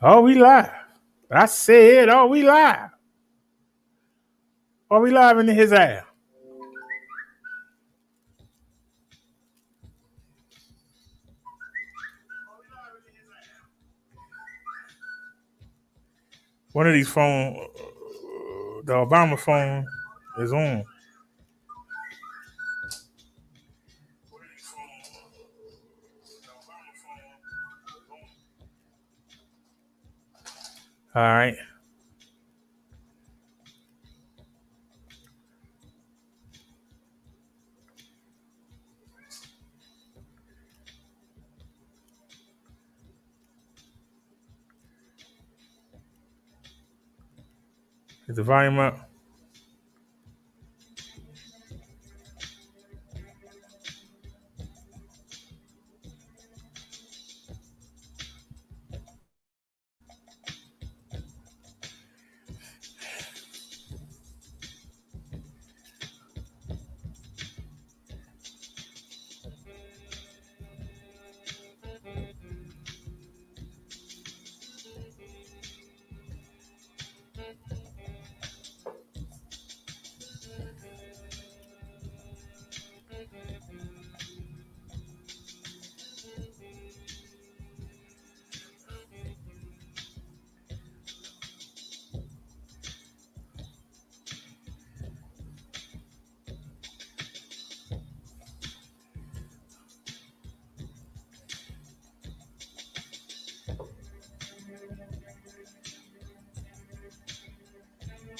Oh, we live. I said, oh, we live. Oh, we live into his ass. One of these phones, the Obama phone, is on. All right. Is the volume up?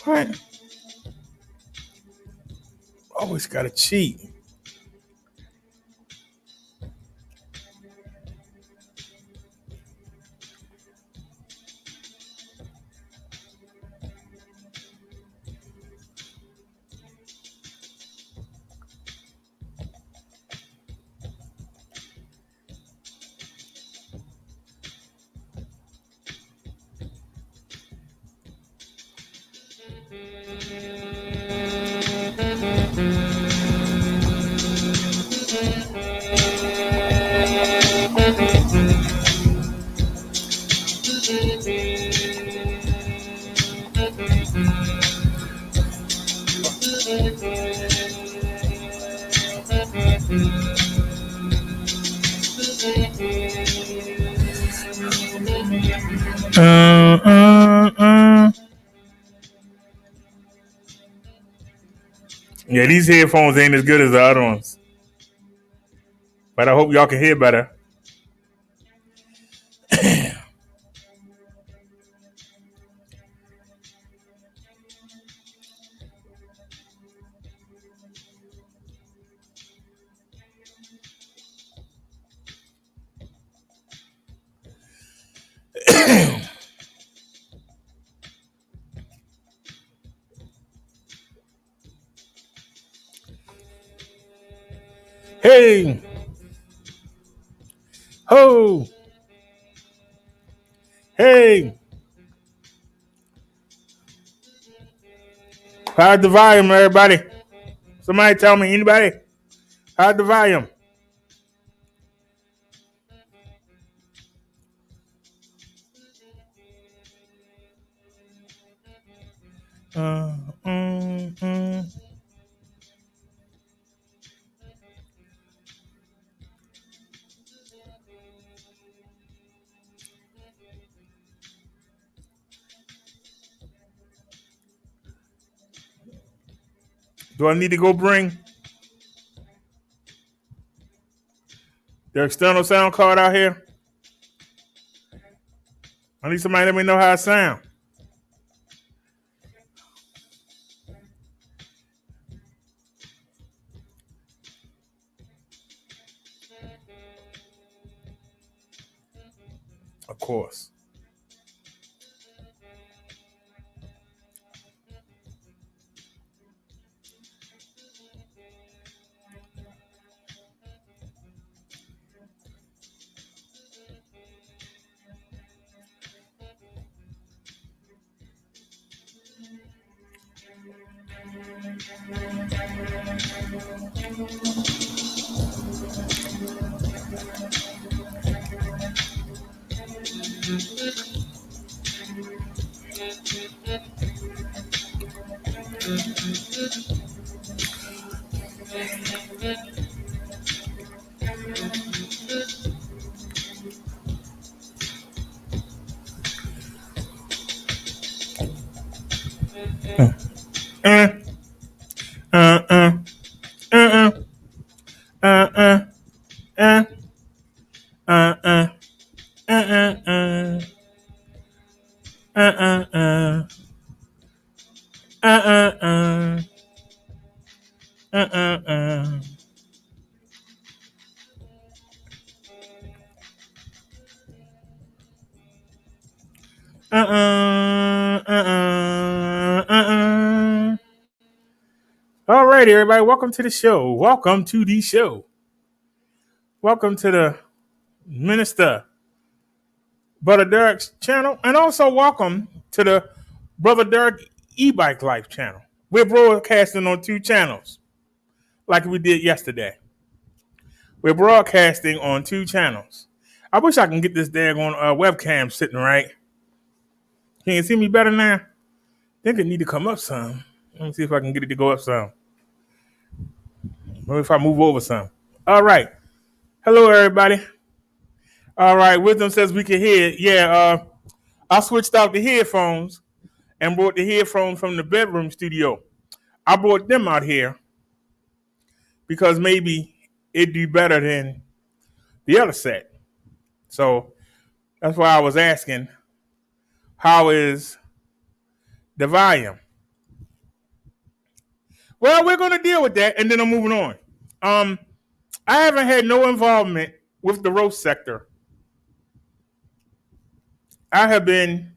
What? Always got to cheat. Yeah, these headphones ain't as good as the other ones, but I hope y'all can hear better. Hey, ho, hey. How's the volume, everybody? Somebody tell me, anybody? How's the volume? Uh, mm, mm. Do I need to go bring the external sound card out here? I need somebody to let me know how it sound. Of course. All right, everybody, welcome to the show. Welcome to the show. Welcome to the Minister Brother Derek's channel, and also welcome to the Brother Derek E-Bike Life channel. We're broadcasting on 2 channels, like we did yesterday. We're broadcasting on 2 channels. I wish I can get this daggone webcam sitting right. Can you see me better now? I think it need to come up some. Let me see if I can get it to go up some. Maybe if I move over some. All right. Hello, everybody. All right. Wisdom says we can hear it. Yeah, I switched out the headphones and brought the headphones from the bedroom studio. I brought them out here because maybe it'd do better than the other set. So that's why I was asking, how is the volume? Well, we're going to deal with that, and then I'm moving on. I haven't had no involvement with the roast sector. I have been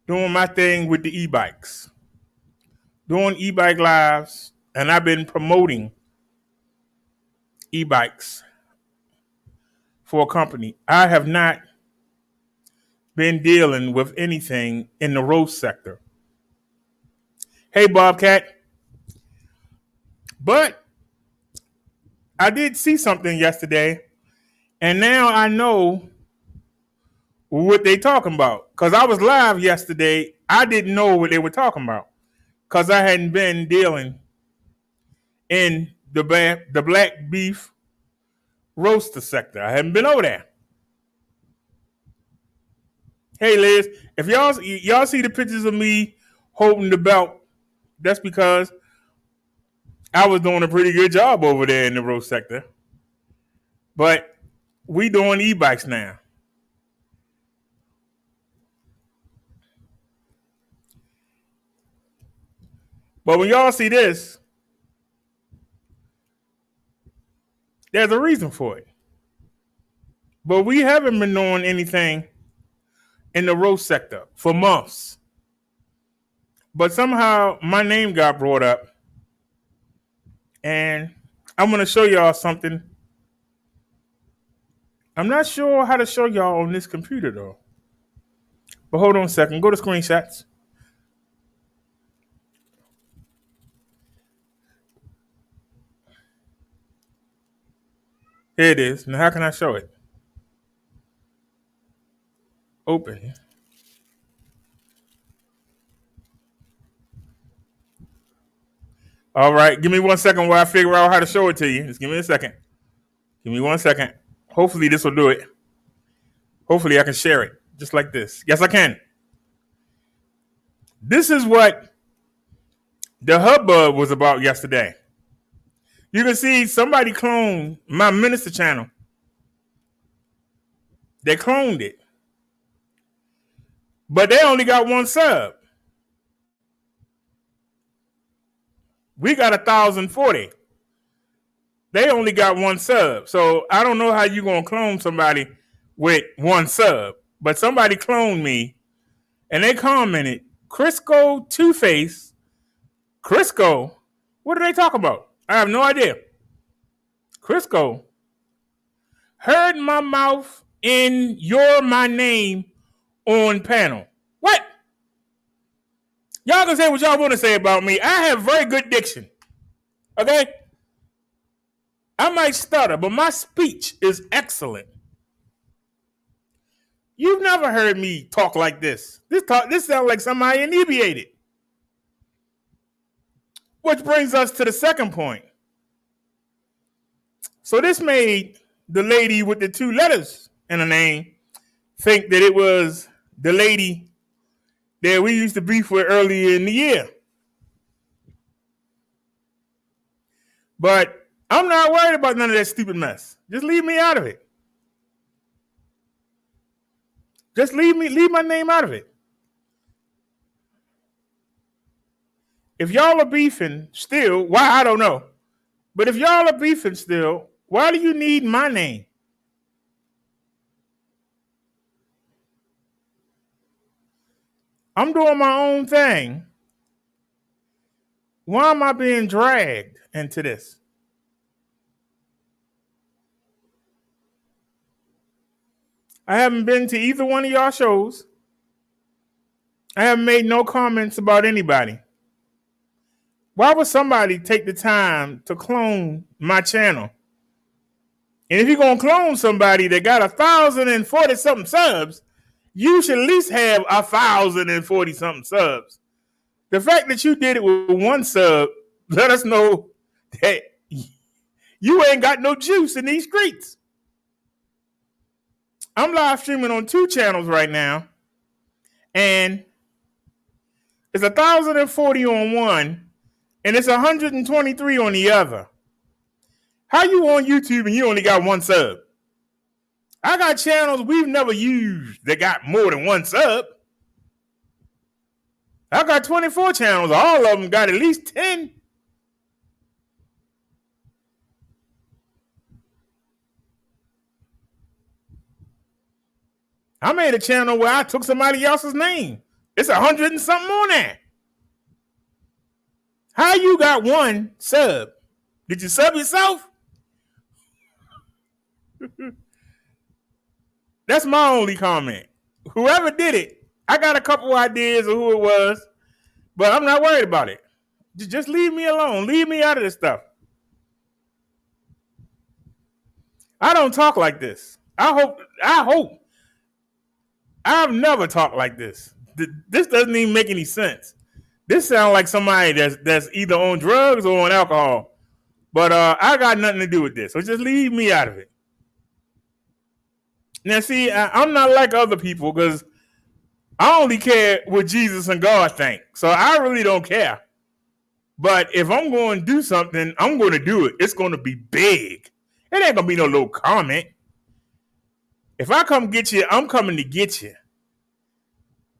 doing my thing with the e-bikes, doing e-bike lives, and I've been promoting e-bikes for a company. I have not been dealing with anything in the roast sector. Hey, Bobcat. But I did see something yesterday, and now I know what they talking about. Because I was live yesterday. I didn't know what they were talking about because I hadn't been dealing in the black beef roaster sector. I haven't been over there. Hey, Liz, if y'all see the pictures of me holding the belt, that's because I was doing a pretty good job over there in the roast sector. But we doing e-bikes now. But when y'all see this, there's a reason for it. But we haven't been doing anything in the roast sector for months. But somehow my name got brought up. And I'm going to show y'all something. I'm not sure how to show y'all on this computer, though. But hold on a second. Go to screenshots. Here it is. Now, how can I show it? Open. All right. Give me 1 second while I figure out how to show it to you. Just give me a second. Give me 1 second. Hopefully, this will do it. Hopefully, I can share it just like this. Yes, I can. This is what the hubbub was about yesterday. You can see somebody cloned my Minister channel. They cloned it. But they only got 1 sub. We got 1,040. They only got 1 sub. So I don't know how you're going to clone somebody with 1 sub. But somebody cloned me, and they commented, Crisco Two-Face. Crisco? What are they talking about? I have no idea. Crisco. Heard my mouth in my name on panel. What? Y'all can say what y'all want to say about me. I have very good diction. Okay? I might stutter, but my speech is excellent. You've never heard me talk like this. This sounds like somebody inebriated. Which brings us to the second point. So this made the lady with the 2 letters in her name think that it was the lady that we used to beef with earlier in the year. But I'm not worried about none of that stupid mess. Just leave me out of it. Just leave my name out of it. If y'all are beefing still, why, I don't know. But if y'all are beefing still, why do you need my name? I'm doing my own thing. Why am I being dragged into this? I haven't been to either one of y'all shows. I haven't made no comments about anybody. Why would somebody take the time to clone my channel? And if you're going to clone somebody that got 1,040 something subs, you should at least have 1,040 something subs. The fact that you did it with 1 sub, let us know that you ain't got no juice in these streets. I'm live streaming on 2 channels right now, and it's 1,040 on one, and it's 123 on the other. How you on YouTube and you only got 1 sub? I got channels we've never used that got more than 1 sub. I got 24 channels. All of them got at least 10. I made a channel where I took somebody else's name. It's 100 and something on there. How you got 1 sub? Did you sub yourself? That's my only comment. Whoever did it, I got a couple ideas of who it was, but I'm not worried about it. Just leave me alone. Leave me out of this stuff. I don't talk like this. I hope. I've never talked like this. This doesn't even make any sense. This sounds like somebody that's either on drugs or on alcohol. But I got nothing to do with this. So just leave me out of it. Now, see, I'm not like other people because I only care what Jesus and God think. So I really don't care. But if I'm going to do something, I'm going to do it. It's going to be big. It ain't going to be no little comment. If I come get you, I'm coming to get you.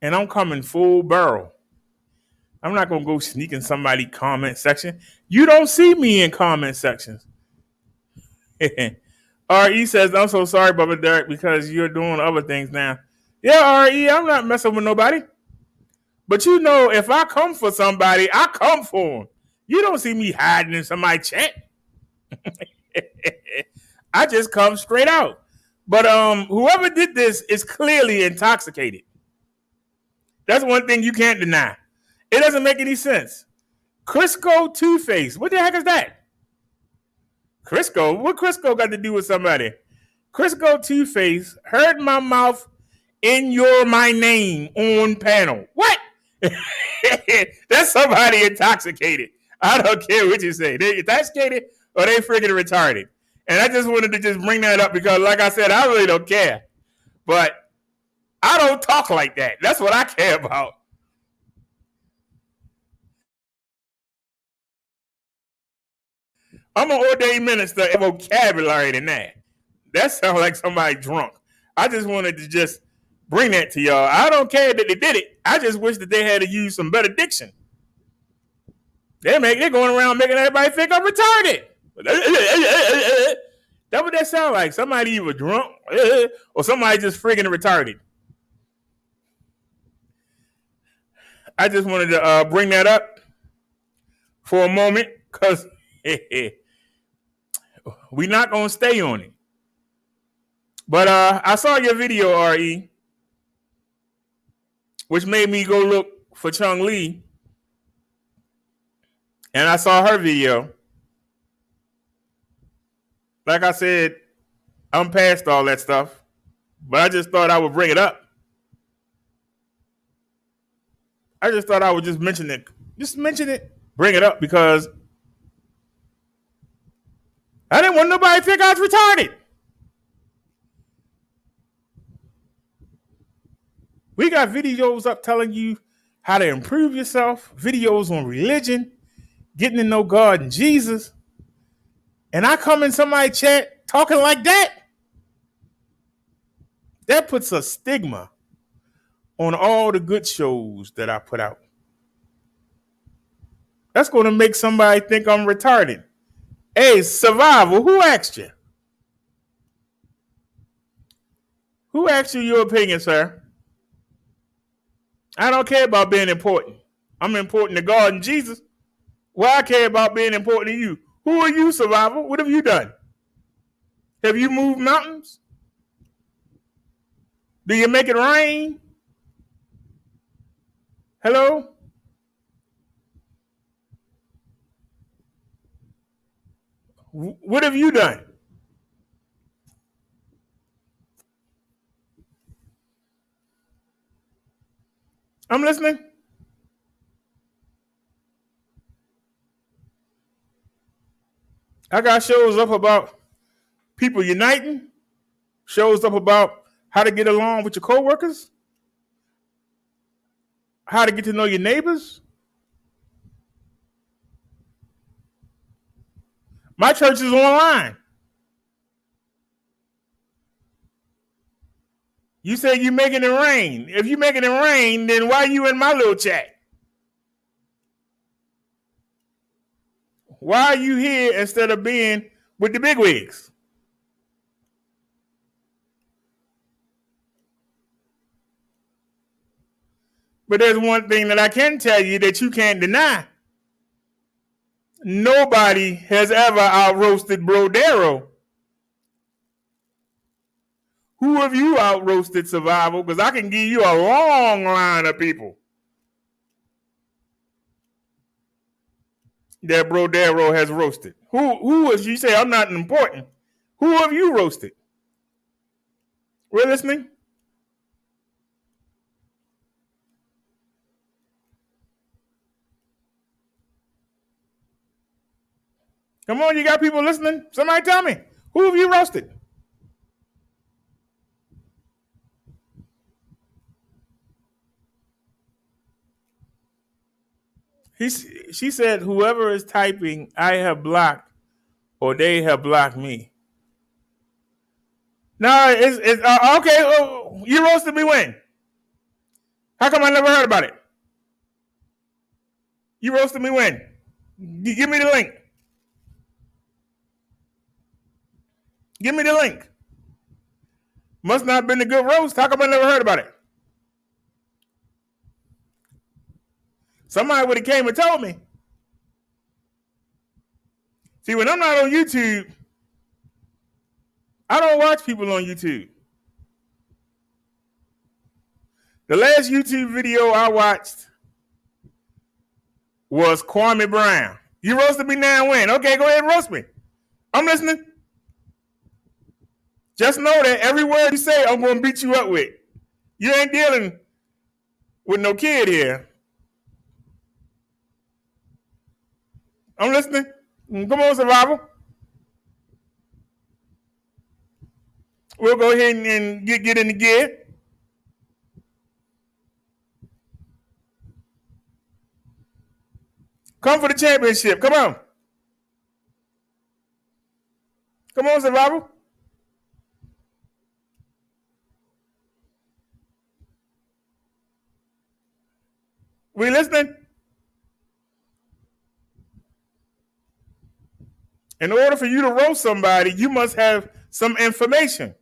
And I'm coming full barrel. I'm not going to go sneak in somebody's comment section. You don't see me in comment sections. RE says, I'm so sorry, Bubba Derek, because you're doing other things now. Yeah, RE, I'm not messing with nobody. But you know, if I come for somebody, I come for them. You don't see me hiding in somebody's chat. I just come straight out. But whoever did this is clearly intoxicated. That's one thing you can't deny. It doesn't make any sense. Crisco Two-Face. What the heck is that? Crisco? What Crisco got to do with somebody? Crisco Two-Face heard my mouth in my name on panel. What? That's somebody intoxicated. I don't care what you say. They intoxicated or they freaking retarded. And I just wanted to just bring that up because, like I said, I really don't care. But I don't talk like that. That's what I care about. I'm an ordained minister and vocabulary than that. That sounds like somebody drunk. I just wanted to just bring that to y'all. I don't care that they did it. I just wish that they had to use some better diction. They're going around making everybody think I'm retarded. That's what that sounds like. Somebody either drunk or somebody just freaking retarded. I just wanted to bring that up for a moment because we're not going to stay on it. But I saw your video, RE, which made me go look for Chung Lee. And I saw her video. Like I said, I'm past all that stuff. But I just thought I would bring it up. I just thought I would just mention it. Just mention it. Bring it up because I didn't want nobody to think I was retarded. We got videos up telling you how to improve yourself, videos on religion, getting to know God and Jesus. And I come in somebody's chat talking like that. That puts a stigma on all the good shows that I put out. That's going to make somebody think I'm retarded. Hey, Survival, who asked you? Who asked you your opinion, sir? I don't care about being important. I'm important to God and Jesus. Why I care about being important to you? Who are you, Survival? What have you done? Have you moved mountains? Do you make it rain? Hello? What have you done? I'm listening. I got shows up about people uniting, shows up about how to get along with your coworkers, how to get to know your neighbors. My church is online. You say you making it rain. If you making it rain, then why are you in my little chat? Why are you here instead of being with the bigwigs? But there's one thing that I can tell you that you can't deny. Nobody has ever out-roasted Brodero. Who have you out-roasted, Survival? Because I can give you a long line of people that Brodero has roasted. Who as you say, I'm not important. Who have you roasted? We're listening. Come on, you got people listening? Somebody tell me. Who have you roasted? She said, whoever is typing, I have blocked or they have blocked me. No, it's okay. Oh, you roasted me when? How come I never heard about it? You roasted me when? Give me the link. Give me the link. Must not have been a good roast. How come I never heard about it? Somebody would have came and told me. See, when I'm not on YouTube, I don't watch people on YouTube. The last YouTube video I watched was Kwame Brown. You roasted me now when? Okay, go ahead and roast me. I'm listening. Just know that every word you say, I'm going to beat you up with. You ain't dealing with no kid here. I'm listening. Come on, Survival. We'll go ahead and get in the gear. Come for the championship. Come on. Come on, Survival. We listening? In order for you to roast somebody, you must have some information.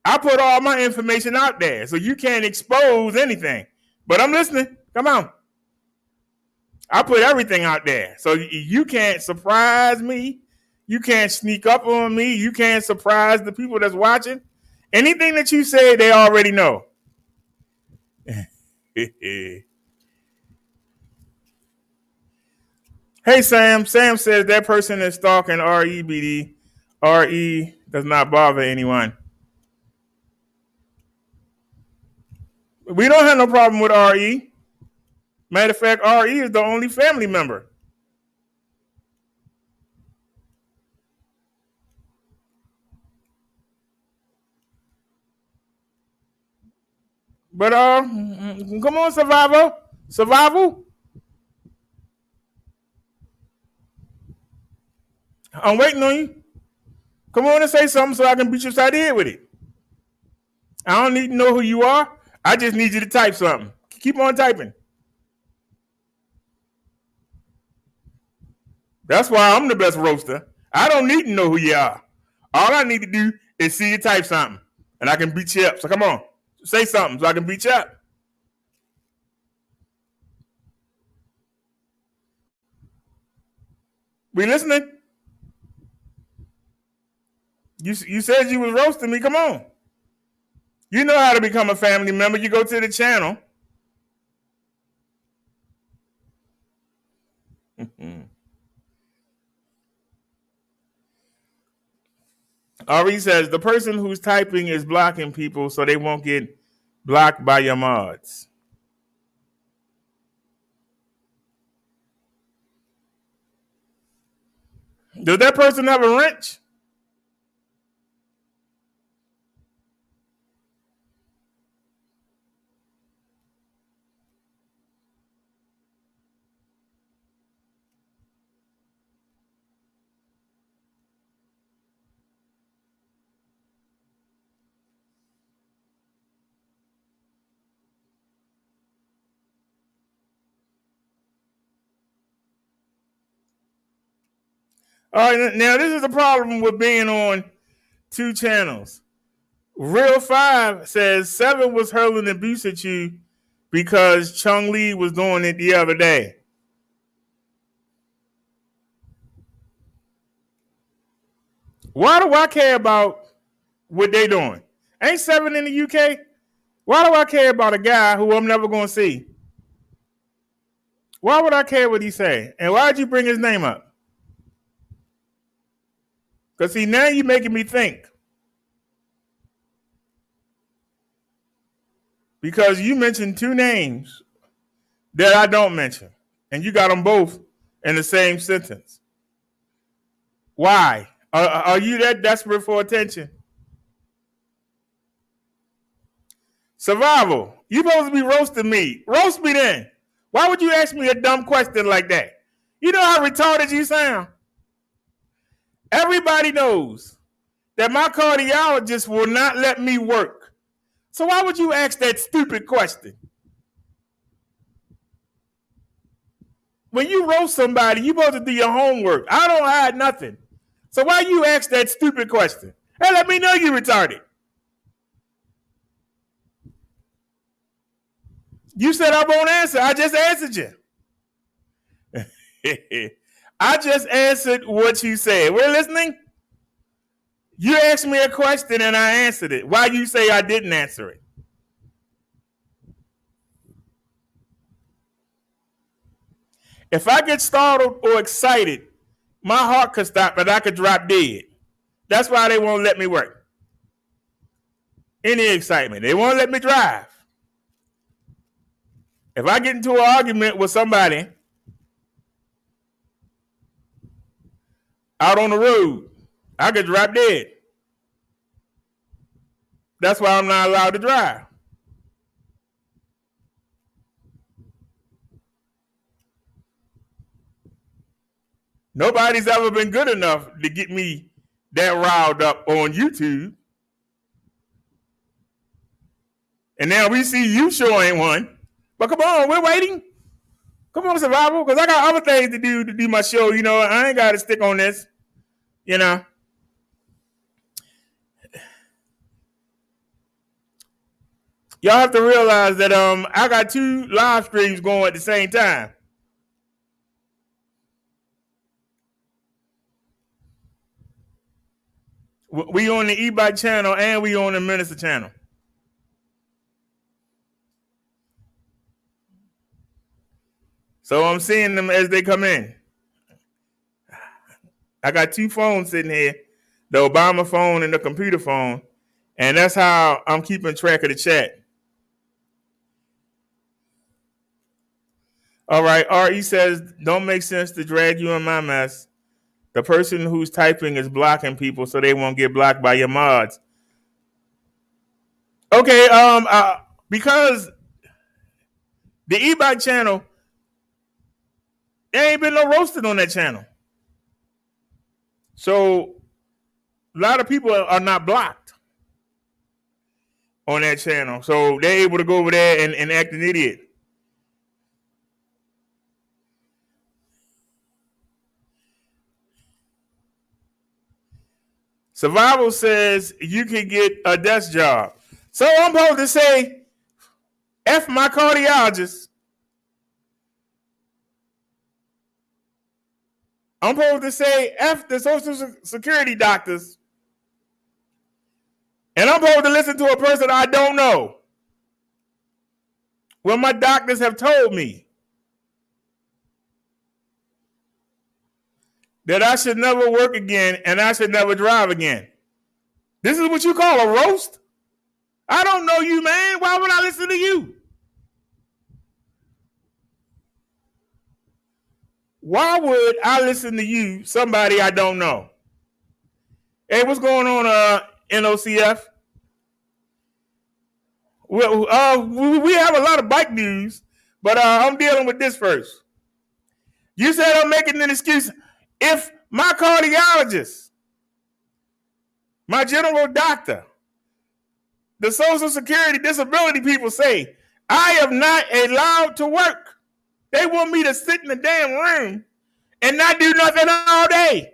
I put all my information out there, so you can't expose anything. But I'm listening. Come on. I put everything out there, so you can't surprise me. You can't sneak up on me. You can't surprise the people that's watching. Anything that you say, they already know. Hey, Sam. Sam says that person is stalking REBD. RE does not bother anyone. We don't have no problem with RE. Matter of fact, RE is the only family member. But come on, survival. I'm waiting on you. Come on and say something so I can beat you upside the head with it. I don't need to know who you are. I just need you to type something. Keep on typing. That's why I'm the best roaster. I don't need to know who you are. All I need to do is see you type something, and I can beat you up. So come on, say something so I can beat you up. We listening? You said you was roasting me. Come on. You know how to become a family member. You go to the channel. Ari says the person who's typing is blocking people so they won't get blocked by your mods. Does that person have a wrench? All right, now this is the problem with being on two channels. Real 5 says 7 was hurling abuse at you because Chung Lee was doing it the other day. Why do I care about what they doing? Ain't 7 in the UK? Why do I care about a guy who I'm never going to see? Why would I care what he say? And why'd you bring his name up? Because see, now you're making me think. Because you mentioned two names that I don't mention. And you got them both in the same sentence. Why? Are you that desperate for attention? Survival. You supposed to be roasting me. Roast me then. Why would you ask me a dumb question like that? You know how retarded you sound? Everybody knows that my cardiologist will not let me work. So why would you ask that stupid question? When you roast somebody, you supposed to do your homework. I don't hide nothing. So why you ask that stupid question? Hey, let me know you retarded. You said I won't answer. I just answered you. I just answered what you said. We're listening? You asked me a question and I answered it. Why you say I didn't answer it? If I get startled or excited, my heart could stop and I could drop dead. That's why they won't let me work. Any excitement. They won't let me drive. If I get into an argument with somebody out on the road, I could drop dead. That's why I'm not allowed to drive. Nobody's ever been good enough to get me that riled up on YouTube. And now we see you showing one. But come on, we're waiting. Come on, Survival, because I got other things to do my show. You know, I ain't got to stick on this. You know. Y'all have to realize that I got two live streams going at the same time. We on the e-bike channel and we on the Minister channel. So I'm seeing them as they come in. I got two phones sitting here, the Obama phone and the computer phone, and that's how I'm keeping track of the chat. All right, RE says, don't make sense to drag you in my mess. The person who's typing is blocking people so they won't get blocked by your mods. Okay, because the e-bike channel, there ain't been no roasting on that channel. So a lot of people are not blocked on that channel. So they're able to go over there and act an idiot. Survival says you can get a desk job. So I'm supposed to say, F my cardiologist. I'm supposed to say F the Social Security doctors. And I'm supposed to listen to a person I don't know. When my doctors have told me that I should never work again and I should never drive again. This is what you call a roast? I don't know you, man. Why would I listen to you? Why would I listen to you, somebody I don't know? Hey, what's going on, NOCF? Well, we have a lot of bike news, but I'm dealing with this first. You said I'm making an excuse. If my cardiologist, my general doctor, the Social Security disability people say I am not allowed to work, they want me to sit in the damn room and not do nothing all day.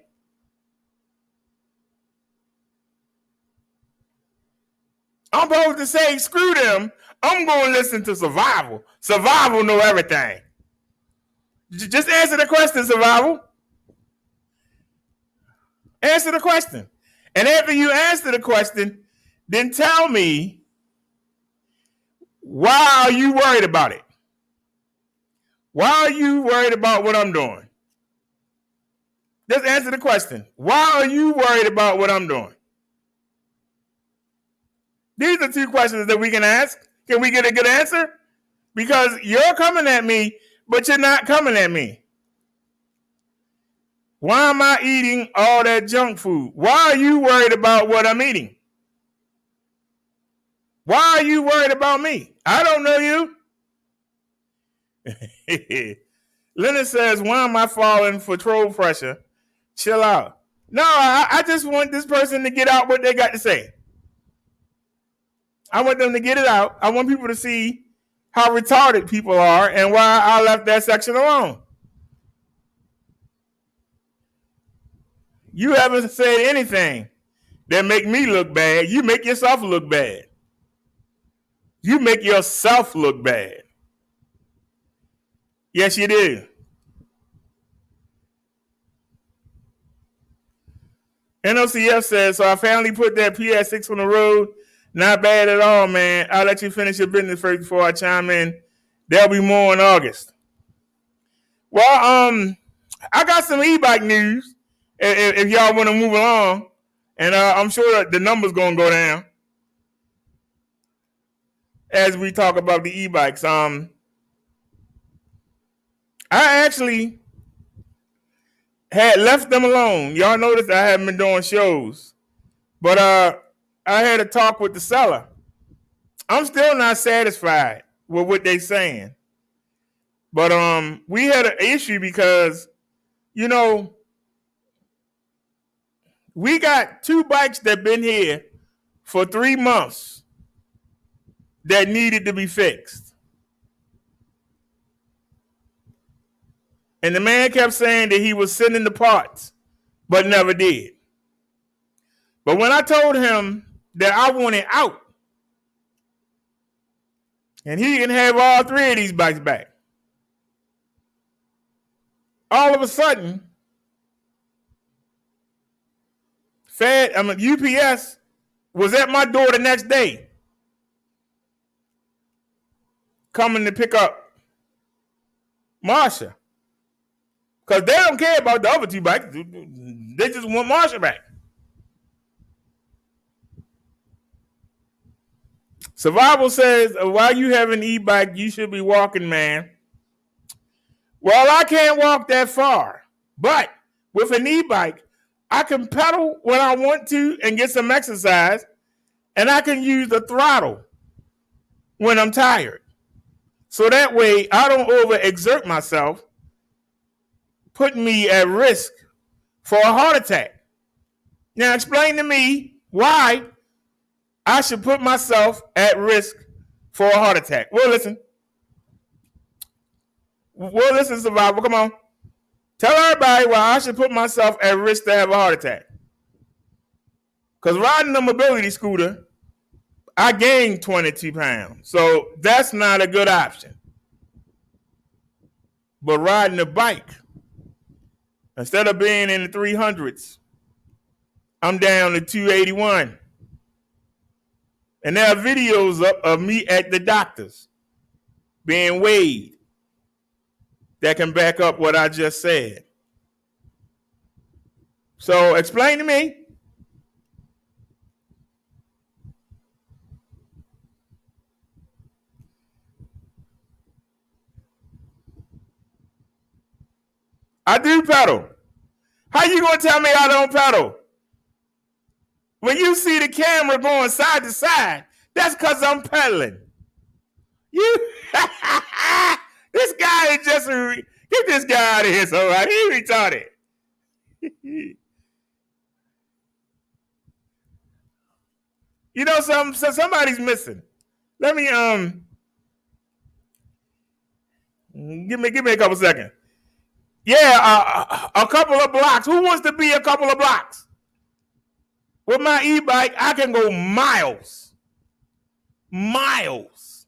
I'm supposed to say, screw them. I'm going to listen to Survival. Survival know everything. Just answer the question, Survival. Answer the question. And after you answer the question, then tell me, why are you worried about it? Why are you worried about what I'm doing? Just answer the question. Why are you worried about what I'm doing? These are two questions that we can ask. Can we get a good answer? Because you're coming at me, but you're not coming at me. Why am I eating all that junk food? Why are you worried about what I'm eating? Why are you worried about me? I don't know you. Leonard says, why am I falling for troll pressure? Chill out. No, I just want this person to get out what they got to say. I want them to get it out. I want people to see how retarded people are and why I left that section alone. You haven't said anything that make me look bad. You make yourself look bad. You make yourself look bad. Yes, you do. NOCF says, so I finally put that PS6 on the road. Not bad at all, man. I'll let you finish your business first before I chime in. There'll be more in August. Well, I got some e-bike news if y'all want to move along. And I'm sure the number's going to go down as we talk about the e-bikes. I actually had left them alone. Y'all noticed I haven't been doing shows. But I had a talk with the seller. I'm still not satisfied with what they're saying. But we had an issue because, you know, we got two bikes that been here for 3 months that needed to be fixed. And the man kept saying that he was sending the parts, but never did. But when I told him that I wanted out, and he can have all three of these bikes back, all of a sudden, UPS was at my door the next day, coming to pick up Marsha. Because they don't care about the other two bikes. They just want Marsha back. Survival says, while you have an e-bike, you should be walking, man. Well, I can't walk that far. But with an e-bike, I can pedal when I want to and get some exercise. And I can use the throttle when I'm tired. So that way I don't overexert myself, putting me at risk for a heart attack. Now explain to me why I should put myself at risk for a heart attack. Well, listen, survivor. Come on. Tell everybody why I should put myself at risk to have a heart attack. Because riding a mobility scooter, I gained 22 pounds. So that's not a good option. But riding a bike, instead of being in the 300s, I'm down to 281. And there are videos up of me at the doctor's being weighed that can back up what I just said. So explain to me. I do pedal. How you gonna tell me I don't pedal? When you see the camera going side to side, that's because I'm pedaling. You, this guy is just get this guy out of here, so right? He retarded. You know somebody's missing. Let me give me a couple seconds. Yeah, a couple of blocks. Who wants to be a couple of blocks? With my e-bike, I can go miles. Miles.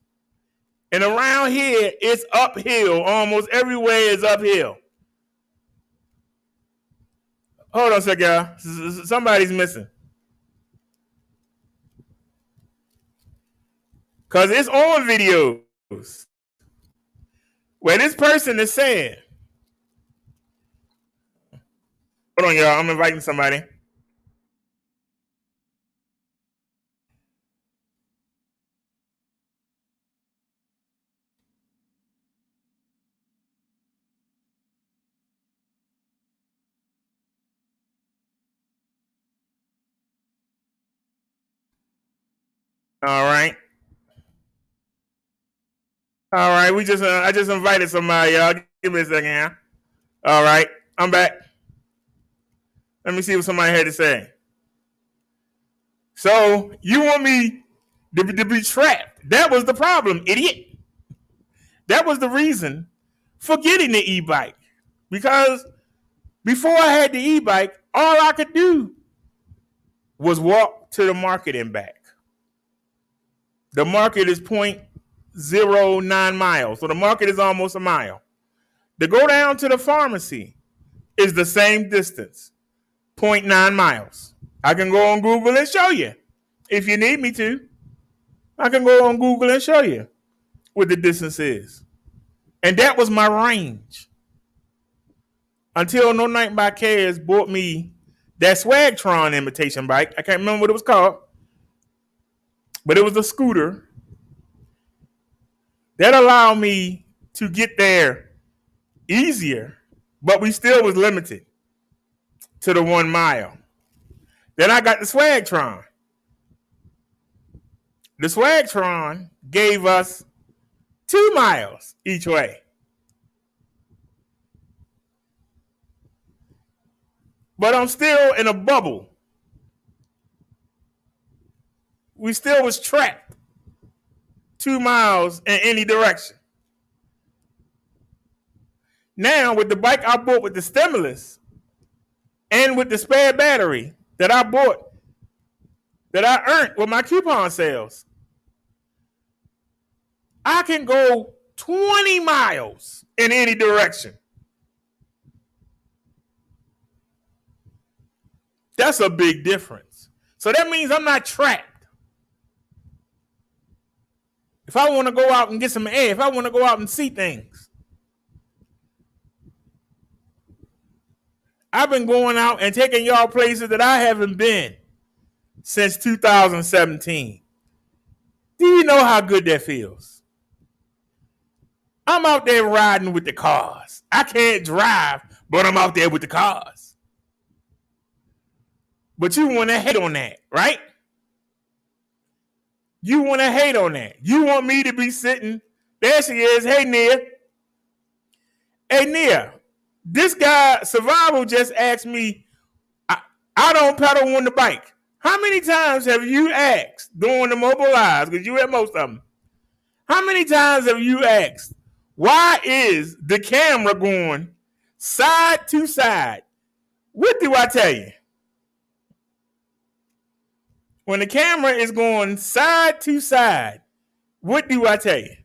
And around here, it's uphill. Almost everywhere is uphill. Hold on a second, y'all. Somebody's missing. Because it's on videos where this person is saying, hold on, y'all. I'm inviting somebody. All right. All right. I just invited somebody, y'all. Give me a second, yeah. All right. I'm back. Let me see what somebody had to say. So you want me to be trapped? That was the problem, idiot. That was the reason for getting the e-bike. Because before I had the e-bike, all I could do was walk to the market and back. The market is 0.09 miles. So the market is almost a mile. To go down to the pharmacy is the same distance, 0.9 miles. I can go on Google and show you if you need me to. I can go on Google and show you what the distance is. And that was my range. Until No Night by Cares bought me that Swagtron imitation bike. I can't remember what it was called. But it was a scooter that allowed me to get there easier, but we still was limited to the 1 mile. Then I got the Swagtron. The Swagtron gave us 2 miles each way. But I'm still in a bubble. We still was trapped 2 miles in any direction. Now, with the bike I bought with the stimulus and with the spare battery that I bought, that I earned with my coupon sales, I can go 20 miles in any direction. That's a big difference. So that means I'm not trapped. If I want to go out and get some air, if I want to go out and see things, I've been going out and taking y'all places that I haven't been since 2017. Do you know how good that feels? I'm out there riding with the cars. I can't drive, but I'm out there with the cars. But you want to hate on that, right? You want to hate on that. You want me to be sitting. There she is. Hey, Nia. Hey, Nia. This guy, Survival, just asked me, I don't pedal on the bike. How many times have you asked during the mobile lives, because you had most of them, how many times have you asked, why is the camera going side to side? What do I tell you? When the camera is going side to side, what do I tell you?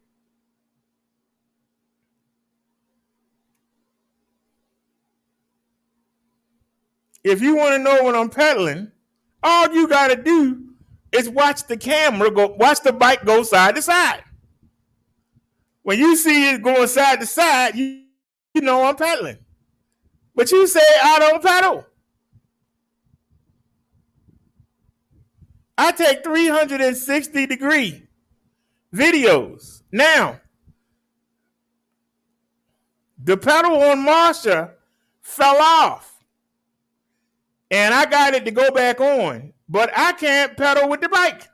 If you want to know when I'm pedaling, all you got to do is watch the camera go, watch the bike go side to side. When you see it going side to side, you know I'm pedaling. But you say I don't pedal. I take 360-degree videos. Now, the pedal on Marsha fell off. And I got it to go back on. But I can't pedal with the bike.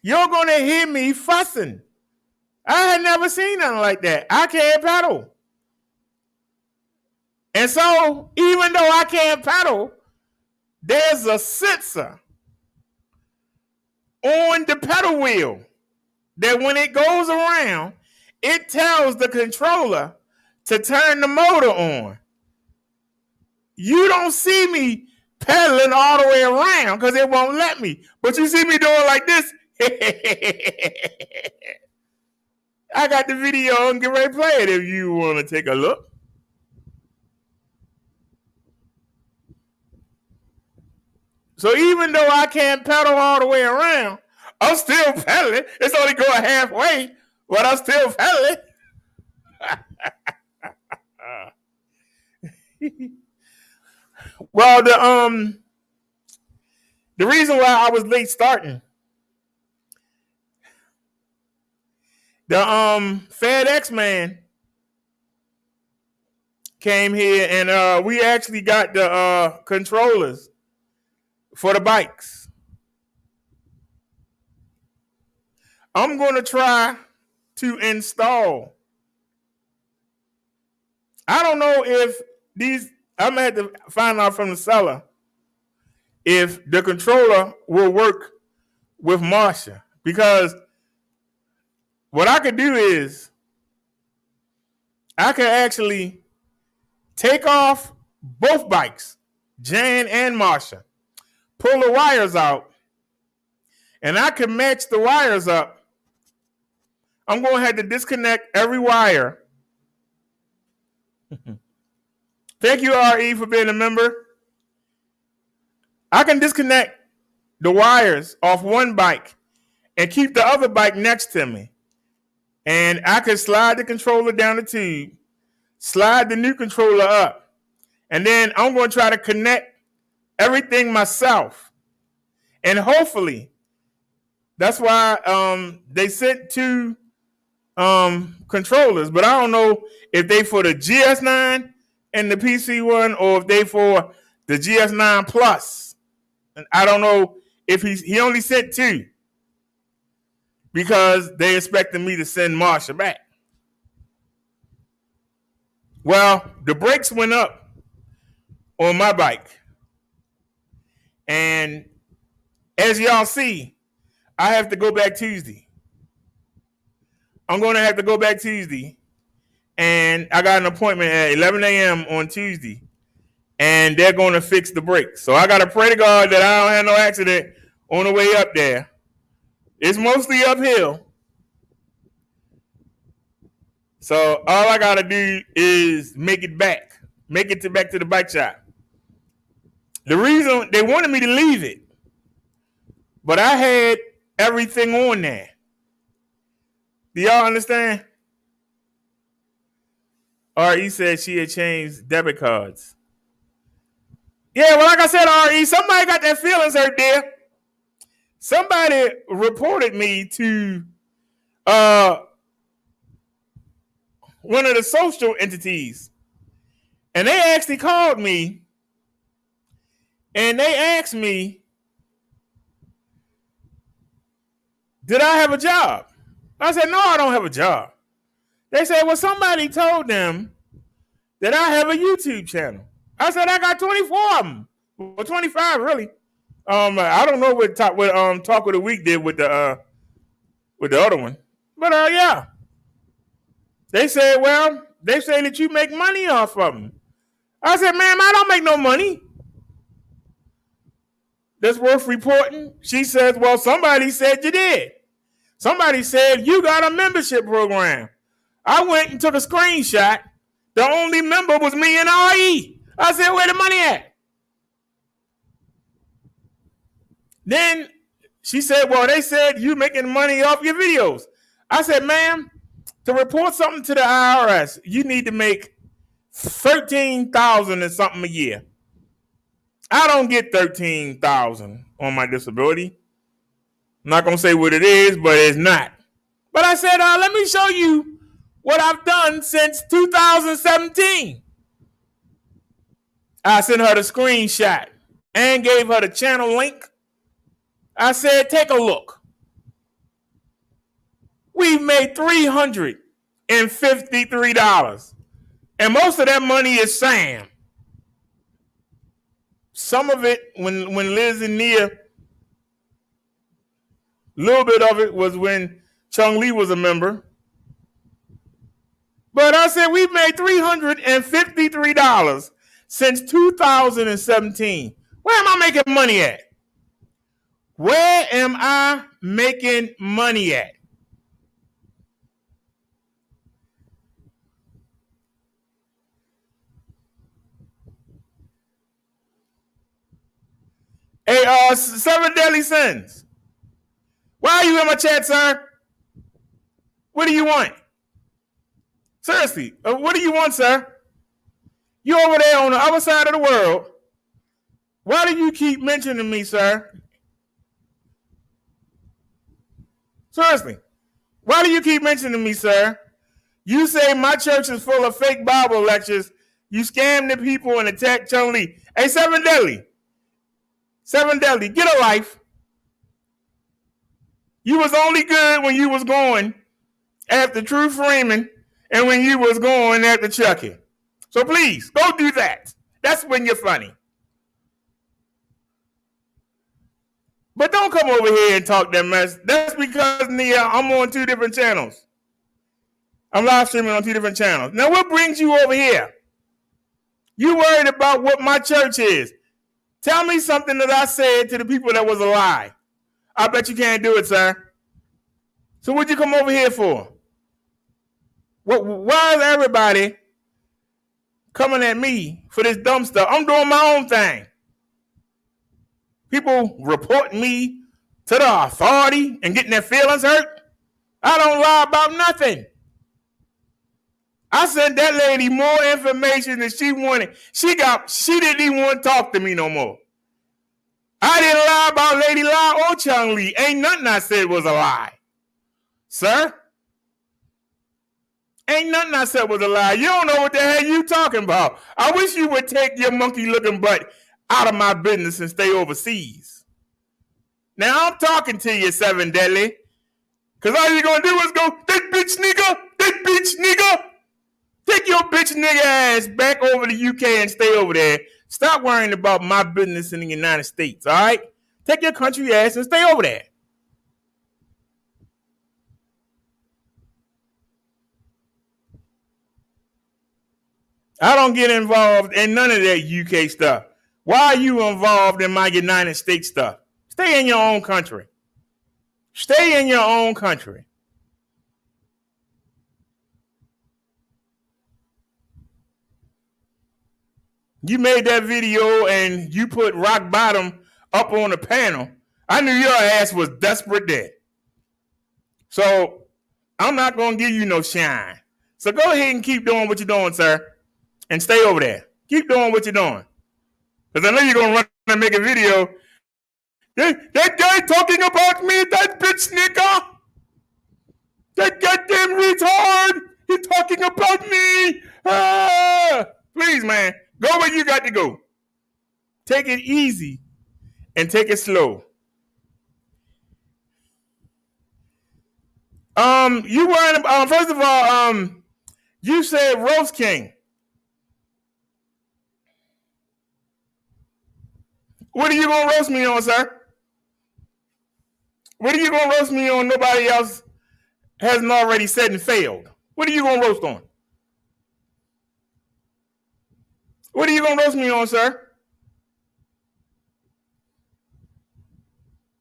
You're going to hear me fussing. I had never seen nothing like that. I can't pedal. And so, even though I can't pedal, there's a sensor on the pedal wheel that when it goes around, it tells the controller to turn the motor on. You don't see me pedaling all the way around because it won't let me. But you see me doing like this. I got the video and get ready to play it if you want to take a look. So even though I can't pedal all the way around, I'm still pedaling. It's only going halfway, but I'm still pedaling. Well, the reason why I was late starting, the FedEx man came here and we actually got the controllers for the bikes. I'm going to try to install. I don't know if these, I'm going to have to find out from the seller if the controller will work with Marsha. Because what I could do is I could actually take off both bikes, Jan and Marsha, pull the wires out, and I can match the wires up. I'm going to have to disconnect every wire. Thank you, RE, for being a member. I can disconnect the wires off one bike and keep the other bike next to me. And I can slide the controller down the tube, slide the new controller up, and then I'm going to try to connect everything myself. And hopefully, that's why they sent two controllers, but I don't know if they for the GS9 and the PC one or if they for the GS9 Plus. And I don't know if he only sent two because they expected me to send Marsha back. Well, the brakes went up on my bike. And as y'all see, I have to go back Tuesday. I'm going to have to go back Tuesday. And I got an appointment at 11 a.m. on Tuesday. And they're going to fix the brakes. So I got to pray to God that I don't have no accident on the way up there. It's mostly uphill. So all I got to do is make it back. Make it back to the bike shop. The reason they wanted me to leave it, but I had everything on there. Do y'all understand? RE said she had changed debit cards. Yeah, well, like I said, RE, somebody got their feelings hurt there. Somebody reported me to one of the social entities. And they actually called me and they asked me did I have a job? I said, no, I don't have a job. They said, well, somebody told them that I have a YouTube channel. I said, I got 24 of them. Well, 25 really. I don't know what Talk of the Week did with the other one, but yeah. They said, well, they say that you make money off of them. I said, ma'am, I don't make no money. That's worth reporting. She says, well, somebody said you did. Somebody said you got a membership program. I went and took a screenshot. The only member was me and RE. I said, where the money at? Then she said, well, they said you making money off your videos. I said, ma'am, to report something to the IRS, you need to make $13,000 and something a year. I don't get $13,000 on my disability. I'm not going to say what it is, but it's not. But I said, let me show you what I've done since 2017. I sent her the screenshot and gave her the channel link. I said, take a look. We've made $353. And most of that money is Sam. Some of it, when Liz and Nia, a little bit of it was when Chung Lee was a member. But I said we've made $353 since 2017. Where am I making money at? Where am I making money at? Hey, Seven Deadly Sins. Why are you in my chat, sir? What do you want? Seriously, what do you want, sir? You over there on the other side of the world. Why do you keep mentioning me, sir? Seriously, why do you keep mentioning me, sir? You say my church is full of fake Bible lectures. You scam the people and attack Chung Lee. Hey, Seven Deadly, get a life. You was only good when you was going after True Freeman and when you was going after Chucky. So please, go do that. That's when you're funny. But don't come over here and talk that mess. That's because, Nia, I'm on 2 different channels. I'm live streaming on 2 different channels. Now, what brings you over here? You worried about what my church is. Tell me something that I said to the people that was a lie. I bet you can't do it, sir. So what'd you come over here for? Why is everybody coming at me for this dumb stuff? I'm doing my own thing. People report me to the authority and getting their feelings hurt. I don't lie about nothing. I sent that lady more information than she wanted. She didn't even want to talk to me no more. I didn't lie about Lady Lie or Chung Lee. Ain't nothing I said was a lie. Sir? Ain't nothing I said was a lie. You don't know what the hell you talking about. I wish you would take your monkey-looking butt out of my business and stay overseas. Now I'm talking to you, Seven Deadly. Because all you're going to do is go, that bitch nigga. Take your bitch nigga ass back over to UK and stay over there. Stop worrying about my business in the United States, all right? Take your country ass and stay over there. I don't get involved in none of that UK stuff. Why are you involved in my United States stuff? Stay in your own country. Stay in your own country. You made that video and you put Rock Bottom up on the panel. I knew your ass was desperate then. So I'm not going to give you no shine. So go ahead and keep doing what you're doing, sir. And stay over there. Keep doing what you're doing. Because I know you're going to run and make a video. That guy talking about me, that bitch nigga. That goddamn retard. He's talking about me. Please, man. Go where you got to go. Take it easy and take it slow. You weren't. First of all, you said Roast King. What are you gonna roast me on, sir? What are you gonna roast me on? Nobody else hasn't already said and failed. What are you gonna roast on? What are you gonna roast me on, sir?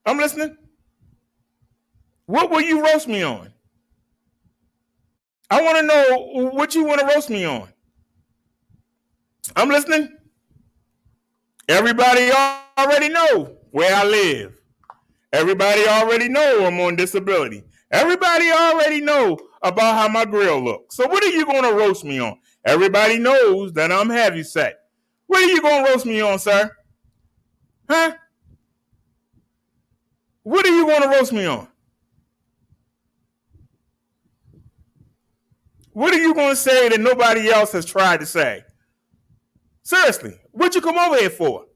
I'm listening. What will you roast me on? I want to know what you want to roast me on. I'm listening. Everybody already know where I live. Everybody already know I'm on disability. Everybody already know about how my grill looks. So what are you going to roast me on? Everybody knows that I'm heavyset. What are you going to roast me on, sir? Huh? What are you going to roast me on? What are you going to say that nobody else has tried to say? Seriously, what you come over here for?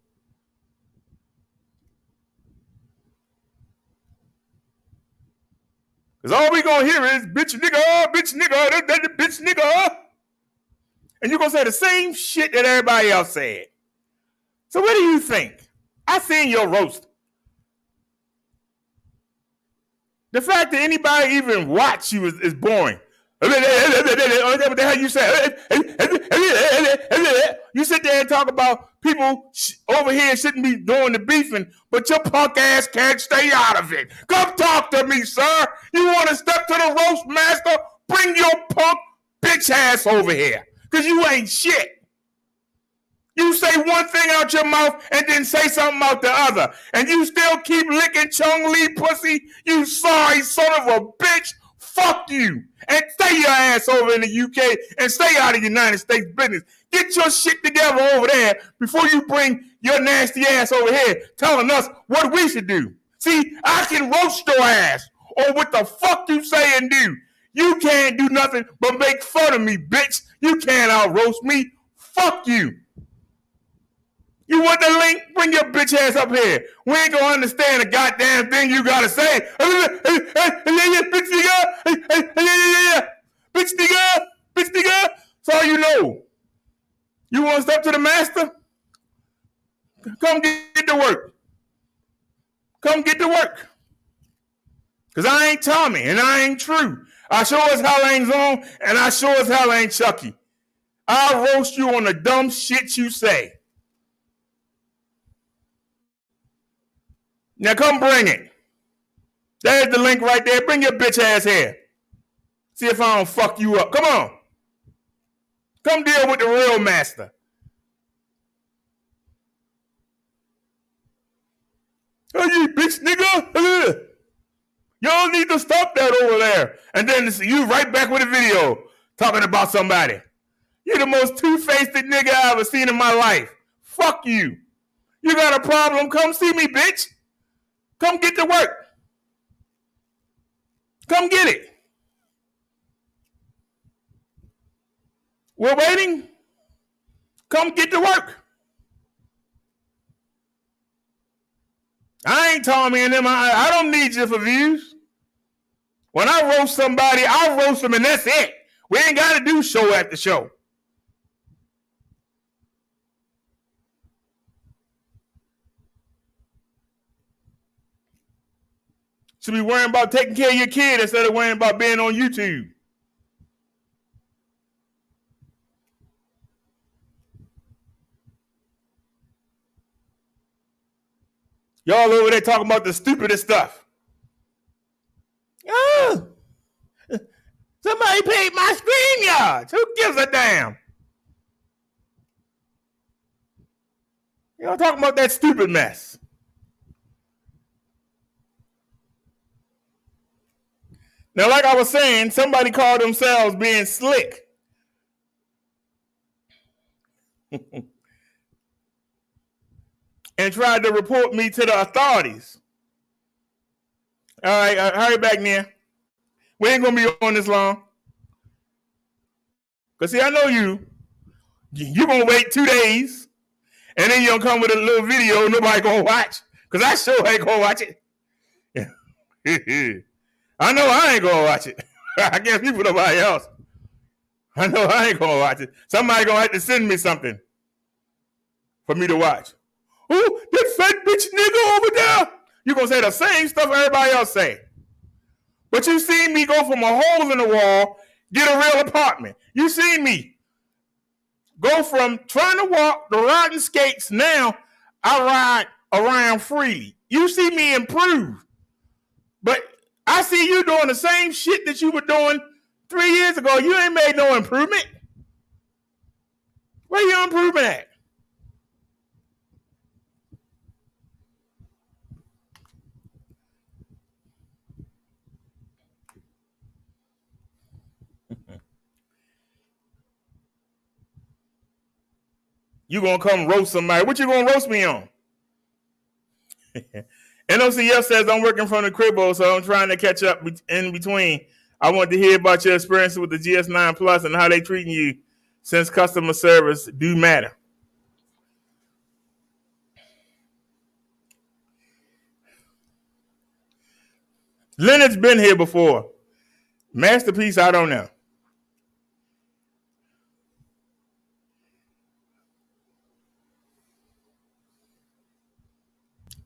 Because all we going to hear is bitch nigga, bitch nigga. And you're going to say the same shit that everybody else said. So what do you think? I seen your roast. The fact that anybody even watch you is boring. What the hell you say? You sit there and talk about people over here shouldn't be doing the beefing, but your punk ass can't stay out of it. Come talk to me, sir. You want to step to the roast master? Bring your punk bitch ass over here, because you ain't shit. You say one thing out your mouth and then say something out the other, and you still keep licking Chung Lee pussy. You sorry son of a bitch. Fuck you. And stay your ass over in the UK and stay out of United States business. Get your shit together over there before you bring your nasty ass over here telling us what we should do. See, I can roast your ass on what the fuck you say and do. You can't do nothing but make fun of me, bitch. You can't out-roast me. Fuck you. You want the link? Bring your bitch ass up here. We ain't gonna understand a goddamn thing you gotta say. Bitch nigga. Bitch nigga. Bitch nigga. That's all you know. You want to step to the master? Come get to work. Come get to work. Because I ain't Tommy and I ain't True. I sure as hell ain't Zone and I sure as hell ain't Chucky. I'll roast you on the dumb shit you say. Now come bring it. There's the link right there. Bring your bitch ass here. See if I don't fuck you up. Come on. Come deal with the real master. Oh, you bitch nigga. Y'all need to stop that over there. And then you right back with a video talking about somebody. You're the most two-faced nigga I ever seen in my life. Fuck you. You got a problem? Come see me, bitch. Come get to work. Come get it. We're waiting. Come get to work. I ain't Tommy and them. I don't need you for views. When I roast somebody, I'll roast them and that's it. We ain't got to do show after show. Should be worrying about taking care of your kid instead of worrying about being on YouTube. Y'all over there talking about the stupidest stuff. Oh, somebody paid my StreamYards. Who gives a damn? Y'all talking about that stupid mess. Now, like I was saying, somebody called themselves being slick. And tried to report me to the authorities. All right, hurry back, Nia. We ain't going to be on this long. Because, see, I know you. You're going to wait 2 days. And then you're going to come with a little video nobody going to watch. Because I sure ain't going to watch it. I know I ain't gonna watch it. I can't speak for nobody else. I know I ain't gonna watch it. Somebody gonna have to send me something for me to watch. Oh, that fat bitch nigga over there. You gonna say the same stuff everybody else say. But you seen me go from a hole in the wall, get a real apartment. You seen me go from trying to walk the rotten skates, now I ride around freely. You see me improve. But I see you doing the same shit that you were doing 3 years ago. You ain't made no improvement. Where you improving at? You gonna come roast somebody. What you gonna roast me on? NOCF says I'm working from the cribbo, so I'm trying to catch up in between. I want to hear about your experience with the GS9 Plus and how they treating you, since customer service do matter. Leonard's been here before. Masterpiece, I don't know.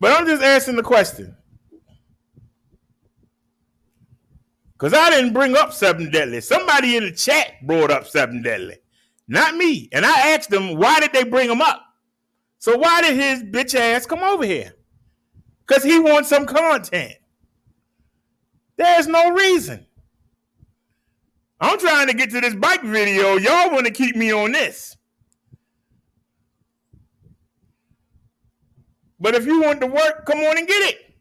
But I'm just asking the question. Because I didn't bring up Seven Deadly. Somebody in the chat brought up Seven Deadly. Not me. And I asked them, why did they bring him up? So why did his bitch ass come over here? Because he wants some content. There's no reason. I'm trying to get to this bike video. Y'all want to keep me on this. But if you want to work, come on and get it.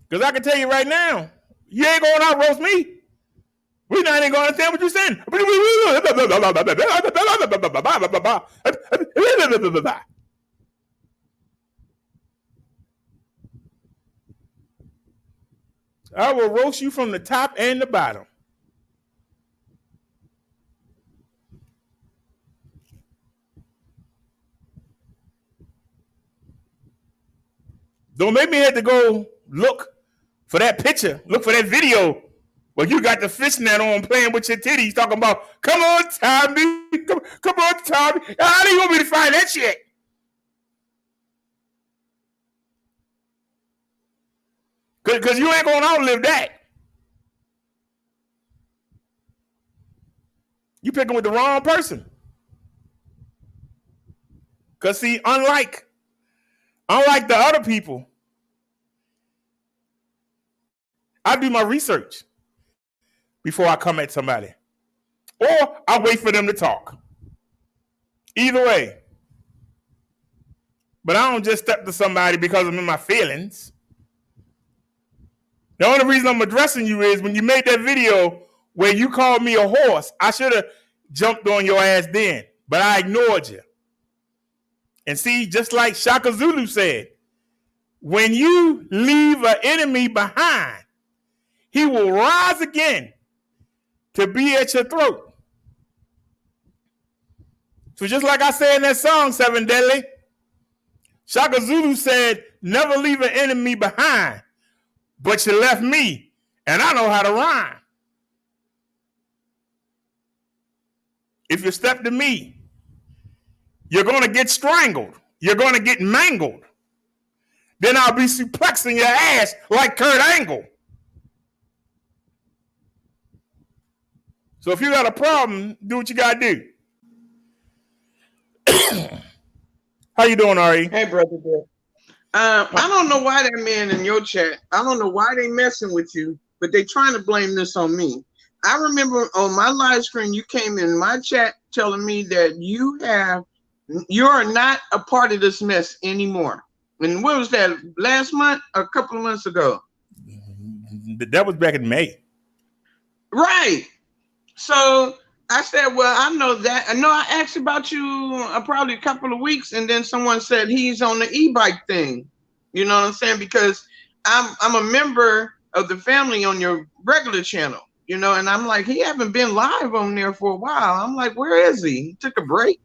Because I can tell you right now, you ain't going to out roast me. We're not even going to understand what you're saying. I will roast you from the top and the bottom. Don't make me have to go look for that picture, look for that video where you got the fishnet on playing with your titties talking about, come on, Tommy, come on, Tommy. How do you want me to find that shit? Because you ain't going to outlive that. You picking with the wrong person. Because see, unlike the other people, I do my research before I come at somebody. Or I wait for them to talk. Either way. But I don't just step to somebody because I'm in my feelings. The only reason I'm addressing you is when you made that video where you called me a horse, I should have jumped on your ass then. But I ignored you. And see, just like Shaka Zulu said, when you leave an enemy behind, he will rise again to be at your throat. So just like I said in that song, Seven Deadly, Shaka Zulu said, never leave an enemy behind, but you left me, and I know how to rhyme. If you step to me, you're going to get strangled. You're going to get mangled. Then I'll be suplexing your ass like Kurt Angle. So if you got a problem, do what you got to do. How you doing, Ari? Hey, brother. I don't know why that man in your chat, I don't know why they messing with you, but they trying to blame this on me. I remember on my live screen, you came in my chat telling me that you are not a part of this mess anymore. And what was that, last month or a couple of months ago? That was back in May. Right. So I said, well, I know that. I know I asked about you probably a couple of weeks, and then someone said he's on the e-bike thing. You know what I'm saying? Because I'm a member of the family on your regular channel, you know, and I'm like, he haven't been live on there for a while. I'm like, where is he? He took a break.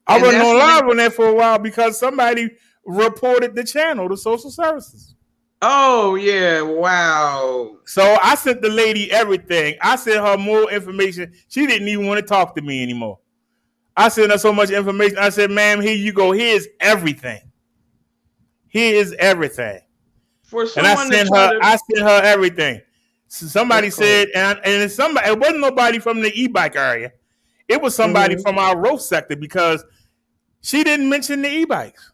I wasn't on live on that for a while because somebody reported the channel to social services. Oh yeah, wow. So I sent the lady everything. I sent her more information. She didn't even want to talk to me anymore. I sent her so much information. I said, ma'am, here you go. Here's everything. Here is everything. For And I someone sent her everything. So somebody said, and it's somebody, it wasn't nobody from the e-bike area. It was somebody from our roast sector because she didn't mention the e-bikes.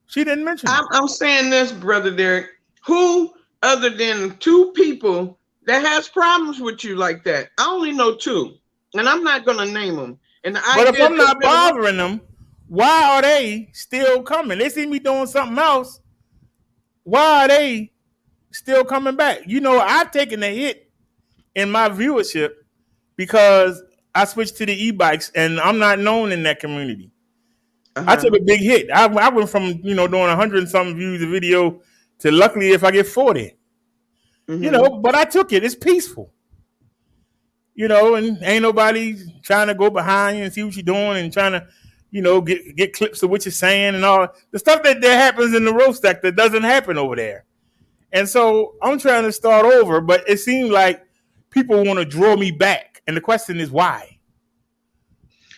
She didn't mention it. I'm saying this, Brother Derek. Who other than two people that has problems with you like that? I only know two, and I'm not going to name them. And but if I'm not bothering them, why are they still coming? They see me doing something else. Why are they still coming back? You know, I've taken a hit in my viewership because I switched to the e-bikes, and I'm not known in that community. I took a big hit. I went from, doing 100 and something views a video to luckily if I get 40. But I took it. It's peaceful. And ain't nobody trying to go behind you and see what you're doing and trying to, get clips of what you're saying and all. The stuff that happens in the roast sector doesn't happen over there. And so I'm trying to start over, but it seems like people want to draw me back. And the question is why?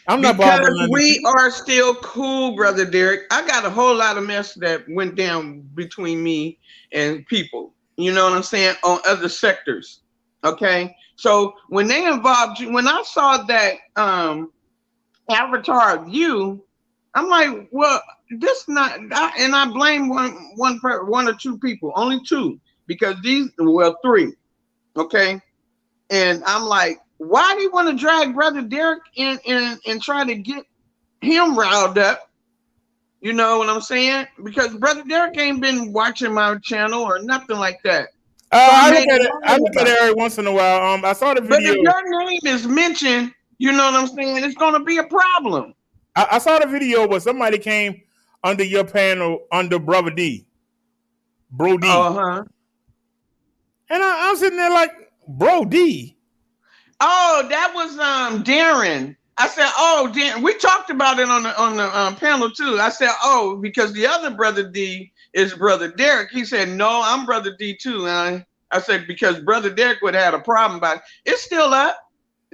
I'm not because we are still cool, Brother Derek. I got a whole lot of mess that went down between me and people. You know what I'm saying? On other sectors. Okay. So when they involved you, when I saw that avatar of you, I'm like, well, this not, and I blame one or two people, only two, because three. Okay. And I'm like, why do you want to drag Brother Derek in and try to get him riled up? You know what I'm saying? Because Brother Derek ain't been watching my channel or nothing like that. I look at it every once in a while. I saw the video. But if your name is mentioned, you know what I'm saying, it's going to be a problem. I saw the video where somebody came under your panel under Brother D. Bro D. Uh-huh. And I'm sitting there like, Bro D. Oh, that was Darren. I said, oh, Darren. We talked about it on the panel too. I said, oh, because the other Brother D is Brother Derek. He said, no, I'm Brother D too. And I said, because Brother Derek would have had a problem, but it's still up.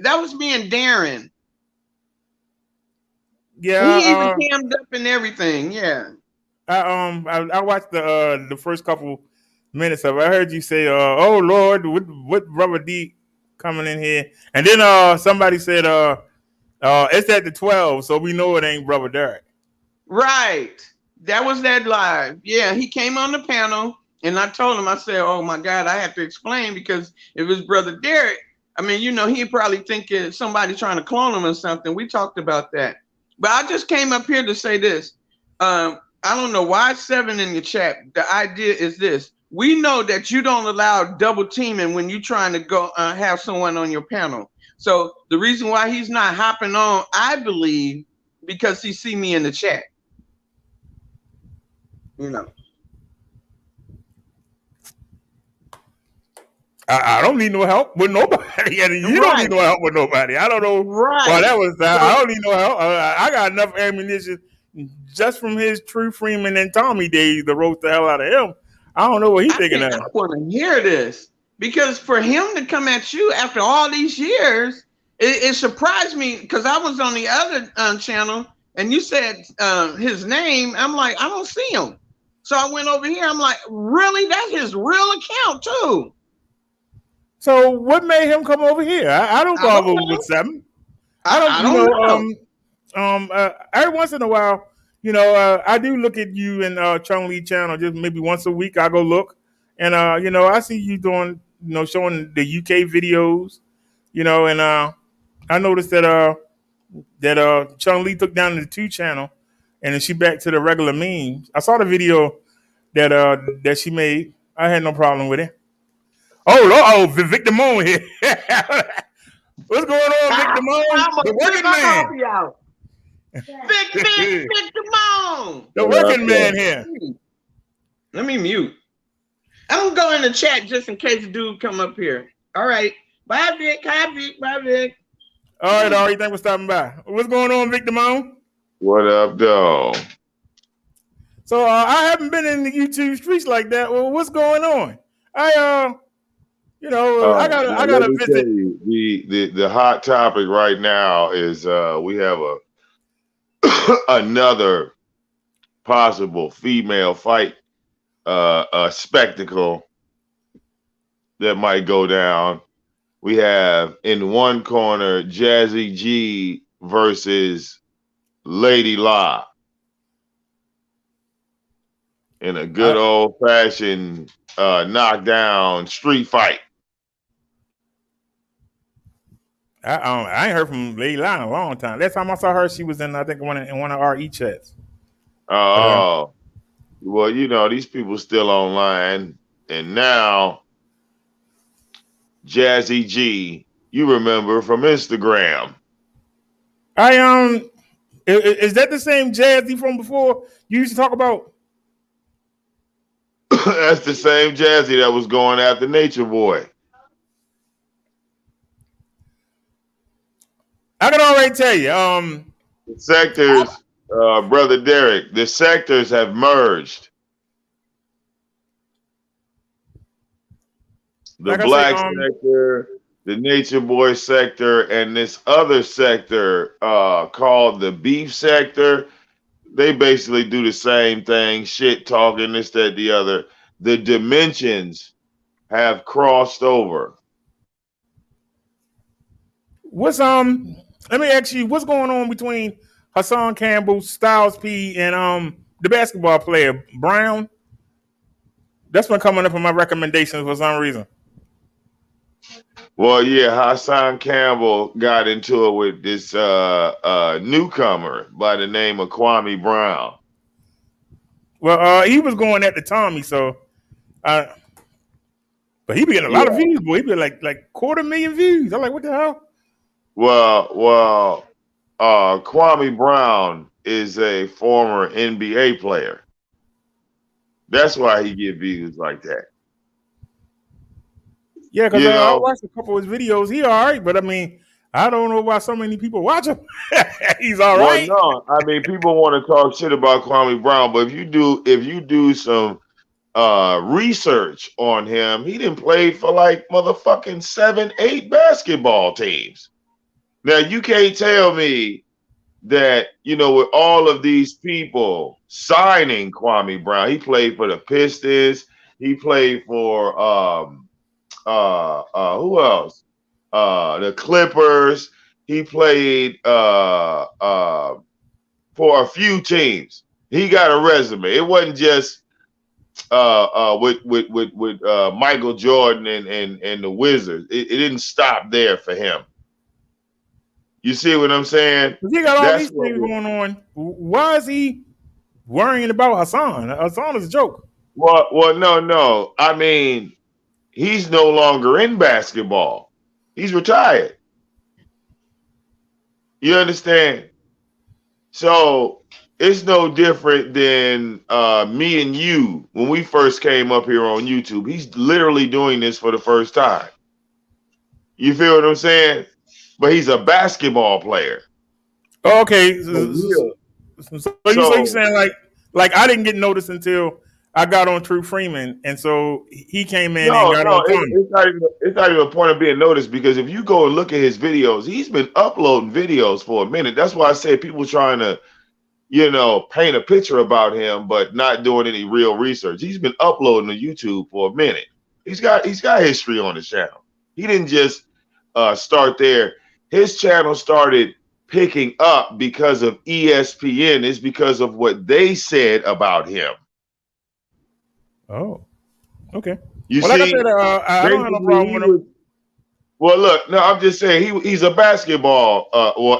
That was me and Darren. Yeah, he even cammed up and everything. Yeah. I watched the first couple minutes of it. I heard you say, oh Lord, what Brother D coming in here, and then somebody said it's at the 12, so we know it ain't Brother Derek. Right. That was that live. Yeah, he came on the panel and I told him, I said, oh my God, I have to explain, because if it's Brother Derek, I mean, he'd probably think it's somebody trying to clone him or something. We talked about that. But I just came up here to say this. I don't know why 7 in the chat. The idea is this. We know that you don't allow double teaming when you're trying to go have someone on your panel. So the reason why he's not hopping on, I believe, because he see me in the chat. I don't need no help with nobody. You don't need no help with nobody. I don't know why that was that. I don't need no help. I got enough ammunition just from his True Freeman and Tommy days to roast the hell out of him. I don't know what he's thinking of. I want to hear this, because for him to come at you after all these years, it surprised me, because I was on the other channel and you said his name. I'm like, I don't see him. So I went over here. I'm like, really? That's his real account too. So what made him come over here? I don't bother with 7. I don't know. Every once in a while, I do look at you and Chung Lee channel just maybe once a week. I go look, and I see you doing, showing the UK videos, and I noticed that Chung Lee took down the 2 channel, and then she back to the regular memes. I saw the video that she made. I had no problem with it. Oh, Victor Moon here. What's going on, Victor Moon? The working man. Victor Moon. The working man here. Let me mute. I'm going to go in the chat just in case the dude come up here. All right. Bye, Vic. Hi, Vic. Bye, Vic. All right, Ari. Thanks for stopping by. What's going on, Victor Moon? What up, though? So I haven't been in the YouTube streets like that. Well, what's going on? I I Let gotta me tell visit. you, the hot topic right now is we have a another possible female fight spectacle that might go down. We have in one corner Jazzy G versus Lady La in a good old fashioned knockdown street fight. I ain't heard from Lady La in a long time. Last time I saw her, she was in I think one of our chats. Oh, well, you know these people still online, and now Jazzy G, you remember from Instagram. Is that the same Jazzy from before you used to talk about? That's the same Jazzy that was going after Nature Boy. I can already tell you. The sectors, Brother Derek, the sectors have merged. The like black sector, the Nature Boy sector, and this other sector called the beef sector. They basically do the same thing, shit talking, this, that, the other. The dimensions have crossed over. Let me ask you, what's going on between Hassan Campbell, Styles P, and the basketball player Brown? That's been coming up in my recommendations for some reason. Well, yeah, Hassan Campbell got into it with this newcomer by the name of Kwame Brown. Well, he was going at the Tommy, so but he be getting a lot of views, boy. He be like 250,000 views. I'm like, what the hell? Well, Kwame Brown is a former NBA player. That's why he get views like that. Yeah, because I watched a couple of his videos. He all right, but I mean, I don't know why so many people watch him. He's all right. Well, no, I mean, people want to talk shit about Kwame Brown, but if you do some research on him, he didn't play for like motherfucking 7-8 basketball teams. Now you can't tell me that, you know, with all of these people signing Kwame Brown, he played for the Pistons, he played for who else? The Clippers. He played for a few teams. He got a resume. It wasn't just with Michael Jordan and the Wizards. It didn't stop there for him. You see what I'm saying? He got all these things going on. Why is he worrying about Hassan? Hassan is a joke. Well, no. I mean, he's no longer in basketball. He's retired. You understand? So it's no different than me and you when we first came up here on YouTube. He's literally doing this for the first time. You feel what I'm saying? But he's a basketball player. Okay. So you're saying like I didn't get noticed until I got on True Freeman, and so he came in and got on Tony. It's not even a point of being noticed, because if you go and look at his videos, he's been uploading videos for a minute. That's why I said people trying to, you know, paint a picture about him, but not doing any real research. He's been uploading to YouTube for a minute. He's got history on his channel. He didn't just start there. His channel started picking up because of ESPN. It's because of what they said about him. Oh, okay. You see, like I said, I don't have no problem with him. Well, look, no, I'm just saying he's a basketball,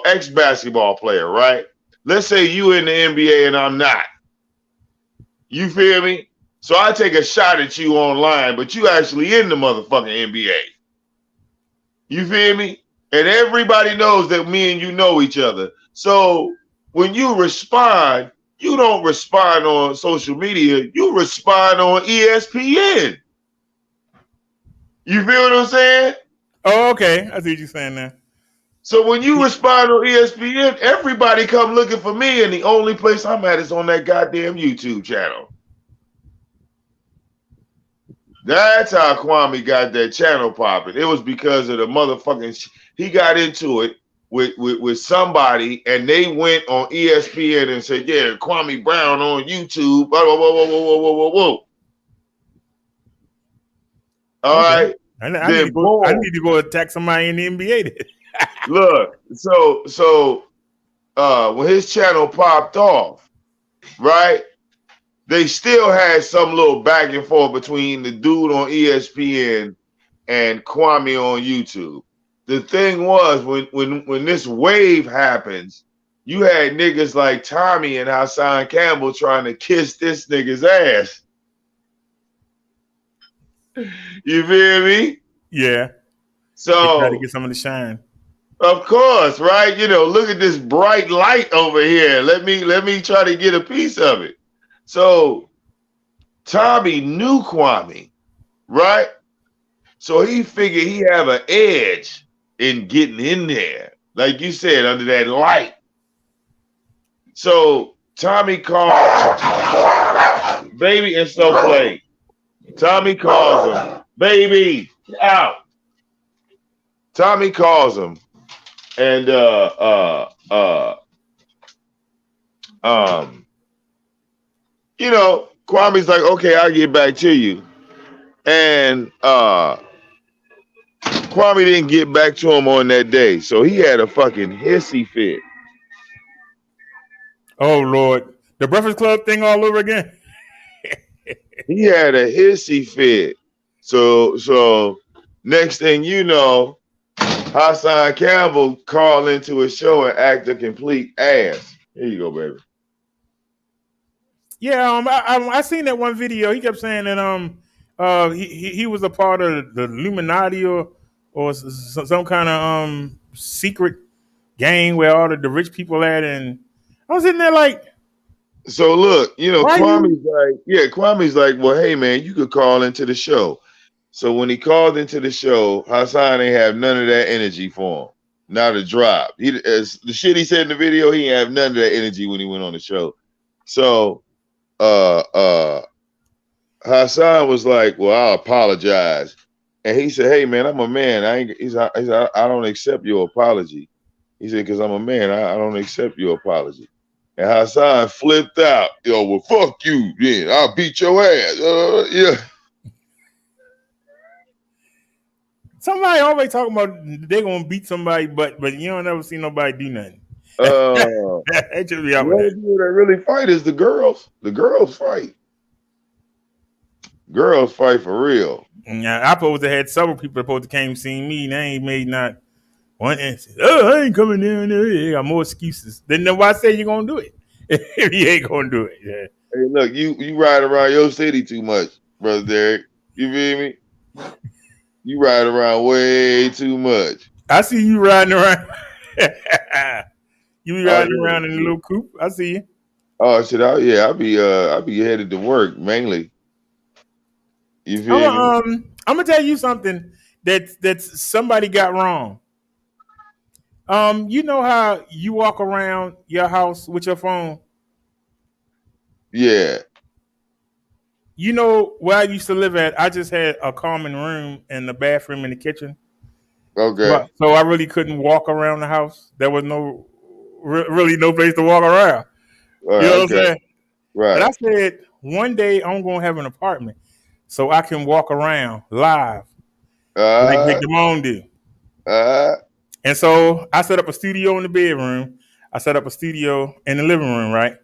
ex-basketball player, right? Let's say you in the NBA and I'm not. You feel me? So I take a shot at you online, but you actually in the motherfucking NBA. You feel me? And everybody knows that me and you know each other. So when you respond, you don't respond on social media. You respond on ESPN. You feel what I'm saying? Oh, okay. I see what you're saying now. So when you respond on ESPN, everybody come looking for me, and the only place I'm at is on that goddamn YouTube channel. That's how Kwame got that channel popping. It was because of the motherfucking. He got into it with somebody, and they went on ESPN and said, "Yeah, Kwame Brown on YouTube." Whoa, whoa, whoa, whoa, whoa, whoa, whoa, whoa. All right. I need to go attack somebody in the NBA. Look, so when his channel popped off, right? They still had some little back and forth between the dude on ESPN and Kwame on YouTube. The thing was, when this wave happens, you had niggas like Tommy and Hassan Campbell trying to kiss this nigga's ass. You feel me? Yeah. So try to get some of the shine. Of course, right? You know, look at this bright light over here. Let me try to get a piece of it. So Tommy knew Kwame, right? So he figured he have an edge in getting in there, like you said, under that light. So Tommy called Baby and so play. Tommy calls him, Baby, out. Tommy calls him, and you know, Kwame's like, okay, I'll get back to you. And Kwame didn't get back to him on that day. So he had a fucking hissy fit. Oh Lord. The Breakfast Club thing all over again. He had a hissy fit. So next thing you know, Hassan Campbell called into a show and act a complete ass. Here you go, baby. Yeah, I seen that one video. He kept saying that he was a part of the Illuminati or some kind of secret gang where all the rich people at, and I was sitting there like. So look, you know, Kwame's like, well, hey man, you could call into the show. So when he called into the show, Hassan ain't have none of that energy for him. Not a drop. As the shit he said in the video, he ain't have none of that energy when he went on the show. So Hassan was like, well, I'll apologize. And he said, hey man, I'm a man. I don't accept your apology. He said, because I'm a man, I don't accept your apology. And Hassan flipped out. Yo, well, fuck you, then. I'll beat your ass. Yeah. Somebody always talking about they're gonna beat somebody, but you don't ever see nobody do nothing. They just be out with that. People that really fight is the girls. The girls fight. Girls fight for real. Yeah, I supposed to had several people supposed to came see me, and they ain't made not one answer. Oh, I ain't coming down there. They got more excuses. Then why say you're gonna do it if you ain't gonna do it? Yeah. Hey, look, you ride around your city too much, brother Derek. You feel me? You ride around way too much. I see you riding around. You be riding around in a little coupe. I see you. Oh shit! I'll be headed to work mainly. You feel me? I'm gonna tell you something that somebody got wrong. You know how you walk around your house with your phone? Yeah. You know where I used to live at? I just had a common room and the bathroom and the kitchen. Okay. So I really couldn't walk around the house. There was really no place to walk around. Right, you know what I'm saying? Right. But I said, one day I'm going to have an apartment so I can walk around live like Big Damone do. And so I set up a studio in the bedroom. I set up a studio in the living room, right?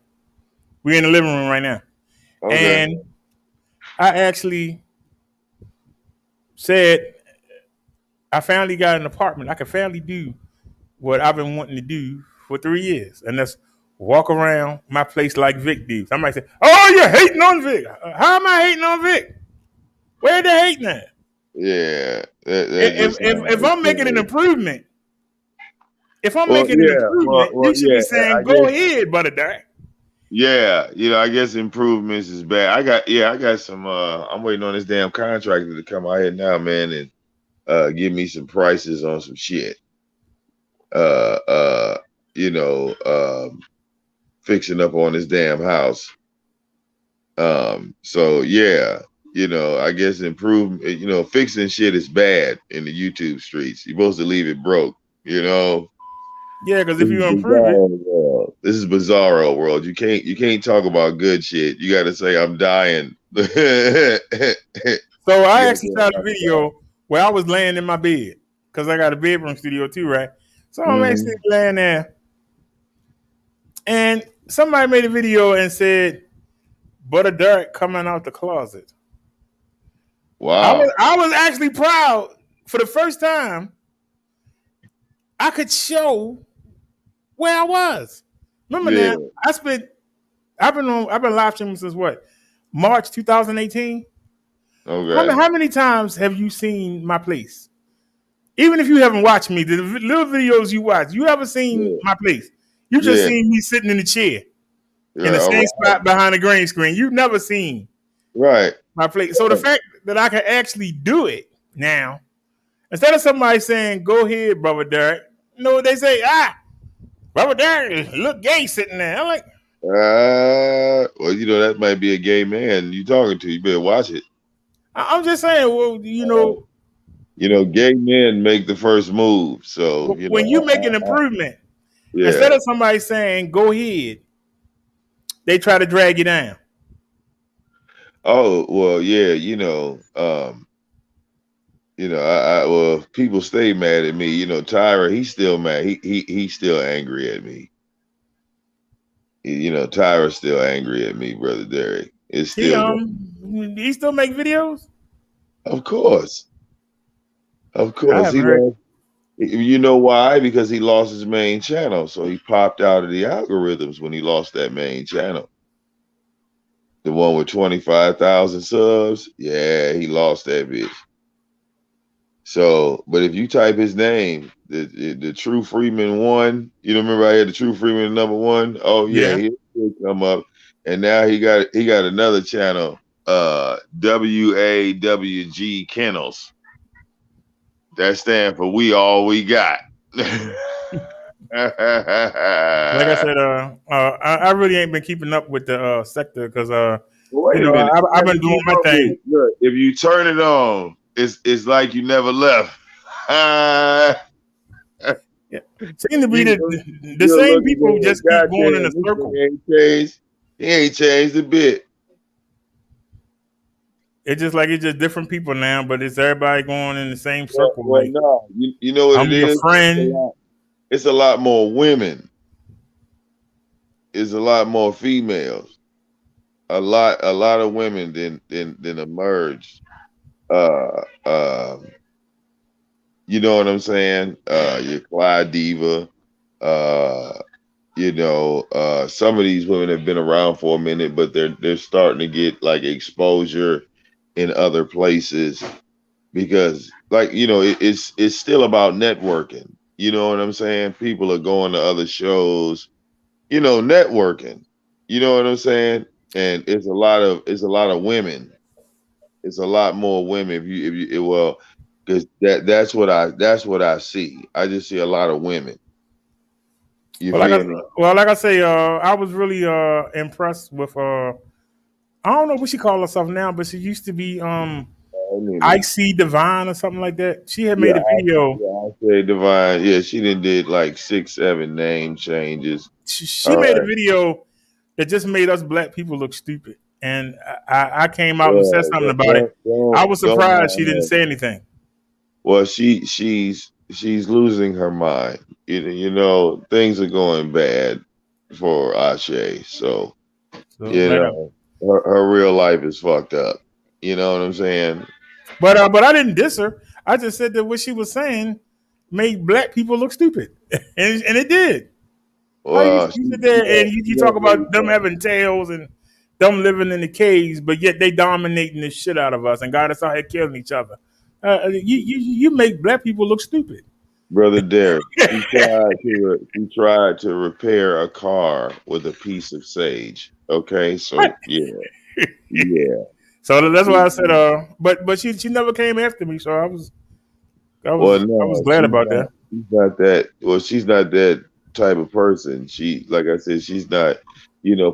We're in the living room right now. Okay. And I actually said, I finally got an apartment. I can finally do what I've been wanting to do for 3 years. And that's walk around my place like Vic do. Somebody say, oh, you're hating on Vic. How am I hating on Vic? Where they hating at? Yeah. If I'm making an improvement, you should be saying, go ahead, Butter Dark. Yeah, you know, I guess improvements is bad. I got some I'm waiting on this damn contractor to come out here now, man, and give me some prices on some shit. uh, uh, fixing up on his damn house. So yeah, I guess fixing shit is bad in the YouTube streets. You're supposed to leave it broke, Yeah, because if This you is improve it, Bizarro world. This is Bizarro world. You can't talk about good shit. You got to say I'm dying. so I actually shot a video where I was laying in my bed because I got a bedroom studio too, right? So I'm actually laying there, and somebody made a video and said, "Butter Derek coming out the closet." Wow. I was actually proud for the first time. I could show where I was. Remember Yeah. now, I've been live streaming since what? March 2018. Okay. How many times have you seen my place? Even if you haven't watched me, the little videos you watch, you haven't seen my place. You just seen me sitting in the chair in the same spot behind the green screen. You've never seen my place. So the fact that I can actually do it now, instead of somebody saying, "Go ahead, brother Derek," they say, "Brother Derek, look gay sitting there." I'm like, well, that might be a gay man you talking to. You better watch it. I'm just saying, well, gay men make the first move. So when you make an improvement, instead of somebody saying, "Go ahead," they try to drag you down. Oh well, yeah. Well, people stay mad at me. Tyra, he's still mad. He's still angry at me. Tyra's still angry at me, brother Derek. It's still he still make videos? Of course. Heard. You know why? Because he lost his main channel. So he popped out of the algorithms when he lost that main channel. The one with 25,000 subs. Yeah, he lost that bitch. So, but if you type his name, the True Freeman 1, remember I had the True Freeman number 1? Oh yeah, he'll come up. And now he got another channel, WAWG Kennels. That stands for We All We Got. Like I said, I really ain't been keeping up with the sector because I've been doing my thing. Look, if you turn it on, it's like you never left. Seem to be the same people just keep going in a circle. He ain't changed a bit. It's just different people now, but it's everybody going in the same circle. Well, no, you know what I'm it your is? friend. It's a lot more women. It's a lot more females. A lot of women than emerged. You know what I'm saying? Your Clyde Diva. Some of these women have been around for a minute, but they're starting to get like exposure in other places because, it's still about networking. You know what I'm saying? People are going to other shows, networking. You know what I'm saying? And it's a lot of women. It's a lot more women. Because that's what I see. I just see a lot of women. Like I say, I was really impressed with I don't know what she call herself now, but she used to be IC Divine or something like that. She had made a video. IC Divine. Yeah, she did like 6-7 name changes. She made a video that just made us black people look stupid. And I came out and said something about it. I was surprised she didn't say anything. Well, she's losing her mind. Things are going bad for Ashe. So her real life is fucked up. You know what I'm saying? But I didn't diss her. I just said that what she was saying made black people look stupid, and it did. Well, you sit there and you talk about them having tails and them living in the caves, but yet they dominating the shit out of us and got us out here killing each other. You make black people look stupid. Brother Derek, he tried to repair a car with a piece of sage. Okay, so yeah. So that's why I said, but she never came after me, so I was glad about that. She's not that. Well, she's not that type of person. She, like I said, she's not.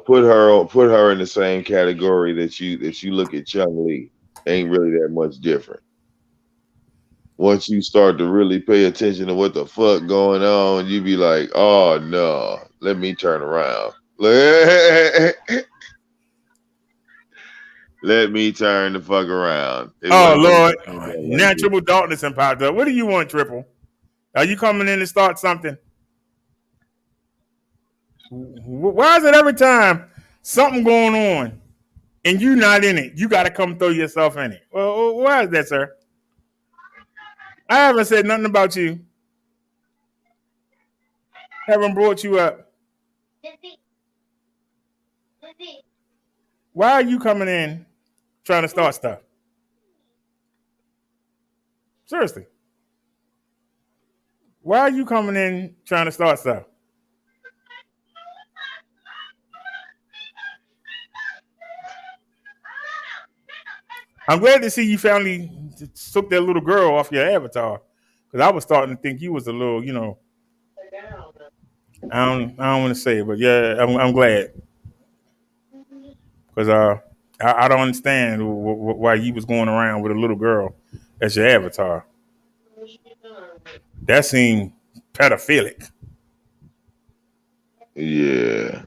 Put her in the same category that you look at Chung Lee. Ain't really that much different. Once you start to really pay attention to what the fuck going on, you be like, oh no, let me turn around. Let me turn the fuck around. Oh Lord, now Triple Darkness and popped up. What do you want, Triple? Are you coming in to start something? Why is it every time something going on and you not in it, you got to come throw yourself in it? Well, why is that, sir? I haven't said nothing about you. Haven't brought you up. Why are you coming in trying to start stuff? Seriously. Why are you coming in trying to start stuff? I'm glad to see you finally took that little girl off your avatar, because I was starting to think you was a little, I don't want to say it, but yeah, I'm glad, because I don't understand why you was going around with a little girl as your avatar. That seemed pedophilic. Yeah.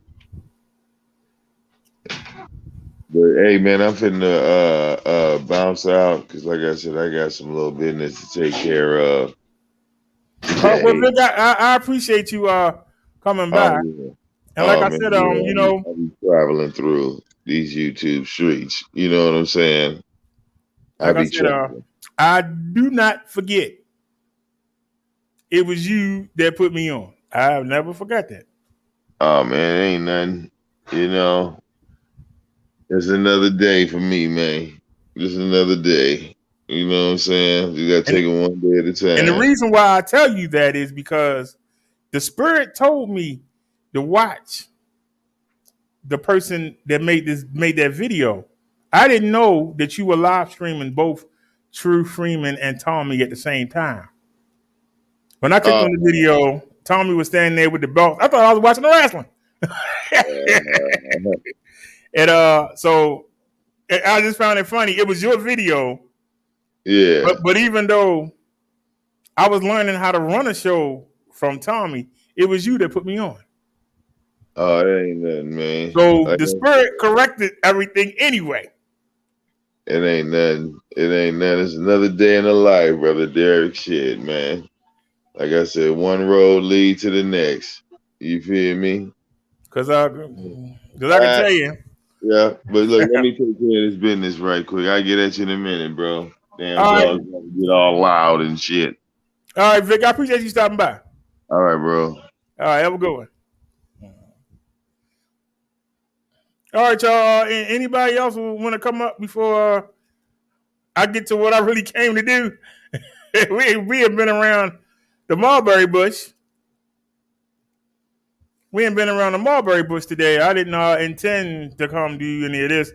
But hey, man, I'm finna bounce out because, like I said, I got some little business to take care of. Well, Vic, I appreciate you coming by. Yeah. And like I said, I'll be traveling through these YouTube streets. You know what I'm saying? Like I said, I do not forget. It was you that put me on. I'll never forget that. Oh man, ain't nothing. It's another day for me, man. Just another day. You know what I'm saying? You gotta take it one day at a time. And the reason why I tell you that is because the Spirit told me to watch the person that made that video. I didn't know that you were live streaming both True Freeman and Tommy at the same time. When I clicked on the video, Tommy was standing there with the belt. I thought I was watching the wrestling. And so I just found it funny. It was your video. Yeah. But even though I was learning how to run a show from Tommy, it was you that put me on. Oh, it ain't nothing, man. So the Spirit corrected everything anyway. It ain't nothing. It ain't nothing. It's another day in the life, brother Derek. Shit, man. Like I said, one road lead to the next. You feel me? Because I can tell you. Yeah, but look, let me take care of this business right quick. I'll get at you in a minute, bro. Damn, dog's gonna get all loud and shit. All right, Vic, I appreciate you stopping by. All right, bro. All right, have a good one. All right, y'all. Anybody else want to come up before I get to what I really came to do? we have been around the mulberry bush. We ain't been around the mulberry bush today. I didn't intend to come do any of this.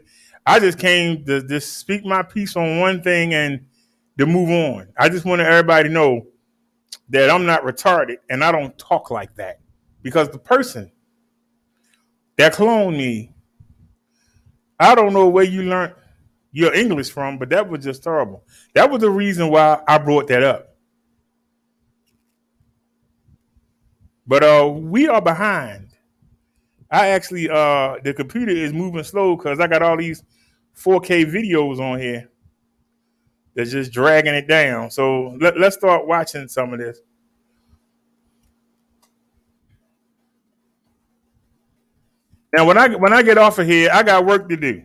I just came to just speak my piece on one thing and to move on. I just wanted everybody to know that I'm not retarded and I don't talk like that, because the person that cloned me, I don't know where you learned your English from, but that was just terrible. That was the reason why I brought that up. But we are behind. I actually, the computer is moving slow because I got all these 4K videos on here that's just dragging it down. So let's start watching some of this. Now, when I get off of here, I got work to do.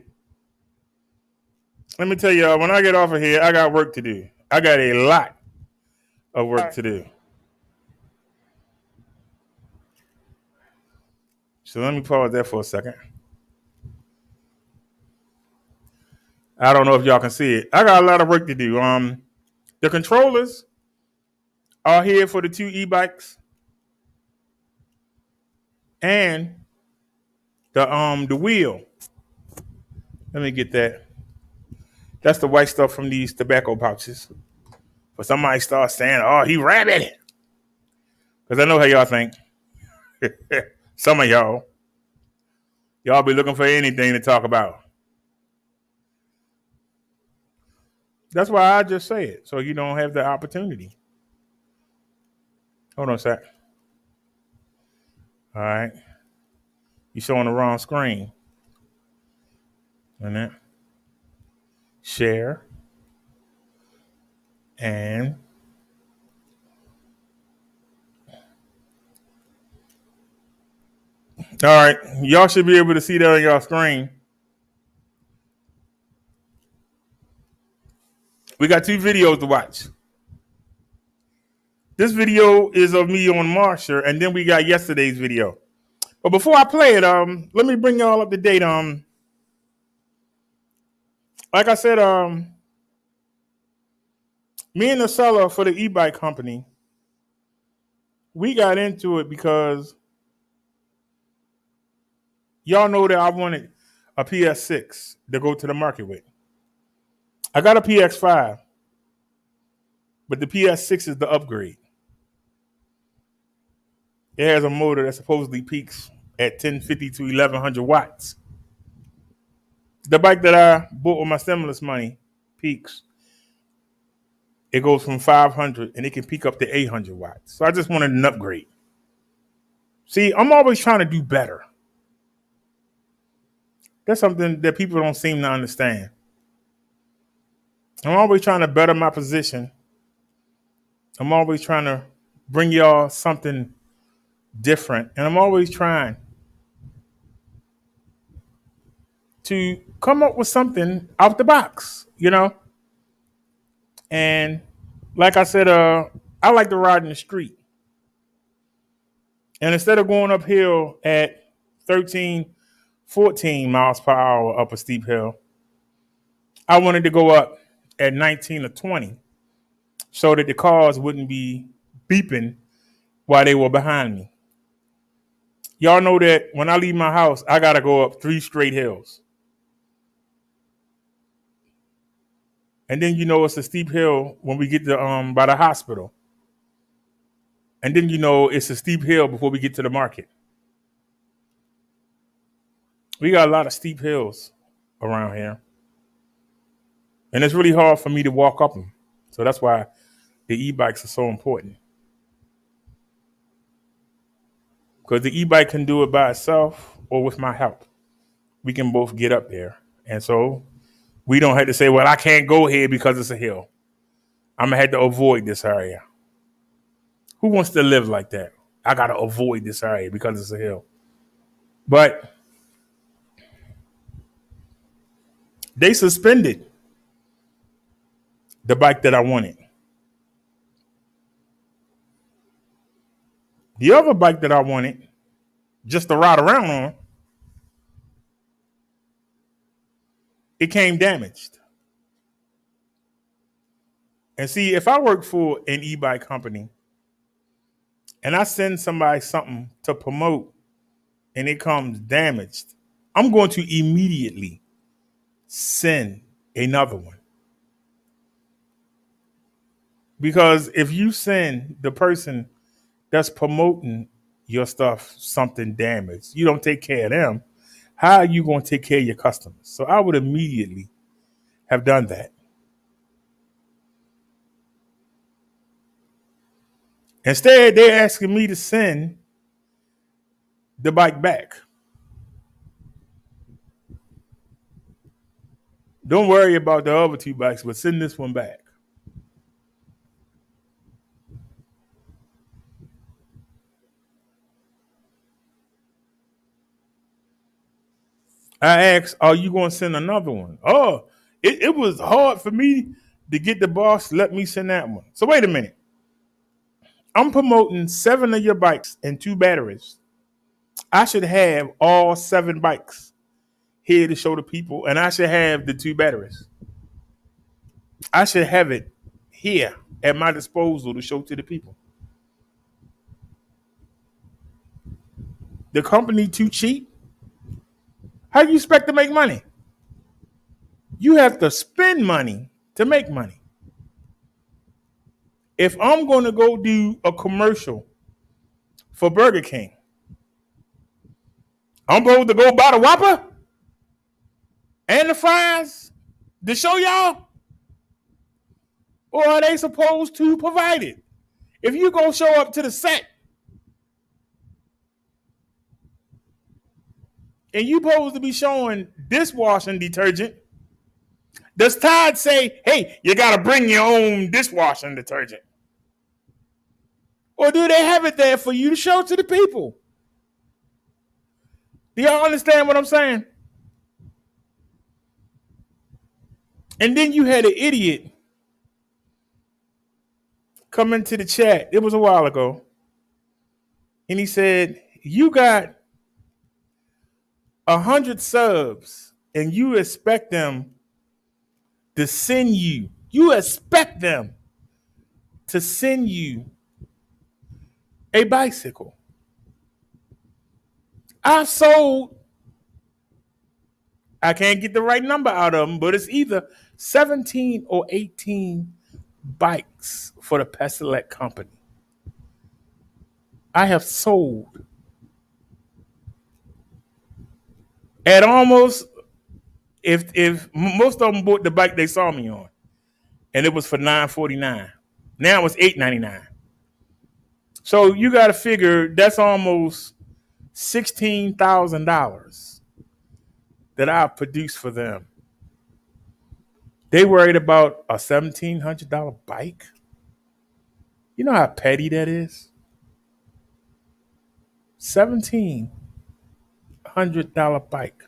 Let me tell y'all, when I get off of here, I got work to do. I got a lot of work to do. So let me pause there for a second. I don't know if y'all can see it. I got a lot of work to do. The controllers are here for the 2 e-bikes. And the wheel. Let me get that. That's the white stuff from these tobacco pouches. But somebody starts saying, "Oh, he rabid." Because I know how y'all think. Some of y'all be looking for anything to talk about. That's why I just say it, so you don't have the opportunity. Hold on a sec. All right. You're showing the wrong screen. And then share. And all right. Y'all should be able to see that on y'all screen. We got 2 videos to watch. This video is of me on Marsha, and then we got yesterday's video. But before I play it, let me bring y'all up to date. Like I said, me and the seller for the e-bike company, we got into it because y'all know that I wanted a PS6 to go to the market with. I got a PX5, but the PS6 is the upgrade. It has a motor that supposedly peaks at 1050 to 1100 watts. The bike that I bought with my stimulus money peaks. It goes from 500 and it can peak up to 800 watts. So I just wanted an upgrade. See, I'm always trying to do better. That's something that people don't seem to understand. I'm always trying to better my position. I'm always trying to bring y'all something different. And I'm always trying to come up with something out the box, you know? And like I said, I like to ride in the street. And instead of going uphill at 13, 14 miles per hour up a steep hill, I wanted to go up at 19 or 20 so that the cars wouldn't be beeping while they were behind me. Y'all know that when I leave my house, I got to go up 3 straight hills. And then, you know, it's a steep hill when we get to by the hospital. And then, you know, it's a steep hill before we get to the market. We got a lot of steep hills around here. And it's really hard for me to walk up them. So that's why the e-bikes are so important. Because the e-bike can do it by itself or with my help. We can both get up there. And so we don't have to say, well, I can't go here because it's a hill. I'm going to have to avoid this area. Who wants to live like that? I got to avoid this area because it's a hill. But they suspended the bike that I wanted. The other bike that I wanted, just to ride around on, it came damaged. And see, if I work for an e-bike company and I send somebody something to promote and it comes damaged, I'm going to immediately send another one. Because if you send the person that's promoting your stuff something damaged, you don't take care of them, how are you going to take care of your customers? So I would immediately have done that. Instead, they're asking me to send the bike back. Don't worry about the other 2 bikes, but send this one back. I asked, are you going to send another one? Oh, it was hard for me to get the boss to let me send that one. So wait a minute. I'm promoting 7 of your bikes and 2 batteries. I should have all 7 bikes here to show the people, and I should have the 2 batteries. I should have it here at my disposal to show to the people. The company too cheap? How do you expect to make money? You have to spend money to make money. If I'm going to go do a commercial for Burger King. I'm supposed to go buy the Whopper and the fries to show y'all? Or are they supposed to provide it? If you gonna show up to the set and you supposed to be showing dishwashing detergent, does Tide say, hey, you gotta bring your own dishwashing detergent? Or do they have it there for you to show to the people? Do y'all understand what I'm saying? And then you had an idiot come into the chat. It was a while ago. And he said, you got 100 subs and you expect them to send you. You expect them to send you a bicycle. I've sold, I can't get the right number out of them, but it's either 17 or 18 bikes for the Pedelec company. I have sold at almost, if most of them bought the bike they saw me on, and it was for $949. Now it's $899. So you got to figure that's almost $16,000 that I've produced for them. They worried about a $1,700 bike. You know how petty that is? $1,700 bike.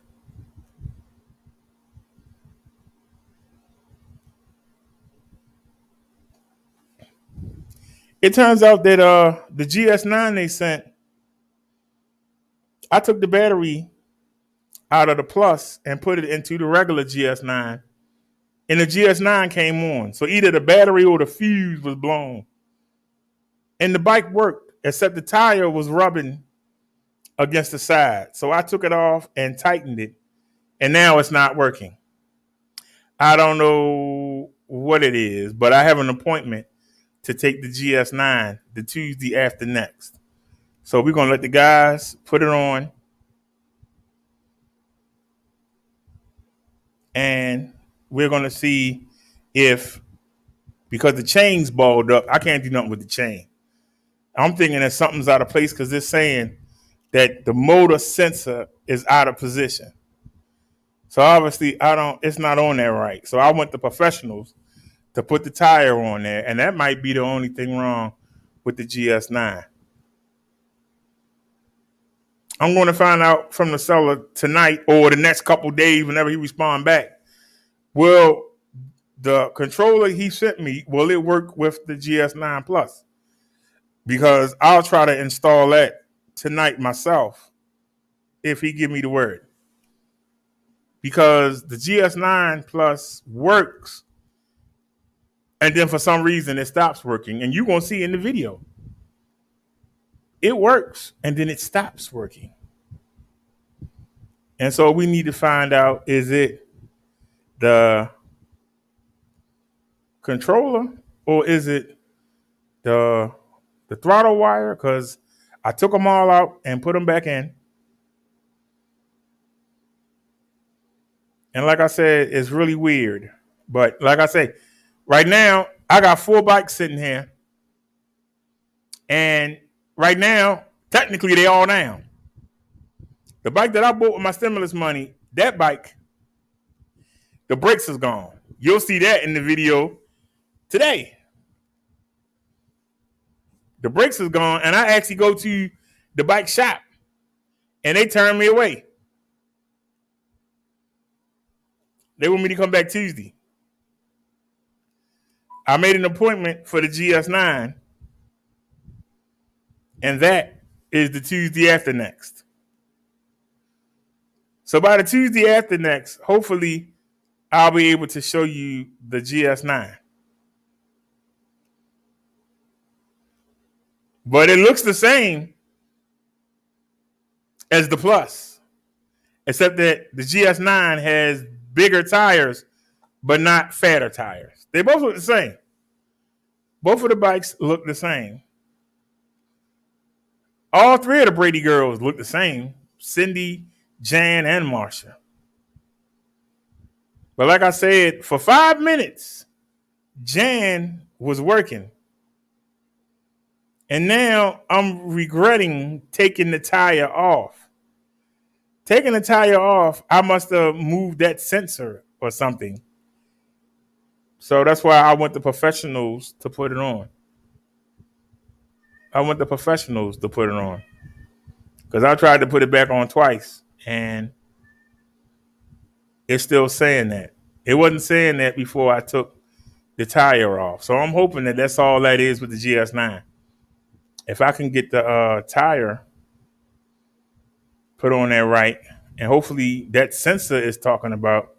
It turns out that the GS9 they sent, I took the battery out of the Plus and put it into the regular GS9, and the GS9 came on. So either the battery or the fuse was blown. And the bike worked, except the tire was rubbing against the side. So I took it off and tightened it, and now it's not working. I don't know what it is, but I have an appointment to take the GS9 the Tuesday after next. So we're going to let the guys put it on. And we're going to see if, because the chain's balled up, I can't do nothing with the chain. I'm thinking that something's out of place because it's saying that the motor sensor is out of position. So obviously it's not on there right. So I went to professionals to put the tire on there, and that might be the only thing wrong with the GS9. I'm going to find out from the seller tonight or the next couple days whenever he responds back. Will the controller he sent me, will it work with the GS9 Plus? Because I'll try to install that tonight myself if he give me the word. Because the GS9 Plus works, and then for some reason it stops working. And you're going to see in the video. It works, and then it stops working. And so we need to find out, is it the controller or is it the throttle wire? Because I took them all out and put them back in. And like I said, it's really weird. But like I say, right now, I got 4 bikes sitting here. And right now, technically, they all down. The bike that I bought with my stimulus money, that bike, the brakes is gone. You'll see that in the video today. The brakes is gone, and I actually go to the bike shop, and they turn me away. They want me to come back Tuesday. I made an appointment for the GS9, and that is the Tuesday after next. So by the Tuesday after next, hopefully I'll be able to show you the GS9. But it looks the same as the Plus, except that the GS9 has bigger tires, but not fatter tires. They both look the same. Both of the bikes look the same. All three of the Brady girls look the same: Cindy, Jan, and Marsha. But like I said, for 5 minutes, Jan was working. And now I'm regretting taking the tire off. Taking the tire off, I must have moved that sensor or something. So that's why I went to professionals to put it on. Because I tried to put it back on twice, and it's still saying that. It wasn't saying that before I took the tire off. So I'm hoping that that's all that is with the GS9. If I can get the tire put on there right, and hopefully that sensor is talking about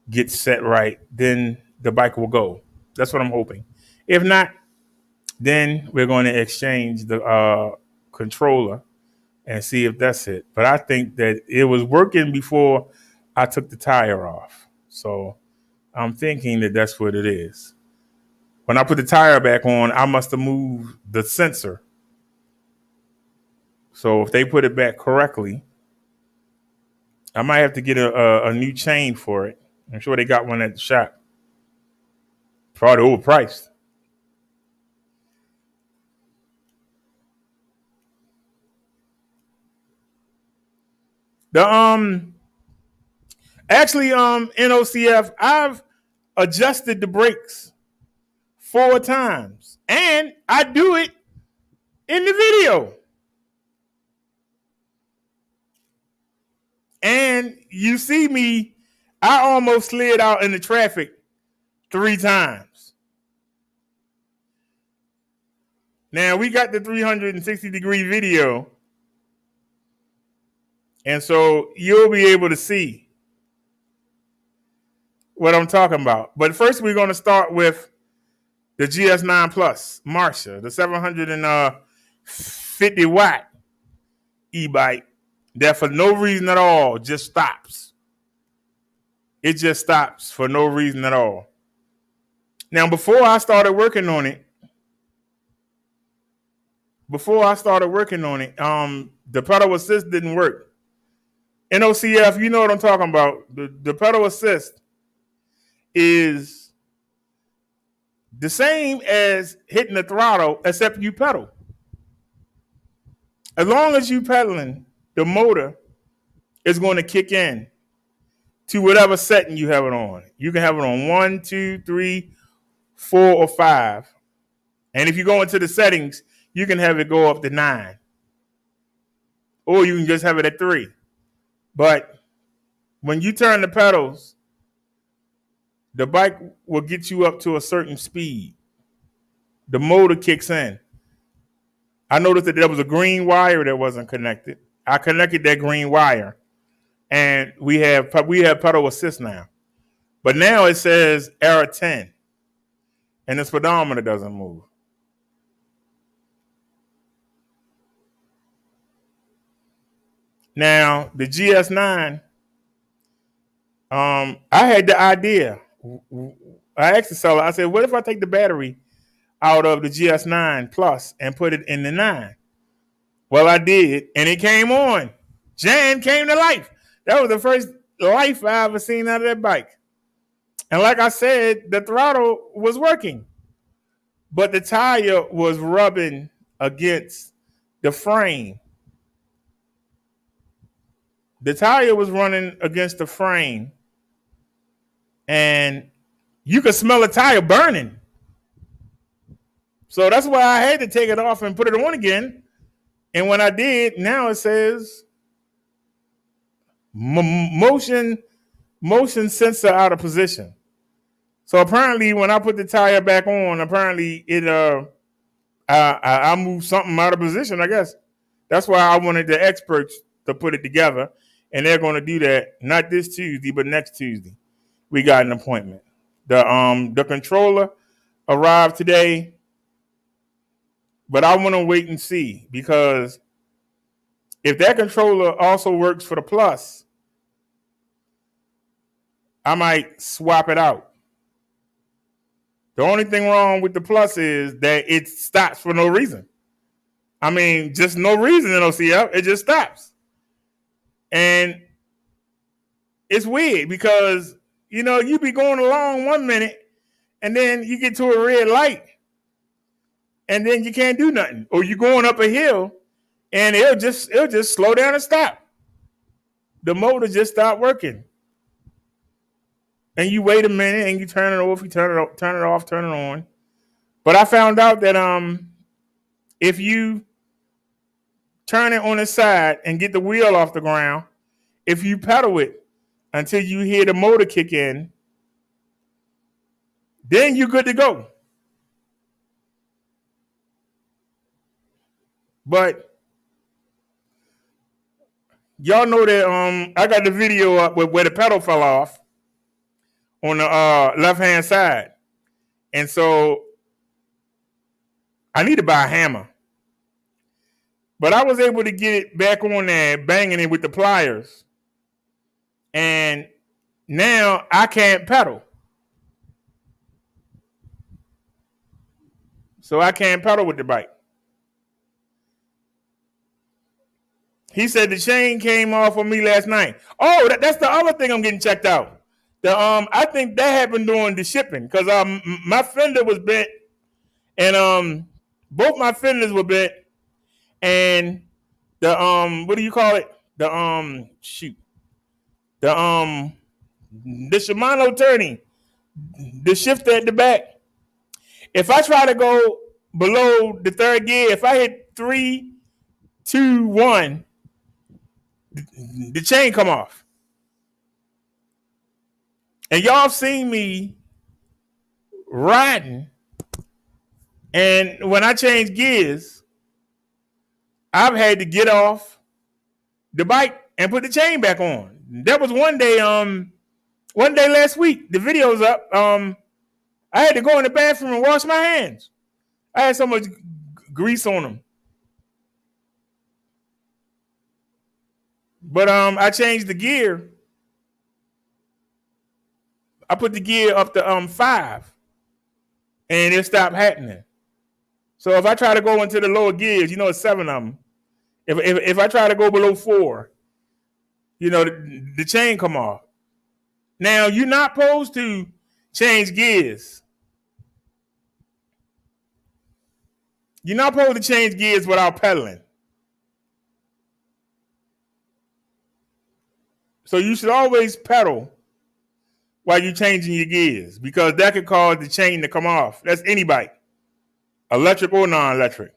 gets set right, then the bike will go. That's what I'm hoping. If not, then we're going to exchange the controller and see if that's it. But I think that it was working before I took the tire off. So I'm thinking that that's what it is. When I put the tire back on, I must have moved the sensor. So if they put it back correctly, I might have to get a new chain for it. I'm sure they got one at the shop. Probably overpriced. NOCF, I've adjusted the brakes 4 times, and I do it in the video. And you see me, I almost slid out in the traffic 3 times. Now we got the 360-degree video, and so you'll be able to see what I'm talking about. But first, we're going to start with the GS9 Plus Marsha, the 750 watt e-bike that for no reason at all just stops. It just stops for no reason at all. Now, before I started working on it, the pedal assist didn't work. NOCF, you know what I'm talking about. The pedal assist is the same as hitting the throttle, except you pedal. As long as you pedaling, the motor is going to kick in to whatever setting you have it on. You can have it on 1, 2, 3, 4, or 5. And if you go into the settings, you can have it go up to 9. Or you can just have it at 3. But when you turn the pedals, the bike will get you up to a certain speed. The motor kicks in. I noticed that there was a green wire that wasn't connected. I connected that green wire, and we have pedal assist now. But now it says error 10, and the speedometer doesn't move. Now the GS9, I had the idea. I asked the seller, I said, what if I take the battery out of the GS9 Plus and put it in the 9? Well, I did, and it came on. Jan came to life. That was the first life I ever seen out of that bike. And like I said, the throttle was working, but the tire was rubbing against the frame. The tire was running against the frame, and you could smell the tire burning. So that's why I had to take it off and put it on again. And when I did, now it says motion sensor out of position. So apparently when I put the tire back on, apparently it I moved something out of position, I guess. That's why I wanted the experts to put it together. And they're going to do that not this Tuesday, but next Tuesday. We got an appointment. The controller arrived today, but I want to wait and see, because if that controller also works for the Plus, I might swap it out. The only thing wrong with the Plus is that it stops for no reason. I mean, just no reason in OCF. It just stops. And it's weird because, you be going along 1 minute and then you get to a red light and then you can't do nothing. Or you're going up a hill and it'll just slow down and stop. The motor just stopped working. And you wait a minute and you turn it off, turn it off, turn it on. But I found out that if you turn it on its side and get the wheel off the ground, if you pedal it until you hear the motor kick in, then you're good to go. But y'all know that I got the video up where the pedal fell off on the left-hand side. And so I need to buy a hammer. But I was able to get it back on there, banging it with the pliers. And now I can't pedal. So I can't pedal with the bike. He said the chain came off on me last night. Oh, that's the other thing I'm getting checked out. I think that happened during the shipping because my fender was bent, and both my fenders were bent, and the what do you call it? The Shimano turning, the shifter at the back. If I try to go below the third gear, if I hit 3, 2, 1, the chain come off. And y'all seen me riding, and when I change gears, I've had to get off the bike and put the chain back on. That was one day last week. The video's up. I had to go in the bathroom and wash my hands. I had so much grease on them. But I changed the gear. I put the gear up to 5, and it stopped happening. So if I try to go into the lower gears, it's 7 of them. If I try to go below 4, the chain come off. Now you're not supposed to change gears. You're not supposed to change gears without pedaling. So you should always pedal while you're changing your gears because that could cause the chain to come off. That's any bike, electric or non-electric.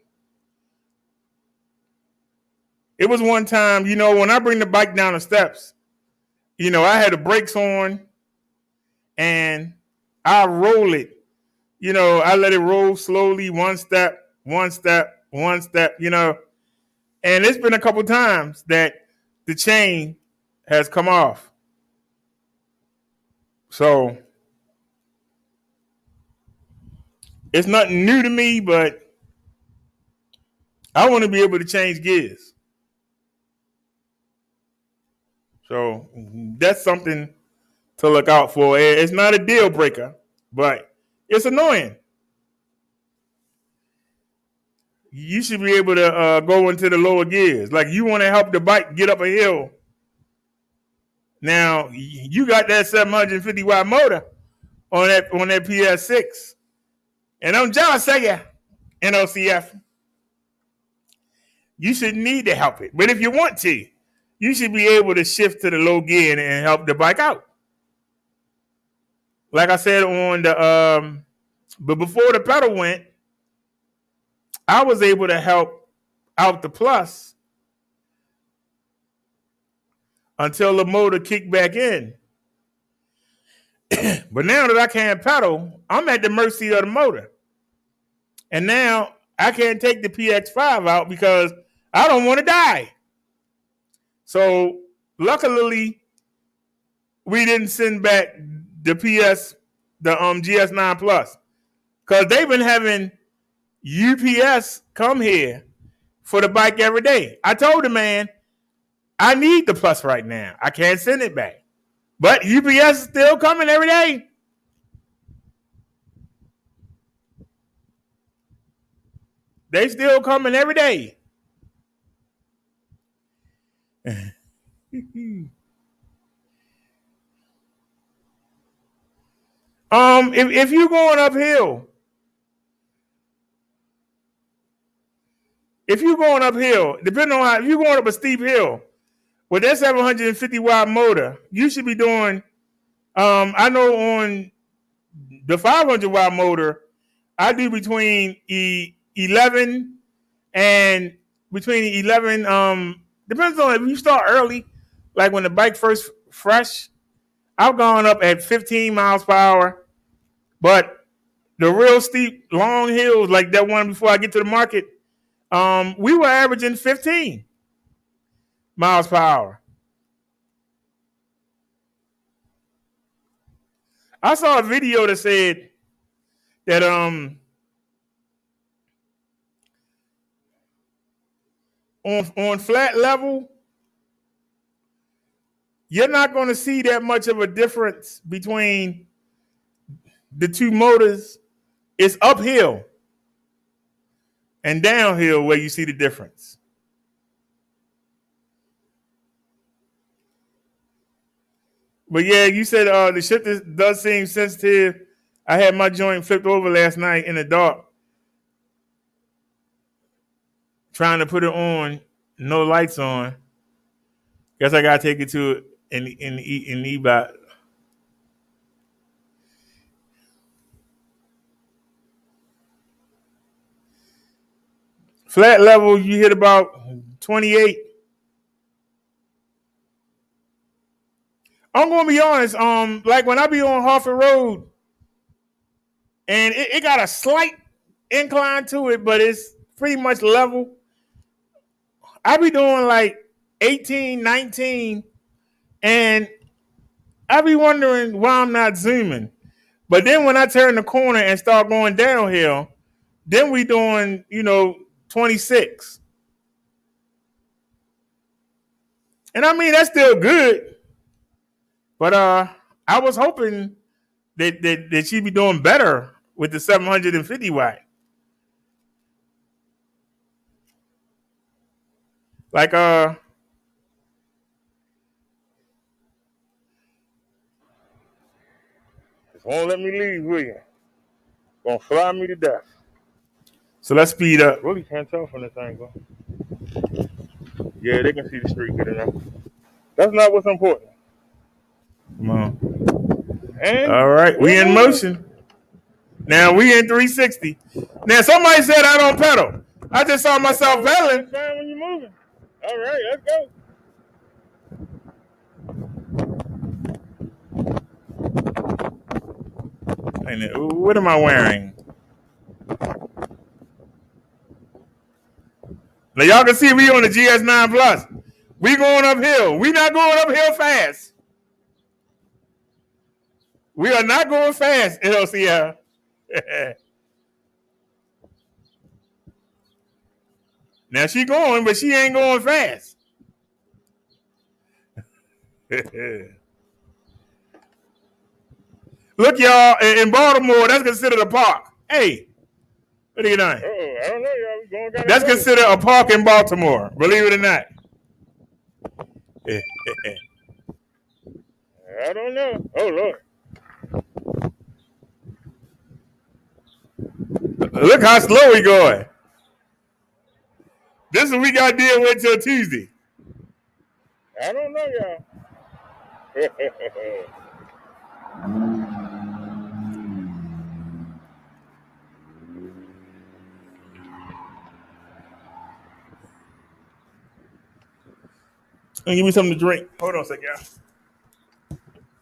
It was one time, when I bring the bike down the steps, I had the brakes on and I roll it. I let it roll slowly, one step. And it's been a couple times that the chain has come off. So it's nothing new to me, but I want to be able to change gears. So that's something to look out for. It's not a deal breaker, but it's annoying. You should be able to go into the lower gears. Like you want to help the bike get up a hill. Now you got that 750 watt motor on that PS6, and I'm John Sager, NOCF. You should need to help it, but if you want to, you should be able to shift to the low gear and help the bike out. Like I said on the but before the pedal went, I was able to help out the plus until the motor kicked back in. But now that I can't pedal, I'm at the mercy of the motor. And now I can't take the PX5 out because I don't want to die. So luckily, we didn't send back the GS9 Plus, because they've been having UPS come here for the bike every day. I told the man, I need the Plus right now. I can't send it back. But UPS is still coming every day. They still coming every day. If you going uphill, depending on how, if you're going up a steep hill with that 750 watt motor, you should be doing. I know on the 500 watt motor, I do between 11 and between 11. Depends on if you start early, like when the bike first fresh. I've gone up at 15 miles per hour, but the real steep long hills like that one before I get to the market, we were averaging 15 miles per hour. I saw a video that said that on flat level, you're not going to see that much of a difference between the two motors. It's uphill and downhill where you see the difference. But yeah, you said the shifter does seem sensitive. I had my joint flipped over last night in the dark, trying to put it on, no lights on. Guess I gotta take it to an e-bot. Flat level, you hit about 28. I'm gonna be honest. Like when I be on Harford Road, and it got a slight incline to it, but it's pretty much level. I be doing like 18, 19, and I be wondering why I'm not zooming. But then when I turn the corner and start going downhill, then we doing 26. And I mean that's still good. But I was hoping that she'd be doing better with the 750 watt. Like just won't let me leave, will you? Gonna fly me to death. So let's speed up. Really can't tell from this angle. Yeah, they can see the street good enough. That's not what's important. Come on. And all right, we in motion. Now we in 360. Now somebody said I don't pedal. I just saw myself pedaling. Fine when you're moving. All right, let's go. What am I wearing? Now y'all can see we on the GS9 Plus. We going uphill. We not going uphill fast. We are not going fast, LCL. Now she going, but she ain't going fast. Look, y'all, in Baltimore, that's considered a park. Hey, what are you doing? Oh, I don't know, y'all. We going down. That's considered a park in Baltimore, believe it or not. I don't know. Oh, Lord. Look how slow we going. This is what we got to deal with till Tuesday. I don't know, y'all. Give me something to drink. Hold on a second, y'all.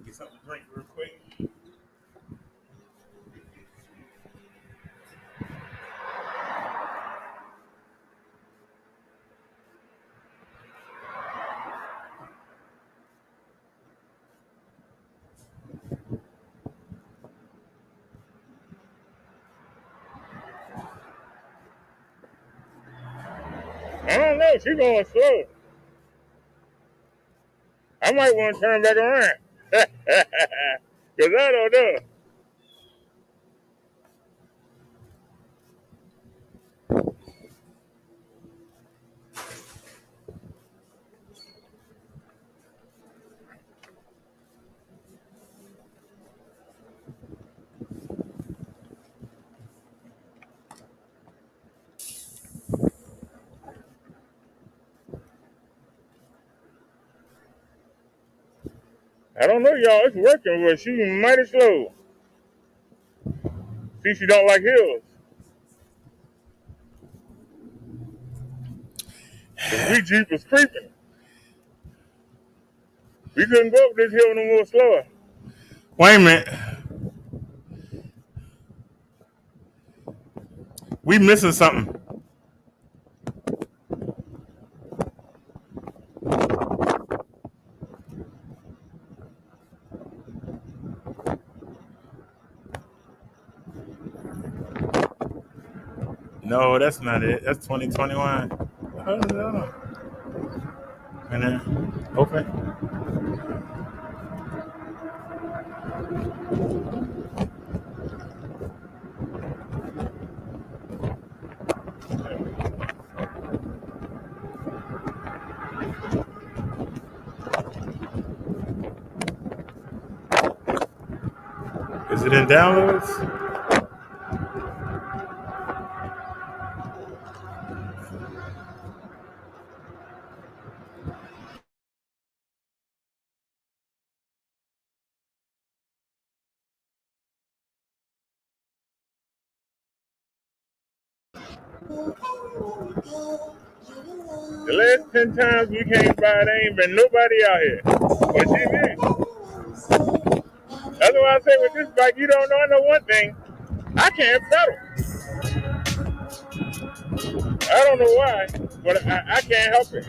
Get something to drink real quick. I don't know. She's going slow. I might want to turn back around. Because I don't know. I don't know, y'all. It's working, but she's mighty slow. See, she don't like hills. We Jeep was creeping. We couldn't go up this hill no more slower. Wait a minute. We missing something. No, that's not it. That's 2021. Hold on. And then, okay. Is it in downloads? The last 10 times we came by, there ain't been nobody out here. But she did. That's why I say with this bike, you don't know. I know one thing. I can't pedal. I don't know why, but I can't help it.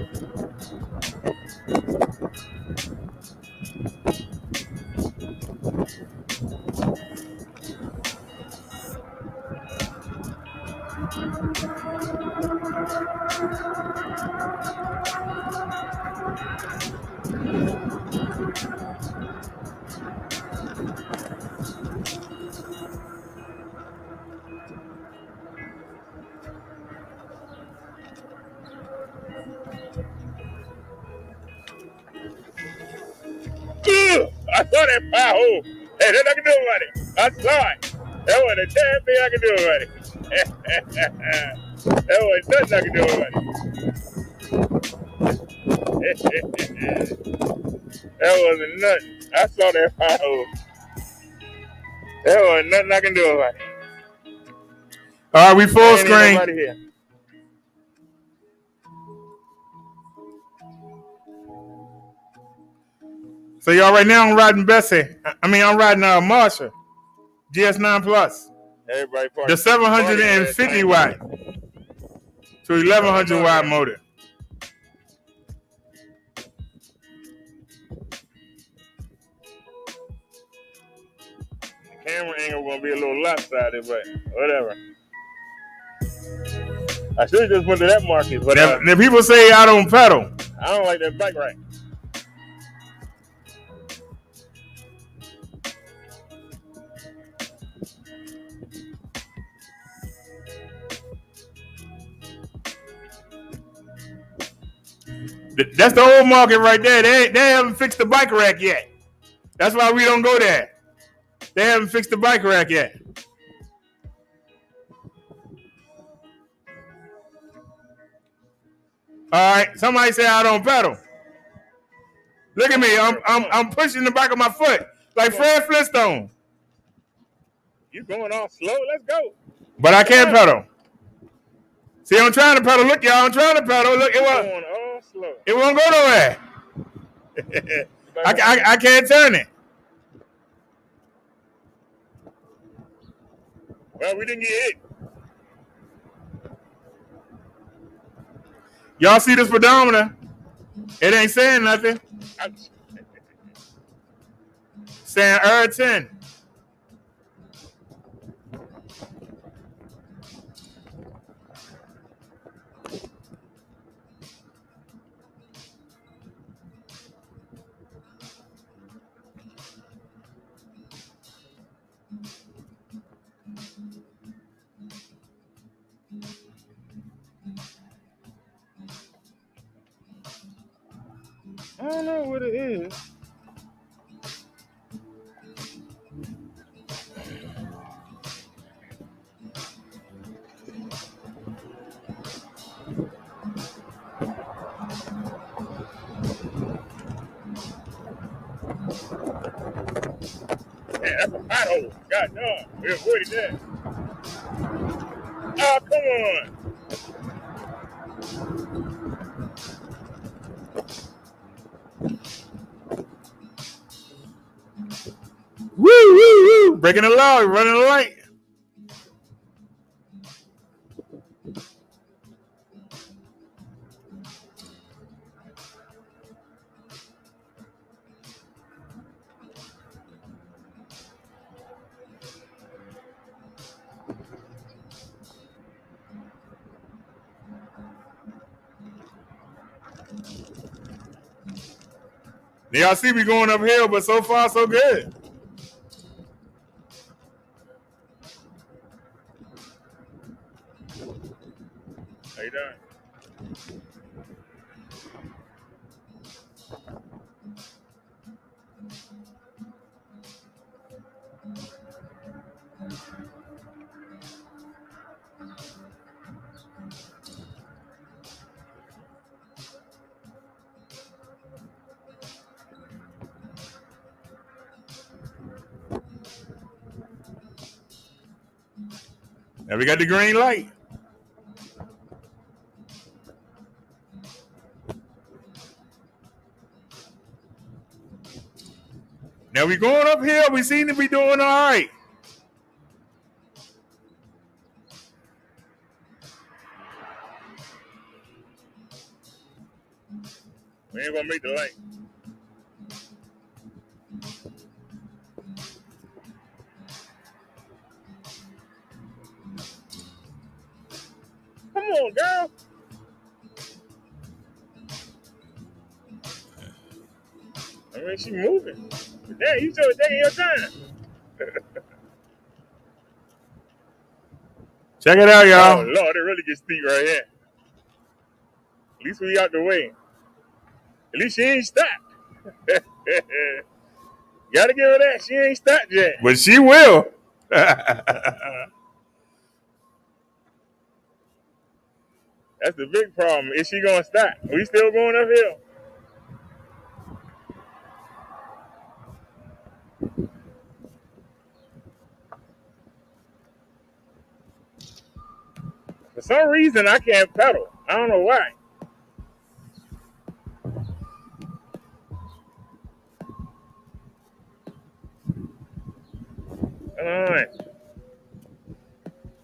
I saw that fire hole. Hey, there's nothing I can do about it. I saw it. That wasn't a damn thing I can do about it. That wasn't nothing I can do about it. That wasn't nothing. I saw that fire hole. There wasn't nothing I can do about it. All right, we full screen. Here. So y'all right now I'm riding Bessie. I'm riding Marsha GS9 Plus. Everybody the 750 watt to 1100 watt motor. The camera angle gonna be a little lopsided, but whatever. I should have just went to that market, but now people say I don't pedal. I don't like that bike rack. That's the old market right there. They haven't fixed the bike rack yet. That's why we don't go there. They haven't fixed the bike rack yet. All right, somebody say I don't pedal. Look at me, I'm pushing the back of my foot like Fred Flintstone. You going all slow? Let's go. But I can't pedal. See, I'm trying to pedal. Look, y'all, I'm trying to pedal. Look, it won't go nowhere. I can't turn it. Well, we didn't get hit. Y'all see this speedometer? It ain't saying nothing. Saying 10. I don't know what it is. That's a pothole. God damn. We avoided that. Oh, come on. Woo, woo, woo. Breaking the law, running the light. Y'all see me going uphill, but so far so good. How you doing? Now we got the green light. Now we going uphill. We seem to be doing all right. We ain't gonna make the light. Come on, girl. I mean, she moving. Damn, you still taking your time. Check it out, y'all. Oh, Lord, it really gets steep right here. At least we out the way. At least she ain't stopped. Gotta give her that. She ain't stopped yet. But she will. That's the big problem. Is she gonna stop? We still going uphill. For some reason, I can't pedal. I don't know why. All right.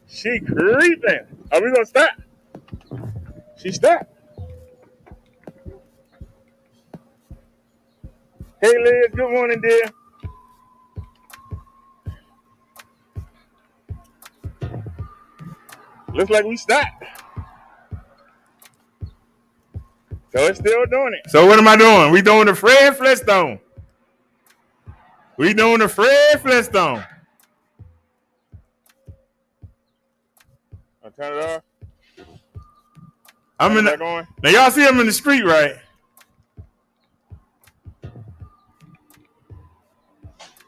She creeping. Are we gonna stop? She stopped. Hey, Liz. Good morning, dear. Looks like we stopped. So it's still doing it. So what am I doing? We doing the Fred Flintstone. We doing the Fred Flintstone. I'll turn it off. I'm in the, going. Now y'all see I'm in the street, right?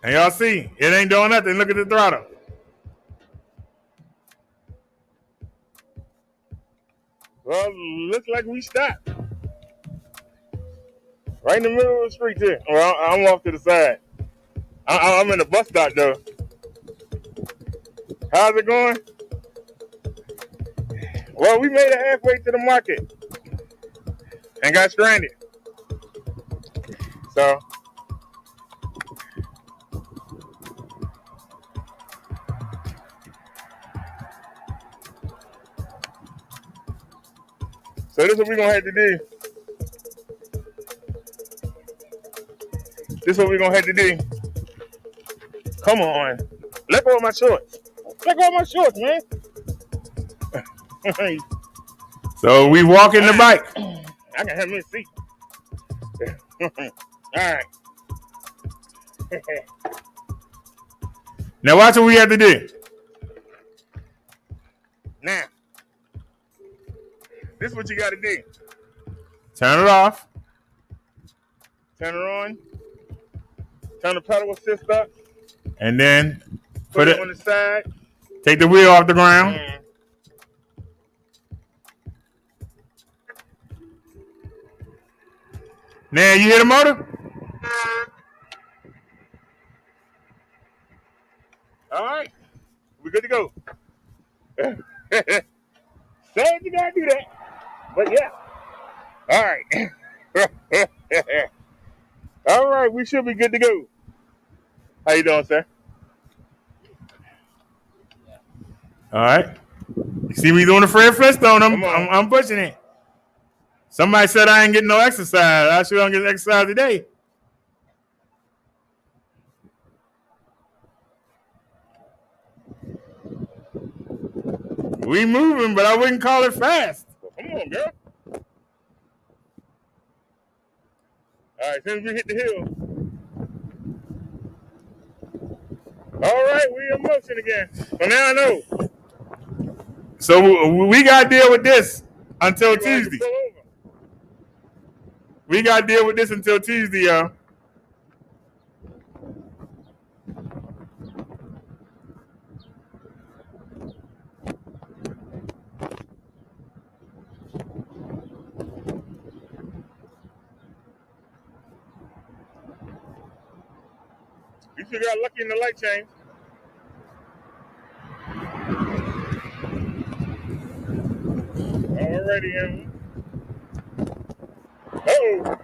And y'all see, it ain't doing nothing. Look at the throttle. Well, looks like we stopped. Right in the middle of the street here. Well, I'm off to the side. I'm in the bus stop, though. How's it going? Well, we made it halfway to the market and got stranded. So this is what we're going to have to do. This is what we're going to have to do. Come on. Let go of my shorts. Let go of my shorts, man. So we walking the bike. I can have me a seat. All right. Now watch what we have to do. Now, this is what you got to do. Turn it off. Turn it on. Turn the pedal assist up. And then put it on the side. Take the wheel off the ground. Now you hear the motor? All right. We're good to go. Say you gotta do that. But yeah. All right. All right, we should be good to go. How you doing, sir? All right. You see me doing the Fred Flintstone? I'm pushing it. Somebody said I ain't getting no exercise. I sure don't get exercise today. We moving, but I wouldn't call it fast. Come on, girl. All right, since we hit the hill. All right, we in motion again. So now I know. So we got to deal with this until Tuesday. We got to deal with this until Tuesday, y'all. You still got lucky in the light change. Alrighty, Emma. Uh-oh.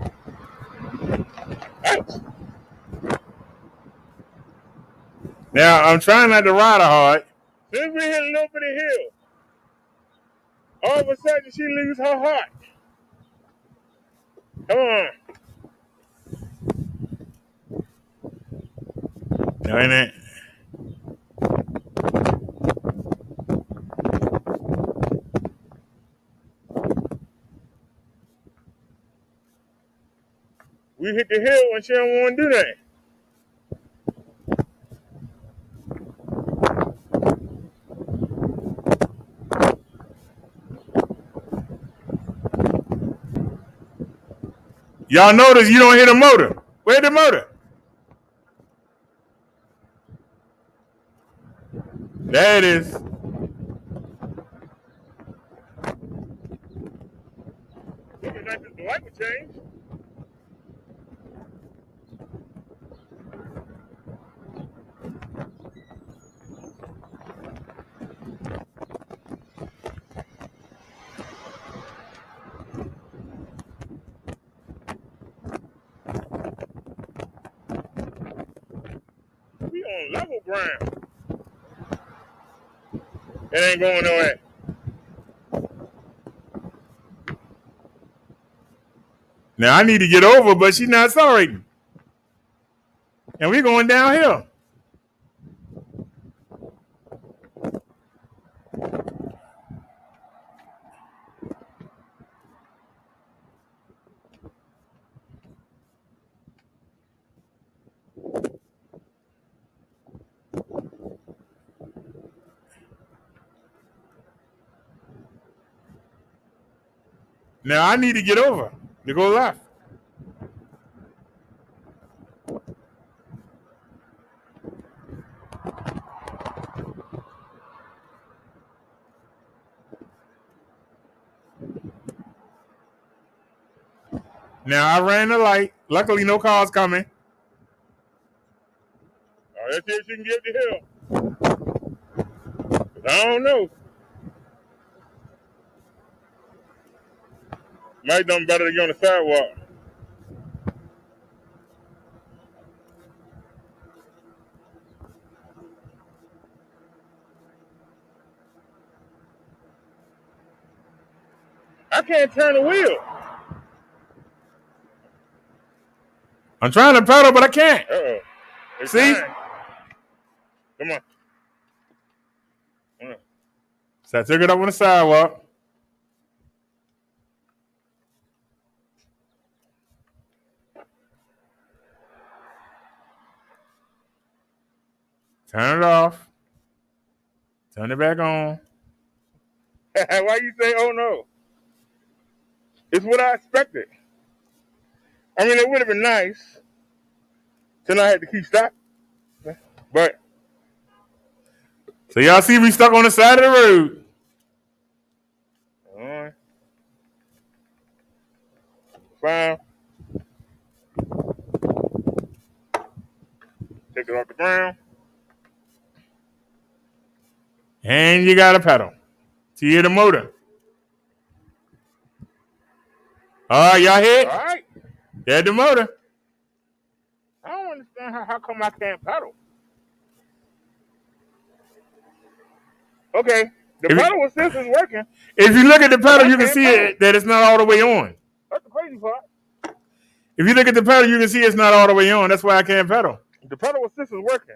Ouch. Now, I'm trying not to ride her hard. Since we hit a little bit of hill, all of a sudden she loses her heart. Come on. Ain't it? We hit the hill and she don't want to do that. Y'all notice you don't hit a motor. Where's the motor? There it is. Looking like the light would change. We on level ground. It ain't going nowhere. Now I need to get over, but she's not accelerating. And we're going downhill. Now I need to get over to go left. Now I ran the light. Luckily, no cars coming. Oh, let's see if she can get the hill. I don't know. Might done better to get on the sidewalk. I can't turn the wheel. I'm trying to pedal, but I can't. Uh-oh. See? Fine. Come on. So I took it up on the sidewalk. Turn it off. Turn it back on. Why you say, oh no? It's what I expected. I mean, it would have been nice to not have to keep stopping. But, so y'all see me stuck on the side of the road. All right. Fine. Take it off the ground. And you got to pedal to hear the motor. All right, y'all hear it? All right. There's the motor. I don't understand how come I can't pedal. Okay, the If you- pedal assist is working. If you look at the pedal, you can can't see pedal. that it's not all the way on. That's the crazy part. If you look at the pedal, you can see it's not all the way on. That's why I can't pedal. The pedal assist is working.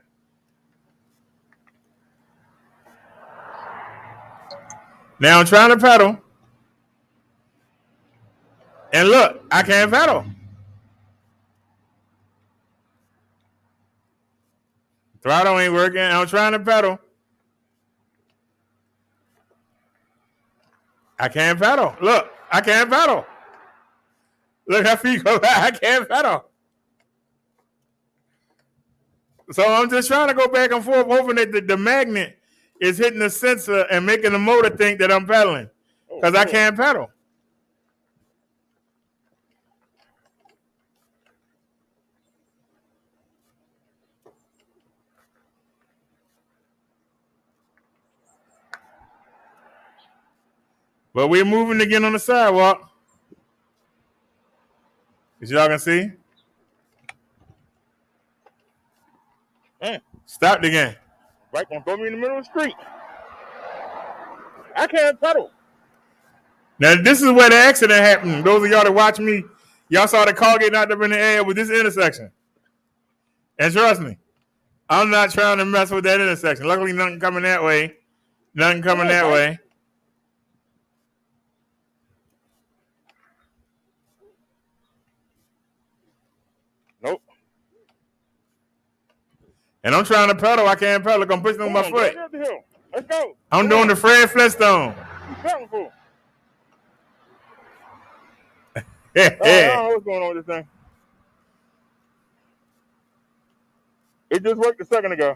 Now I'm trying to pedal. And look, I can't pedal. Throttle ain't working. I'm trying to pedal. I can't pedal. Look, I can't pedal. Look how feet go. I can't pedal. So I'm just trying to go back and forth, hoping that the magnet is hitting the sensor and making the motor think that I'm pedaling. Because I can't pedal. But we're moving again on the sidewalk. As y'all can see. Stopped again. Right, gonna throw me in the middle of the street. I can't pedal. Now, this is where the accident happened. Those of y'all that watch me, y'all saw the car getting out up in the air with this intersection. And trust me, I'm not trying to mess with that intersection. Luckily, nothing coming that way. Nothing coming that way. Nope. And I'm trying to pedal. I can't pedal. I'm pushing on my foot. Let's go. I'm doing the Fred Flintstone. You pedaling for? I Yeah. don't know what's going on with this thing. It just worked a second ago.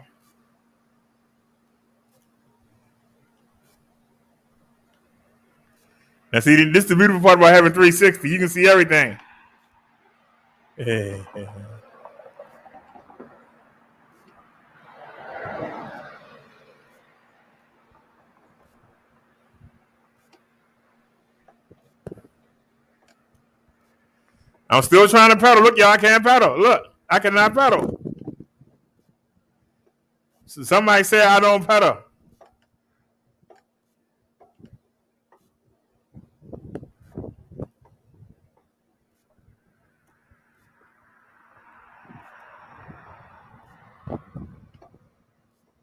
Now, see, this is the beautiful part about having 360. You can see everything. I'm still trying to pedal. Look, y'all, I can't pedal. Look, I cannot pedal. So somebody said I don't pedal.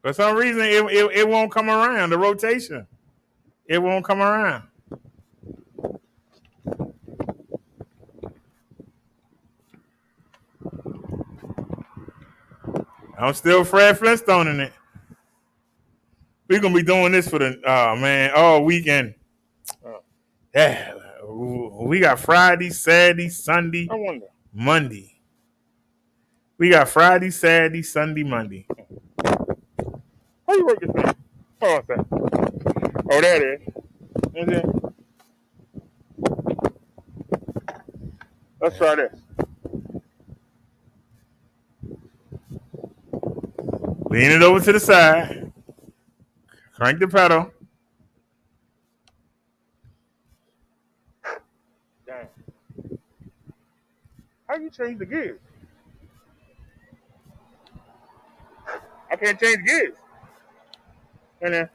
For some reason, it won't come around. The rotation, it won't come around. I'm still Fred Flintstone in it. We're gonna be doing this for the all weekend. Yeah, we got Friday, Saturday, Sunday, I wonder. Monday. We got Friday, Saturday, Sunday, Monday. How you work this thing? Hold on a second. Oh, there it is. Let's try this. Lean it over to the side. Crank the pedal. Damn. How you change the gears? I can't change gears. And then.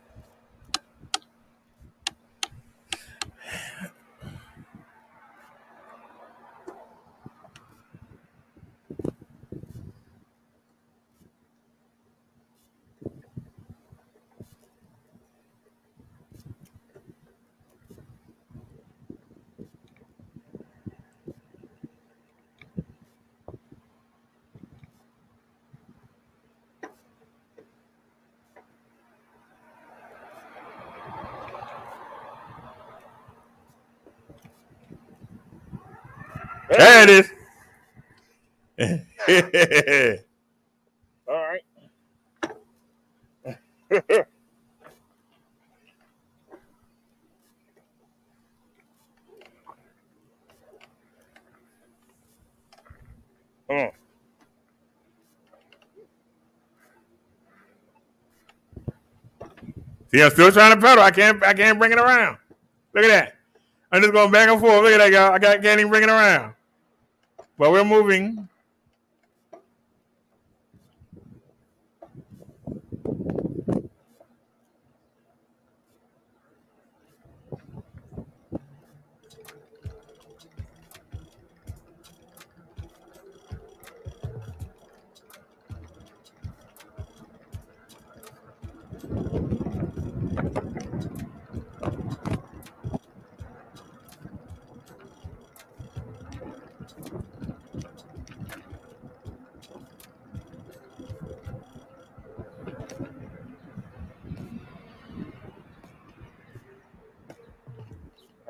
There it is. All right. Come on. See, I'm still trying to pedal. I can't bring it around. Look at that. I'm just going back and forth. Look at that, y'all. I can't even bring it around. But we're moving.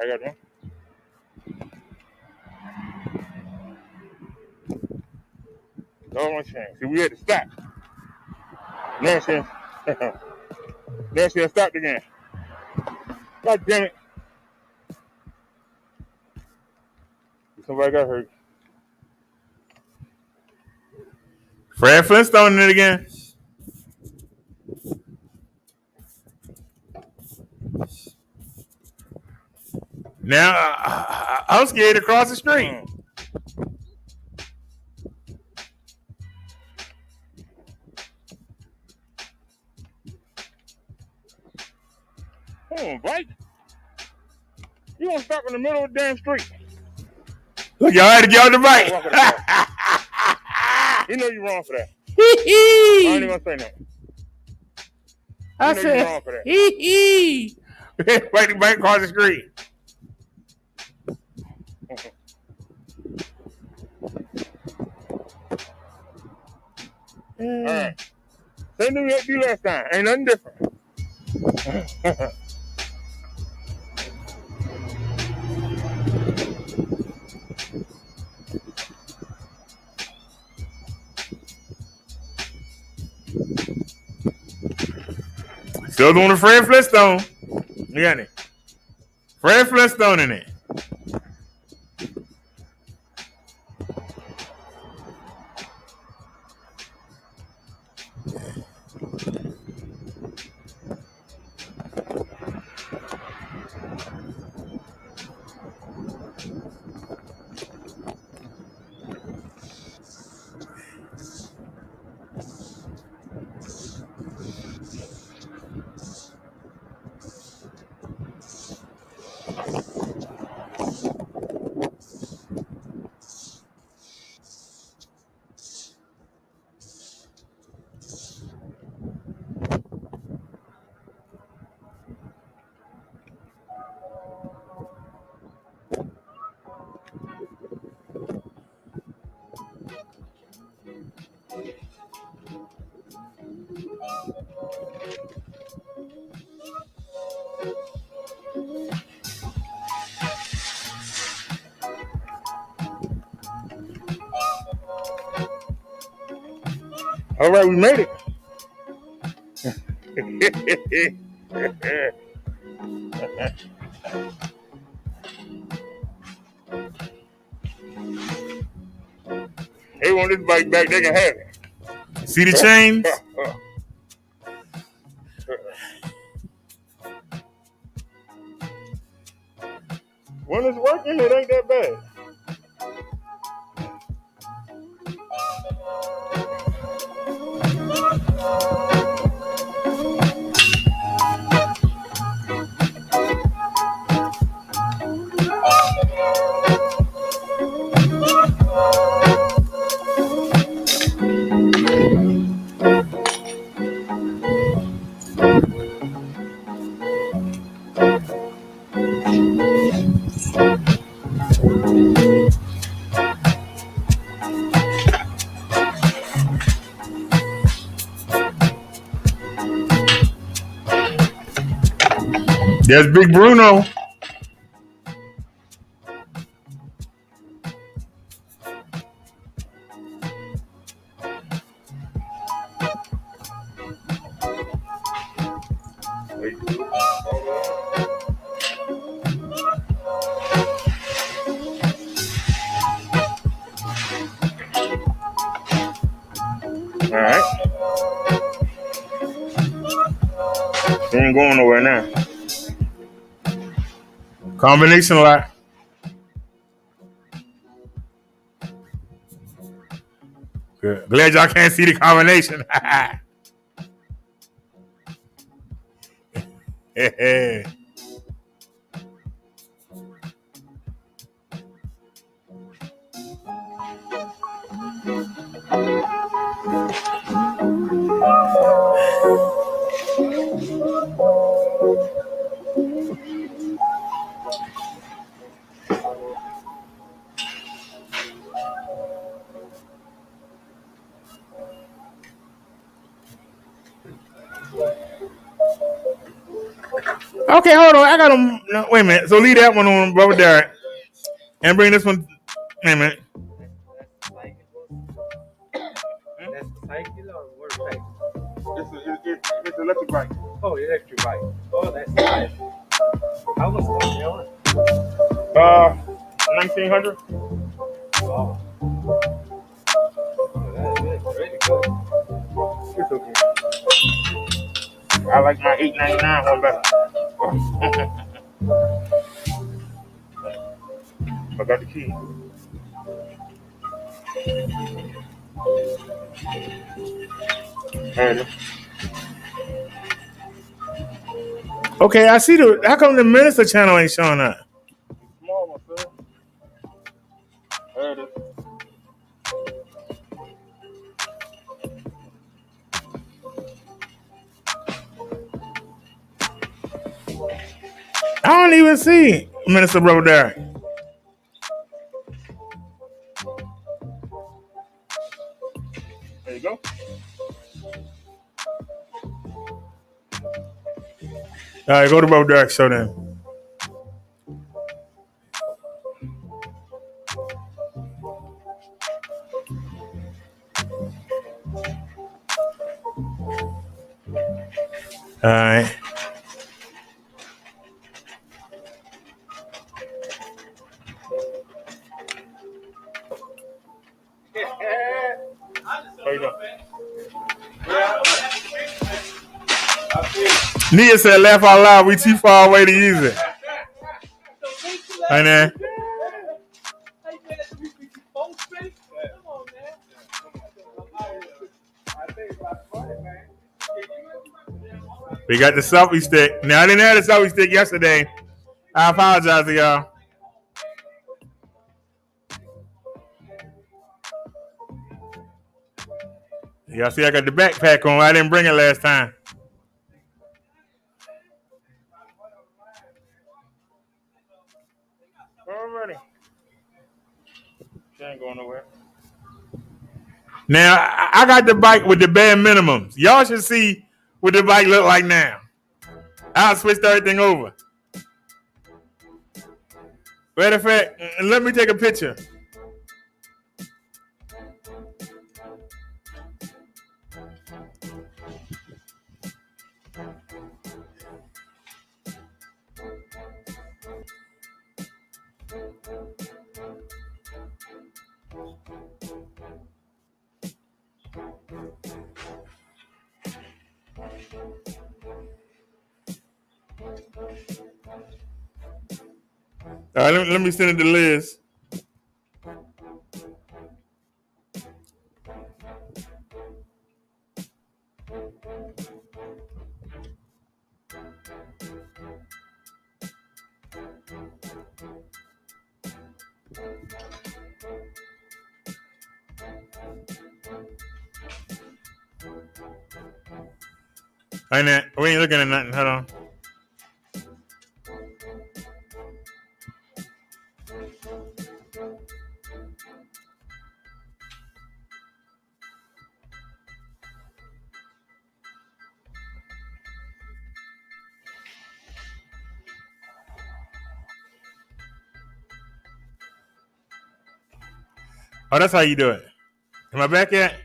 I got one. No one chance. See, we had to stop. Now she stopped again. God damn it. Somebody got hurt. Fred Flintstone in it again. Now, I'm scared to cross the street. Come on, bike. You gonna stop in the middle of the damn street. Look, y'all had to get on the bike. You know you're wrong for that. I ain't even gonna say nothing. I You know you're wrong for that. Wait the bike across the street. All right. Same thing we had to do last time. Ain't nothing different. Still doing the Fred Flintstone. You got it. Fred Flintstone in it. All right, we made it. They want this bike back, they can have it. See the chains? When it's working, it ain't that bad. There's Big Bruno. All right. They ain't going nowhere now. Combination lock. Good. Glad y'all can't see the combination. Okay, hold on. I got them. No, wait a minute. So leave that one on, brother Derek, and bring this one. Wait a minute. That's the cycle or motorcycle? It's an electric bike. Oh, electric bike. Oh, that's nice. How much was that one? 1900. Wow. Oh, that's really good. It's okay. I like my 899 one better. I got the key. There it is. Okay, I see the. How come the minister channel ain't showing up? Small one, sir. There it is. I don't even see Minister Brother Derek. There you go. All right, go to Brother Derek show then. All right. There you go. Nia said, laugh out loud. We too far away to use it. Right there. We got the selfie stick. Now, I didn't have the selfie stick yesterday. I apologize to y'all. Y'all see I got the backpack on. I didn't bring it last time. Alrighty. She ain't going nowhere. Now, I got the bike with the bare minimums. Y'all should see what the bike look like now. I switched everything over. Matter of fact, let me take a picture. All right, let me send it to Liz. Right now, we ain't looking at nothing. Hold on. Oh, that's how you do it. Am I back yet?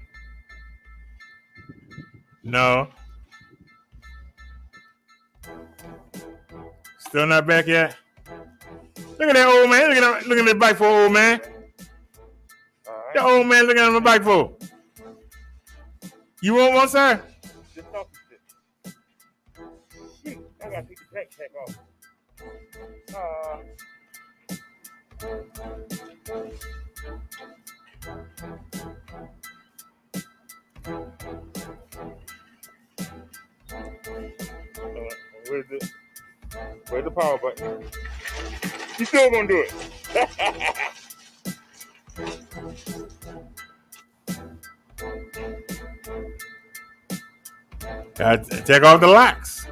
No. Still not back yet? Look at that old man. Look at that bike for old man. Alright. That old man looking at the bike for. You want one, sir? Just talk to shit. I gotta take the backpack off. Where's the power button? You still gonna do it? Take off the locks.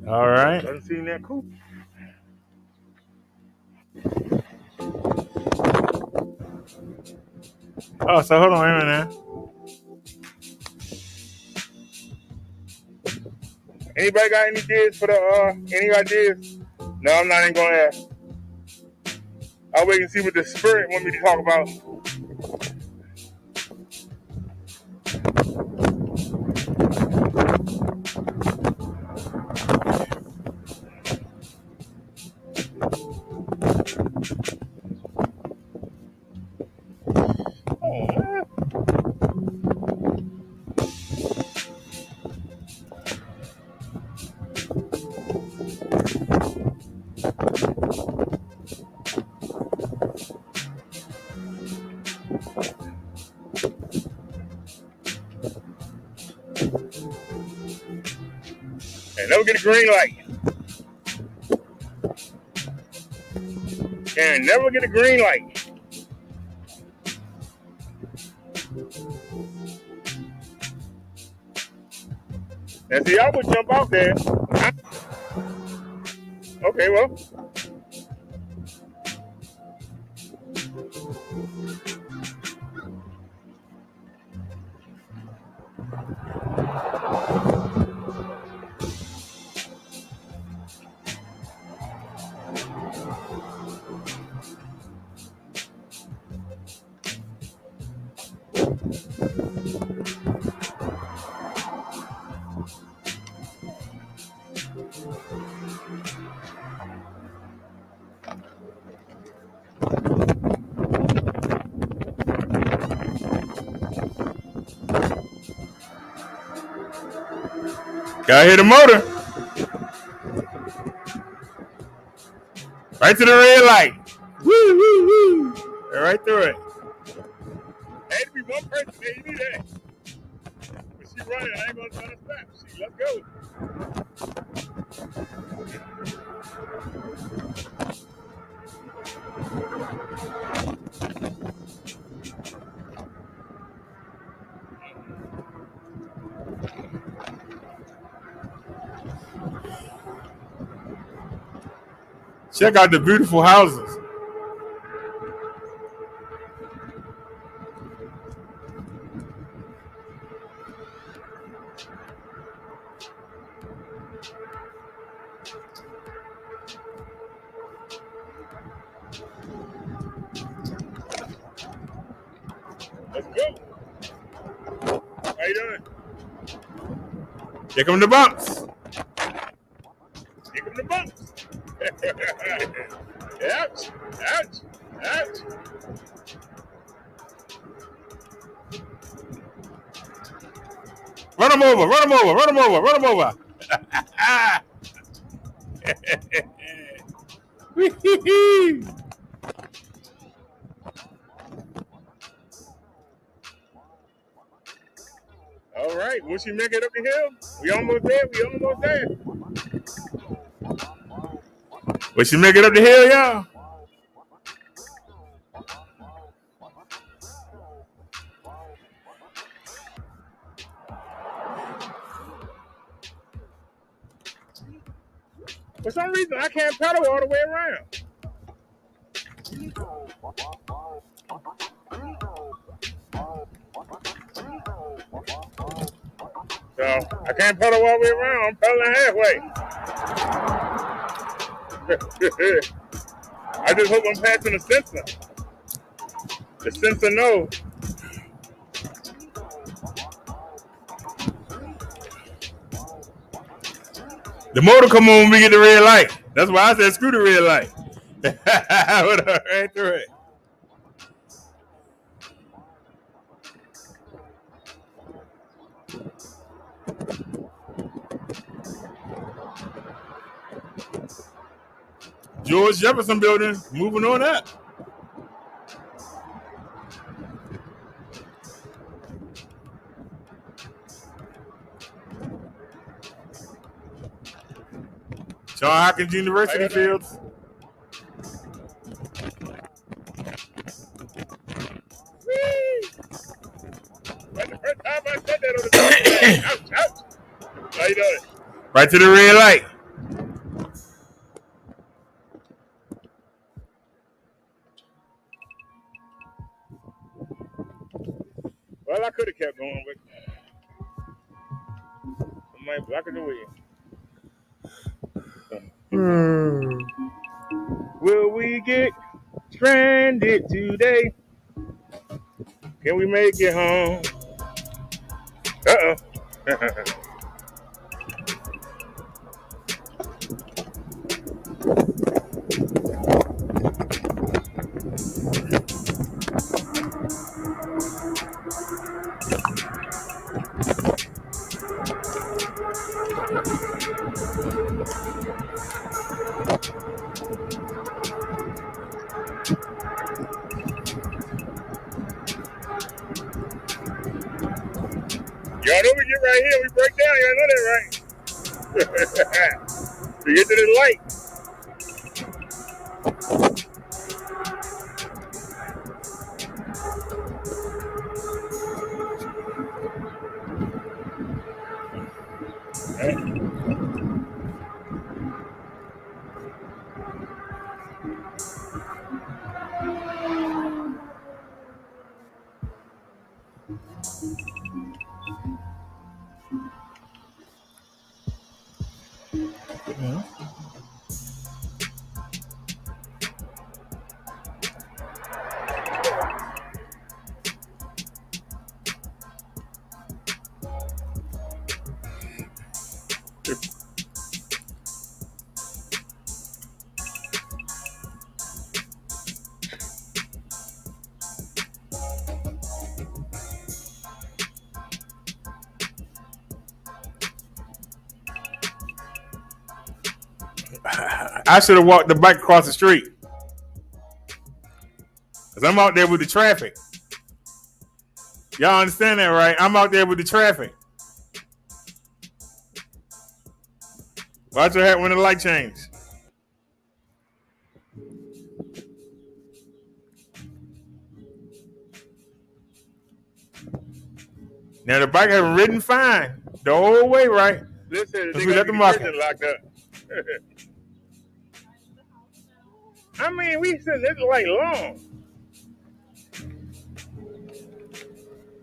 All right. Haven't seen that coupe. Oh, so hold on a minute now. Anybody got any ideas for the any ideas? No, I'm not even gonna ask. I'll wait and see what the spirit want me to talk about. And never get a green light. And never get a green light. And see, I would jump out there. Okay, well. Gotta hit the motor. Right to the red light. Woo, woo, woo. Right through it. There had to be one person there, you knew that. But she running, I ain't gonna try to stop. She, let's go. Check out the beautiful houses. Let's go. How you doing? Here come the bumps. Here come the bumps. Ouch, ouch, ouch. Run them over, run them over, run them over, run them over. All right, will she make it up the hill? We almost there, we almost there. Will she make it up the hill, y'all? For some reason, I can't pedal all the way around. So, I can't pedal all the way around. I'm pedaling halfway. I just hope I'm passing the sensor. The sensor knows. The motor come on when we get the red light. That's why I said screw the red light. Right through it. George Jefferson Building, moving on up. John Hopkins University Fields. That's the first time I said that on the podcast. Ouch, ouch. How you doing? Right to the red light. Well, I could have kept going, but I might block it away. Will we get stranded today? Can we make it home? Uh-oh. Y'all know we get right here, we break down. Y'all know that, right? We get to the light. I should have walked the bike across the street. Because I'm out there with the traffic. Y'all understand that, right? I'm out there with the traffic. Watch your hat when the light changes. Now the bike has ridden fine the whole way, right? Listen, Let's they read got at the the market. prison locked up. I mean, we sitting this like long.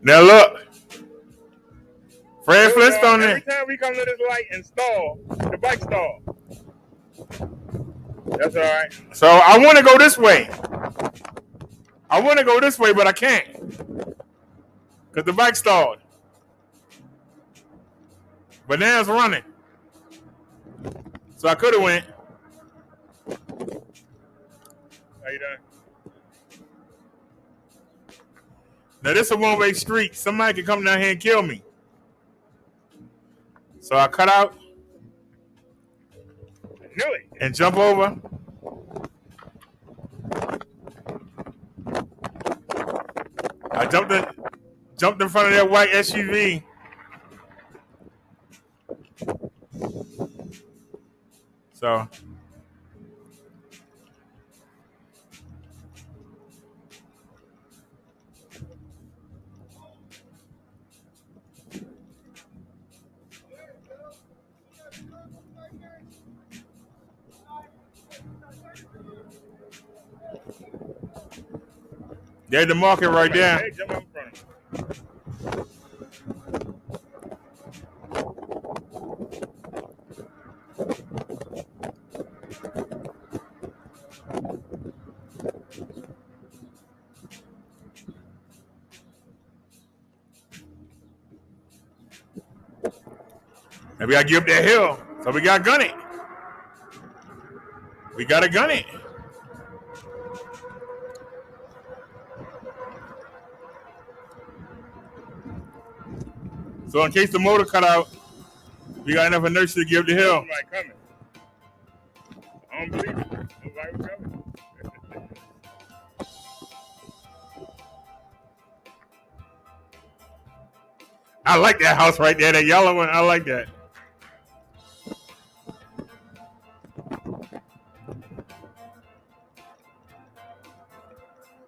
Now look. Fred Flintstone Every there. time we come to this light and stall, the bike stall. That's all right. So I want to go this way. I want to go this way, but I can't. Because the bike stalled. But now it's running. So I could have went. How you doing? Now this is a one-way street. Somebody can come down here and kill me. So I cut out I knew it. and jump over. I jumped in front of that white SUV. So there's the market right there. Hey, jump up in front of me. And we gotta get up that hill. So we gotta gun it. We gotta gun it. So in case the motor cut out, we got enough inertia to get up the hill. Somebody coming. I don't believe it. Nobody I like that house right there, that yellow one. I like that.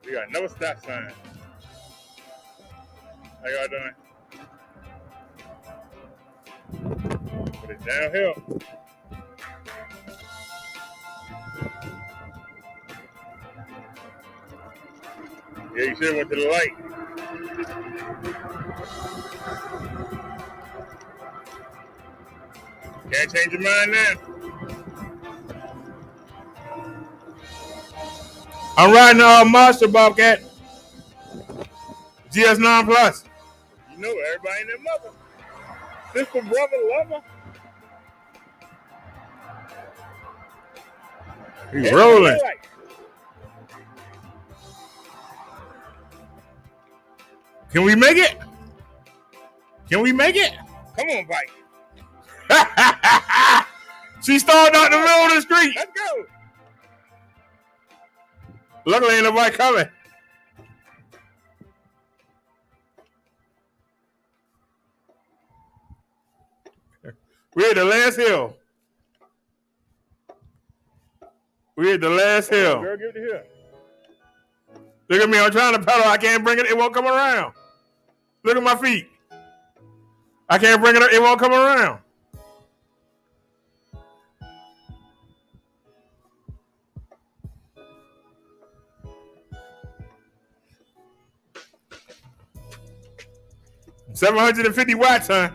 We got another stop sign. How y'all doing? But it's downhill. Yeah, you should have went to the light. Can't change your mind now. I'm riding Monster Bobcat. GS9 Plus. You know everybody and their mother. Sister, brother, lover. He's rolling. Can we make it? Can we make it? Come on, bike. She stalled out the middle of the street. Let's go. Luckily, ain't nobody coming. We're at the last hill. We're at the last hill. Girl, give it to here. Look at me. I'm trying to pedal. I can't bring it. It won't come around. Look at my feet. I can't bring it up. It won't come around. $750 watts, huh?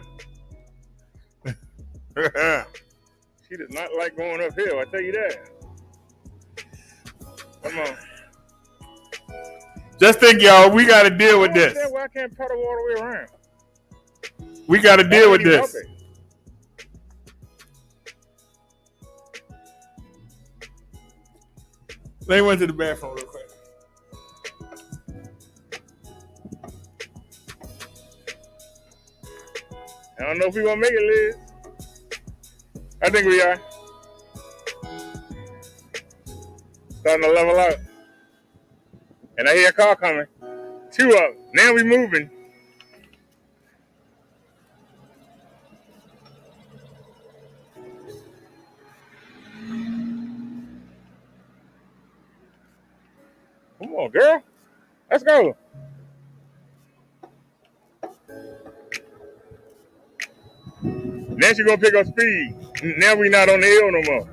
She does not like going uphill, I tell you that. Come on. Just think, y'all, we got to deal with this. Why I can't pedal all the way around? We got to deal with this. They went to the bathroom real quick. I don't know if we're going to make it, Liz. I think we are. Starting to level out. And I hear a car coming. 2 up. Now we moving. Come on, girl. Let's go. Now she's gonna pick up speed. Now we not on the hill no more.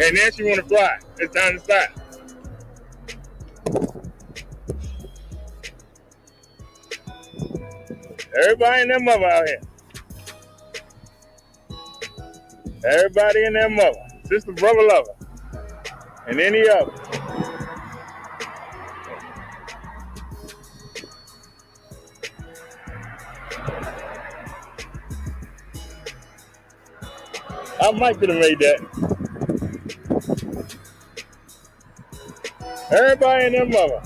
And now she wanna fly. It's time to stop. Everybody and their mother out here. Everybody and their mother. Sister, brother, lover. And any other. I might could have made that. Everybody and their mother.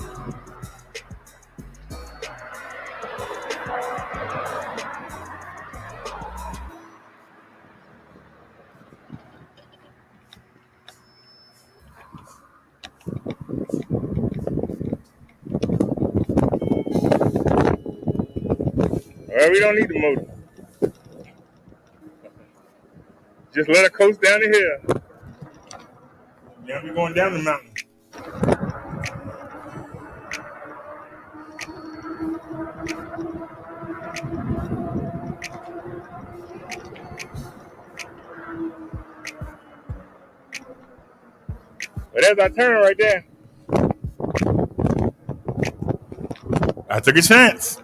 Well, we don't need the motor. Just let her coast down the hill. Yeah, we're going down the mountain. But there's our turn right there. I took a chance.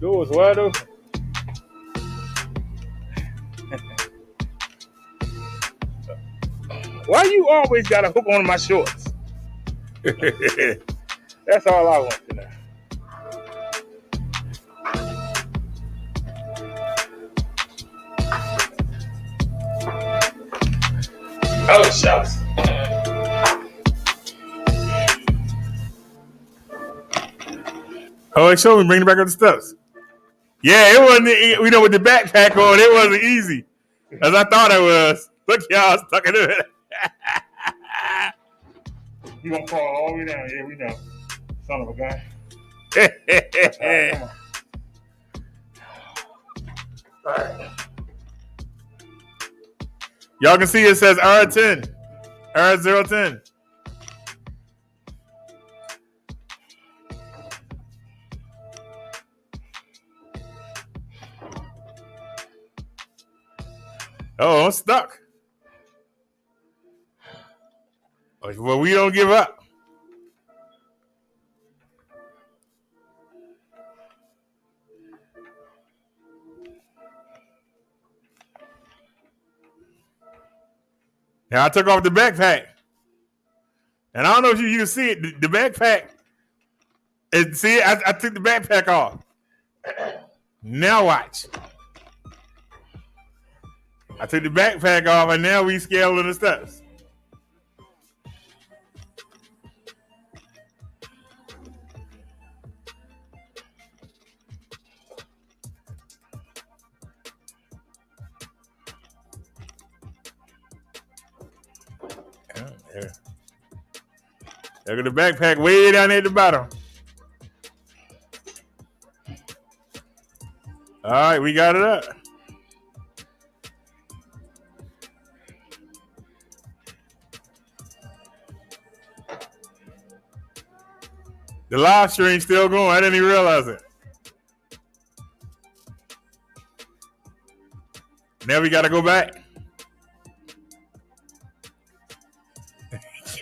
Doors wide open. Why you always got a hook on my shorts? That's all I want to know. Oh, shucks. Oh, it showed me bringing back up the steps. Yeah, it wasn't. We know with the backpack on, it wasn't easy as I thought it was. Look, y'all stuck in it. You gonna fall all the way down? Yeah, we know. Son of a gun. Right, come on. All right. Y'all can see it says R10, R010. Oh, I'm stuck. Well, we don't give up. Now I took off the backpack. And I don't know if you can see it. The backpack. And see, I took the backpack off. Now watch. I took the backpack off, and now we scaling the steps. There. Look at the backpack way down there at the bottom. All right, we got it up. The live stream's still going. I didn't even realize it. Now we got to go back.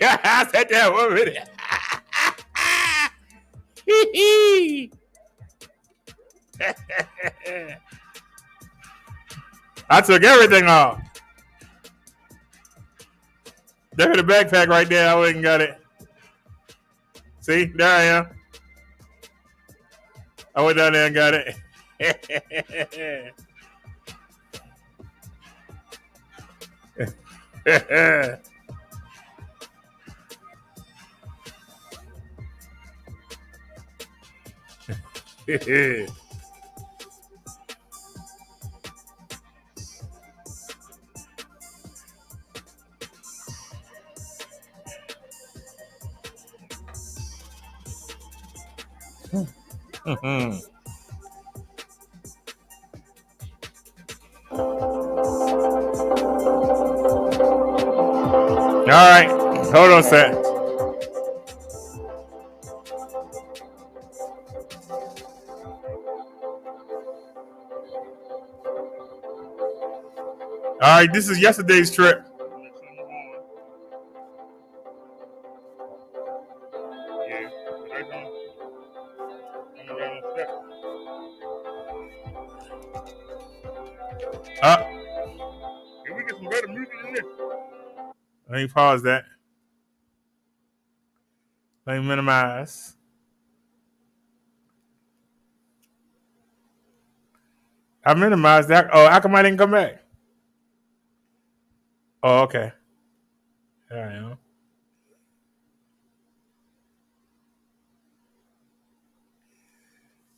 I said that 1 minute. I took everything off. There's the backpack right there. I went and got it. See, there I am. I went down there and got it. All right, hold on a sec. All right, this is yesterday's trip. Can we get some better music in this? Let me pause that. Let me minimize. I minimized that. Oh, how come I didn't come back? Oh, okay. There I am.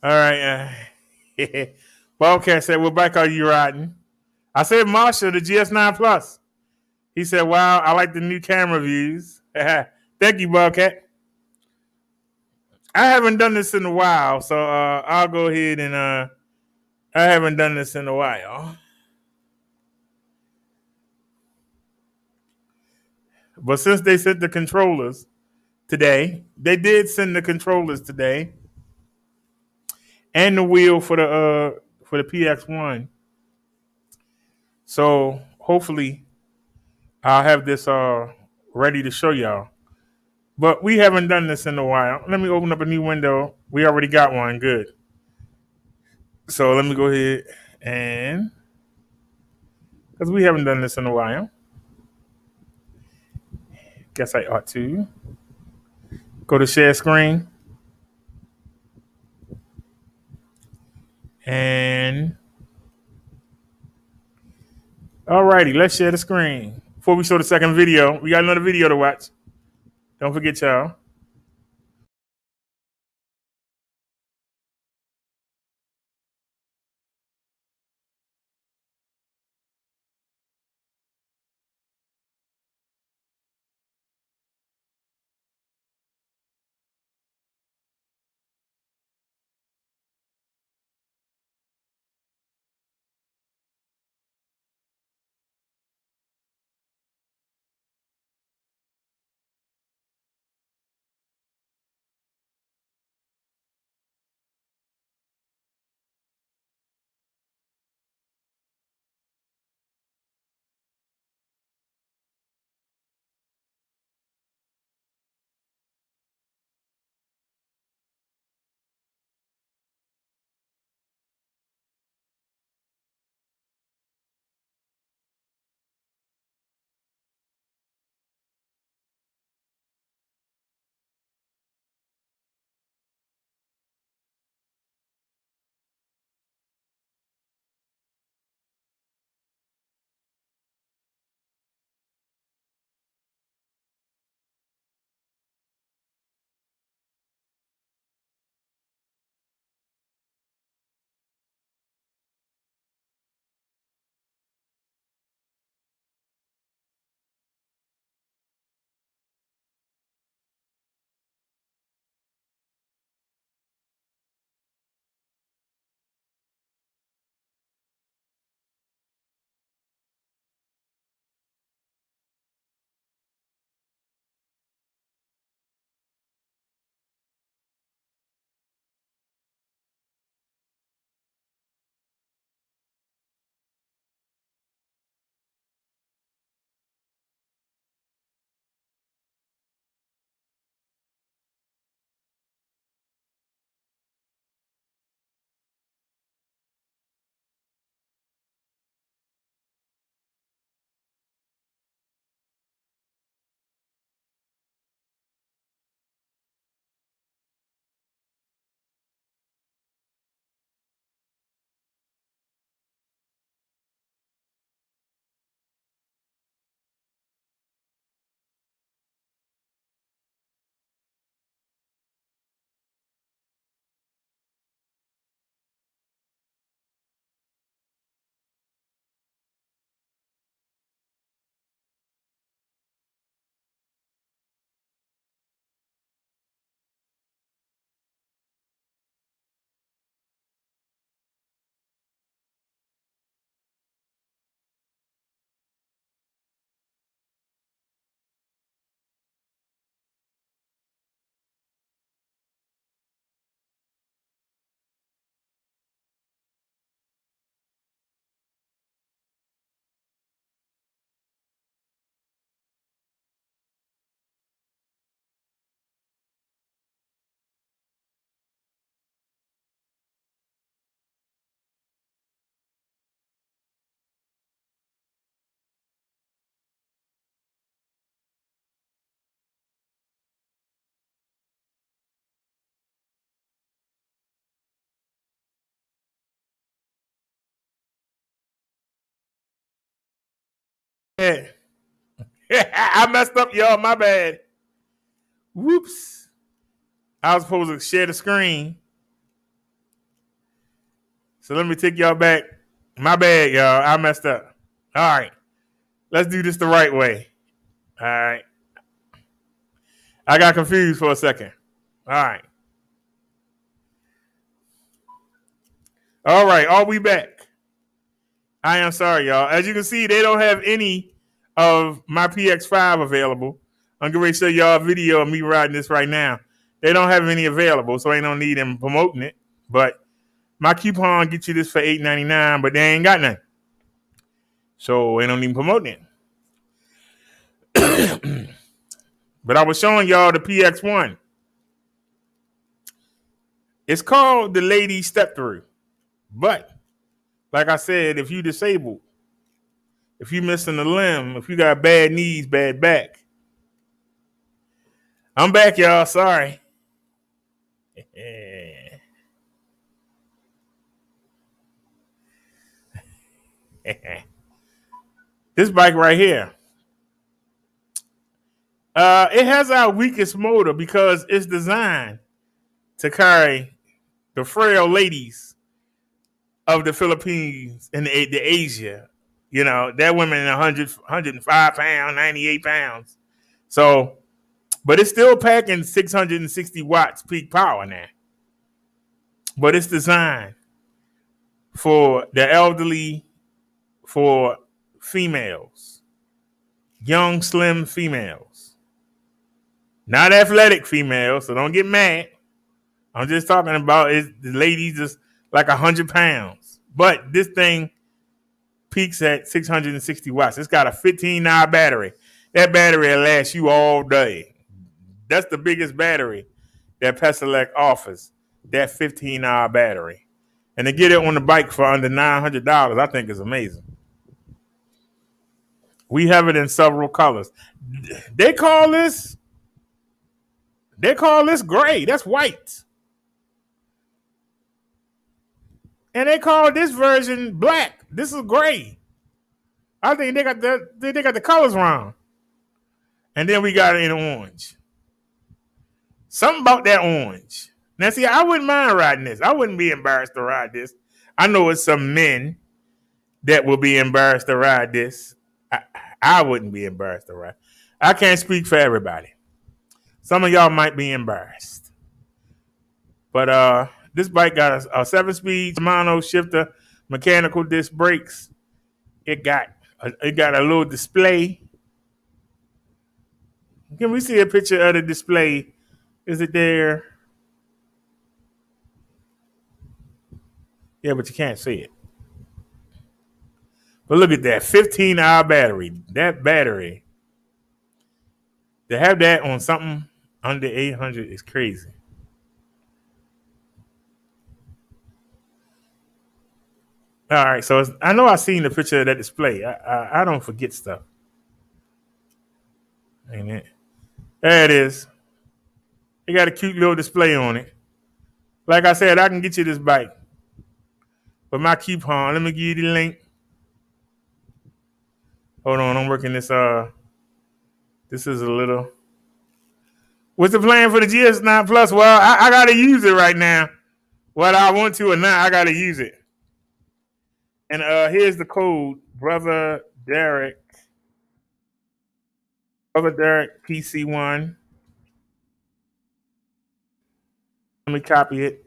All right. Bobcat said, "What bike are you riding?" I said, "Marshall, the GS9 Plus." He said, "Wow, I like the new camera views." Thank you, Bobcat. I haven't done this in a while, so I'll go ahead and I haven't done this in a while. But since they sent the controllers today, they did send the controllers today, and the wheel for the PX1. So hopefully, I'll have this ready to show y'all. But we haven't done this in a while. Let me open up a new window. We already got one. Good. So let me go ahead and, because we haven't done this in a while, guess I ought to go to share screen. And alrighty, let's share the screen. Before we show the second video, we got another video to watch. Don't forget, y'all. Yeah. I messed up, y'all. My bad. Whoops. I was supposed to share the screen. So let me take y'all back. My bad, y'all. I messed up. All right. Let's do this the right way. All right. I got confused for a second. All right. All right. Are we back? I am sorry, y'all. As you can see, they don't have any of my PX5 available. I'm going to show y'all a video of me riding this right now. They don't have any available, so ain't no need in promoting it. But my coupon gets you this for $8.99, but they ain't got none. So ain't no need promoting it. But I was showing y'all the PX1. It's called the Lady Step Through. But like I said, if you disabled, if you missing a limb, if you got bad knees, bad back, I'm back, y'all. Sorry. This bike right here, it has our weakest motor because it's designed to carry the frail ladies of the Philippines and the Asia. You know, that women in 100, 105 pounds, 98 pounds. So, but it's still packing 660 watts peak power now. But it's designed for the elderly, for females, young, slim females, not athletic females. So don't get mad. I'm just talking about the ladies just like 100 pounds. But this thing peaks at 660 watts. It's got a 15-hour battery. That battery will last you all day. That's the biggest battery that Pedelec offers, that 15-hour battery. And to get it on the bike for under $900, I think is amazing. We have it in several colors. They call this gray. That's white. And they call this version black. This is gray. I think they got the colors wrong. And then we got it in orange. Something about that orange. Now, see, I wouldn't mind riding this. I wouldn't be embarrassed to ride this. I know it's some men that will be embarrassed to ride this. I wouldn't be embarrassed to ride. I can't speak for everybody. Some of y'all might be embarrassed. But this bike got a 7-speed Shimano shifter, mechanical disc brakes. It got a little display. Can we see a picture of the display? Is it there? Yeah, but you can't see it. But look at that, 15-hour battery. That battery, to have that on something under 800 is crazy. All right, so I know I've seen the picture of that display. I don't forget stuff. Ain't it? There it is. It got a cute little display on it. Like I said, I can get you this bike. But my coupon, let me give you the link. Hold on, I'm working this. This is a little. What's the plan for the GS9 Plus? Well, I got to use it right now. Whether I want to or not, I got to use it. And here's the code, Brother Derek PC1. Let me copy it.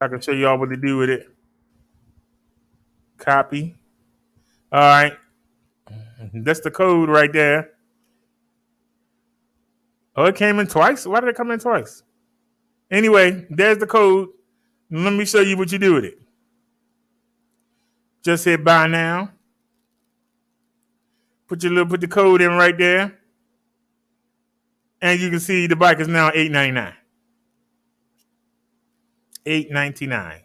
I can show you all what to do with it. Copy. All right. That's the code right there. Oh, it came in twice? Why did it come in twice? Anyway, there's the code. Let me show you what you do with it. Just hit buy now. Put the code in right there. And you can see the bike is now $899. $899.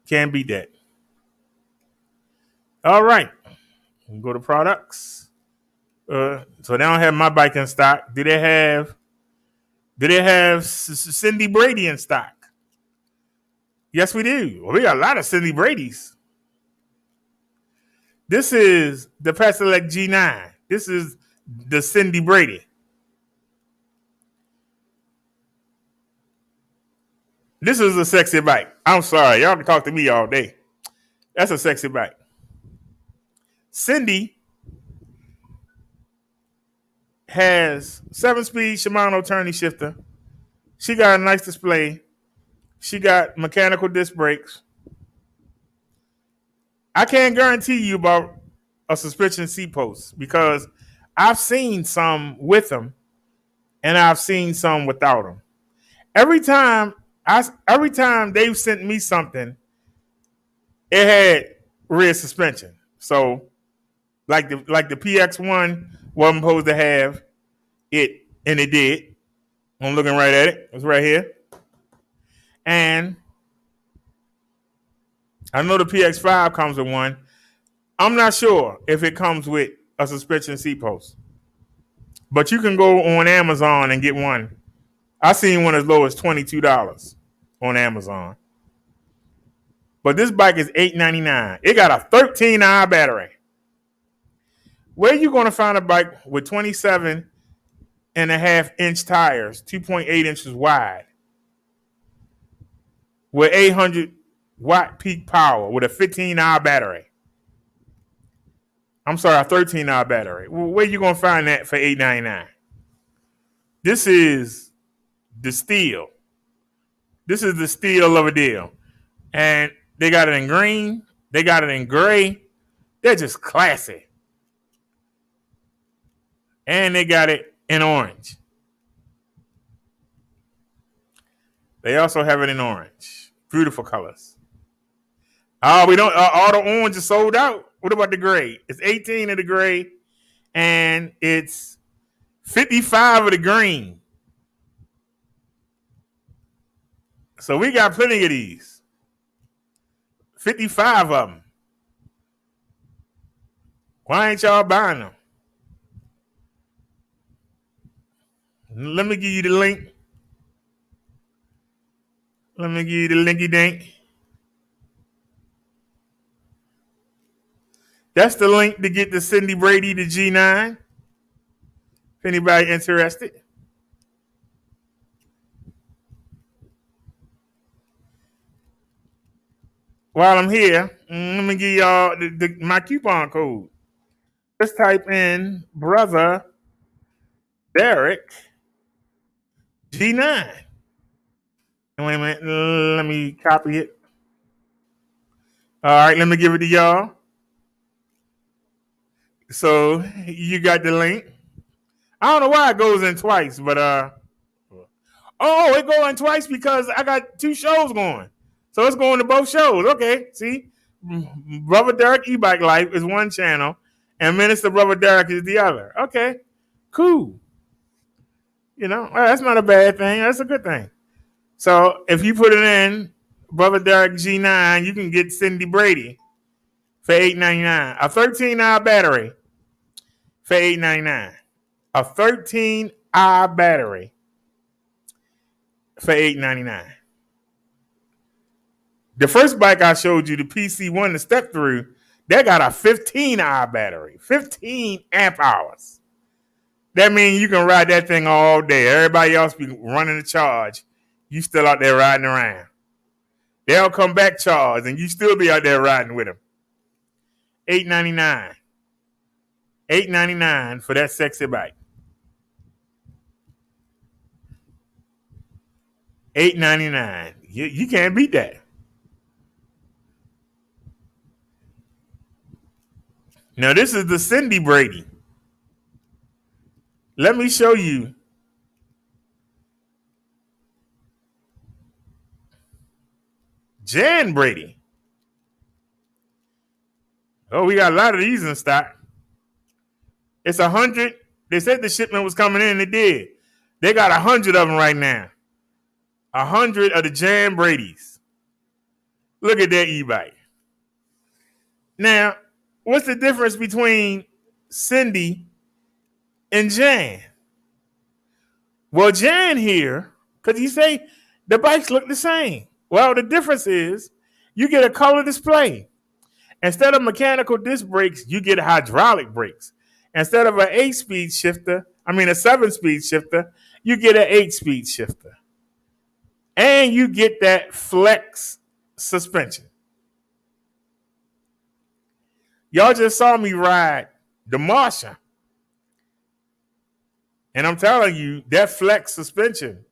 Can't beat that. All right. Go to products. So they don't have my bike in stock. Do they have Cindy Brady in stock? Yes, we do. Well, we got a lot of Cindy Brady's. This is the Pedelec G9. This is the Cindy Brady. This is a sexy bike. I'm sorry. Y'all can talk to me all day. That's a sexy bike. Cindy has 7-speed Shimano turning shifter. She got a nice display. She got mechanical disc brakes. I can't guarantee you about a suspension seat post because I've seen some with them and I've seen some without them. Every time they've sent me something, it had rear suspension. So like the PX1 wasn't supposed to have it, and it did. I'm looking right at it. It's right here. And I know the PX5 comes with one. I'm not sure if it comes with a suspension seat post, but you can go on Amazon and get one. I seen one as low as $22 on Amazon. But this bike is $899. It got a 13-hour battery. Where you going to find a bike with 27.5-inch tires, 2.8 inches wide, with 800-watt peak power, with a 15-hour battery? I'm sorry, a 13-hour battery. Where you going to find that for $899? This is the steal. This is the steal of a deal. And they got it in green. They got it in gray. They're just classy. And they got it in orange. They also have it in orange. Beautiful colors. Oh, we don't. All the orange is sold out. What about the gray? It's 18 of the gray, and it's 55 of the green. So we got plenty of these. 55 of them. Why ain't y'all buying them? Let me give you the link. Let me give you the linky dink. That's the link to get the Cindy Brady, the G9. If anybody interested. While I'm here, let me give y'all my coupon code. Just type in Brother Derek G9. And wait a minute, let me copy it. All right, let me give it to y'all. So you got the link. I don't know why it goes in twice, but it goes in twice because I got 2 shows going. So it's going to both shows. Okay, see? Brother Derek E-Bike Life is one channel, and Minister Brother Derek is the other. Okay, cool. You know, that's not a bad thing. That's a good thing. So if you put it in, Brother Derek G9, you can get Cindy Brady for $899. A 13-hour battery for $899. A 13-hour battery for $899. The first bike I showed you, the PC1, the step through, that got a 15-hour battery, 15 amp hours. That means you can ride that thing all day. Everybody else be running the charge. You still out there riding around. They'll come back charged, and you still be out there riding with them. $899. $899 for that sexy bike. $899. You can't beat that. Now, this is the Cindy Brady. Let me show you. Jan Brady. Oh, we got a lot of these in stock. It's 100. They said the shipment was coming in. It did. They got 100 of them right now. 100 of the Jan Bradys. Look at that e-bike. Now, what's the difference between Cindy and Jan? Well, Jan here, because you say the bikes look the same. Well, the difference is you get a color display. Instead of mechanical disc brakes, you get hydraulic brakes. Instead of a 7-speed shifter, you get an 8-speed shifter. And you get that flex suspension. Y'all just saw me ride the Martian. And I'm telling you, that flex suspension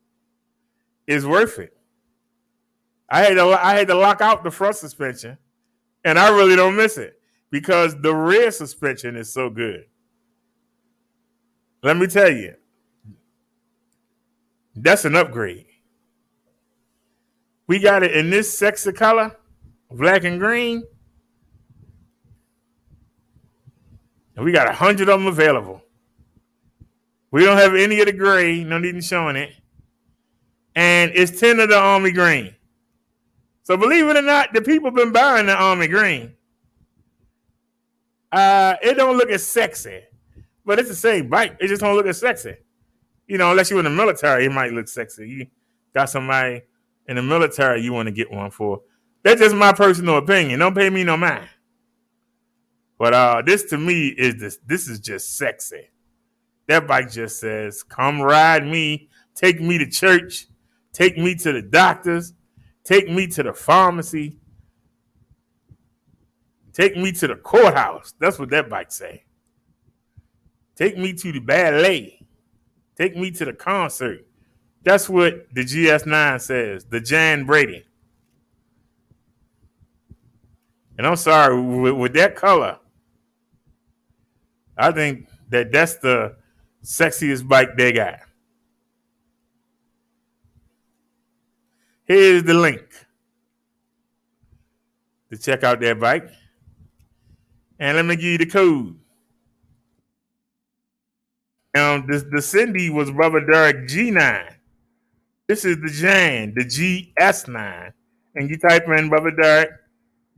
is worth it. I had to lock out the front suspension, and I really don't miss it because the rear suspension is so good. Let me tell you, that's an upgrade. We got it in this sexy color, black and green. And we got 100 of them available. We don't have any of the gray, no need in showing it. And it's 10 of the army green. So believe it or not, the people been buying the Army Green. It don't look as sexy, but it's the same bike. It just don't look as sexy. You know, unless you're in the military, it might look sexy. You got somebody in the military you want to get one for. That's just my personal opinion. Don't pay me no mind. But this to me is this is just sexy. That bike just says, come ride me, take me to church, take me to the doctors, take me to the pharmacy, take me to the courthouse. That's what that bike say. Take me to the ballet. Take me to the concert. That's what the GS9 says, the Jan Brady. And I'm sorry, with that color, I think that's the sexiest bike they got. Here's the link to check out that bike. And let me give you the code. Now, the Cindy was Brother Derek G9. This is the Jan, the GS9. And you type in Brother Derek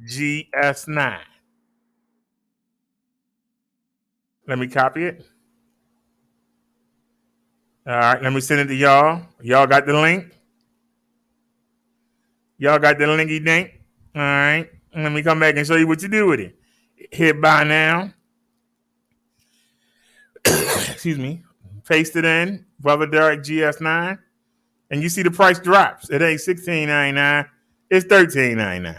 GS9. Let me copy it. All right, let me send it to y'all. Y'all got the link? Y'all got the linky dink? All right, let me come back and show you what you do with it. Hit buy now. Excuse me. Paste it in, Brother Derek GS9, and you see the price drops. It ain't $16.99, it's $13.99.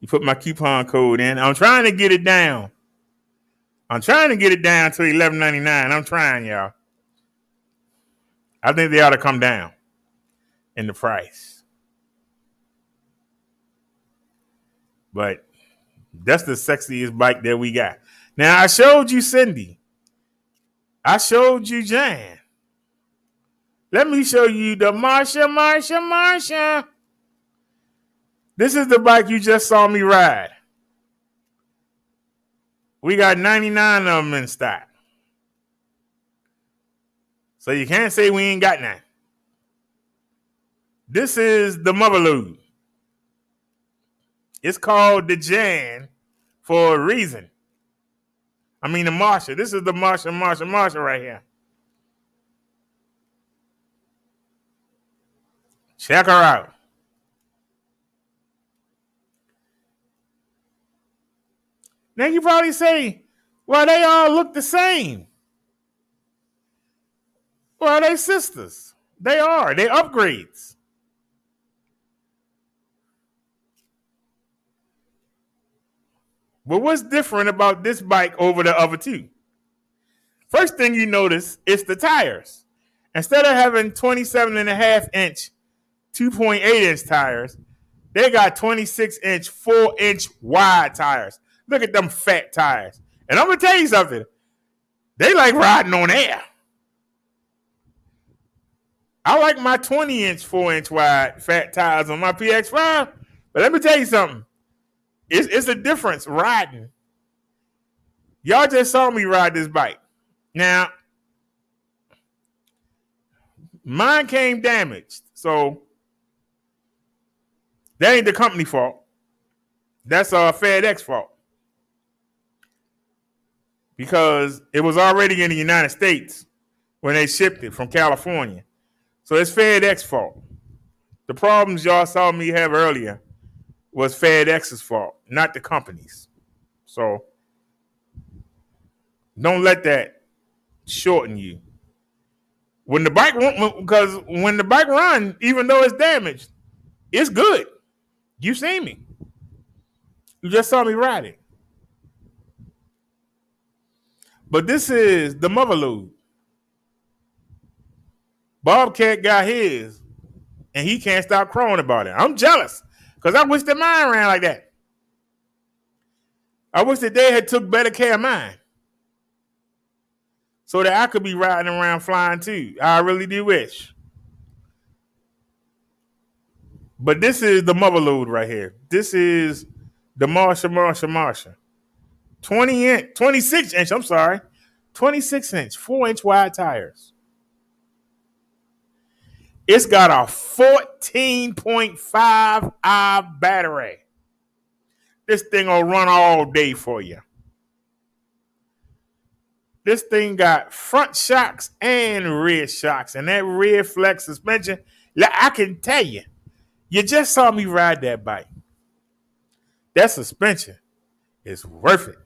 You put my coupon code in. I'm trying to get it down. I'm trying to get it down to $11.99. I'm trying, y'all. I think they ought to come down in the price. But that's the sexiest bike that we got. Now, I showed you Cindy. I showed you Jan. Let me show you the Marsha. This is the bike you just saw me ride. We got 99 of them in stock. So you can't say we ain't got none. This is the Motherlode. It's called the Jan for a reason. I mean the Marsha. This is the Marsha right here. Check her out. Now you probably say, well, they all look the same. Well, they sisters. They are. They upgrades. But what's different about this bike over the other two? First thing you notice is the tires. Instead of having 27.5-inch, 2.8-inch tires, they got 26-inch, 4-inch wide tires. Look at them fat tires. And I'm going to tell you something. They like riding on air. I like my 20-inch, 4-inch wide fat tires on my PX5. But let me tell you something. It's a difference riding. Y'all just saw me ride this bike. Now, mine came damaged. So, that ain't the company fault. That's FedEx fault. Because it was already in the United States when they shipped it from California. So it's FedEx fault. The problems y'all saw me have earlier was FedEx's fault, not the company's. So don't let that shorten you. When the bike run, even though it's damaged, it's good. You seen me. You just saw me ride it. But this is the Motherlode. Bobcat got his, and he can't stop crowing about it. I'm jealous, because I wish that mine ran like that. I wish that they had took better care of mine, so that I could be riding around flying too. I really do wish. But this is the Motherlode right here. This is the Marsha. 26 inch, 26-inch, 4-inch wide tires. It's got a 14.5 hour battery. This thing will run all day for you. This thing got front shocks and rear shocks, and that rear flex suspension. I can tell you, you just saw me ride that bike. That suspension is worth it.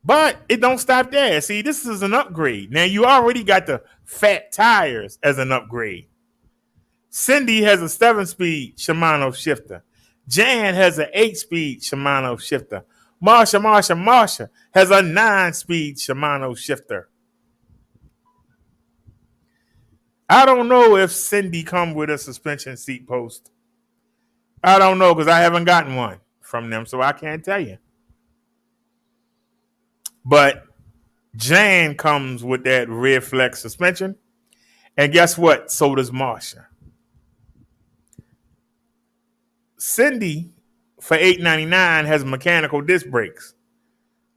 But it don't stop there. See, this is an upgrade. Now, you already got the fat tires as an upgrade. Cindy has a 7-speed Shimano shifter. Jan has an 8-speed Shimano shifter. Marsha has a 9-speed Shimano shifter. I don't know if Cindy come with a suspension seat post. I don't know because I haven't gotten one from them, so I can't tell you. But Jan comes with that rear flex suspension. And guess what? So does Marsha. Cindy, for $8.99, has mechanical disc brakes.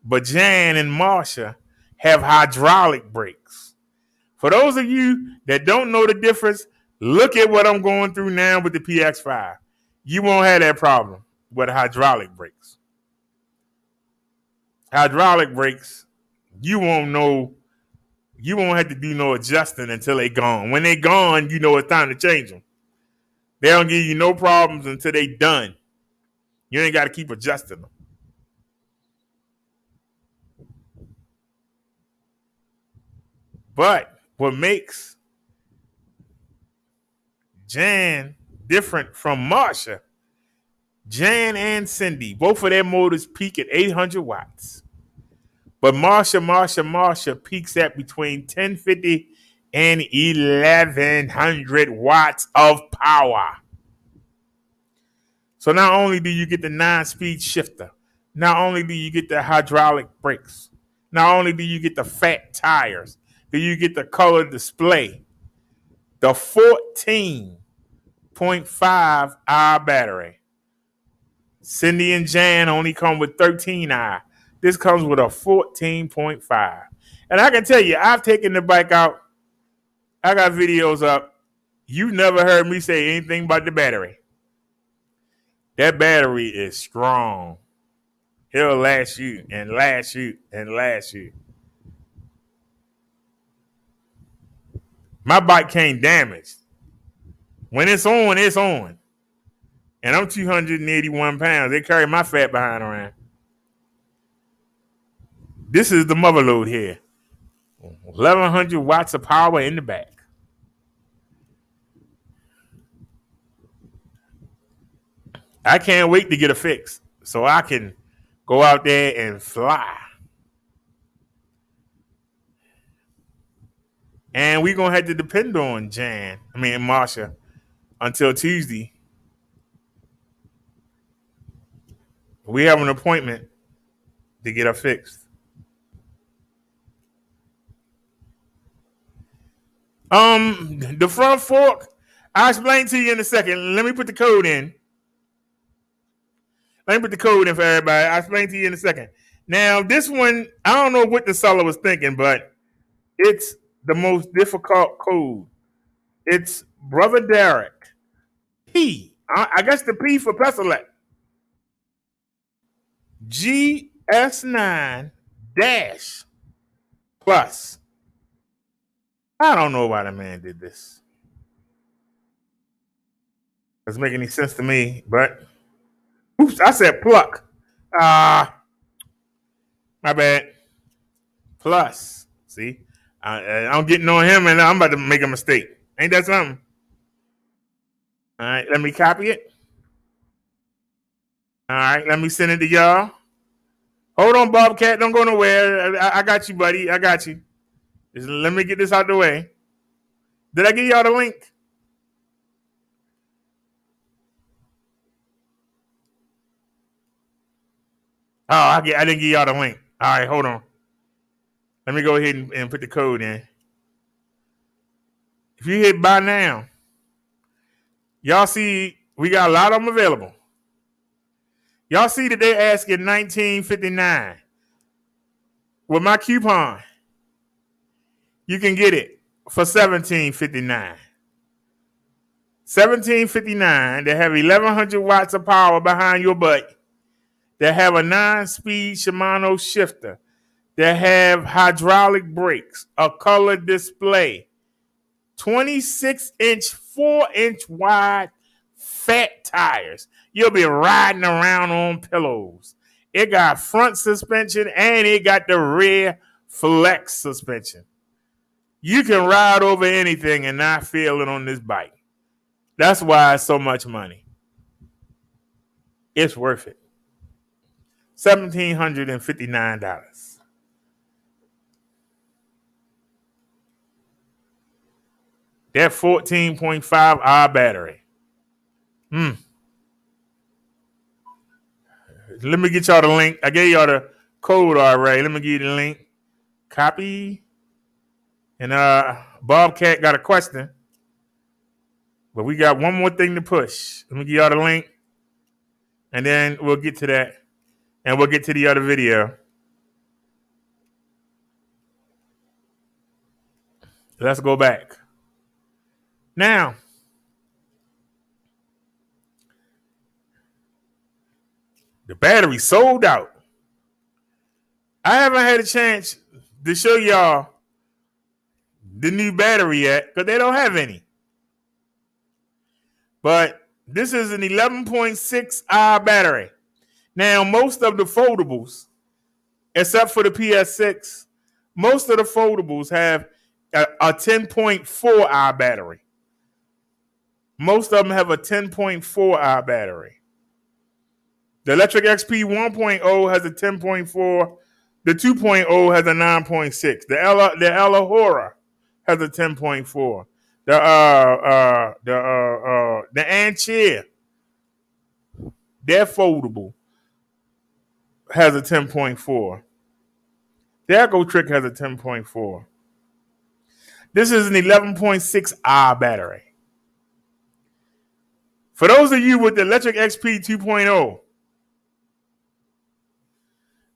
But Jan and Marsha have hydraulic brakes. For those of you that don't know the difference, look at what I'm going through now with the PX5. You won't have that problem with hydraulic brakes. Hydraulic brakes, you won't have to do no adjusting until they gone. When they gone, you know it's time to change them. They don't give you no problems until they done. You ain't got to keep adjusting them. But what makes Jan different from Marsha, Jan and Cindy, both of their motors peak at 800 watts. But Marsha peaks at between 1050 and 1100 watts of power. So not only do you get the 9-speed shifter, not only do you get the hydraulic brakes, not only do you get the fat tires, do you get the color display, the 14.5 hour battery. Cindy and Jan only come with 13 hour. This comes with a 14.5. And I can tell you, I've taken the bike out. I got videos up. You never heard me say anything about the battery. That battery is strong. It'll last you and last you and last you. My bike came damaged. When it's on, it's on. And I'm 281 pounds. They carry my fat behind around. This is the mother load here. 1100 watts of power in the back. I can't wait to get a fix so I can go out there and fly. And we're going to have to depend on Marsha until Tuesday. We have an appointment to get her fixed. The front fork, I'll explain to you in a second. Let me put the code in. Let me put the code in for everybody. I'll explain to you in a second. Now, this one, I don't know what the seller was thinking, but it's the most difficult code. It's Brother Derek. P. I guess the P for Pesolette. GS9 dash plus. I don't know why the man did this. Doesn't make any sense to me, but oops, I said pluck. My bad. Plus. See, I'm getting on him and I'm about to make a mistake. Ain't that something? All right, let me copy it. All right, let me send it to y'all. Hold on, Bobcat. Don't go nowhere. I got you, buddy. I got you. Just let me get this out the way. Did I give y'all the link? Oh, I didn't give y'all the link. All right, hold on. Let me go ahead and put the code in. If you hit buy now, y'all see we got a lot of them available. Y'all see that they're asking $19.59. With my coupon, you can get it for $17.59. $17.59. They have 1,100 watts of power behind your butt. They have a 9-speed Shimano shifter. They have hydraulic brakes, a color display, 26-inch, 4-inch wide fat tires. You'll be riding around on pillows. It got front suspension and it got the rear flex suspension. You can ride over anything and not feel it on this bike. That's why it's so much money. It's worth it. $1,759. That 14.5 hour battery. Let me get y'all the link. I gave y'all the code already. Let me give you the link. Copy. And Bobcat got a question. But we got one more thing to push. Let me give y'all the link. And then we'll get to that. And we'll get to the other video. Let's go back. Now, the battery sold out. I haven't had a chance to show y'all the new battery yet because they don't have any. But this is an 11.6 hour battery. Now, most of the foldables, except for the PS6, most of the foldables have a 10.4 hour battery. Most of them have a 10.4 hour battery. The Electric XP 1.0 has a 10.4. The 2.0 has a 9.6. The Elahora has a 10.4. The Anchair, they're foldable, has a 10.4. The Echo Trick has a 10.4. This is an 11.6 hour battery. For those of you with the Electric XP 2.0,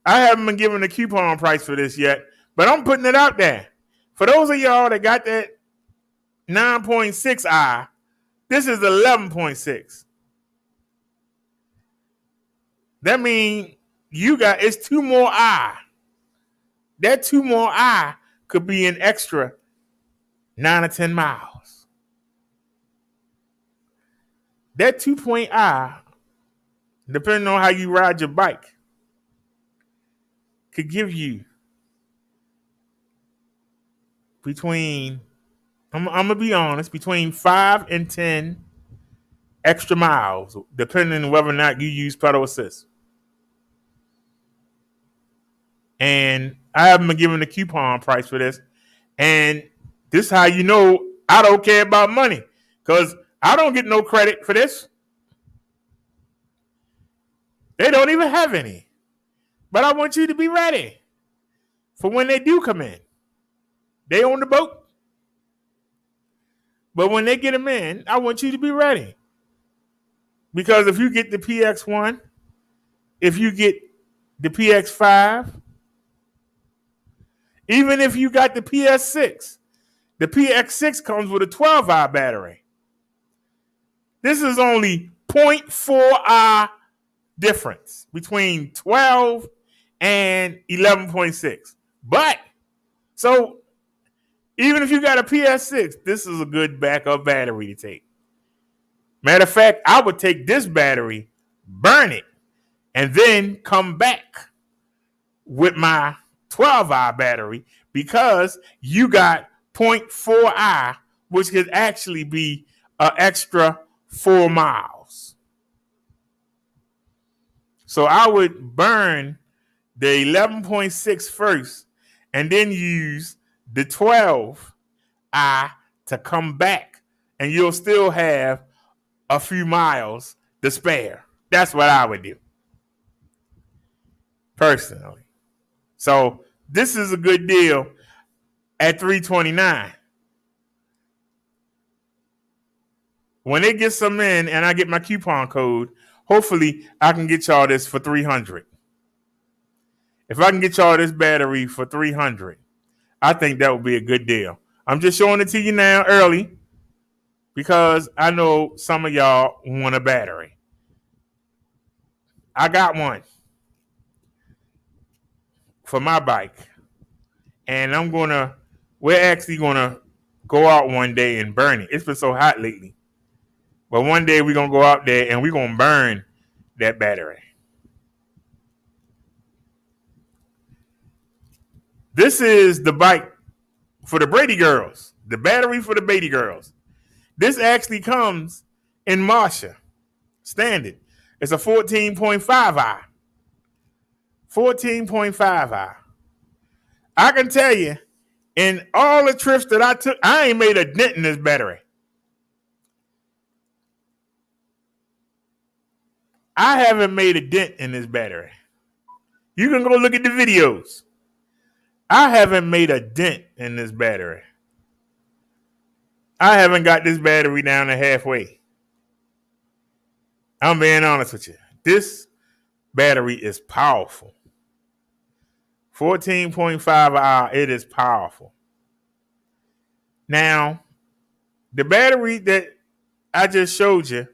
I haven't been given a coupon price for this yet, but I'm putting it out there. For those of y'all that got that 9.6 hour, this is 11.6. That means it's 2 more hour. That 2 more hour could be an extra 9 or 10 miles. That 2 hour, depending on how you ride your bike, could give you between, I'm going to be honest, between 5 and 10 extra miles, depending on whether or not you use pedal assist. And I haven't been given a coupon price for this. And this is how you know I don't care about money, because I don't get no credit for this. They don't even have any. But I want you to be ready for when they do come in. They own the boat. But when they get them in, I want you to be ready. Because if you get the PX1, if you get the PX5, even if you got the PS6, the PX6 comes with a 12-hour battery. This is only 0.4 hour difference between 12 and 11.6. But, so, even if you got a PS6, this is a good backup battery to take. Matter of fact, I would take this battery, burn it, and then come back with my 12-hour battery, because you got 0.4 hour, which could actually be an extra 4 miles. So I would burn the 11.6 first and then use the 12 hour to come back, and you'll still have a few miles to spare. That's what I would do personally. So this is a good deal at $329. When they get some in and I get my coupon code, hopefully I can get y'all this for $300. If I can get y'all this battery for $300, I think that would be a good deal. I'm just showing it to you now early because I know some of y'all want a battery. I got one for my bike, and we're actually gonna go out one day and burn it. It's been so hot lately, but one day we're gonna go out there and we're gonna burn that battery. This is the bike for the Brady girls, the battery for the Brady girls. This actually comes in Marcia standard. It's a 14.5i. 14.5i. I can tell you, in all the trips that I took, I ain't made a dent in this battery. I haven't made a dent in this battery. You can go look at the videos. I haven't made a dent in this battery. I haven't got this battery down to halfway. I'm being honest with you. This battery is powerful. 14.5 hour, it is powerful. Now, the battery that I just showed you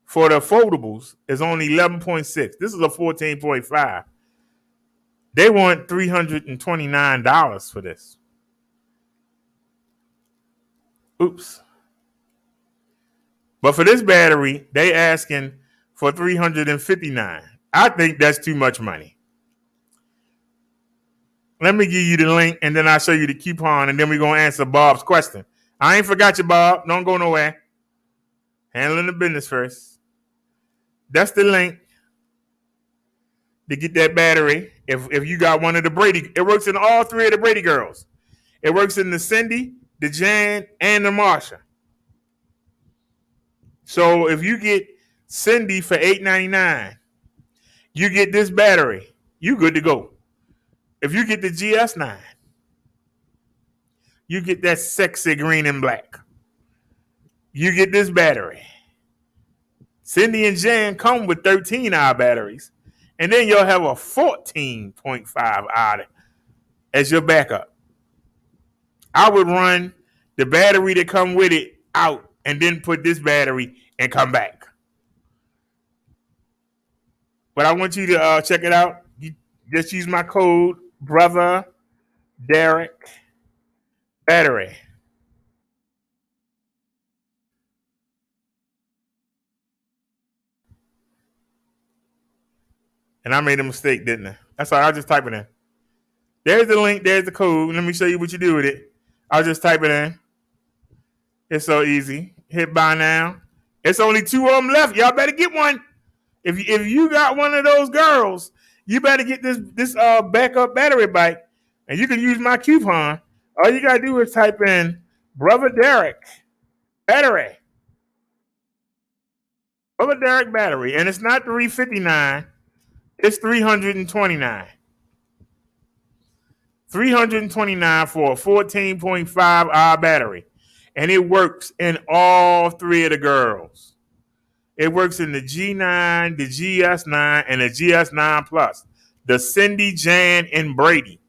for the foldables is only 11.6. This is a 14.5. They want $329 for this. Oops. But for this battery, they asking for $359. I think that's too much money. Let me give you the link, and then I'll show you the coupon, and then we're going to answer Bob's question. I ain't forgot you, Bob. Don't go nowhere. Handling the business first. That's the link to get that battery. If you got one of the Brady, it works in all three of the Brady girls. It works in the Cindy, the Jan, and the Marsha. So if you get Cindy for $8.99, you get this battery. You good to go. If you get the GS9, you get that sexy green and black. You get this battery. Cindy and Jan come with 13-hour batteries, and then you'll have a 14.5-hour as your backup. I would run the battery that come with it out and then put this battery and come back. But I want you to check it out. You just use my code, Brother Derek Battery. And I made a mistake, didn't I? That's all. I'll just type it in. There's the link. There's the code. Let me show you what you do with it. I'll just type it in. It's so easy. Hit buy now. It's only 2 of them left. Y'all better get one. If you got one of those girls, you better get this backup battery bike, and you can use my coupon. All you gotta do is type in Brother Derek Battery. Brother Derek Battery, and it's not $359. It's $329. $329 for a 14.5-hour battery. And it works in all three of the girls. It works in the G9, the GS9, and the GS9 Plus. The Cindy, Jan, and Brady.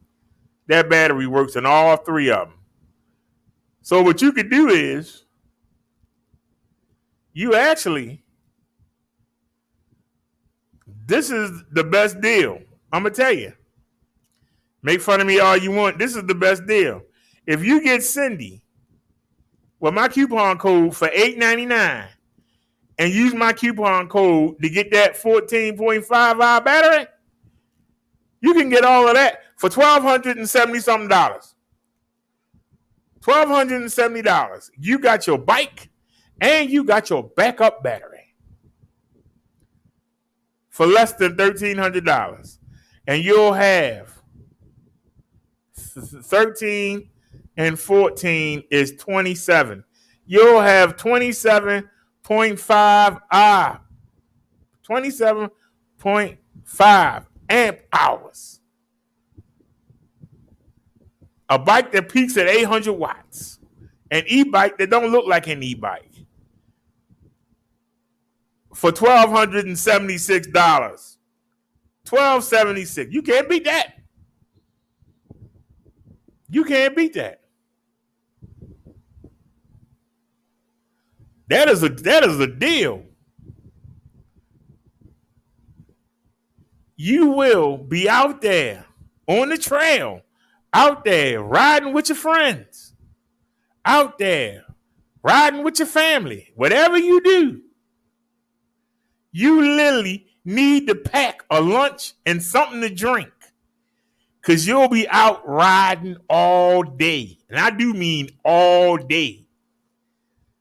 That battery works in all three of them. So what you could do is, this is the best deal. I'm going to tell you. Make fun of me all you want. This is the best deal. If you get Cindy with my coupon code for $8.99 and use my coupon code to get that 14.5-hour battery, you can get all of that for $1,270-something. $1,270. You got your bike and you got your backup battery for less than $1,300. And you'll have 13 and 14 is 27. You'll have 27.5 27.5 amp hours. A bike that peaks at 800 watts. An e-bike that don't look like an e-bike. For $1,276. $1,276. You can't beat that. You can't beat that. That is a deal. You will be out there on the trail, out there riding with your friends, out there riding with your family. Whatever you do, you literally need to pack a lunch and something to drink because you'll be out riding all day. And I do mean all day.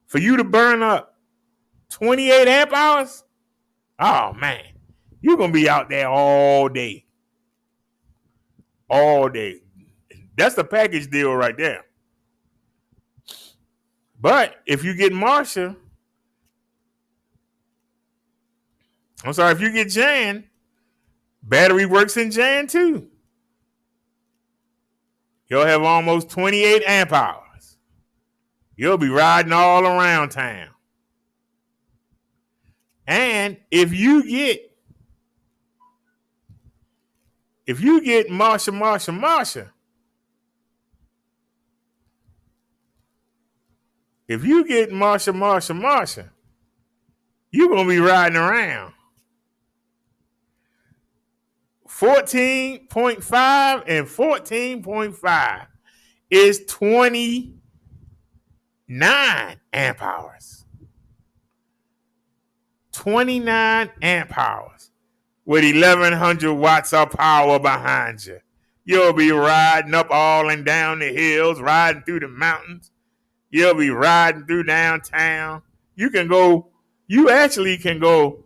For you to burn up 28 amp hours, oh man, you're going to be out there all day. All day. That's the package deal right there. But if you get Marsha, if you get Jan, battery works in Jan too. You'll have almost 28 amp hours. You'll be riding all around town. And if you get Marsha, if you get Marsha, you're going to be riding around. 14.5 and 14.5 is 29 amp hours. 29 amp hours with 1,100 watts of power behind you. You'll be riding up all and down the hills, riding through the mountains. You'll be riding through downtown. You actually can go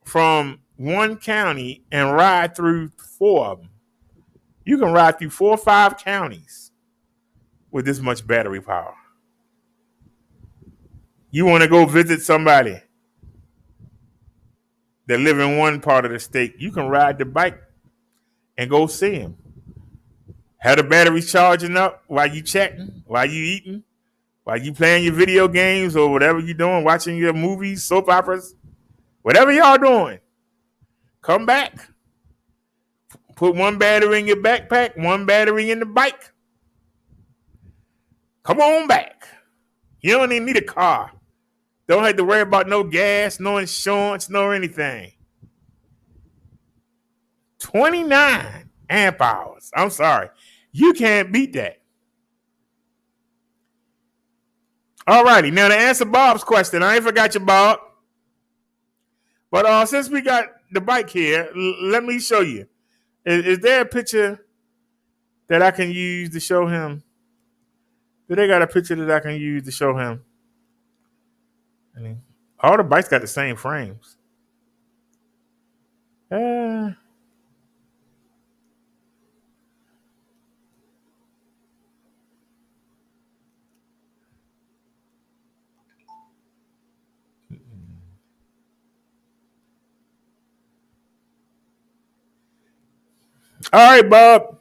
from one county and ride through 4 of them. You can ride through 4 or 5 counties with this much battery power. You want to go visit somebody that live in one part of the state, you can ride the bike and go see them. Have the batteries charging up while you chatting, while you eating, while you playing your video games or whatever you're doing, watching your movies, soap operas, whatever y'all doing. Come back. Put one battery in your backpack, one battery in the bike. Come on back. You don't even need a car. Don't have to worry about no gas, no insurance, no anything. 29 amp hours. I'm sorry. You can't beat that. All righty. Now to answer Bob's question, I ain't forgot you, Bob. But since we got the bike here, let me show you. Is there a picture that I can use to show him? Do they got a picture that I can use to show him? I mean, all the bikes got the same frames. All right, Bob.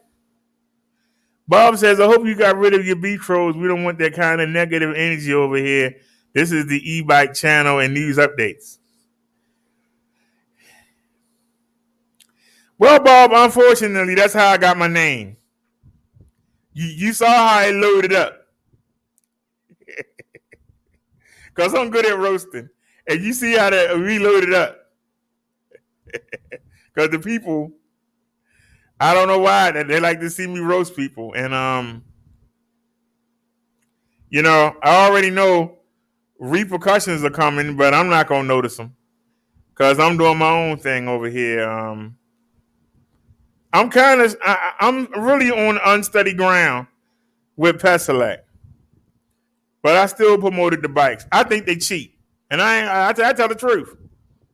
Bob says, I hope you got rid of your beef trolls. We don't want that kind of negative energy over here. This is the e-bike channel and news updates. Well, Bob, unfortunately, that's how I got my name. You saw how I loaded up. Because I'm good at roasting. And you see how that reloaded up. Because the people, I don't know why, they like to see me roast people. And, I already know repercussions are coming, but I'm not going to notice them. Because I'm doing my own thing over here. I'm really on unsteady ground with Peselec. But I still promoted the bikes. I think they cheap. And I tell the truth.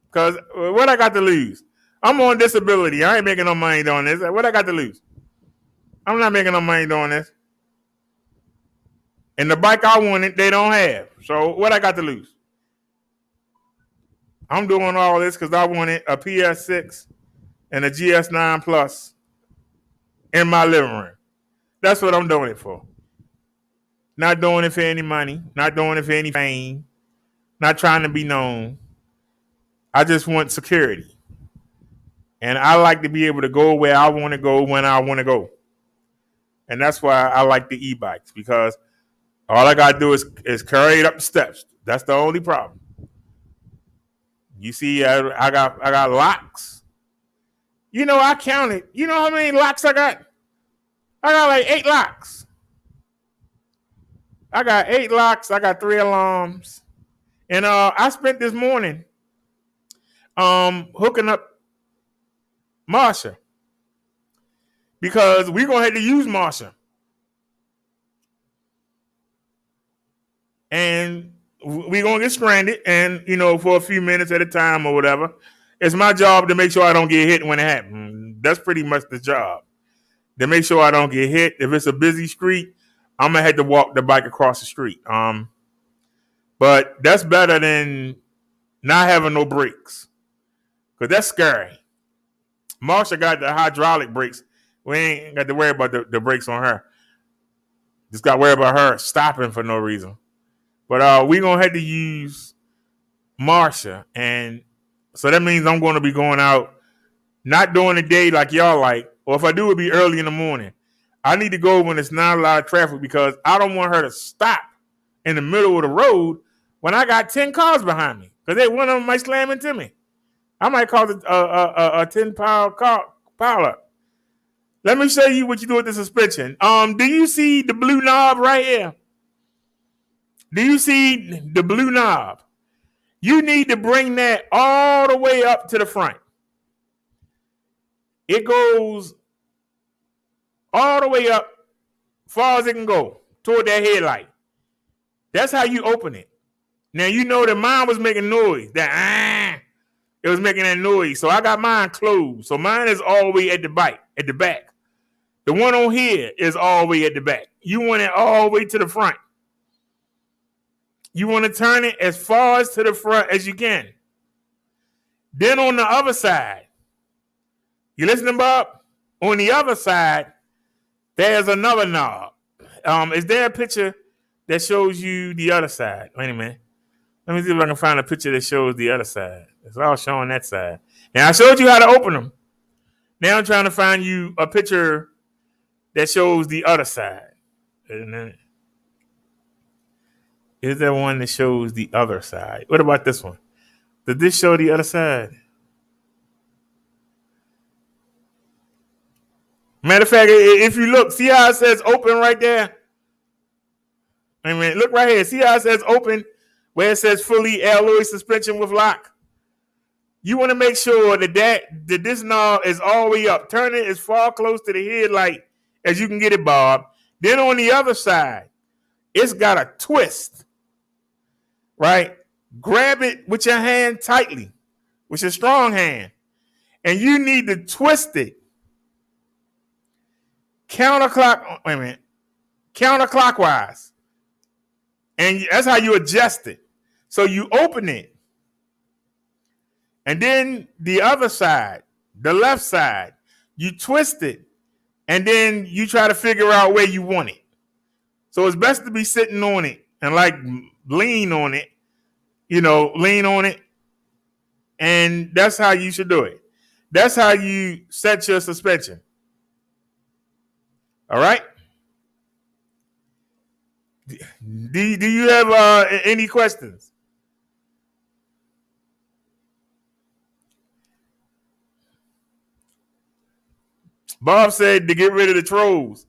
Because what I got to lose? I'm on disability. I ain't making no money doing this. What I got to lose? I'm not making no money doing this. And the bike I wanted, they don't have. So what I got to lose? I'm doing all this because I wanted a PS6 and a GS9 Plus in my living room. That's what I'm doing it for. Not doing it for any money. Not doing it for any fame. Not trying to be known. I just want security. And I like to be able to go where I want to go when I want to go. And that's why I like the e-bikes, because all I got to do is carry it up the steps. That's the only problem. You see, I got locks. You know, I counted. You know how many locks I got? I got like 8 locks. I got 8 locks. I got 3 alarms. And I spent this morning hooking up Marsha because we're gonna have to use Marsha. And we're gonna get stranded, and for a few minutes at a time or whatever. It's my job to make sure I don't get hit when it happens. That's pretty much the job. To make sure I don't get hit. If it's a busy street, I'm gonna have to walk the bike across the street. But that's better than not having no brakes. Because that's scary. Marsha got the hydraulic brakes. We ain't got to worry about the brakes on her. Just got to worry about her stopping for no reason. But we're going to have to use Marsha. And so that means I'm going to be going out, not during the day like y'all like, or if I do, it'll be early in the morning. I need to go when there's not a lot of traffic because I don't want her to stop in the middle of the road when I got 10 cars behind me. Because one of them might slam into me. I might cause a 10-pound pile up. Let me show you what you do with the suspension. Do you see the blue knob right here? Do you see the blue knob? You need to bring that all the way up to the front. It goes all the way up, far as it can go, toward that headlight. That's how you open it. Now, you know that mine was making noise. It was making that noise. So I got mine closed. So mine is all the way at the back. The one on here is all the way at the back. You want it all the way to the front. You want to turn it as far as to the front as you can. Then on the other side, you listening, Bob? On the other side, there's another knob. Is there a picture that shows you the other side? Wait a minute. Let me see if I can find a picture that shows the other side. It's all showing that side. Now, I showed you how to open them. Now I'm trying to find you a picture that shows the other side. Is there one that shows the other side? What about this one? Did this show the other side? Matter of fact, if you look, see how it says open right there? I mean, look right here. See how it says open where it says fully alloy suspension with lock? You want to make sure that this knob is all the way up. Turn it as far close to the headlight as you can get it, Bob. Then on the other side, it's got a twist, right? Grab it with your hand tightly, with your strong hand, and you need to twist it counterclockwise. And that's how you adjust it. So you open it. And then the other side, the left side, you twist it. And then you try to figure out where you want it. So it's best to be sitting on it and like lean on it. Lean on it. And that's how you should do it. That's how you set your suspension. All right? Do you have any questions? Bob said to get rid of the trolls.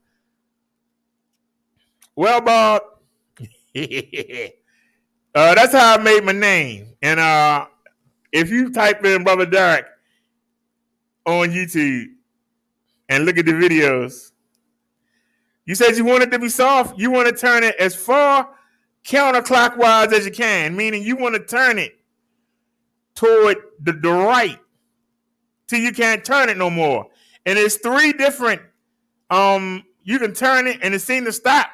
Well, Bob, that's how I made my name. And if you type in Brother Derek on YouTube and look at the videos, you said you want it to be soft. You want to turn it as far counterclockwise as you can, meaning you want to turn it toward the right till you can't turn it no more. And it's 3 different, you can turn it and it seems to stop,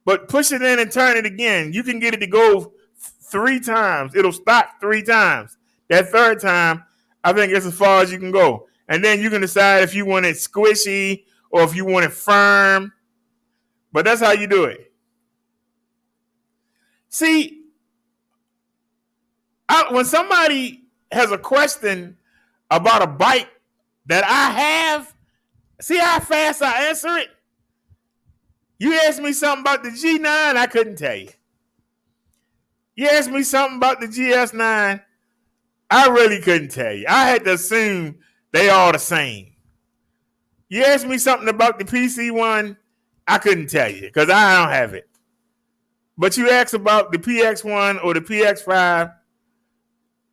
but push it in and turn it again. You can get it to go 3 times. It'll stop 3 times. That 3rd time, I think it's as far as you can go. And then you can decide if you want it squishy or if you want it firm. But that's how you do it. See, when somebody has a question about a bike that I have, see how fast I answer it? You asked me something about the G9, I couldn't tell you. You asked me something about the GS9. I really couldn't tell you. I had to assume they all the same. You asked me something about the PC one. I couldn't tell you because I don't have it. But you asked about the PX1 or the PX5.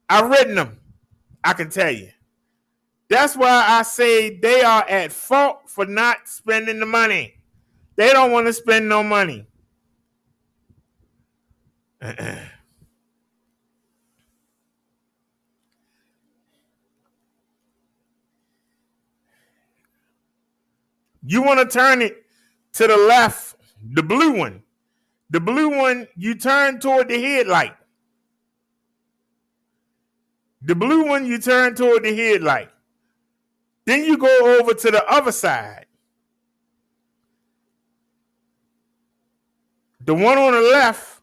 I've written them. I can tell you. That's why I say they are at fault for not spending the money. They don't want to spend no money. You want to turn it to the left, the blue one. The blue one, you turn toward the headlight. The blue one, you turn toward the headlight. Then you go over to the other side. The one on the left,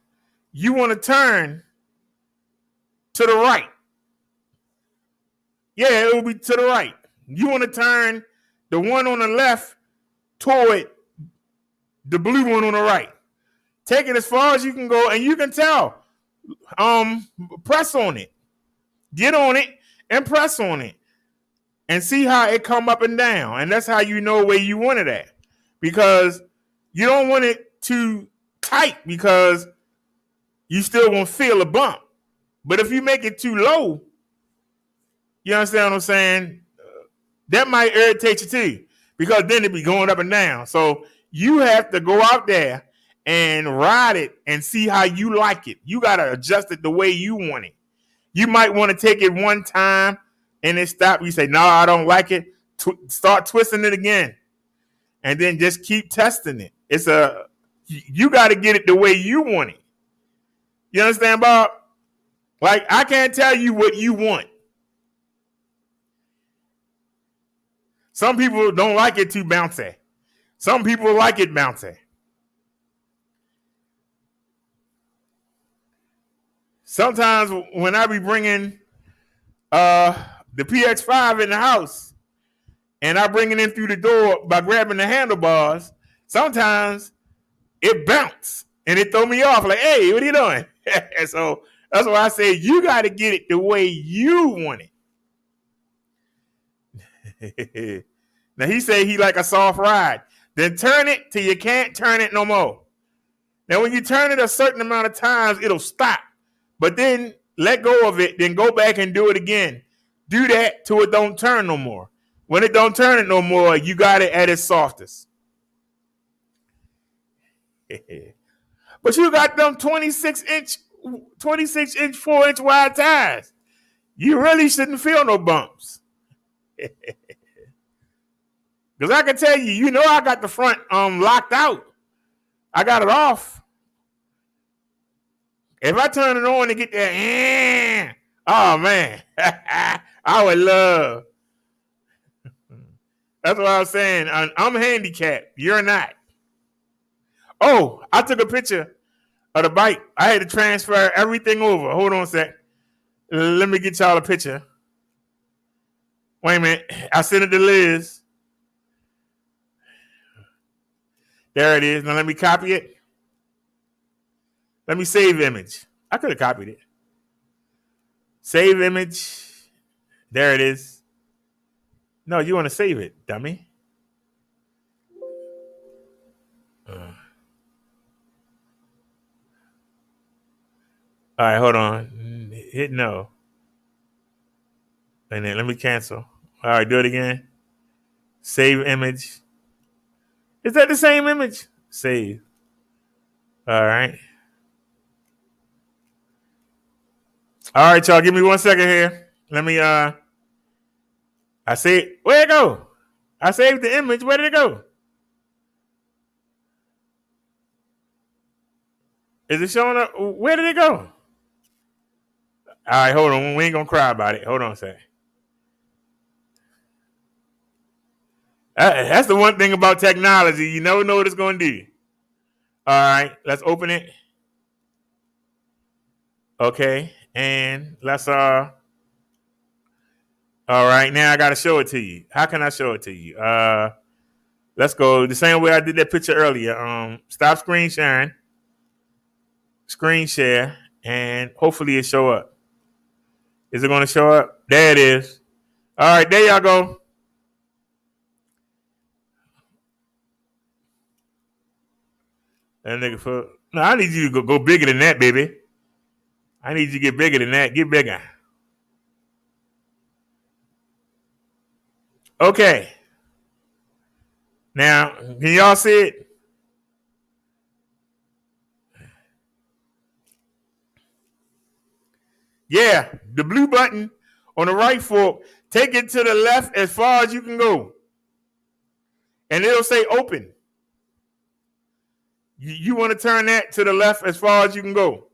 you want to turn to the right. Yeah, it will be to the right. You want to turn the one on the left toward the blue one on the right. Take it as far as you can go, and you can tell. Press on it. Get on it and press on it. And see how it come up and down. And that's how you know where you want it at. Because you don't want it too tight because you still won't feel a bump. But if you make it too low, you understand what I'm saying? That might irritate you too. Because then it be going up and down. So you have to go out there and ride it and see how you like it. You got to adjust it the way you want it. You might want to take it one time and then stop. You say, no, I don't like it. Start twisting it again. And then just keep testing it. You got to get it the way you want it. You understand, Bob? Like, I can't tell you what you want. Some people don't like it too bouncy. Some people like it bouncy. Sometimes when I be bringing the PX5 in the house and I bring it in through the door by grabbing the handlebars, sometimes it bounce and it throw me off like, hey, what are you doing? And so that's why I say you got to get it the way you want it. Now he say he like a soft ride. Then turn it till you can't turn it no more. Now when you turn it a certain amount of times, it'll stop. But then let go of it, then go back and do it again. Do that till it don't turn no more. When it don't turn it no more, you got it at its softest. But you got them 26-inch, 4-inch wide tires. You really shouldn't feel no bumps. Because I can tell you, you know I got the front locked out. I got it off. If I turn it on and get that, oh man, I would love. That's what I was saying. I'm handicapped. You're not. Oh, I took a picture of the bike. I had to transfer everything over. Hold on a sec. Let me get y'all a picture. Wait a minute. I sent it to Liz. There it is. Now let me copy it. Let me save image. I could have copied it. Save image. There it is. No, you want to save it, dummy. All right, hold on. Hit no. And then let me cancel. All right, do it again. Save image. Is that the same image? Save. All right. All right, y'all. Give me 1 second here. Let me I saved. Where'd it go? I saved the image. Where did it go? Is it showing up? Where did it go? All right, hold on. We ain't gonna cry about it. Hold on a second. That's the one thing about technology. You never know what it's gonna do. All right, let's open it. Okay, and let's all right, now I gotta show it to you. How can I show it to you? Let's go the same way I did that picture earlier. Stop screen sharing. Screen share. and hopefully it show up. Is it going to show up? There it is. All right, there y'all go. That nigga for no, I need you to go bigger than that, baby. I need you to get bigger than that. Get bigger. Okay. Now, can y'all see it? Yeah, the blue button on the right fork, take it to the left as far as you can go. And it'll say open. You want to turn that to the left as far as you can go.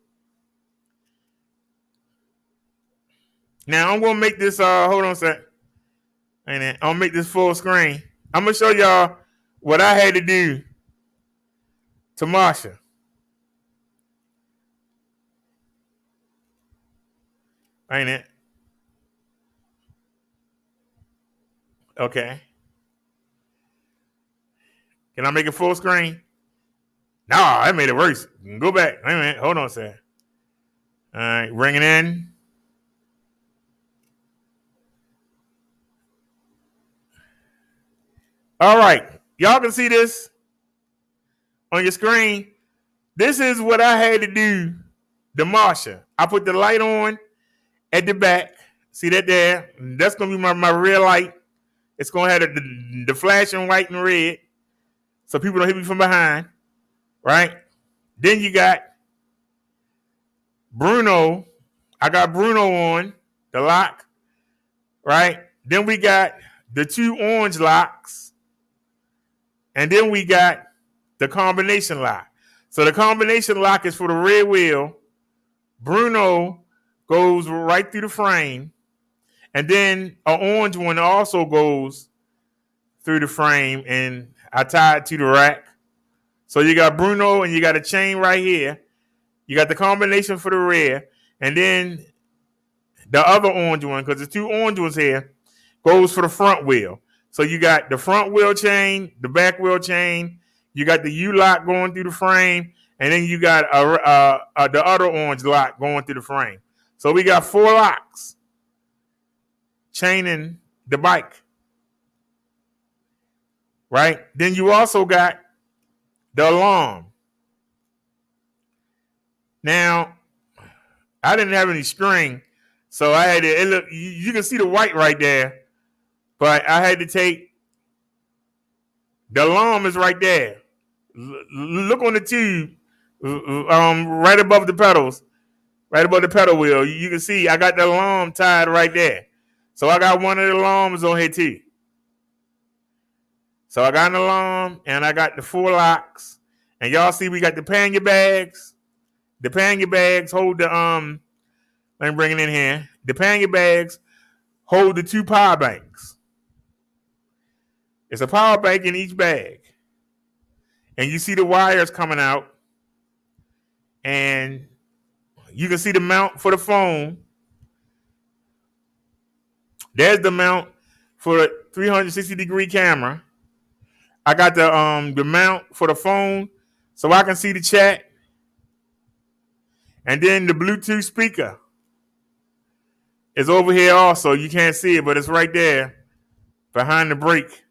Now, I'm going to make this, hold on a sec. I'm going to make this full screen. I'm going to show y'all what I had to do to Marsha. Ain't it? Okay. Can I make it full screen? No, I made it worse. Go back. Wait a minute. Hold on a second. All right, bring it in. All right. Y'all can see this on your screen. This is what I had to do to Marsha. I put the light on at the back. See that there? That's going to be my rear light. It's going to have the flashing white and red so people don't hit me from behind. Right? Then you got Bruno. I got Bruno on the lock. Right? Then we got the two orange locks. And then we got the combination lock. So the combination lock is for the rear wheel. Bruno goes right through the frame. And then an orange one also goes through the frame. And I tie it to the rack. So you got Bruno and you got a chain right here. You got the combination for the rear. And then the other orange one, because there's two orange ones here, goes for the front wheel. So you got the front wheel chain, the back wheel chain. You got the U-lock going through the frame. And then you got the other orange lock going through the frame. So we got 4 locks chaining the bike. Right? Then you also got the alarm. Now, I didn't have any string, so I had to, you can see the white right there, but I had to take, the alarm is right there. Look on the tube, right above the pedals, right above the pedal wheel. You can see I got the alarm tied right there. So I got one of the alarms on here too. So I got an alarm and I got the 4 locks. And y'all see we got the pannier bags. The pannier bags hold the let me bring it in here. The pannier bags hold the 2 power banks. It's a power bank in each bag. And you see the wires coming out. And you can see the mount for the phone. There's the mount for the 360-degree camera. I got the mount for the phone so I can see the chat. And then the Bluetooth speaker is over here also. You can't see it, but it's right there behind the brake.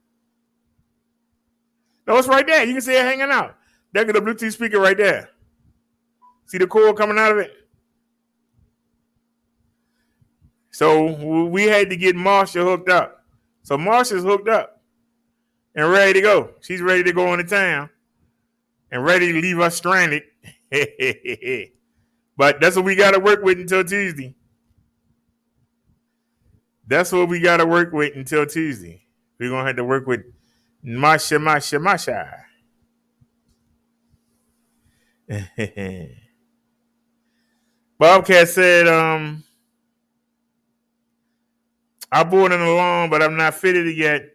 No, it's right there. You can see it hanging out. There's the Bluetooth speaker right there. See the cord coming out of it? So we had to get Marsha hooked up. So Marsha's hooked up and ready to go. She's ready to go into town and ready to leave us stranded. But that's what we got to work with until Tuesday. That's what we got to work with until Tuesday. We're going to have to work with Masha. Bobcat said, I bought an alarm, but I'm not fitted yet.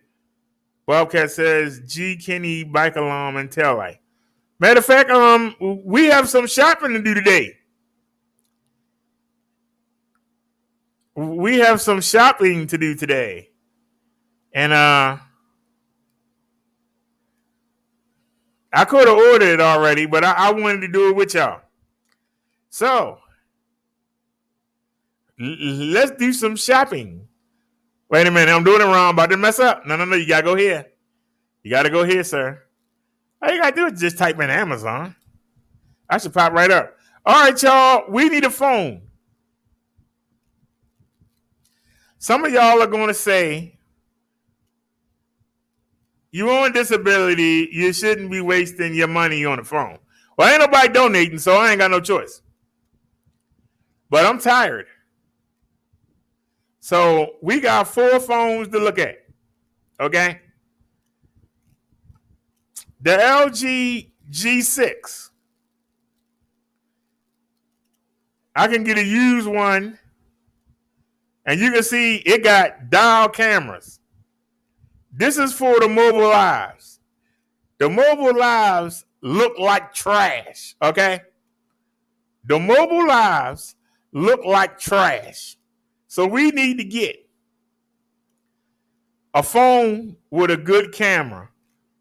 Bobcat says, G. Kenny bike alarm and tail light. Matter of fact, we have some shopping to do today. We have some shopping to do today. And I could have ordered it already, but I wanted to do it with y'all. So Let's do some shopping. Wait a minute, I'm doing it wrong. About to mess up. No, you gotta go here. You gotta go here, sir. All you gotta do is just type in Amazon. I should pop right up. All right, y'all. We need a phone. Some of y'all are gonna say, you on disability, you shouldn't be wasting your money on the phone. Well, ain't nobody donating, so I ain't got no choice. But I'm tired. So we got 4 phones to look at. Okay? The LG G6. I can get a used one, and you can see it got dial cameras. This is for the mobile lives. The mobile lives look like trash, okay? The mobile lives look like trash. So we need to get a phone with a good camera.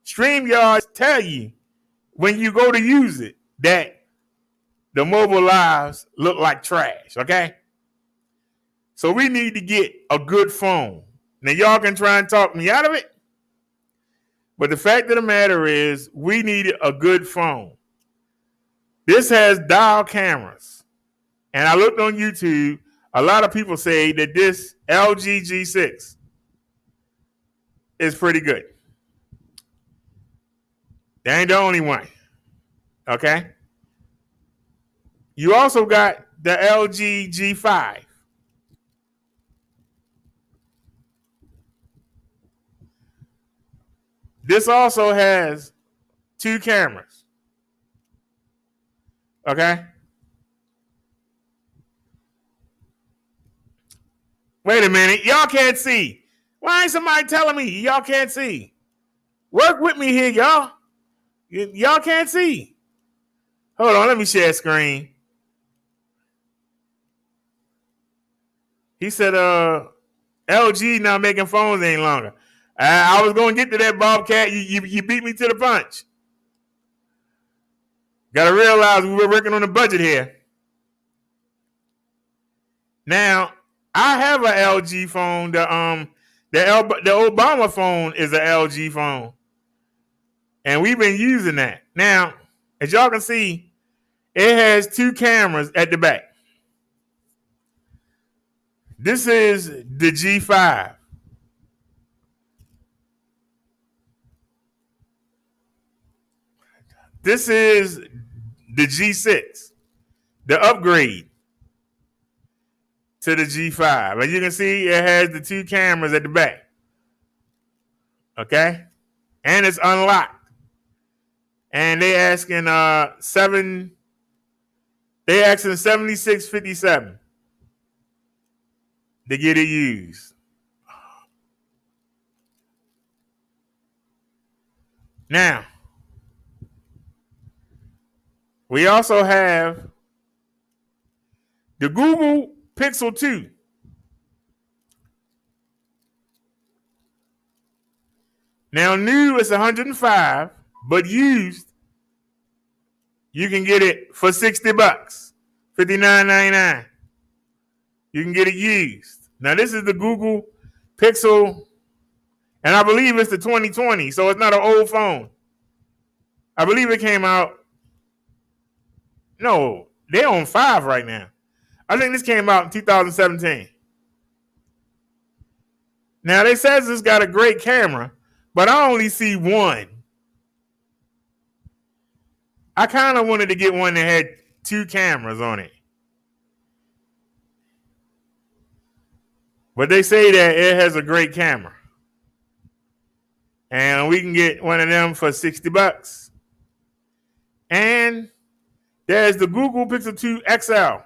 StreamYard tell you when you go to use it that the mobile lives look like trash, okay? So we need to get a good phone. Now y'all can try and talk me out of it, but the fact of the matter is we need a good phone. This has dial cameras. And I looked on YouTube, a lot of people say that this LG G6 is pretty good. They ain't the only one, okay? You also got the LG G5. This also has 2 cameras, okay? Wait a minute, y'all can't see. Why ain't somebody telling me y'all can't see? Work with me here, y'all. Y'all can't see. Hold on, let me share screen. He said, LG now making phones any longer. I was going to get to that, Bobcat. You beat me to the punch. Got to realize we were working on a budget here. Now, I have an LG phone. The Obama phone is an LG phone. And we've been using that. Now, as y'all can see, it has 2 cameras at the back. This is the G5. This is the G6, the upgrade to the G5. As you can see, it has the 2 cameras at the back. Okay? And it's unlocked. And they asking $76.57 to get it used. Now, we also have the Google Pixel 2. Now, new is $105, but used, you can get it for $60, $59.99. You can get it used. Now, this is the Google Pixel, and I believe it's the 2020, so it's not an old phone. I believe it came out. No, they're on 5 right now. I think this came out in 2017. Now, they says it's got a great camera, but I only see 1. I kind of wanted to get one that had 2 cameras on it. But they say that it has a great camera. And we can get one of them for $60. And there's the Google Pixel 2 XL.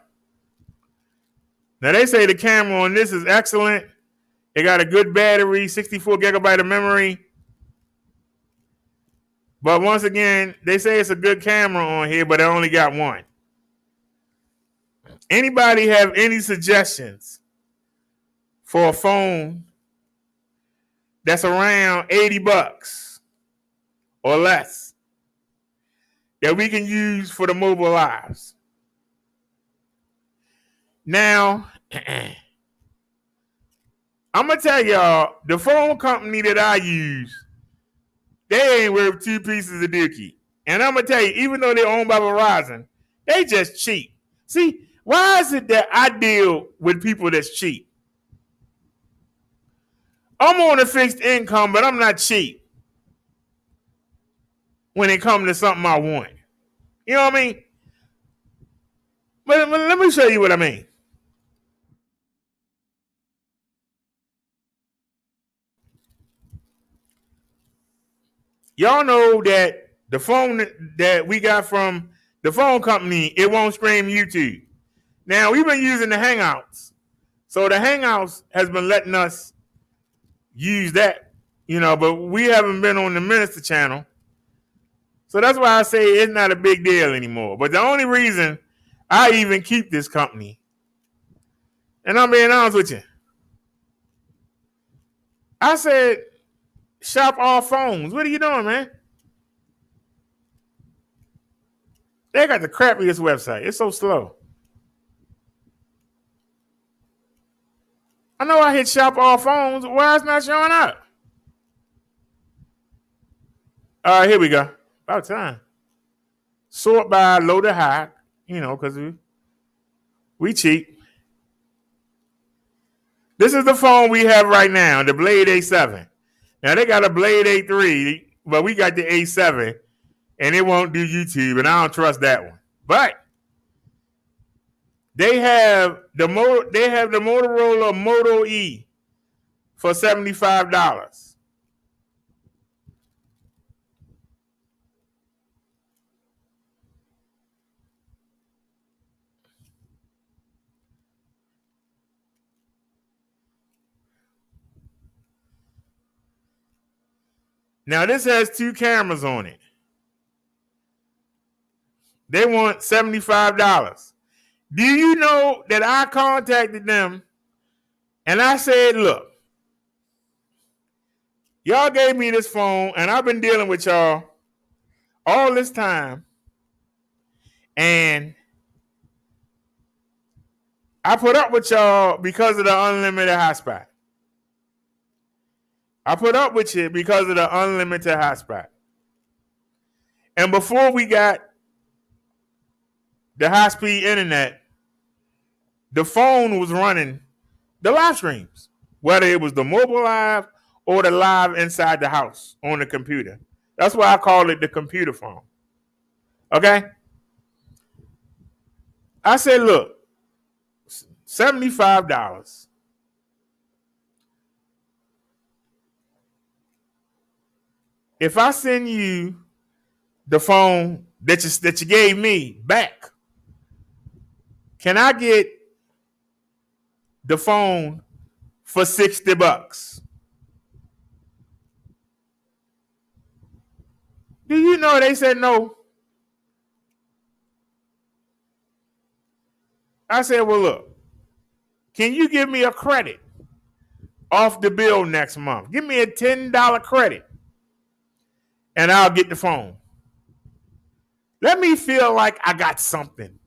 Now, they say the camera on this is excellent. It got a good battery, 64 gigabyte of memory. But once again, they say it's a good camera on here, but it only got 1. Anybody have any suggestions for a phone that's around $80 or less that we can use for the mobile lives? Now, I'm gonna tell y'all, the phone company that I use, they ain't worth 2 pieces of dookie. And I'm gonna tell you, even though they're owned by Verizon, they just cheap. See, why is it that I deal with people that's cheap? I'm on a fixed income, but I'm not cheap when it comes to something I want. You know what I mean? But let me show you what I mean. Y'all know that the phone that we got from the phone company, it won't stream YouTube. Now, we've been using the Hangouts. So the Hangouts has been letting us use that, but we haven't been on the Minister channel. So that's why I say it's not a big deal anymore. But the only reason I even keep this company, and I'm being honest with you, I said, shop all phones. What are you doing, man? They got the crappiest website. It's so slow. I know I hit shop all phones. Why it's not showing up? All right, here we go. About time. Sort by low to high, because we cheap. This is the phone we have right now, the Blade A7. Now, they got a Blade A3, but we got the A7, and it won't do YouTube, and I don't trust that one. But they have the Motorola Moto E for $75. Now, this has 2 cameras on it. They want $75. Do you know that I contacted them and I said, look, y'all gave me this phone and I've been dealing with y'all all this time, and I put up with y'all because of the unlimited hotspot. I put up with you because of the unlimited hotspot. And before we got the high-speed internet, the phone was running the live streams, whether it was the mobile live or the live inside the house on the computer. That's why I call it the computer phone. Okay? I said, look, $75. If I send you the phone that you gave me back, can I get the phone for $60? Do you know they said no? I said, well, look, can you give me a credit off the bill next month? Give me a $10 credit and I'll get the phone. Let me feel like I got something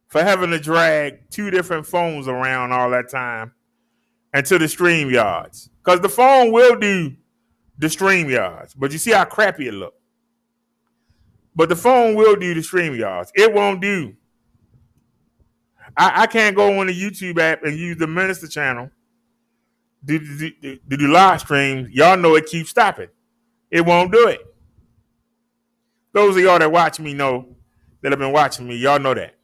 for having to drag 2 different phones around all that time into the StreamYards. Because the phone will do the StreamYards, but you see how crappy it looks. But the phone will do the StreamYards. It won't do. I can't go on the YouTube app and use the Minister channel to do live streams. Y'all know it keeps stopping. It won't do it. Those of y'all that watch me know, that have been watching me, y'all know that.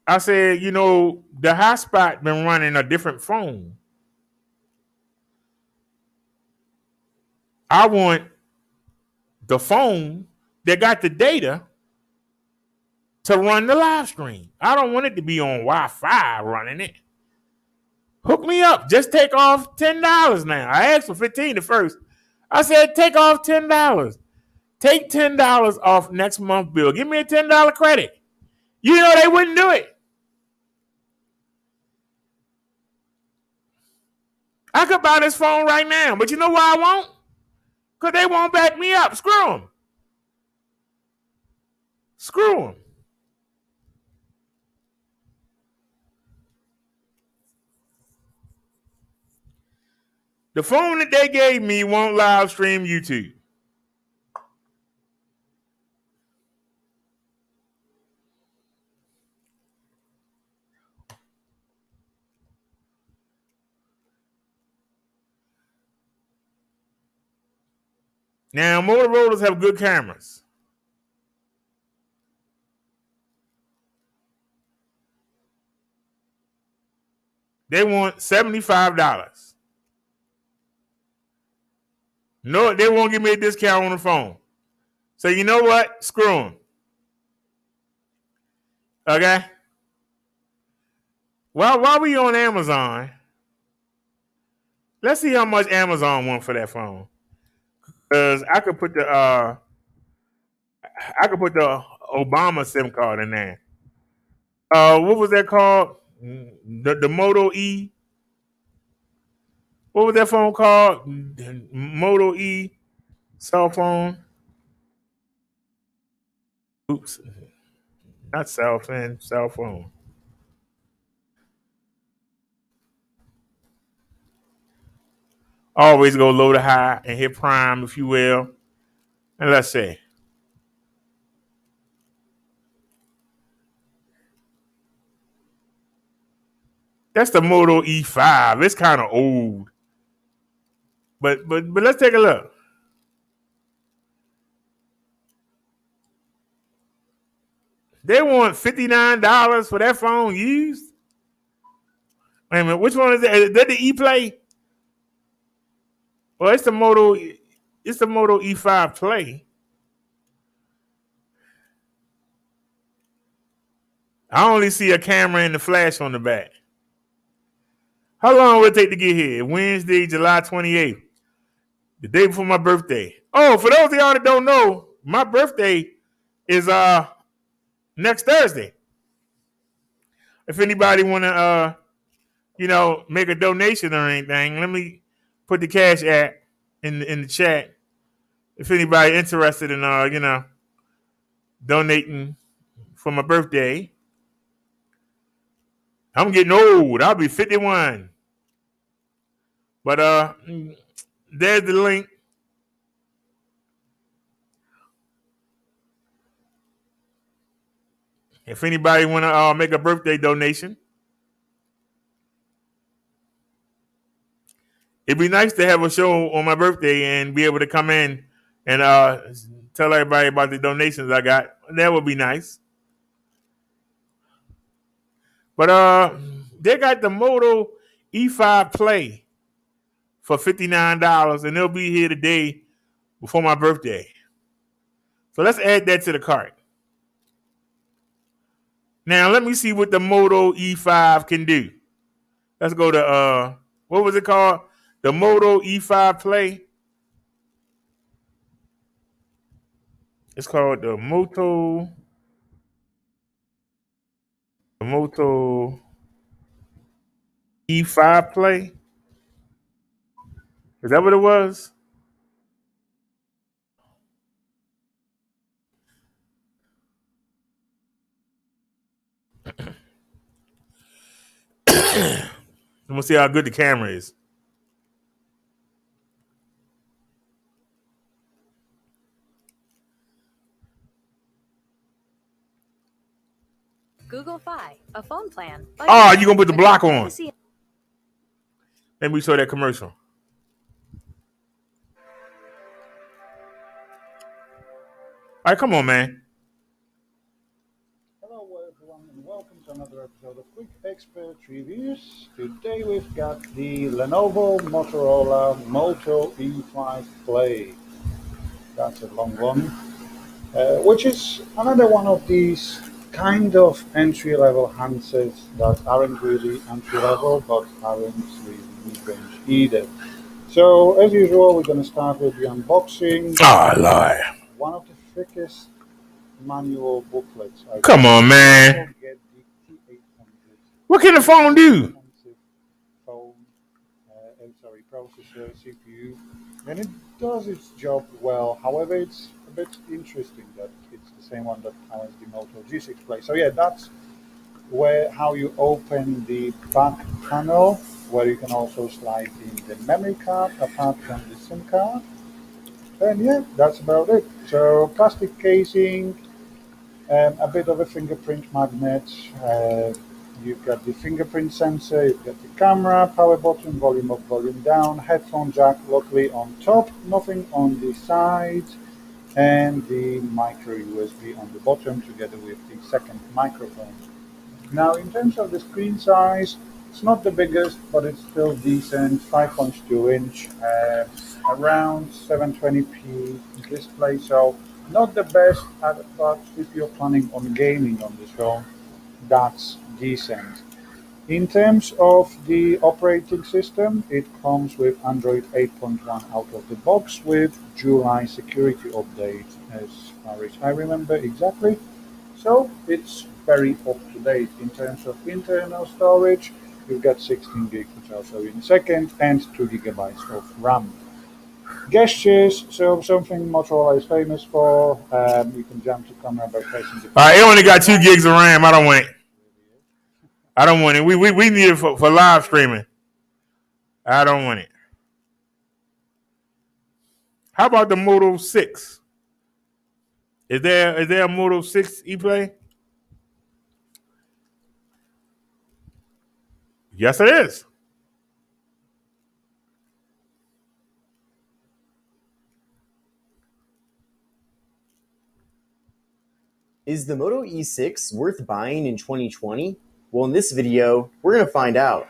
I said, the hotspot been running a different phone. I want the phone that got the data to run the live stream. I don't want it to be on Wi-Fi running it. Hook me up. Just take off $10 now. I asked for $15 at first. I said, take off $10. Take $10 off next month's bill. Give me a $10 credit. You know they wouldn't do it. I could buy this phone right now, but you know why I won't? Because they won't back me up. Screw them. Screw them. The phone that they gave me won't live stream YouTube. Now, Motorola's have good cameras. They want $75. No, they won't give me a discount on the phone. So you know what? Screw them. Okay? While we on Amazon, let's see how much Amazon want for that phone. Because I could put the Obama SIM card in there. What was that called? The Moto E. What was that phone called? Moto E cell phone. Oops. Not cell phone, cell phone. Always go low to high and hit prime, if you will. And let's see. That's the Moto E5. It's kind of old. But let's take a look. They want $59 for that phone used. Wait a minute, which one is that? Is that the E-Play? Well, it's the Moto E5 Play. I only see a camera and the flash on the back. How long will it take to get here? Wednesday, July 28th. The day before my birthday. Oh, for those of y'all that don't know, my birthday is next Thursday. If anybody want to make a donation or anything, let me put the Cash App in the chat. If anybody interested in donating for my birthday. I'm getting old. I'll be 51. But there's the link. If anybody want to make a birthday donation, it'd be nice to have a show on my birthday and be able to come in and tell everybody about the donations I got. That would be nice. But they got the Moto E5 Play for $59, and they'll be here today before my birthday. So let's add that to the cart. Now let me see what the Moto E5 can do. Let's go to what was it called? The Moto E5 Play. It's called the Moto E5 Play. Is that what it was? I'm gonna see how good the camera is. Google Fi, a phone plan. Oh, you gonna put the block on? Let me show that commercial. All right, come on, man. Hello everyone and welcome to another episode of Quick Expert Reviews. Today we've got the Lenovo Motorola Moto E5 Play. That's a long one. Which is another one of these kind of entry-level handsets that aren't really entry-level but aren't really mid-range either. So as usual, we're going to start with the unboxing. Oh, Lord. One of the thickest manual booklets. Come on, man. Get the T800. What can the phone do? Phone, processor, CPU, and it does its job well. However, it's a bit interesting that it's the same one that powers the Moto G6 Play. So yeah, that's how you open the back panel. where you can also slide in the memory card apart from the SIM card. And yeah, that's about it. So plastic casing, a bit of a fingerprint magnet. You've got the fingerprint sensor, you've got the camera, power button, volume up, volume down, headphone jack locally on top, nothing on the sides, and the micro USB on the bottom together with the second microphone. Now, in terms of the screen size, it's not the biggest, but it's still decent. 5.2 inch, around 720p display. So not the best, but if you're planning on gaming on this phone, that's decent. In terms of the operating system, it comes with Android 8.1 out of the box with July security update, as far as I remember exactly. So it's very up to date. In terms of internal storage, you've got 16 gigs, which I'll show you in a second, and 2 gigabytes of RAM. Gestures, so something Motorola is famous for. You can jump to camera by pressing the. It only got 2 gigs of RAM. I don't want it. I don't want it. We need it for live streaming. I don't want it. How about the Moto 6? Is there a Moto 6 ePlay? Yes, it is. Is the Moto E6 worth buying in 2020? Well, in this video, we're going to find out.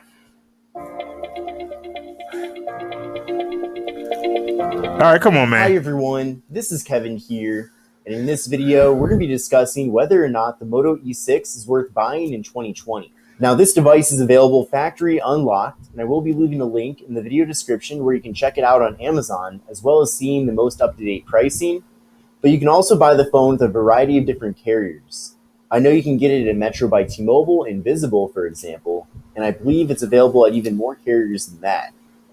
All right, come on, man. Hi everyone, this is Kevin here, and in this video, we're going to be discussing whether or not the Moto E6 is worth buying in 2020. Now, this device is available factory unlocked, and I will be leaving a link in the video description where you can check it out on Amazon, as well as seeing the most up-to-date pricing. But you can also buy the phone with a variety of different carriers. I know you can get it at Metro by T-Mobile and Visible, for example, and I believe it's available at even more carriers than that.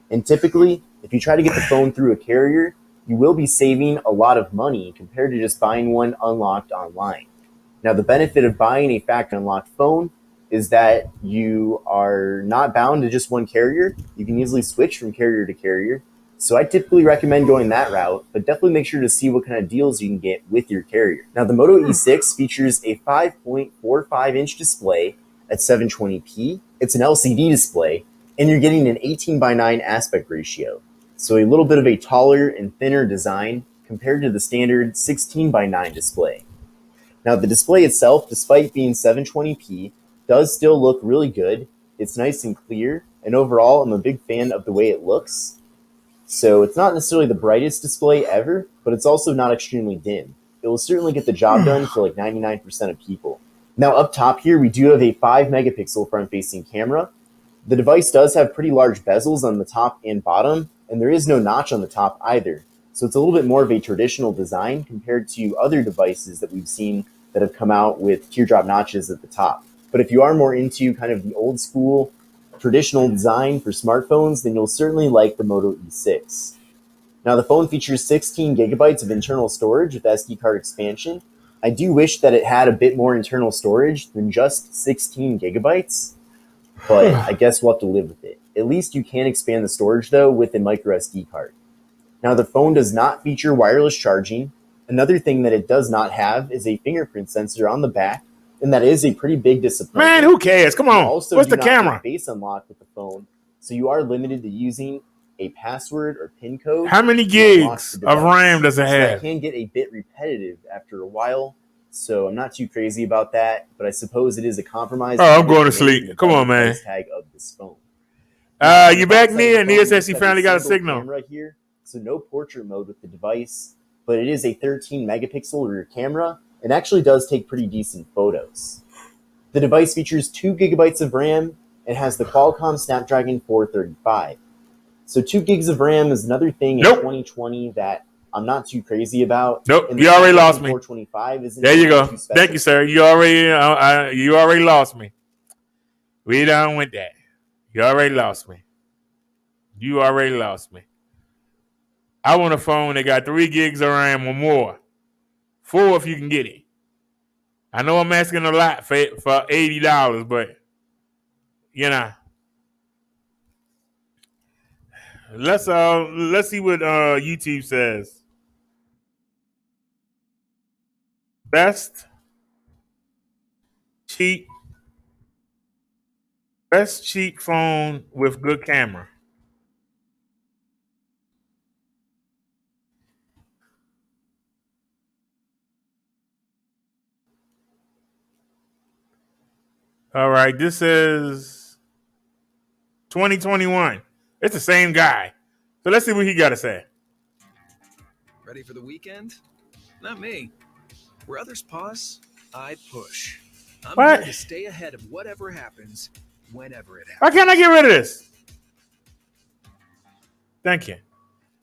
And typically, if you try to get the phone through a carrier, you will be saving a lot of money compared to just buying one unlocked online. Now, the benefit of buying a factory unlocked phone is that you are not bound to just one carrier. You can easily switch from carrier to carrier. So I typically recommend going that route, but definitely make sure to see what kind of deals you can get with your carrier. Now, the Moto E6 features a 5.45-inch display at 720p. It's an LCD display, and you're getting an 18:9 aspect ratio. So a little bit of a taller and thinner design compared to the standard 16:9 display. Now, the display itself, despite being 720p, does still look really good. It's nice and clear, and overall, I'm a big fan of the way it looks. So it's not necessarily the brightest display ever, but it's also not extremely dim. It will certainly get the job done for like 99% of people. Now, up top here, we do have a 5-megapixel front-facing camera. The device does have pretty large bezels on the top and bottom, and there is no notch on the top either. So it's a little bit more of a traditional design compared to other devices that we've seen that have come out with teardrop notches at the top. But if you are more into kind of the old school traditional design for smartphones, then you'll certainly like the Moto E6. Now, the phone features 16 gigabytes of internal storage with SD card expansion. I do wish that it had a bit more internal storage than just 16 gigabytes, but I guess we'll have to live with it. At least you can expand the storage, though, with a micro SD card. Now, the phone does not feature wireless charging. Another thing that it does not have is a fingerprint sensor on the back, and that is a pretty big disappointment. Man, who cares? Come on. Also, What's do the not have camera? Face unlock with the phone, so you are limited to using a password or PIN code. How many to unlock gigs the of device. RAM does it So that have? can get a bit repetitive after a while, so I'm not too crazy about that, but I suppose it is a compromise. Oh, I'm going to that you make sleep. from the Come on, budget man. price tag of this phone. You back, Nia? Nia says she finally got a signal. Camera here, so no portrait mode with the device, but it is a 13-megapixel rear camera and actually does take pretty decent photos. The device features 2 gigabytes of RAM and has the Qualcomm Snapdragon 435. So 2 gigs of RAM is another thing in Nope. 2020 that I'm not too crazy about. Nope, And you the already Snapdragon lost me. 425 isn't There you go. too special. Thank you, sir. You already lost me. We done with that. You already lost me. You already lost me. I want a phone that got 3 gigs of RAM or more. 4 if you can get it. I know I'm asking a lot for $80, but you know, Let's see what YouTube says. Best cheap phone with good camera. All right, this is 2021. It's the same guy. So let's see what he got to say. Ready for the weekend? Not me. Where others pause, I push. I'm What? here to stay ahead of whatever happens, whenever it Why happens. can't I get rid of this? Thank you.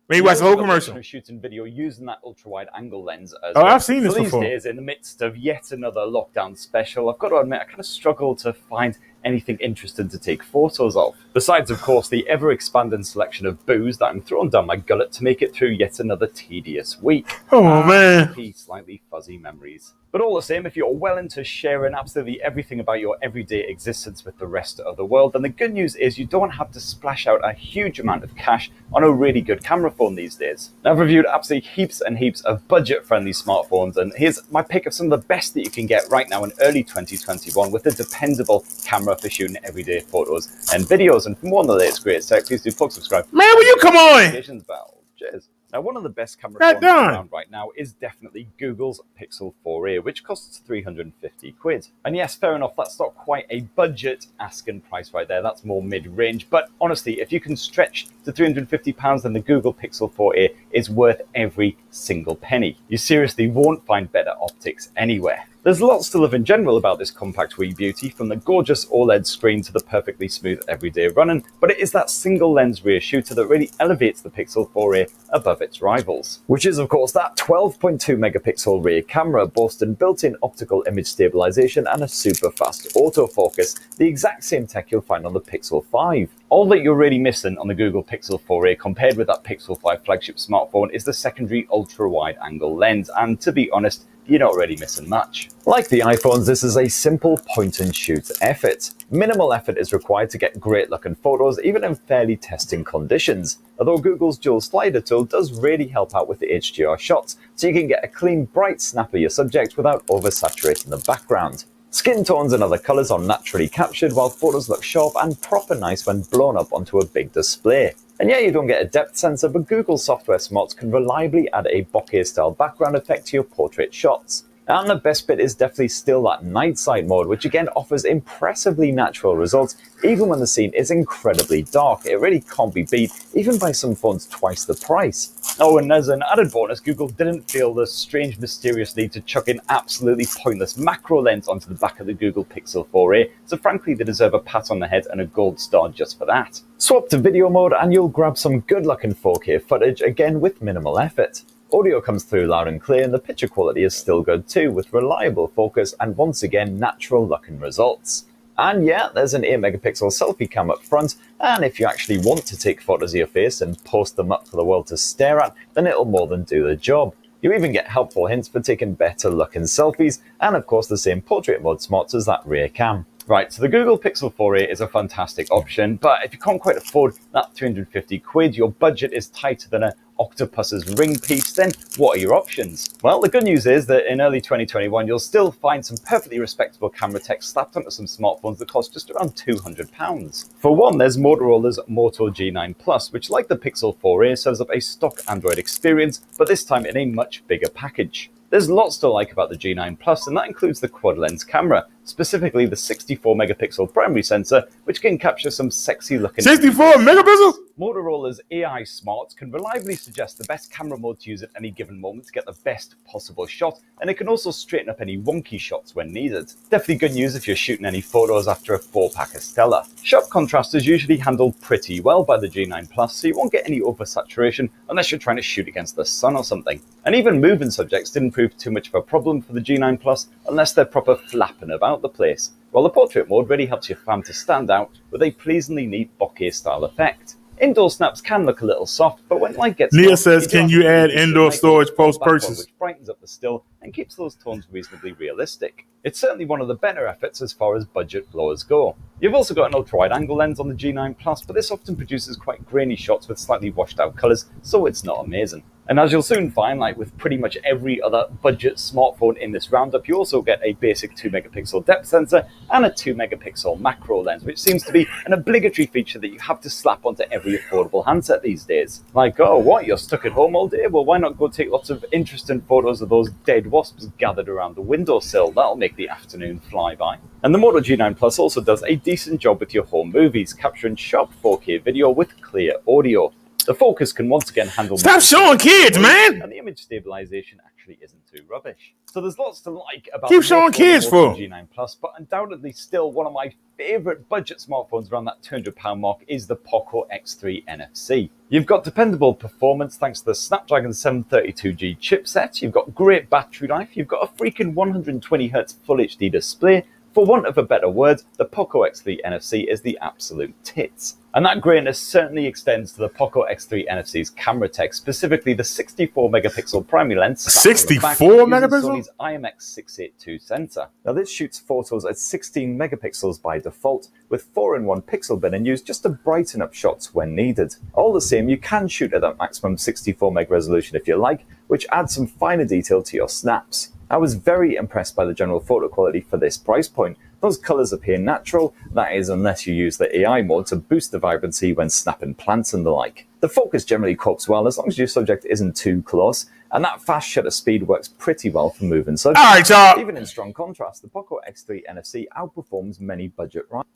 Maybe watch the whole commercial. Shooting video using that ultra-wide angle lens as Oh, well. I've seen this so these before. days, in the midst of yet another lockdown special, I've got to admit I kind of struggle to find anything interesting to take photos of. Besides, of course, the ever-expanding selection of booze that I'm throwing down my gullet to make it through yet another tedious week. Oh, man. Happy, slightly fuzzy memories. But all the same, if you're well into sharing absolutely everything about your everyday existence with the rest of the world, then the good news is you don't have to splash out a huge amount of cash on a really good camera phone these days. Now, I've reviewed absolutely heaps and heaps of budget-friendly smartphones, and here's my pick of some of the best that you can get right now in early 2021 with a dependable camera for shooting everyday photos and videos. And for more on the latest great tech, please do plug, subscribe. Man, will you come on? Notifications bell. Cheers. Now, one of the best camera That phones done. around right now is definitely Google's Pixel 4a, which costs 350 quid. And yes, fair enough, that's not quite a budget asking price right there, that's more mid-range. But honestly, if you can stretch to £350, then the Google Pixel 4a is worth every single penny. You seriously won't find better optics anywhere. There's lots to love in general about this compact wee beauty, from the gorgeous OLED screen to the perfectly smooth everyday running, but it is that single lens rear shooter that really elevates the Pixel 4a above its rivals. Which is of course that 12.2 megapixel rear camera boasting built-in optical image stabilization and a super fast autofocus, the exact same tech you'll find on the Pixel 5. All that you're really missing on the Google Pixel 4a compared with that Pixel 5 flagship smartphone is the secondary ultra-wide angle lens, and to be honest, you're not really missing much. Like the iPhones, this is a simple point-and-shoot effort. Minimal effort is required to get great-looking photos, even in fairly testing conditions. Although Google's dual slider tool does really help out with the HDR shots, so you can get a clean, bright snap of your subject without oversaturating the background. Skin tones and other colours are naturally captured, while photos look sharp and proper nice when blown up onto a big display. And yeah, you don't get a depth sensor, but Google software smarts can reliably add a bokeh-style background effect to your portrait shots. And the best bit is definitely still that night sight mode, which again offers impressively natural results, even when the scene is incredibly dark. It really can't be beat, even by some phones twice the price. Oh, and as an added bonus, Google didn't feel the strange, mysterious need to chuck in absolutely pointless macro lens onto the back of the Google Pixel 4a, so frankly they deserve a pat on the head and a gold star just for that. Swap to video mode and you'll grab some good-looking 4K footage, again with minimal effort. Audio comes through loud and clear, and the picture quality is still good too, with reliable focus and once again natural looking results. And yeah, there's an 8 megapixel selfie cam up front, and if you actually want to take photos of your face and post them up for the world to stare at, then it'll more than do the job. You even get helpful hints for taking better looking selfies, and of course the same portrait mode smarts as that rear cam. Right, so the Google Pixel 4a is a fantastic option, but if you can't quite afford that 350 quid, your budget is tighter than a octopus's ring piece, then what are your options? Well, the good news is that in early 2021, you'll still find some perfectly respectable camera tech slapped onto some smartphones that cost just around £200. For one, there's Motorola's Moto G9 Plus, which like the Pixel 4a serves up a stock Android experience, but this time in a much bigger package. There's lots to like about the G9 Plus, and that includes the quad lens camera, specifically the 64 megapixel primary sensor, which can capture some sexy looking 64 megapixels? Motorola's AI Smarts can reliably suggest the best camera mode to use at any given moment to get the best possible shot, and it can also straighten up any wonky shots when needed. Definitely good news if you're shooting any photos after a 4-pack of Stella. Sharp contrast is usually handled pretty well by the G9 Plus, so you won't get any oversaturation unless you're trying to shoot against the sun or something. And even moving subjects didn't prove too much of a problem for the G9 Plus unless they're proper flapping about the place, while the portrait mode really helps your fam to stand out with a pleasingly neat bokeh style effect. Indoor snaps can look a little soft, but when light gets Neil low, says, do can have you a add decent indoor night storage with a post-purchase? background which brightens up the still and keeps those tones reasonably realistic. It's certainly one of the better efforts as far as budget blowers go. You've also got an ultra-wide-angle lens on the G9 Plus, but this often produces quite grainy shots with slightly washed-out colours, so it's not amazing. And as you'll soon find, like with pretty much every other budget smartphone in this roundup, you also get a basic 2-megapixel depth sensor and a 2-megapixel macro lens, which seems to be an obligatory feature that you have to slap onto every affordable handset these days. Like, oh, what, you're stuck at home all day? Well, why not go take lots of interesting photos of those dead wasps gathered around the windowsill? That'll make the afternoon fly by. And the Moto G9 Plus also does a decent job with your home movies, capturing sharp 4K video with clear audio. The focus can once again handle... Stop showing kids, man! And the image stabilization actually isn't too rubbish. So there's lots to like about Keep showing kids for G9 Plus, but undoubtedly still one of my favorite budget smartphones around that £200 mark is the Poco X3 NFC. You've got dependable performance thanks to the Snapdragon 732G chipset, you've got great battery life, you've got a freaking 120Hz Full HD display. For want of a better word, the Poco X3 NFC is the absolute tits. And that greatness certainly extends to the Poco X3 NFC's camera tech, specifically the 64-megapixel primary lens. 64 megapixels? Sony's IMX682 sensor. Now this shoots photos at 16 megapixels by default, with 4-in-1 pixel bin and used just to brighten up shots when needed. All the same, you can shoot at that maximum 64 meg resolution if you like, which adds some finer detail to your snaps. I was very impressed by the general photo quality for this price point. Those colours appear natural, that is unless you use the AI mode to boost the vibrancy when snapping plants and the like. The focus generally copes well as long as your subject isn't too close, and that fast shutter speed works pretty well for moving subjects. Alright, y'all. Even in strong contrast, the Poco X3 NFC outperforms many budget rivals.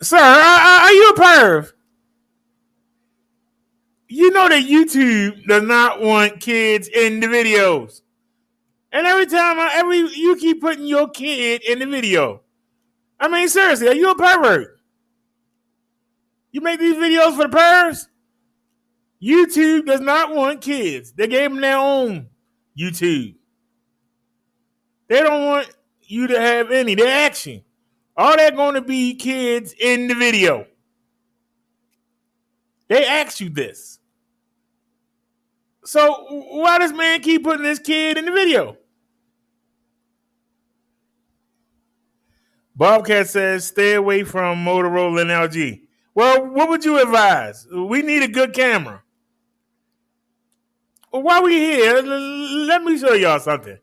Sir, are you a perv? You know that YouTube does not want kids in the videos. And every time you keep putting your kid in the video. I mean, seriously, are you a pervert? You make these videos for the pervs? YouTube does not want kids. They gave them their own YouTube. They don't want you to have any. They're action. All they're going to be kids in the video. They asked you this. So why does man keep putting this kid in the video? Bobcat says, stay away from Motorola and LG. Well, what would you advise? We need a good camera. Well, while we here, let me show y'all something.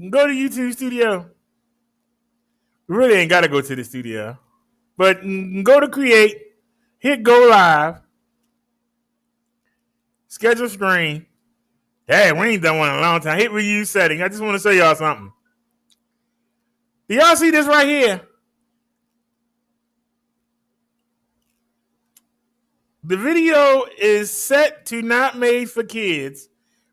Go to YouTube Studio. We really ain't got to go to the studio. But go to Create, hit Go Live, schedule stream. Hey, we ain't done one in a long time. Hit Reuse Setting. I just want to show y'all something. Do y'all see this right here? The video is set to not made for kids.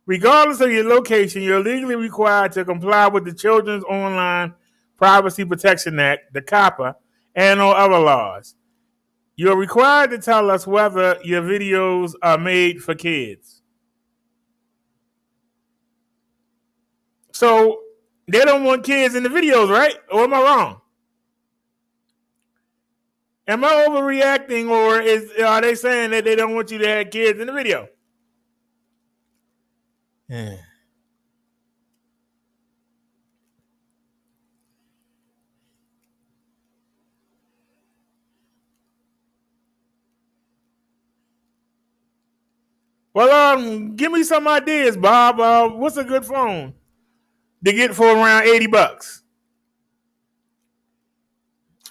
Regardless of your location, you're legally required to comply with the Children's Online Privacy Protection Act, the COPPA, and or other laws. You're required to tell us whether your videos are made for kids. So they don't want kids in the videos, right? Or am I wrong? Am I overreacting, or are they saying that they don't want you to have kids in the video? Yeah. Well, give me some ideas, Bob. What's a good phone to get for around $80?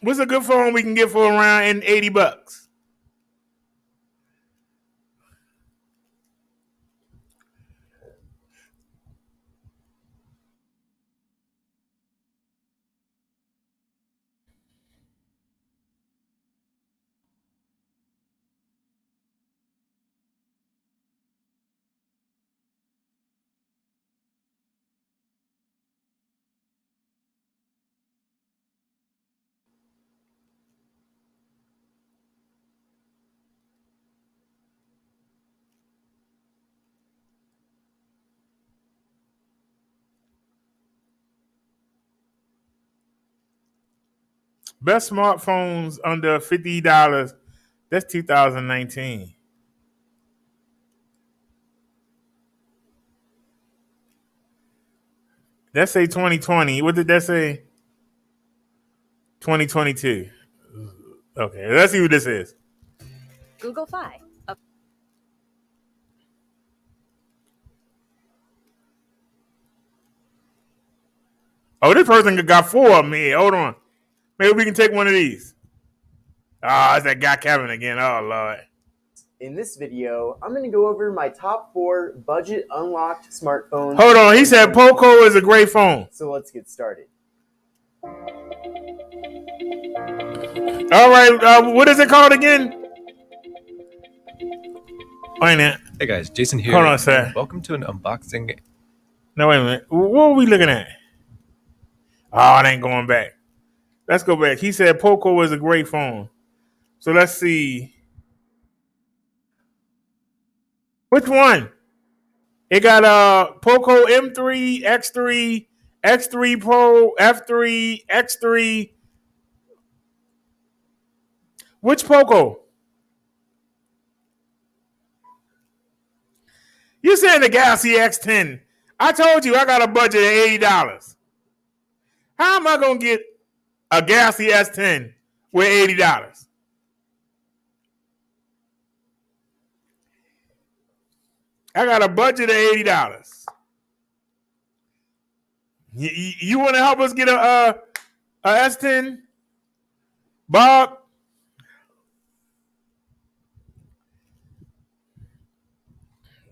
What's a good phone we can get for around $80? Best smartphones under $50. That's 2019. That say 2020. What did that say? 2022. Okay, let's see what this is. Google Fi. Oh, this person got 4 of them here. Hold on. Maybe we can take one of these. Ah, it's that guy Kevin again. Oh, Lord. In this video, I'm going to go over my top 4 budget unlocked smartphones. Hold on. He said Poco is a great phone. So let's get started. All right. What is it called again? Wait a minute. Hey guys, Jason here. Hold on, sir. Welcome to an unboxing. No, wait a minute. What are we looking at? Oh, it ain't going back. Let's go back. He said Poco is a great phone. So let's see. Which one? It got Poco M3, X3, X3 Pro, F3, X3. Which Poco? You saying the Galaxy X10. I told you I got a budget of $80. How am I going to get a Galaxy S10 with $80? I got a budget of $80. You want to help us get a S10? Bob?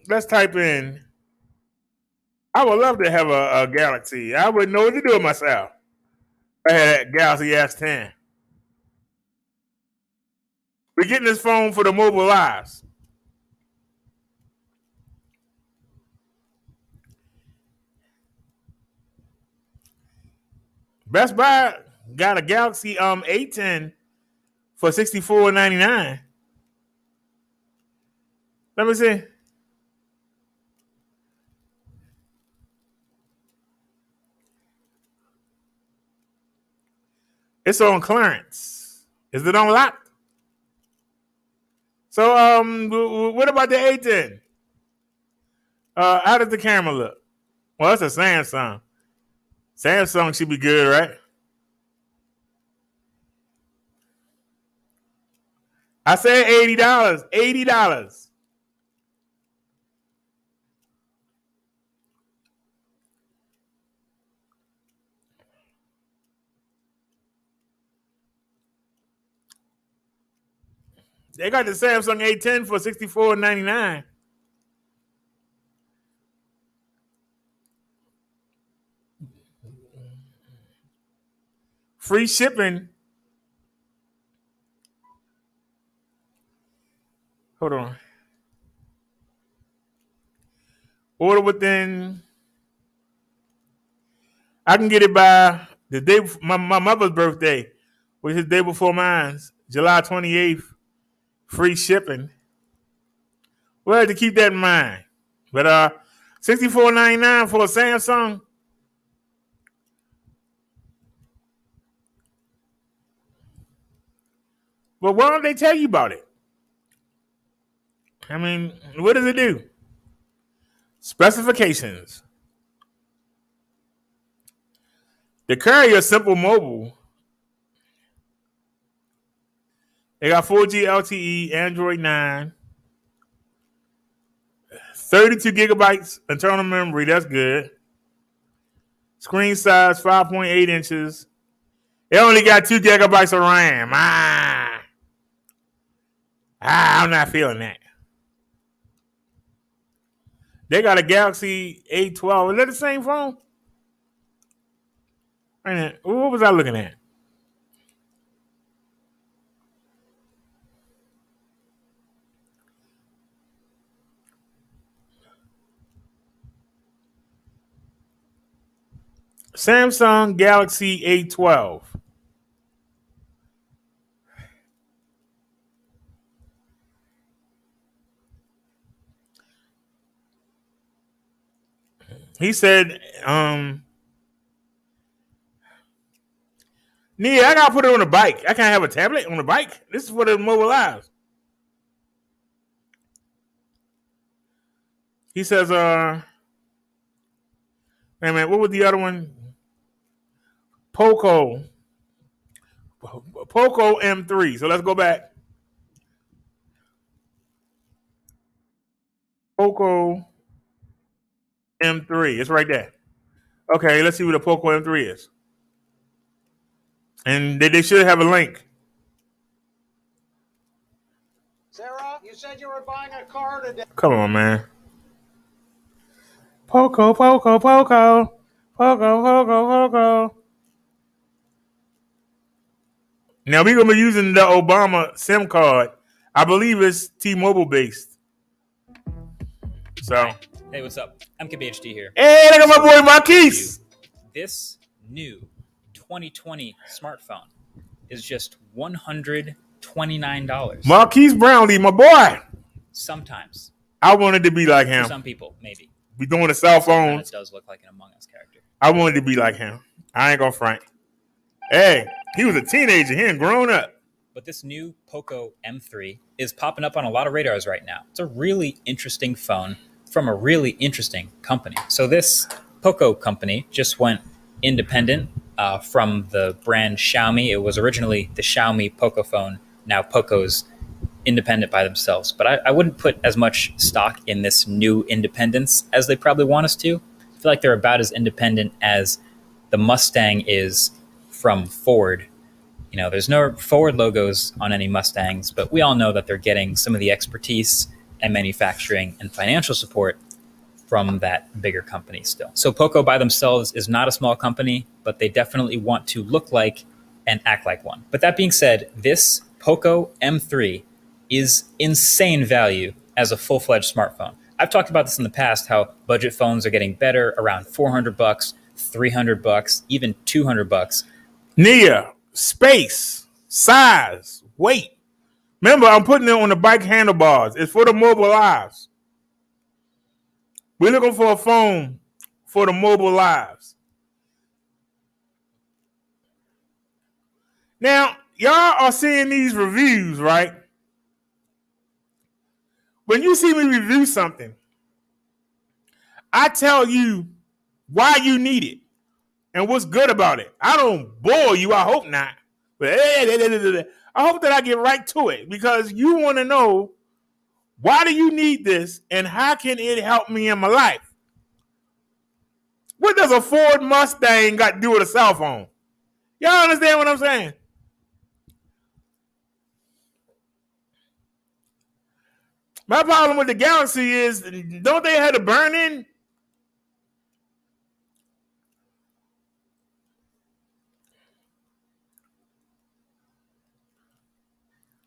Let's type in. I would love to have a Galaxy. I wouldn't know what to do with myself. I had a Galaxy S10. We're getting this phone for the mobile lives. Best Buy got a Galaxy A10 for $64.99. Let me see. It's on clearance. Is it on lock? So what about the A10? How does the camera look? Well, it's a Samsung. Samsung should be good, right? I said $80. $80. They got the Samsung A10 for $64.99. Free shipping. Hold on. Order within. I can get it by the day my mother's birthday, which is the day before mine, July 28th. Free shipping. We'll have to keep that in mind. But $64.99 for a Samsung. But why don't they tell you about it? I mean, what does it do? Specifications. The Courier Simple Mobile. They got 4G LTE, Android 9, 32 gigabytes internal memory. That's good. Screen size 5.8 inches. It only got 2 gigabytes of RAM. I'm not feeling that. They got a Galaxy A12. Is that the same phone? What was I looking at? Samsung Galaxy A12. He said, Nia, I gotta put it on the bike. I can't have a tablet on the bike. This is for the mobile lives. He says, hey man, what was the other one? Poco M3. So let's go back. Poco M3. It's right there. Okay, let's see what the Poco M3 is. And they should have a link. Sarah, you said you were buying a car today. Come on, man. Poco. Now we're gonna be using the Obama SIM card. I believe it's T-Mobile based. So, Hey, what's up? I'm KBHD here. hey, look at my boy Marquise. This new 2020 smartphone is just $129. Marquise Brownlee, my boy. Sometimes. I wanted to be like him. For some people, maybe. We doing the cell Sometimes phones. it does look like an Among Us character. I wanted to be like him. I ain't gonna front. Hey, he was a teenager. He ain't grown up. But this new Poco M3 is popping up on a lot of radars right now. It's a really interesting phone from a really interesting company. So this Poco company just went independent from the brand Xiaomi. It was originally the Xiaomi Poco phone. Now Poco's independent by themselves. But I wouldn't put as much stock in this new independence as they probably want us to. I feel like they're about as independent as the Mustang is from Ford. You know, there's no Ford logos on any Mustangs, but we all know that they're getting some of the expertise and manufacturing and financial support from that bigger company still. So Poco by themselves is not a small company, but they definitely want to look like and act like one. But that being said, this Poco M3 is insane value as a full-fledged smartphone. I've talked about this in the past, how budget phones are getting better around $400, $300, even $200. Nia, space, size, weight. Remember, I'm putting it on the bike handlebars. It's for the mobile lives. We're looking for a phone for the mobile lives. Now, y'all are seeing these reviews, right? When you see me review something, I tell you why you need it and what's good about it. I don't bore you. I hope not. But I hope that I get right to it because you want to know, why do you need this and how can it help me in my life? What does a Ford Mustang got to do with a cell phone? Y'all understand what I'm saying? My problem with the Galaxy is, don't they have to burn in?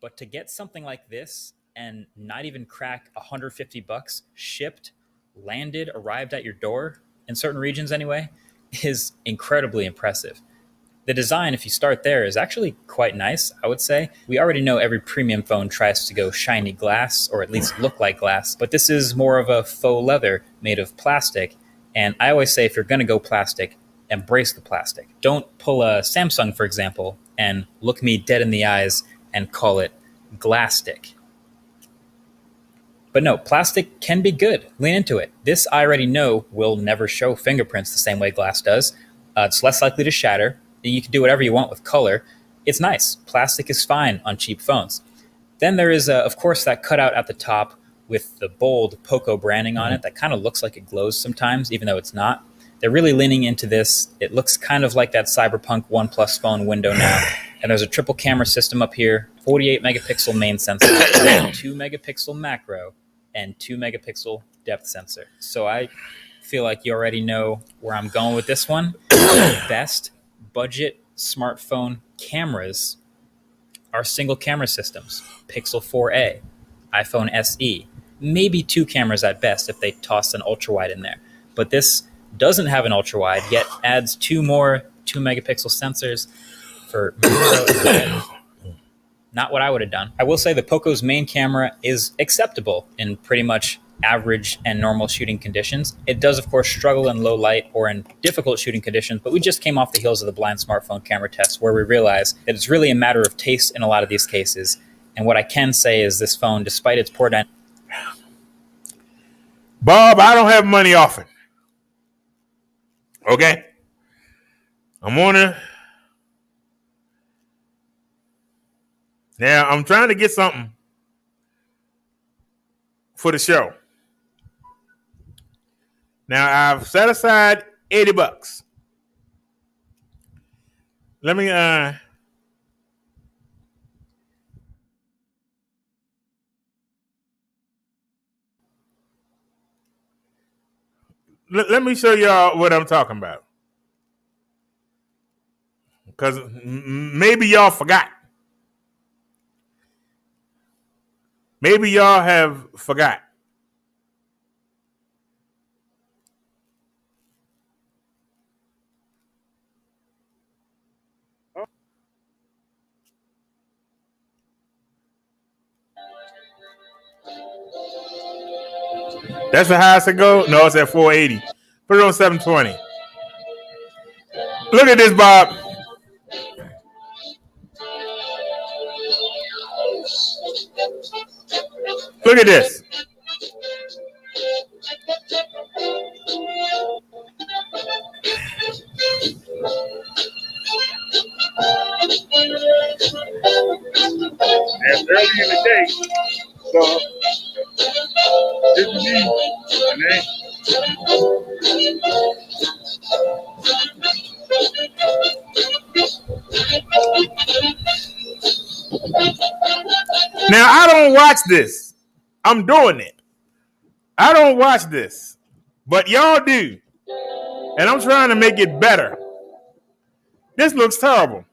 But to get something like this and not even crack $150 shipped, landed, arrived at your door, in certain regions anyway, is incredibly impressive. The design, if you start there, is actually quite nice, I would say. We already know every premium phone tries to go shiny glass, or at least look like glass, but this is more of a faux leather made of plastic. And I always say, if you're gonna go plastic, embrace the plastic. Don't pull a Samsung, for example, and look me dead in the eyes and call it Glastic. But no, plastic can be good. Lean into it. This, I already know, will never show fingerprints the same way glass does. It's less likely to shatter. You can do whatever you want with color. It's nice. Plastic is fine on cheap phones. Then there is, of course, that cutout at the top with the bold Poco branding on it that kind of looks like it glows sometimes, even though it's not. They're really leaning into this. It looks kind of like that Cyberpunk OnePlus phone window now. And there's a triple camera system up here, 48 megapixel main sensor, 2 megapixel macro, and 2 megapixel depth sensor. So I feel like you already know where I'm going with this one. The best budget smartphone cameras are single camera systems. Pixel 4a, iPhone SE, maybe 2 cameras at best if they toss an ultra wide in there. But this doesn't have an ultra wide, yet adds 2 more 2 megapixel sensors for not what I would have done. I will say the Poco's main camera is acceptable in pretty much average and normal shooting conditions. It does, of course, struggle in low light or in difficult shooting conditions, but we just came off the heels of the blind smartphone camera test where we realized that it's really a matter of taste in a lot of these cases. And what I can say is this phone, despite its poor dynamics, Bob, I don't have money often. Okay? I'm on a... Now, I'm trying to get something for the show. Now, I've set aside $80. Let me let me show y'all what I'm talking about. Because maybe y'all forgot. Maybe y'all have forgot. That's the highest it go? No, it's at 480. Put it on 720. Look at this, Bob. Look at this. That's early in the day. So this is me. And then Now, I don't watch this. I'm doing it. I don't watch this. But y'all do. And I'm trying to make it better. This looks terrible.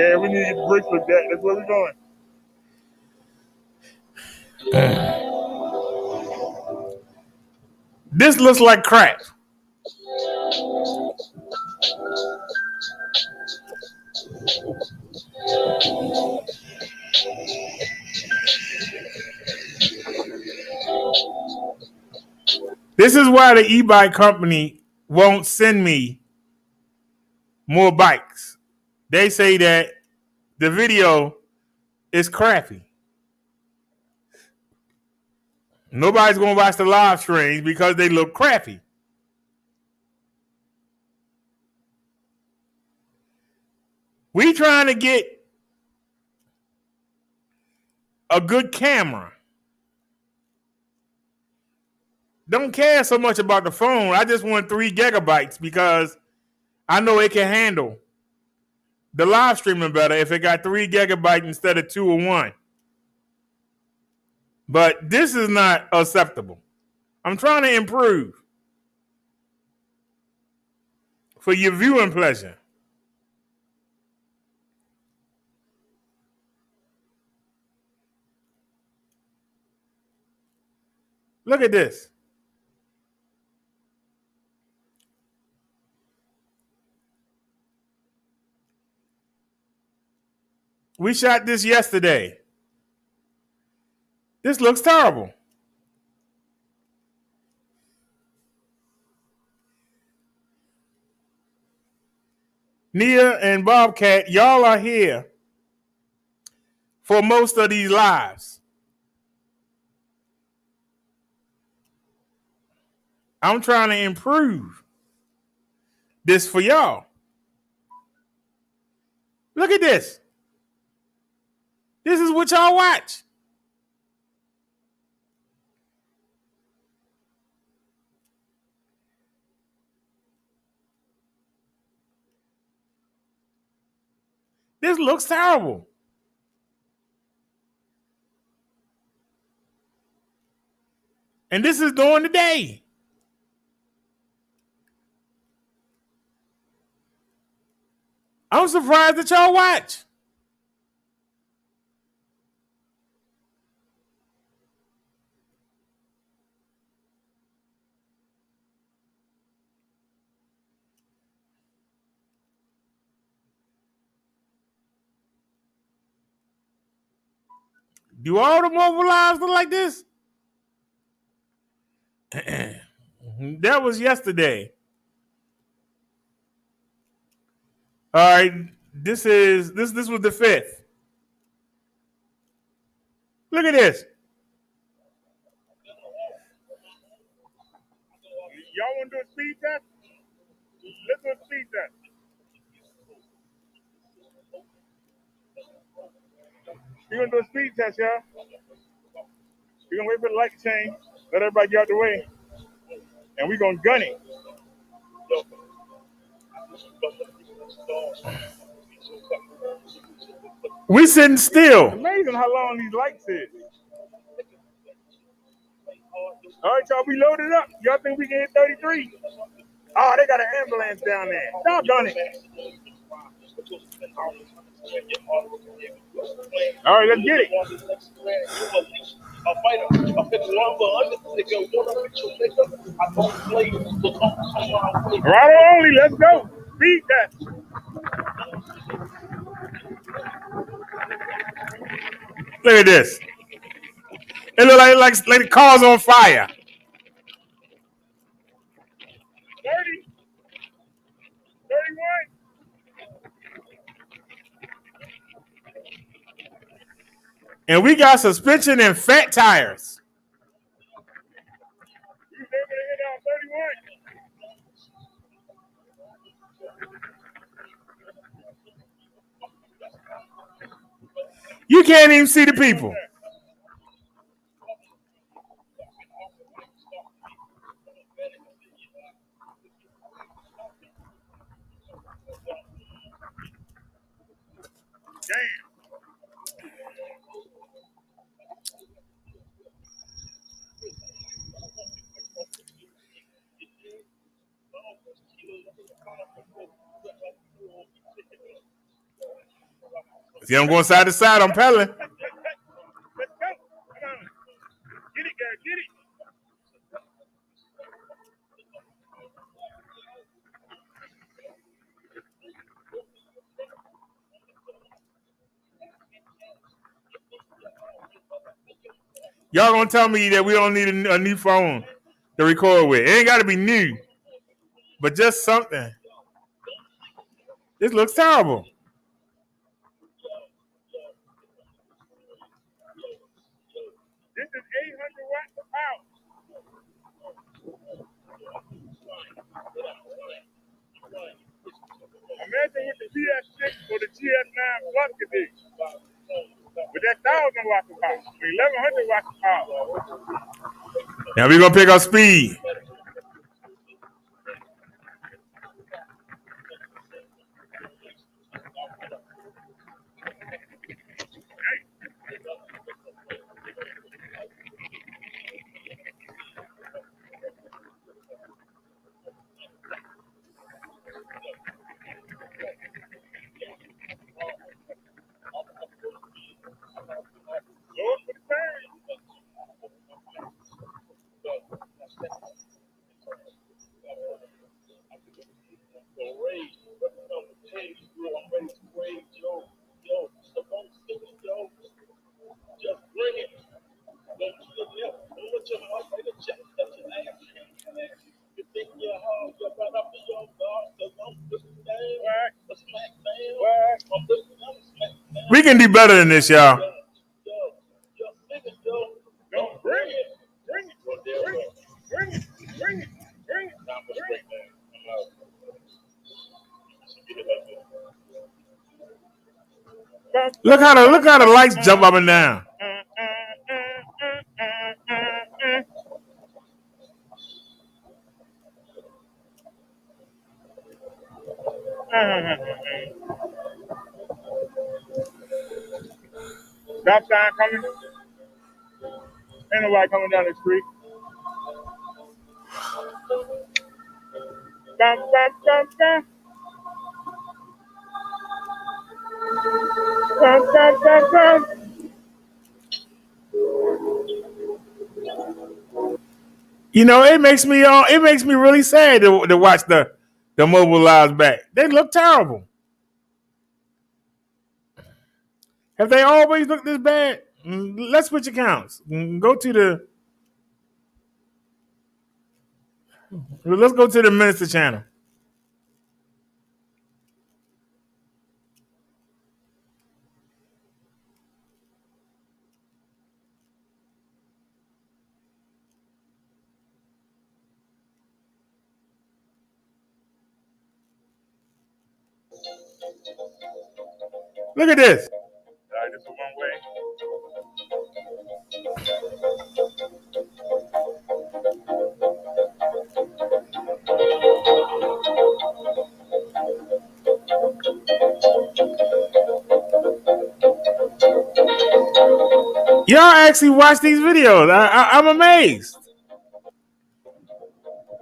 yeah, we need to get the bricks with that. That's where we're going. This looks like crap. This is why the e-bike company won't send me more bikes. They say that the video is crappy. Nobody's going to watch the live streams because they look crappy. We trying to get a good camera. Don't care so much about the phone. I just want 3 gigabytes because I know it can handle the live streaming better if it got 3 gigabytes instead of 2 or 1. But this is not acceptable. I'm trying to improve for your viewing pleasure. Look at this. We shot this yesterday. This looks terrible. Nia and Bobcat, y'all are here for most of these lives. I'm trying to improve this for y'all. Look at this. This is what y'all watch. This looks terrible. And this is during the day. I'm surprised that y'all watch. Do all the mobile lives look like this? That was yesterday. All right, this was the 5th. Look at this. Y'all want to do a speed test? Let's do a speed test. We're going to do a speed test, y'all. We're going to wait for the light to change, let everybody get out the way, and we're going to gun it. We sitting still. It's amazing how long these lights is. All right, y'all, we loaded up. Y'all think we can hit 33? Oh, they got an ambulance down there. Doggone it. All right, let's get it. Right only, let's go. Beat that. Look at this. It look like the car's on fire. 30. 31. And we got suspension and fat tires. You was able to hit out 31. You can't even see the people. Damn. See, I'm going side to side. I'm pedaling. Let's go. Come on. Get it, girl. Get it. Y'all gonna tell me that we don't need a new phone to record with. It ain't got to be new, but just something. This looks terrible. This is 800 watts of power. Imagine what the GS6 or the GS9 Plus could do. With that 1,000 watts of power, 1,100 watts of power. Now we're gonna pick up speed. We can do better than this, y'all. Bring it. Bring it. Bring it. Bring it. Bring it. Bring it. Look how the lights jump up and down. Stop sign coming. Ain't nobody coming down the street. Bam, bam, bam, bam. Bam, bam, bam, bam. You know, it makes me really sad to watch the mobile lives back. They look terrible. Have they always looked this bad? Let's switch accounts. Go to the. Let's go to the minister channel. Look at this. All right, this is one way. Y'all actually watch these videos. I'm amazed.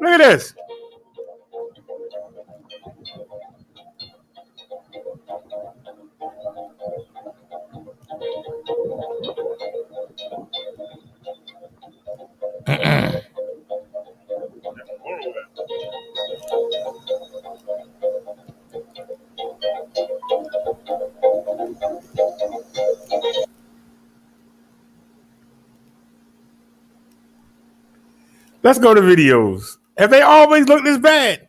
Look at this. Let's go to videos. Have they always looked this bad?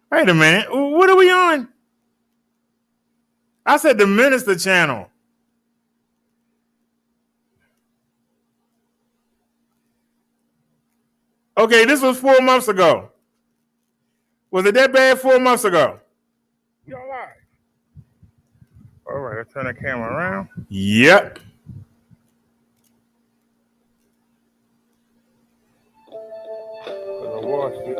Wait a minute. What are we on? I said the minister channel. Okay, this was 4 months ago. Was it that bad 4 months ago? Y'all live. All right, let's turn the camera around. Yep. I watched it.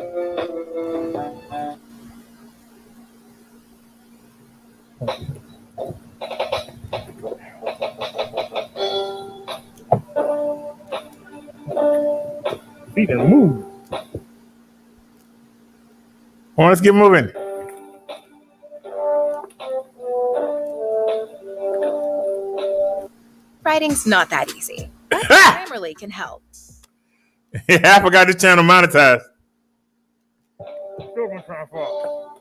He didn't move. Well, let's get moving. Writing's not that easy. Grammarly can help. I forgot this channel monetized. Still gonna try to fall.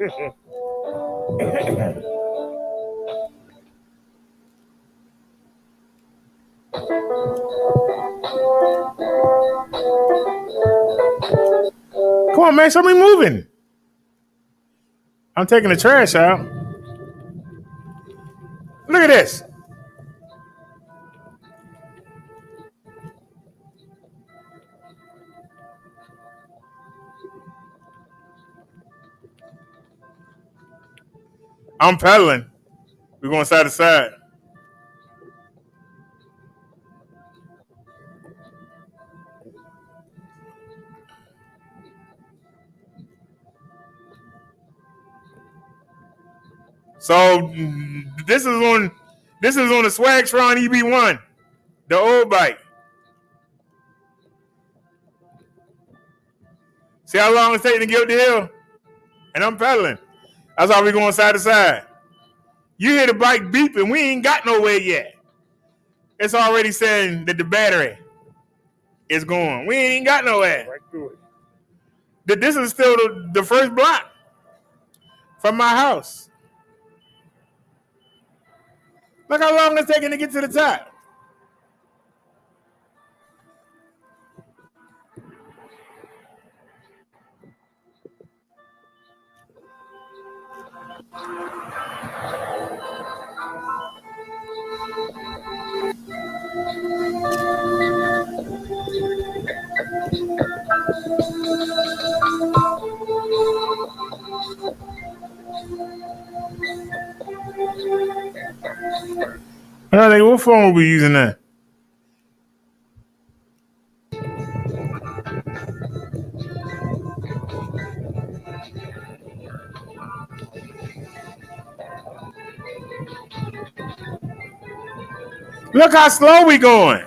Come on, man. Show me moving. I'm taking the trash out. Look at this. I'm pedaling. We're going side to side. So this is on the Swagtron EB1, the old bike. See how long it's taking to get up the hill? And I'm pedaling. That's how we're going side to side. You hear the bike beeping. We ain't got nowhere yet. It's already saying that the battery is going. We ain't got nowhere. Right through it. This is still the first block from my house. Look how long it's taking to get to the top. What phone will we using that? Look how slow we going.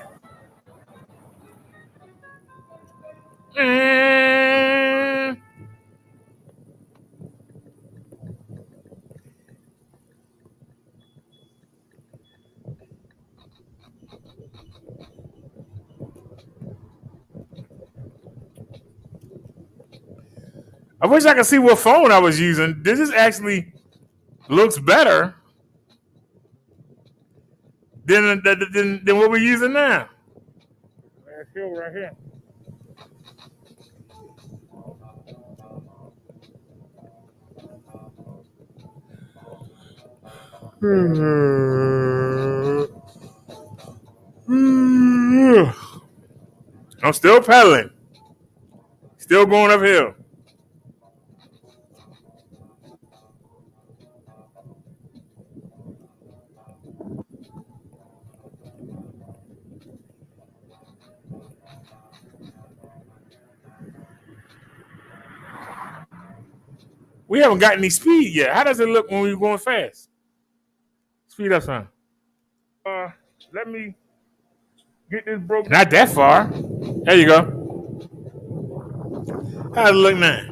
I wish I could see what phone I was using. This is actually looks better than what we're using now. There's hill right here. I'm still pedaling. Still going uphill. We haven't got any speed yet. How does it look when we're going fast? Speed up, son. Let me get this broken. Not that far. There you go. How does it look now?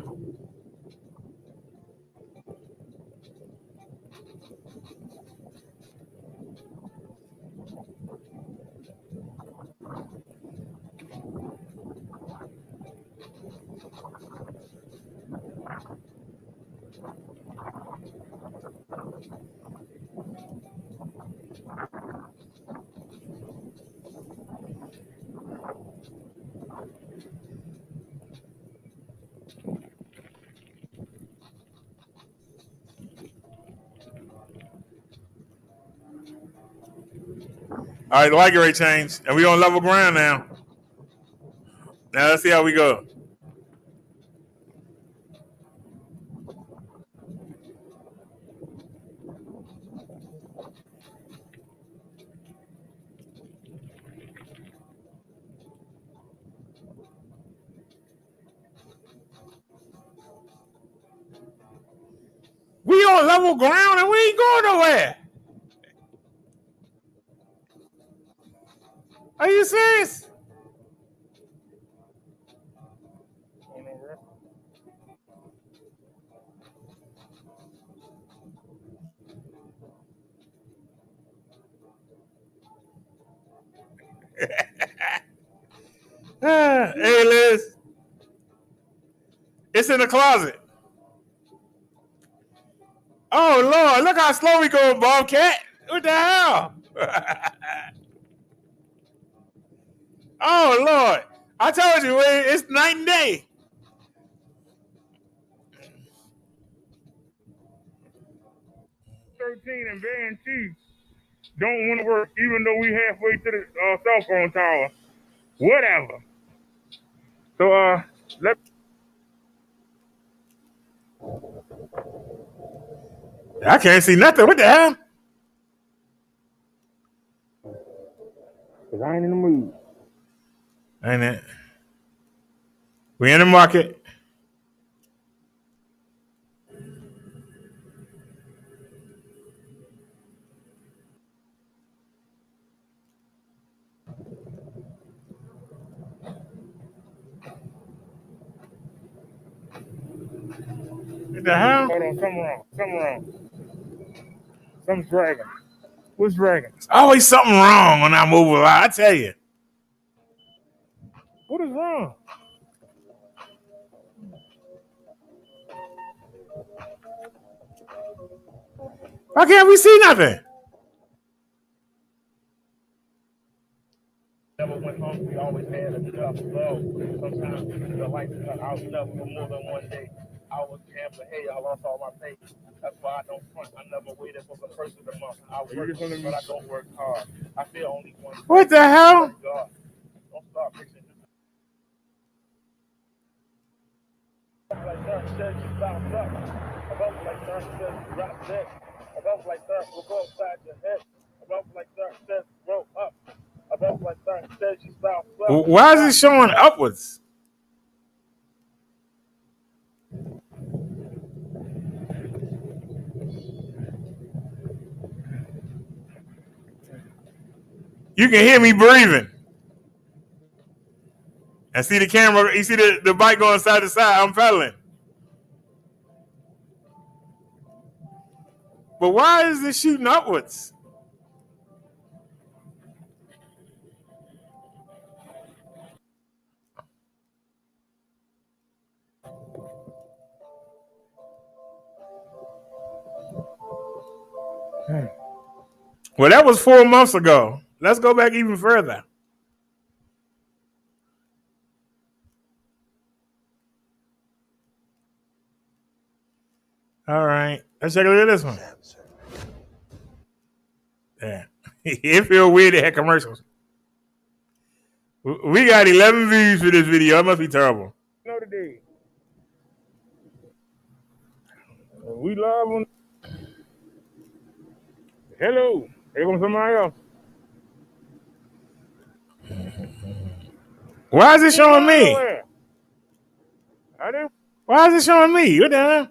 All right, the light rate changed, and we're on level ground now. Now let's see how we go. We on level ground and we ain't going nowhere. Are you serious? Hey, Liz. It's in the closet. Oh, Lord. Look how slow we going, Bobcat. What the hell? Oh, Lord. I told you, it's night and day. And Van 2 don't want to work, even though we halfway to the cell phone tower. Whatever. So, I can't see nothing. What the hell? Cause I ain't in the mood. Ain't it? We in the market. What the hell? Hold on, something wrong. Something wrong. Something's dragging. What's dragging? There's always something wrong when I move a lot. I tell you. What is wrong? Why can't we see nothing? Never went home. We always had a stuff low. Sometimes the lights cut out stuff for more than one day. I was camping. Hey, I lost all my pay. That's why I don't front. I never waited for the first of the month. I work, but I don't work hard. I feel only one. What the hell? God. Don't start fixing this. Like that, says you bounce up. Above like that, says you drop dead. Above like that, will go upside your head. Above like that, says grow up. Above like that, says you bounce up. Why is it showing upwards? You can hear me breathing. And see the camera, you see the bike going side to side. I'm pedaling. But why is it shooting upwards? Well, that was 4 months ago. Let's go back even further. All right. Let's take a look at this one. Yeah. It feels weird to have commercials. We got 11 views for this video. It must be terrible. No, today. We live on. Hello. Here comes somebody else. Why is it showing me? I didn't. Why is it showing me? What the hell?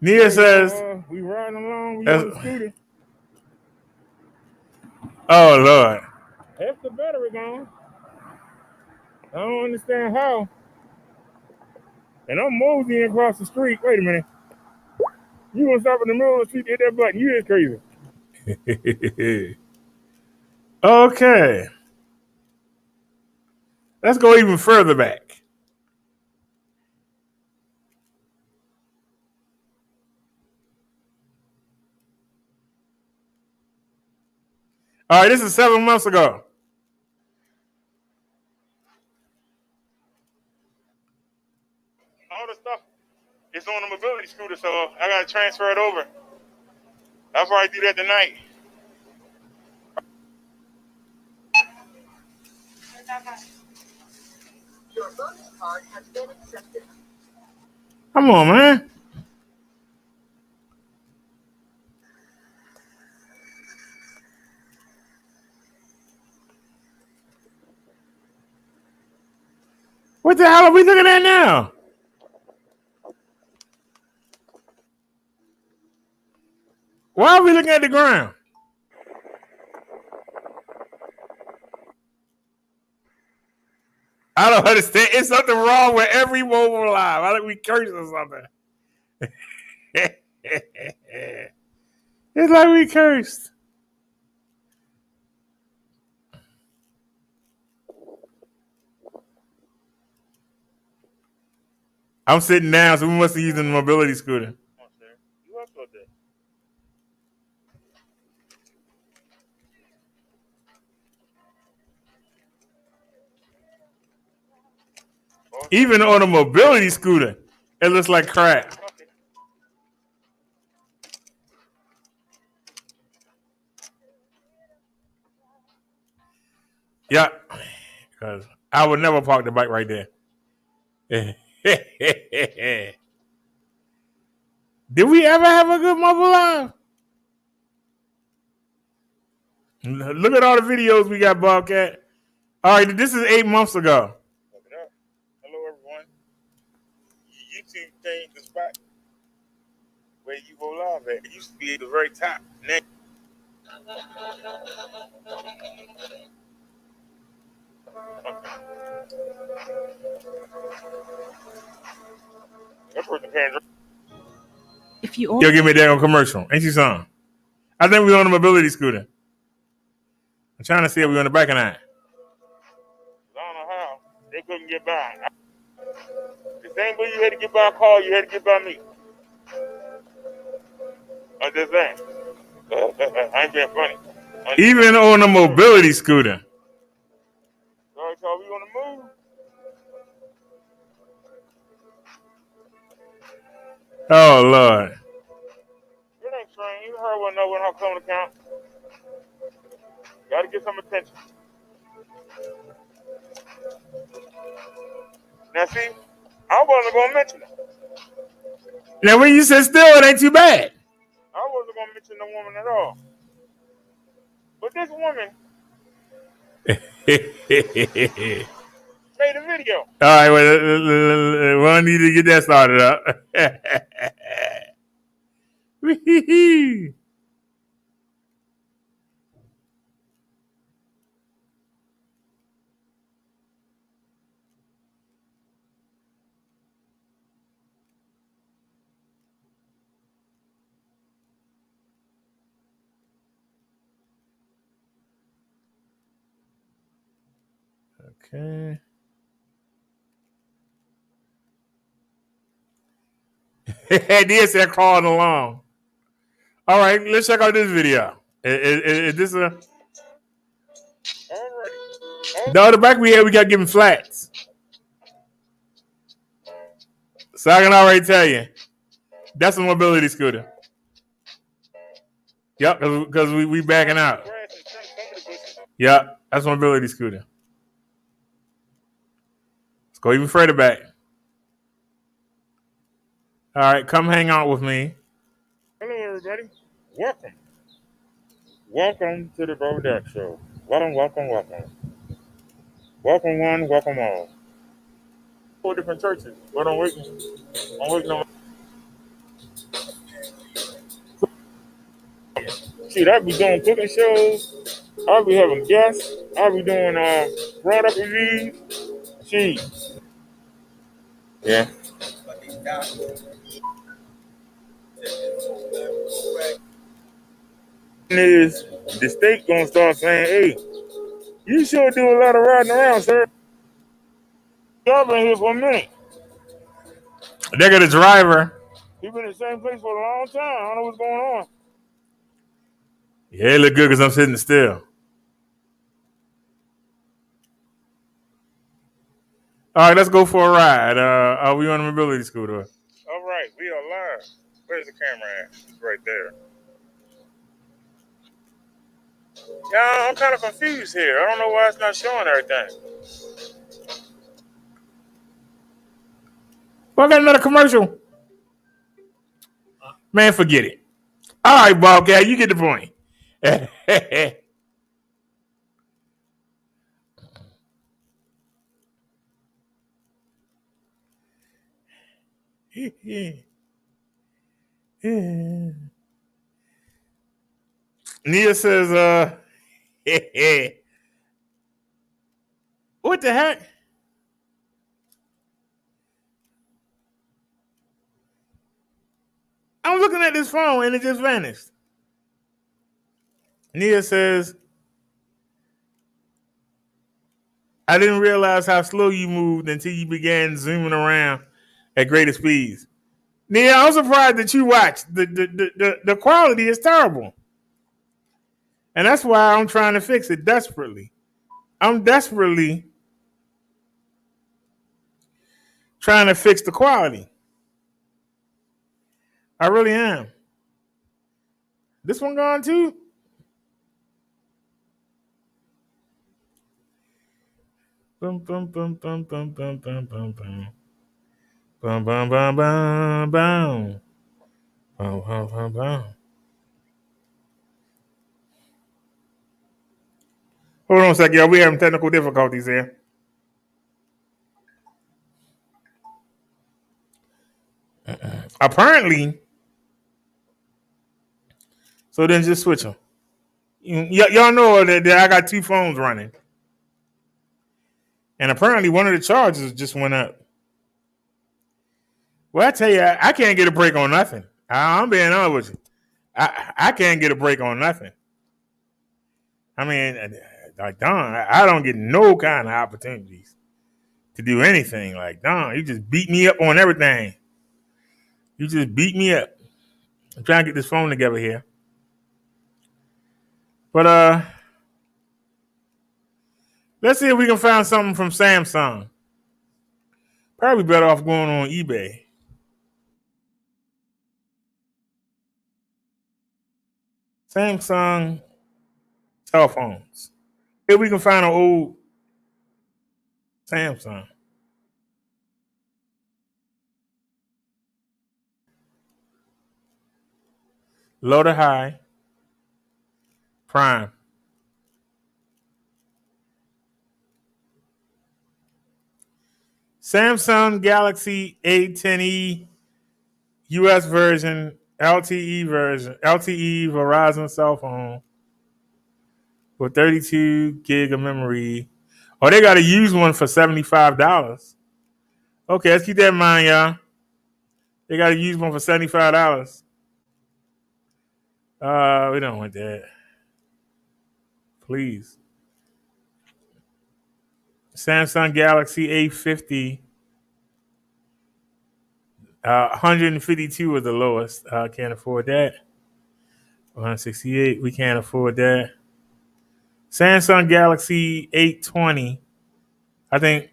Nia says, we riding along. We on the scooter. oh, Lord. Half the battery gone. I don't understand how. And I'm moseying across the street. Wait a minute. You gonna stop in the middle of the street to hit that button? You is crazy. Okay. Let's go even further back. All right, this is 7 months ago. All the stuff is on the mobility scooter, so I gotta transfer it over. I'll probably do that tonight. Your bonus card has been accepted. Come on, man. What the hell are we looking at now? Why are we looking at the ground? I don't understand. It's something wrong with every mobile live. I think we cursed or something. It's like we cursed. I'm sitting down, so we must be using the mobility scooter. You up with that? Even on a mobility scooter, it looks like crap. Yeah, because I would never park the bike right there. Did we ever have a good mobile live? Look at all the videos we got, Bobcat. All right, this is 8 months ago. Hello, everyone. YouTube changed the spot where you go live at. It used to be at the very top. Now, If you Yo, give me that on commercial. Ain't you something? I think we're on a mobility scooter. I'm trying to see if we're on the back of that. I don't know how. They couldn't get by. The same way you had to get by a car, you had to get by me. I'm just saying. I ain't being funny. Even on a mobility scooter. All right, so we on the move? Oh, Lord. It ain't strange. You heard what no one how come to count. Gotta get some attention. Now see, I wasn't gonna mention it. Now, when you said still, it ain't too bad. I wasn't gonna mention the woman at all. But this woman made a video. All right, well, we don't need to get that started up. Okay. Dia said crawling along. All right, let's check out this video. Is this a... The other back we had, we got giving flats. So I can already tell you, that's a mobility scooter. Yep, because we backing out. Yep, that's a mobility scooter. Let's go even further back. All right, come hang out with me. Hello, everybody. Welcome. Welcome to the Bo Deck Show. Welcome, welcome, welcome. Welcome one, welcome all. 4 different churches, but I'm waiting on. Shit, I be doing cooking shows. I'll be having guests. I'll be doing product reviews. Jeez. Yeah. Is the state gonna start saying, hey, you sure do a lot of riding around, sir. Y'all been here for a minute. They got a driver. He been in the same place for a long time. I don't know what's going on. Yeah, it look good because I'm sitting still. All right, let's go for a ride. Are we on a mobility scooter? All right, we are live. Where's the camera at? It's right there. Yeah, I'm kind of confused here. I don't know why it's not showing everything. Well, I got another commercial. Man, forget it. All right, Bobcat, you get the point. Nia says, what the heck? I'm looking at this phone and it just vanished. Nia says, I didn't realize how slow you moved until you began zooming around at greater speeds. Nia, I'm surprised that you watched. The quality is terrible. And that's why I'm trying to fix it desperately. I'm desperately trying to fix the quality. I really am. This one gone too? Bum bum bum bum bum bum bum bum bum. Bum bum bum bum bum. Bum bum bum bum. Hold on a second, y'all. We having technical difficulties here. Apparently, so then just switch them. Y'all know that I got 2 phones running. And apparently one of the charges just went up. Well, I tell you, I can't get a break on nothing. I'm being honest with you. I can't get a break on nothing. I mean, like, Don, I don't get no kind of opportunities to do anything. Like, Don, you just beat me up on everything. You just beat me up. I'm trying to get this phone together here. But let's see if we can find something from Samsung. Probably better off going on eBay. Samsung cell phones. If we can find an old Samsung. Low to high. Prime. Samsung Galaxy A10e US version, LTE Verizon cell phone with 32 gig of memory. Oh, they got a used one for $75. Okay, let's keep that in mind, y'all. They got a used one for $75. We don't want that. Please. Samsung Galaxy A50. 152 was the lowest. Can't afford that. 168, we can't afford that. Samsung Galaxy 820, I think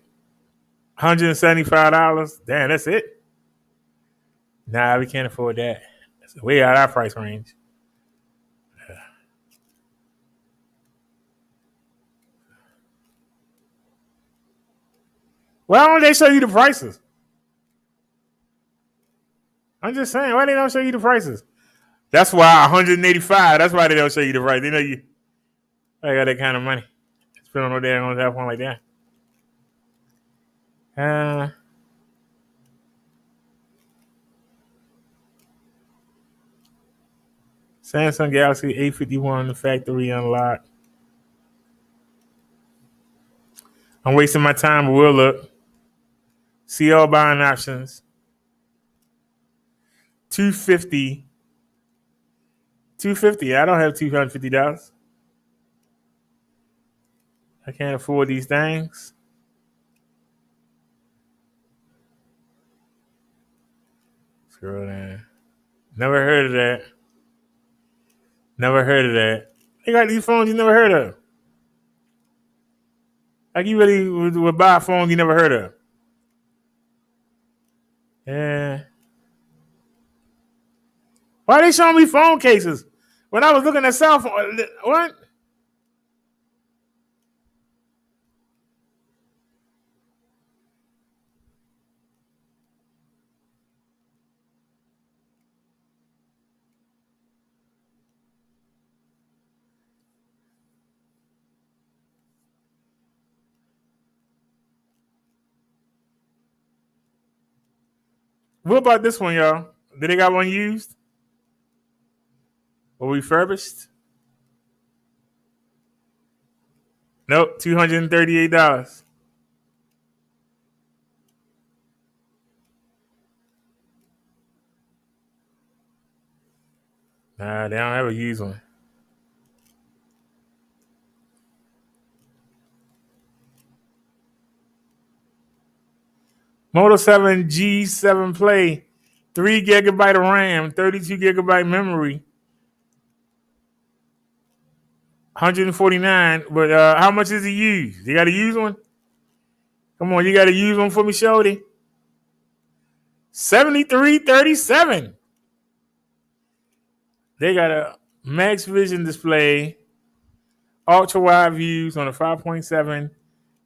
$175. Damn, that's it. Nah, we can't afford that. That's way out of our price range. Why don't they show you the prices? I'm just saying, why they don't show you the prices? That's why 185. That's why they don't show you the price. They know you. I got that kind of money. Spend on no damn have one like that. Samsung Galaxy 851, the factory unlocked. I'm wasting my time, but we'll look. See all buying options. 250. 250. I don't have $250. I can't afford these things. Scroll down. Never heard of that. Never heard of that. They got these phones you never heard of. Like you really would buy a phone you never heard of. Yeah. Why are they showing me phone cases? When I was looking at cell phone, what? What about this one, y'all? Did they got one used? Or refurbished? Nope, $238. Nah, they don't ever use one. Moto 7 G7 Play, 3 gigabyte of RAM, 32 gigabyte memory, $149. But how much is it used? You got to use one? Come on, you got to use one for me, Shorty. $73.37. They got a Max Vision display, ultra wide views on a 5.7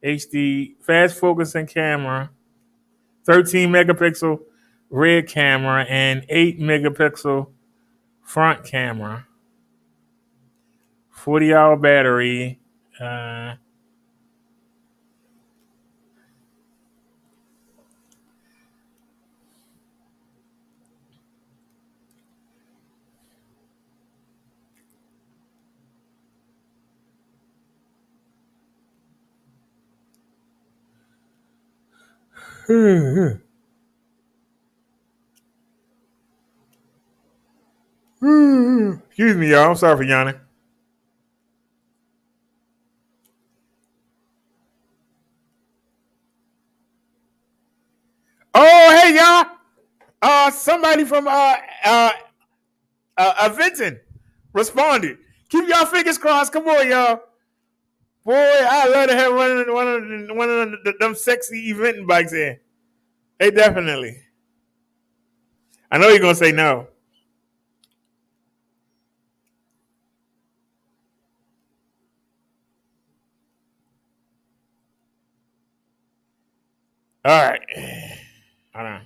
HD, fast focusing camera, 13 megapixel rear camera, and 8 megapixel front camera. 40-hour battery. Excuse me, y'all. I'm sorry for yawning. Oh, hey, y'all. Somebody from Vinton responded. Keep y'all fingers crossed. Come on, y'all. Boy, I love to have one of them sexy event bikes in. Hey, definitely. I know you're gonna say no. All right. Hold on.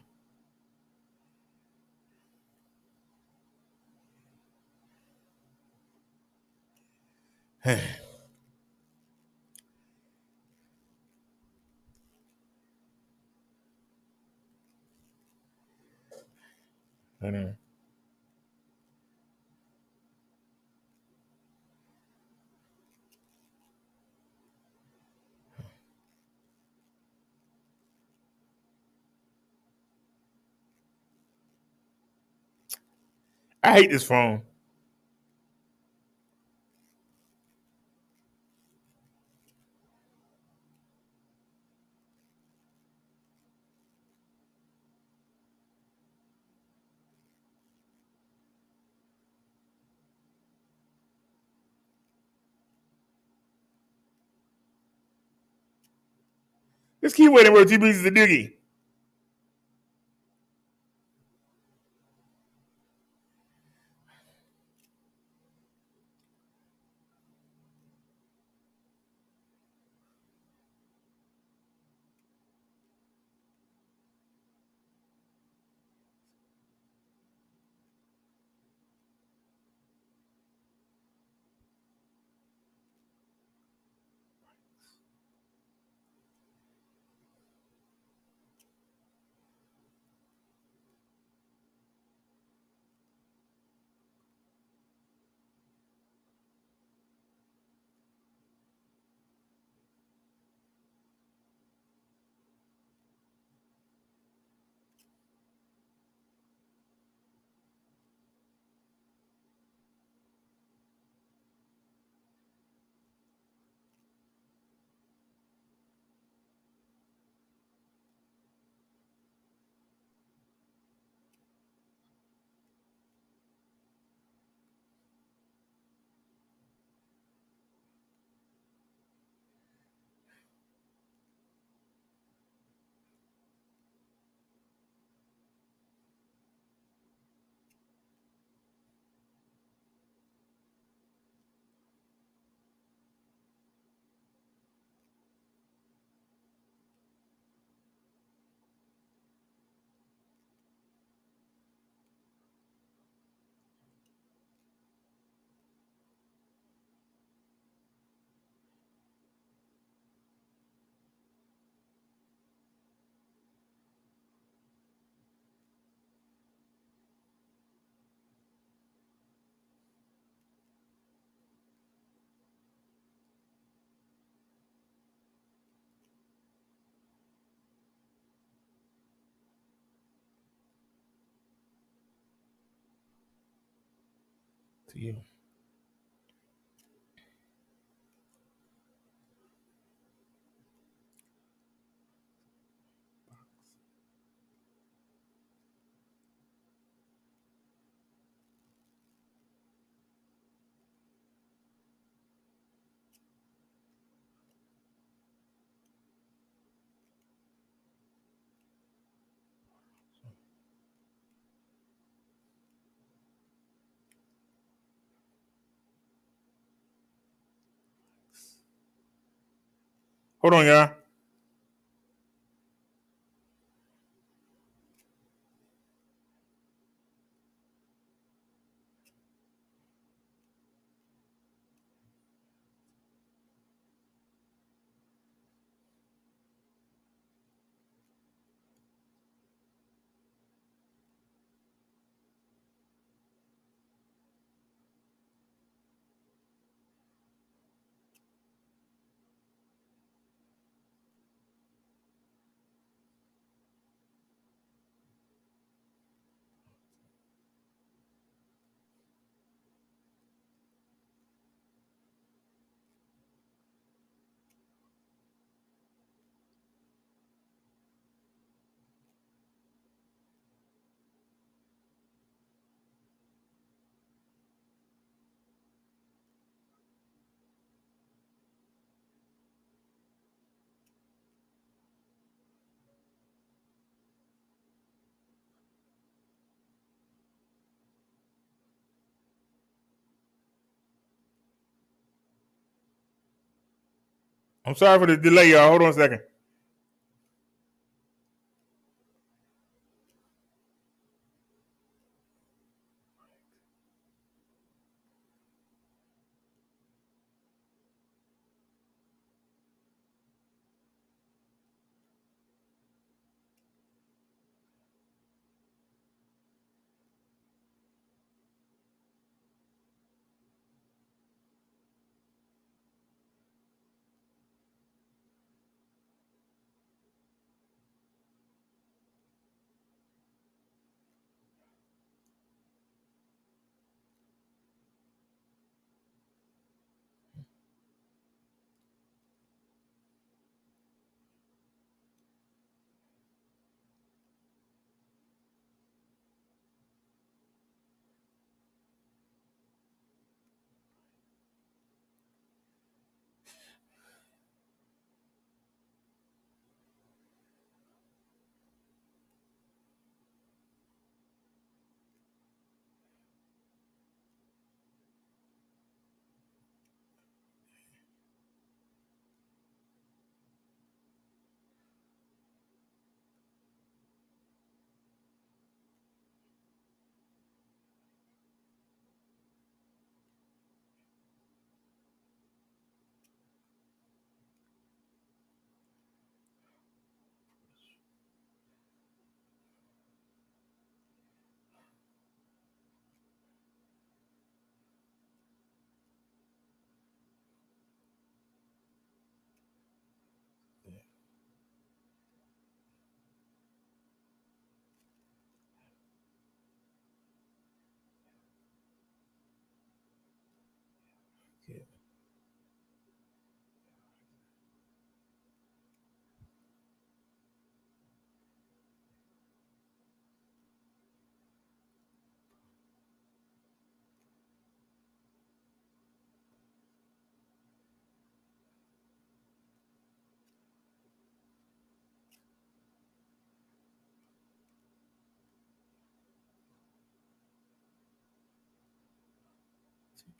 Hold on. I hate this phone. Let's keep waiting where T beats the diggy. To you. Hold on, y'all. I'm sorry for the delay, y'all. Hold on a second.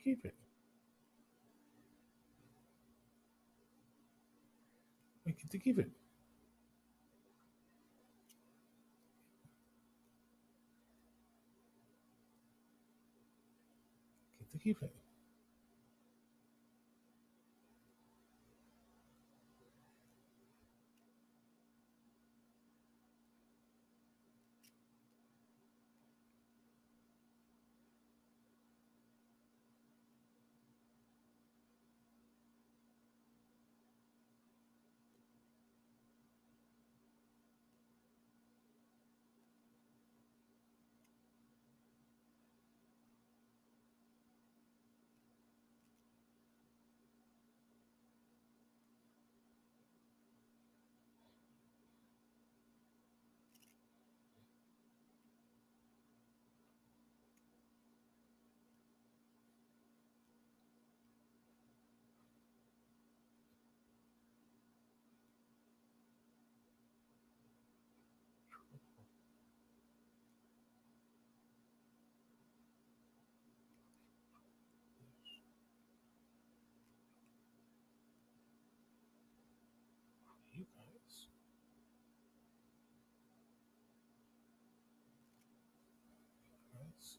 keep it. I get to keep it. Get to keep it. You guys. Guys.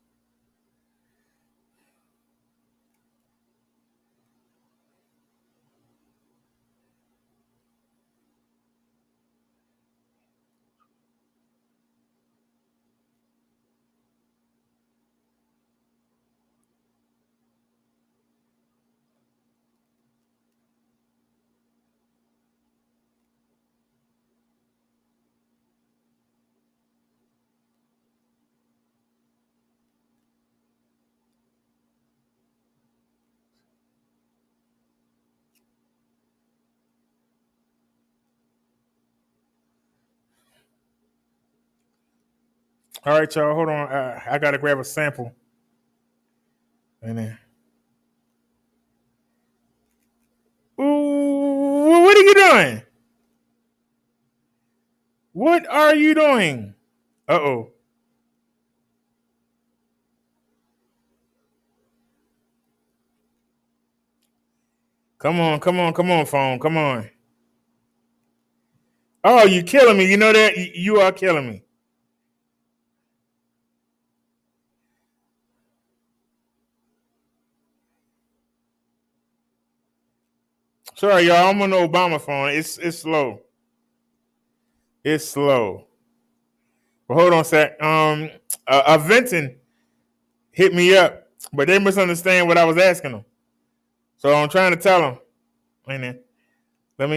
All right, y'all. Hold on. I gotta grab a sample. And then. Ooh, what are you doing? What are you doing? Uh-oh. Come on, phone. Come on. Oh, you're killing me. You know that? You are killing me. Sorry, y'all. I'm on the Obama phone. It's slow. It's slow. But hold on a sec. Venton hit me up, but they misunderstand what I was asking them. So I'm trying to tell them. Wait a minute. Let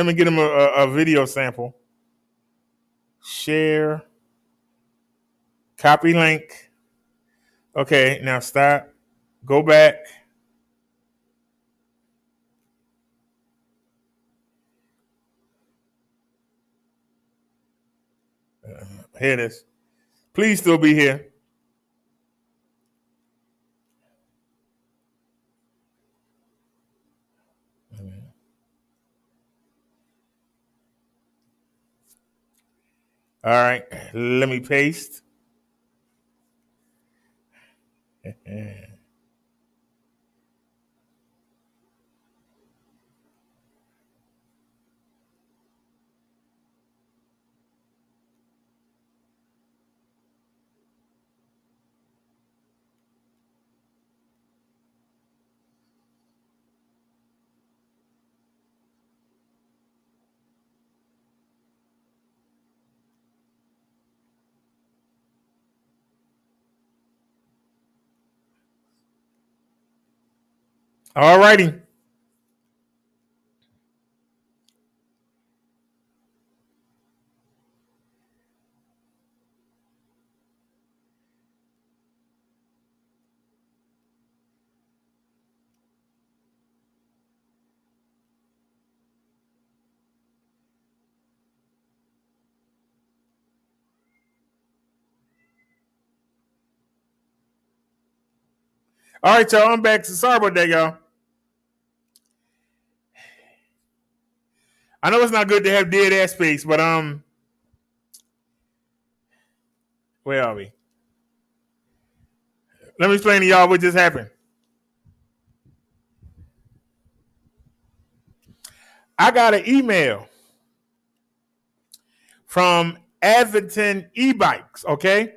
me get them a video sample. Share. Copy link. Okay, now stop. Go back. Here it is. Please still be here. All right, let me paste. All righty. All right, y'all. I'm back. Sorry about that, y'all. I know it's not good to have dead ass space, but where are we? Let me explain to y'all what just happened. I got an email from Adventon e-bikes, okay?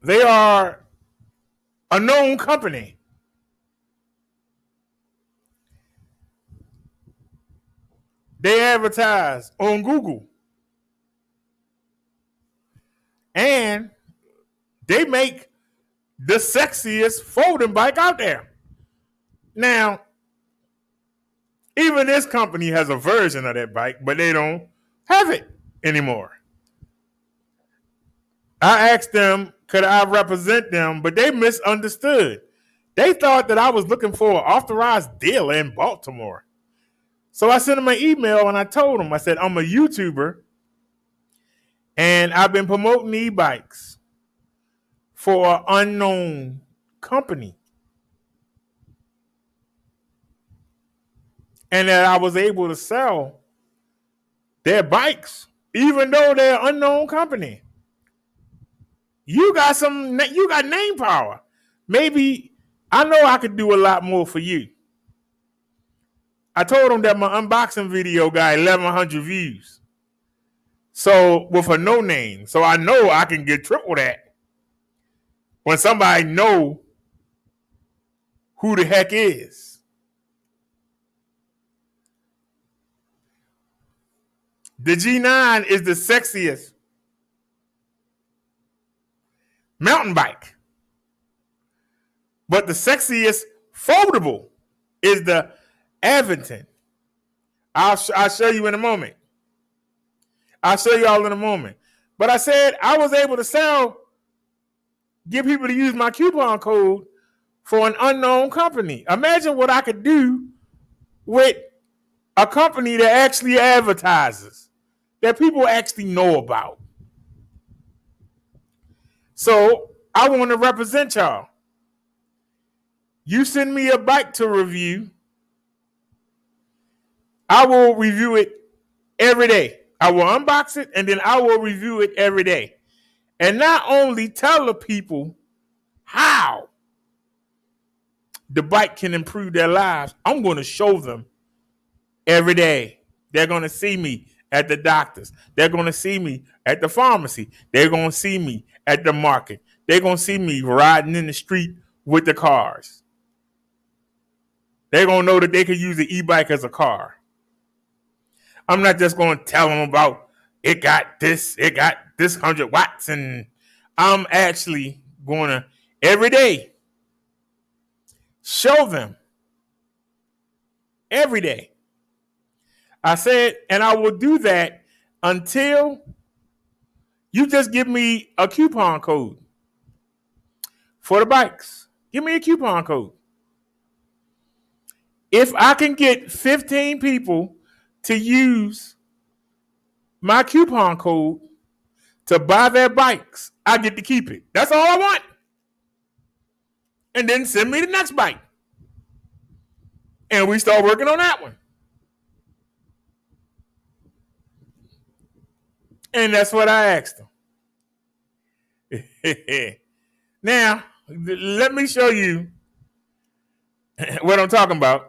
They are a known company. They advertise on Google. And they make the sexiest folding bike out there. Now, even this company has a version of that bike, but they don't have it anymore. I asked them, could I represent them, but they misunderstood. They thought that I was looking for an authorized dealer in Baltimore. So I sent them an email and I told them, I said, I'm a YouTuber and I've been promoting e-bikes for an unknown company. And that I was able to sell their bikes, even though they're an unknown company. You got name power. Maybe I know I could do a lot more for you. I told them that my unboxing video got 1,100 views. So with a no name, so I know I can get triple that when somebody know who the heck is. The G9 is the sexiest mountain bike. But the sexiest foldable is the Adventon. I'll show you in a moment. I'll show you all in a moment. But I said I was able to get people to use my coupon code for an unknown company. Imagine what I could do with a company that actually advertises, that people actually know about. So I want to represent y'all. You send me a bike to review, I will review it every day. I will unbox it and then I will review it every day. And not only tell the people how the bike can improve their lives, I'm going to show them every day. They're going to see me at the doctor's. They're going to see me at the pharmacy. They're going to see me at the market. They're going to see me riding in the street with the cars. They're going to know that they can use the e-bike as a car. I'm not just going to tell them about it got this 100 watts, and I'm actually going to every day show them every day. I said, and I will do that until you just give me a coupon code for the bikes. Give me a coupon code. If I can get 15 people to use my coupon code to buy their bikes, I get to keep it. That's all I want. And then send me the next bike. And we start working on that one. And that's what I asked them. Now, let me show you what I'm talking about.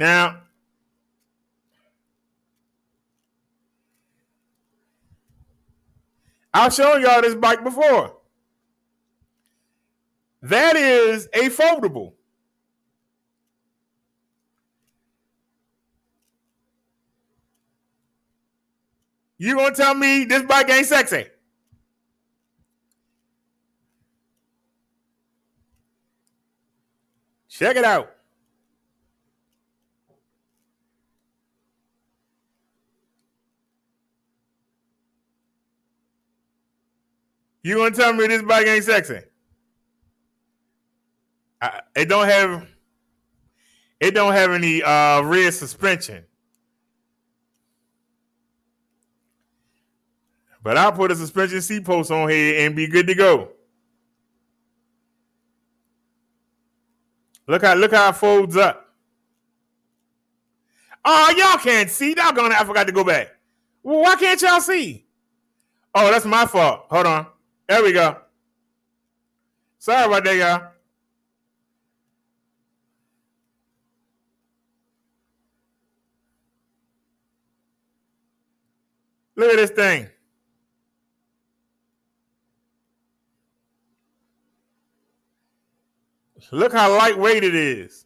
Now, I've shown y'all this bike before. That is a foldable. You gonna tell me this bike ain't sexy? Check it out. You gonna tell me this bike ain't sexy? It don't have any rear suspension. But I'll put a suspension seat post on here and be good to go. Look how it folds up. Oh, y'all can't see. Doggone it, I forgot to go back. Well, why can't y'all see? Oh, that's my fault. Hold on. There we go. Sorry about that, y'all. Look at this thing. Look how lightweight it is.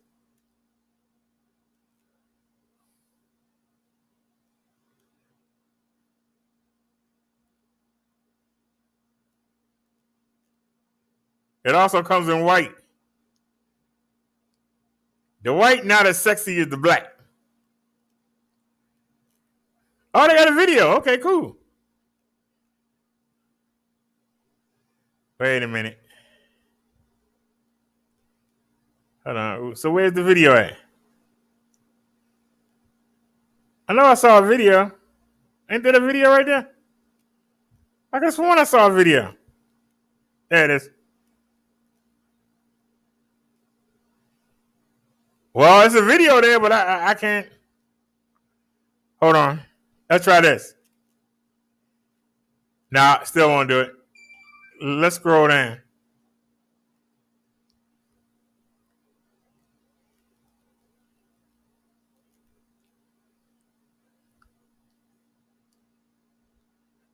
It also comes in white. The white not as sexy as the black. Oh, they got a video. Okay, cool. Wait a minute. Hold on. So where's the video at? I know I saw a video. Ain't there a video right there? I could have sworn I saw a video. There it is. Well, it's a video there, but I can't. Hold on. Let's try this. Nah, still won't do it. Let's scroll down.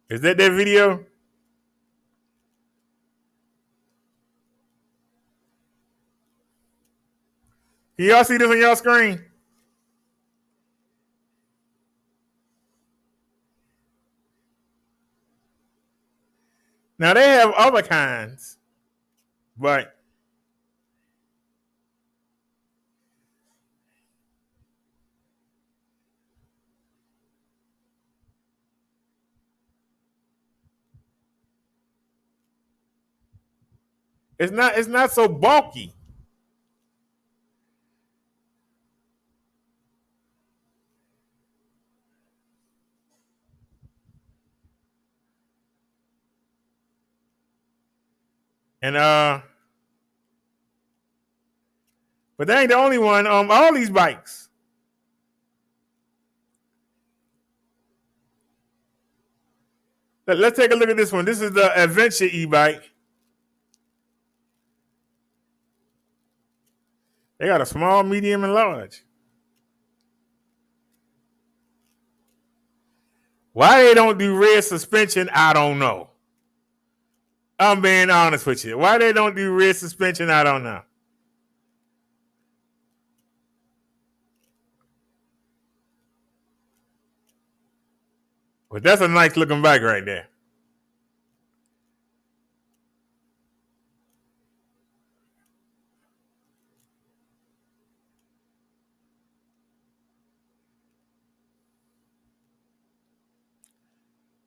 Is that video? Can y'all see this on y'all screen? Now they have other kinds, but it's not so bulky. And but that ain't the only one. All these bikes. Let's take a look at this one. This is the Adventure e-bike. They got a small, medium, and large. Why they don't do rear suspension, I don't know. I'm being honest with you. Why they don't do rear suspension, I don't know. But that's a nice looking bike right there.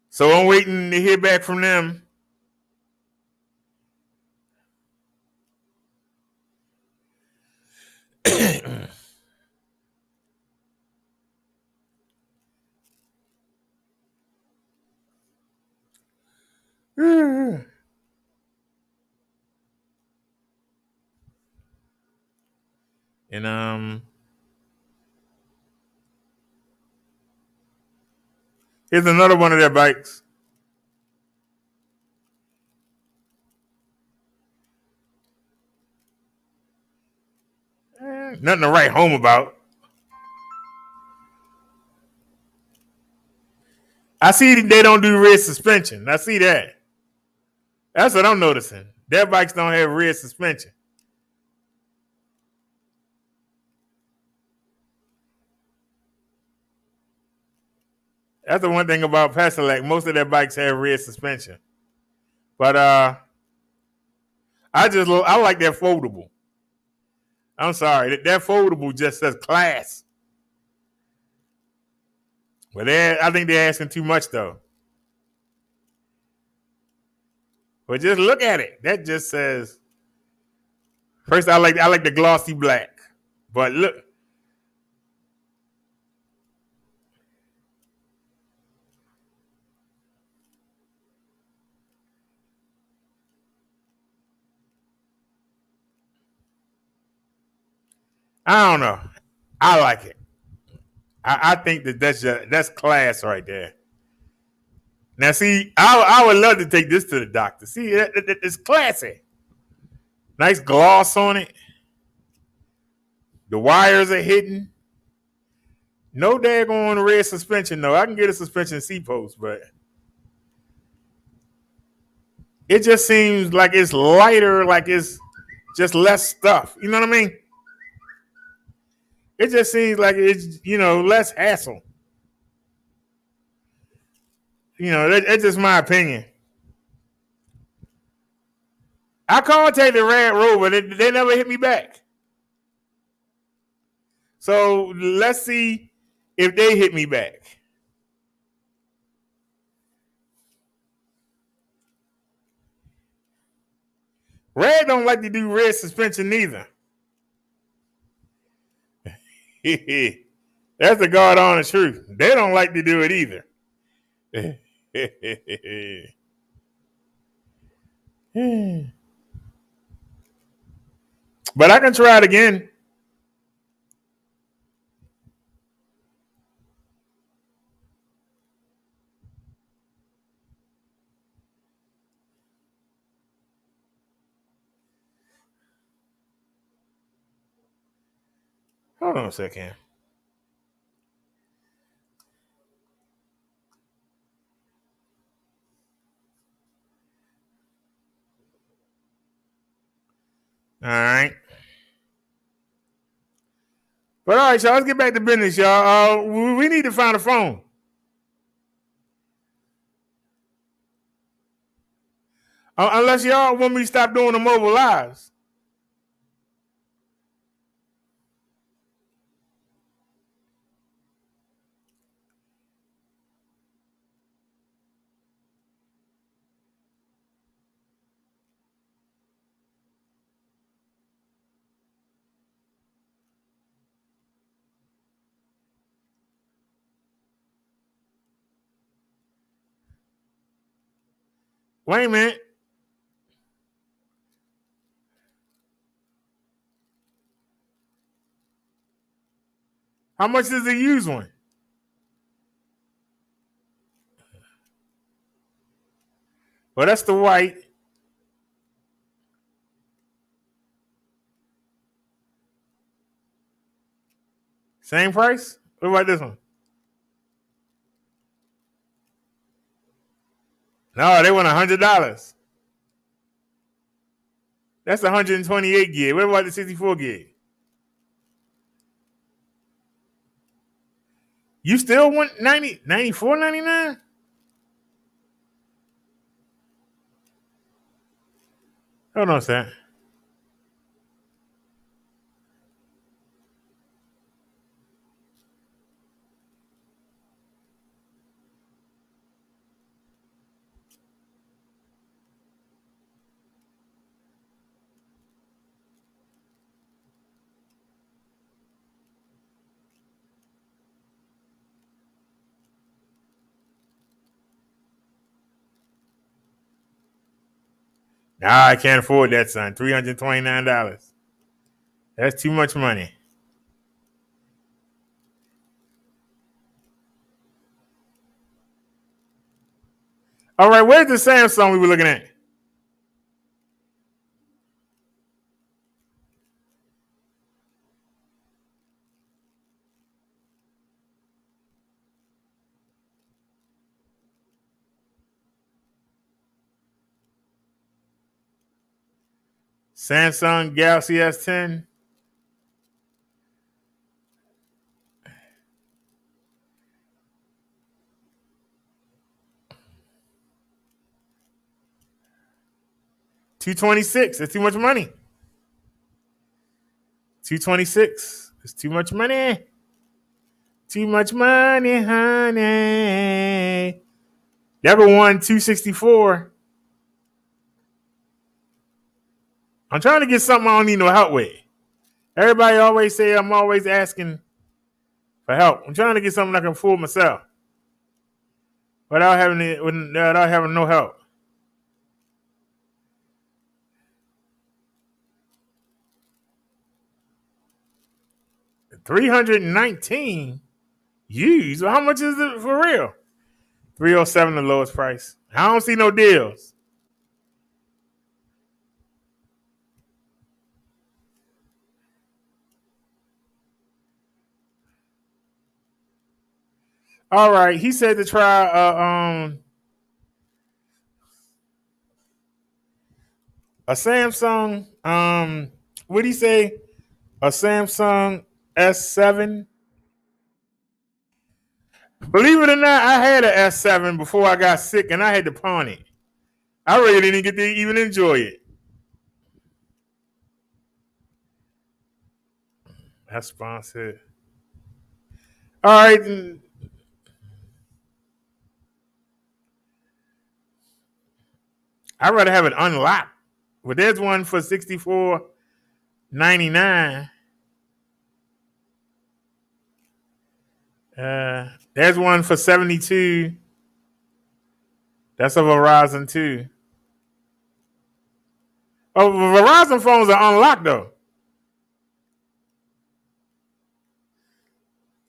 So I'm waiting to hear back from them. And here's another one of their bikes. Nothing to write home about. I see they don't do rear suspension. I see that. That's what I'm noticing. Their bikes don't have rear suspension. That's the one thing about Pedelec. Most of their bikes have rear suspension. But I like that foldable. I'm sorry. That foldable just says class. But I think they're asking too much though. But just look at it. That just says. First, I like the glossy black. But look. I don't know. I like it. I think that's class right there. Now, see, I would love to take this to the doctor. See, it's classy. Nice gloss on it. The wires are hidden. No daggone red suspension, though. I can get a suspension C-post, but it just seems like it's lighter, like it's just less stuff. You know what I mean? It just seems like it's, less hassle. That's just my opinion. I contacted Red Rover. They never hit me back. So let's see if they hit me back. Red don't like to do red suspension neither. That's the God honest truth. They don't like to do it either. But I can try it again. Hold on a second. All right. But all right, y'all, let's get back to business, y'all. We need to find a phone. Unless y'all want me to stop doing the mobile lives. Wait a minute. How much is the used one? Well, that's the white. Same price? What about this one? No, they want $100. That's 128 gig. What about the 64 gig? You still want $94.99? Hold on a second. Nah, I can't afford that, son. $329. That's too much money. All right, where's the Samsung we were looking at? Samsung Galaxy S10. $226. That's too much money. $226. It's too much money. Too much money, honey. Never won $264. I'm trying to get something I don't need no help with. Everybody always say I'm always asking for help. I'm trying to get something I can afford myself without having no help. $319 used. Well, how much is it for real? $307 the lowest price. I don't see no deals. All right, he said to try a Samsung what'd he say? A Samsung S7. Believe it or not, I had an S7 before I got sick and I had to pawn it. I really didn't get to even enjoy it. That's sponsored. All right. I'd rather have it unlocked. But there's one for $64.99. There's one for $72. That's a Verizon too. Oh, Verizon phones are unlocked though.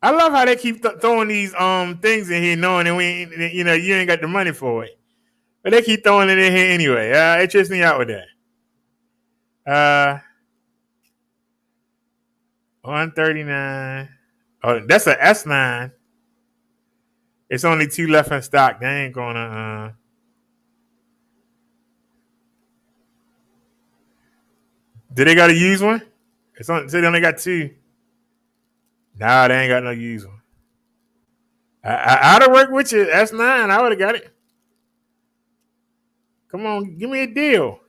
I love how they keep throwing these things in here, knowing that you ain't got the money for it, but they keep throwing it in here anyway. It trips me out with that. 139. Oh, that's an S9. It's only 2 left in stock. They ain't gonna. Did they got to use one? They only got 2. Nah, they ain't got no used one. I'd have worked with you. S9, I would have got it. Come on, give me a deal.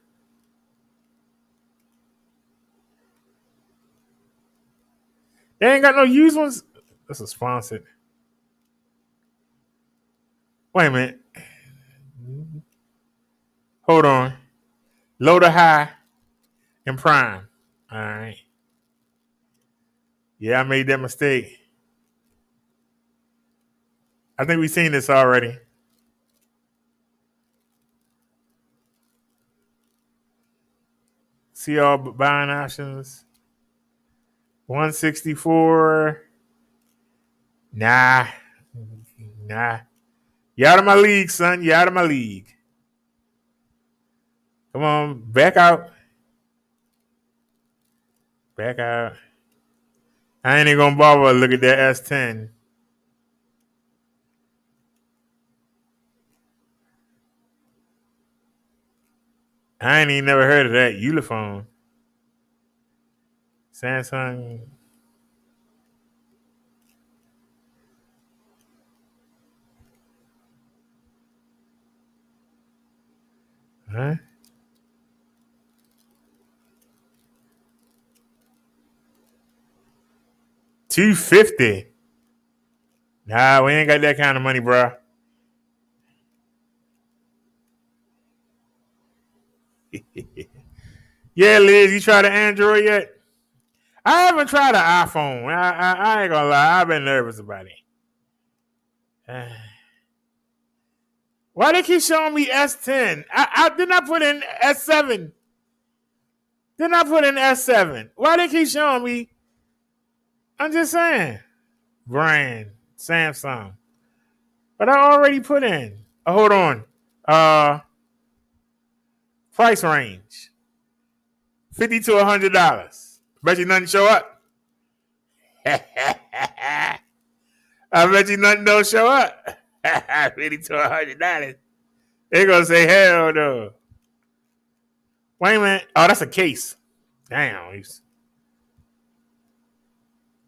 They ain't got no used ones. This is sponsored. Wait a minute. Hold on. Low to high and prime. All right. Yeah, I made that mistake. I think we've seen this already. See all buying options. 164. Nah. You out of my league, son. You out of my league. Come on, back out. Back out. I ain't even gonna bother to look at that S10. I ain't even never heard of that. Ulefone. Samsung. Huh? $250. Nah, we ain't got that kind of money, bro. Yeah, Liz, you tried the Android yet? I haven't tried an iPhone. I ain't gonna lie. I've been nervous about it. Why they keep showing me S10? I did not put in S7. Did not put in S7. Why they keep showing me? I'm just saying. Brand. Samsung. But I already put in. Hold on. Price range. $50 to $100. Bet you nothing show up. I bet you nothing don't show up. $50 to $100. They're gonna say hell no. Wait a minute. Oh, that's a case. Damn.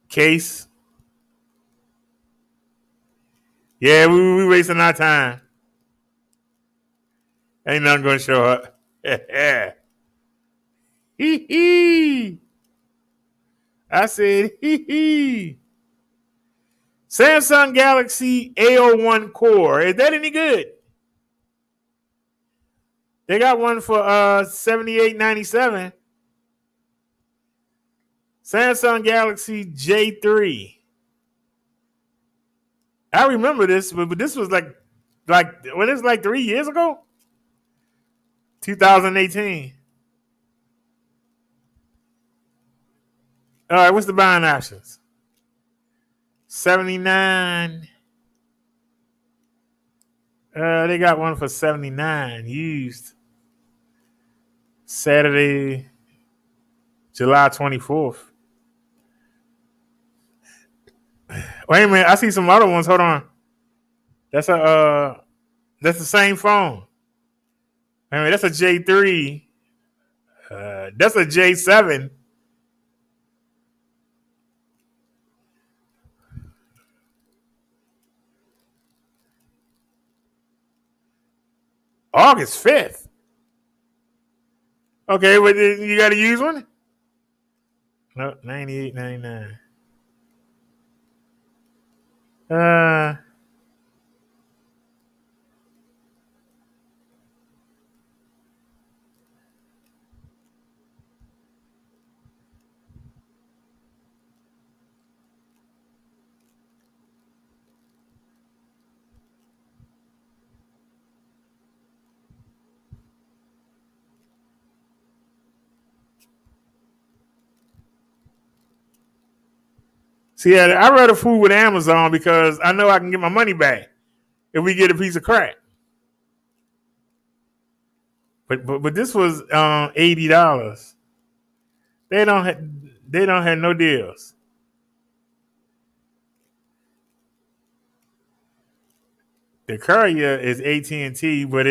Case. Yeah, we wasting our time. Ain't nothing gonna show up. Hee hee. I said hee hee. Samsung Galaxy A01 Core. Is that any good? They got one for $78.97. Samsung Galaxy J3. I remember this, but this was like when it was like 3 years ago? 2018. All right, what's the buying options? $79. They got one for $79 used. Saturday, July 24th. Wait a minute, I see some other ones. Hold on. That's the same phone. I mean, that's a J3. That's a J7. August 5th. Okay, but you got to use one? No, $98.99. See, I rather fool with Amazon because I know I can get my money back if we get a piece of crack. But this was $80. They don't have no deals. The courier is AT&T, but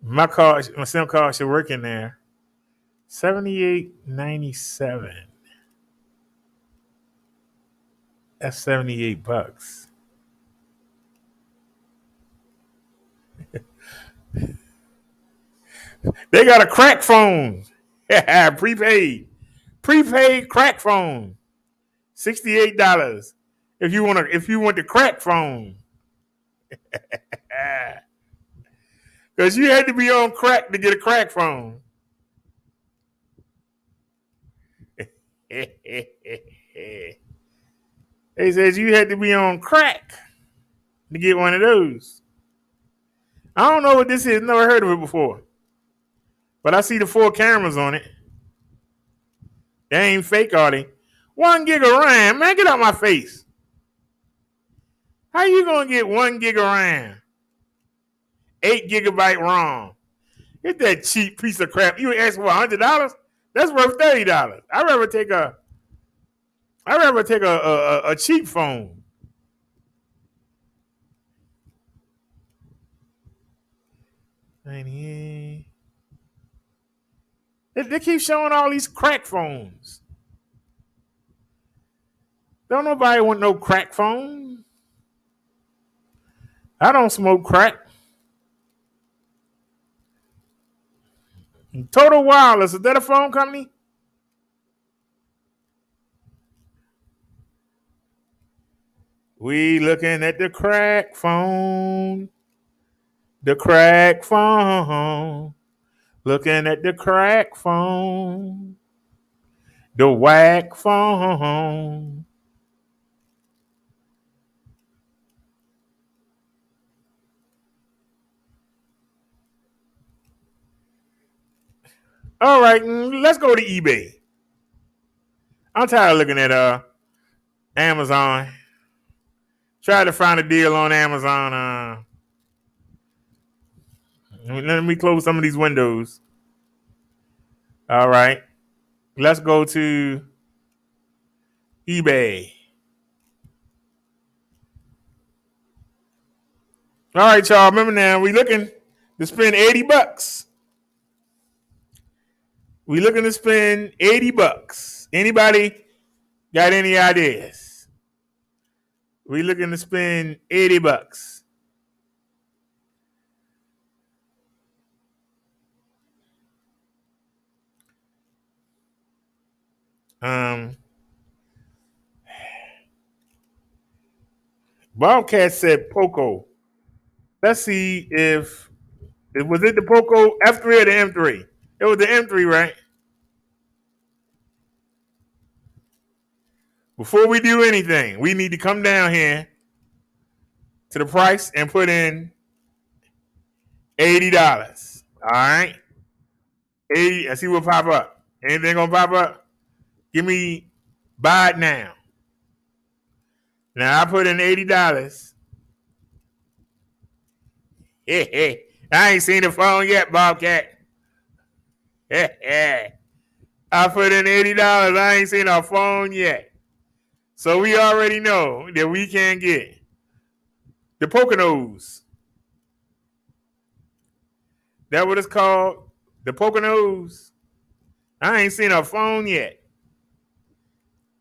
my SIM card should work in there. $78.97. That's $78. They got a crack phone. Prepaid crack phone. $68. If you want the crack phone. Because you had to be on crack to get a crack phone. They said you had to be on crack to get one of those. I don't know what this is. Never heard of it before. But I see the 4 cameras on it. They ain't fake, are they? 1 gig of RAM. Man, get out my face. How you going to get 1 gig of RAM? 8 gigabyte ROM. Get that cheap piece of crap. You ask for $100? That's worth $30. I'd rather take a cheap phone. They keep showing all these crack phones. Don't nobody want no crack phone. I don't smoke crack. Total Wireless, is that a phone company? We looking at the crack phone. The crack phone. Looking at the crack phone. The whack phone. All right, let's go to eBay. I'm tired of looking at Amazon. Try to find a deal on Amazon. Let me close some of these windows. All right. Let's go to eBay. All right, y'all. Remember now, we looking to spend $80. We looking to spend $80. Anybody got any ideas? We looking to spend $80. Bobcat said Poco. Let's see if it was it the Poco F3 or the M3. It was the M3, right? Before we do anything, we need to come down here to the price and put in $80. All right? 80. I see what pop up. Anything gonna pop up? Give me buy it now. Now I put in $80. I ain't seen the phone yet, Bobcat. I put in $80. I ain't seen a phone yet. So we already know that we can get the Poconos. That what it's called? The Poconos. I ain't seen a phone yet.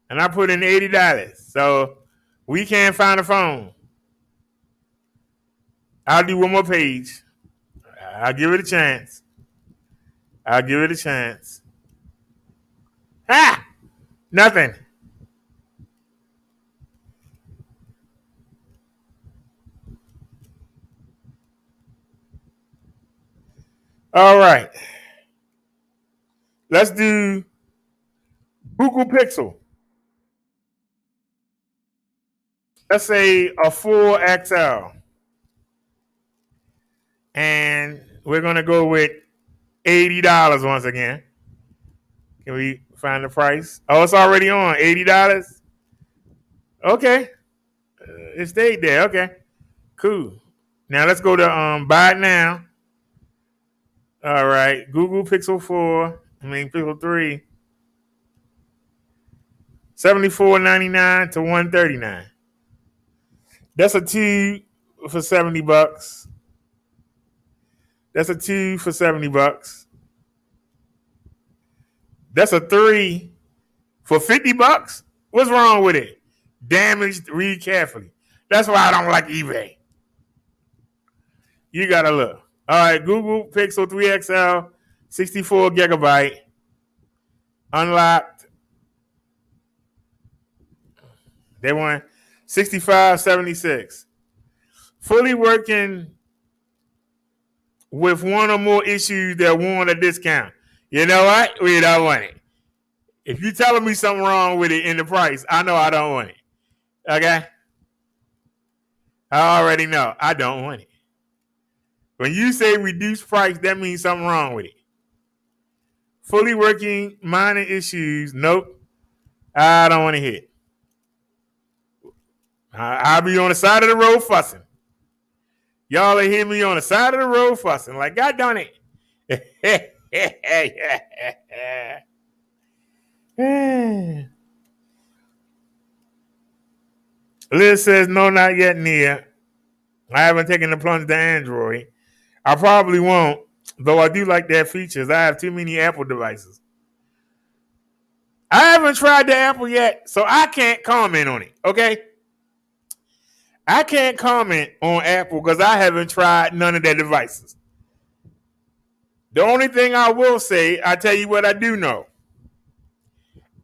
And I put in $80. So we can't find a phone. I'll do one more page. I'll give it a chance. Ha! Nothing. All right. Let's do Google Pixel. Let's say a 4XL. And we're going to go with $80 once again. Can we find the price? Oh, it's already on. $80? Okay. It stayed there. Okay. Cool. Now let's go to buy it now. All right. Google Pixel 3. $74.99 to $139. That's a 2 for $70. That's a 2 for $70. That's a 3 for $50. What's wrong with it? Damaged, read carefully. That's why I don't like eBay. You gotta look. All right, Google Pixel 3 XL, 64 gigabyte, unlocked. They want $65.76. Fully working with one or more issues that warrant a discount. You know what? We don't want it. If you're telling me something wrong with it in the price, I know I don't want it. Okay? I already know I don't want it. When you say reduced price, that means something wrong with it. Fully working, minor issues. Nope. I don't want to hit. I'll be on the side of the road fussing. Y'all will hear me on the side of the road fussing. Like, God darn it. Liz says, no, not yet, Nia. I haven't taken the plunge to Android. I probably won't, though I do like their features. I have too many Apple devices. I haven't tried the Apple yet, so I can't comment on it, okay? I can't comment on Apple because I haven't tried none of their devices. The only thing I will say, I tell you what I do know.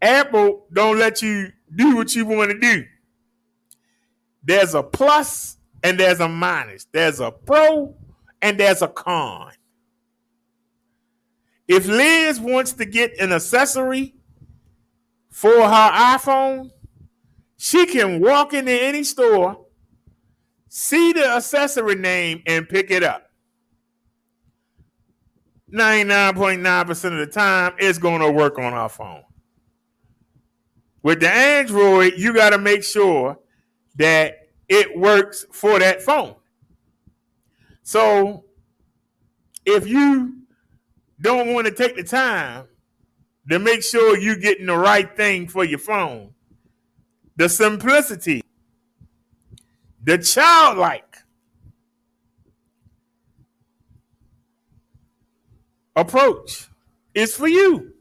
Apple don't let you do what you want to do. There's a plus and there's a minus. There's a pro and there's a con. If Liz wants to get an accessory for her iPhone, she can walk into any store, see the accessory name, and pick it up. 99.9% of the time, it's going to work on her phone. With the Android, you got to make sure that it works for that phone. So if you don't want to take the time to make sure you're getting the right thing for your phone, the simplicity, the childlike approach is for you.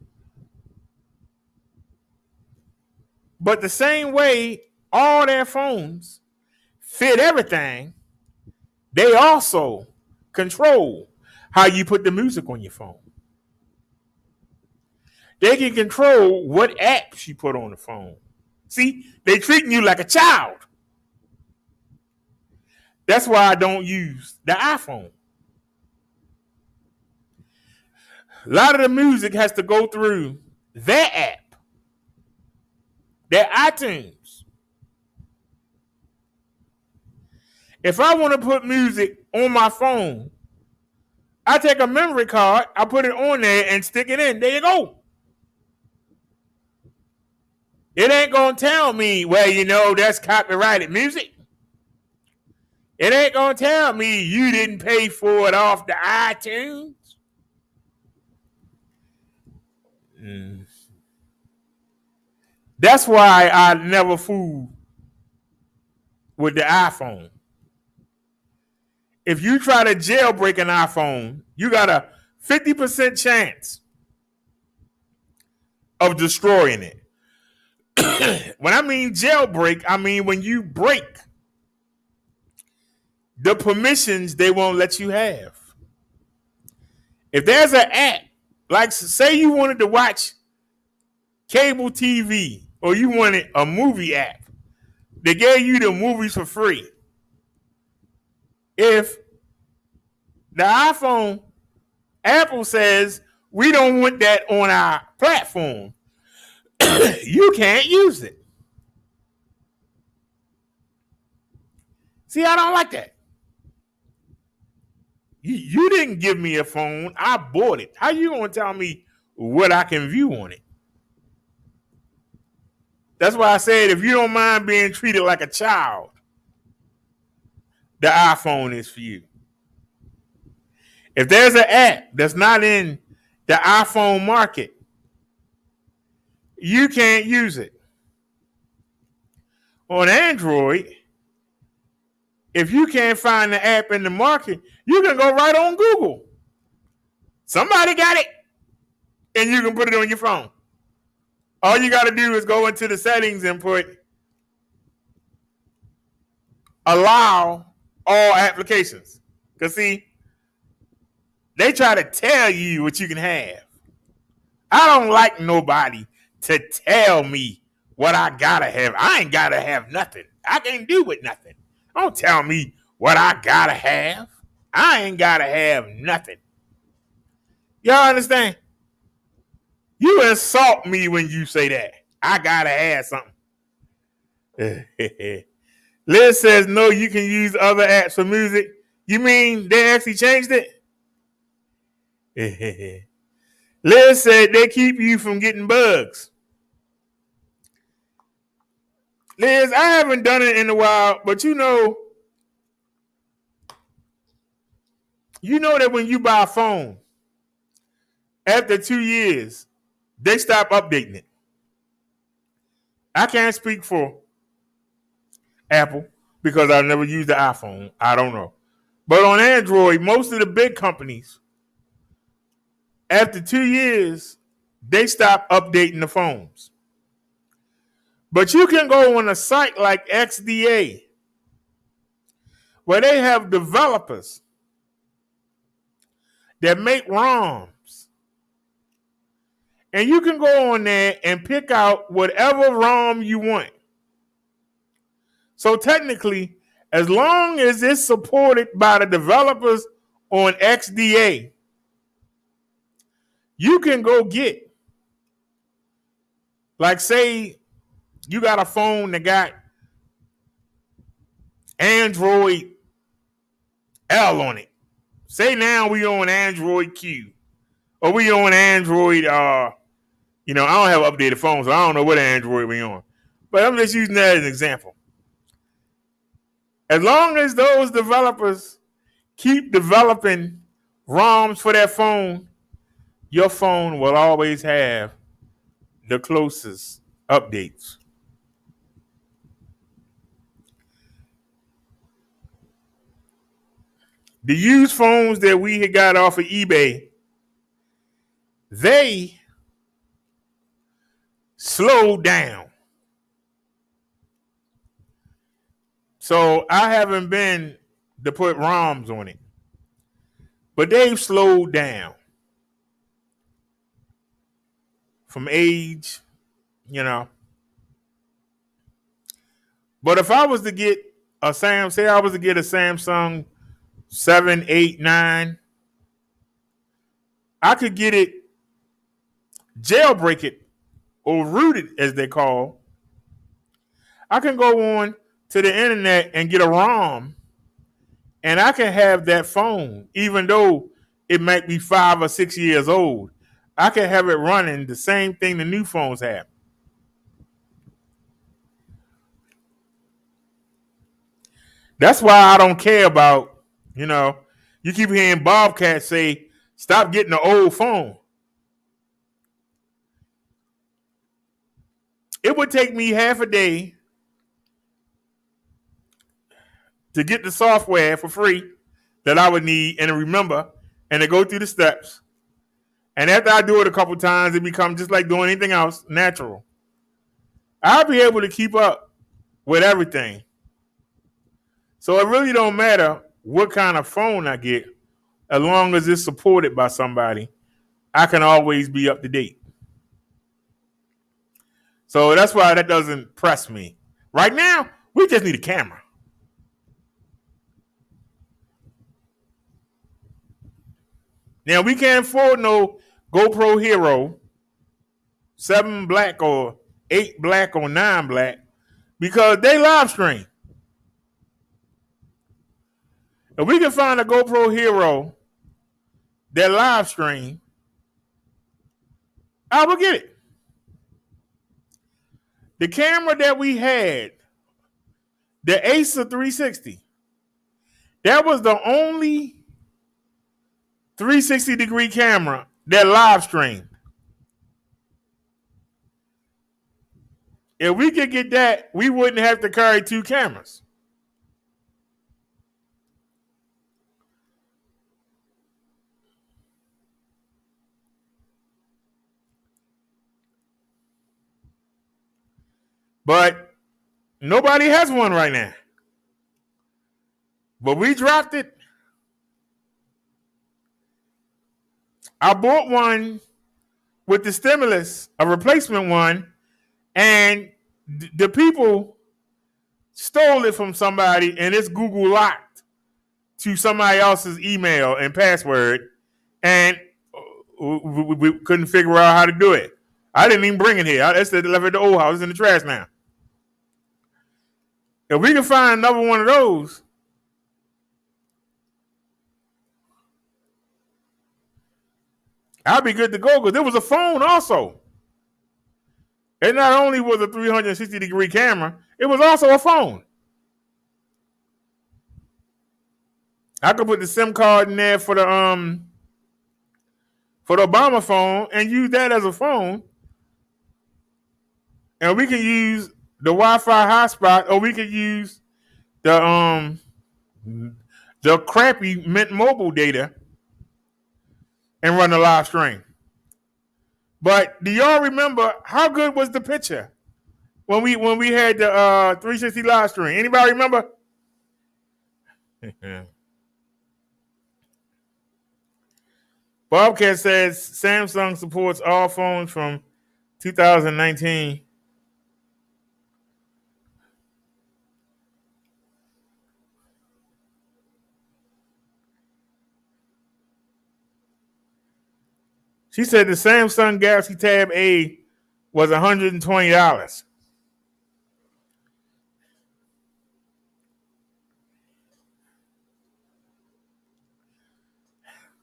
But the same way all their phones fit everything, they also control how you put the music on your phone. They can control what apps you put on the phone. See, they treating you like a child. That's why I don't use the iPhone. A lot of the music has to go through their app, their iTunes. If I want to put music on my phone, I take a memory card, I put it on there and stick it in. There you go. It ain't gonna tell me, well, you know, that's copyrighted music. It ain't gonna tell me you didn't pay for it off the iTunes. That's why I never fool with the iPhone. If you try to jailbreak an iPhone, you got a 50% chance of destroying it. When I mean jailbreak, I mean when you break the permissions they won't let you have. If there's an app, like say you wanted to watch cable TV or you wanted a movie app, they gave you the movies for free. If the iPhone, Apple says, we don't want that on our platform, you can't use it. See, I don't like that. You didn't give me a phone. I bought it. How you going to tell me what I can view on it? That's why I said if you don't mind being treated like a child, the iPhone is for you. If there's an app that's not in the iPhone market, you can't use it. On Android, if you can't find the app in the market, you can go right on Google. Somebody got it, and you can put it on your phone. All you got to do is go into the settings and put allow all applications. Because, see, they try to tell you what you can have. I don't like nobody to tell me what I got to have. I ain't got to have nothing. I can't do with nothing. Don't tell me what I got to have. I ain't got to have nothing. Y'all understand? You insult me when you say that. I got to have something. Liz says, no, you can use other apps for music. You mean they actually changed it? Liz said they keep you from getting bugs. Liz, I haven't done it in a while, but you know that when you buy a phone, after 2 years, they stop updating it. I can't speak for Apple because I've never used the iPhone. I don't know. But on Android, most of the big companies, after 2 years, they stop updating the phones. But you can go on a site like XDA where they have developers that make ROMs. And you can go on there and pick out whatever ROM you want. So technically, as long as it's supported by the developers on XDA, you can go get, like say you got a phone that got Android L on it. Say now we on Android Q. Or we on Android, I don't have an updated phone, so I don't know what Android we on. But I'm just using that as an example. As long as those developers keep developing ROMs for that phone, your phone will always have the closest updates. The used phones that we had got off of eBay, they slowed down. So I haven't been to put ROMs on it. But they've slowed down. From age, But if I was to get a Samsung 7, 8, 9, I could get it, jailbreak it, or root it as they call. I can go on to the internet and get a ROM, and I can have that phone, even though it might be 5 or 6 years old. I can have it running the same thing the new phones have. That's why I don't care about, you keep hearing Bobcat say, stop getting the old phone. It would take me half a day to get the software for free that I would need and to remember and to go through the steps. And after I do it a couple times, it becomes just like doing anything else, natural. I'll be able to keep up with everything. So it really don't matter what kind of phone I get, as long as it's supported by somebody, I can always be up to date. So that's why that doesn't press me. Right now, we just need a camera. Now, we can't afford no GoPro Hero 7 black or 8 black or 9 black because they live stream. If we can find a GoPro Hero that live stream, I will get it. The camera that we had, the Acer 360, that was the only 360-degree camera that live streamed. If we could get that, we wouldn't have to carry 2 cameras. But nobody has one right now. But we dropped it. I bought one with the stimulus, a replacement one, and the people stole it from somebody, and it's Google locked to somebody else's email and password, and we couldn't figure out how to do it. I didn't even bring it here. I left it at the old house. It's in the trash now. If we can find another one of those, I'll be good to go, because there was a phone also. It not only was a 360-degree camera, it was also a phone. I could put the SIM card in there for the Obama phone and use that as a phone. And we can use the Wi-Fi hotspot, or we could use the crappy Mint Mobile data and run the live stream. But do y'all remember how good was the picture when we had the 360 live stream? Anybody remember? Bobcat says Samsung supports all phones from 2019. She said the Samsung Galaxy Tab A was $120.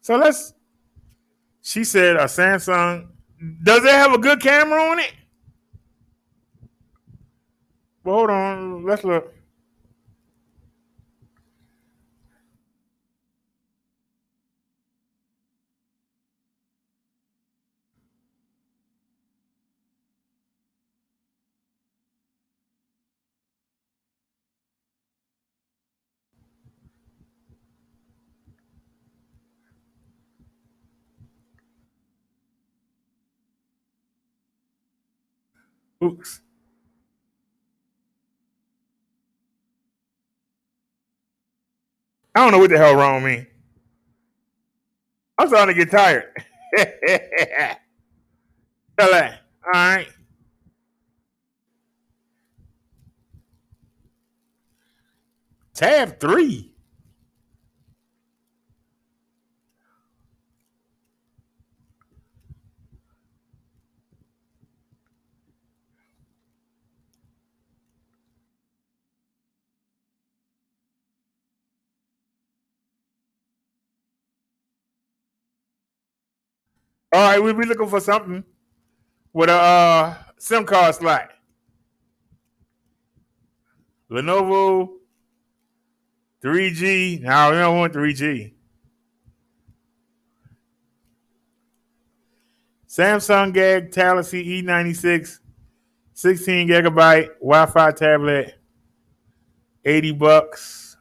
So she said a Samsung, does it have a good camera on it? Well, hold on, let's look. Oops. I don't know what the hell wrong with me. I'm starting to get tired. All right. Tab 3. All right, we'll be looking for something with a SIM card slot. Lenovo 3G. No, we don't want 3G. Samsung Galaxy E96, 16 gigabyte Wi-Fi tablet, $80.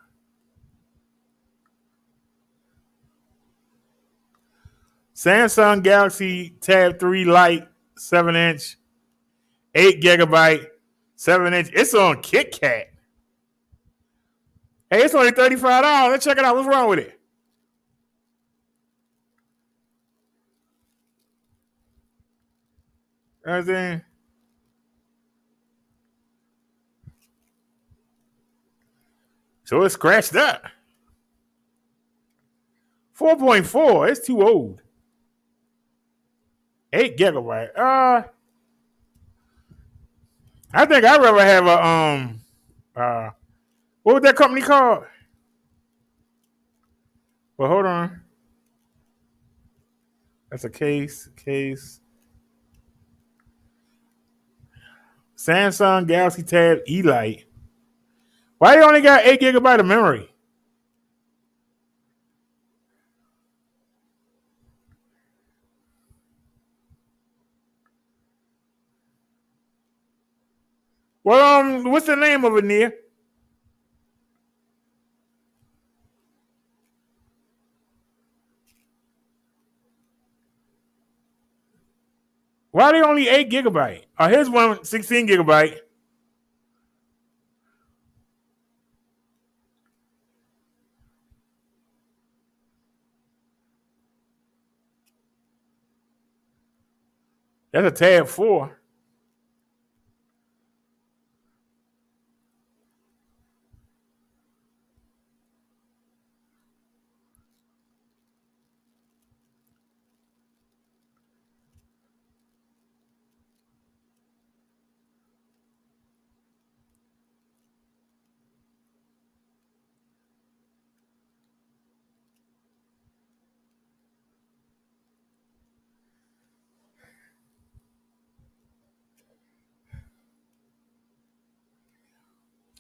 Samsung Galaxy Tab 3 Lite, 7-inch, 8 gigabyte, 7-inch. It's on KitKat. Hey, it's only $35. Let's check it out. What's wrong with it? You know what I'm saying? So it's scratched up. 4.4. It's too old. 8 gigabyte. I think I'd rather have a what was that company called? Well, hold on. That's a case. Samsung Galaxy Tab E Lite. Why you only got 8 gigabyte of memory? Well, what's the name of it, Nia? Why are they only 8 gigabyte? Oh, here's one 16 gigabyte. That's a Tab 4.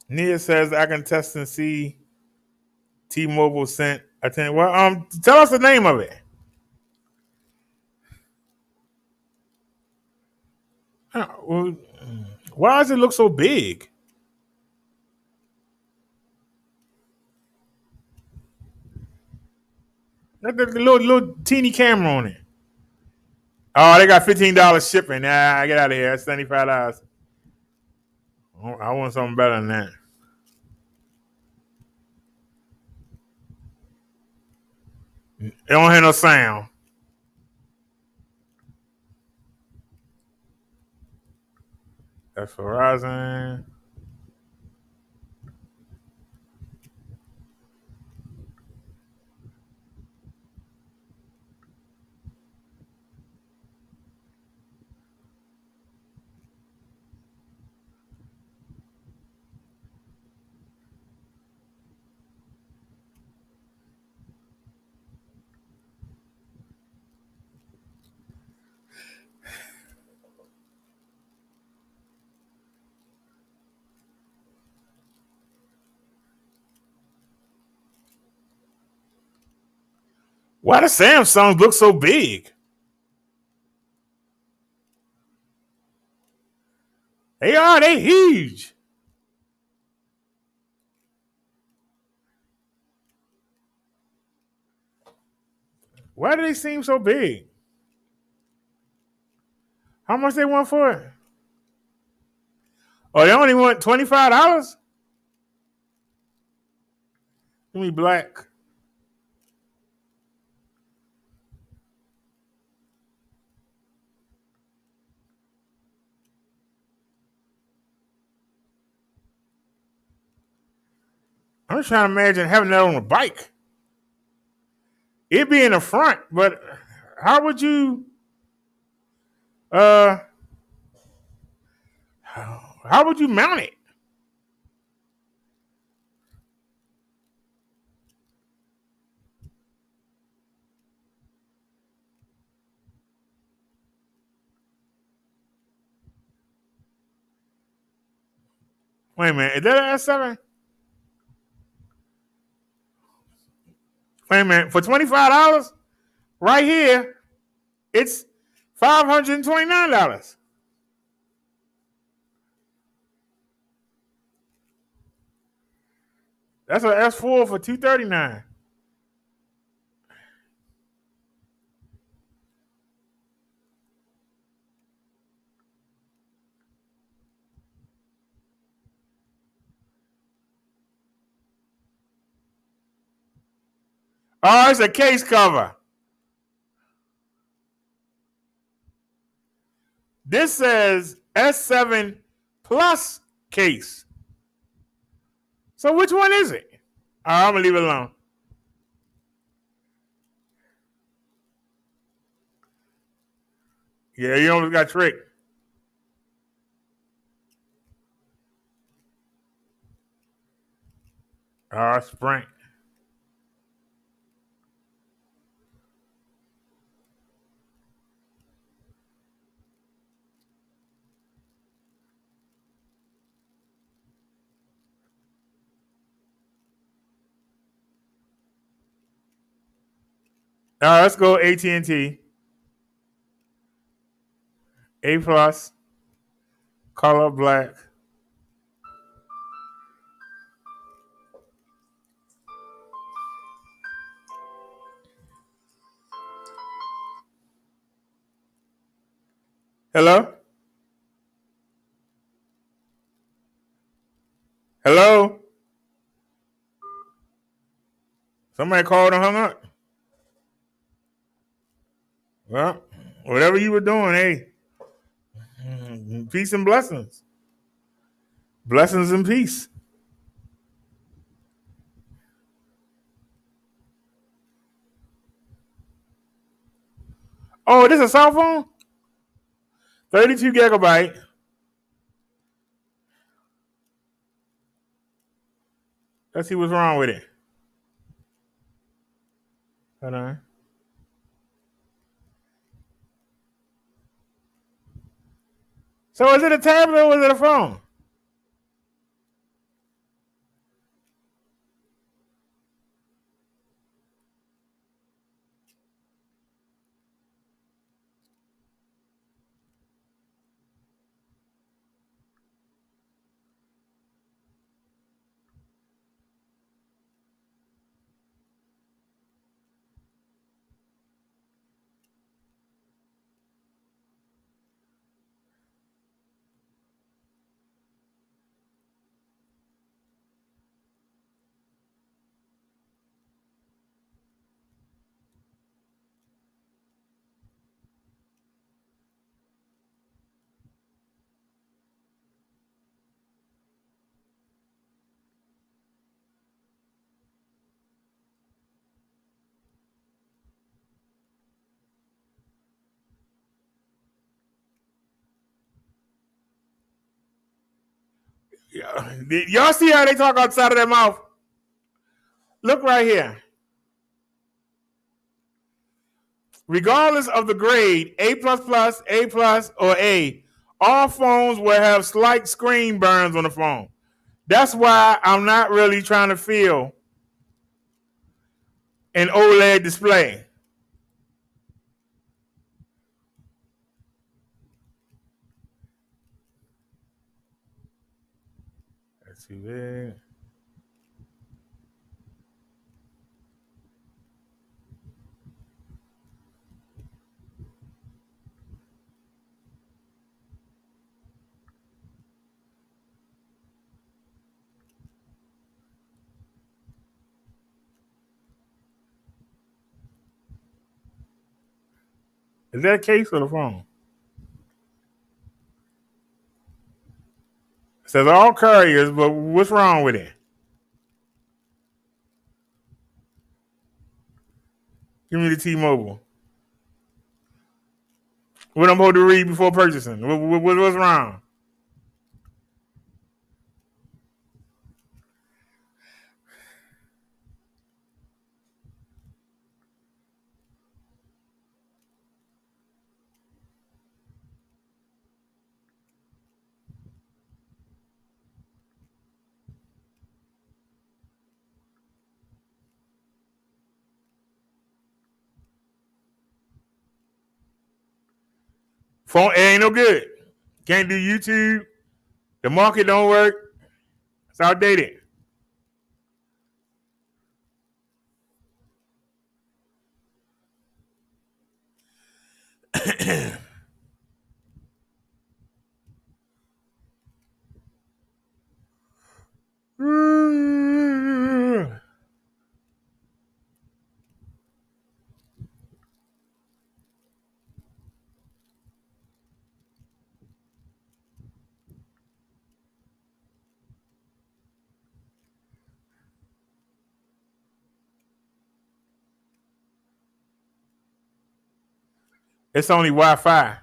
Nia says I can test and see T-Mobile sent a 10. Well, tell us the name of it. Well, why does it look so big? Look at the little teeny camera on it. Oh, they got $15 shipping. Nah, get out of here. That's $75. I want something better than that. It don't have no sound. That's Verizon. Why the Samsungs look so big? They huge. Why do they seem so big? How much they want for it? Oh, they only want $25? Give me black. I'm just trying to imagine having that on a bike. It'd be in the front, but how would you how would you mount it? Wait a minute, is that an S7? Wait a minute. For $25, right here, it's $529. That's an S4 for $239. Oh, it's a case cover. This says S7 Plus case. So which one is it? I'm going to leave it alone. Yeah, you almost got tricked. Sprint. Let's go AT&T. A plus, color black. Hello? Hello? Somebody called and hung up. Well, whatever you were doing, hey, peace and blessings. Blessings and peace. Oh, this is a cell phone? 32 gigabyte. Let's see what's wrong with it. Hold on. So is it a tablet or is it a phone? Y'all see how they talk outside of their mouth? Look right here. Regardless of the grade, A++, A+, or A, all phones will have slight screen burns on the phone. That's why I'm not really trying to feel an OLED display. Let's see there. Is that a case or the phone? It says all carriers, but what's wrong with it? Give me the T-Mobile. What I'm supposed to read before purchasing? What's wrong? Phone ain't no good. Can't do YouTube. The market don't work. It's outdated. It's only Wi-Fi.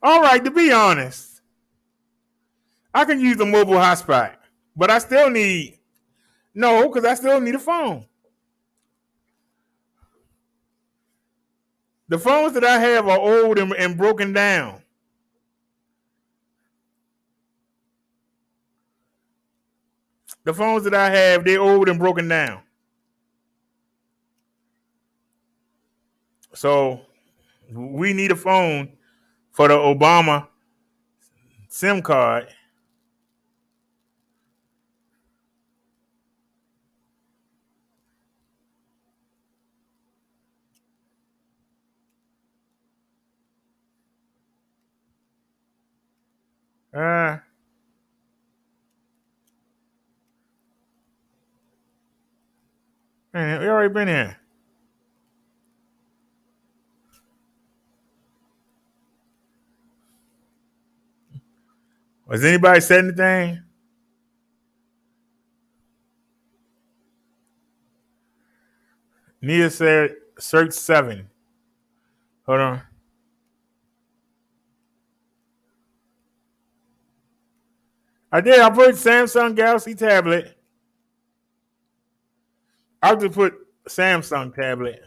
All right, to be honest, I can use the mobile hotspot, but I still need because I still need a phone. The phones that I have are old and broken down. The phones that I have, they're old and broken down. So we need a phone for the Obama SIM card. Man, we already been here. Has anybody said anything? Nia said search 7. Hold on. I did. I put Samsung Galaxy tablet. I'll just put Samsung tablet.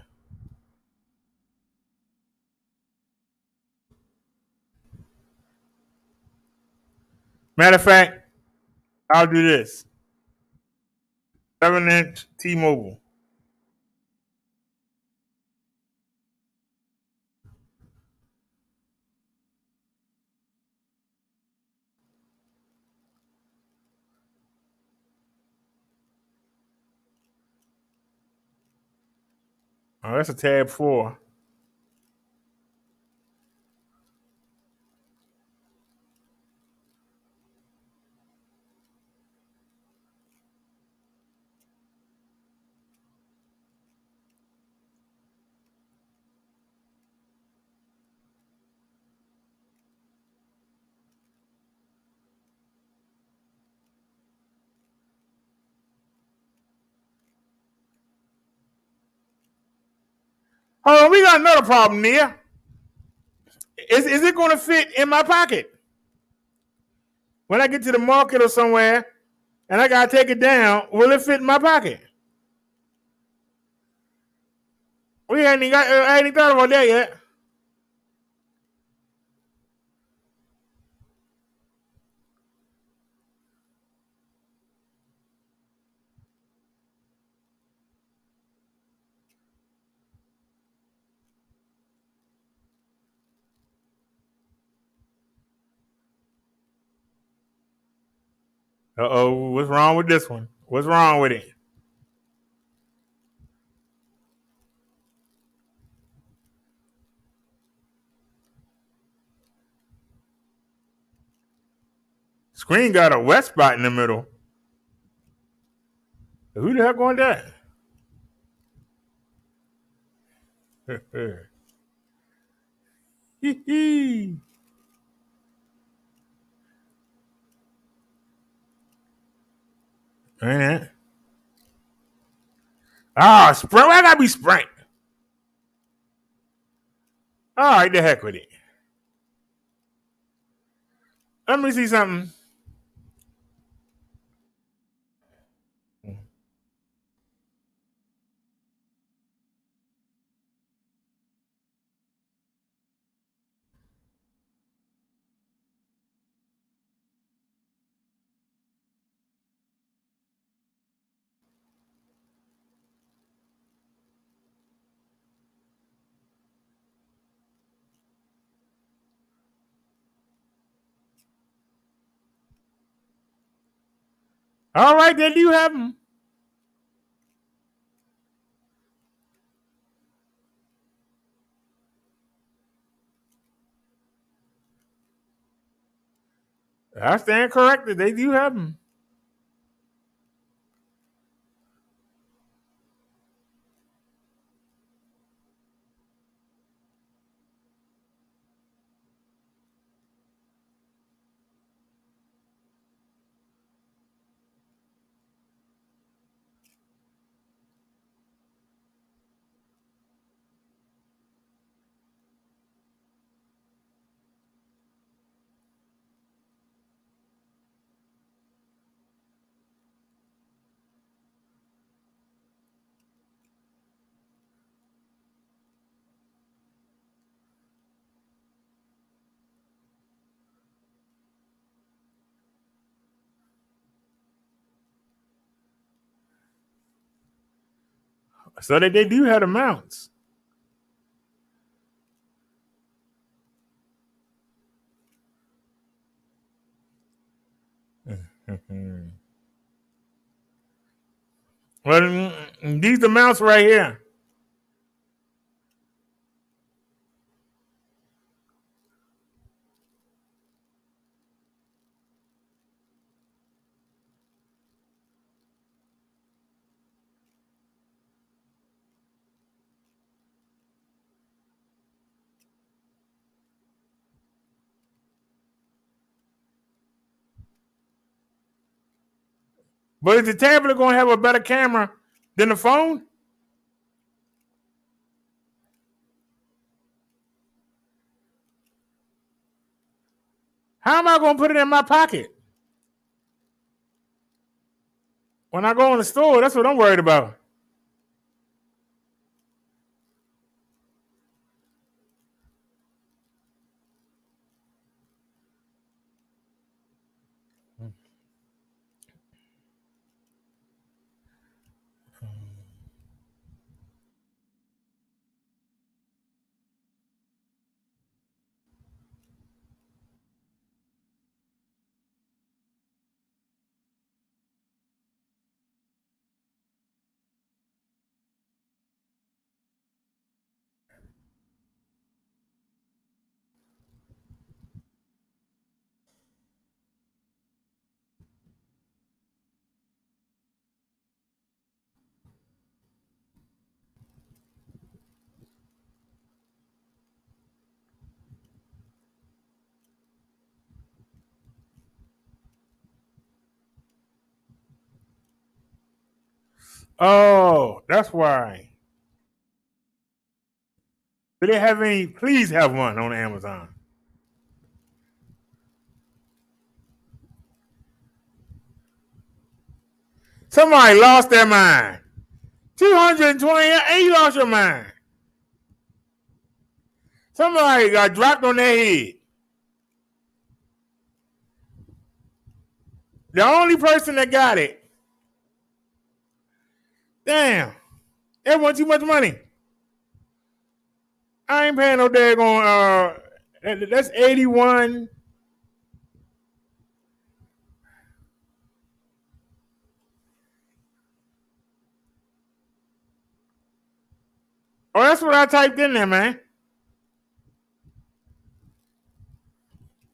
Matter of fact, I'll do this. 7-inch T-Mobile. Oh, that's a tab 4. Hold on, we got another problem, Nia. Is it going to fit in my pocket? When I get to the market or somewhere and I got to take it down, will it fit in my pocket? I ain't even thought about that yet. Uh-oh, what's wrong with this one? What's wrong with it? Screen got a wet spot in the middle. Who the heck want that? Ain't it? Ah, Sprint. Why gotta be Sprint? All right, the heck with it. Let me see something. All right, then you have them. I stand corrected. They do have them. So they do have the mounts. Well, these the mounts right here. But is the tablet going to have a better camera than the phone? How am I going to put it in my pocket? When I go in the store, that's what I'm worried about. Oh, that's why. Do they have any? Please have one on Amazon. Somebody lost their mind. 220, and you lost your mind. Somebody got dropped on their head. The only person that got it. Damn. They want too much money. I ain't paying no daggone, that's 81. Oh, that's what I typed in there, man.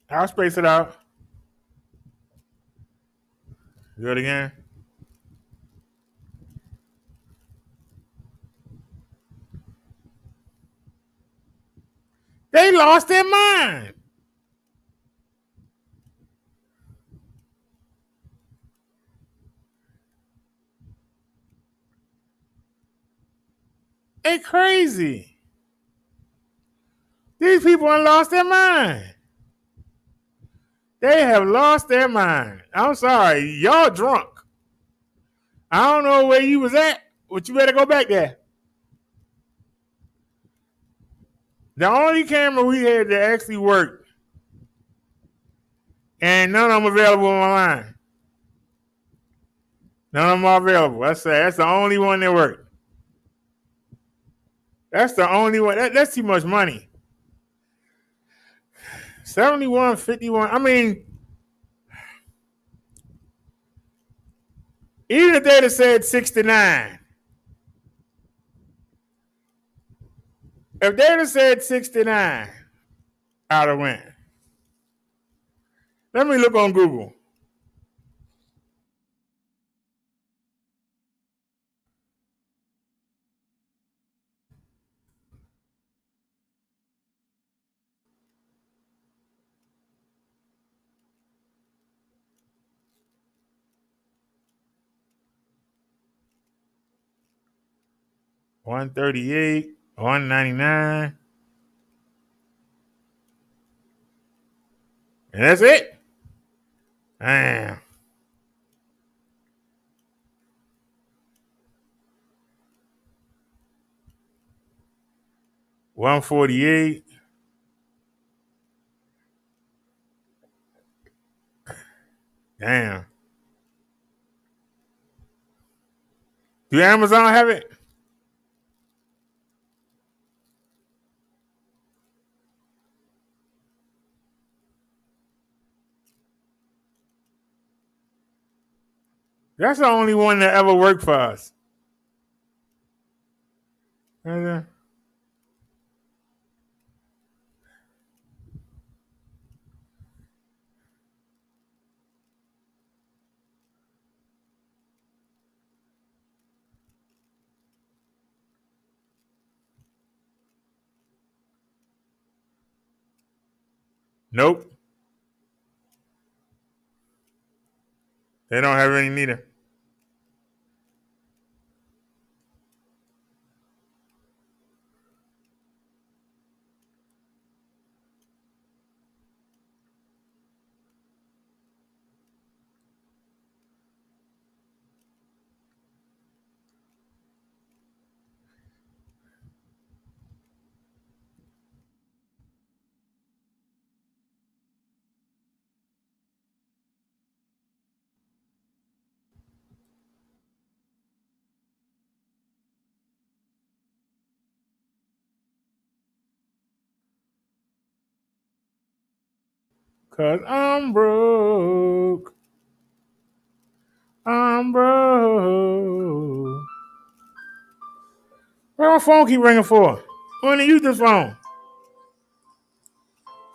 I'll space it out. Do it again. They lost their mind. They crazy. These people have lost their mind. They have lost their mind. I'm sorry. Y'all drunk. I don't know where you was at, but you better go back there. The only camera we had that actually worked, and none of them available online. None of them are available. That's the only one that worked. That's the only one. That's too much money. 71.51. I mean, even if they'd have said 69. If they'd have said 69, I'd have went. Let me look on Google. $138, $199. And that's it. Damn. $148. Damn. Do Amazon have it? That's the only one that ever worked for us. Nope. They don't have any neither. Cause I'm broke. I'm broke. Where my phone keep ringing for? Who didn't use this phone?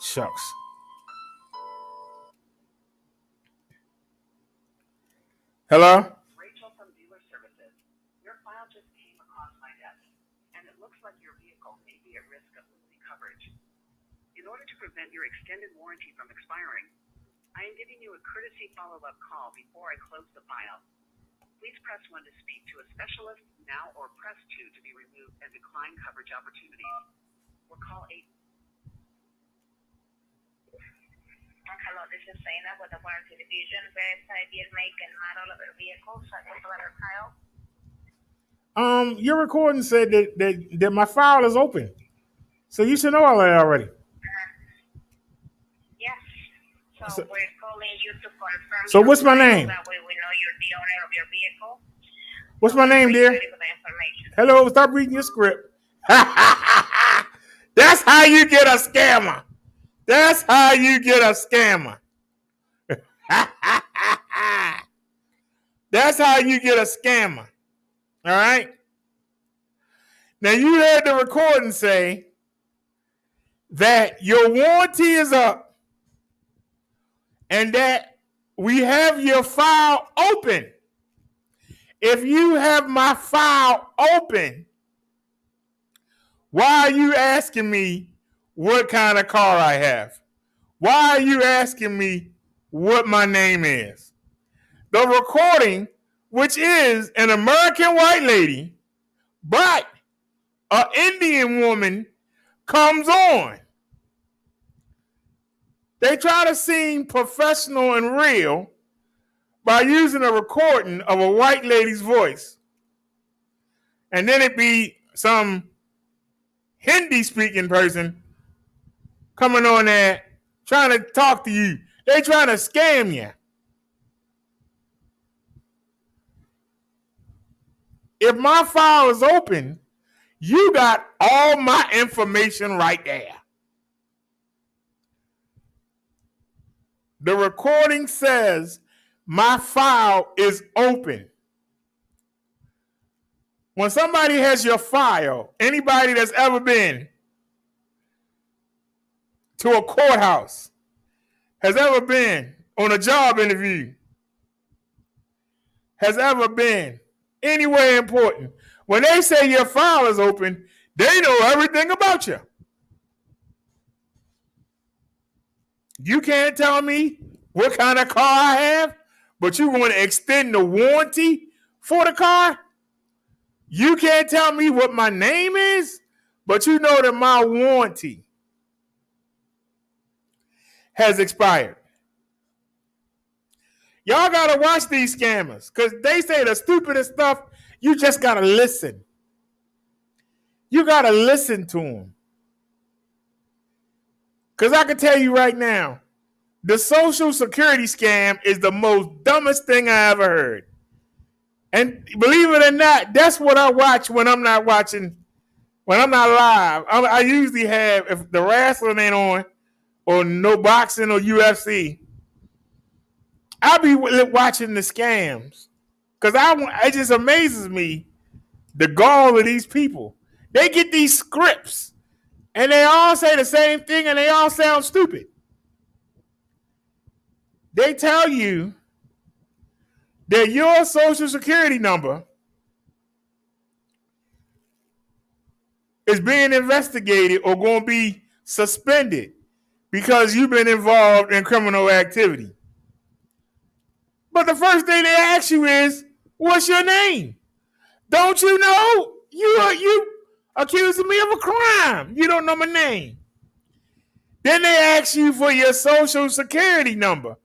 Shucks. Hello? Rachel from Dealer Services. Your file just came across my desk, and it looks like your vehicle may be at risk of losing coverage. In order to prevent your extended warranty from expiring, I am giving you a courtesy follow-up call before I close the file. Please press 1 to speak to a specialist now, or press 2 to be removed and decline coverage opportunities. Or call 8. Hello, this is Zainab with the Warranty Division. Verify the make and model of your vehicle so I can pull out our file. Your recording said that my file is open. So you should know all that already. Yes. So we're calling you to confirm. So what's my name? That way we know you're the owner of your vehicle. What's my name, dear? Hello, stop reading your script. That's how you get a scammer. That's how you get a scammer. That's how you get a scammer. All right? Now, you heard the recording say that your warranty is up and that we have your file open. If you have my file open, why are you asking me what kind of car I have? Why are you asking me what my name is? The recording, which is an American white lady, but an Indian woman comes on. They try to seem professional and real by using a recording of a white lady's voice. And then it be some Hindi-speaking person coming on there trying to talk to you. They trying to scam you. If my file is open, you got all my information right there. The recording says my file is open. When somebody has your file, anybody that's ever been to a courthouse, has ever been on a job interview, has ever been anywhere important, when they say your file is open, they know everything about you. You can't tell me what kind of car I have, but you want to extend the warranty for the car? You can't tell me what my name is, but you know that my warranty has expired. Y'all got to watch these scammers because they say the stupidest stuff. You just got to listen. You got to listen to them. Because I can tell you right now, the Social Security scam is the most dumbest thing I ever heard. And believe it or not, that's what I watch when I'm not watching, when I'm not live. I usually have, if the wrestling ain't on, or no boxing or UFC, I'll be watching the scams. Because it just amazes me, the gall of these people. They get these scripts, and they all say the same thing, and they all sound stupid. They tell you that your Social Security number is being investigated or going to be suspended because you've been involved in criminal activity. But the first thing they ask you is, what's your name? Don't you know? You accusing me of a crime. You don't know my name. Then they ask you for your Social Security number.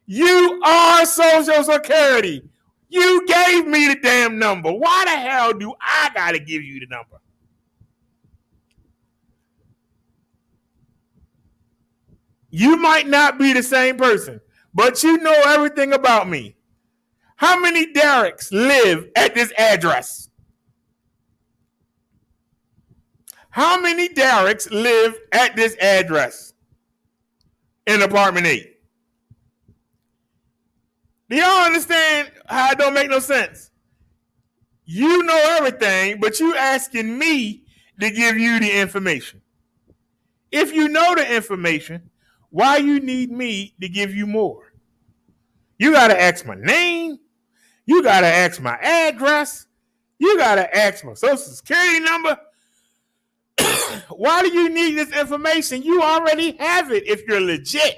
You are Social Security. You gave me the damn number. Why the hell do I got to give you the number? You might not be the same person, but you know everything about me. How many Derricks live at this address? How many Derricks live at this address in apartment 8? Do y'all understand how it don't make no sense? You know everything, but you asking me to give you the information. If you know the information, why you need me to give you more? You got to ask my name. You got to ask my address. You got to ask my Social Security number. Why do you need this information? You already have it if you're legit.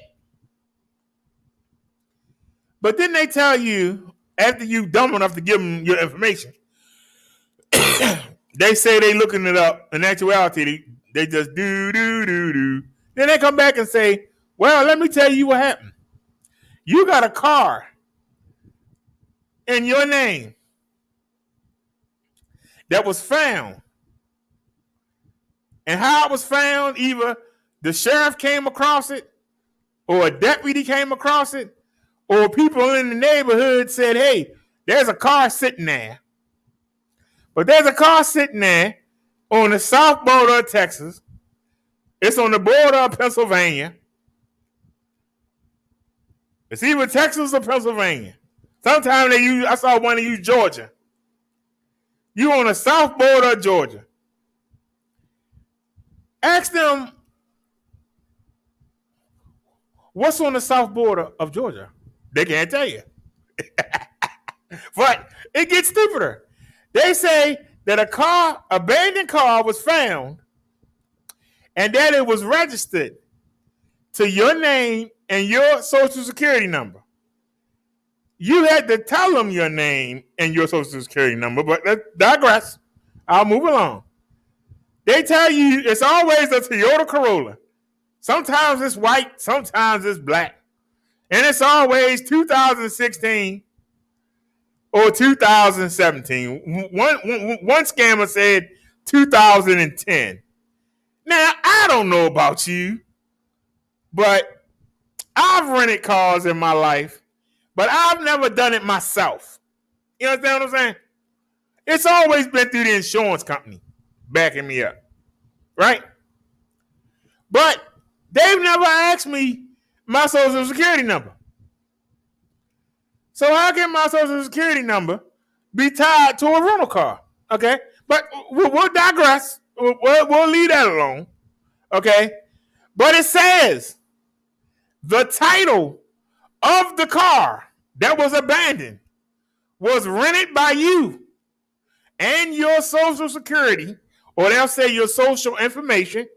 But then they tell you, after you dumb enough to give them your information, they say they looking it up. In actuality, they just do. Then they come back and say, well, let me tell you what happened. You got a car in your name that was found. And how it was found, either the sheriff came across it, or a deputy came across it, or people in the neighborhood said, hey, there's a car sitting there. But there's a car sitting there on the south border of Texas. It's on the border of Pennsylvania. It's either Texas or Pennsylvania. Sometimes I saw one that use Georgia. You on the south border of Georgia. Ask them, what's on the south border of Georgia? They can't tell you. But it gets stupider. They say that abandoned car was found and that it was registered to your name and your Social Security number. You had to tell them your name and your Social Security number, but let's digress. I'll move along. They tell you it's always a Toyota Corolla. Sometimes it's white, sometimes it's black. And it's always 2016 or 2017. One scammer said 2010. Now, I don't know about you, but I've rented cars in my life, but I've never done it myself. You understand what I'm saying? It's always been through the insurance company backing me up, right? But they've never asked me my social security number. So how can my social security number be tied to a rental car? Okay, but we'll digress. We'll leave that alone. Okay, but it says the title of the car that was abandoned was rented by you, and your social security, or they'll say your social information,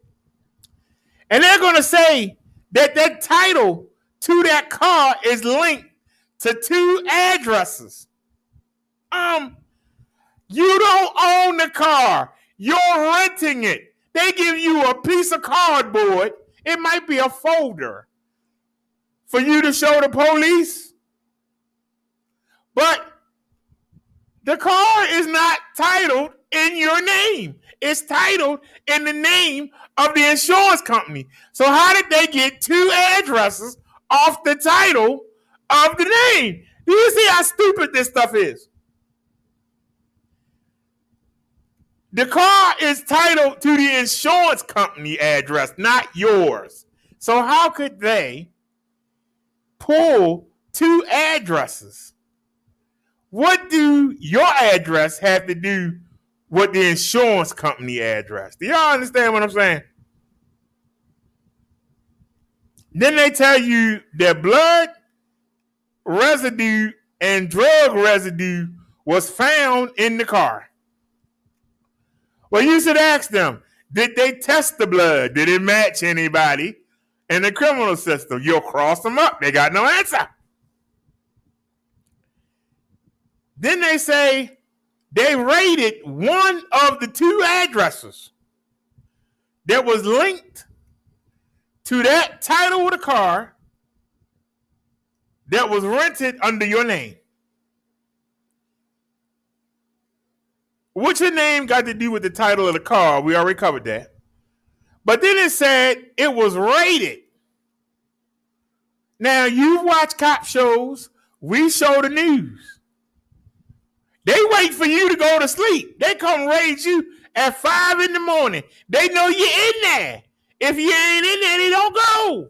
and they're going to say that that title to that car is linked to 2 addresses. You don't own the car. You're renting it. They give you a piece of cardboard. It might be a folder for you to show the police. But the car is not titled in your name. It's titled in the name of the insurance company. So how did they get 2 addresses off the title of the name? Do you see how stupid this stuff is? The car is titled to the insurance company address, not yours. So how could they pull 2 addresses? What do your address have to do with the insurance company address? Do y'all understand what I'm saying? Then they tell you that blood residue and drug residue was found in the car. Well, you should ask them, did they test the blood? Did it match anybody in the criminal system? You'll cross them up. They got no answer. Then they say they raided one of the 2 addresses that was linked to that title of the car that was rented under your name. What's your name got to do with the title of the car? We already covered that. But then it said it was raided. Now, you watch cop shows. We show the news. They wait for you to go to sleep. They come raid you at 5 in the morning. They know you're in there. If you ain't in there, they don't go.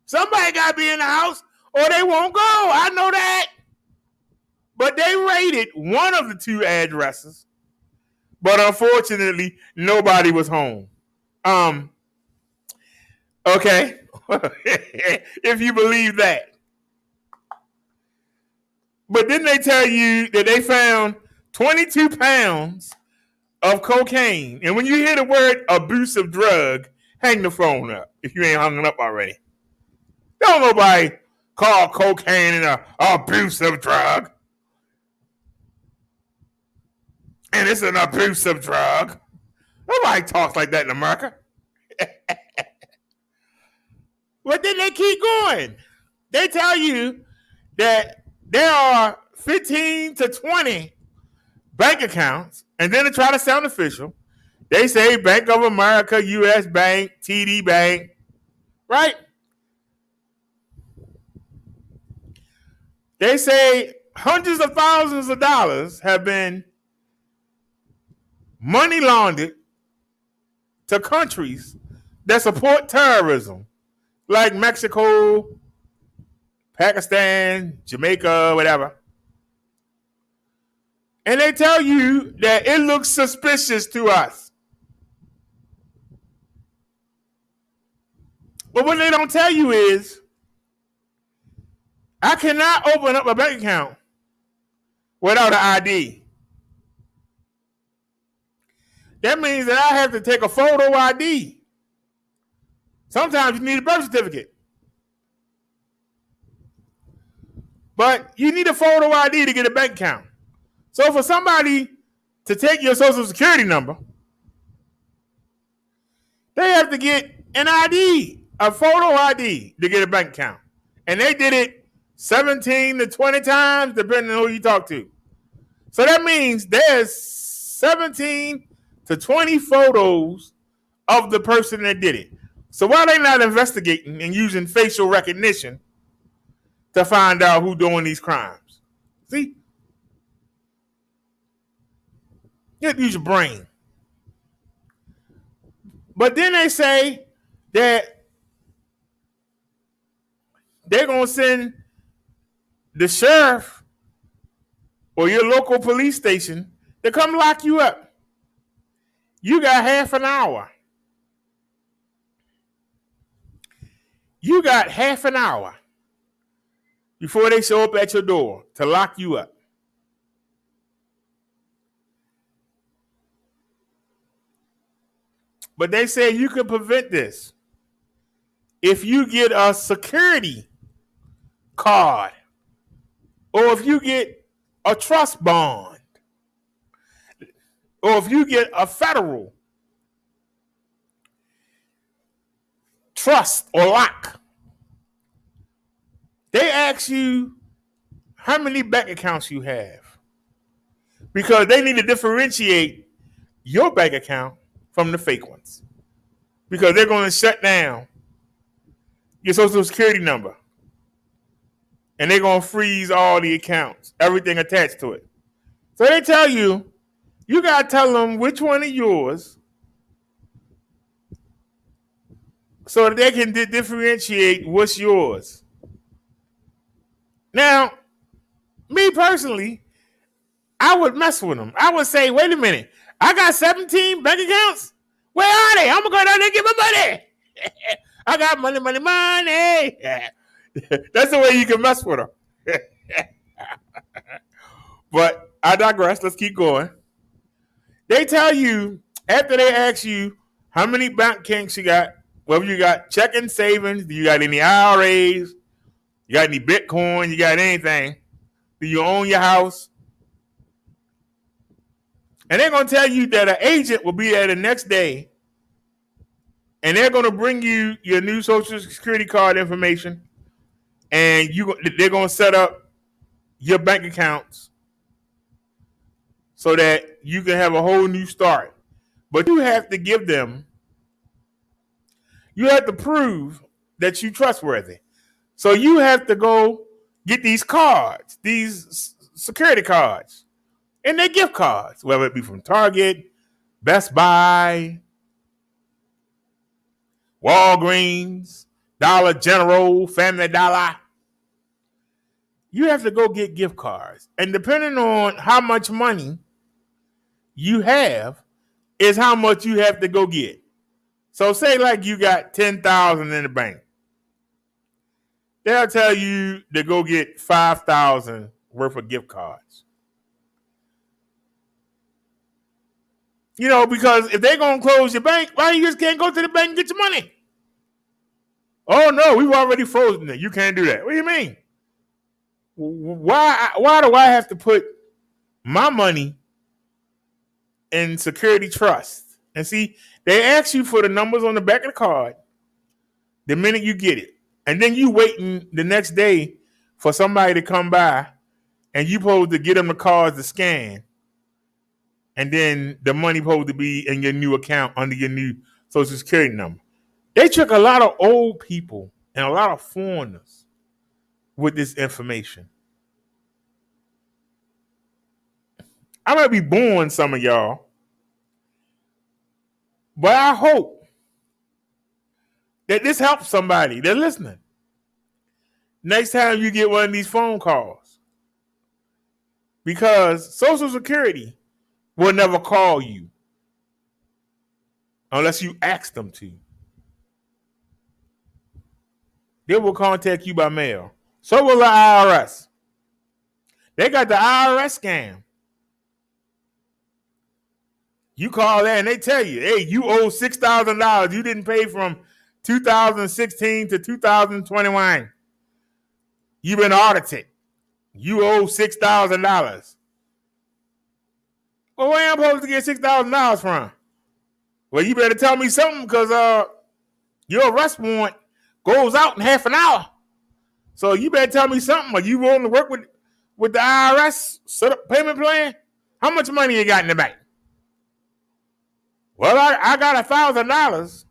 Somebody got to be in the house or they won't go. I know that. But they raided one of the 2 addresses. But unfortunately, nobody was home. Okay. If you believe that. But then they tell you that they found 22 pounds of cocaine. And when you hear the word abusive drug, hang the phone up if you ain't hung it up already. Don't nobody call cocaine an abusive drug. And it's an abusive drug. Nobody talks like that in America. But then they keep going. They tell you that there are 15 to 20 bank accounts, and then to try to sound official, they say Bank of America, U.S. Bank, TD Bank, right? They say hundreds of thousands of dollars have been money laundered to countries that support terrorism, like Mexico, Pakistan, Jamaica, whatever. And they tell you that it looks suspicious to us. But what they don't tell you is, I cannot open up a bank account without an ID. That means that I have to take a photo ID. Sometimes you need a birth certificate. But you need a photo ID to get a bank account. So for somebody to take your social security number They have to get an ID, a photo ID, to get a bank account. And they did it 17 to 20 times, depending on who you talk to. So that means there's 17 to 20 photos of the person that did it. So why are they not investigating and using facial recognition to find out who's doing these crimes? See? You have to use your brain. But then they say that they're going to send the sheriff or your local police station to come lock you up. You got half an hour. You got half an hour before they show up at your door to lock you up. But they say you can prevent this if you get a security card or if you get a trust bond or if you get a federal trust or lock. They ask you how many bank accounts you have because they need to differentiate your bank account from the fake ones because they're going to shut down your social security number and they're going to freeze all the accounts, everything attached to it. So they tell you, you got to tell them which one is yours so that they can differentiate what's yours. Now, me personally, I would mess with them. I would say, wait a minute, I got 17 bank accounts? Where are they? I'm going to go down there and get my money. I got money. That's the way you can mess with them. But I digress. Let's keep going. They tell you, after they ask you how many bank accounts you got, whether you got checking, savings, do you got any IRAs, you got any Bitcoin, you got anything, do you own your house? And they're going to tell you that an agent will be there the next day and they're going to bring you your new Social Security card information and they're going to set up your bank accounts so that you can have a whole new start. But you have to give them, you have to prove that you're trustworthy. So you have to go get these cards, these security cards. And they're gift cards, whether it be from Target, Best Buy, Walgreens, Dollar General, Family Dollar. You have to go get gift cards. And depending on how much money you have is how much you have to go get. So say like you got $10,000 in the bank. They'll tell you to go get $5,000 worth of gift cards. You know, because if they're going to close your bank, why you just can't go to the bank and get your money? Oh, no, we've already frozen it. You can't do that. What do you mean? Why do I have to put my money in security trust? And see, they ask you for the numbers on the back of the card the minute you get it. And then you waiting the next day for somebody to come by and you supposed to get them the cards to scan. And then the money supposed to be in your new account under your new Social Security number. They trick a lot of old people and a lot of foreigners with this information. I might be boring some of y'all, but I hope that this helps somebody that's listening. Next time you get one of these phone calls. Because Social Security will never call you unless you ask them to. They will contact you by mail. So will the IRS. They got the IRS scam. You call there and they tell you, hey, you owe $6,000. You didn't pay from 2016 to 2021. You've been audited. You owe $6,000. Well, where am I supposed to get $6,000 from? Well, you better tell me something because your arrest warrant goes out in half an hour. So you better tell me something. Are you willing to work with the IRS, set up payment plan? How much money you got in the bank? Well, I got $1,000.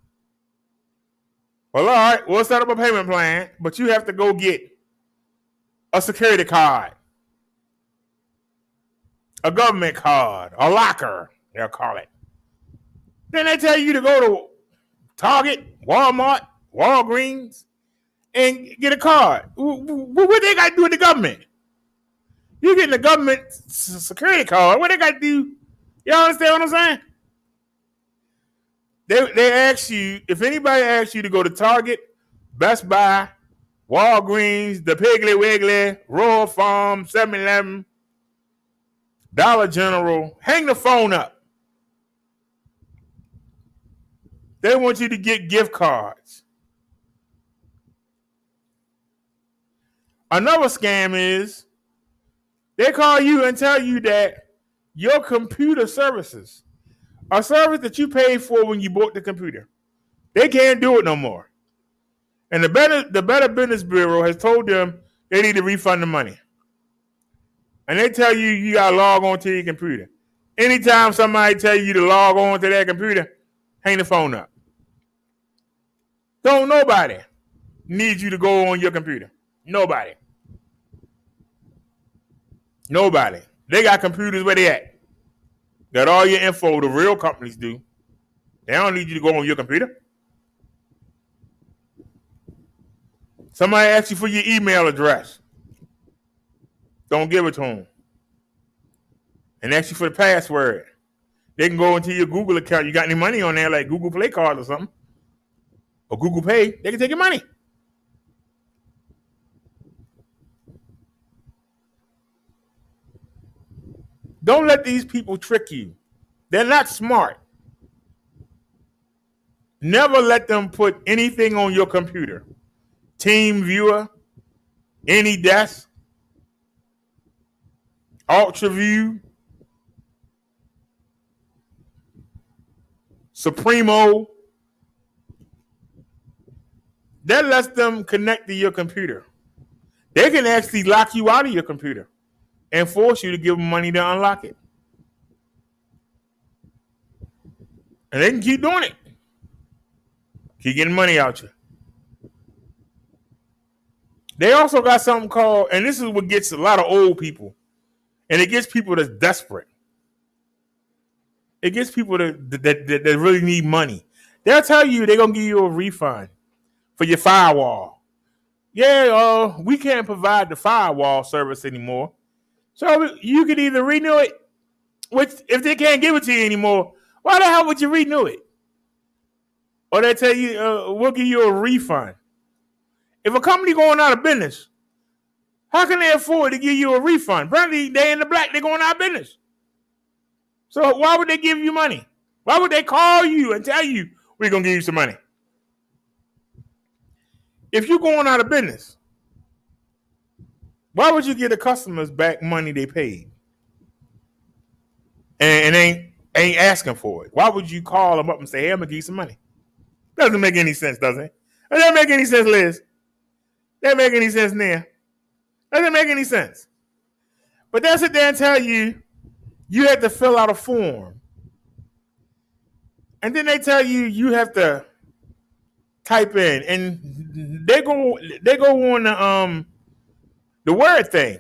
Well, all right, we'll set up a payment plan, but you have to go get a security card, a government card, a locker, they'll call it. Then they tell you to go to Target, Walmart, Walgreens, and get a card. What they got to do with the government? You getting the government security card. What they got to do? Y'all understand what I'm saying? They ask you, if anybody asks you to go to Target, Best Buy, Walgreens, the Piggly Wiggly, Royal Farm, 7-Eleven, Dollar General, hang the phone up. They want you to get gift cards. Another scam is they call you and tell you that your computer services, a service that you paid for when you bought the computer, they can't do it no more. And the Better Business Bureau has told them they need to refund the money. And they tell you you got to log on to your computer. Anytime somebody tell you to log on to their computer, hang the phone up. Don't nobody need you to go on your computer. Nobody. Nobody. They got computers where they at. Got all your info, the real companies do. They don't need you to go on your computer. Somebody asks you for your email address. Don't give it to them. And ask you for the password. They can go into your Google account. You got any money on there, like Google Play Cards or something, or Google Pay, they can take your money. Don't let these people trick you. They're not smart. Never let them put anything on your computer. Team Viewer, AnyDesk, UltraView, Supremo. That lets them connect to your computer. They can actually lock you out of your computer and force you to give them money to unlock it. And they can keep doing it. Keep getting money out you. They also got something called, and this is what gets a lot of old people, and it gets people that's desperate. It gets people that really need money. They'll tell you they're going to give you a refund for your firewall. Yeah, we can't provide the firewall service anymore. So you can either renew it, which if they can't give it to you anymore, why the hell would you renew it? Or they tell you, we'll give you a refund. If a company going out of business, how can they afford to give you a refund? Apparently, they in the black, they're going out of business. So why would they give you money? Why would they call you and tell you, we're going to give you some money? If you're going out of business, why would you give the customers back money they paid and ain't asking for it? Why would you call them up and say, hey, I'm going to give you some money? Doesn't make any sense, does it? It doesn't make any sense, Liz. Doesn't make any sense, Nia. Doesn't make any sense. But they'll sit there and tell you, you have to fill out a form. And then they tell you, you have to type in. And they go on the Word thing.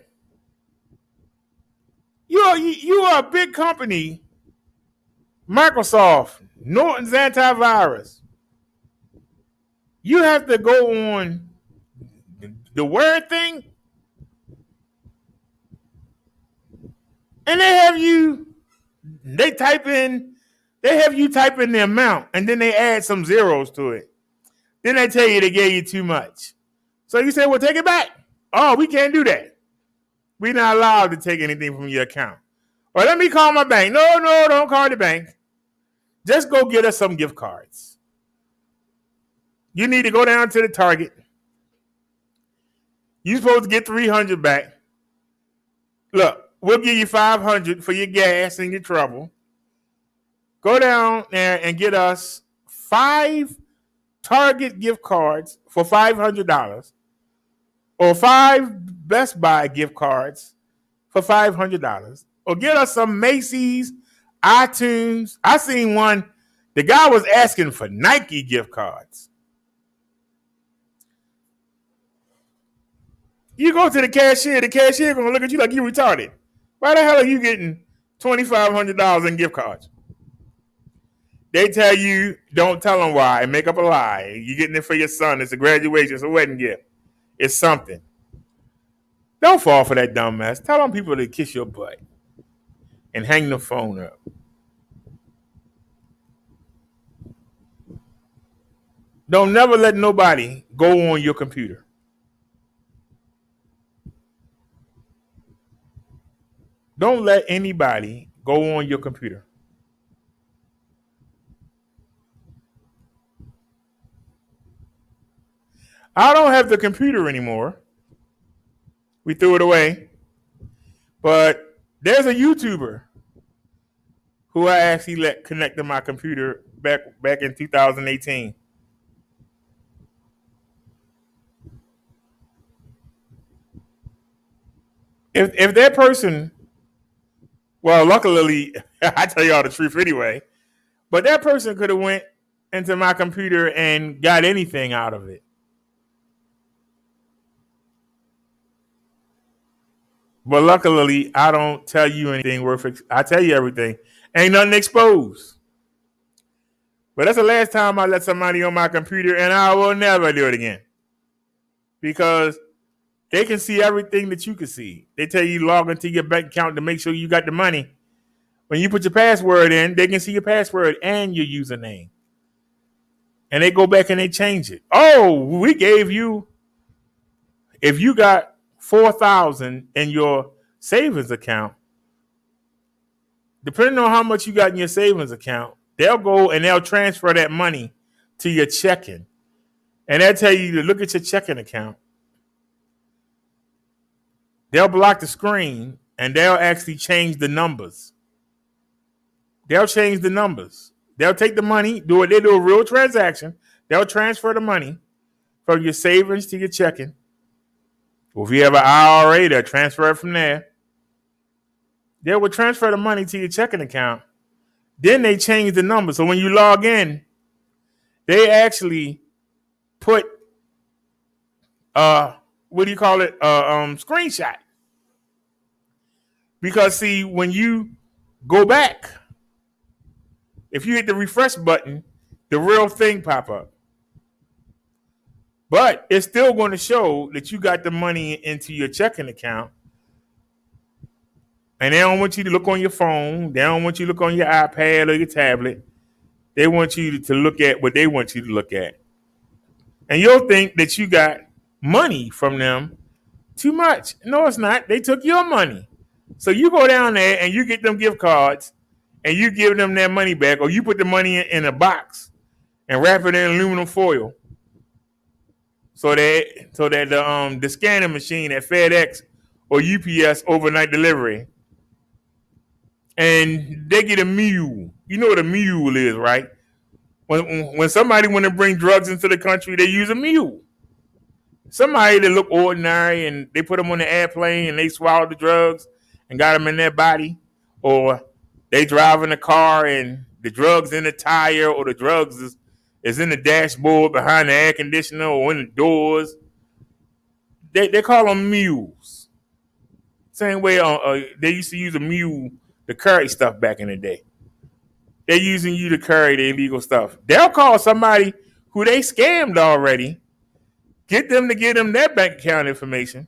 You are a big company, Microsoft, Norton's antivirus. You have to go on the Word thing, and they have you type in the amount, and then they add some zeros to it. Then they tell you they gave you too much. So you say, well, take it back. Oh, we can't do that. We're not allowed to take anything from your account. Or let me call my bank. No, don't call the bank. Just go get us some gift cards. You need to go down to the Target. You're supposed to get $300 back. Look, we'll give you $500 for your gas and your trouble. Go down there and get us 5 Target gift cards for $500 or 5 Best Buy gift cards for $500 or get us some Macy's, iTunes. I seen one. The guy was asking for Nike gift cards. You go to the cashier gonna look at you like you retarded. Why the hell are you getting $2,500 in gift cards? They tell you, don't tell them why, and make up a lie. You're getting it for your son. It's a graduation. It's a wedding gift. It's something. Don't fall for that dumb mess. Tell them people to kiss your butt and hang the phone up. Don't never let nobody go on your computer. Don't let anybody go on your computer. I don't have the computer anymore. We threw it away. But there's a YouTuber who I actually let connect to my computer back in 2018. If that person, well, luckily, I tell y'all the truth anyway, but that person could have went into my computer and got anything out of it. But luckily, I don't tell you anything worth. I tell you everything. Ain't nothing exposed. But that's the last time I let somebody on my computer, and I will never do it again. Because they can see everything that you can see. They tell you log into your bank account to make sure you got the money. When you put your password in, they can see your password and your username. And they go back and they change it. Oh, we gave you, if you got $4,000 in your savings account, depending on how much you got in your savings account, they'll go and they'll transfer that money to your checking. And they'll tell you to look at your checking account. They'll block the screen and they'll actually change the numbers. They'll change the numbers. They'll take the money, they do a real transaction. They'll transfer the money from your savings to your checking. Or if you have an IRA, they'll transfer it from there. They will transfer the money to your checking account. Then they change the number. So when you log in, they actually put screenshot. Because see, when you go back, if you hit the refresh button, the real thing pop up. But it's still going to show that you got the money into your checking account. And they don't want you to look on your phone. They don't want you to look on your iPad or your tablet. They want you to look at what they want you to look at. And you'll think that you got money from them too much. No, it's not. They took your money. So you go down there and you get them gift cards and you give them their money back, or you put the money in a box and wrap it in aluminum foil so that the scanning machine at FedEx or UPS overnight delivery, and they get a mule. You know what a mule is, right? When somebody want to bring drugs into the country, they use a mule. Somebody that look ordinary and they put them on the airplane and they swallow the drugs and got them in their body, or they drive in a car and the drugs in the tire, or the drugs is in the dashboard behind the air conditioner or in the doors. They call them mules. Same way they used to use a mule to carry stuff back in the day. They're using you to carry the illegal stuff. They'll call somebody who they scammed already, get them to give them their bank account information,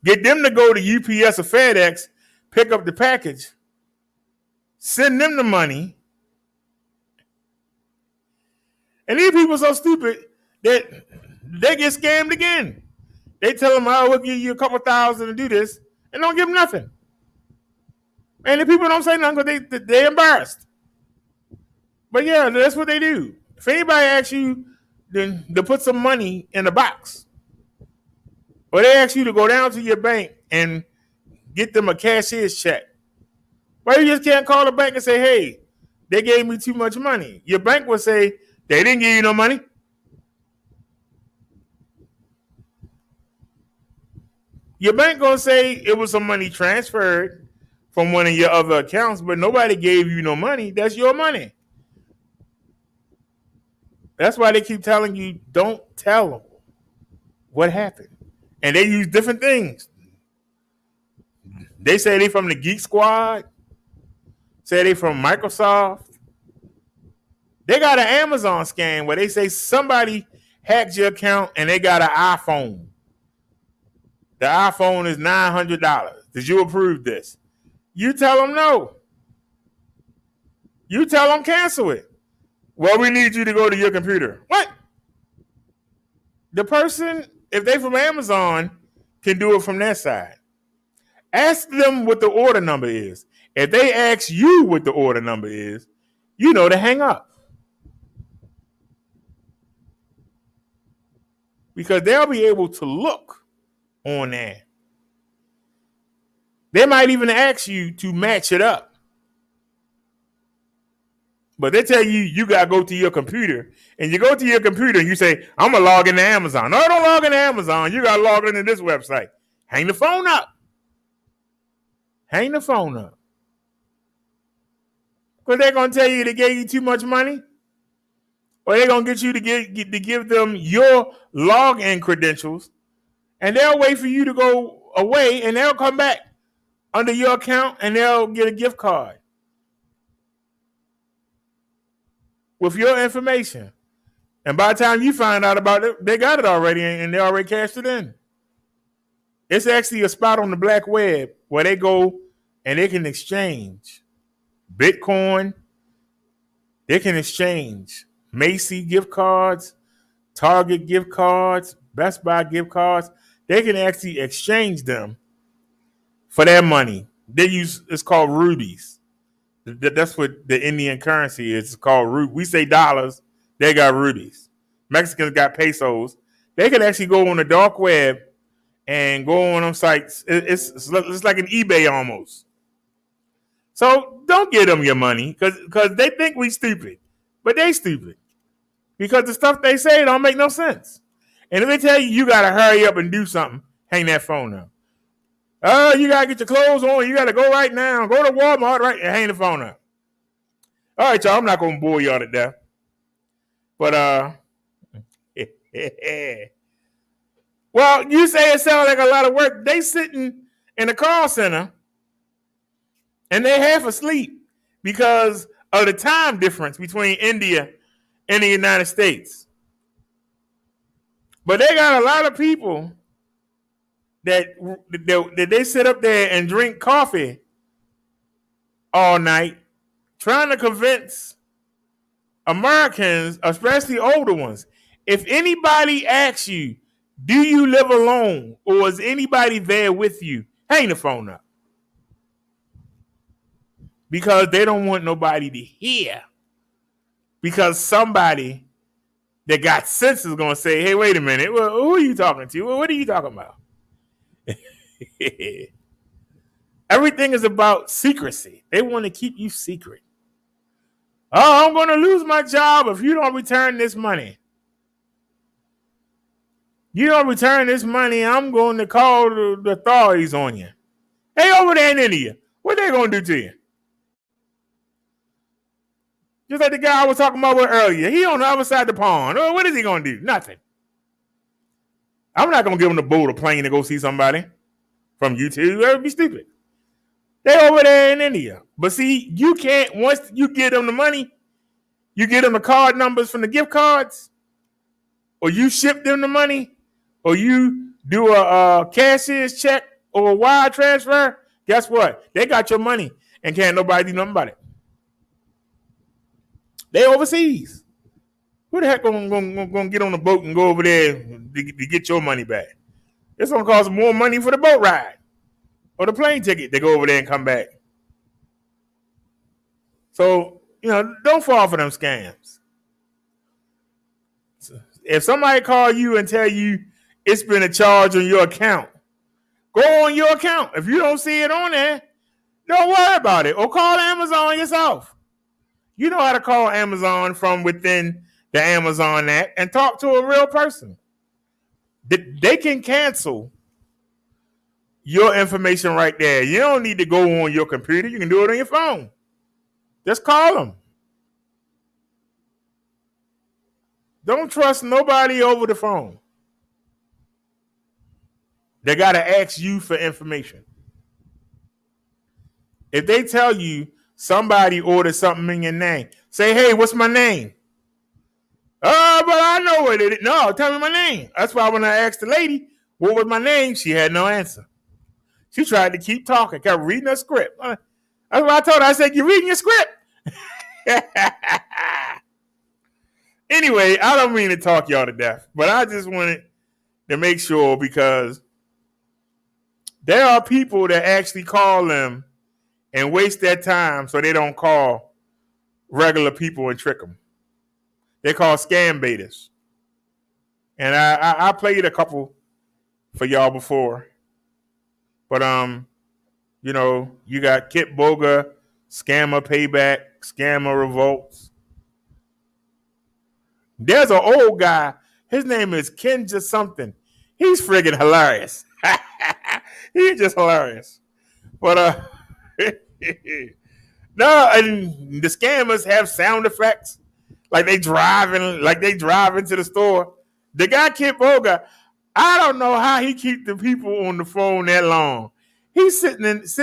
get them to go to UPS or FedEx, pick up the package, send them the money. And these people are so stupid that they get scammed again. They tell them, oh, we'll give you a couple thousand to do this, and don't give them nothing. And the people don't say nothing because they're embarrassed. But yeah, that's what they do. If anybody asks you to put some money in a box, or they ask you to go down to your bank and get them a cashier's check, Why you just can't call the bank and say, hey, they gave me too much money? Your bank will say, they didn't give you no money. Your bank gonna say it was some money transferred from one of your other accounts, but nobody gave you no money. That's your money. That's why they keep telling you, don't tell them what happened. And they use different things. They say they from the Geek Squad. Say they from Microsoft. They got an Amazon scam where they say somebody hacked your account and they got an iPhone. The iPhone is $900. Did you approve this? You tell them no. You tell them cancel it. Well, we need you to go to your computer. What? The person, if they from Amazon, can do it from their side. Ask them what the order number is. If they ask you what the order number is, you know to hang up. Because they'll be able to look on there. They might even ask you to match it up. But they tell you, you got to go to your computer. And you go to your computer and you say, I'm going to log into Amazon. No, don't log into Amazon. You got to log into this website. Hang the phone up. Hang the phone up. Because they're going to tell you they gave you too much money. Or they're going to get you to give them your login credentials. And they'll wait for you to go away. And they'll come back under your account. And they'll get a gift card with your information. And by the time you find out about it, they got it already. And they already cashed it in. It's actually a spot on the black web where they go and they can exchange Bitcoin. They can exchange Macy gift cards, Target gift cards, Best Buy gift cards. They can actually exchange them for their money. It's called rubies. That's what the Indian currency is. It's called rubies. We say dollars. They got rubies. Mexicans got pesos. They can actually go on the dark web and go on them sites. It's like an eBay almost. So don't give them your money because they think we stupid. But they stupid. Because the stuff they say don't make no sense. And if they tell you you got to hurry up and do something, hang that phone up. Oh, you got to get your clothes on. You got to go right now. Go to Walmart right and hang the phone up. All right, y'all. I'm not going to bore y'all to death. But, well, you say it sounds like a lot of work. They sitting in a call center and they half asleep because of the time difference between India and the United States. But they got a lot of people that they sit up there and drink coffee all night trying to convince Americans, especially older ones, if anybody asks you, do you live alone or is anybody there with you, hang the phone up. Because they don't want nobody to hear. Because somebody that got sense is going to say, hey, wait a minute, well, who are you talking to? What are you talking about? Everything is about secrecy. They want to keep you secret. Oh, I'm going to lose my job if you don't return this money. You don't return this money, I'm going to call the authorities on you. Hey, over there in India, what they going to do to you? Just like the guy I was talking about earlier. He on the other side of the pond. Oh, what is he going to do? Nothing. I'm not going to give him the boat or plane to go see somebody from YouTube. That would be stupid. They over there in India. But see, you can't, once you give them the money, you get them the card numbers from the gift cards, or you ship them the money, or you do a cashier's check or a wire transfer, guess what? They got your money and can't nobody do nothing about it. They overseas. Who the heck gonna get on the boat and go over there to get your money back? It's gonna cost more money for the boat ride or the plane ticket to go over there and come back. So, don't fall for them scams. If somebody call you and tell you it's been a charge on your account, go on your account. If you don't see it on there, Don't worry about it. Or call Amazon yourself. You know how to call Amazon from within the Amazon app and talk to a real person. They can cancel your information right there. You don't need to go on your computer. You can do it on your phone. Just call them. Don't trust nobody over the phone. They got to ask you for information. If they tell you somebody ordered something in your name, say, hey, what's my name? Oh, but I know what it is. No, tell me my name. That's why when I asked the lady what was my name, she had no answer. She tried to keep talking, kept reading her script. That's what I told her. I said, you're reading your script. Anyway, I don't mean to talk y'all to death, but I just wanted to make sure because there are people that actually call them and waste their time so they don't call regular people and trick them. They call scam baiters. And I played a couple for y'all before. But, you know, you got Kit Boga, Scammer Payback, Scammer Revolts. There's an old guy. His name is Kenja something. He's friggin' hilarious. He's just hilarious. But, no, and the scammers have sound effects. Like they driving to the store. The guy Kit Boga, I don't know how he keep the people on the phone that long. He's sitting in his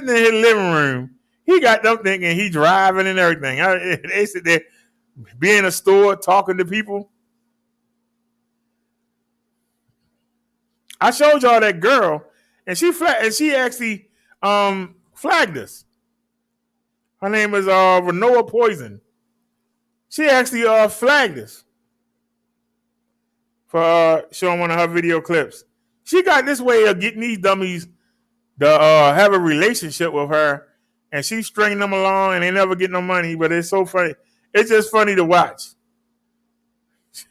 living room. He got them thinking he driving and everything. They sit there, be in a store talking to people. I showed y'all that girl, and she actually flagged us. Her name is Renoa Poison. She actually flagged us for showing one of her video clips. She got this way of getting these dummies to have a relationship with her, and she's stringing them along, and they never get no money. But it's so funny. It's just funny to watch.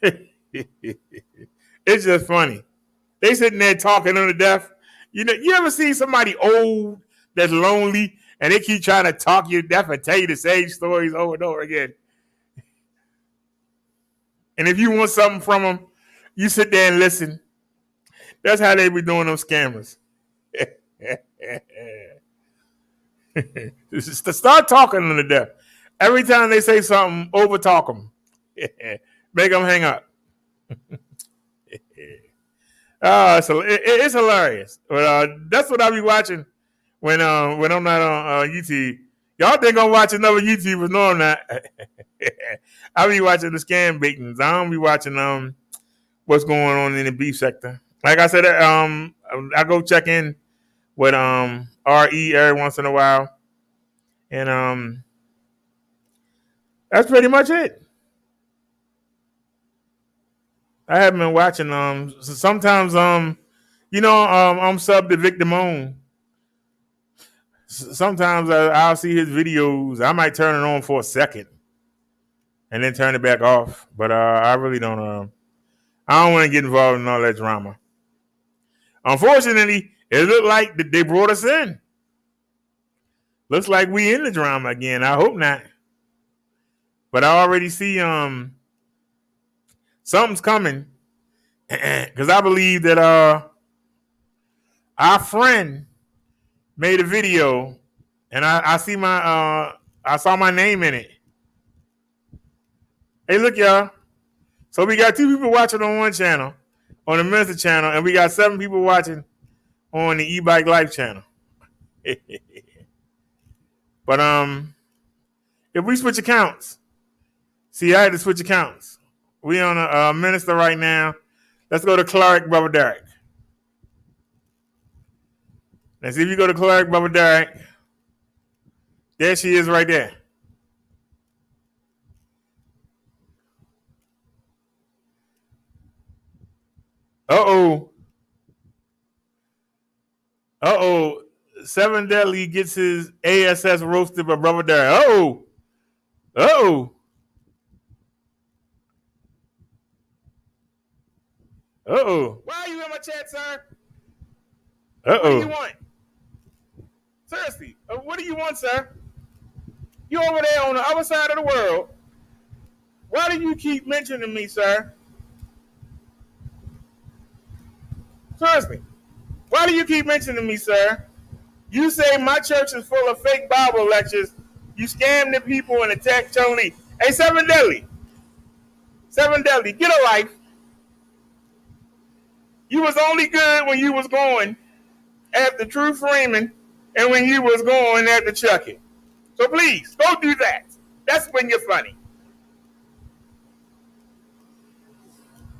It's just funny. They sitting there talking on the deaf. You know, you ever see somebody old that's lonely and they keep trying to talk you to death and tell you the same stories over and over again? And if you want something from them, you sit there and listen. That's how they be doing those scammers. Start talking on the deaf. Every time they say something, over talk them. Make them hang up. It's hilarious. But that's what I be watching when I'm not on YouTube. Y'all think I'm watching other YouTubers? No, I'm not. I be watching the scam baitings. I don't be watching what's going on in the beef sector. Like I said, I go check in with RE every once in a while, and that's pretty much it. I haven't been watching sometimes I'm sub to Victor Moan. Sometimes I'll see his videos. I might turn it on for a second and then turn it back off. But I really don't I don't want to get involved in all that drama. Unfortunately, it looked like they brought us in. Looks like we in the drama again. I hope not. But I already see something's coming, because I believe that our friend made a video, and I saw my name in it. Hey, look, y'all. So we got 2 people watching on one channel, on the Minister channel, and we got 7 people watching on the E-Bike Life channel. But if we switch accounts, see, I had to switch accounts. We on a Minister right now. Let's go to Clark, Brother Derek. Let's see if you go to Clark, Brother Derek. There she is right there. Uh-oh. 7 Deadly gets his ASS roasted by Brother Derek. Uh-oh. Why are you in my chat, sir? What do you want? Seriously, what do you want, sir? You over there on the other side of the world. Why do you keep mentioning me, sir? Seriously, why do you keep mentioning me, sir? You say my church is full of fake Bible lectures. You scam the people and attack Chung Lee. Hey, Seven Deadly, get a life. You was only good when you was going after True Freeman and when you was going after Chucky. So please, don't do that. That's when you're funny.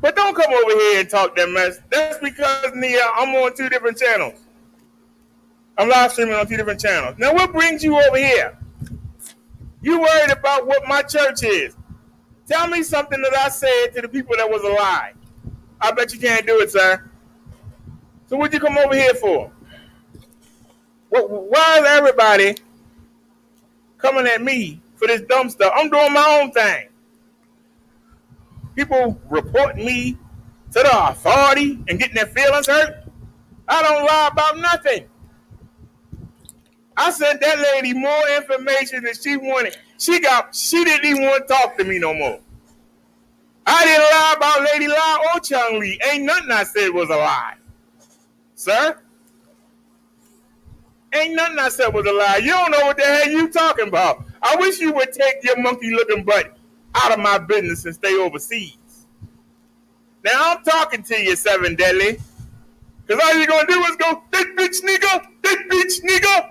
But don't come over here and talk that mess. That's because, Nia, I'm on 2 different channels. I'm live streaming on 2 different channels. Now, what brings you over here? You worried about what my church is. Tell me something that I said to the people that was alive. I bet you can't do it, sir. So what'd you come over here for? Why is everybody coming at me for this dumb stuff? I'm doing my own thing. People reporting me to the authority and getting their feelings hurt. I don't lie about nothing. I sent that lady more information than she wanted. She didn't even want to talk to me no more. I didn't lie about Lady Lie or Chung Lee. Ain't nothing I said was a lie. Sir? Ain't nothing I said was a lie. You don't know what the hell you talking about. I wish you would take your monkey-looking butt out of my business and stay overseas. Now I'm talking to you, Seven Deadly. Because all you're going to do is go, that bitch nigga.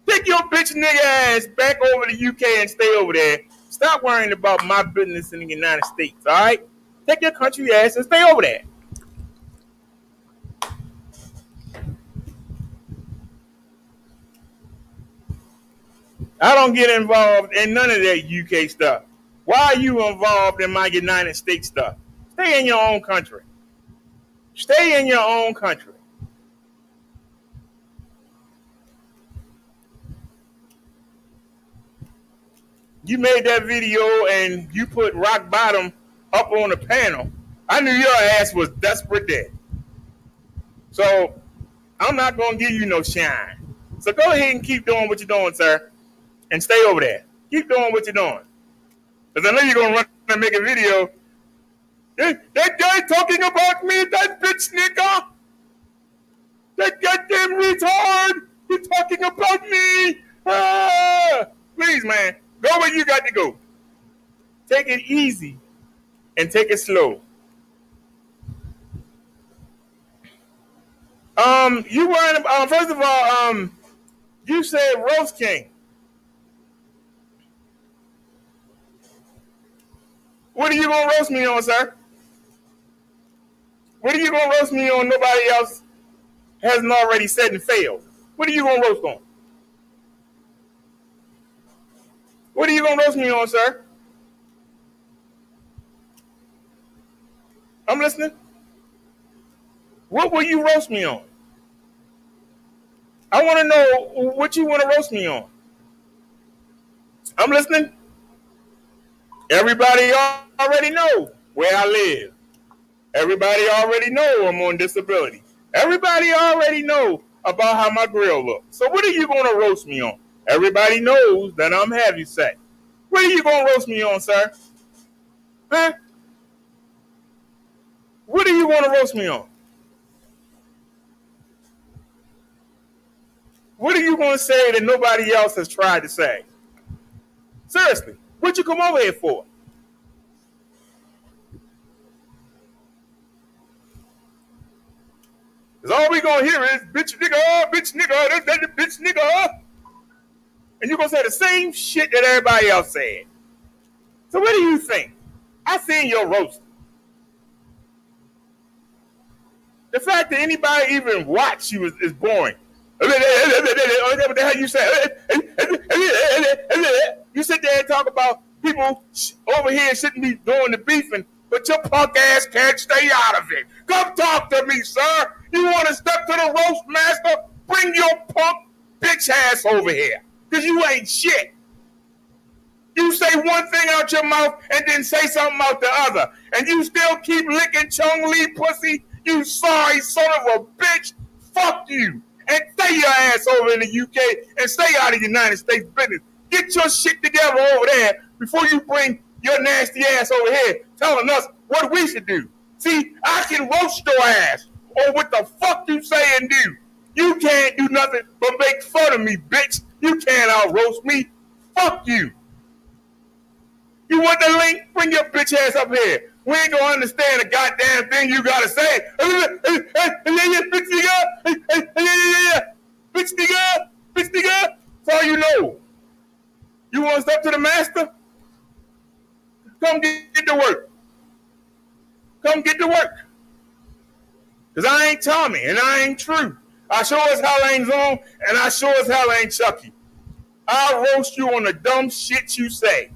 Take your bitch nigga ass back over to UK and stay over there. Stop worrying about my business in the United States, all right? Take your country ass and stay over there. I don't get involved in none of that UK stuff. Why are you involved in my United States stuff? Stay in your own country. Stay in your own country. You made that video and you put Rock Bottom up on the panel. I knew your ass was desperate there. So I'm not going to give you no shine. So go ahead and keep doing what you're doing, sir. And stay over there. Keep doing what you're doing. Because I know you're going to run and make a video. That guy talking about me, that bitch nigga. That goddamn retard. He's talking about me. Please, man. Go where you got to go. Take it easy and take it slow. You weren't, first of all, you said Roast King. What are you going to roast me on, sir? What are you going to roast me on nobody else hasn't already said and failed? What are you going to roast on? What are you going to roast me on, sir? I'm listening. What will you roast me on? I want to know what you want to roast me on. I'm listening. Everybody already know where I live. Everybody already know I'm on disability. Everybody already know about how my grill looks. So what are you going to roast me on? Everybody knows that I'm heavyset. What are you going to roast me on, sir? Huh? What are you going to roast me on? What are you going to say that nobody else has tried to say? Seriously, what you come over here for? Because all we going to hear is bitch nigga, that bitch nigga. And you're going to say the same shit that everybody else said. So what do you think? I seen your roast. The fact that anybody even watch you is boring. What the hell you say? You sit there and talk about people over here shouldn't be doing the beefing, but your punk ass can't stay out of it. Come talk to me, sir. You want to step to the roast master? Bring your punk bitch ass over here, because you ain't shit. You say one thing out your mouth and then say something out the other, and you still keep licking Chung Lee pussy. You sorry son of a bitch. Fuck you. and stay your ass over in the UK and stay out of the United States business. Get your shit together over there before you bring your nasty ass over here telling us what we should do. See, I can roast your ass on what the fuck you say and do. You can't do nothing but make fun of me, bitch. You can't out roast me. Fuck you. You want the link? Bring your bitch ass up here. We ain't gonna understand a goddamn thing you gotta say. Bitch nigga. That's all you know. You want to step to the master? Come get to work. Come get to work. Because I ain't Tommy and I ain't True. I sure as hell ain't Zone and I sure as hell ain't Chucky. I'll roast you on the dumb shit you say.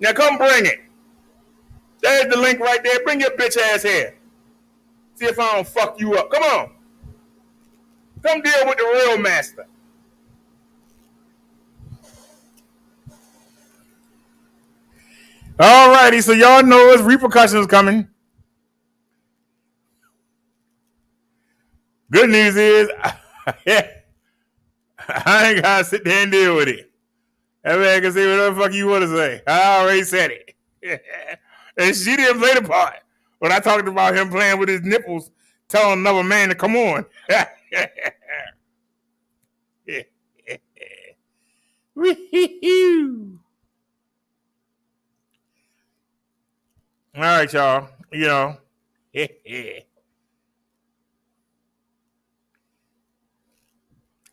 Now come bring it. There's the link right there. Bring your bitch ass here. See if I don't fuck you up. Come on. Come deal with the real master. All righty, so y'all know it's repercussions coming. Good news is, I ain't gotta sit there and deal with it. That man can say whatever the fuck you want to say. I already said it. And she didn't play the part. When I talked about him playing with his nipples, telling another man to come on. All right, y'all. You know.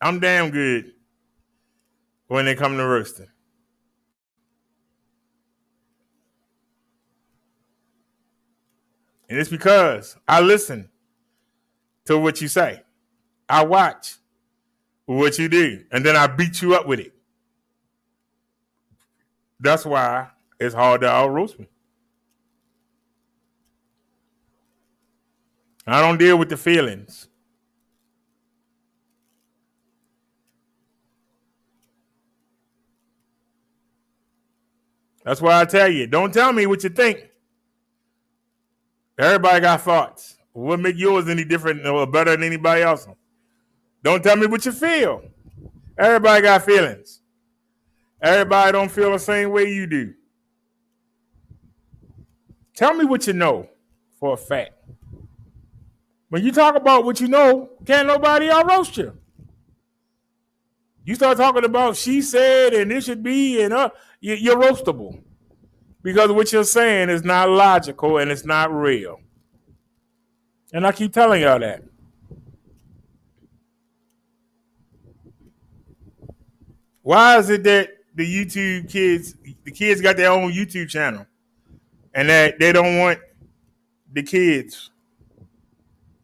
I'm damn good when they come to roasting. And it's because I listen to what you say. I watch what you do. And then I beat you up with it. That's why it's hard to out-roast me. I don't deal with the feelings. That's why I tell you, don't tell me what you think. Everybody got thoughts. What make yours any different or better than anybody else? Don't tell me what you feel. Everybody got feelings. Everybody don't feel the same way you do. Tell me what you know for a fact. When you talk about what you know, can't nobody out-roast you. You start talking about she said and it should be and you're roastable. Because what you're saying is not logical and it's not real. And I keep telling y'all that. Why is it that the YouTube kids, the kids got their own YouTube channel and that they don't want the kids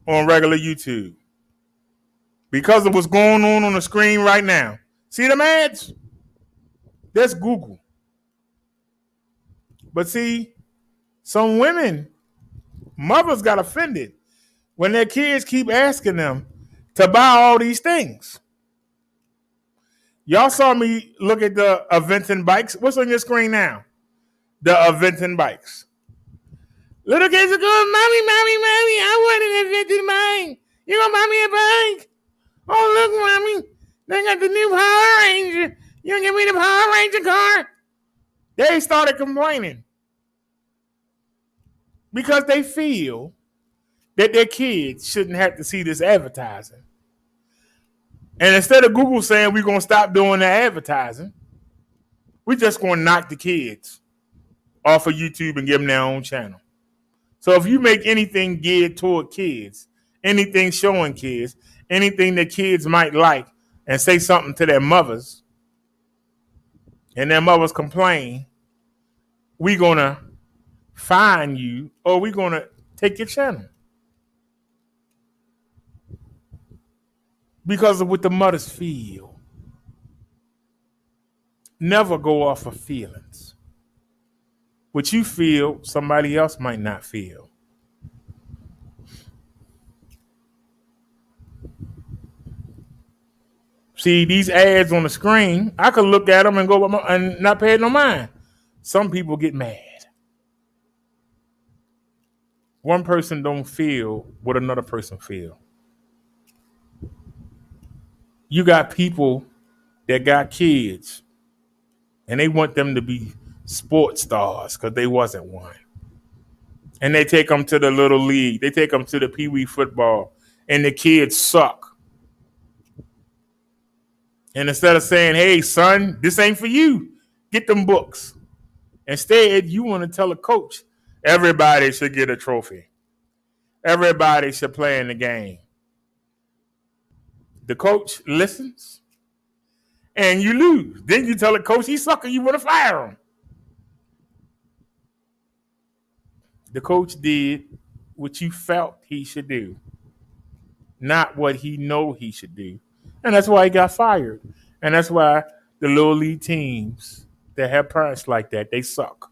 on regular YouTube? Because of what's going on the screen right now. See them ads? That's Google. But see, some women, mothers got offended when their kids keep asking them to buy all these things. Y'all saw me look at the Aventon bikes. What's on your screen now? The Aventon bikes. Little kids are going, mommy, I want an Aventon bike. You gonna buy me a bike? Oh, look, mommy, they got the new Power Ranger. You gonna give me the Power Ranger car? They started complaining because they feel that their kids shouldn't have to see this advertising. And instead of Google saying we're going to stop doing the advertising, we're just going to knock the kids off of YouTube and give them their own channel. So if you make anything geared toward kids, anything showing kids, anything that kids might like, and say something to their mothers, and their mothers complain, we're going to fine you or we're going to take your channel. Because of what the mothers feel. Never go off of feelings. What you feel, somebody else might not feel. See, these ads on the screen, I could look at them and go and not pay no mind. Some people get mad. one person don't feel what another person feel. You got people that got kids and they want them to be sports stars because they wasn't one. And they take them to the little league. They take them to the pee-wee football and the kids suck. And instead of saying, hey, son, this ain't for you, get them books. Instead, you want to tell a coach, everybody should get a trophy. Everybody should play in the game. The coach listens and you lose. Then you tell the coach he sucker, you want to fire him. The coach did what you felt he should do, not what he know he should do. And that's why he got fired. And that's why the little league teams that have parents like that, they suck.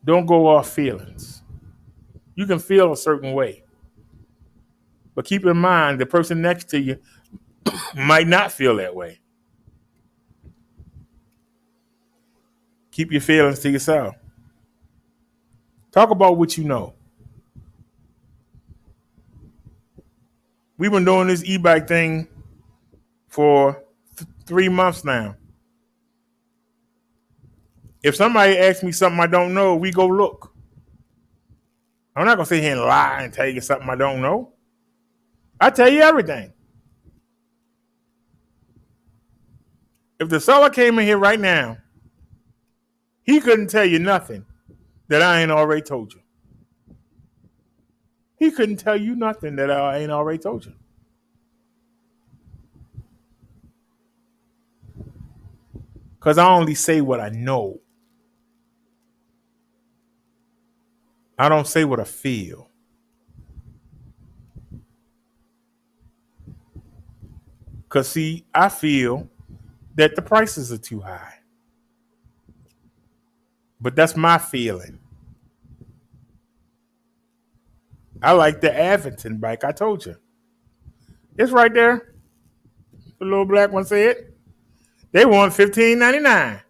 Don't go off feelings. You can feel a certain way. But keep in mind, the person next to you might not feel that way. Keep your feelings to yourself. Talk about what you know. We've been doing this e-bike thing for 3 months now. If somebody asks me something I don't know, we go look. I'm not going to sit here and lie and tell you something I don't know. I tell you everything. If the seller came in here right now, he couldn't tell you nothing that I ain't already told you. He couldn't tell you nothing that I ain't already told you. Because I only say what I know. I don't say what I feel. Because, see, I feel that the prices are too high. But that's my feeling. I like the Aventon bike. I told you. It's right there. The little black one said. They want $15.99.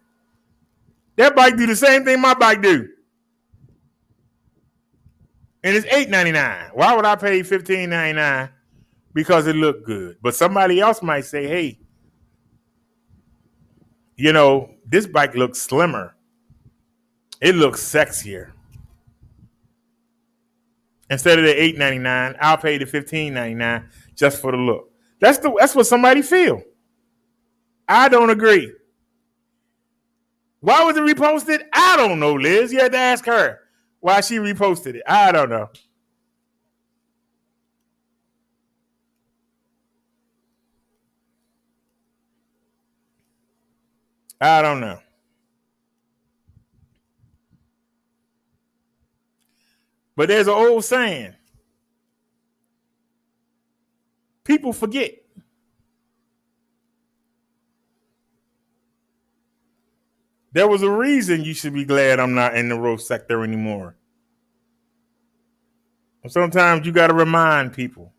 That bike do the same thing my bike do. And it's $8.99. Why would I pay $15.99? Because it looked good. But somebody else might say, hey, you know, this bike looks slimmer. It looks sexier. Instead of the $8.99, I'll pay the $15.99 just for the look. That's what somebody feel. I don't agree. Why was it reposted? I don't know, Liz. You had to ask her why she reposted it. I don't know. I don't know. But there's an old saying. People forget. There was a reason you should be glad I'm not in the roast sector anymore. Sometimes you got to remind people.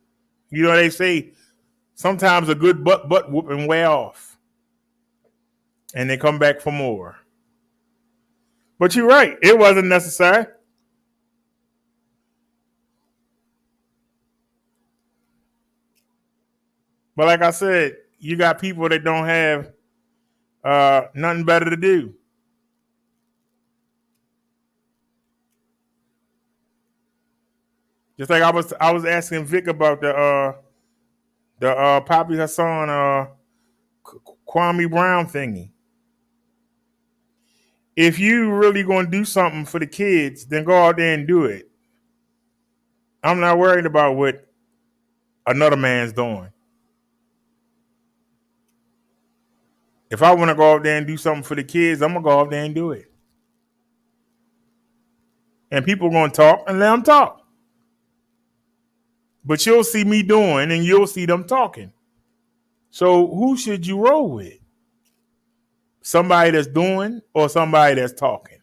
You know, they say sometimes a good butt whooping wear off. And they come back for more. But you're right. It wasn't necessary. But like I said, you got people that don't have nothing better to do. Just like I was asking Vic about the Poppy Hassan Kwame Brown thingy. If you really going to do something for the kids, then go out there and do it. I'm not worried about what another man's doing. If I want to go out there and do something for the kids, I'm going to go out there and do it. And people are going to talk and let them talk. But you'll see me doing and you'll see them talking. So who should you roll with? Somebody that's doing or somebody that's talking?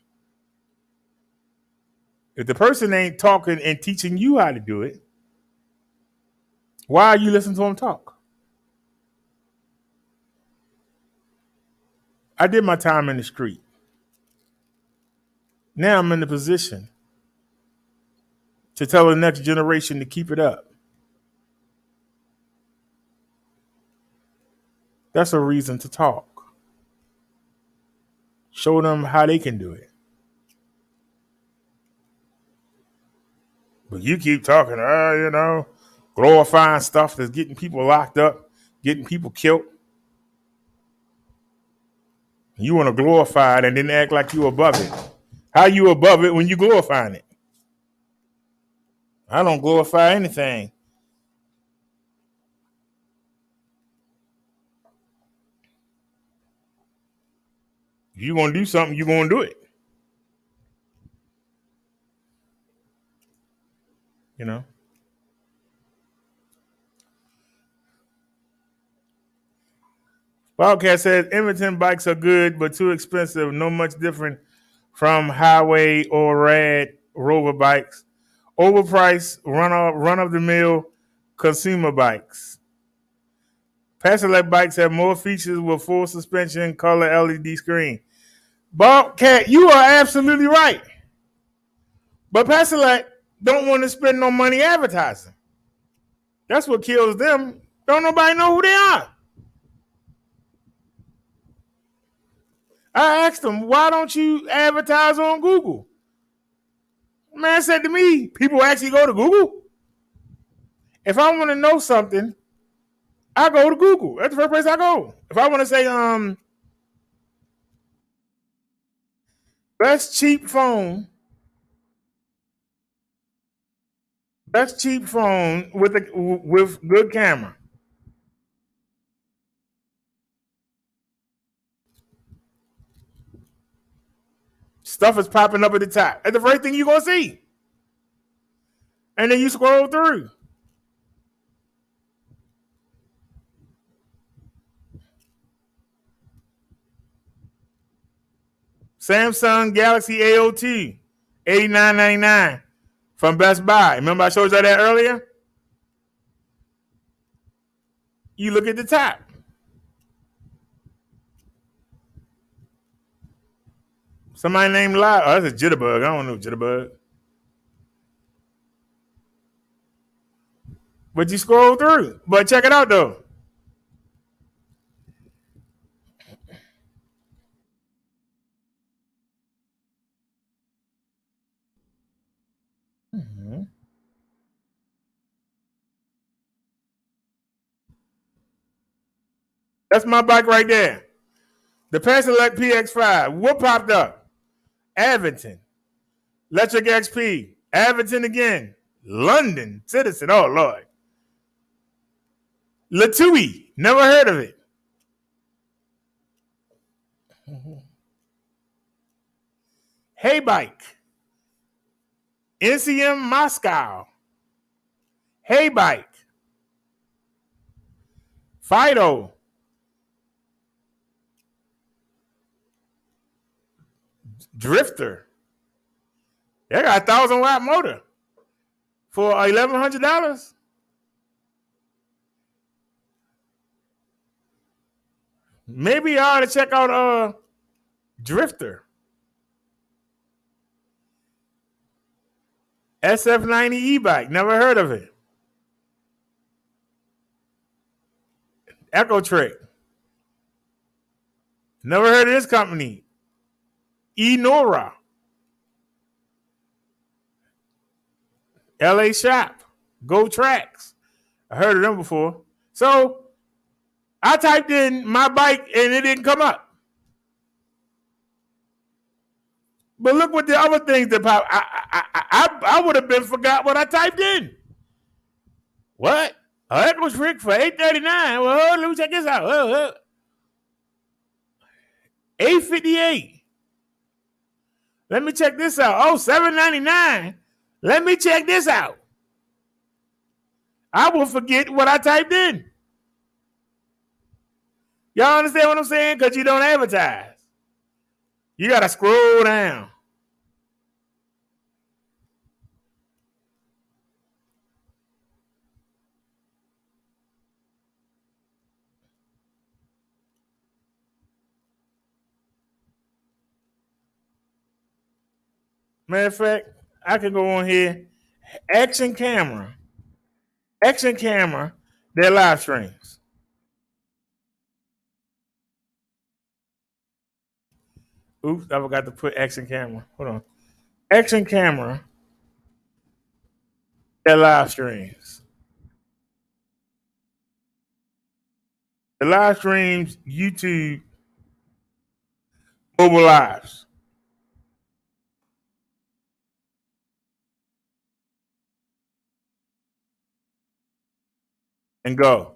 If the person ain't talking and teaching you how to do it, why are you listening to them talk? I did my time in the street. Now I'm in the position to tell the next generation to keep it up. That's a reason to talk. Show them how they can do it. But you keep talking, glorifying stuff that's getting people locked up, getting people killed. You want to glorify it and then act like you above it. How you above it when you glorifying it? I don't glorify anything. If you're going to do something, you're going to do it. You know? Wildcat says Edmonton bikes are good, but too expensive. No much different from highway or rad rover bikes. Overpriced, run-of-the-mill consumer bikes. Pedelec bikes have more features with full suspension, color LED screen. Bobcat, you are absolutely right. But Pedelec don't want to spend no money advertising. That's what kills them. Don't nobody know who they are. I asked them, why don't you advertise on Google? Man said to me, people actually go to Google. If I want to know something, I go to Google. That's the first place I go. If I want to say, best cheap phone with good camera. Stuff is popping up at the top. That's the first thing you're going to see. And then you scroll through. Samsung Galaxy A02, $89.99 from Best Buy. Remember I showed you that earlier? You look at the top. Somebody named Live. Oh, that's a Jitterbug. I don't know Jitterbug. But you scroll through. But check it out, though. Mm-hmm. That's my bike right there. The Pedelec PX5. What popped up? Avington. Electric XP. Avington again. London Citizen. Oh, Lord. Latui. Never heard of it. Hey Bike. NCM Moscow. Hey Bike. Fido. Drifter. They got a 1,000-watt motor for $1,100. Maybe I ought to check out Drifter. SF90 e-bike. Never heard of it. Echo Trick. Never heard of this company. Enora. LA Shop. Go Tracks. I heard of them before. So I typed in my bike and it didn't come up. But look what the other things that pop. I would have been forgot what I typed in. What? Echo Trick for $839. Well, let me check this out. $858. Let me check this out. Oh, $799. Let me check this out. I will forget what I typed in. Y'all understand what I'm saying? Because you don't advertise. You got to scroll down. Matter of fact, I can go on here. Action Camera, their live streams. Oops, I forgot to put Action Camera. Hold on. Action Camera, their live streams. The live streams, YouTube, mobile lives. And go.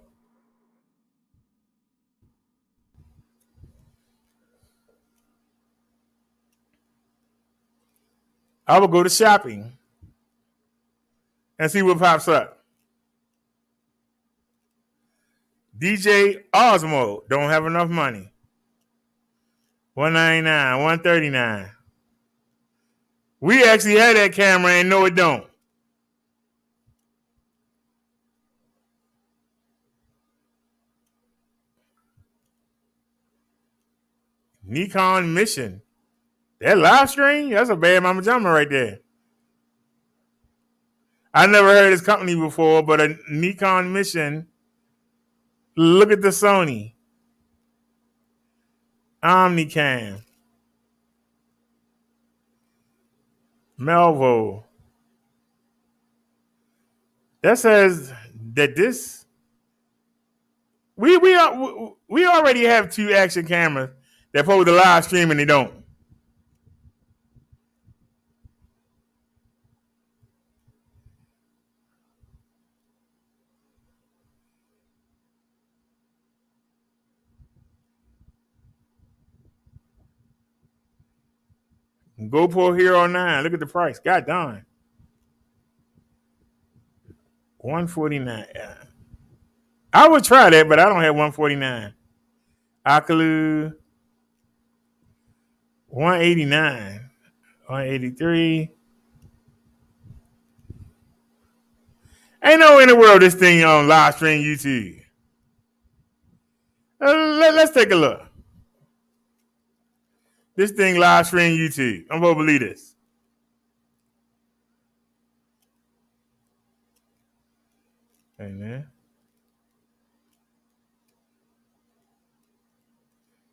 I will go to shopping and see what pops up. DJ Osmo don't have enough money. $199, $139. We actually had that camera and no, it don't. Nikon Mission. That live stream? That's a bad mama jama right there. I never heard this company before, but a Nikon Mission. Look at the Sony. Omnicam. Melvo. That says that this we already have 2 action cameras that post the live stream and they don't. GoPro Hero 9. Look at the price. God darn. $149. I would try that, but I don't have $149. Oculus $189. $183. Ain't no in the world this thing on live stream YouTube. Let's take a look. This thing live stream YouTube. I'm gonna believe this. Hey man.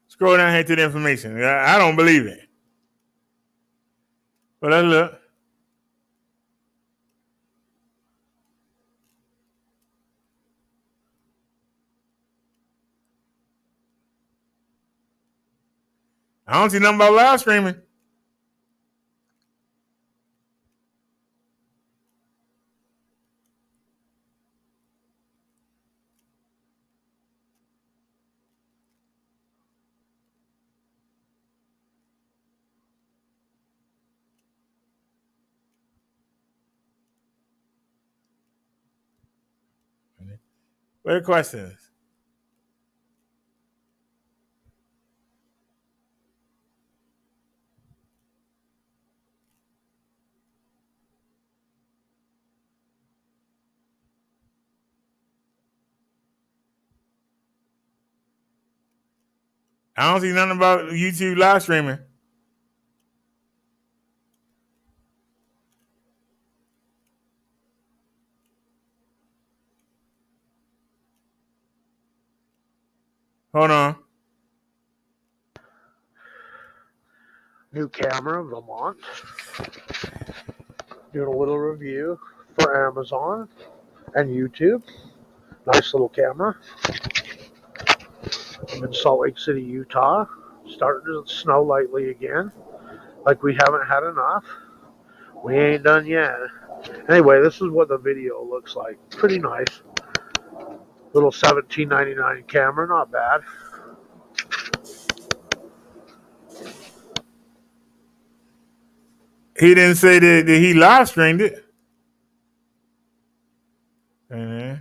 Scroll down here to the information. I don't believe it. But let's look. I don't see nothing about live streaming. What are the questions? I don't see nothing about YouTube live streaming. Hold on. New camera, Vermont. Doing a little review for Amazon and YouTube. Nice little camera. I'm in Salt Lake City, Utah. Starting to snow lightly again. Like we haven't had enough. We ain't done yet. Anyway, this is what the video looks like. Pretty nice. Little $17.99 camera, not bad. He didn't say that he live streamed it. Mm-hmm.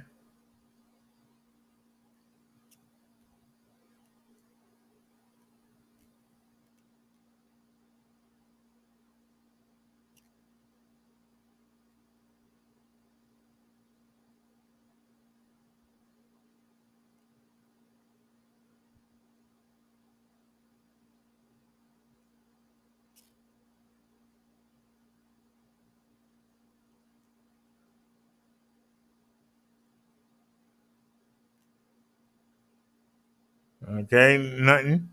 Okay, nothing.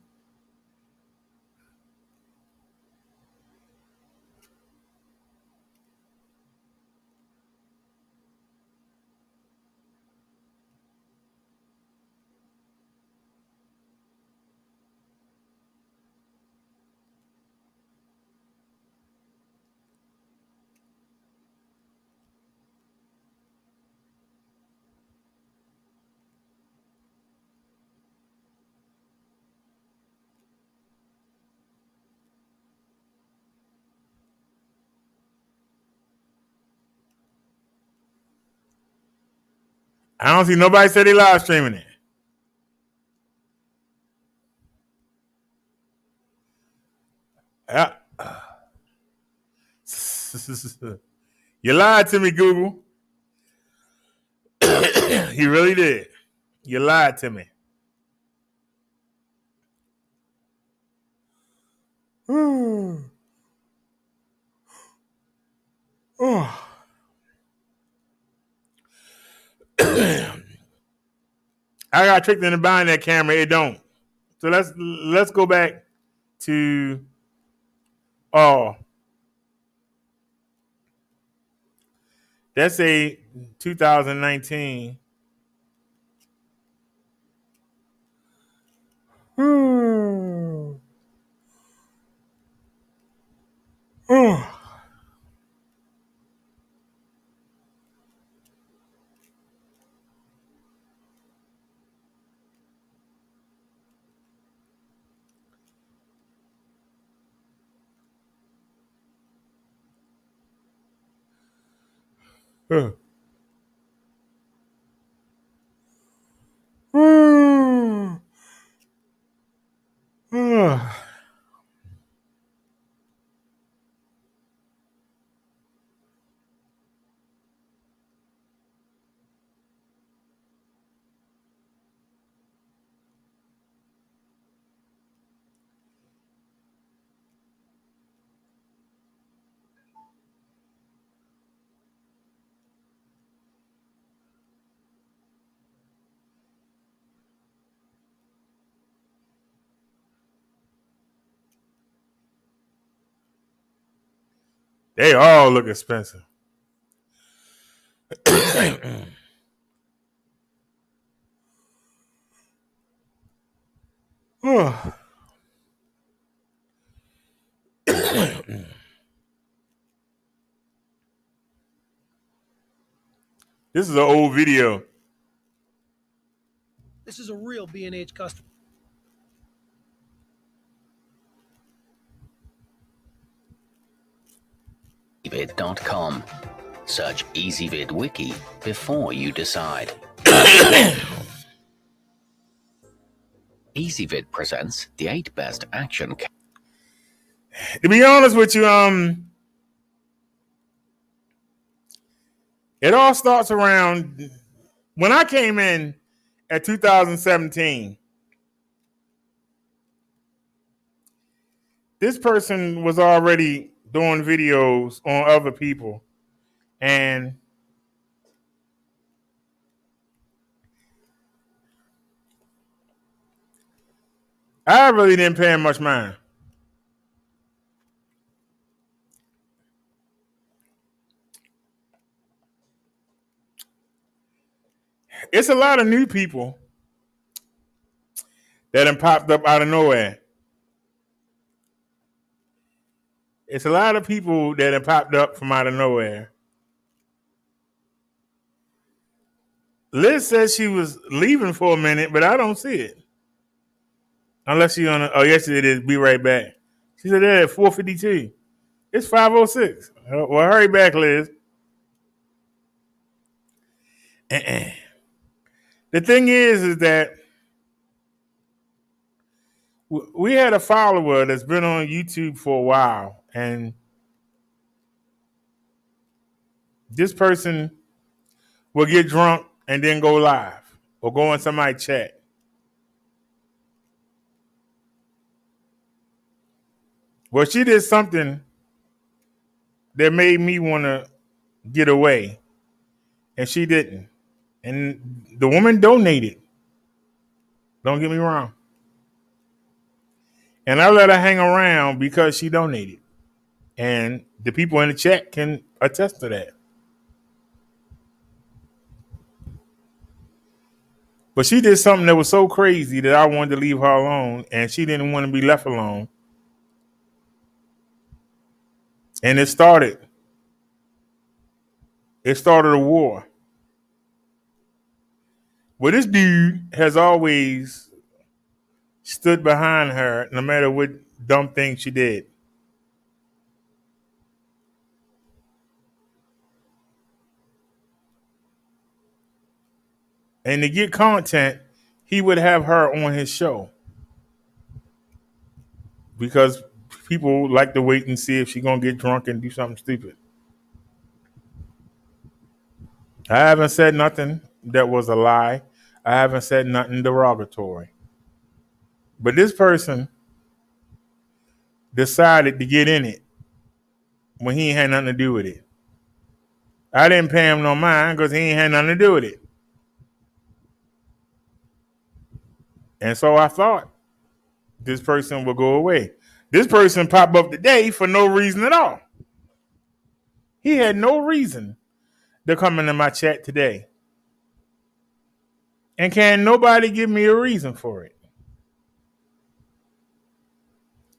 I don't see nobody say they live streaming it. Yeah. You lied to me, Google. You really did. You lied to me. I got tricked into buying that camera. It don't. So let's go back to that's a 2019. They all look expensive. This is an old video. This is a real B&H customer. EasyVid.com. Search EasyVid Wiki before you decide. EasyVid presents the 8 best action. To be honest with you, it all starts around when I came in at 2017. This person was already doing videos on other people, and I really didn't pay him much mind. It's a lot of new people that have popped up out of nowhere. It's a lot of people that have popped up from out of nowhere. Liz says she was leaving for a minute, but I don't see it. Unless she on yes, it is. Be right back. She said that at 4:52. It's 5:06. Well, hurry back, Liz. The thing is that we had a follower that's been on YouTube for a while, and this person will get drunk and then go live or go in somebody's chat. Well, she did something that made me want to get away, and she didn't. And the woman donated. Don't get me wrong. And I let her hang around because she donated. And the people in the chat can attest to that. But she did something that was so crazy that I wanted to leave her alone, and she didn't want to be left alone. And it started a war. Well, this dude has always stood behind her no matter what dumb thing she did. And to get content, he would have her on his show. Because people like to wait and see if she's going to get drunk and do something stupid. I haven't said nothing that was a lie. I haven't said nothing derogatory. But this person decided to get in it when he ain't had nothing to do with it. I didn't pay him no mind because he ain't had nothing to do with it. And so I thought this person would go away. This person popped up today for no reason at all. He had no reason to come into my chat today. And can nobody give me a reason for it?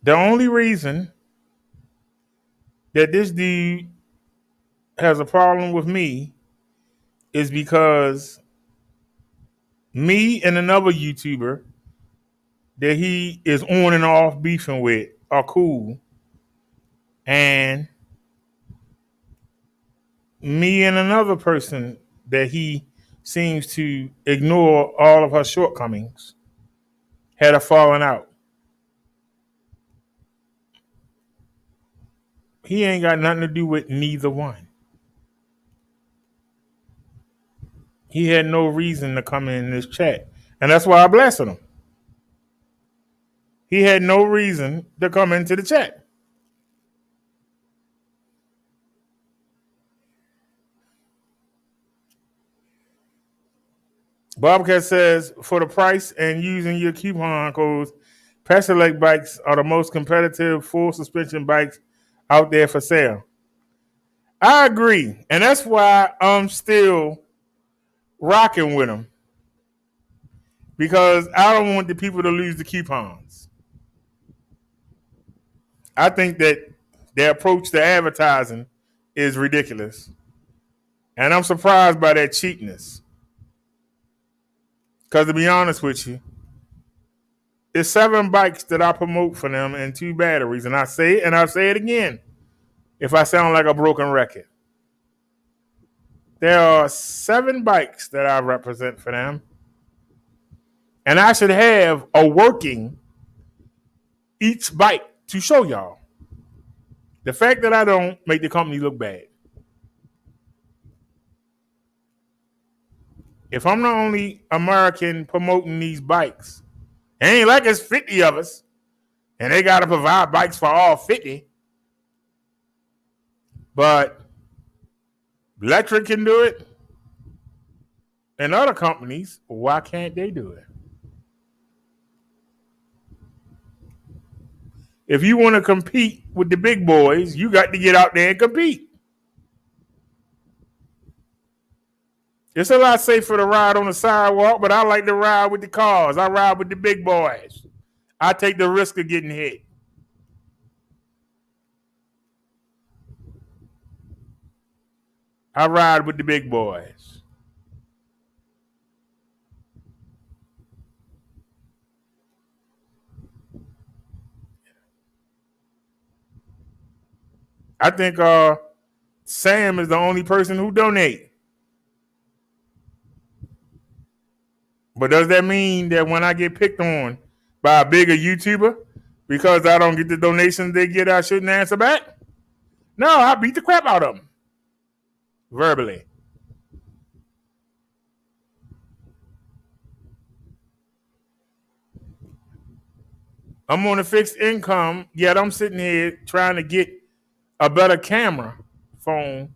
The only reason that this dude has a problem with me is because me and another YouTuber that he is on and off beefing with are cool. And me and another person that he seems to ignore all of her shortcomings had a falling out. He ain't got nothing to do with neither one. He had no reason to come in this chat. And that's why I blasted him. He had no reason to come into the chat. Bobcat says, for the price and using your coupon codes, Pastor Lake bikes are the most competitive full suspension bikes out there for sale. I agree. And that's why I'm still rocking with them. Because I don't want the people to lose the coupons. I think that their approach to advertising is ridiculous. And I'm surprised by that cheapness. Because to be honest with you, it's 7 bikes that I promote for them and 2 batteries. And I say it and I'll say it again if I sound like a broken record. There are 7 bikes that I represent for them. And I should have a working each bike to show y'all. The fact that I don't make the company look bad. If I'm the only American promoting these bikes, it ain't like it's 50 of us, and they got to provide bikes for all 50. But Electric can do it, and other companies, why can't they do it? If you want to compete with the big boys, you got to get out there and compete. It's a lot safer to ride on the sidewalk, but I like to ride with the cars. I ride with the big boys. I take the risk of getting hit. I ride with the big boys. I think Sam is the only person who donate. But does that mean that when I get picked on by a bigger YouTuber because I don't get the donations they get, I shouldn't answer back? No, I beat the crap out of them. Verbally. I'm on a fixed income, yet I'm sitting here trying to get a better camera phone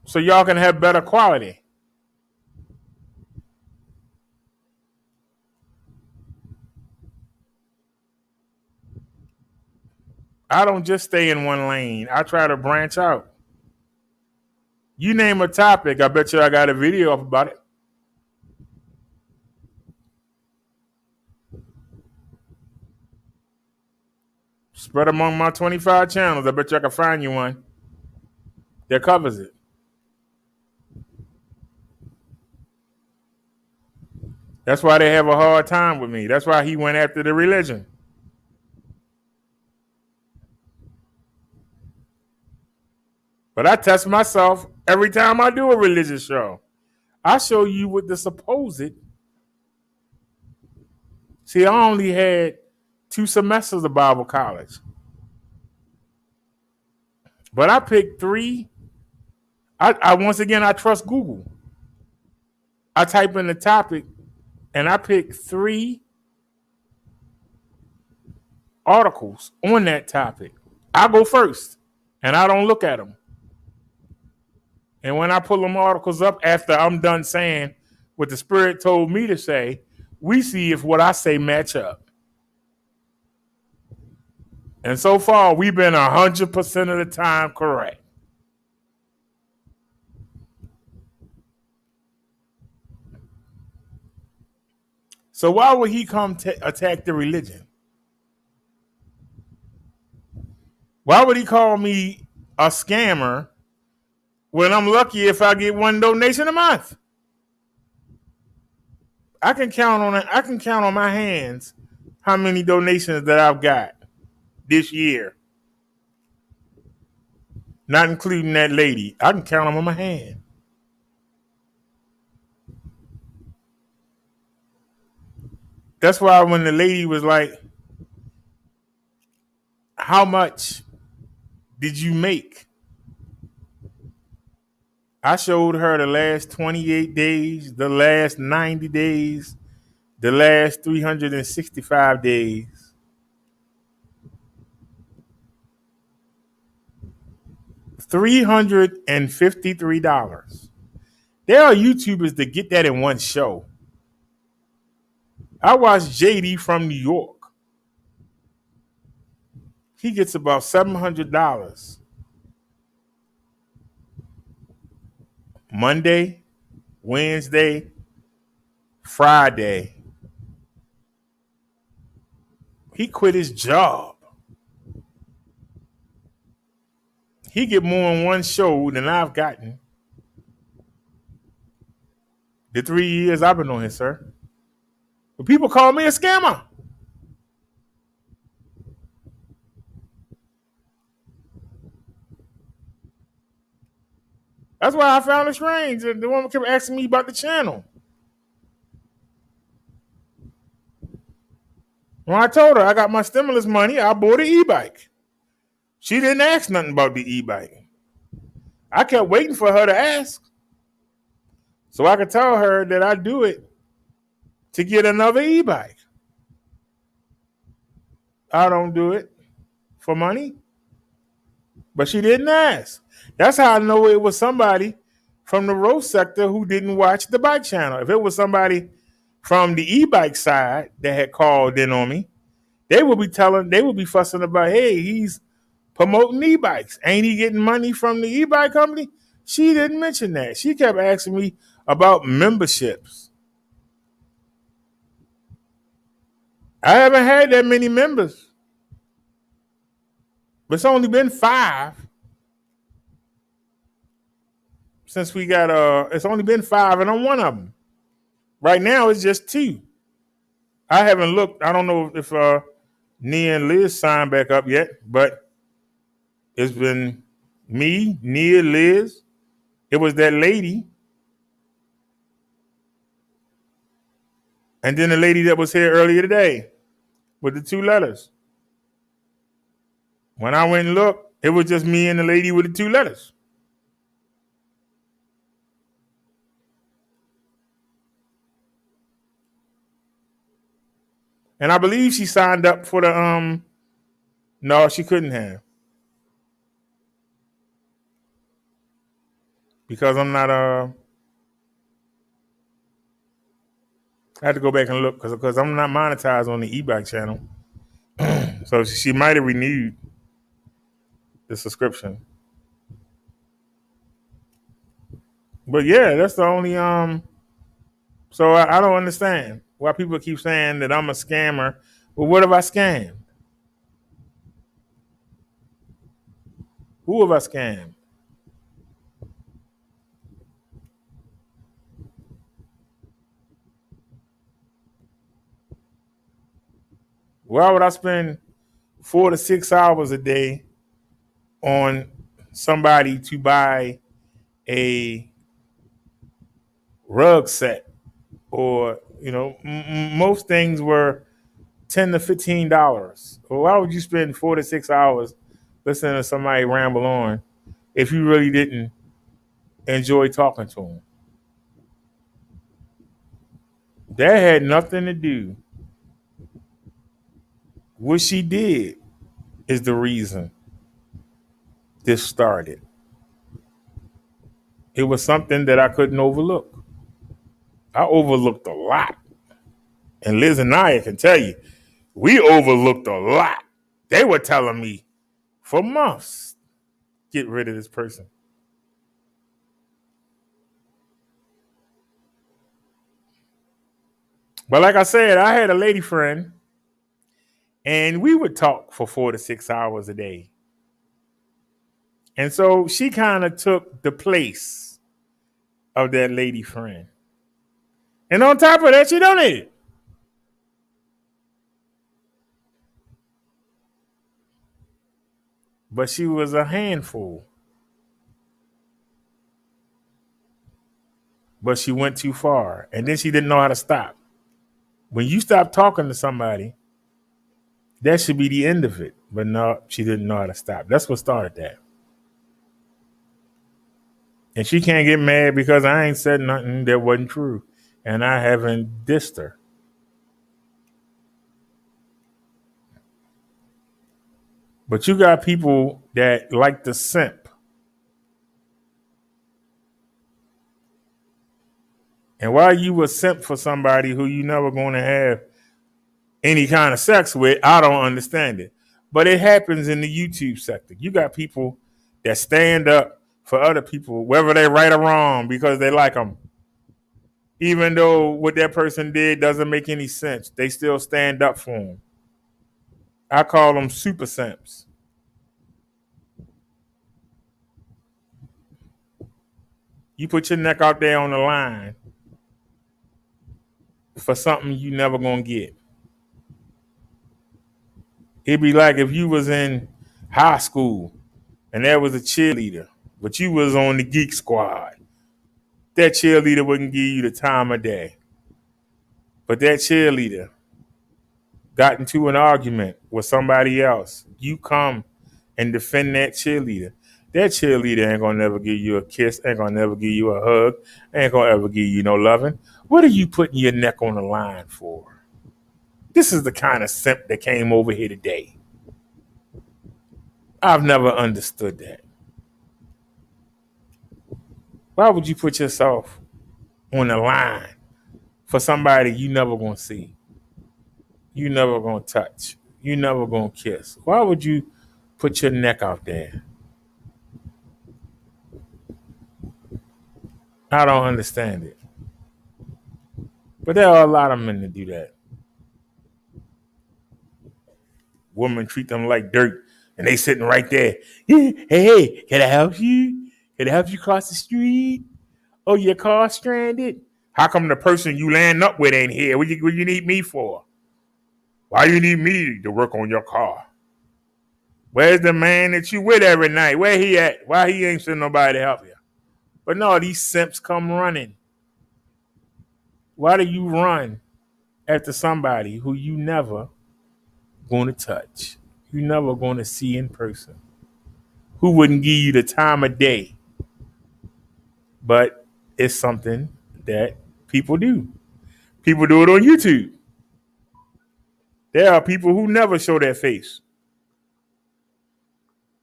so y'all can have better quality. I don't just stay in one lane. I try to branch out. You name a topic, I bet you I got a video up about it. Spread among my 25 channels. I bet you I can find you one that covers it. That's why they have a hard time with me. That's why he went after the religion. But I test myself every time I do a religious show. I show you what the supposed. See, I only had 2 semesters of Bible college. But I picked 3. I once again, I trust Google. I type in the topic and I pick 3 articles on that topic. I go first and I don't look at them. And when I pull them articles up after I'm done saying what the Spirit told me to say, we see if what I say match up. And so far, we've been 100% of the time correct. So why would he come attack the religion? Why would he call me a scammer when I'm lucky if I get 1 donation a month? I can count on it. I can count on my hands how many donations that I've got this year. Not including that lady. I can count them on my hand. That's why when the lady was like, how much did you make? I showed her the last 28 days, the last 90 days, the last 365 days. $353. There are YouTubers that get that in one show. I watched JD from New York. He gets about $700. Monday, Wednesday, Friday. He quit his job. He get more in one show than I've gotten the 3 years I've been on here, sir. But people call me a scammer. That's why I found it strange. The woman kept asking me about the channel. When I told her I got my stimulus money, I bought an e-bike. She didn't ask nothing about the e-bike. I kept waiting for her to ask so I could tell her that I do it to get another e-bike. I don't do it for money. But she didn't ask. That's how I know it was somebody from the roast sector who didn't watch the bike channel. If it was somebody from the e-bike side that had called in on me, they would be fussing about, hey, he's promoting e-bikes. Ain't he getting money from the e-bike company? She didn't mention that. She kept asking me about memberships. I haven't had that many members. But it's only been 5 since we got it's only been 5 and I'm one of them. Right now it's just 2. I haven't looked. I don't know if Nia and Liz signed back up yet, but it's been me, Nia, Liz. It was that lady. And then the lady that was here earlier today with the 2 letters. When I went and looked, it was just me and the lady with the 2 letters. And I believe she signed up for the no, she couldn't have. Because I'm not I had to go back and look because I'm not monetized on the e-bike channel. So she might have renewed. the subscription. But yeah, that's the only so I don't understand why people keep saying that I'm a scammer. Well, what have I scammed? Who have I scammed? Why would I spend 4 to 6 hours a day on somebody to buy a rug set? Or, most things were $10 to $15. Well, why would you spend 4 to 6 hours listening to somebody ramble on if you really didn't enjoy talking to them? That had nothing to do. What she did is the reason this started. It was something that I couldn't overlook. I overlooked a lot. And Liz and I can tell you, we overlooked a lot. They were telling me for months, get rid of this person. But like I said, I had a lady friend, and we would talk for 4 to 6 hours a day. And so she kind of took the place of that lady friend. And on top of that, she donated. But she was a handful. But she went too far. And then she didn't know how to stop. When you stop talking to somebody, that should be the end of it. But no, she didn't know how to stop. That's what started that. And she can't get mad because I ain't said nothing that wasn't true. And I haven't dissed her. But you got people that like to simp. And why you would simp for somebody who you never going to have any kind of sex with, I don't understand it. But it happens in the YouTube sector. You got people that stand up for other people, whether they're right or wrong, because they like them. Even though what that person did doesn't make any sense, they still stand up for them. I call them super simps. You put your neck out there on the line for something you never gonna get. It'd be like if you was in high school and there was a cheerleader, but you was on the geek squad. That cheerleader wouldn't give you the time of day. But that cheerleader got into an argument with somebody else. You come and defend that cheerleader. That cheerleader ain't gonna never give you a kiss, ain't gonna never give you a hug, ain't gonna ever give you no loving. What are you putting your neck on the line for? This is the kind of simp that came over here today. I've never understood that. Why would you put yourself on the line for somebody you never gonna see? You never gonna touch. You never gonna kiss. Why would you put your neck out there? I don't understand it. But there are a lot of men that do that. Women treat them like dirt, and they sitting right there. Hey, can I help you? Can I help you cross the street? Oh, your car stranded? How come the person you land up with ain't here? What you need me for? Why you need me to work on your car? Where's the man that you with every night? Where he at? Why he ain't sending nobody to help you? But no, these simps come running. Why do you run after somebody who you never going to touch? You never going to see in person? Who wouldn't give you the time of day? But it's something that people do. People do it on YouTube. There are people who never show their face.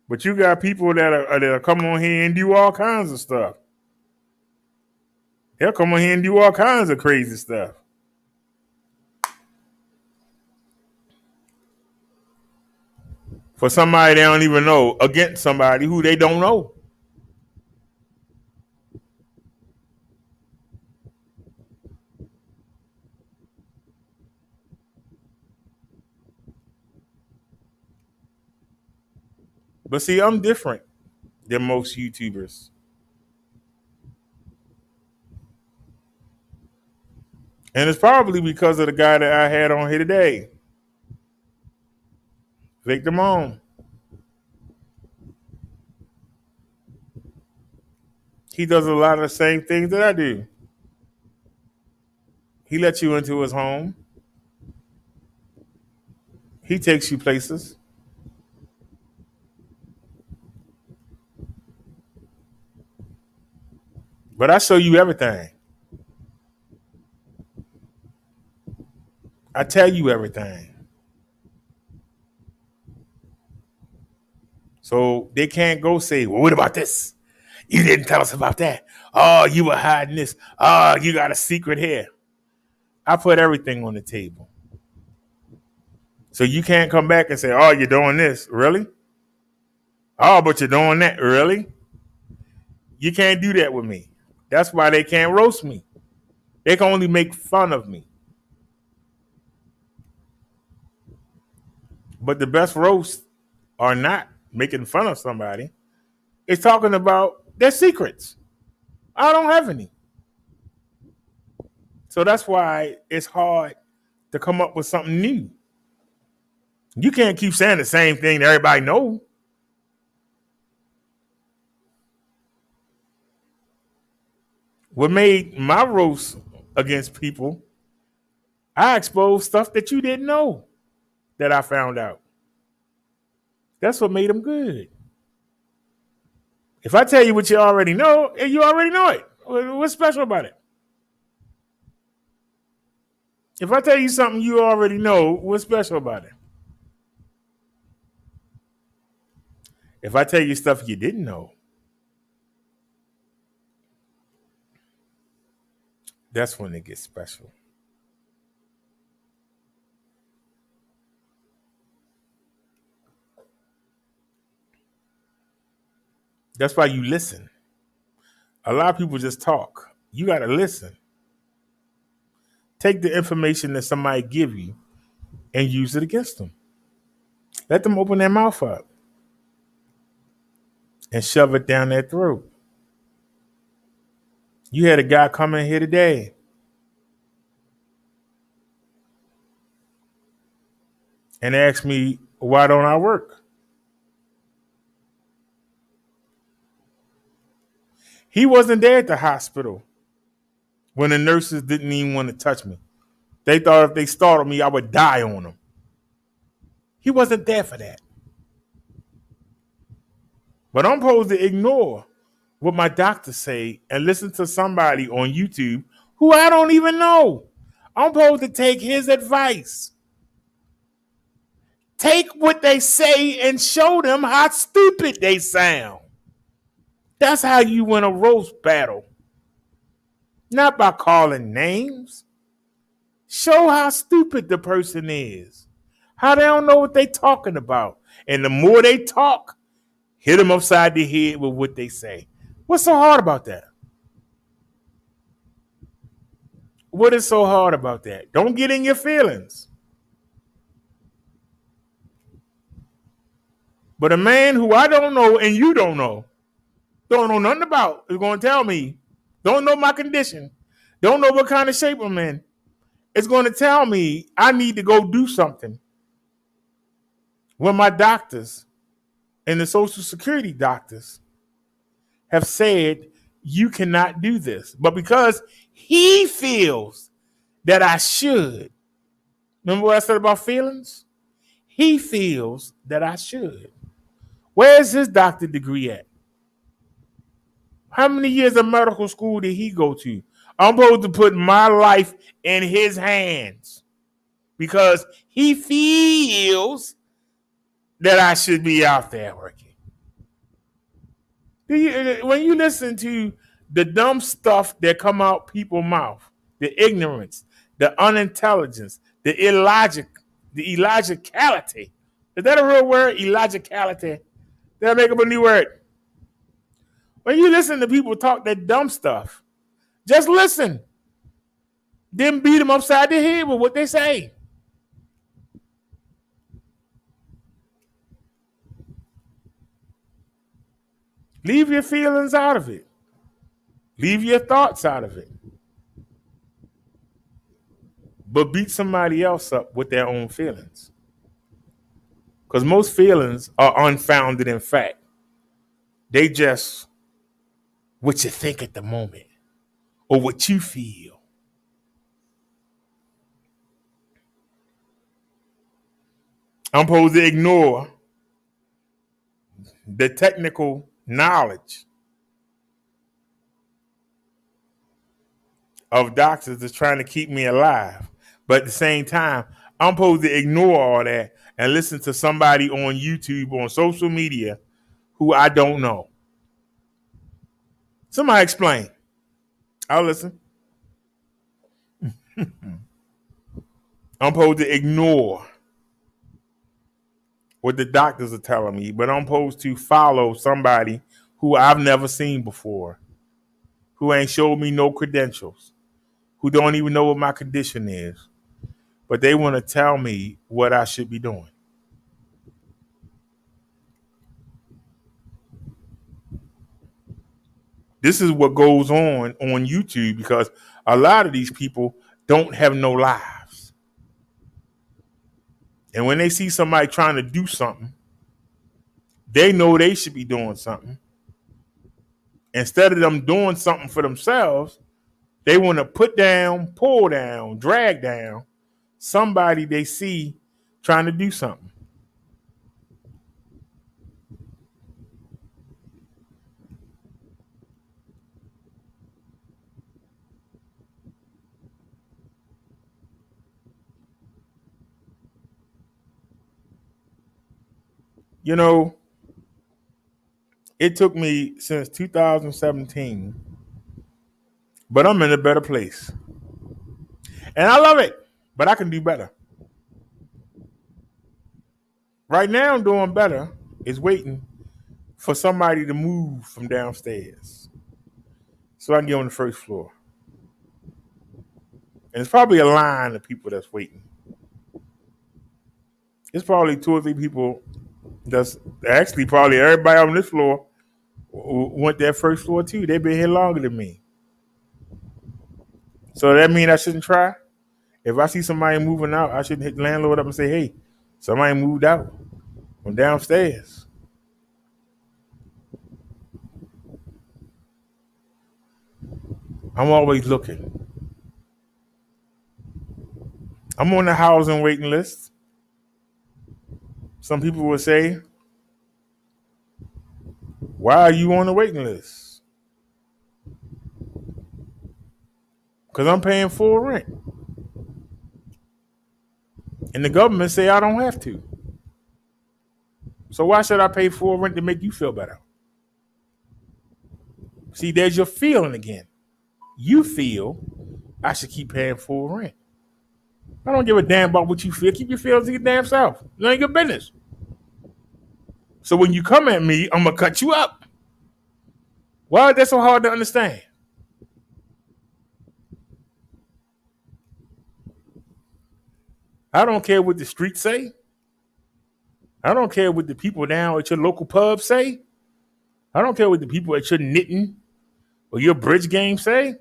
But you got people that'll come on here and do all kinds of stuff. They'll come on here and do all kinds of crazy stuff. for somebody they don't even know against somebody who they don't know. But see, I'm different than most YouTubers. And it's probably because of the guy that I had on here today, Victor Moan. He does a lot of the same things that I do. He lets you into his home. He takes you places. But I show you everything. I tell you everything. So they can't go say, well, what about this? You didn't tell us about that. Oh, you were hiding this. Oh, you got a secret here. I put everything on the table. So you can't come back and say, oh, you're doing this. Really? Oh, but you're doing that. Really? You can't do that with me. That's why they can't roast me. They can only make fun of me. But the best roasts are not making fun of somebody. It's talking about their secrets. I don't have any. So that's why it's hard to come up with something new. You can't keep saying the same thing that everybody knows. What made my roast against people, I exposed stuff that you didn't know that I found out. That's what made them good. If I tell you what you already know, you already know it. What's special about it? If I tell you something you already know, what's special about it? If I tell you stuff you didn't know, that's when it gets special. That's why you listen. A lot of people just talk. You got to listen. Take the information that somebody give you and use it against them. Let them open their mouth up and shove it down their throat. You had a guy come in here today and ask me, why don't I work? He wasn't there at the hospital when the nurses didn't even want to touch me. They thought if they startled me, I would die on them. He wasn't there for that. But I'm supposed to ignore what my doctor say and listen to somebody on YouTube who I don't even know. I'm supposed to take his advice. Take what they say and show them how stupid they sound. That's how you win a roast battle. Not by calling names. Show how stupid the person is. How they don't know what they talking about. And the more they talk, hit them upside the head with what they say. What's so hard about that? What is so hard about that? Don't get in your feelings. But a man who I don't know and you don't know nothing about is going to tell me, don't know my condition, don't know what kind of shape I'm in. It's going to tell me I need to go do something when my doctors and the Social Security doctors have said you cannot do this. But because he feels that I should, remember what I said about feelings? He feels that I should. Where's his doctor degree at? How many years of medical school did he go to? I'm supposed to put my life in his hands because he feels that I should be out there working. When you listen to the dumb stuff that come out people's mouth, the ignorance, the unintelligence, the illogicality Is that a real word? Illogicality. Did I make up a new word? When you listen to people talk that dumb stuff, just listen. Then beat them upside the head with what they say. Leave your feelings out of it. Leave your thoughts out of it. But beat somebody else up with their own feelings. Because most feelings are unfounded in fact. They just what you think at the moment or what you feel. I'm supposed to ignore the technical knowledge of doctors that's trying to keep me alive. But at the same time, I'm supposed to ignore all that and listen to somebody on YouTube, on social media, who I don't know. Somebody explain. I'll listen. I'm supposed to ignore what the doctors are telling me, but I'm supposed to follow somebody who I've never seen before, who ain't showed me no credentials, who don't even know what my condition is, but they want to tell me what I should be doing. This is what goes on YouTube because a lot of these people don't have no lives. And when they see somebody trying to do something, they know they should be doing something. Instead of them doing something for themselves, they want to put down, pull down, drag down somebody they see trying to do something. You know, it took me since 2017, but I'm in a better place. And I love it, but I can do better. Right now, I'm doing better is waiting for somebody to move from downstairs so I can get on the first floor. And it's probably a line of people that's waiting. It's probably 2 or 3 people that's actually probably everybody on this floor went that first floor too. They've been here longer than me. So that mean I shouldn't try? If I see somebody moving out, I should hit the landlord up and say, hey, somebody moved out from downstairs. I'm always looking. I'm on the housing waiting list. Some people will say, why are you on the waiting list? Because I'm paying full rent. And the government say I don't have to. So why should I pay full rent to make you feel better? See, there's your feeling again. You feel I should keep paying full rent. I don't give a damn about what you feel. Keep your feelings to your damn self. It ain't your business. So when you come at me, I'm going to cut you up. Why is that so hard to understand? I don't care what the streets say. I don't care what the people down at your local pub say. I don't care what the people at your knitting or your bridge game say.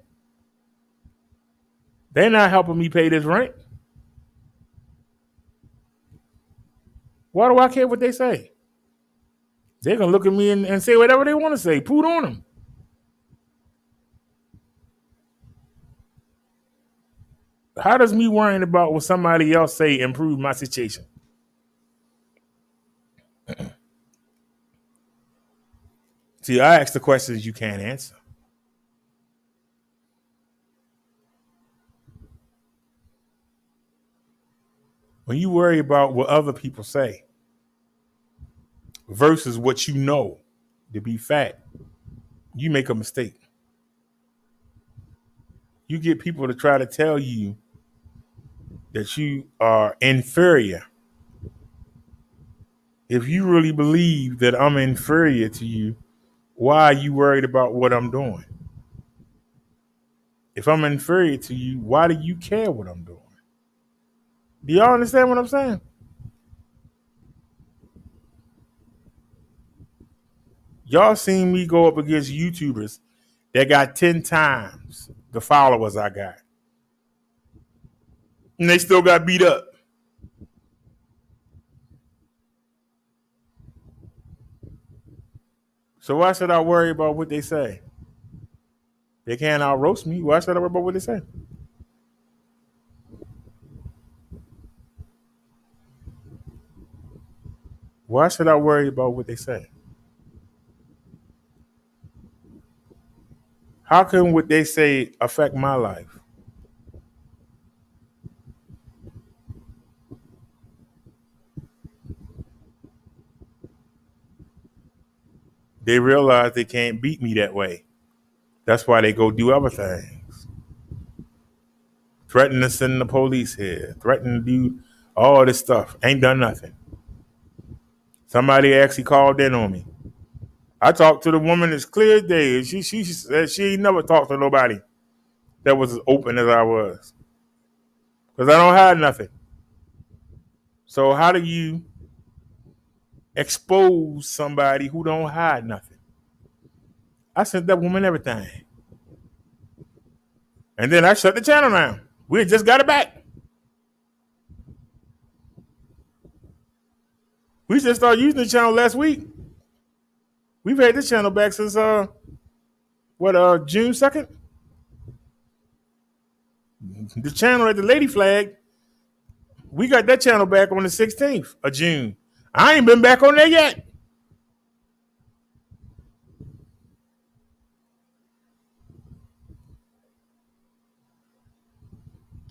They're not helping me pay this rent. Why do I care what they say? They're going to look at me and say whatever they want to say. Put on them. How does me worrying about what somebody else say improve my situation? See, I ask the questions you can't answer. When you worry about what other people say versus what you know to be fact, you make a mistake. You get people to try to tell you that you are inferior If you really believe that I'm inferior to you, why are you worried about what I'm doing? If I'm inferior to you, why do you care what I'm doing? Do y'all understand what I'm saying? Y'all seen me go up against YouTubers that got 10 times the followers I got. And they still got beat up. So why should I worry about what they say? They can't out roast me. Why should I worry about what they say? Why should I worry about what they say? How can what they say affect my life? They realize they can't beat me that way. That's why they go do other things. Threaten to send the police here. Threaten to do all this stuff. Ain't done nothing. Somebody actually called in on me. I talked to the woman as clear as day. She said she ain't never talked to nobody that was as open as I was. Because I don't hide nothing. So how do you expose somebody who don't hide nothing? I sent that woman everything. And then I shut the channel down. We just got it back. We just started using the channel last week. We've had this channel back since June 2nd? The channel at the Lady Flag, we got that channel back on the 16th of June. I ain't been back on there yet.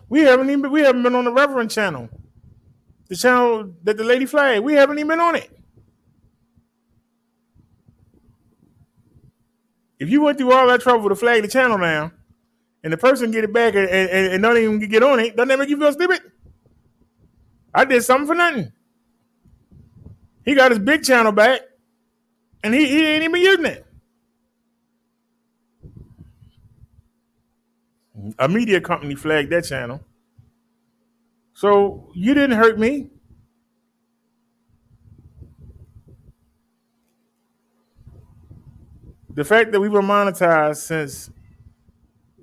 We haven't been on the Reverend channel. The channel that the Lady Flag, we haven't even been on it. If you went through all that trouble to flag the channel now, and the person get it back and don't even get on it, doesn't that make you feel stupid? I did something for nothing. He got his big channel back, and he ain't even using it. A media company flagged that channel. So you didn't hurt me. The fact that we were monetized since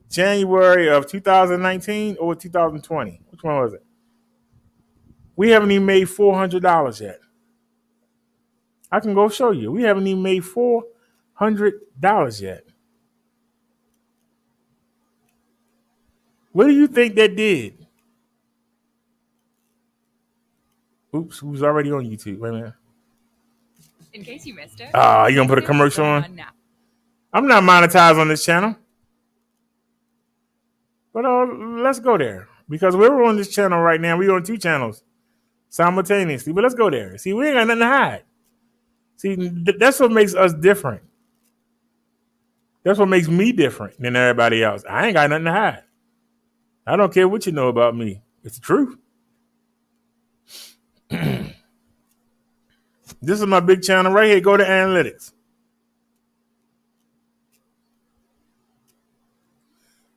January of 2019 or 2020, which one was it? We haven't even made $400 yet. I can go show you. We haven't even made $400 yet. What do you think that did? Oops, who's already on YouTube? Wait a minute. In case you missed it. You gonna put a commercial on? I'm not monetized on this channel. But let's go there. Because we're on this channel right now. We're on 2 channels simultaneously. But let's go there. See, we ain't got nothing to hide. See, that's what makes us different. That's what makes me different than everybody else. I ain't got nothing to hide. I don't care what you know about me. It's the truth. This is my big channel right here. Go to analytics.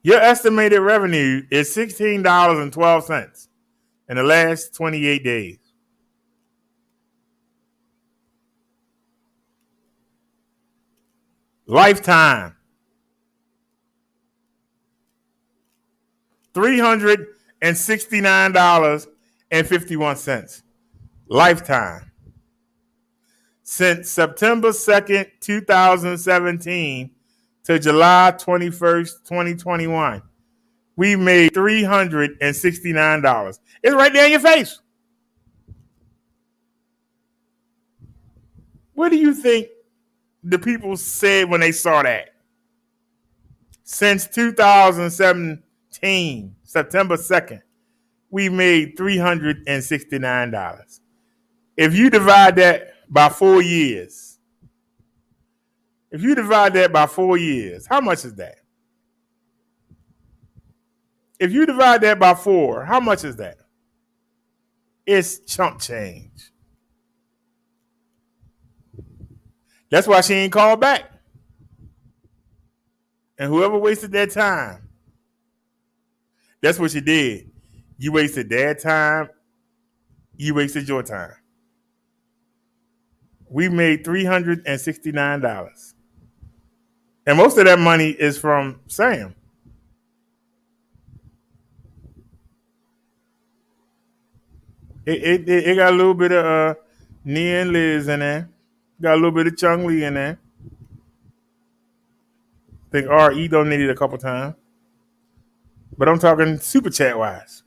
Your estimated revenue is $16.12 in the last 28 days. Lifetime. $369.51. Lifetime. Since September 2nd, 2017 to July 21st, 2021, we made $369. It's right there in your face. What do you think the people said when they saw that? Since 2017, September 2nd, we made $369. If you divide that by 4 years, how much is that? If you divide that by 4, how much is that? It's chump change. That's why she ain't called back. And whoever wasted their time, that's what you did. You wasted their time. You wasted your time. We made $369. And most of that money is from Sam. It got a little bit of Nia and Liz in there. Got a little bit of Chung Lee in there. I think RE donated a couple times. But I'm talking super chat wise.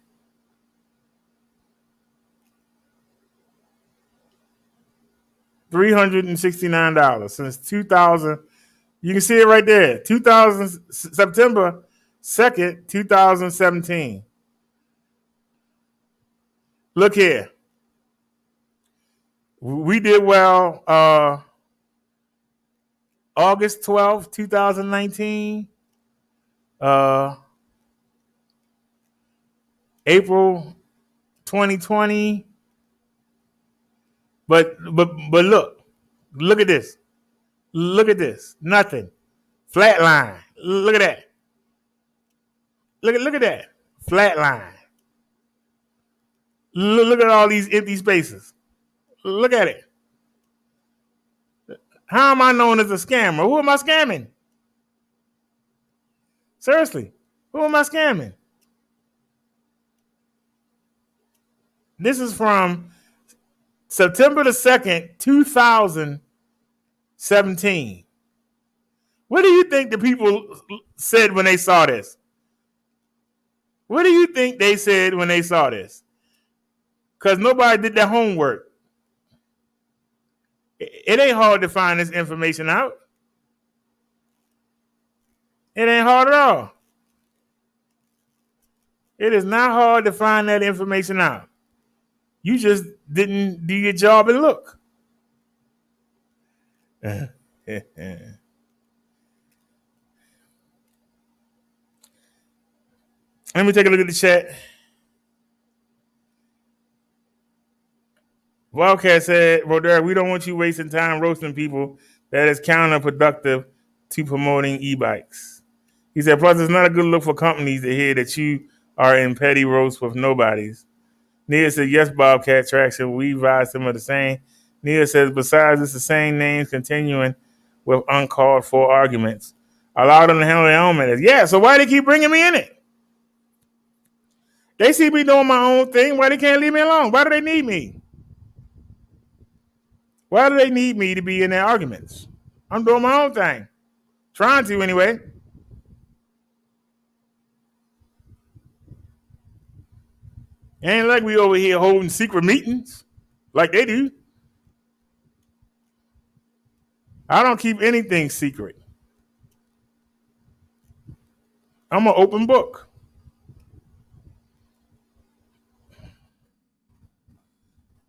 $369 since 2000. You can see it right there. September 2nd, 2017. Look here. We did well August 12th, 2019. April 2020. But look at this. Look at this. Nothing. Flat line. Look at that. Look at that. Flat line. Look at all these empty spaces. Look at it. How am I known as a scammer? Who am I scamming? Seriously, who am I scamming? This is from September the 2nd, 2017. What do you think the people said when they saw this? What do you think they said when they saw this? Because nobody did their homework. It ain't hard to find this information out. It ain't hard at all. It is not hard to find that information out. You just didn't do your job and look. Let me take a look at the chat. Wildcat said, Roderick, we don't want you wasting time roasting people. That is counterproductive to promoting e-bikes. He said, plus it's not a good look for companies to hear that you are in petty roast with nobodies. Nia said, yes, Bobcat Traction. We advise some of the same. Nia says, besides, it's the same names continuing with uncalled for arguments. Allow them to handle their own matters. Yeah, so why they keep bringing me in it? They see me doing my own thing. Why they can't leave me alone? Why do they need me? Why do they need me to be in their arguments? I'm doing my own thing. Trying to, anyway. Ain't like we over here holding secret meetings like they do. I don't keep anything secret. I'm an open book.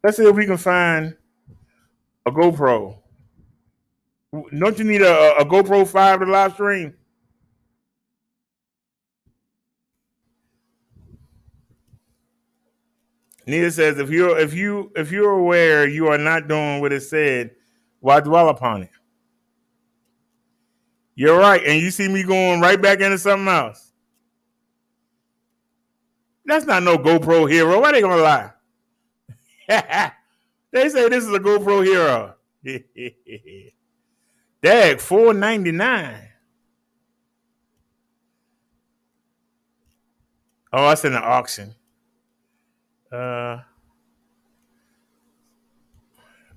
Let's see if we can find a GoPro. Don't you need a GoPro 5 to live stream? Nita says, if you're aware you are not doing what it said, why dwell upon it? You're right, and you see me going right back into something else. That's not no GoPro Hero. Why they gonna lie? They say this is a GoPro Hero. Dag, $499. Oh, that's in the auction.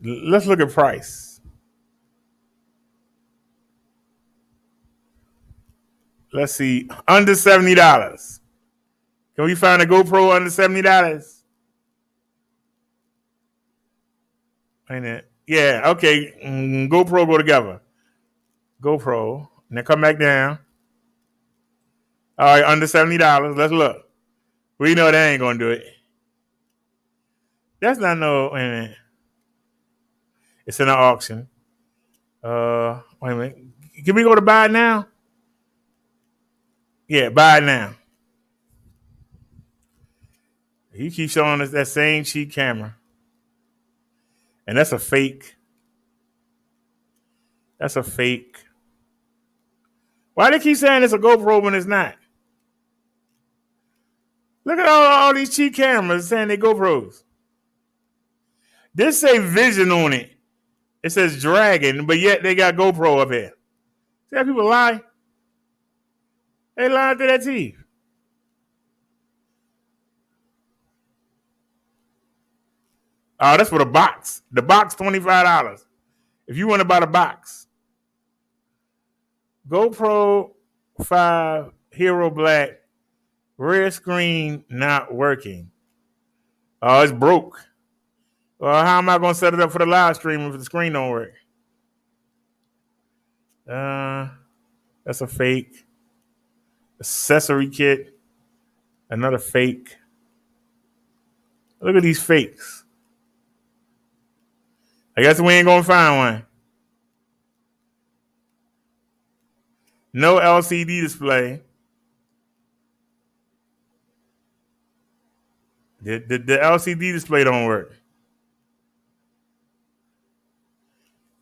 Let's look at price. Let's see, under $70. Can we find a GoPro under $70? Ain't it? Yeah, okay. GoPro go together. GoPro. Now come back down. All right, under $70. Let's look. We know they ain't gonna do it. That's not no. Wait a minute. It's in the auction. Wait a minute. Can we go to buy it now? Yeah, buy it now. He keeps showing us that same cheap camera. And that's a fake. That's a fake. Why they keep saying it's a GoPro when it's not? Look at all these cheap cameras saying they GoPros. This say Vision on it. It says Dragon, but yet they got GoPro up here. See how people lie? They lie through their teeth. Oh, that's for the box. The box, $25. If you want to buy the box. GoPro 5 Hero Black. Rear screen not working. Oh, it's broke. Well, how am I going to set it up for the live stream if the screen don't work? That's a fake. Accessory kit. Another fake. Look at these fakes. I guess we ain't going to find one. No LCD display. The LCD display don't work.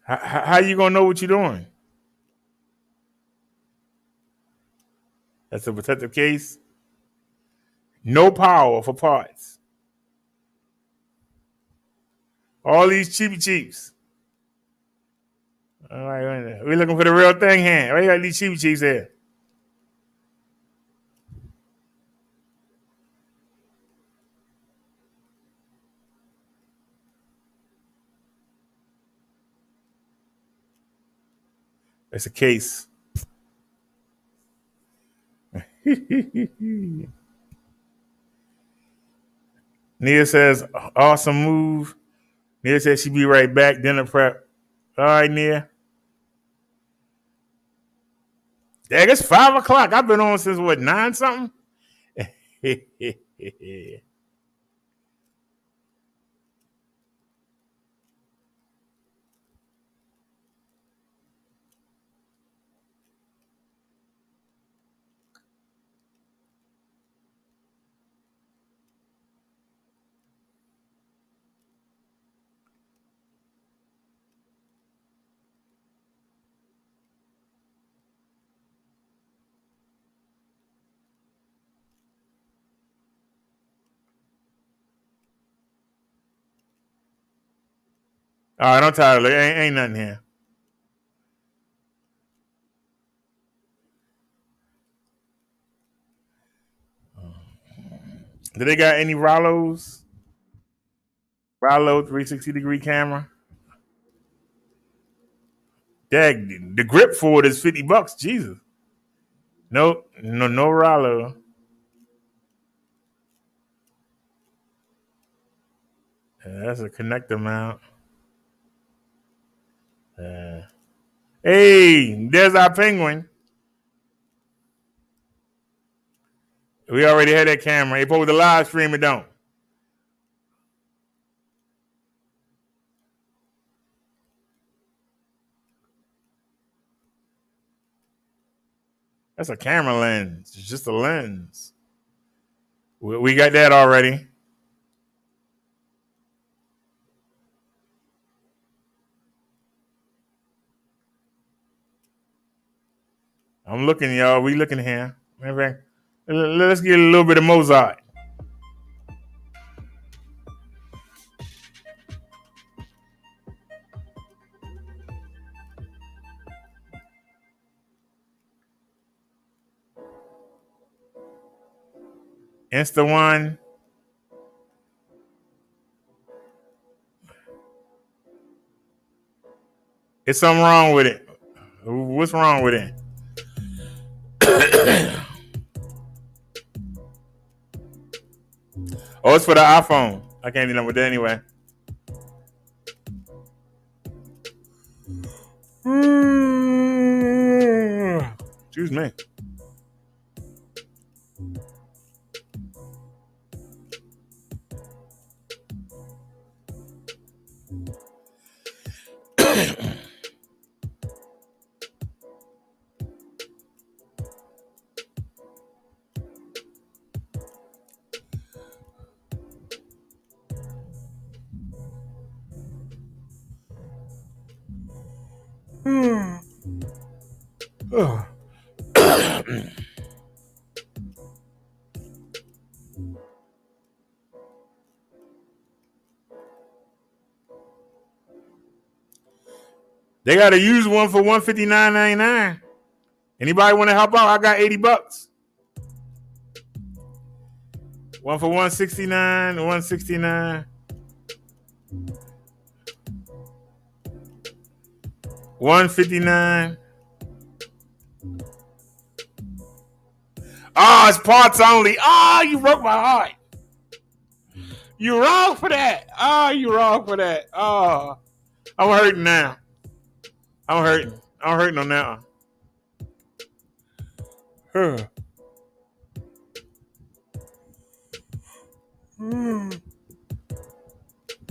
How you going to know what you're doing? That's a protective case. No power for parts. All these cheapy-cheaps. All right, we're looking for the real thing here. Why you got these cheapy-cheaps here? It's a case. Nia says, awesome move. Nia says she'll be right back. Dinner prep. All right, Nia. Dang, it's 5 o'clock. I've been on since what, 9 something? All right, I'm tired of it. Ain't nothing here. Do they got any Rollos? Rollo 360-degree camera? Dang, the grip for it is $50. Jesus. No Rollo. That's a connector mount. Hey, there's our penguin. We already had that camera. If over the live stream, it don't. That's a camera lens. It's just a lens. We got that already. I'm looking, y'all. We looking here. Let's get a little bit of Mozart. Insta1. It's something wrong with it. What's wrong with it? Oh, it's for the iPhone. I can't deal with that anyway. Excuse me. Oh. They got to use one for $159.99. Anybody want to help out? I got $80. One for $169, $169. $159. Oh, it's parts only. Oh, you broke my heart. You're wrong for that. Oh, you're wrong for that. Oh, I'm hurting now. I'm hurting on that one.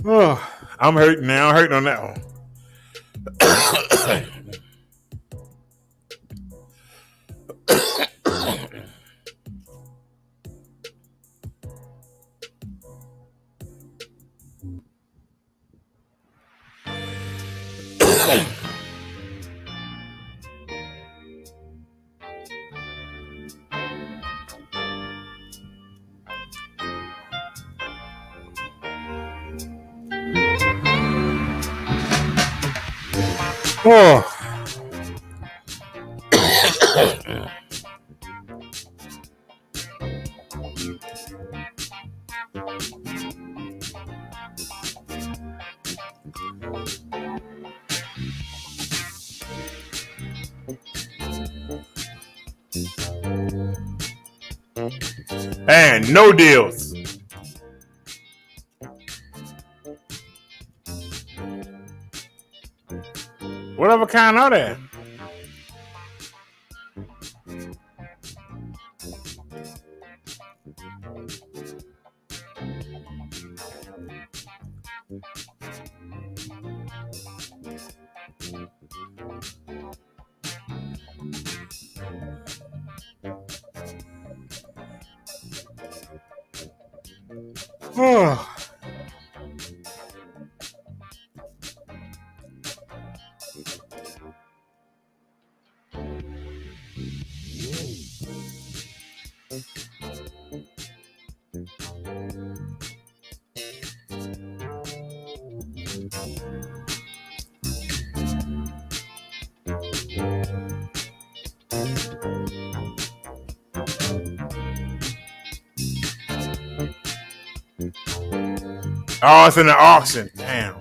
Oh, I'm hurting now. I'm hurting on that one. Oh. And no deals. Whatever kind are they? Oh. Oh, it's in the auction. Damn.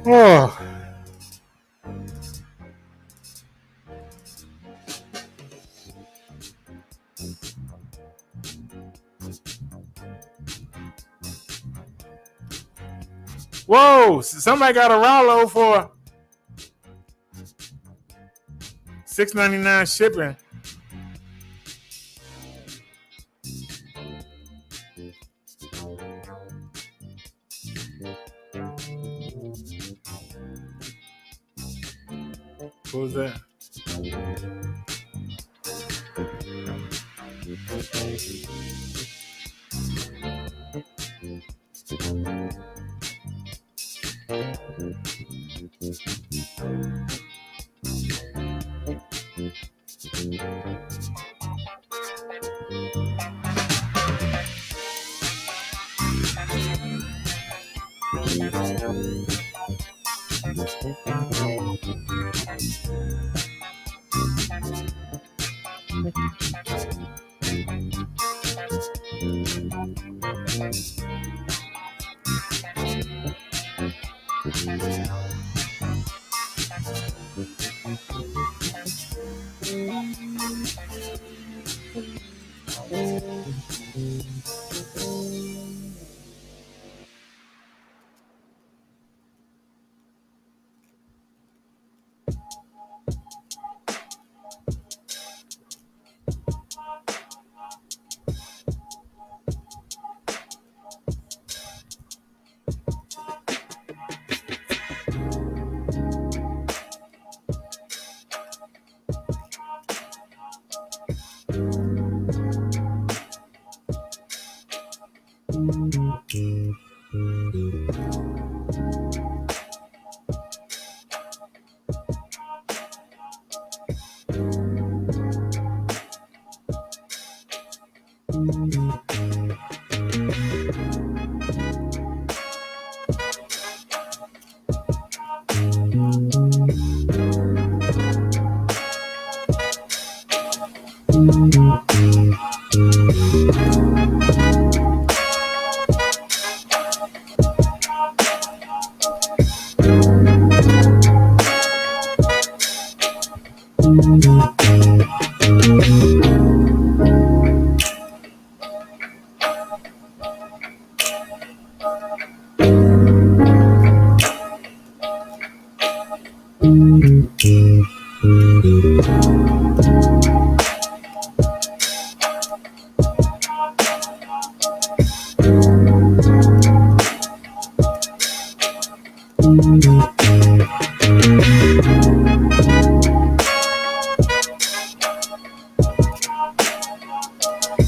Oh. Whoa, somebody got a Rollo for $6.99 shipping. What was that?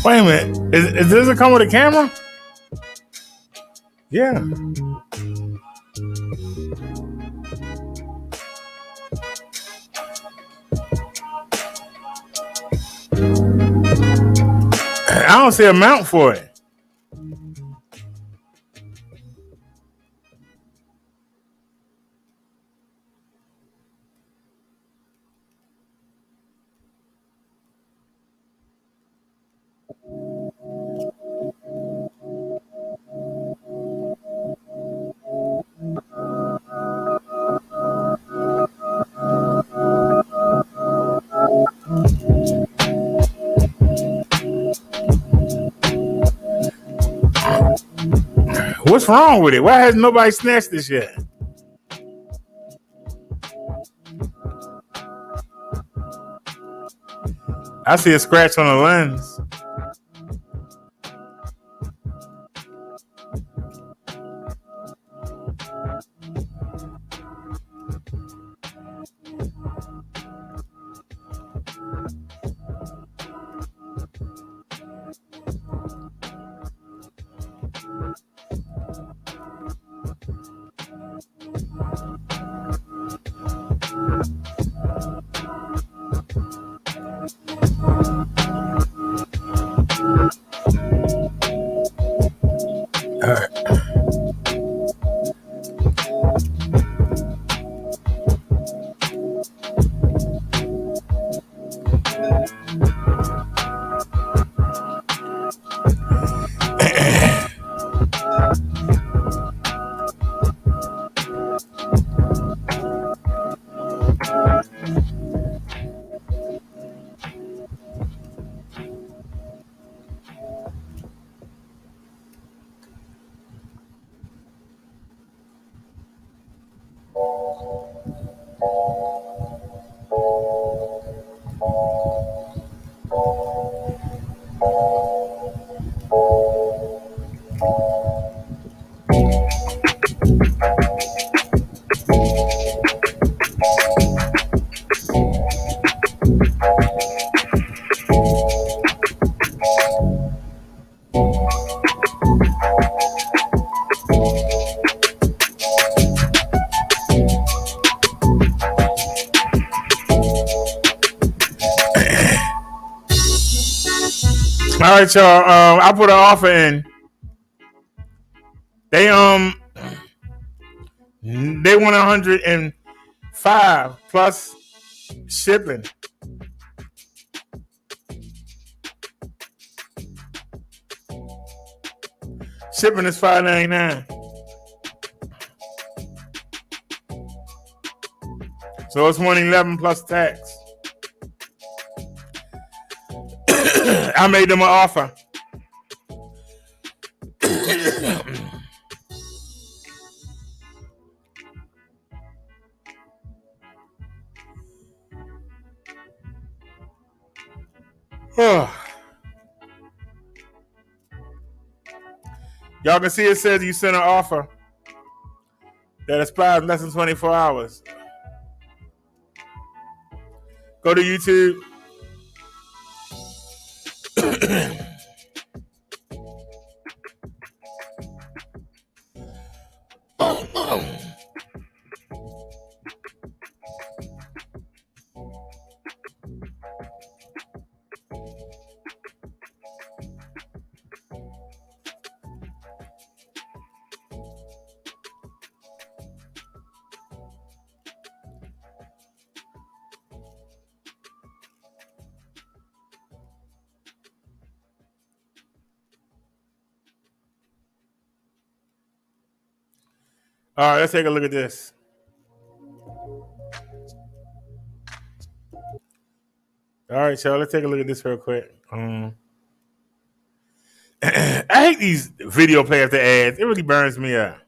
Wait a minute. Is does it come with a camera? Yeah. I don't see a mount for it. What's wrong with it? Why has nobody snatched this yet? I see a scratch on the lens. All right, y'all. I put an offer in. They want 105 plus shipping. Shipping is $5.99. So it's $111 plus tax. I made them an offer. Y'all can see it says you sent an offer that expires in less than 24 hours. Go to YouTube. All right, let's take a look at this. All right, y'all, let's take a look at this real quick. I hate these video play after ads. It really burns me up.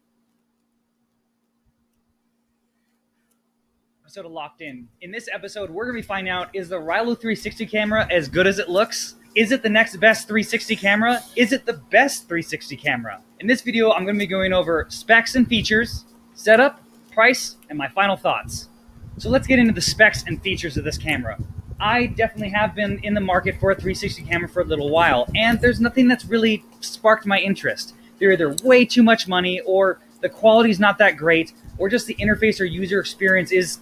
Episode of Locked In. In this episode, we're going to be finding out, is the Rilo 360 camera as good as it looks? Is it the next best 360 camera? Is it the best 360 camera? In this video, I'm going to be going over specs and features, setup, price, and my final thoughts. So let's get into the specs and features of this camera. I definitely have been in the market for a 360 camera for a little while, and there's nothing that's really sparked my interest. They're either way too much money, or the quality's not that great, or just the interface or user experience is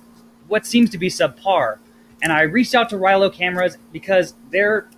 what seems to be subpar. And I reached out to Rilo Cameras because their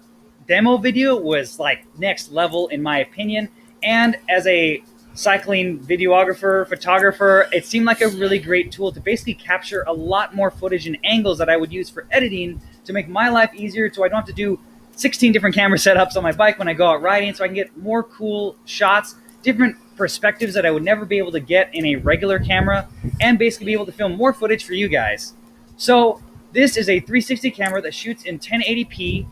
demo video was like next level in my opinion, and as a cycling videographer, photographer, it seemed like a really great tool to basically capture a lot more footage and angles that I would use for editing to make my life easier, so I don't have to do 16 different camera setups on my bike when I go out riding, so I can get more cool shots, different perspectives that I would never be able to get in a regular camera, and basically be able to film more footage for you guys. So this is a 360 camera that shoots in 1080p.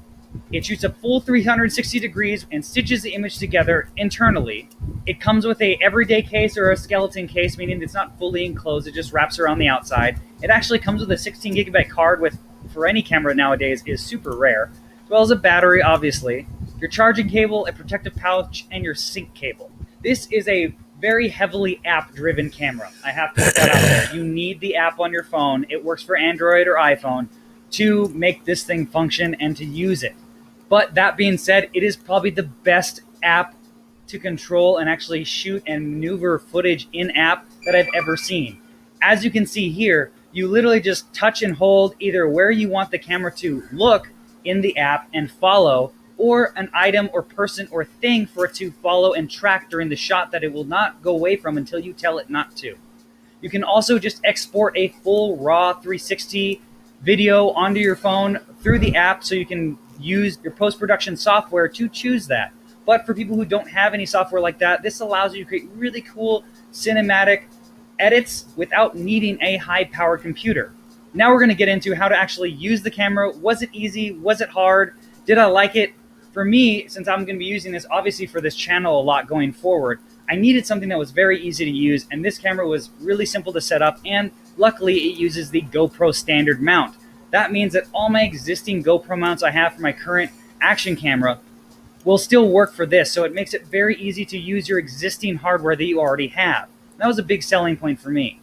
It shoots a full 360 degrees and stitches the image together internally. It comes with a everyday case or a skeleton case, meaning it's not fully enclosed, it just wraps around the outside. It actually comes with a 16 gigabyte card, with for any camera nowadays is super rare, as well as a battery, obviously, your charging cable, a protective pouch, and your sync cable. This is a very heavily app-driven camera. I have to put that out there. You need the app on your phone. It works for Android or iPhone to make this thing function and to use it. But that being said, it is probably the best app to control and actually shoot and maneuver footage in app that I've ever seen. As you can see here, you literally just touch and hold either where you want the camera to look in the app and follow, or an item or person or thing for it to follow and track during the shot that it will not go away from until you tell it not to. You can also just export a full raw 360 video onto your phone through the app, so you can use your post-production software to choose that. But for people who don't have any software like that, this allows you to create really cool cinematic edits without needing a high-powered computer. Now we're going to get into how to actually use the camera. Was it easy? Was it hard? Did I like it? For me, since I'm going to be using this obviously for this channel a lot going forward, I needed something that was very easy to use, and this camera was really simple to set up, and luckily it uses the GoPro standard mount. That means that all my existing GoPro mounts I have for my current action camera will still work for this, so it makes it very easy to use your existing hardware that you already have. That was a big selling point for me.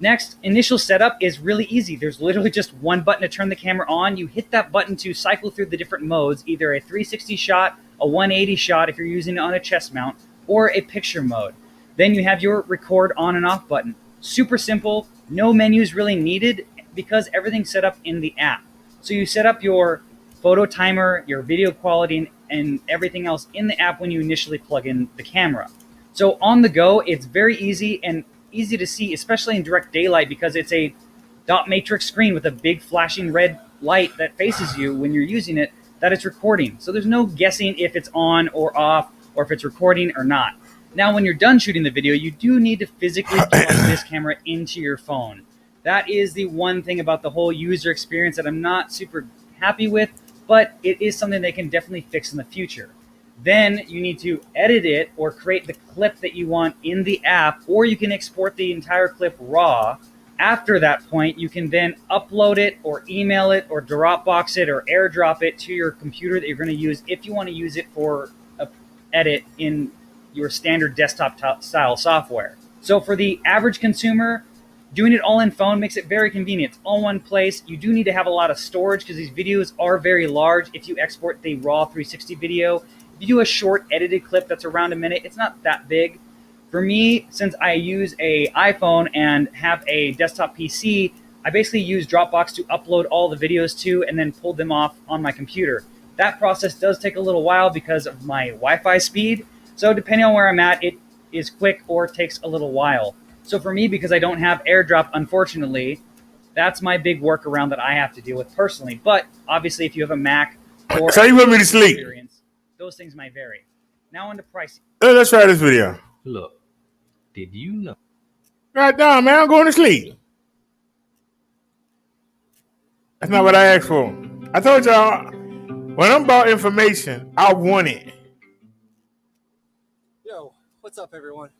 Next, initial setup is really easy. There's literally just one button to turn the camera on. You hit that button to cycle through the different modes, either a 360 shot, a 180 shot if you're using it on a chest mount, or a picture mode. Then you have your record on and off button. Super simple, no menus really needed because everything's set up in the app. So you set up your photo timer, your video quality, and everything else in the app when you initially plug in the camera. So on the go, it's very easy and easy to see, especially in direct daylight, because it's a dot matrix screen with a big flashing red light that faces you when you're using it, that it's recording. So there's no guessing if it's on or off, or if it's recording or not. Now, when you're done shooting the video, you do need to physically plug this camera into your phone. That is the one thing about the whole user experience that I'm not super happy with, but it is something they can definitely fix in the future. Then you need to edit it or create the clip that you want in the app, or you can export the entire clip raw. After that point, you can then upload it or email it or Dropbox it or AirDrop it to your computer that you're going to use if you want to use it for an edit in your standard desktop style software. So for the average consumer, doing it all in phone makes it very convenient. It's all in one place. You do need to have a lot of storage because these videos are very large if you export the raw 360 video. If you do a short edited clip that's around a minute, it's not that big. For me, since I use a iPhone and have a desktop PC, I basically use Dropbox to upload all the videos to and then pull them off on my computer. That process does take a little while because of my Wi-Fi speed. So depending on where I'm at, it is quick or takes a little while. So for me, because I don't have AirDrop, unfortunately, that's my big workaround that I have to deal with personally. But obviously, if you have a Mac or So you put me to sleep. those things might vary. Now on to pricing. Let's try this video. Look, did you know? God damn, man, I'm going to sleep. That's not what I asked for. I told y'all, when I'm about information, I want it. Yo, what's up, everyone?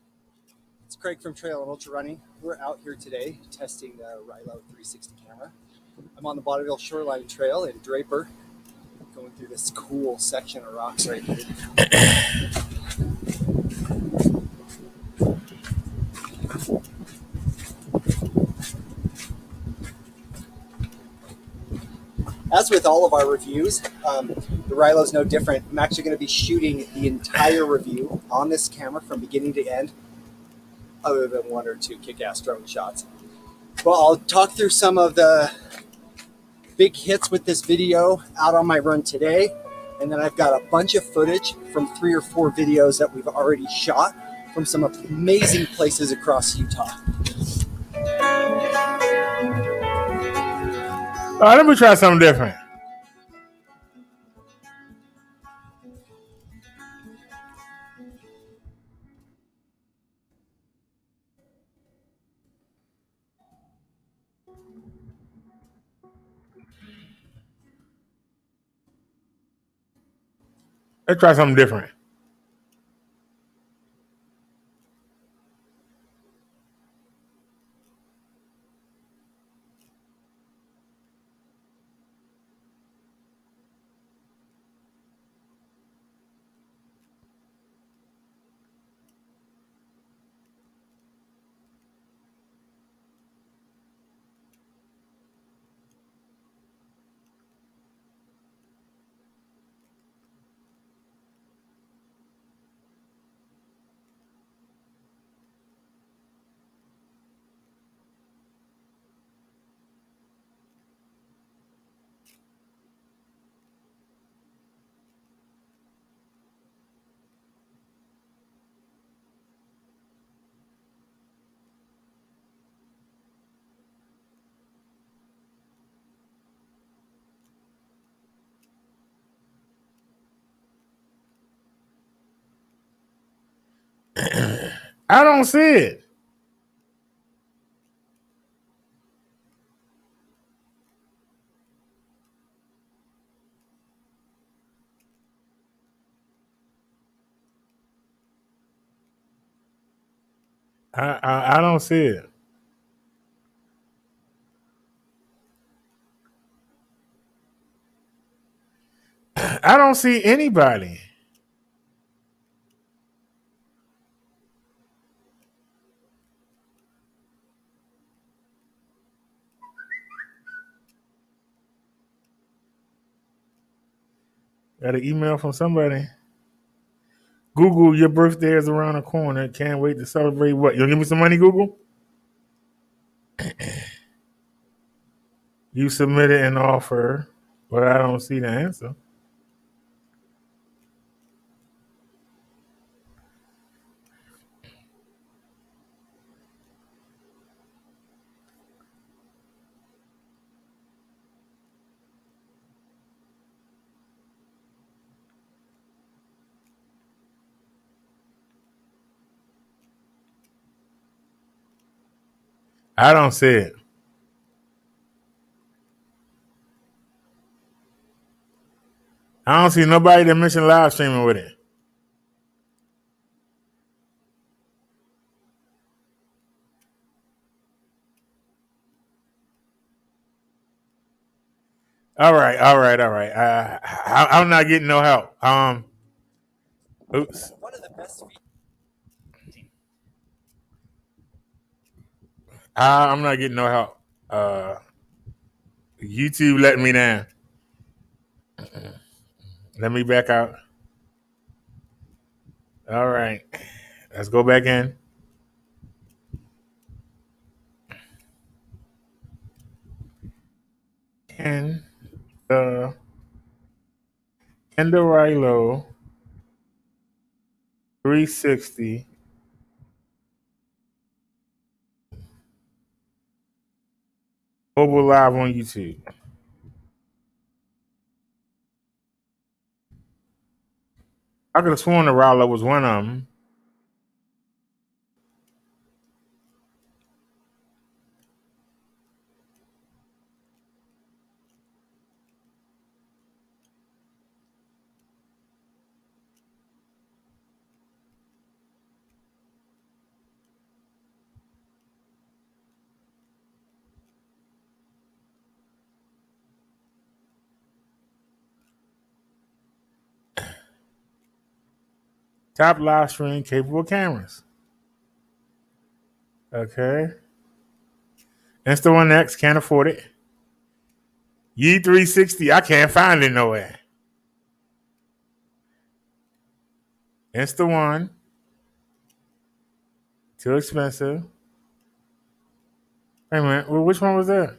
It's Craig from Trail and Ultra Running. We're out here today testing the Rilo 360 camera. I'm on the Bonneville Shoreline Trail in Draper, going through this cool section of rocks right here. As with all of our reviews, the Rilo's no different. I'm actually going to be shooting the entire review on this camera from beginning to end, other than one or two kick-ass drone shots. Well, I'll talk through some of the big hits with this video out on my run today, and then I've got a bunch of footage from 3 or 4 videos that we've already shot from some amazing places across Utah. All right, let me try something different. Let's try something different. I don't see it. I don't see it. I don't see anybody. Got an email from somebody. Google, your birthday is around the corner. Can't wait to celebrate what? You give me some money, Google? You submitted an offer, but I don't see the answer. I don't see it. I don't see nobody that mentioned live streaming with it. All right. I'm not getting no help. Oops. One of the best I'm not getting no help. YouTube letting me down. Let me back out. All right. Let's go back in. in the Rilo 360 mobile live on YouTube. I could have sworn the Rilo was one of them. Top live stream capable cameras. Okay. Insta1X, can't afford it. Yi 360, I can't find it nowhere. Insta1, too expensive. Wait a minute, well, which one was that?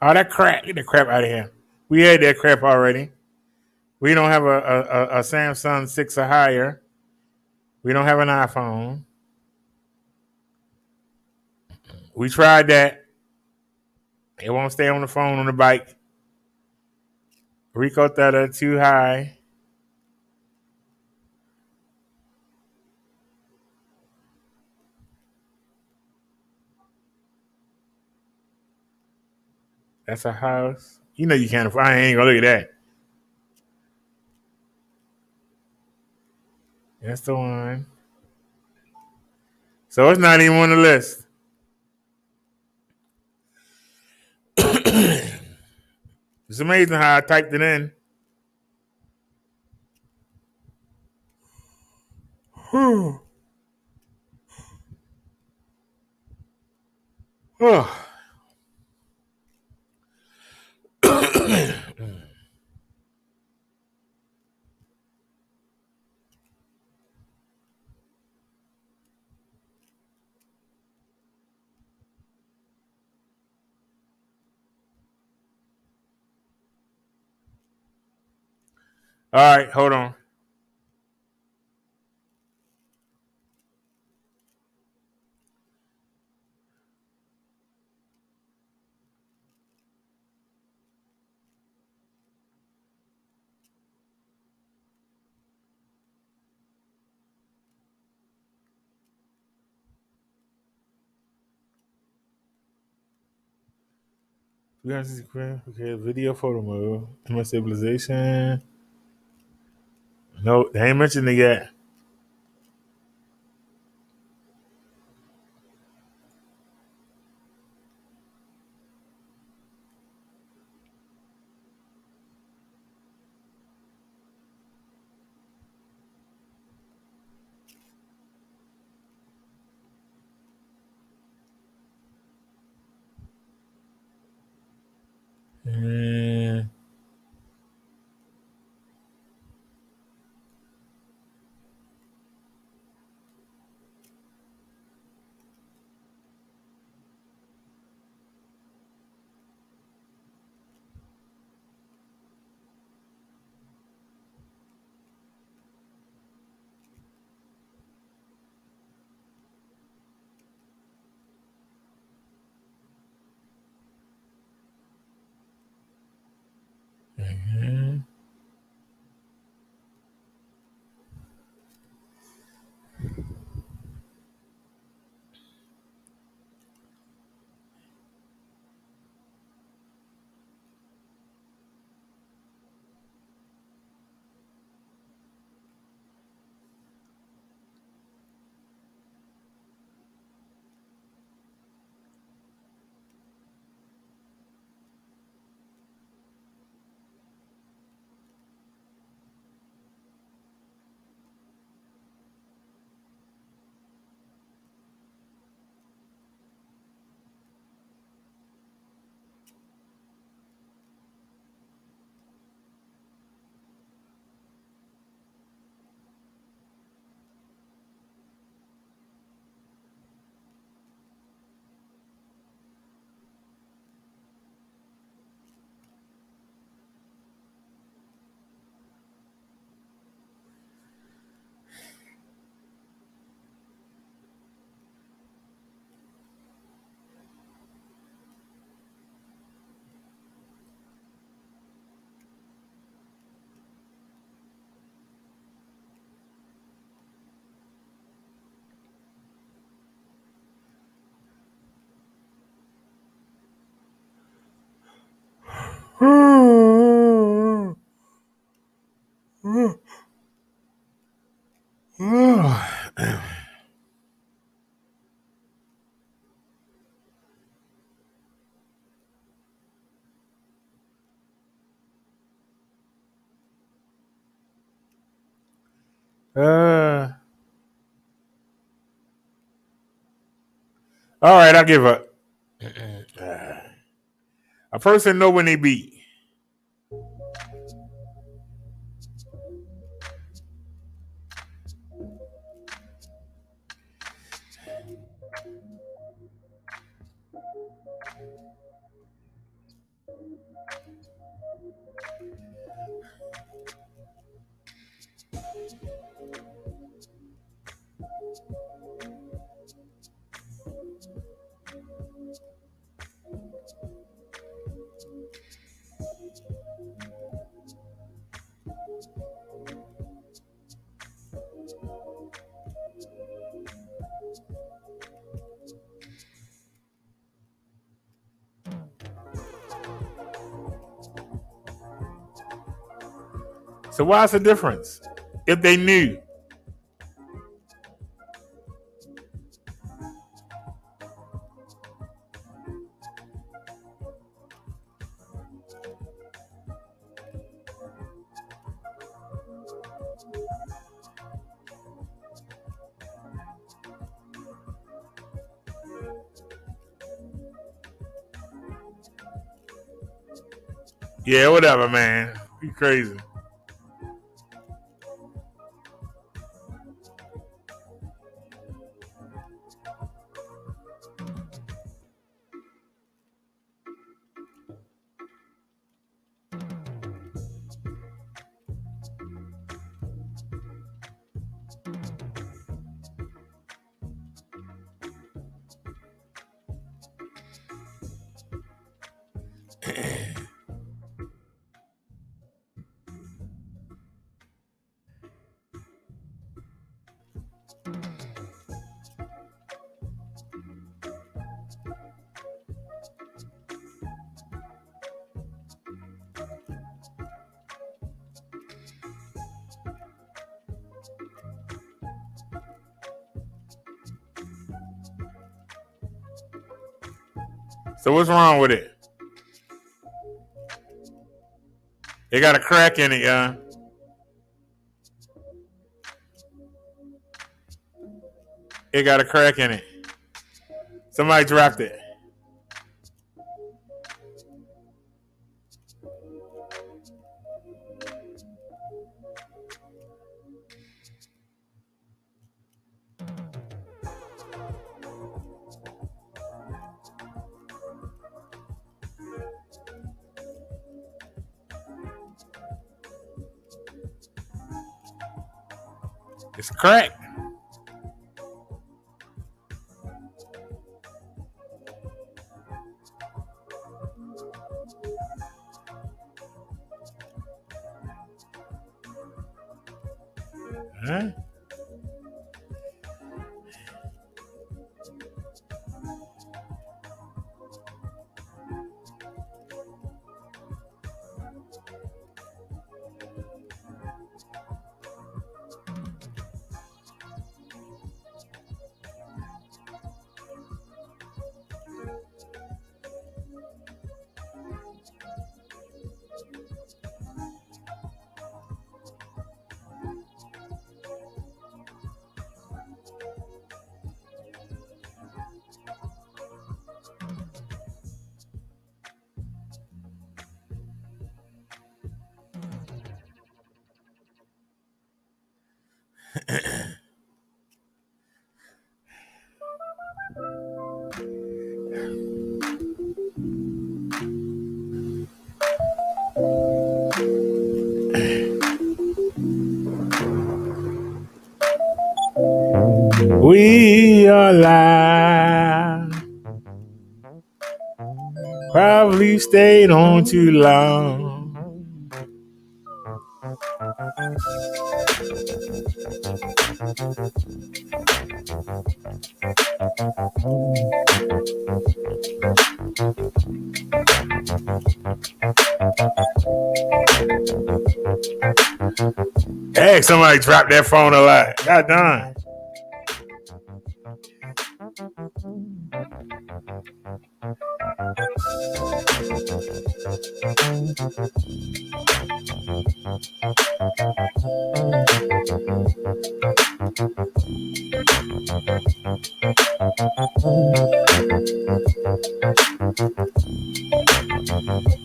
Oh, that crap. Get the crap out of here. We had that crap already. We don't have a Samsung 6 or higher. We don't have an iPhone. We tried that. It won't stay on the phone on the bike. Ricoh Theta, too high. That's a house. You know you can't afford. I ain't gonna look at that. That's the one. So it's not even on the list. It's amazing how I typed it in. Oh. All right, hold on. Okay, video photo mode. Image stabilization. No, they ain't mentioned it yet. All right, I give up. A person know when they beat. So what's the difference? If they knew. Yeah, whatever, man. You crazy. So what's wrong with it? It got a crack in it, yeah. It got a crack in it. Somebody dropped it. It's cracked. Huh? We are live. Probably stayed on too long. Hey, somebody dropped that phone a lot. God darn.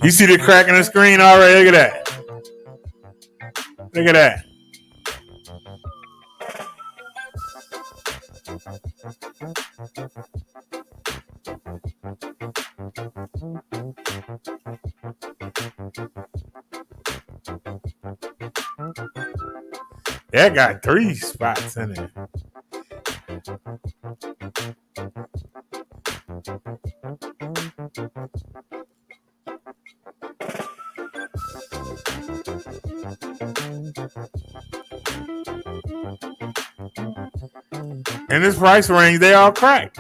You see the crack in the screen already? Look at that. Look at that. That got 3 spots in it. In this price range, they all cracked.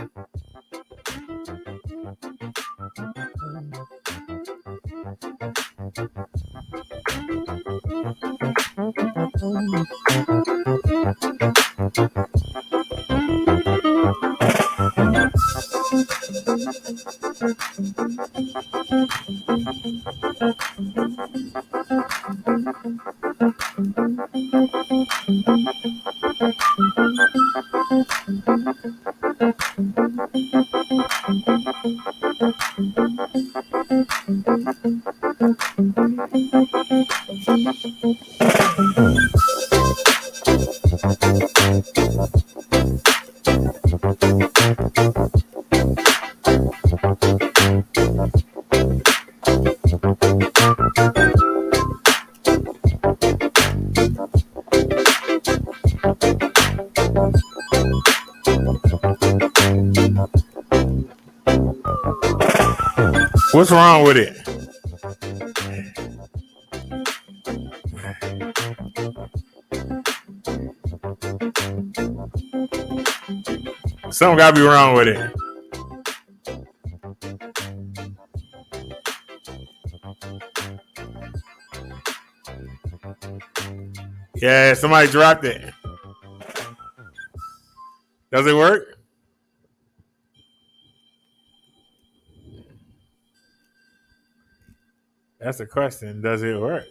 What's wrong with it? Something gotta be wrong with it. Yeah, somebody dropped it. Does it work? That's the question. Does it work?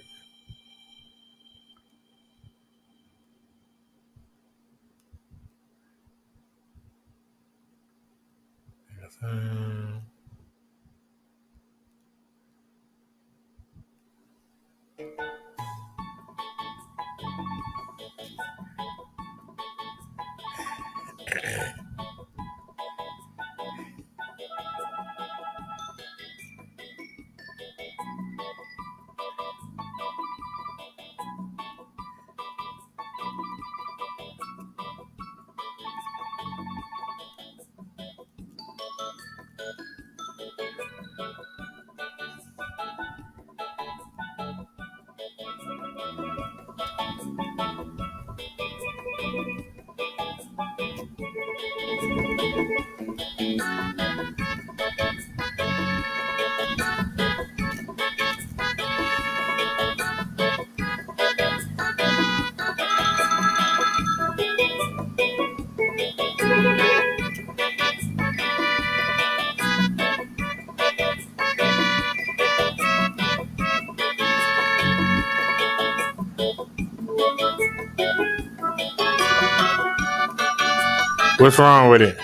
What's wrong with it?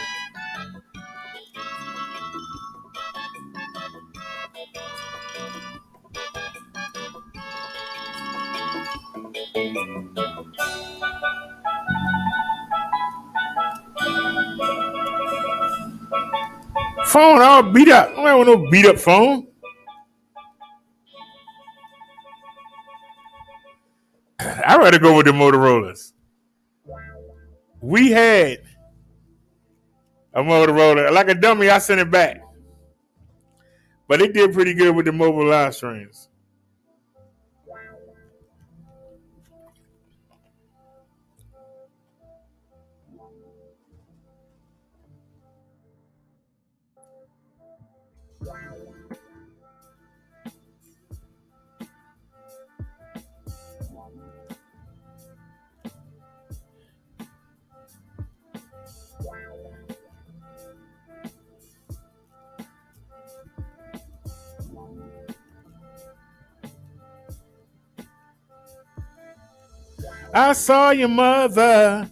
Phone all beat up. I don't want no beat up phone. I'd rather go with the Motorola's. We had a Motorola. Like a dummy, I sent it back. But it did pretty good with the mobile live streams. I saw your mother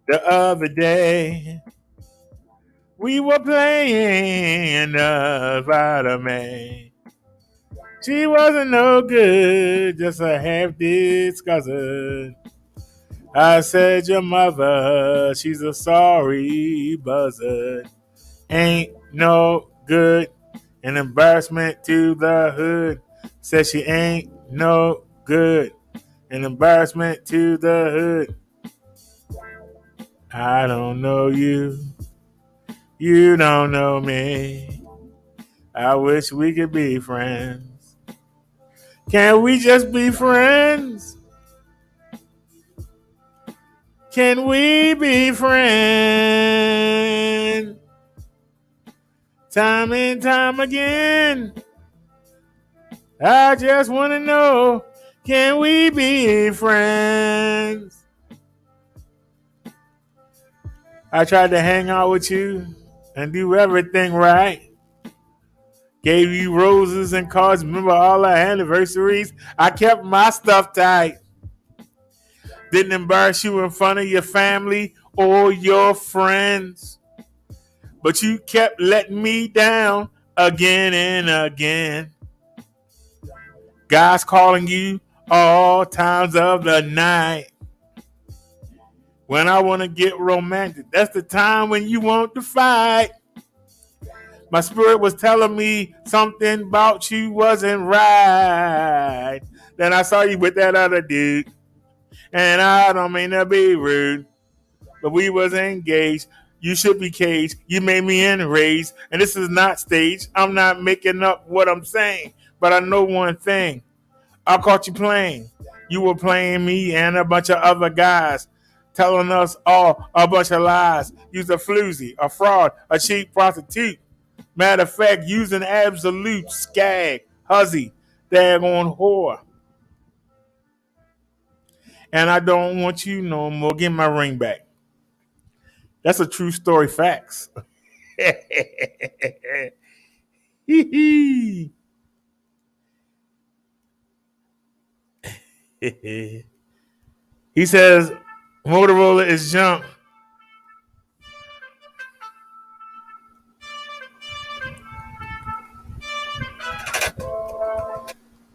the other day. We were playing Spider-Man. She wasn't no good, just a half-dead cousin. I said your mother, she's a sorry buzzard. Ain't no good, an embarrassment to the hood. Said she ain't no good, an embarrassment to the hood. I don't know you, you don't know me. I wish we could be friends. Can we just be friends? Can we be friends? Time and time again, I just want to know, can we be friends? I tried to hang out with you and do everything right. Gave you roses and cards, remember all our anniversaries. I kept my stuff tight. Didn't embarrass you in front of your family or your friends. But you kept letting me down again and again. Guys calling you all times of the night. When I want to get romantic, that's the time when you want to fight. My spirit was telling me something about you wasn't right. Then I saw you with that other dude. And I don't mean to be rude, but we was engaged. You should be caged. You made me enraged. And this is not staged. I'm not making up what I'm saying. But I know one thing. I caught you playing. You were playing me and a bunch of other guys, telling us all a bunch of lies. You's a floozy, a fraud, a cheap prostitute. Matter of fact, using absolute skag, huzzy, daggone whore. And I don't want you no more. Give my ring back. That's a true story, facts. He says Motorola is junk.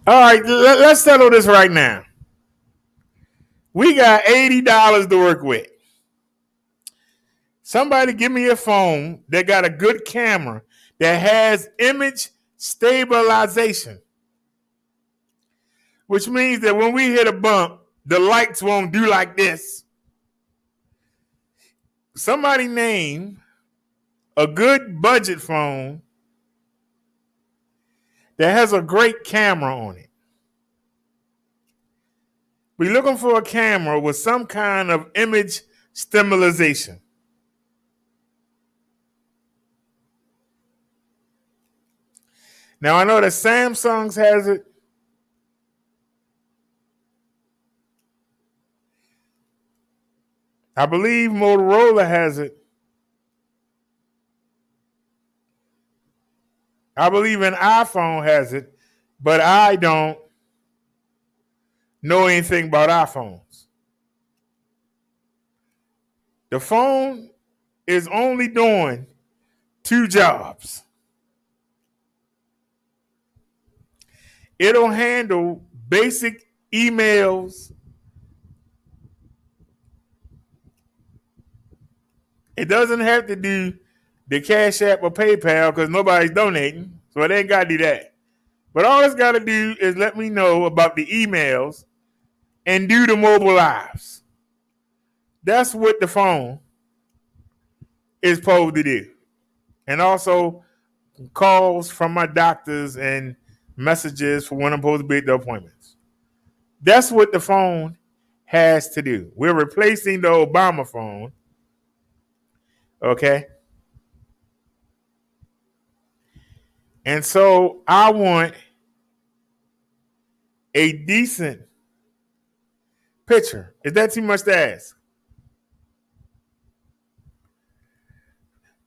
All right, let's settle this right now. We got $80 to work with. Somebody give me a phone that got a good camera that has image stabilization, which means that when we hit a bump, the lights won't do like this. Somebody name a good budget phone that has a great camera on it. We're looking for a camera with some kind of image stabilization. Now, I know that Samsung has it. I believe Motorola has it. I believe an iPhone has it, but I don't know anything about iPhones. The phone is only doing 2 jobs. It'll handle basic emails. It doesn't have to do the Cash App or PayPal because nobody's donating, so it ain't got to do that. But all it's got to do is let me know about the emails and do the mobile lives. That's what the phone is supposed to do. And also calls from my doctors and messages for when I'm supposed to be at the appointments. That's what the phone has to do. We're replacing the Obama phone. Okay? And so I want a decent picture. Is that too much to ask?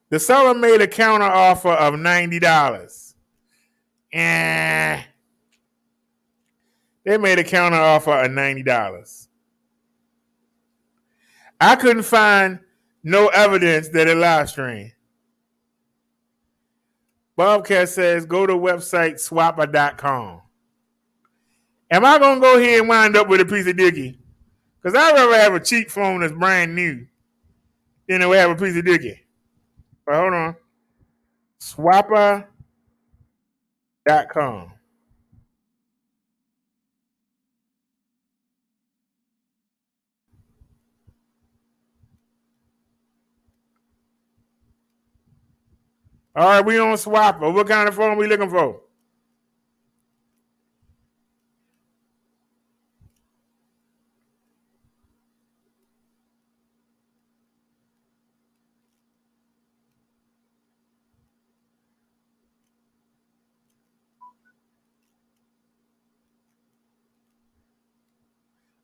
The seller made a counter offer of $90. They made a counter offer of $90. I couldn't find no evidence that it live streamed. Bobcat says, go to website swapper.com. Am I going to go here and wind up with a piece of dicky? Because I'd rather have a cheap phone that's brand new than to have a piece of dicky. But hold on. Swapper.com. All right, we on Swapper. What kind of phone we looking for?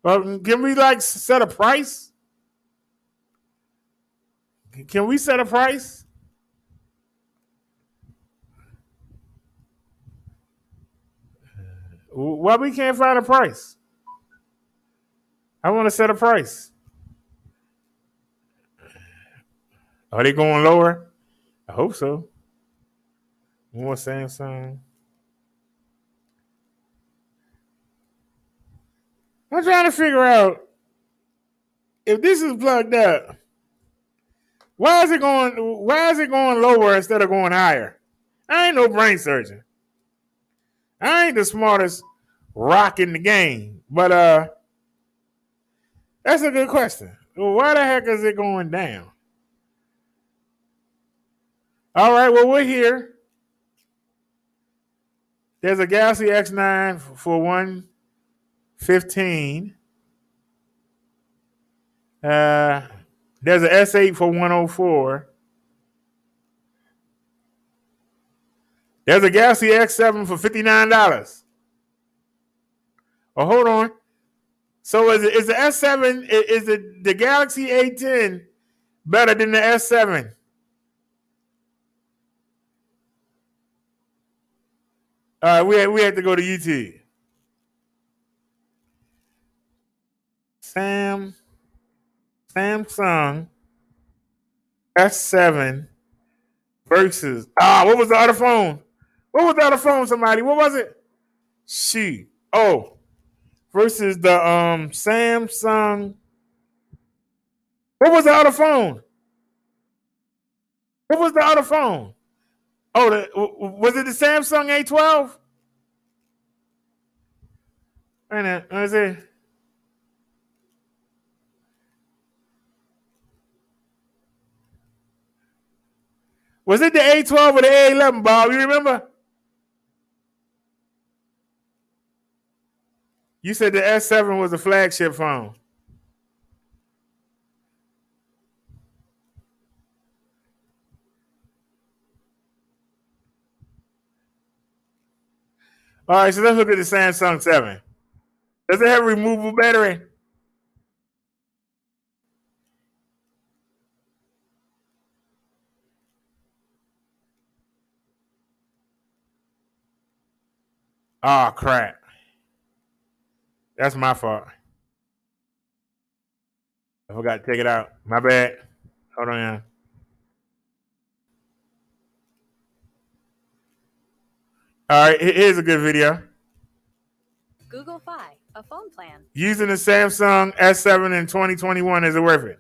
Well, can we like set a price? Can we set a price? Why we can't find a price? I want to set a price. Are they going lower? I hope so. More Samsung. I'm trying to figure out if this is plugged up. Why is it going lower instead of going higher? I ain't no brain surgeon. I ain't the smartest rock in the game, but that's a good question. Why the heck is it going down? All right, well, we're here. There's a Galaxy X9 for $115. There's an S8 for $104. There's a Galaxy X7 for $59. Oh, hold on. So is the S7, is the Galaxy A10 better than the S7? All right, we have to go to YouTube. Samsung S7 versus what was the other phone? What was the other phone? Somebody, what was it? Versus the Samsung. What was the other phone? What was the other phone? Was it the Samsung A12? Wait a minute, let me see. Was it the A12 or the A11, Bob? You remember? You said the S7 was a flagship phone. All right, so let's look at the Samsung 7. Does it have a removable battery? Oh, crap. That's my fault. I forgot to take it out. My bad. Hold on. Yeah. All right, here's a good video. Google Fi, a phone plan. Using the Samsung S7 in 2021, is it worth it?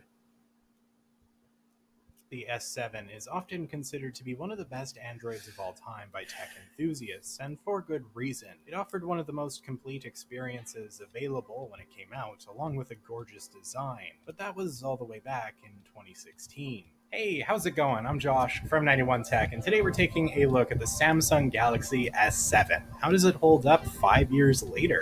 The S7 is often considered to be one of the best Androids of all time by tech enthusiasts, and for good reason. It offered one of the most complete experiences available when it came out, along with a gorgeous design. But that was all the way back in 2016. Hey, how's it going? I'm Josh from 91 Tech, and today we're taking a look at the Samsung Galaxy S7. How does it hold up 5 years later?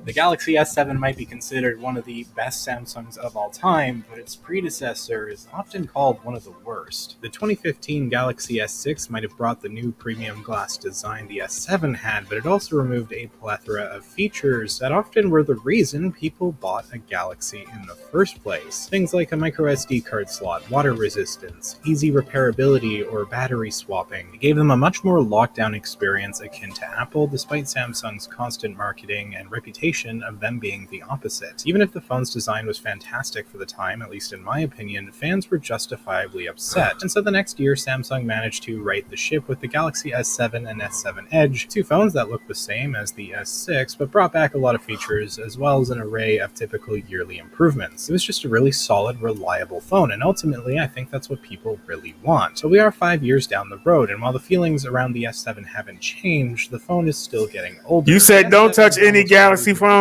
The The Galaxy S7 might be considered one of the best Samsungs of all time, but its predecessor is often called one of the worst. The 2015 Galaxy S6 might have brought the new premium glass design the S7 had, but it also removed a plethora of features that often were the reason people bought a Galaxy in the first place. Things like a microSD card slot, water resistance, easy repairability, or battery swapping. It gave them a much more lockdown experience akin to Apple, despite Samsung's constant marketing and reputation of them being the opposite. Even if the phone's design was fantastic for the time, at least in my opinion, fans were justifiably upset. And so the next year, Samsung managed to right the ship with the Galaxy S7 and S7 Edge, two phones that looked the same as the S6, but brought back a lot of features as well as an array of typical yearly improvements. It was just a really solid, reliable phone, and ultimately I think that's what people really want. So we are 5 years down the road, and while the feelings around the S7 haven't changed, the phone is still getting older. You said don't touch any Galaxy phones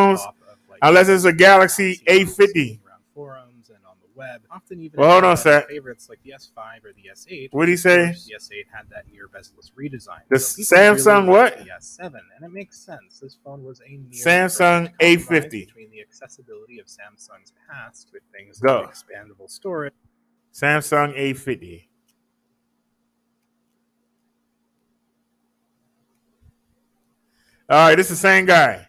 unless it's a Galaxy A50. Forums and on the web, often even Well, hold on, sir. favorites like the S5 or the S8. What'd he say? The S8 had that near bezel-less redesign. The So people Samsung really what? liked the S7, and it makes sense. This phone was a near Samsung perfect compromise A50. between the accessibility of Samsung's past with things Go. like expandable storage. Samsung A50. All right, this is the same guy.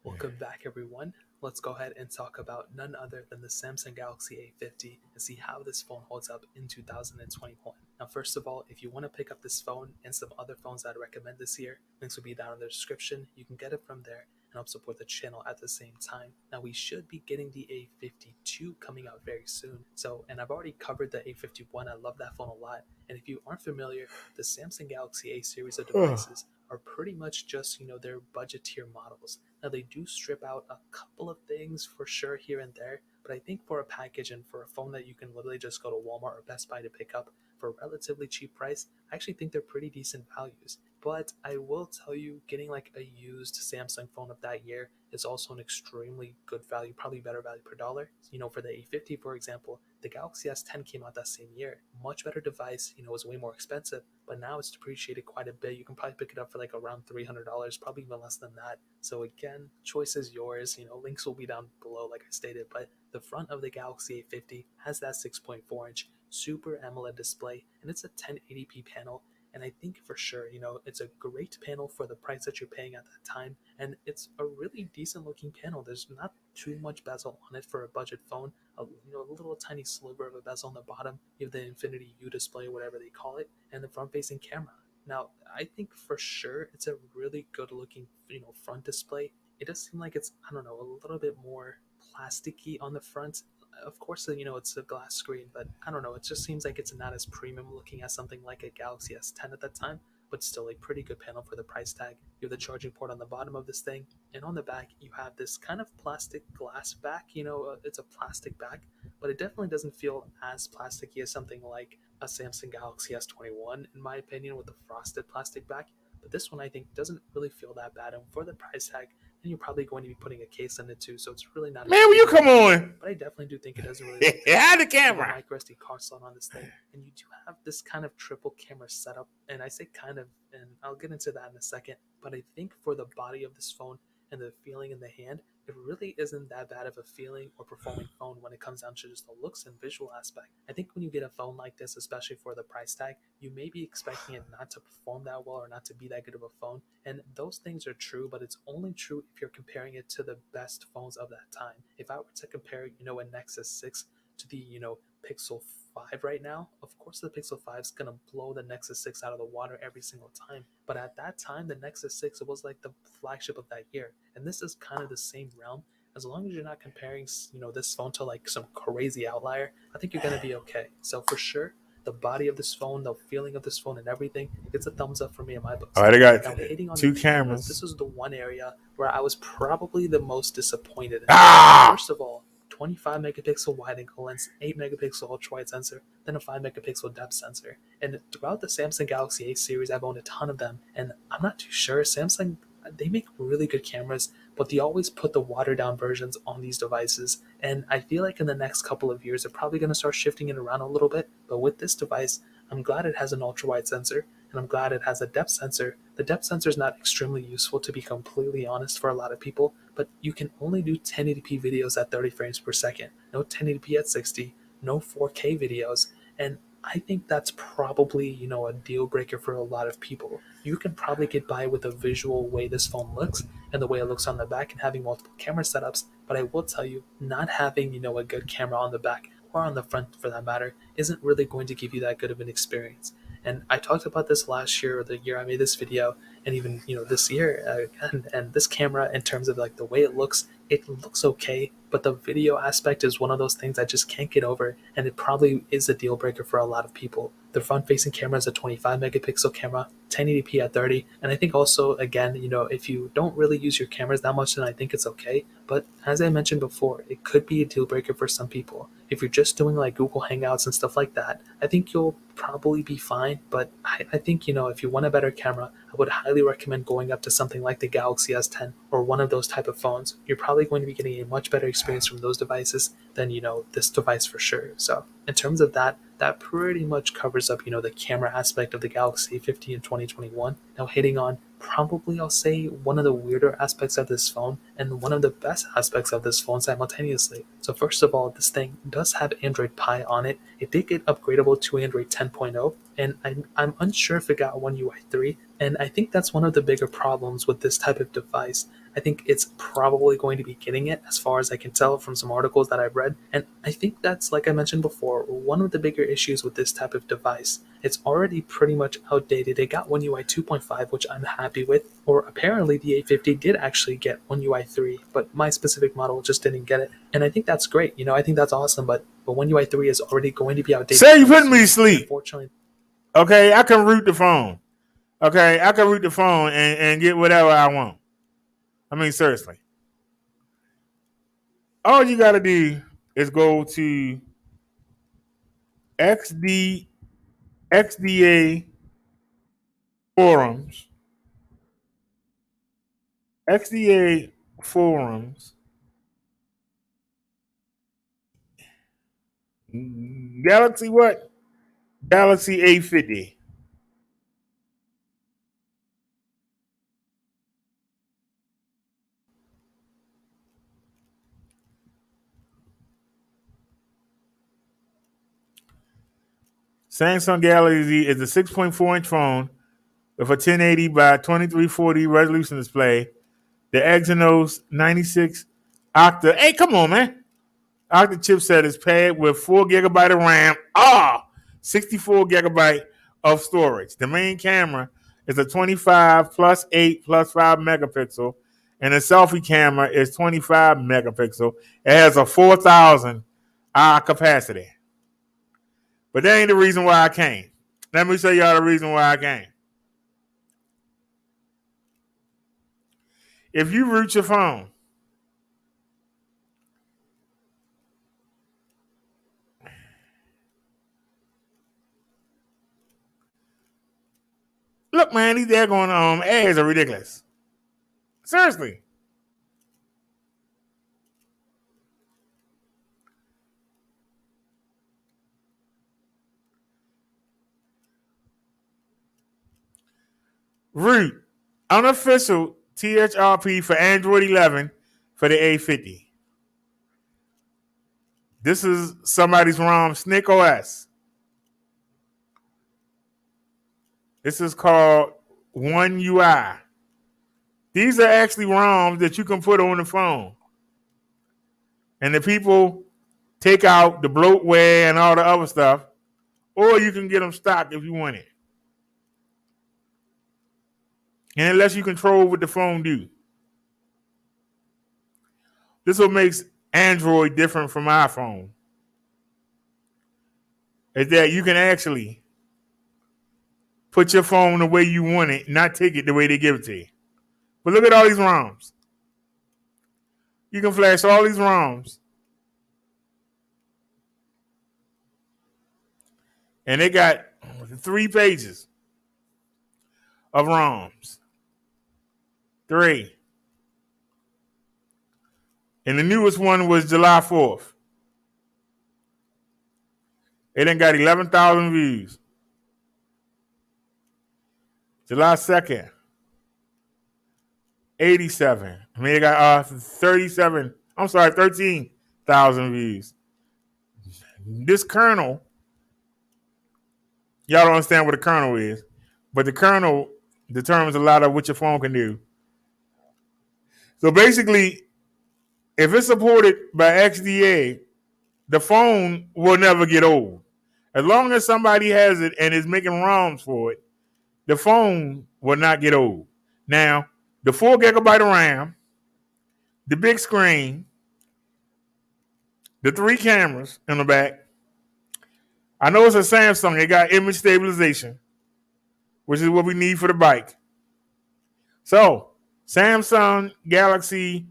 Welcome back, everyone. Let's go ahead and talk about none other than the Samsung Galaxy A50 and see how this phone holds up in 2021. Now, first of all, if you want to pick up this phone and some other phones I'd recommend this year, links will be down in the description. You can get it from there and help support the channel at the same time. Now, we should be getting the A52 coming out very soon. And I've already covered the A51. I love that phone a lot. And if you aren't familiar, the Samsung Galaxy A series of devices are pretty much just, their budget tier models. Now, they do strip out a couple of things for sure here and there, but I think for a package and for a phone that you can literally just go to Walmart or Best Buy to pick up for a relatively cheap price, I actually think they're pretty decent values. But I will tell you, getting like a used Samsung phone of that year is also an extremely good value, probably better value per dollar. For the A50, for example, the Galaxy S10 came out that same year. Much better device, it was way more expensive, but now it's depreciated quite a bit. You can probably pick it up for like around $300, probably even less than that. So again, choice is yours. Links will be down below, like I stated, but the front of the Galaxy A50 has that 6.4 inch Super AMOLED display, and it's a 1080p panel. And I think for sure, it's a great panel for the price that you're paying at that time. And it's a really decent looking panel. There's not too much bezel on it for a budget phone. A little tiny sliver of a bezel on the bottom. You have the Infinity U display, whatever they call it, and the front facing camera. Now, I think for sure it's a really good looking, front display. It does seem like it's, a little bit more plasticky on the front. Of course, it's a glass screen, but I don't know. It just seems like it's not as premium looking as something like a Galaxy S10 at that time, but still a pretty good panel for the price tag. You have the charging port on the bottom of this thing, and on the back, you have this kind of plastic glass back. It's a plastic back, but it definitely doesn't feel as plasticky as something like a Samsung Galaxy S21, in my opinion, with the frosted plastic back. But this one, I think, doesn't really feel that bad, and for the price tag, and you're probably going to be putting a case in it too, so it's really not. Man, will you come on? But I definitely do think it doesn't really. Yeah, the camera. Micro SD card slot on this thing, and you do have this kind of triple camera setup, and I say kind of, and I'll get into that in a second. But I think for the body of this phone and the feeling in the hand, it really isn't that bad of a feeling or performing phone when it comes down to just the looks and visual aspect. I think when you get a phone like this, especially for the price tag, you may be expecting it not to perform that well or not to be that good of a phone. And those things are true, but it's only true if you're comparing it to the best phones of that time. If I were to compare, a Nexus 6 to the, Pixel 5 right now, of course the Pixel 5 is going to blow the Nexus 6 out of the water every single time. But at that time, the Nexus 6, it was like the flagship of that year. And this is kind of the same realm. As long as you're not comparing, this phone to like some crazy outlier, I think you're going to be okay. So for sure, the body of this phone, the feeling of this phone and everything, it's a thumbs up for me in my books. All right, I got now, hating on two the cameras, cameras. this was the one area where I was probably the most disappointed. First of all, 25 megapixel wide angle lens, 8 megapixel ultra wide sensor, then a 5 megapixel depth sensor. And throughout the Samsung Galaxy A series, I've owned a ton of them, and I'm not too sure. Samsung, they make really good cameras, but they always put the watered down versions on these devices. And I feel like in the next couple of years, they're probably going to start shifting it around a little bit. But with this device, I'm glad it has an ultra wide sensor. and I'm glad it has a depth sensor. The depth sensor is not extremely useful, to be completely honest, for a lot of people, but you can only do 1080p videos at 30 frames per second. No 1080p at 60, no 4K videos, and I think that's probably, a deal breaker for a lot of people. You can probably get by with the visual way this phone looks and the way it looks on the back and having multiple camera setups, but I will tell you, not having, a good camera on the back or on the front for that matter isn't really going to give you that good of an experience. And I talked about this last year, or the year I made this video, and even this year, and this camera, in terms of like the way it looks okay, but the video aspect is one of those things I just can't get over, and it probably is a deal breaker for a lot of people. The front-facing camera is a 25 megapixel camera, 1080p at 30, and I think also, again, if you don't really use your cameras that much, then I think it's okay. But as I mentioned before, it could be a deal breaker for some people. If you're just doing like Google Hangouts and stuff like that, I think you'll probably be fine. But I think, if you want a better camera, I would highly recommend going up to something like the Galaxy S10 or one of those type of phones. You're probably going to be getting a much better experience from those devices than, this device for sure. So in terms of that pretty much covers up, the camera aspect of the Galaxy A50 in 2021. Now hitting on probably, I'll say, one of the weirder aspects of this phone and one of the best aspects of this phone simultaneously. So first of all, this thing does have Android Pie on it. It did get upgradable to Android 10.0, and I'm unsure if it got One UI 3, and I think that's one of the bigger problems with this type of device. I think it's probably going to be getting it, as far as I can tell from some articles that I've read, and I think that's, like I mentioned before, one of the bigger issues with this type of device. It's already pretty much outdated. It got One UI 2.5, which I'm happy with, or apparently the A50 did actually get One UI 3, but my specific model just didn't get it, and I think that's great. I think that's awesome, but One UI 3 is already going to be outdated. Say you putting me to sleep. Unfortunately. Okay, I can root the phone. Okay, I can root the phone and get whatever I want. I mean, seriously. All you got to do is go to XDA forums. XDA forums. Galaxy what? Galaxy A50. Samsung Galaxy is a 6.4-inch phone with a 1080 by 2340 resolution display. The Exynos 96 Octa. Hey, come on, man. Octa chipset is paired with 4 gigabyte of RAM. 64 gigabyte of storage. The main camera is a 25 plus 8 plus 5 megapixel, and the selfie camera is 25 megapixel. It has a 4,000 capacity. But that ain't the reason why I came. Let me show y'all the reason why I came. If you root your phone, look, man, these daggone ads are ridiculous. Seriously. Root unofficial THRP for Android 11 for the A50. This is somebody's ROM, Snake OS. This is called One UI. These are actually ROMs that you can put on the phone. And the people take out the bloatware and all the other stuff, or you can get them stock if you want it. And it lets you control what the phone do. This is what makes Android different from iPhone. Is that you can actually put your phone the way you want it, not take it the way they give it to you. But look at all these ROMs. You can flash all these ROMs. And they got 3 pages of ROMs. 3. And the newest one was July 4th. It done got 11,000 views. July 2nd, 87. I mean, it got 13,000 views. This kernel, y'all don't understand what a kernel is, but the kernel determines a lot of what your phone can do. So basically, if it's supported by XDA, the phone will never get old. As long as somebody has it and is making ROMs for it, the phone will not get old. Now, the 4 gigabyte of RAM, the big screen, the 3 cameras in the back. I know it's a Samsung. It got image stabilization, which is what we need for the bike. So, Samsung Galaxy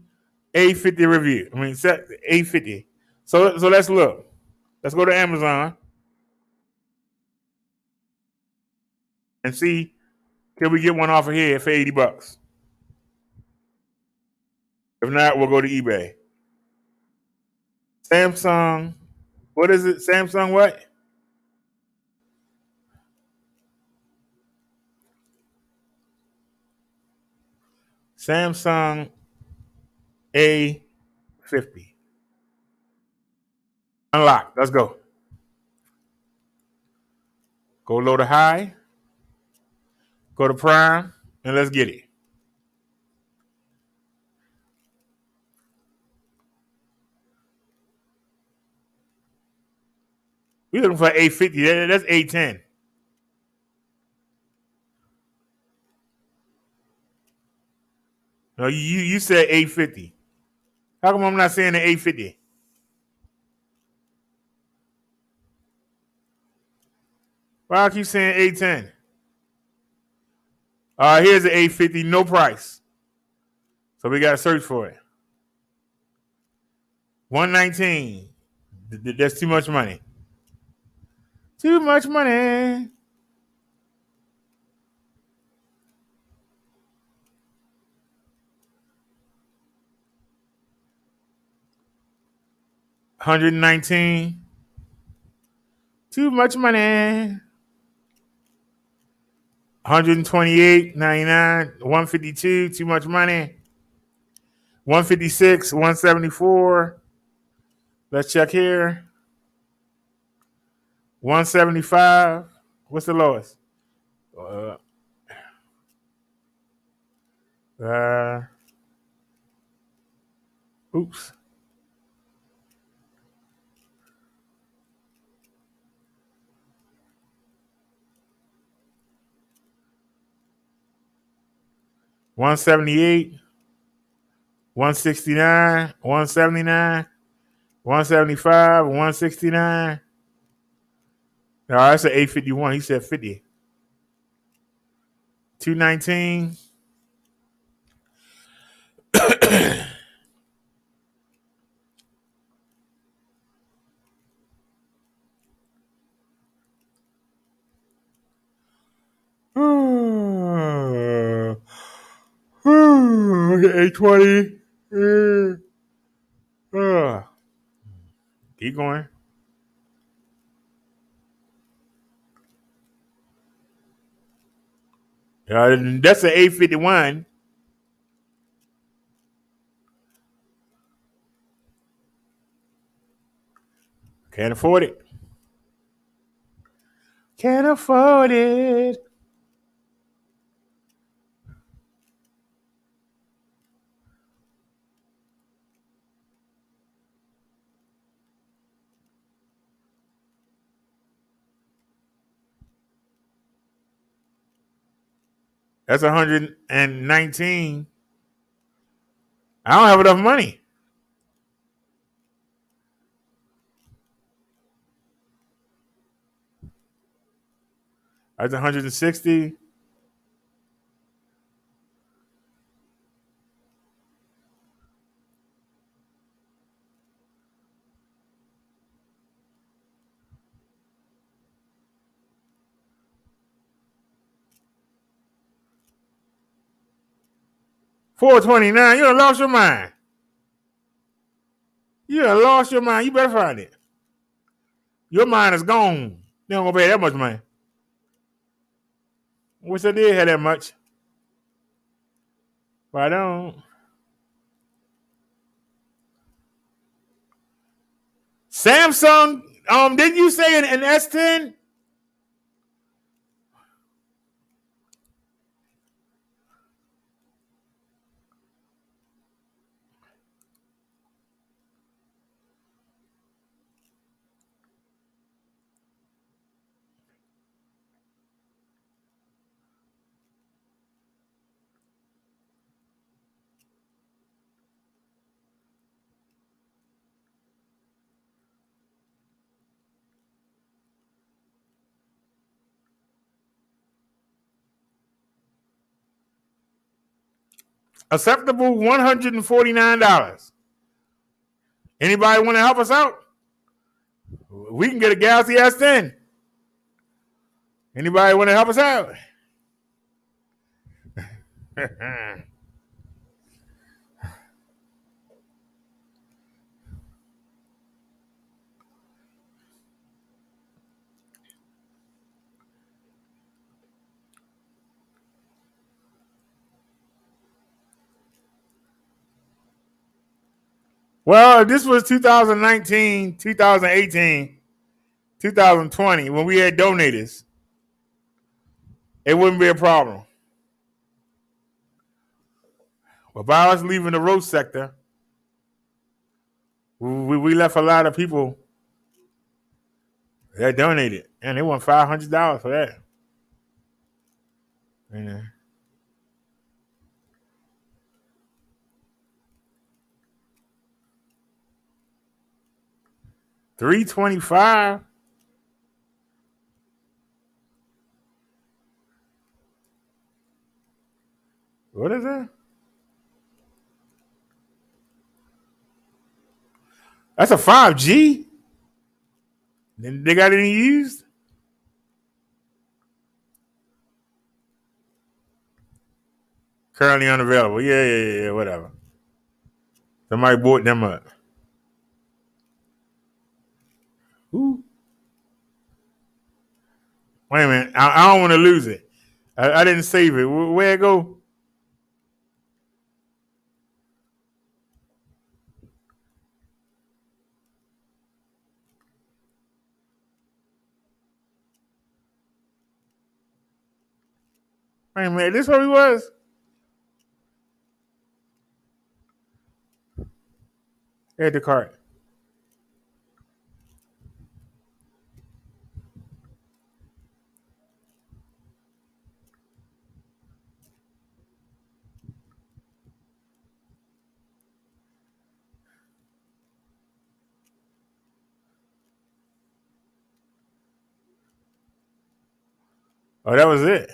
A50 review. I mean, A50. So let's look. Let's go to Amazon and see, can we get one off of here for $80? If not, we'll go to eBay. Samsung, what is it? Samsung what? Samsung A50. Unlock. Let's go. Go low to high. Go to prime. And let's get it. We're looking for A50. That's A10. No, you said A50. How come I'm not saying the A50? Why I keep saying A10? Here's the A50, no price. So we got to search for it. $119. That's too much money. Too much money. $119. Too much money. $128.99. $152. Too much money. $156. $174. Let's check here. $175. What's the lowest? Oops. $178, $169, $179, $175, $169. No, that's an $851. He said 50. $219. Okay, $820. Keep going. That's an $851. Can't afford it. Can't afford it. That's $119. I don't have enough money. That's $160. $429. You done lost your mind. You done lost your mind. You better find it. Your mind is gone. You don't gonna pay that much money. Wish I did have that much. But I don't. Samsung, didn't you say an S10? Acceptable $149. Anybody want to help us out? We can get a Galaxy S10. Anybody want to help us out? Well, if this was 2019, 2018, 2020, when we had donators, it wouldn't be a problem. But by us leaving the roast sector, we left a lot of people that donated, and they want $500 for that. Yeah. $325. What is that? That's a 5G. They got any used? Currently unavailable. Yeah, whatever. Somebody bought them up. Ooh. Wait a minute. I don't want to lose it. I didn't save it. Where it go? Wait a minute. This what he was? Add the cart. Oh, that was it.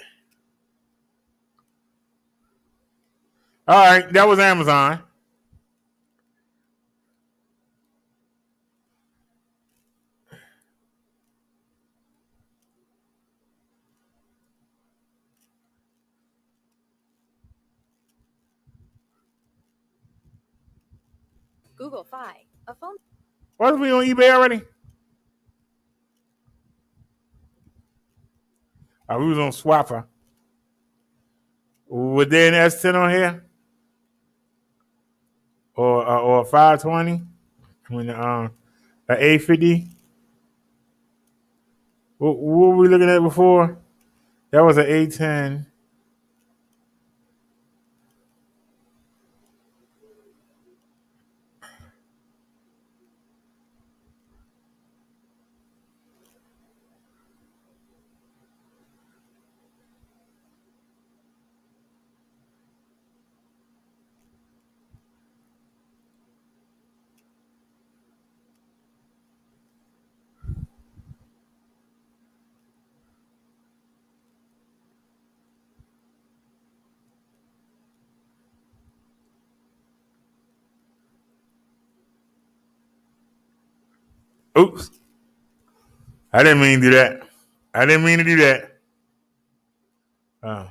All right, that was Amazon. Google Fi, a phone. Wasn't we on eBay already? Oh, we was on Swapper. Was there an S10 on here? Or a 520? When a A50? What were we looking at before? That was an A10. Oops. I didn't mean to do that. I didn't mean to do that. Oh.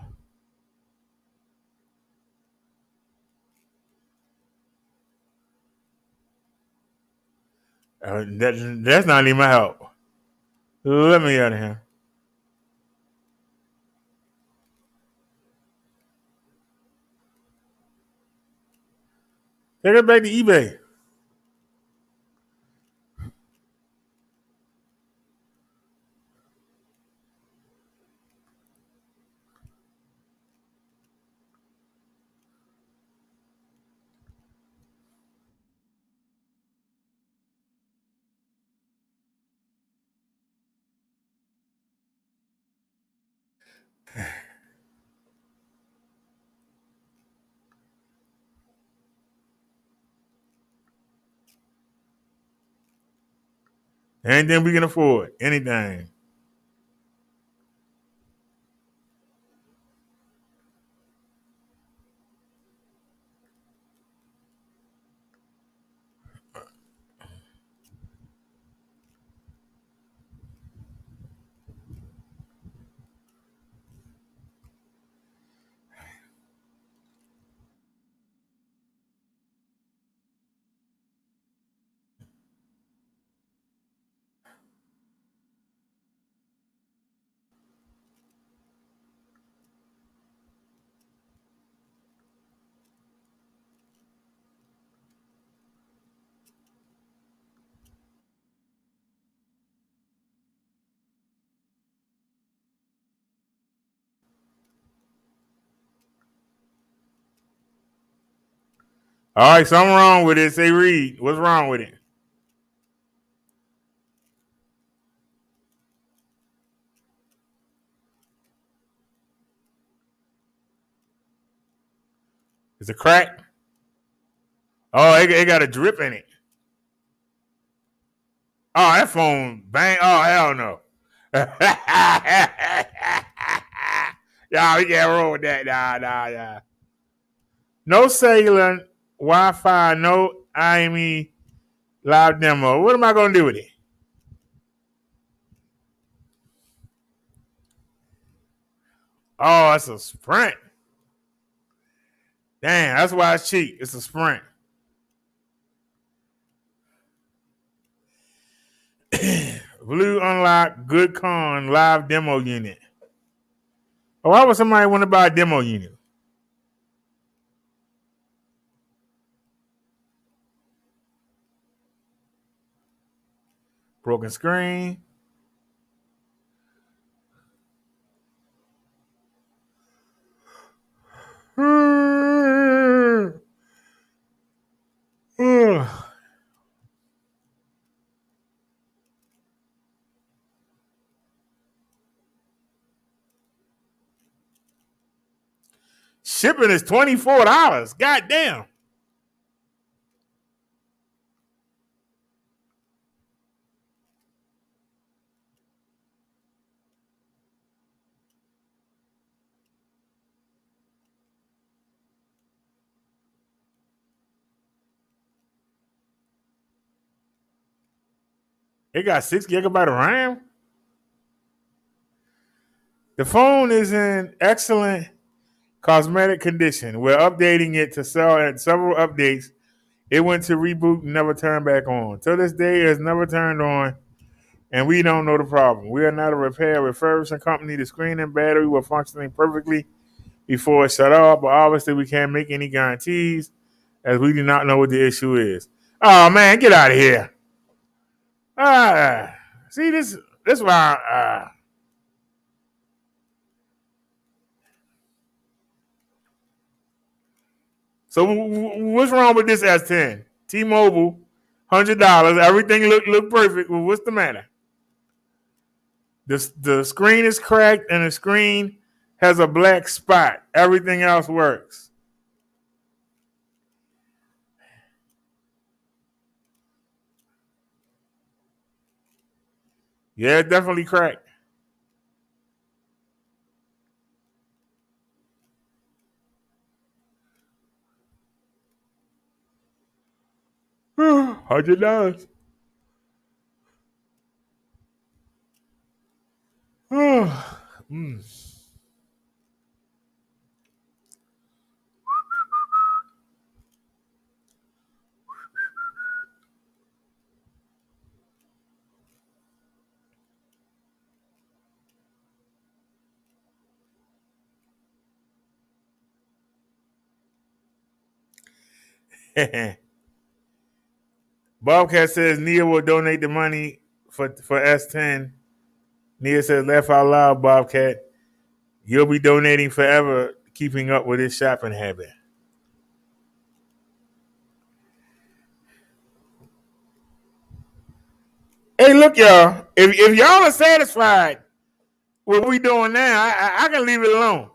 That's not even my help. Let me out of here. Take it back to eBay. Anything we can afford. Anything. All right, something wrong with it. Say Reed, what's wrong with it? Is it crack? Oh, it got a drip in it. Oh, that phone bang. Oh, hell no. Y'all, we can't roll with that. Nah. No cellular, Wi-Fi, no IME live demo. What am I going to do with it? Oh, it's a Sprint. Damn, that's why it's cheap. It's a Sprint. Blue Unlock Good Con live demo unit. Oh, why would somebody want to buy a demo unit? Broken screen. Shipping is $24. God damn. It got 6 gigabyte of RAM. The phone is in excellent cosmetic condition. We're updating it to sell at several updates. It went to reboot and never turned back on. To this day, it has never turned on, and we don't know the problem. We are not a repair refurbishing company. The screen and battery were functioning perfectly before it shut off, but obviously we can't make any guarantees as we do not know what the issue is. Oh, man, get out of here. See, this why So what's wrong with this S10? T-Mobile, $100. Everything look perfect. Well, what's the matter? The screen is cracked and the screen has a black spot. Everything else works. Yeah, it definitely cracked. $100. Bobcat says Nia will donate the money for S10. Nia says, laugh out loud, Bobcat. You'll be donating forever, keeping up with his shopping habit. Hey, look, y'all. If y'all are satisfied with what we doing now, I can leave it alone.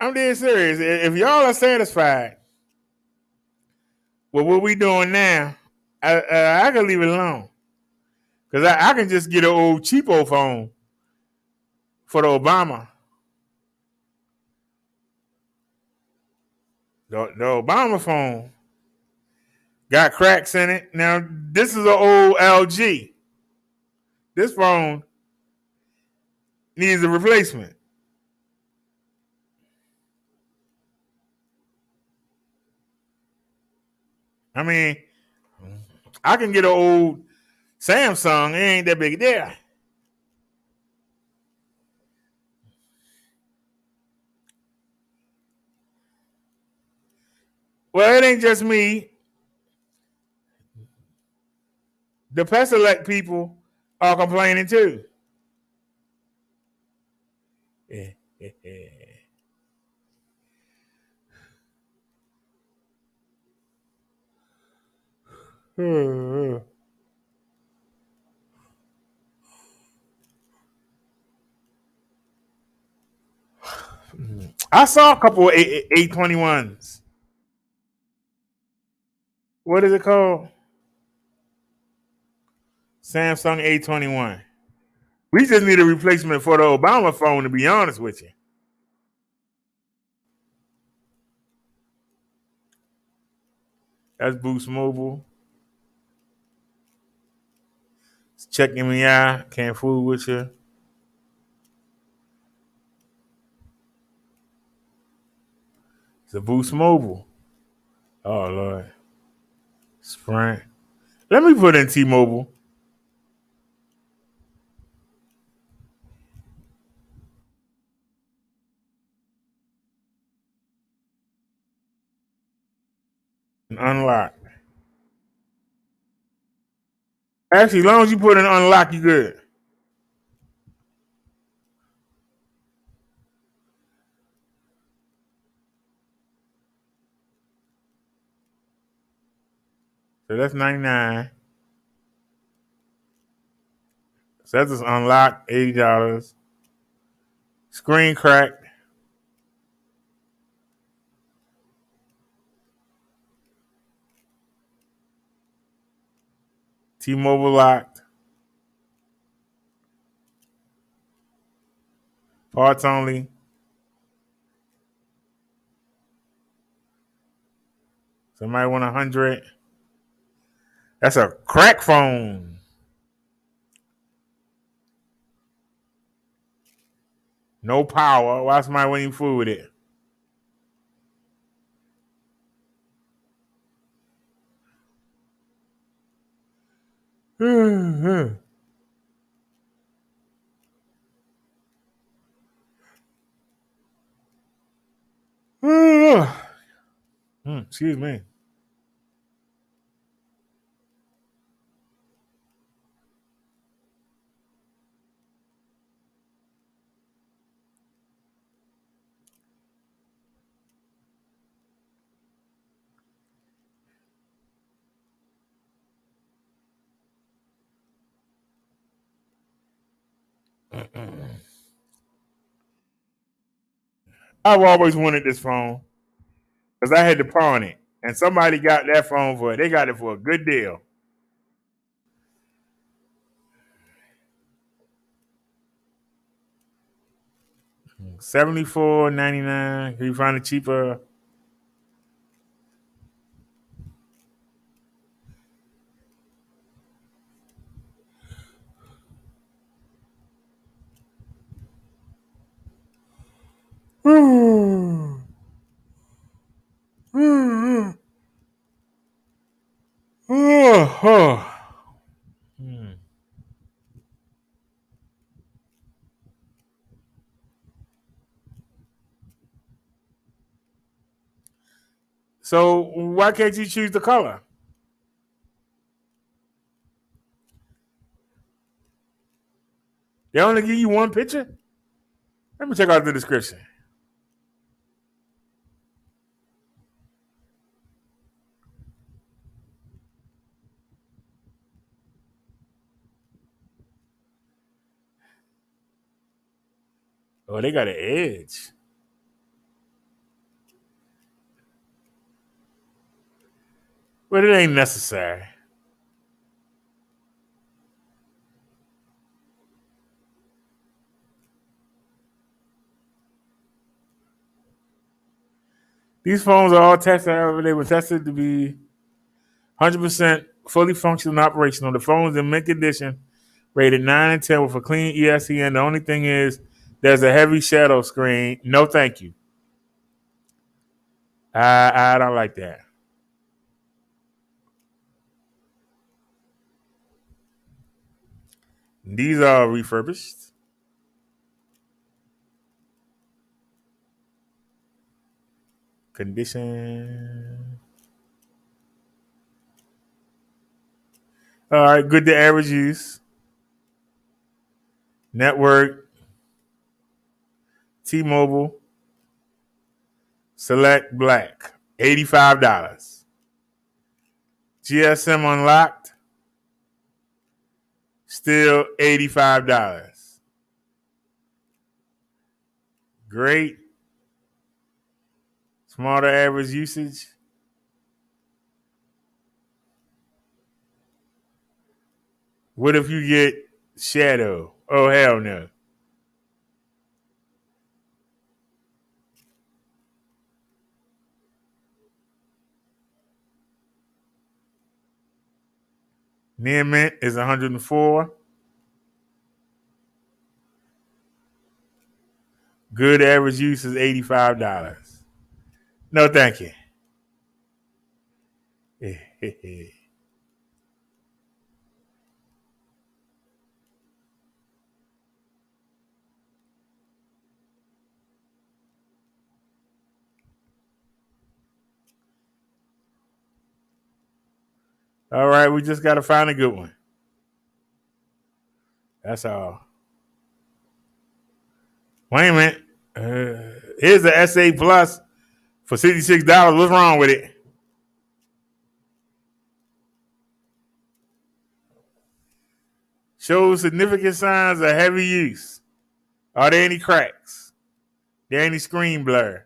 I'm dead serious. If y'all are satisfied with what we doing now, I can leave it alone. Because I can just get an old cheapo phone for the Obama. The Obama phone got cracks in it. Now, this is an old LG. This phone needs a replacement. I mean, I can get an old Samsung. It ain't that big a deal. Well, it ain't just me. The Peselect people are complaining too. I saw a couple of 821s. What is it called? Samsung A21. We just need a replacement for the Obama phone, to be honest with you. That's Boost Mobile. It's checking me out. Can't fool with you. It's a Boost Mobile. Oh, Lord. Sprint. Let me put in T-Mobile. And unlock. Actually, as long as you put in unlock, you good. So that's 99. So that's just unlocked, $80. Screen cracked. T-Mobile locked. Parts only. Somebody want 100. That's a crack phone. No power. Why somebody want you fool with it? Excuse me. I've always wanted this phone because I had to pawn it, and somebody got that phone for it. They got it for a good deal. $74.99. Can you find it cheaper? So why can't you choose the color? They only give you one picture? Let me check out the description. Oh, they got an edge. But it ain't necessary. These phones are all tested. However, they were tested to be 100% fully functional and operational. The phone's in mint condition, rated 9 and 10 with a clean ESCN. The only thing is there's a heavy shadow screen. No, thank you. I don't like that. These are refurbished. Condition. All right, good to average use. Network. T-Mobile. Select black. $85. GSM unlocked. Still $85. Great. Smarter average usage. What if you get shadow? Oh, hell no. Near mint is 104. Good average use is $85. No, thank you. All right, we just got to find a good one. That's all. Wait a minute. Here's the S8 Plus for $66. What's wrong with it? Shows significant signs of heavy use. Are there any cracks? There any screen blur?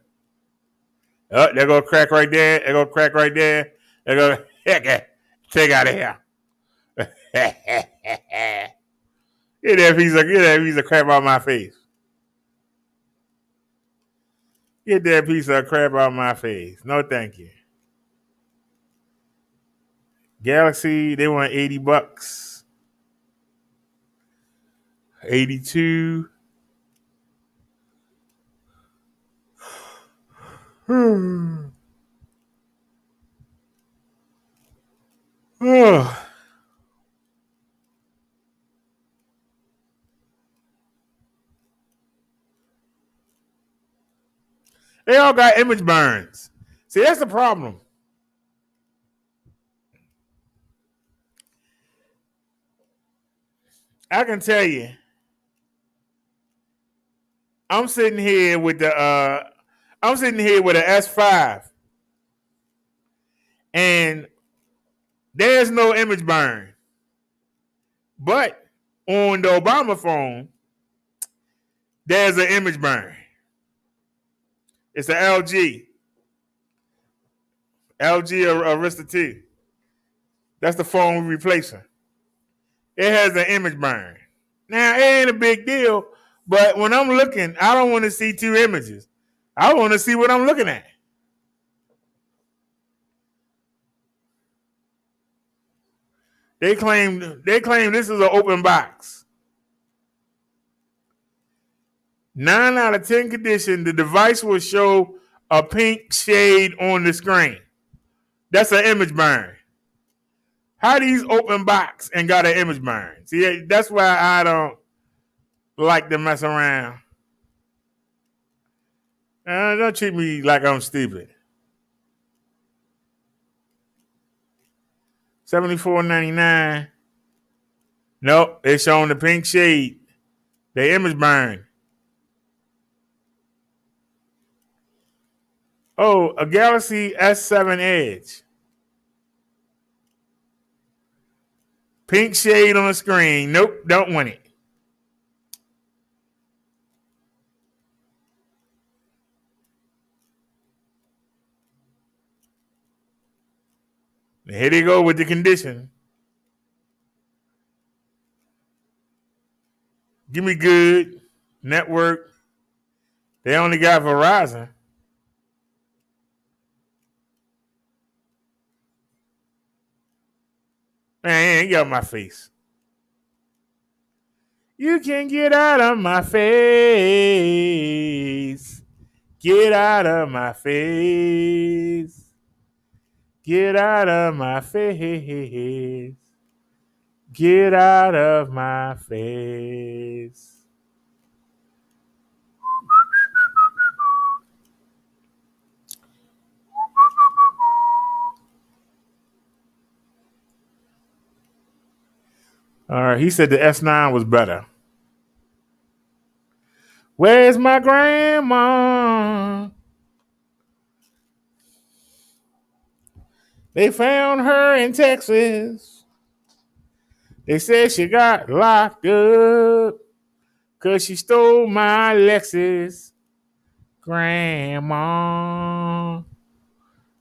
Oh, there go a crack right there. There go a crack right there. There go. Heck, take out of here. Get that piece of crap out of my face. Get that piece of crap out of my face. No, thank you. Galaxy, they want $80. 82. They all got image burns. See, that's the problem. I can tell you, I'm sitting here with the S5, and there's no image burn. But on the Obama phone, there's an image burn. It's an LG Arista 2. That's the phone we're replacing. It has an image burn. Now, it ain't a big deal, but when I'm looking, I don't want to see two images. I want to see what I'm looking at. They claim this is an open box. 9 out of 10 condition, the device will show a pink shade on the screen. That's an image burn. How these open box and got an image burn? See, that's why I don't like to mess around. Don't treat me like I'm stupid. $74.99. Nope, it's showing the pink shade. The image burn. Oh, a Galaxy S7 Edge. Pink shade on the screen. Nope, don't want it. Here they go with the condition. Give me good network. They only got Verizon. Man, get out of my face. You can get out of my face. Get out of my face. Get out of my face. Get out of my face. All right, he said the S9 was better. Where's my grandma? They found her in Texas. They said she got locked up because she stole my Lexus. Grandma.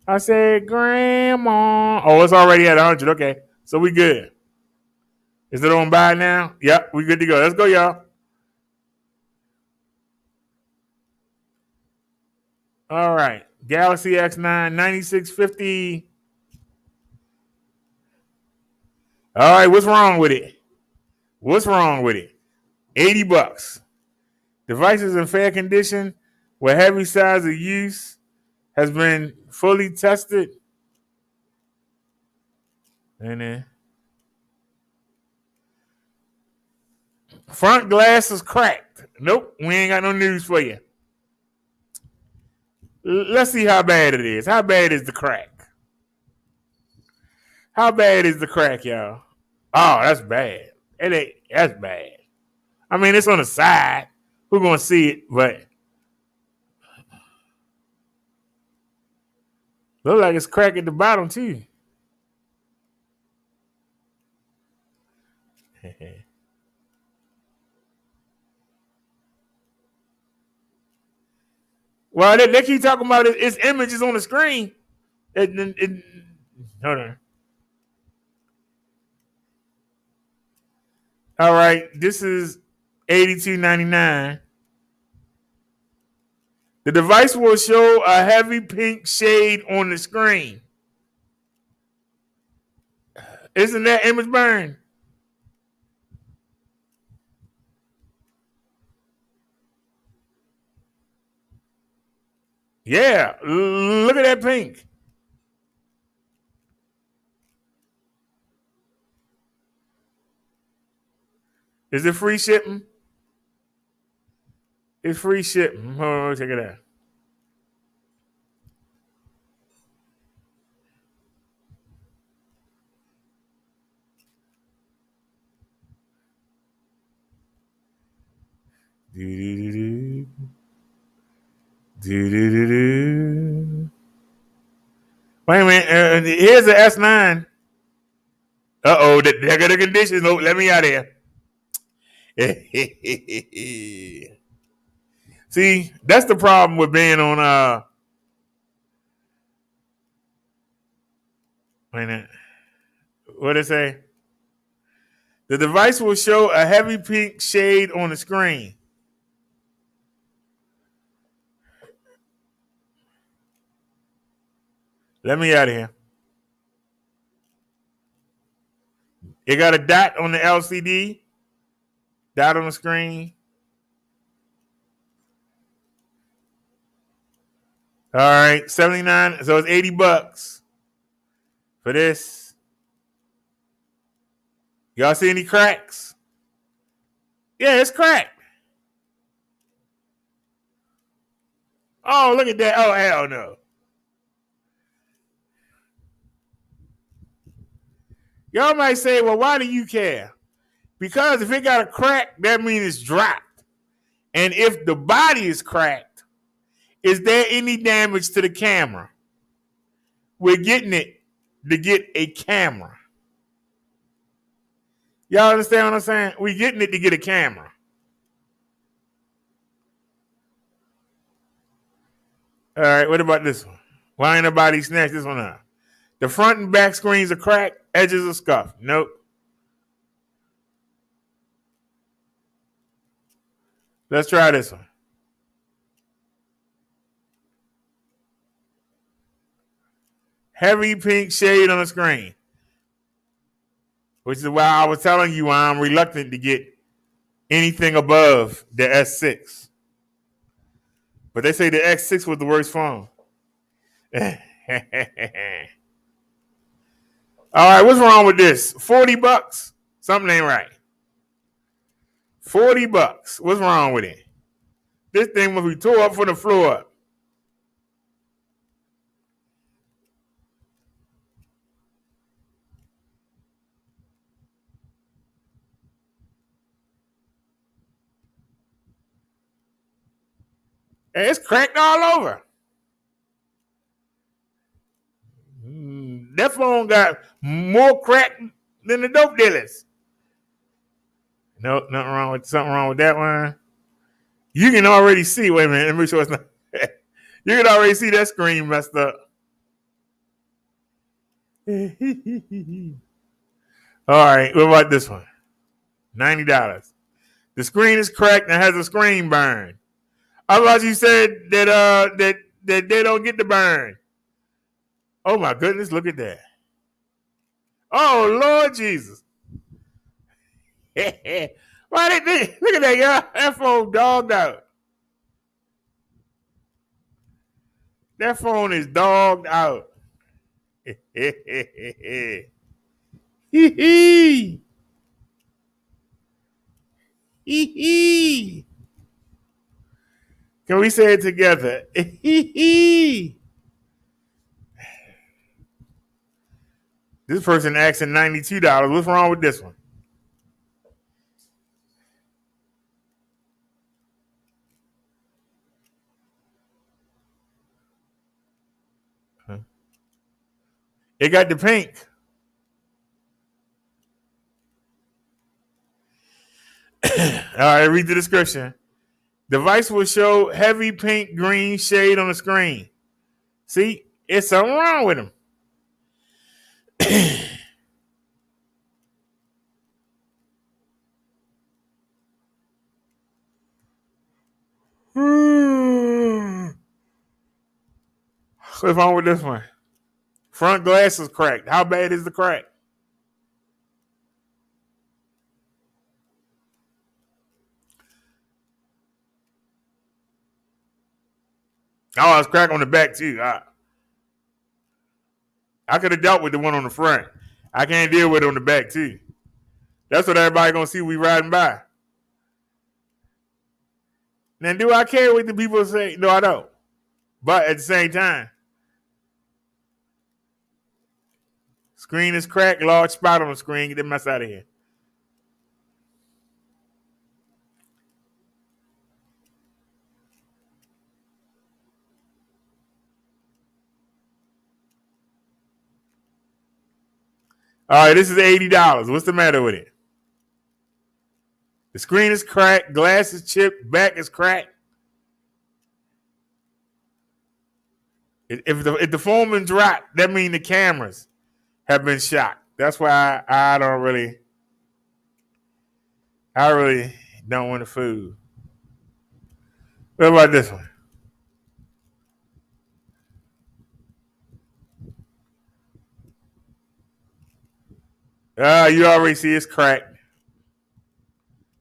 I said, Grandma. Oh, it's already at 100. Okay, so we good. Is it on buy now? Yep, we good to go. Let's go, y'all. All right. Galaxy S9, 9650. All right, what's wrong with it? What's wrong with it? $80. Device is in fair condition with heavy size of use, has been fully tested. And then front glass is cracked. Nope, we ain't got no news for you. Let's see how bad it is. How bad is the crack? How bad is the crack, y'all? Oh, that's bad. That's bad. I mean, it's on the side. We're going to see it, but look like it's cracked at the bottom, too. Well, they keep talking about its images on the screen. Hold on. All right, this is $82.99. The device will show a heavy pink shade on the screen. Isn't that image burn? Yeah, look at that pink. Is it free shipping? It's free shipping. Hold on, check it out. Wait a minute. Here's the S9. Uh-oh, there got the conditions. Oh, let me out of here. See, that's the problem with being on wait a minute. What did it say? The device will show a heavy pink shade on the screen. Let me out of here. It got a dot on the LCD. Dot on the screen. All right, 79. So it's $80 for this. Y'all see any cracks? Yeah, it's cracked. Oh, look at that. Oh, hell no. Y'all might say, well, why do you care? Because if it got a crack, that means it's dropped. And if the body is cracked, is there any damage to the camera? We're getting it to get a camera. Y'all understand what I'm saying? We're getting it to get a camera. All right, what about this one? Why ain't nobody snatch this one up? The front and back screens are cracked, edges are scuffed. Nope. Let's try this one. Heavy pink shade on the screen. Which is why I was telling you I'm reluctant to get anything above the S6. But they say the X6 was the worst phone. All right, what's wrong with this? $40? Something ain't right. $40. What's wrong with it? This thing must be tore up from the floor up. Hey, it's cracked all over. That phone got more crack than the dope dealers. Nope, nothing wrong with something wrong with that one. You can already see. Wait a minute, let me show it's not. You can already see that screen messed up. All right, what about this one? $90. The screen is cracked and has a screen burn. Otherwise, you said that that they don't get the burn. Oh my goodness, look at that. Oh Lord Jesus. Why did they look at that, y'all? That phone dogged out. That phone is dogged out. Hee hee. Hee hee. Can we say it together? Hee hee. This person asking $92. What's wrong with this one? Huh? It got the pink. All right, read the description. Device will show heavy pink green shade on the screen. See, it's something wrong with them. What's wrong with this one? Front glass is cracked. How bad is the crack? Oh, it's cracked on the back too. I could have dealt with the one on the front. I can't deal with it on the back too. That's what everybody gonna see we riding by. Now, do I care what the people say? No, I don't. But at the same time, screen is cracked, large spot on the screen. Get the mess out of here. All right, this is $80. What's the matter with it? The screen is cracked, glass is chipped, back is cracked. If the phone been dropped, that means the cameras have been shot. That's why I really don't want to fool. What about this one? You already see it's cracked.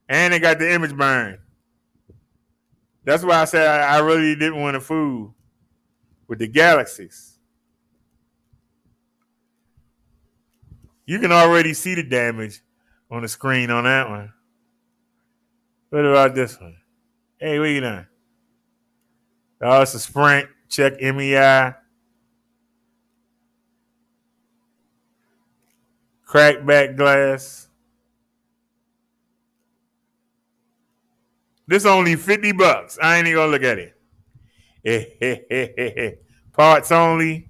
And it got the image burn. That's why I said I really didn't want to fool with the Galaxies. You can already see the damage on the screen on that one. What about this one? Hey, what you doing? Oh, it's a Sprint. Check MEI. Crackback glass. This only $50. I ain't even gonna look at it. Parts only.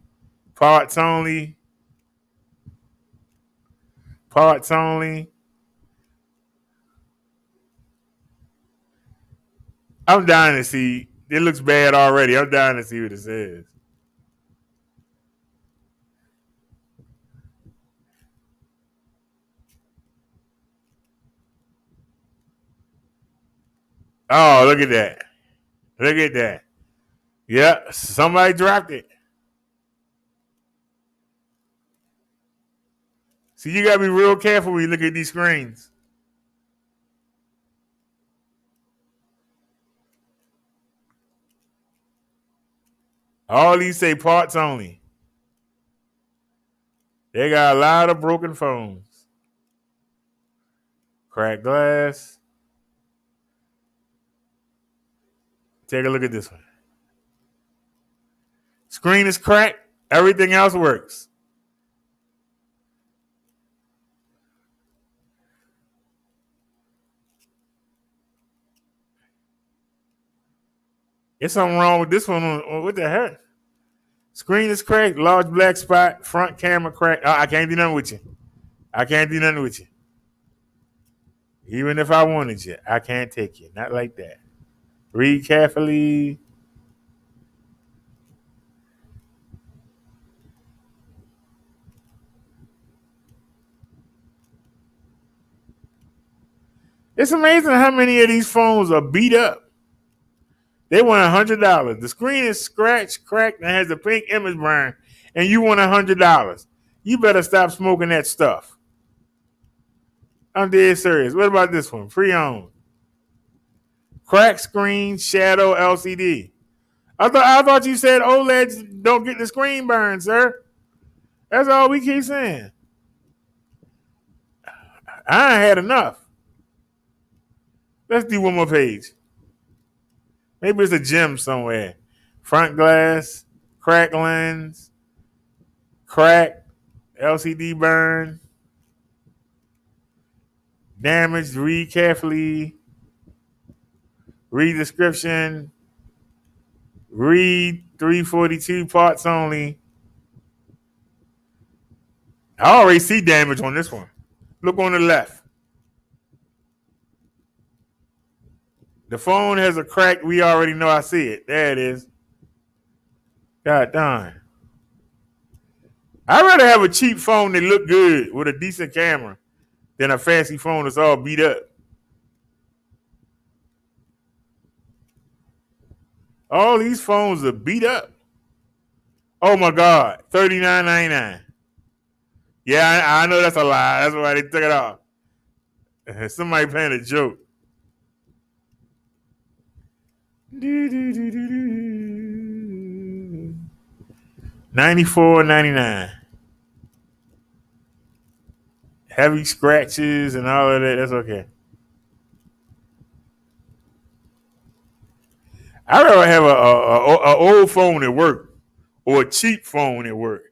Parts only. Parts only. I'm dying to see. It looks bad already. I'm dying to see what it says. Oh, look at that. Look at that. Yeah, somebody dropped it. See, you gotta be real careful when you look at these screens. All these say parts only. They got a lot of broken phones. Cracked glass. Take a look at this one. Screen is cracked. Everything else works. There's something wrong with this one. What the heck? Screen is cracked. Large black spot. Front camera cracked. Oh, I can't do nothing with you. I can't do nothing with you. Even if I wanted you, I can't take you. Not like that. Read carefully. It's amazing how many of these phones are beat up. They want $100. The screen is scratched, cracked, and has a pink image burn, and you want $100. You better stop smoking that stuff. I'm dead serious. What about this one? Pre-owned. Cracked screen, shadow LCD. I thought you said OLEDs don't get the screen burn, sir. That's all we keep saying. I ain't had enough. Let's do one more page. Maybe it's a gem somewhere. Front glass, crack lens, crack, LCD burn, damaged, read carefully, read description, read 342 parts only. I already see damage on this one. Look on the left. The phone has a crack. We already know. I see it. There it is. God darn. I'd rather have a cheap phone that look good with a decent camera than a fancy phone that's all beat up. All these phones are beat up. Oh my God. $39.99. Yeah, I know that's a lie. That's why they took it off. Somebody playing a joke. $94.99. Heavy scratches and all of that. That's okay. I'd rather have a old phone at work or a cheap phone at work.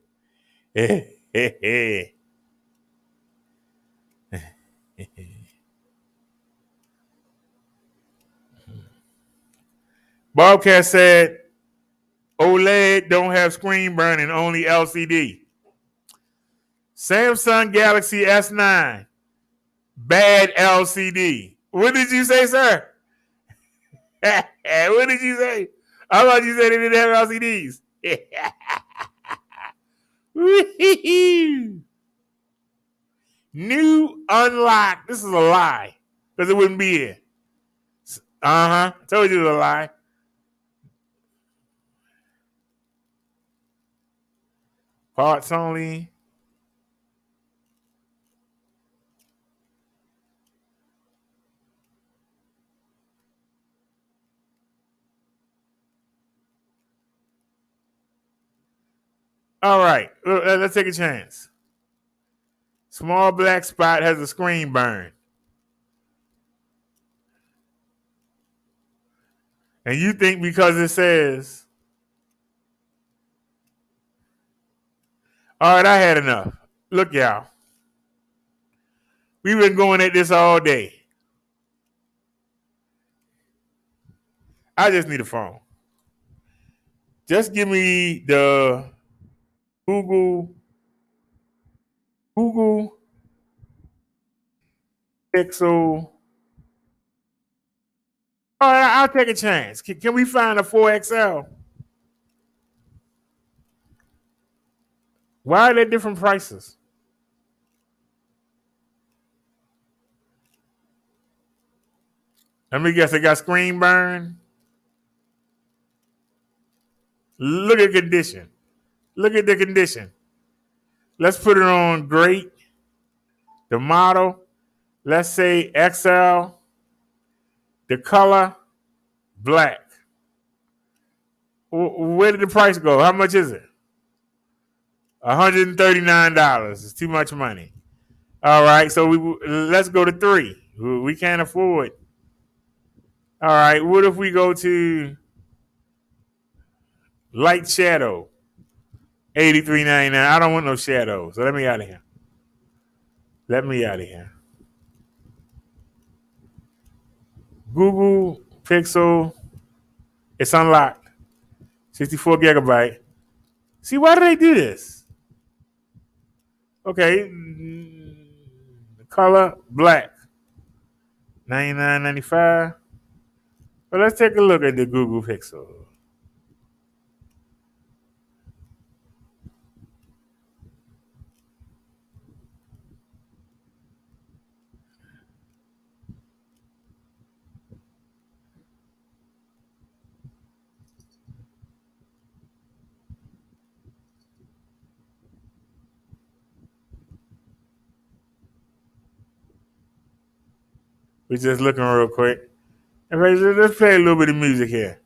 Bobcat said OLED don't have screen burning, only LCD. Samsung Galaxy S9, bad LCD. What did you say, sir? What did you say? I thought you said they didn't have LCDs. New unlocked. This is a lie because it wouldn't be here. Told you it was a lie. Parts only. All right, let's take a chance. Small black spot has a screen burn. And you think because it says, all right, I had enough. Look, y'all. We've been going at this all day. I just need a phone. Just give me the Google Pixel. All right, I'll take a chance. Can we find a 4XL? Why are there different prices? Let me guess. They got screen burn. Look at condition. Look at the condition. Let's put it on great. The model. Let's say XL. The color, black. Where did the price go? How much is it? $139. It's too much money. All right, so let's go to 3. We can't afford. All right, what if we go to light shadow, $83.99? I don't want no shadow, so let me out of here. Let me out of here. Google Pixel, it's unlocked. 64 gigabyte. See, why do they do this? Okay, color, black. $99.95. But let's take a look at the Google Pixel. We're just looking real quick. Okay, so let's play a little bit of music here.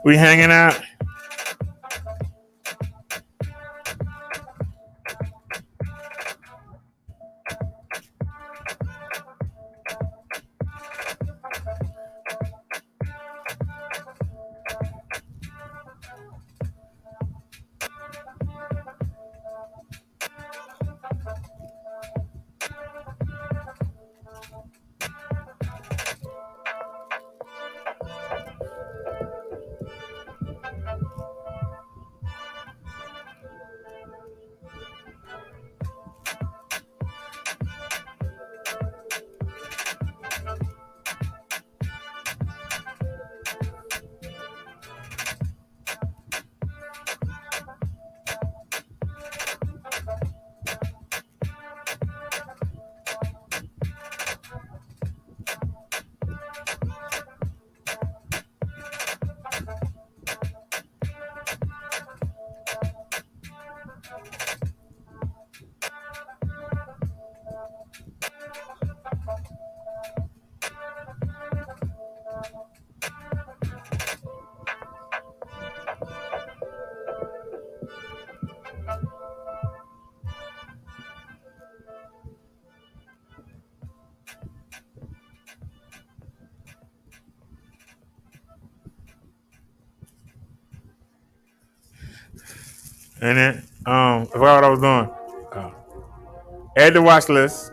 We hanging out. And then, I forgot what I was doing. Add the watch list.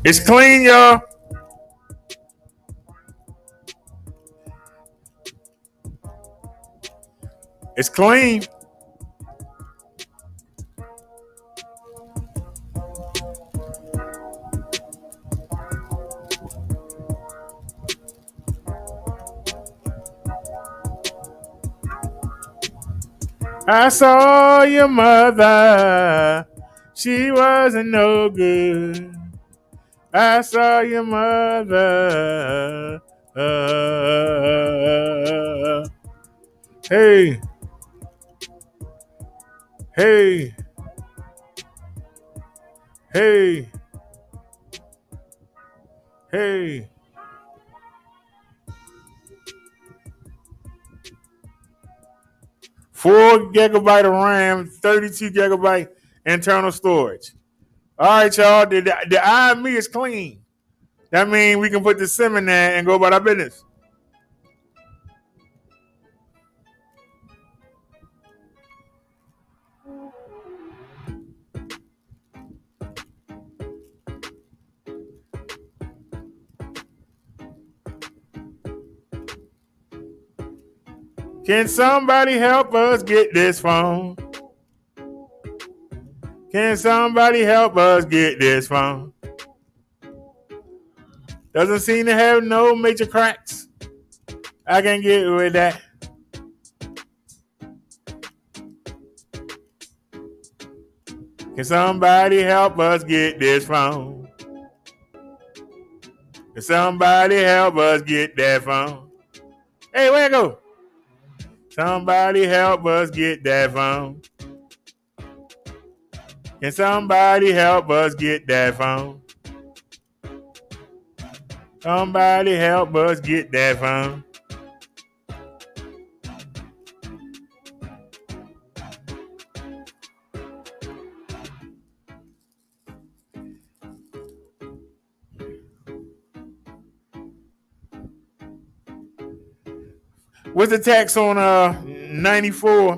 It's clean, y'all. It's clean. I saw your mother. She wasn't no good. I saw your mother. Hey. Hey. Hey. Hey. Four gigabyte of RAM, 32 gigabyte internal storage. All right, y'all. The eye of me is clean. That means we can put the SIM in there and go about our business. Can somebody help us get this phone? Can somebody help us get this phone? Doesn't seem to have no major cracks. I can get with that. Can somebody help us get this phone? Can somebody help us get that phone? Hey, where it go? Somebody help us get that phone. Can somebody help us get that phone? Somebody help us get that phone. What's the tax on 94?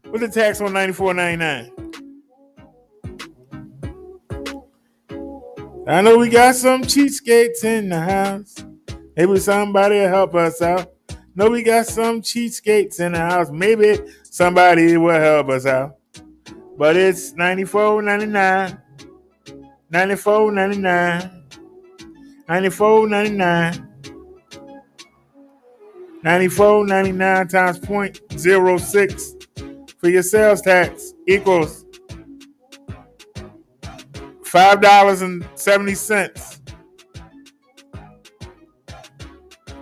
What's the tax on 94.99? I know we got some cheapskates in the house. Maybe somebody will help us out. Know we got some cheapskates in the house. Maybe somebody will help us out. But it's $94.99. $94.99. $94.99. $94.99 times 0.06 for your sales tax equals $5.70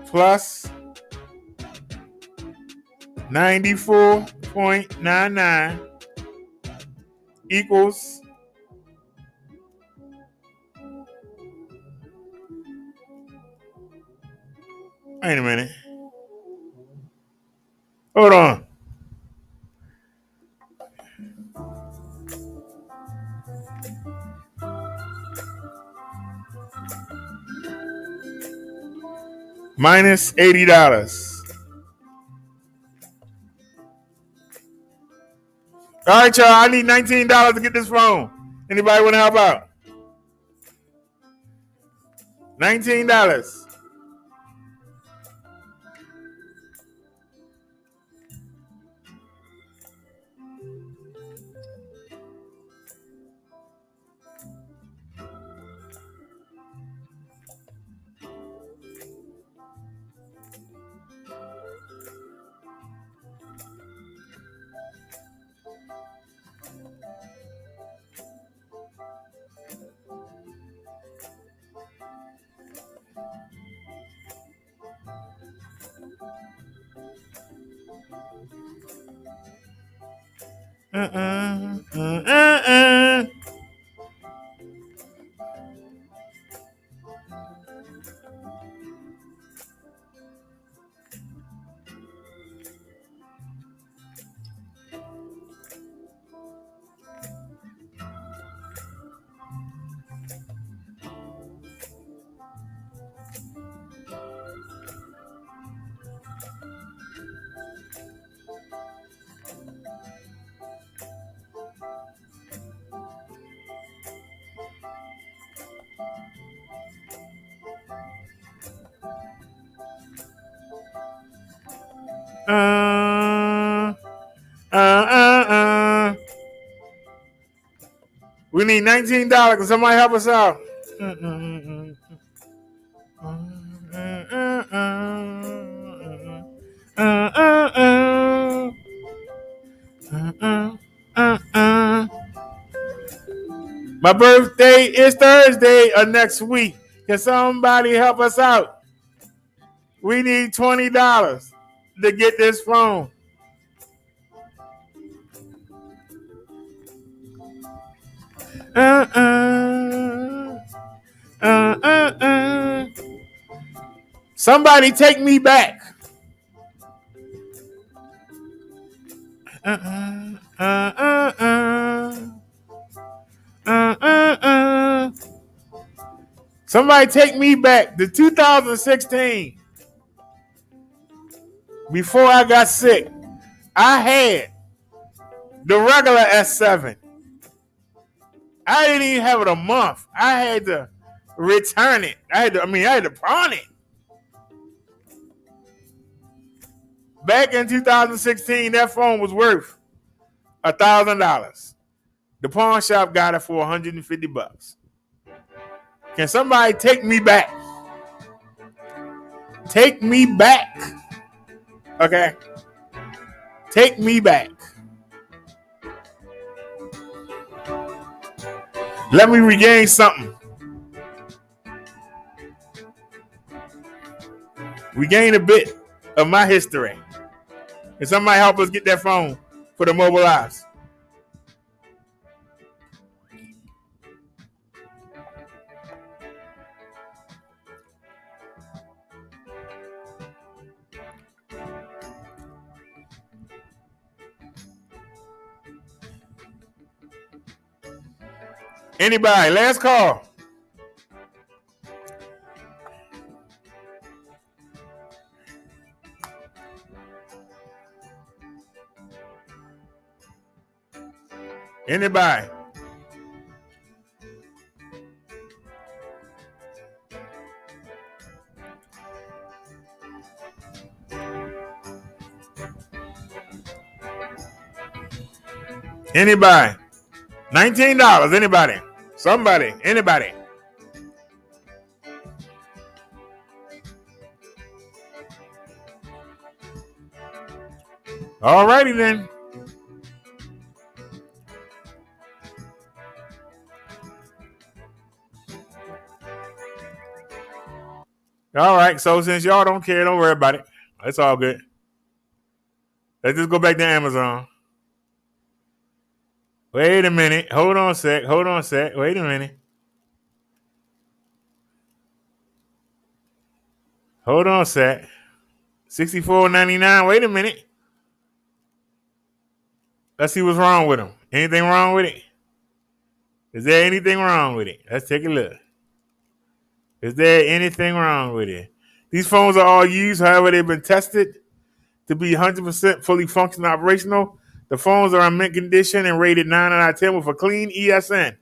plus 94.99 equals wait a minute. Hold on. Minus $80. All right, y'all. I need $19 to get this phone. Anybody want to help out? $19. We need $19. Can somebody help us out? My birthday is Thursday of next week. Can somebody help us out? We need $20 to get this phone. Somebody take me back. Somebody take me back to 2016. Before I got sick, I had the regular S7. I didn't even have it a month. I had to return it. I had to pawn it. Back in 2016, that phone was worth $1,000. The pawn shop got it for $150. Can somebody take me back? Take me back. Okay. Take me back. Let me regain something. Regain a bit of my history. Can somebody help us get that phone for the mobile apps? Anybody? Last call. Anybody? Anybody? $19. Anybody? Somebody? Anybody? All righty then. All right, so since y'all don't care, don't worry about it. It's all good. Let's just go back to Amazon. Wait a minute. Hold on a sec. Wait a minute. Hold on a sec. $64.99. Wait a minute. Let's see what's wrong with them. Anything wrong with it? Is there anything wrong with it? Let's take a look. Is there anything wrong with it? These phones are all used, however, they've been tested to be 100% fully functional and operational. The phones are in mint condition and rated 9 out of 10 with a clean ESN.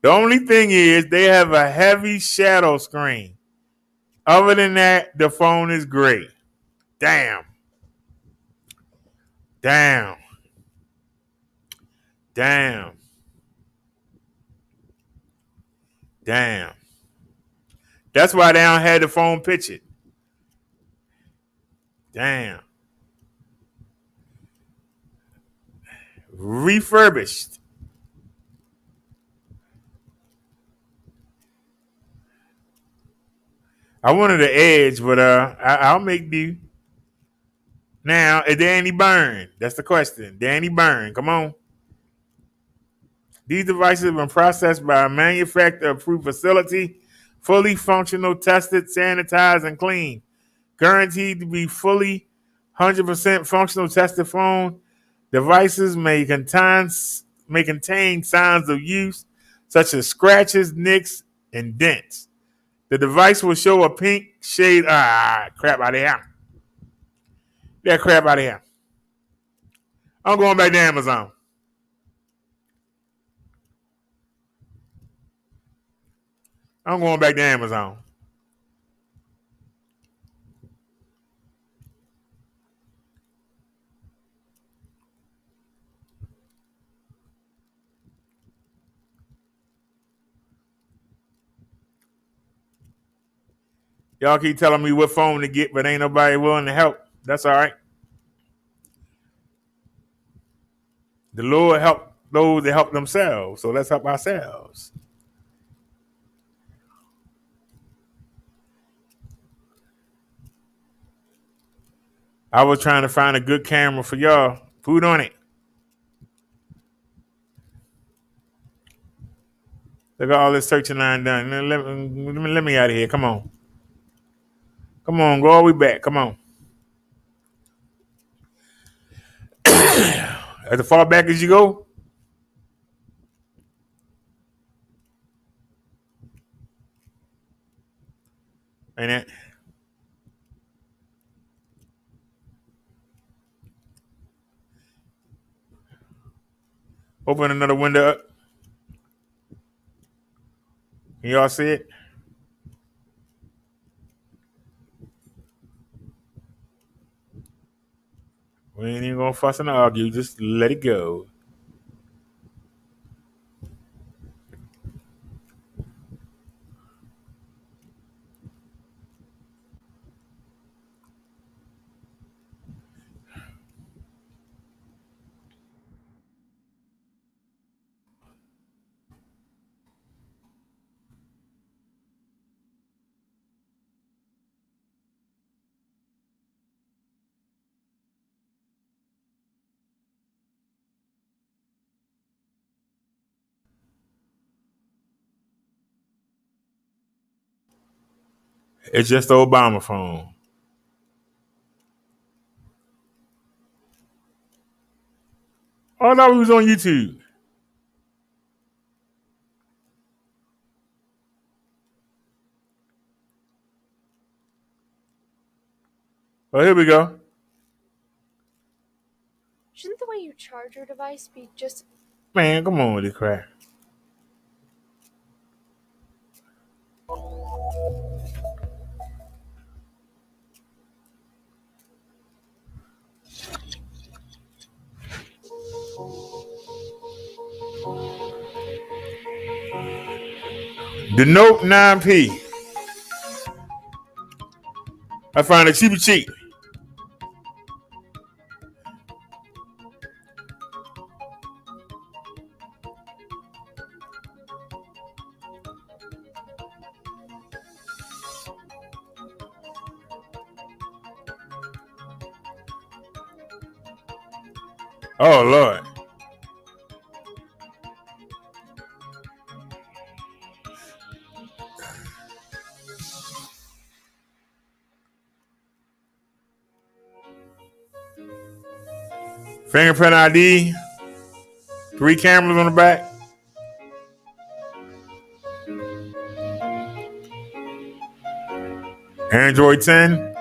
The only thing is they have a heavy shadow screen. Other than that, the phone is great. Damn. That's why they don't have the phone pictured. Damn. Refurbished. I wanted the Edge, but I'll make do. Now, is there any burn? That's the question. There any burn? Come on. These devices have been processed by a manufacturer-approved facility, fully functional, tested, sanitized, and clean. Guaranteed to be fully 100% functional tested phone. Devices may contain signs of use, such as scratches, nicks, and dents. The device will show a pink shade. Crap out of here. That crap out of here. I'm going back to Amazon. Y'all keep telling me what phone to get, but ain't nobody willing to help. That's all right. The Lord help those that help themselves, so let's help ourselves. I was trying to find a good camera for y'all. Food on it. Look at all this searching line done. Let me out of here. Come on. Come on, go all the way back. Come on. As far back as you go. Ain't it? Open another window up. Can y'all see it? We ain't even gonna fuss and argue. Just let it go. It's just the Obama phone. Oh, I thought we was on YouTube. Oh, here we go. Shouldn't the way you charge your device be just... Man, come on with this crap. The Note 9P. I found it cheap. Oh, Lord. Fingerprint ID. 3 cameras on the back. Android 10.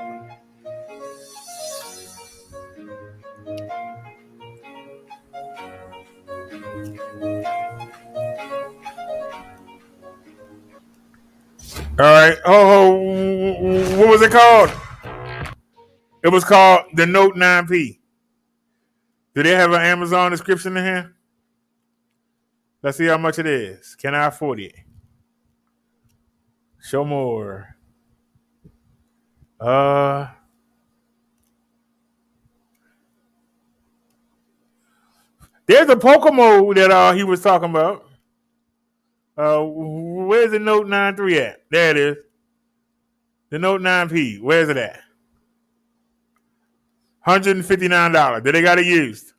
All right. Oh, what was it called? It was called the Note 9P. Do they have an Amazon description in here? Let's see how much it is. Can I afford it? Show more. There's a Pokémon that he was talking about. Where's the Note 9.3 at? There it is. The Note 9P. Where's it at? $159. Did they got it used?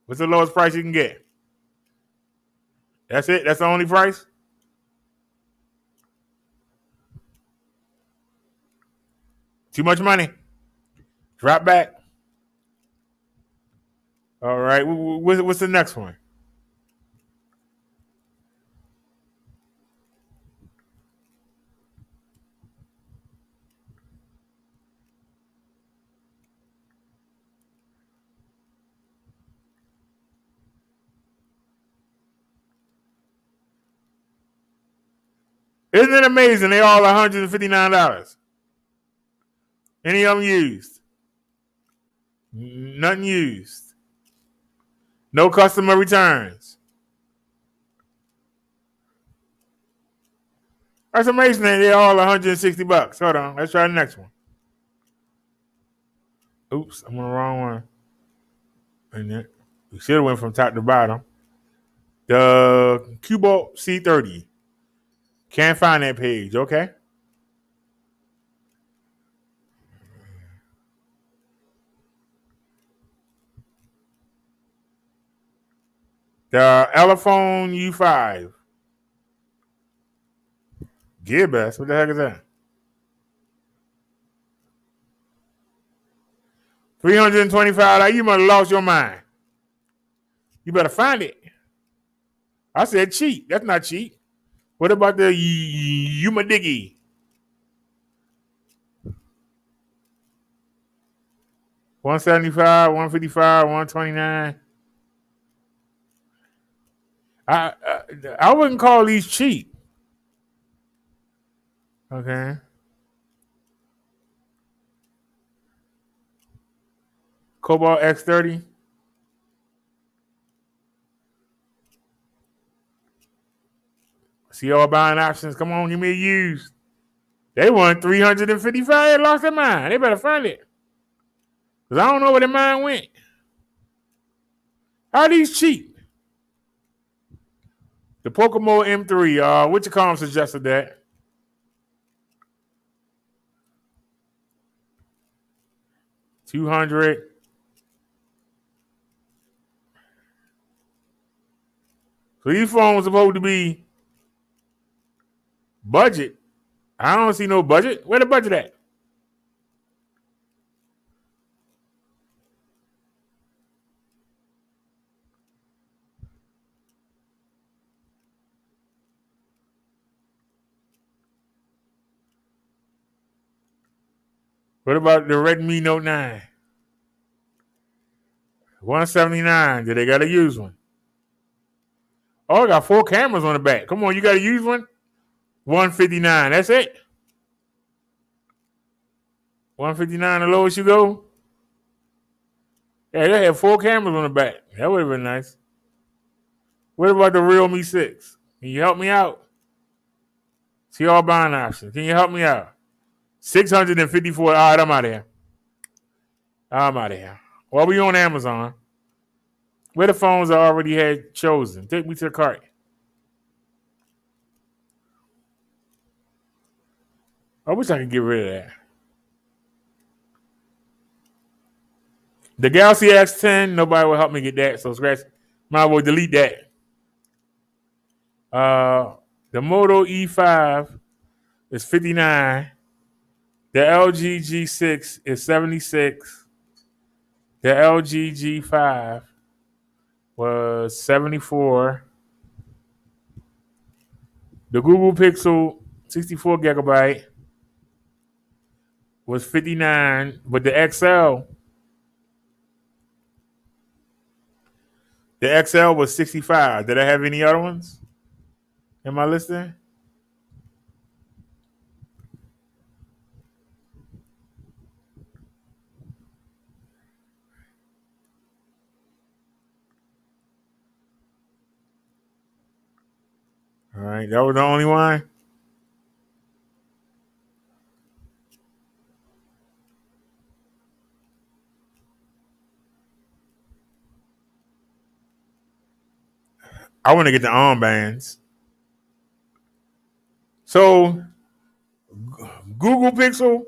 What's the lowest price you can get? That's it? That's the only price? Too much money? Drop back. All right. What's the next one? Isn't it amazing? They all $159. Any of them used? Nothing used. No customer returns. That's amazing that they're all $160. Hold on, let's try the next one. Oops, I'm on the wrong one. And then we should have went from top to bottom. The Cubalt C30. Can't find that page. Okay. The Elephone U5. Gearbest. What the heck is that? $325. You must have lost your mind. You better find it. I said cheap. That's not cheap. What about the Umadiggy? $175, $155, $129. I wouldn't call these cheap. Okay. Cobalt X30. See all buying options. Come on, give me a used. They want $355. They lost their mind. They better find it. Because I don't know where their mind went. How are these cheap? The Pokemon M3. Which column suggested that? $200. So these phones supposed to be budget. I don't see no budget. Where the budget at? What about the Redmi Note 9? $179. Did they got to use one? Oh, I got 4 cameras on the back. Come on, you got to use one? $159. That's it. $159, the lowest you go? Yeah, they had 4 cameras on the back. That would have been nice. What about the Realme 6? Can you help me out? See all buying options. Can you help me out? $654. All right, I'm out of here. Well, we on Amazon. Where the phones I already had chosen. Take me to the cart. I wish I could get rid of that. The Galaxy S10, nobody will help me get that, so scratch. Might as well delete that. The Moto E5 is $59. The LG G6 is $76. The LG G5 was $74. The Google Pixel 64 gigabyte was $59, but the XL was $65. Did I have any other ones? Am I listening? All right, that was the only one. I want to get the armbands. So, Google Pixel,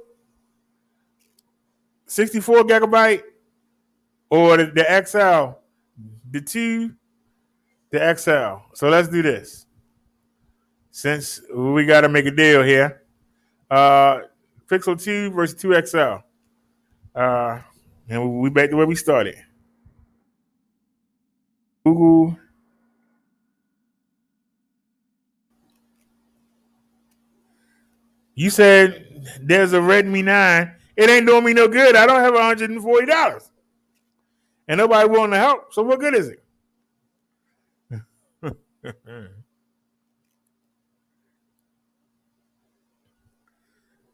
64 gigabyte, or the XL, the XL. So let's do this. Since we got to make a deal here. Pixel 2 versus 2 XL. And we back to where we started. Google. You said there's a Redmi 9. It ain't doing me no good. I don't have $140. And nobody willing to help. So what good is it?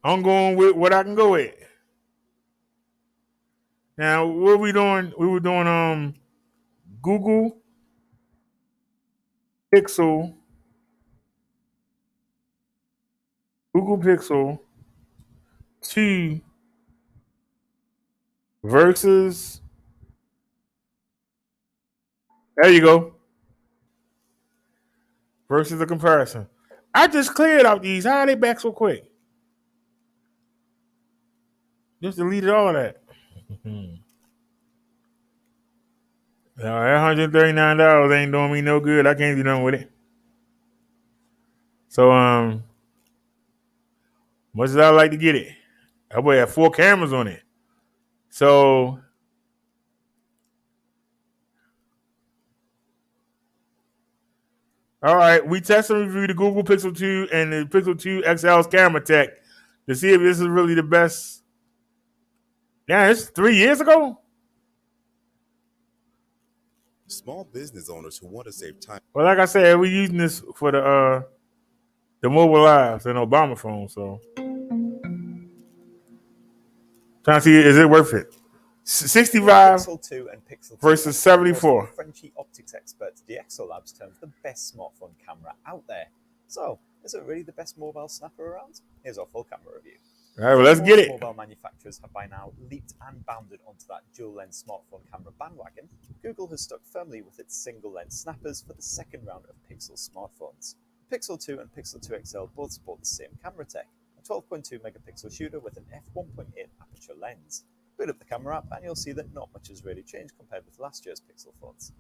I'm going with what I can go with. Now, what are we doing? We were doing Google Pixel Google Pixel 2 versus. There you go. Versus the comparison. I just cleared out these. How are they back so quick? Just deleted all of that. Now, that $139 ain't doing me no good. I can't do nothing with it. So, much as I like to get it, that boy had 4 cameras on it. So, all right, we test and review the Google Pixel 2 and the Pixel 2 XL's camera tech to see if this is really the best. Yeah, it's 3 years ago. Small business owners who want to save time. Well, like I said, we're using this for the mobile lives and Obama phone. So, trying to see, is it worth it? 65 Pixel 2 and Pixel 2 versus 74. Frenchy optics expert DxO Labs terms the best smartphone camera out there. So, is it really the best mobile snapper around? Here's our full camera review. All right, well, let's get it. Mobile manufacturers have by now leaped and bounded onto that dual-lens smartphone camera bandwagon. Google has stuck firmly with its single-lens snappers for the second round of Pixel smartphones. Pixel 2 and Pixel 2 XL both support the same camera tech, a 12.2 megapixel shooter with an f1.8 aperture lens. Boot up the camera app and you'll see that not much has really changed compared with last year's Pixel phones.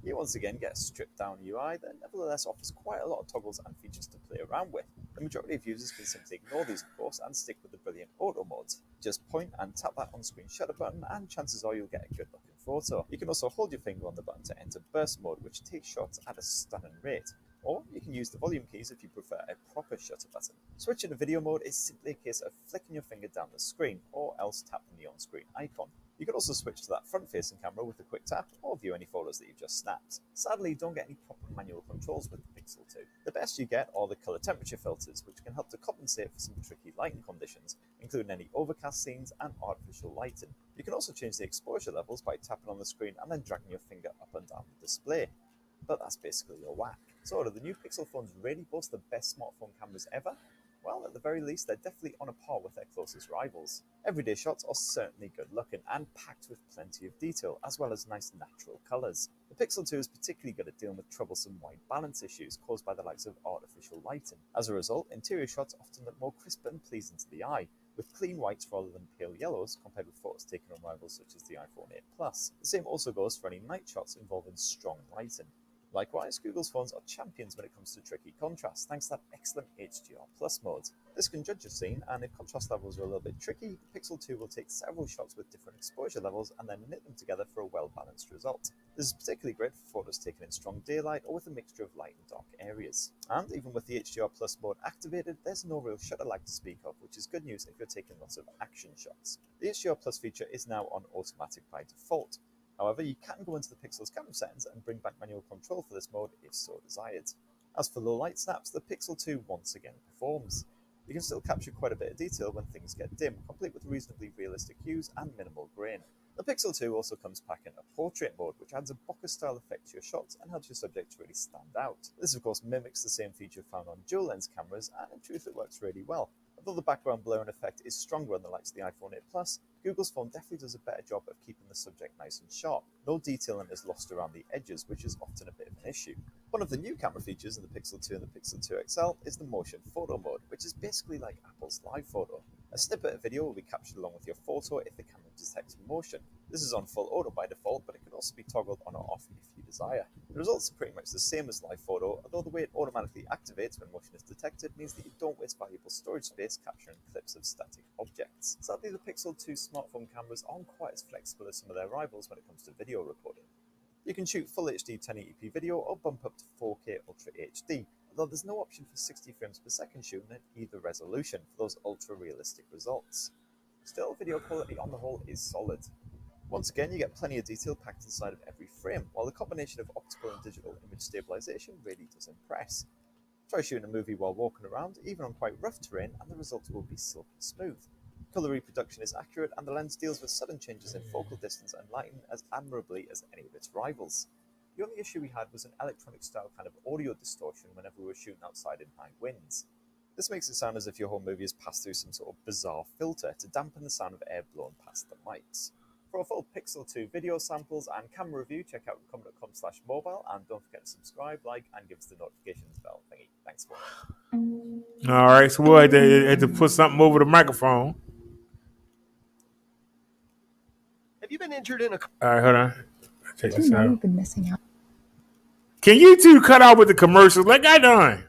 You once again get a stripped down UI that nevertheless offers quite a lot of toggles and features to play around with. The majority of users can simply ignore these of course and stick with the brilliant auto modes. Just point and tap that on-screen shutter button and chances are you'll get a good looking photo. You can also hold your finger on the button to enter burst mode, which takes shots at a stunning rate. Or you can use the volume keys if you prefer a proper shutter button. Switching to video mode is simply a case of flicking your finger down the screen or else tapping the on-screen icon. You can also switch to that front-facing camera with a quick tap or view any photos that you've just snapped. Sadly, you don't get any proper manual controls with the Pixel 2. The best you get are the color temperature filters, which can help to compensate for some tricky lighting conditions, including any overcast scenes and artificial lighting. You can also change the exposure levels by tapping on the screen and then dragging your finger up and down the display. But that's basically your whack. So do the new Pixel phones really boast the best smartphone cameras ever? Well, at the very least, they're definitely on a par with their closest rivals. Everyday shots are certainly good looking and packed with plenty of detail, as well as nice natural colours. The Pixel 2 is particularly good at dealing with troublesome white balance issues caused by the likes of artificial lighting. As a result, interior shots often look more crisp and pleasing to the eye, with clean whites rather than pale yellows compared with photos taken on rivals such as the iPhone 8 Plus. The same also goes for any night shots involving strong lighting. Likewise, Google's phones are champions when it comes to tricky contrast, thanks to that excellent HDR Plus mode. This can judge your scene, and if contrast levels are a little bit tricky, the Pixel 2 will take several shots with different exposure levels and then knit them together for a well-balanced result. This is particularly great for photos taken in strong daylight or with a mixture of light and dark areas. And even with the HDR Plus mode activated, there's no real shutter lag to speak of, which is good news if you're taking lots of action shots. The HDR Plus feature is now on automatic by default. However, you can go into the Pixel's camera settings and bring back manual control for this mode if so desired. As for low light snaps, the Pixel 2 once again performs. You can still capture quite a bit of detail when things get dim, complete with reasonably realistic hues and minimal grain. The Pixel 2 also comes packing a portrait mode, which adds a bokeh-style effect to your shots and helps your subject to really stand out. This of course mimics the same feature found on dual-lens cameras, and in truth it works really well. Although the background blurring effect is stronger on the likes of the iPhone 8 Plus, Google's phone definitely does a better job of keeping the subject nice and sharp. No detailing is lost around the edges, which is often a bit of an issue. One of the new camera features in the Pixel 2 and the Pixel 2 XL is the motion photo mode, which is basically like Apple's live photo. A snippet of video will be captured along with your photo if the camera detects motion. This is on full auto by default, but it can also be toggled on or off if you desire. The results are pretty much the same as live photo, although the way it automatically activates when motion is detected means that you don't waste valuable storage space capturing clips of static objects. Sadly, the Pixel 2 smartphone cameras aren't quite as flexible as some of their rivals when it comes to video recording. You can shoot full HD 1080p video or bump up to 4K Ultra HD, although there's no option for 60 frames per second shooting at either resolution for those ultra-realistic results. Still, video quality on the whole is solid. Once again, you get plenty of detail packed inside of every frame, while the combination of optical and digital image stabilization really does impress. Try shooting a movie while walking around, even on quite rough terrain, and the results will be silky smooth. Color reproduction is accurate, and the lens deals with sudden changes in focal distance and lighting as admirably as any of its rivals. The only issue we had was an electronic style kind of audio distortion whenever we were shooting outside in high winds. This makes it sound as if your home movie has passed through some sort of bizarre filter to dampen the sound of air blown past the mics. For a full Pixel 2 video samples and camera review, check out com.com/mobile, and don't forget to subscribe, like, and give us the notifications bell thingy. Thanks for watching. All right, so we'll have to put something over the microphone. Have you been injured in a... All right, hold on. Take this out. You've been missing out. Can you two cut out with the commercials like I done?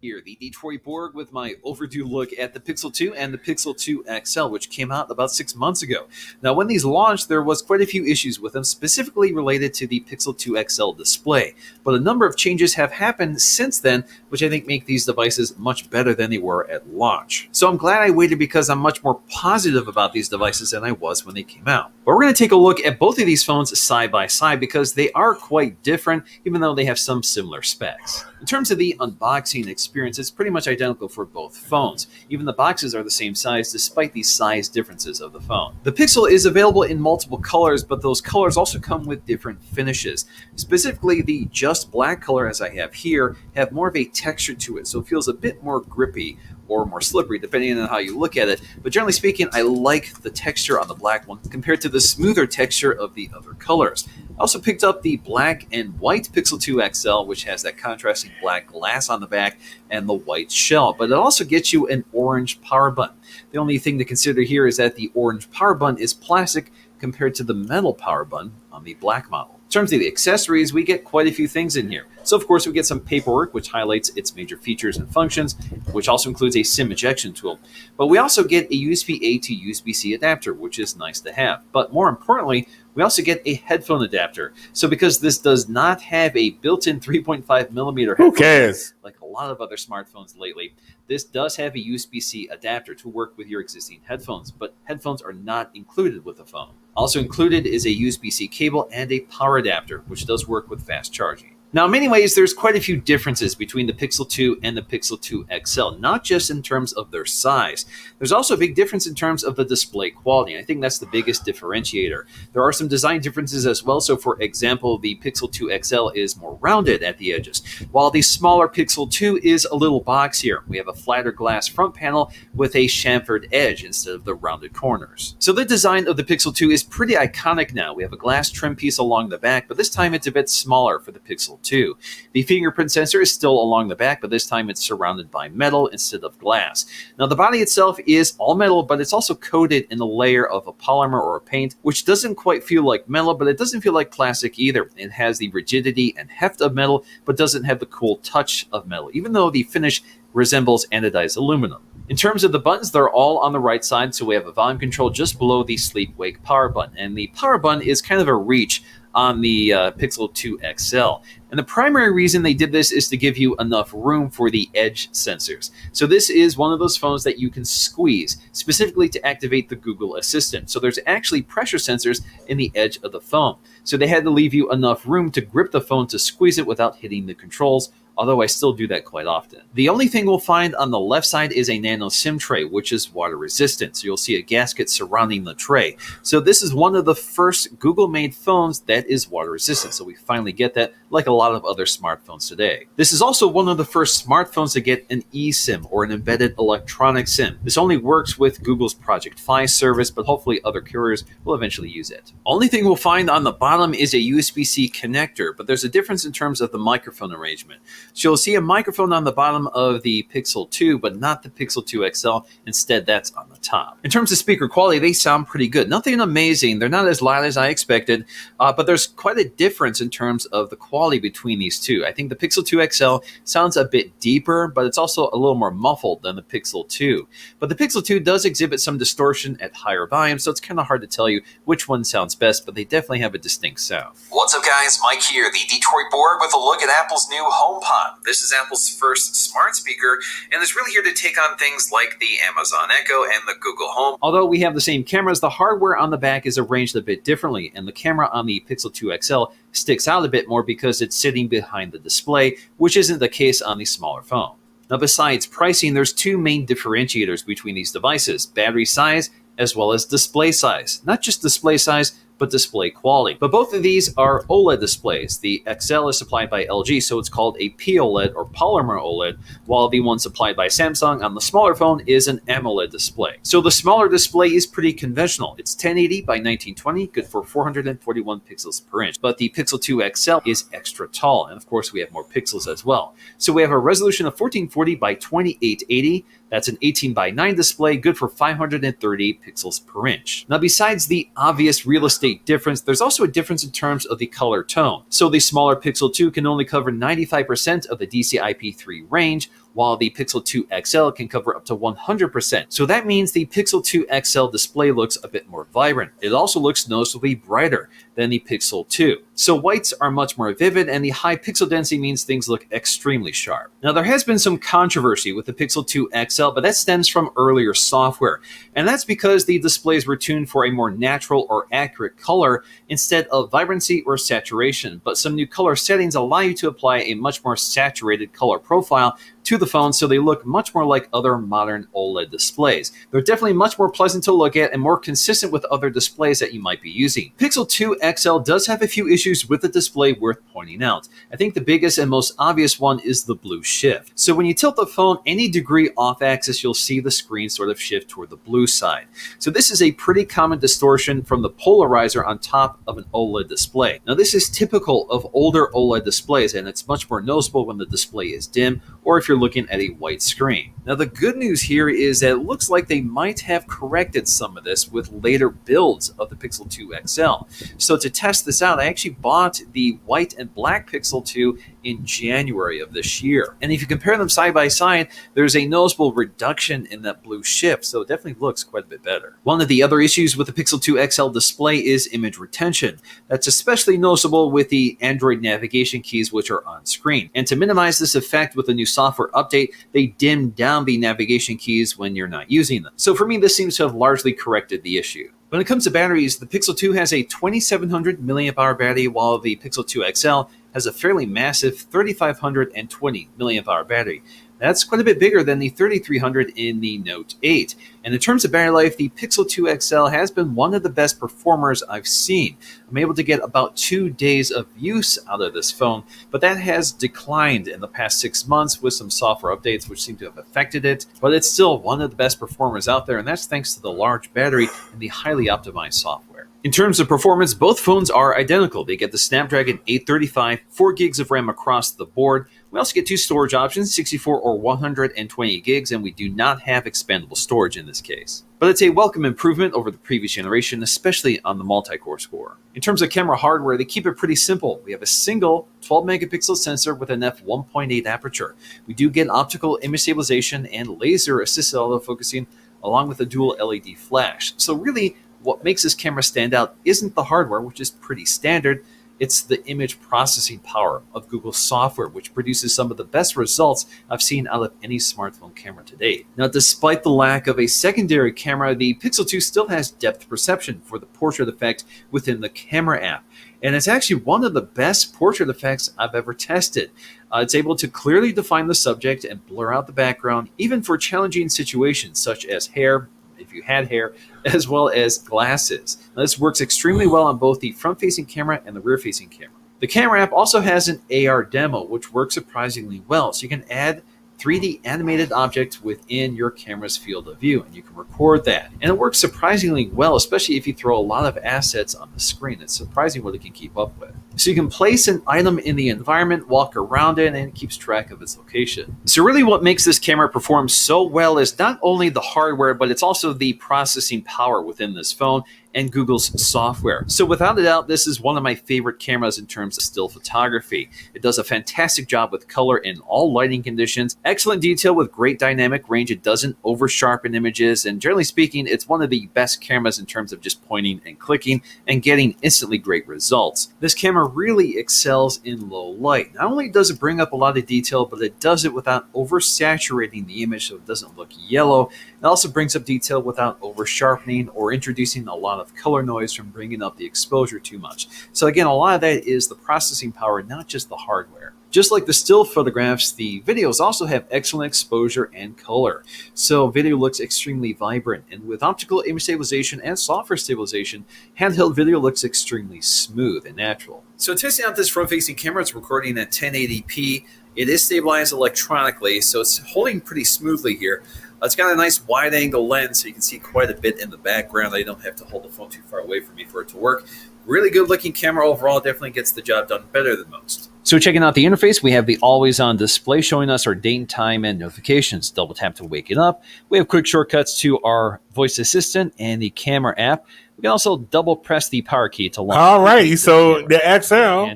Here, the Detroit Borg with my overdue look at the Pixel 2 and the Pixel 2 XL, which came out about 6 months ago. Now, when these launched, there was quite a few issues with them, specifically related to the Pixel 2 XL display. But a number of changes have happened since then, which I think make these devices much better than they were at launch. So I'm glad I waited because I'm much more positive about these devices than I was when they came out. But we're going to take a look at both of these phones side by side because they are quite different, even though they have some similar specs. In terms of the unboxing experience, it's pretty much identical for both phones. Even the boxes are the same size despite the size differences of the phone. The Pixel is available in multiple colors, but those colors also come with different finishes. Specifically, the just black color, as I have here, have more of a texture to it, so it feels a bit more grippy or more slippery, depending on how you look at it. But generally speaking, I like the texture on the black one compared to the smoother texture of the other colors. I also picked up the black and white Pixel 2 XL, which has that contrasting black glass on the back and the white shell, but it also gets you an orange power button. The only thing to consider here is that the orange power button is plastic compared to the metal power button on the black model. In terms of the accessories, we get quite a few things in here. So of course we get some paperwork which highlights its major features and functions, which also includes a SIM ejection tool. But we also get a USB-A to USB-C adapter, which is nice to have. But more importantly, we also get a headphone adapter. So because this does not have a built-in 3.5 millimeter headphone, who cares? Like a lot of other smartphones lately, this does have a USB-C adapter to work with your existing headphones, but headphones are not included with the phone. Also included is a USB-C cable and a power adapter, which does work with fast charging. Now, in many ways, there's quite a few differences between the Pixel 2 and the Pixel 2 XL, not just in terms of their size. There's also a big difference in terms of the display quality. I think that's the biggest differentiator. There are some design differences as well. So, for example, the Pixel 2 XL is more rounded at the edges, while the smaller Pixel 2 is a little boxier. We have a flatter glass front panel with a chamfered edge instead of the rounded corners. So the design of the Pixel 2 is pretty iconic now. We have a glass trim piece along the back, but this time it's a bit smaller for the Pixel 2. The fingerprint sensor is still along the back, but this time it's surrounded by metal instead of glass. Now the body itself is all metal, but it's also coated in a layer of a polymer or a paint, which doesn't quite feel like metal, but it doesn't feel like plastic either. It has the rigidity and heft of metal, but doesn't have the cool touch of metal, even though the finish resembles anodized aluminum. In terms of the buttons, they're all on the right side, so we have a volume control just below the sleep-wake power button, and the power button is kind of a reach on the Pixel 2 XL. And the primary reason they did this is to give you enough room for the edge sensors. So this is one of those phones that you can squeeze, specifically to activate the Google Assistant. So there's actually pressure sensors in the edge of the phone. So they had to leave you enough room to grip the phone to squeeze it without hitting the controls, although I still do that quite often. The only thing we'll find on the left side is a nano SIM tray, which is water resistant. So you'll see a gasket surrounding the tray. So this is one of the first Google-made phones that is water resistant. So we finally get that, like a lot of other smartphones today. This is also one of the first smartphones to get an eSIM, or an embedded electronic SIM. This only works with Google's Project Fi service, but hopefully other carriers will eventually use it. Only thing we'll find on the bottom is a USB-C connector, but there's a difference in terms of the microphone arrangement. So you'll see a microphone on the bottom of the Pixel 2, but not the Pixel 2 XL. Instead, that's on the top. In terms of speaker quality, they sound pretty good. Nothing amazing. They're not as loud as I expected, but there's quite a difference in terms of the quality between these two. I think the Pixel 2 XL sounds a bit deeper, but it's also a little more muffled than the Pixel 2. But the Pixel 2 does exhibit some distortion at higher volumes, so it's kind of hard to tell you which one sounds best, but they definitely have a distinct sound. What's up, guys? Mike here, the Detroit Borg, with a look at Apple's new HomePod. This is Apple's first smart speaker, and it's really here to take on things like the Amazon Echo and the Google Home. Although we have the same cameras, the hardware on the back is arranged a bit differently, and the camera on the Pixel 2 XL sticks out a bit more because it's sitting behind the display, which isn't the case on the smaller phone. Now, besides pricing, there's two main differentiators between these devices: battery size as well as display size. Not just display size, but display quality. But both of these are OLED displays. The XL is supplied by LG, so it's called a POLED or polymer OLED, while the one supplied by Samsung on the smaller phone is an AMOLED display. So the smaller display is pretty conventional. It's 1080 by 1920, good for 441 pixels per inch. But the Pixel 2 XL is extra tall, and of course we have more pixels as well. So we have a resolution of 1440 by 2880. That's an 18 by 9 display, good for 530 pixels per inch. Now, besides the obvious real estate difference, there's also a difference in terms of the color tone. So the smaller Pixel 2 can only cover 95% of the DCI-P3 range, while the Pixel 2 XL can cover up to 100%. So that means the Pixel 2 XL display looks a bit more vibrant. It also looks noticeably brighter than the Pixel 2. So whites are much more vivid, and the high pixel density means things look extremely sharp. Now, there has been some controversy with the Pixel 2 XL, but that stems from earlier software. And that's because the displays were tuned for a more natural or accurate color instead of vibrancy or saturation. But some new color settings allow you to apply a much more saturated color profile to the phone, so they look much more like other modern OLED displays. They're definitely much more pleasant to look at and more consistent with other displays that you might be using. Pixel 2 XL does have a few issues with the display worth pointing out. I think the biggest and most obvious one is the blue shift. So when you tilt the phone any degree off axis, you'll see the screen sort of shift toward the blue side. So this is a pretty common distortion from the polarizer on top of an OLED display. Now, this is typical of older OLED displays, and it's much more noticeable when the display is dim or if you're looking at a white screen. Now, the good news here is that it looks like they might have corrected some of this with later builds of the Pixel 2 XL. So to test this out, I actually bought the white and black Pixel 2 in January of this year. And if you compare them side by side, there's a noticeable reduction in that blue shift, so it definitely looks quite a bit better. One of the other issues with the Pixel 2 XL display is image retention. That's especially noticeable with the Android navigation keys, which are on screen. And to minimize this effect with a new software update, they dim down the navigation keys when you're not using them. So for me, this seems to have largely corrected the issue. When it comes to batteries, the Pixel 2 has a 2700 mAh battery, while the Pixel 2 XL has a fairly massive 3520 mAh battery. That's quite a bit bigger than the 3300 in the Note 8. And in terms of battery life, the Pixel 2 XL has been one of the best performers I've seen. I'm able to get about 2 days of use out of this phone, but that has declined in the past 6 months with some software updates which seem to have affected it. But it's still one of the best performers out there, and that's thanks to the large battery and the highly optimized software. In terms of performance, both phones are identical. They get the Snapdragon 835, 4 gigs of RAM across the board. We also get 2 storage options, 64 or 128 gigs, and we do not have expandable storage in this case. But it's a welcome improvement over the previous generation, especially on the multi-core score. In terms of camera hardware, they keep it pretty simple. We have a single 12 megapixel sensor with an f1.8 aperture. We do get optical image stabilization and laser assisted autofocusing, along with a dual LED flash. So really, what makes this camera stand out isn't the hardware, which is pretty standard. It's the image processing power of Google software, which produces some of the best results I've seen out of any smartphone camera to date. Now, despite the lack of a secondary camera, the Pixel 2 still has depth perception for the portrait effect within the camera app. And it's actually one of the best portrait effects I've ever tested. It's able to clearly define the subject and blur out the background, even for challenging situations such as hair, if you had hair, as well as glasses. Now, this works extremely well on both the front-facing camera and the rear-facing camera. The camera app also has an AR demo, which works surprisingly well. So you can add 3D animated objects within your camera's field of view, and you can record that. And it works surprisingly well, especially if you throw a lot of assets on the screen. It's surprising what it can keep up with. So you can place an item in the environment, walk around it, and it keeps track of its location. So really what makes this camera perform so well is not only the hardware, but it's also the processing power within this phone and Google's software. So without a doubt, this is one of my favorite cameras in terms of still photography. It does a fantastic job with color in all lighting conditions, excellent detail with great dynamic range. It doesn't over sharpen images, and generally speaking, it's one of the best cameras in terms of just pointing and clicking and getting instantly great results. This camera really excels in low light. Not only does it bring up a lot of detail, but it does it without oversaturating the image so it doesn't look yellow. It also brings up detail without over sharpening or introducing a lot of color noise from bringing up the exposure too much. So again, a lot of that is the processing power, not just the hardware. Just like the still photographs, the videos also have excellent exposure and color. So video looks extremely vibrant, and with optical image stabilization and software stabilization, handheld video looks extremely smooth and natural. So testing out this front-facing camera, it's recording at 1080p. It is stabilized electronically, so it's holding pretty smoothly here. It's got a nice wide-angle lens, so you can see quite a bit in the background. I don't have to hold the phone too far away from me for it to work. Really good-looking camera overall. Definitely gets the job done better than most. So checking out the interface, we have the always-on display showing us our date and time and notifications. Double tap to wake it up. We have quick shortcuts to our voice assistant and the camera app. We can also double press the power key to launch. All righty, so the XL,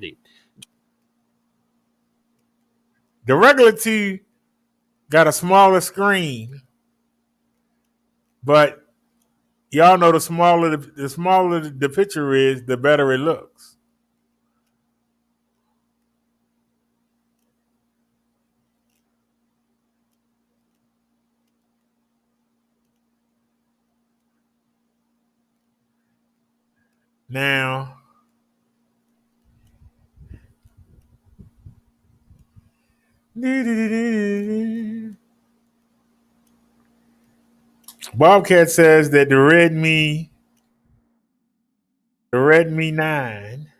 the regular T got a smaller screen, but y'all know the smaller the picture is, the better it looks. Now, Bobcat says that the Redmi 9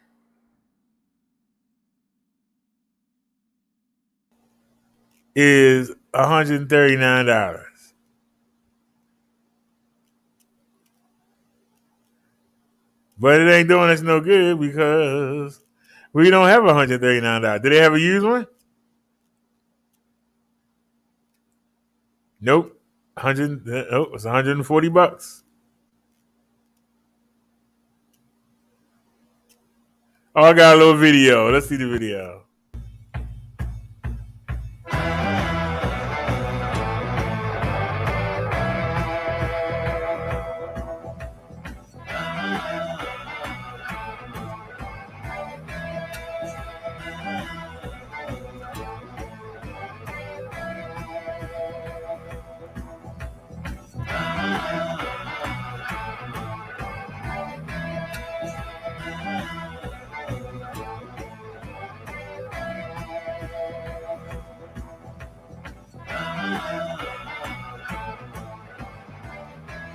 is $139. But it ain't doing us no good because we don't have $139. Do they have a used one? Nope. It's $140. Oh, I got a little video. Let's see the video.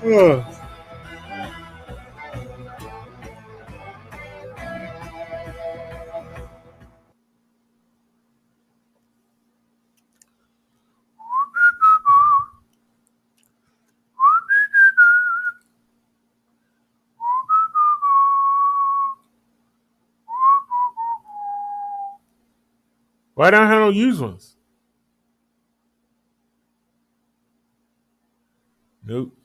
Ugh. Why don't I have no used ones? Nope.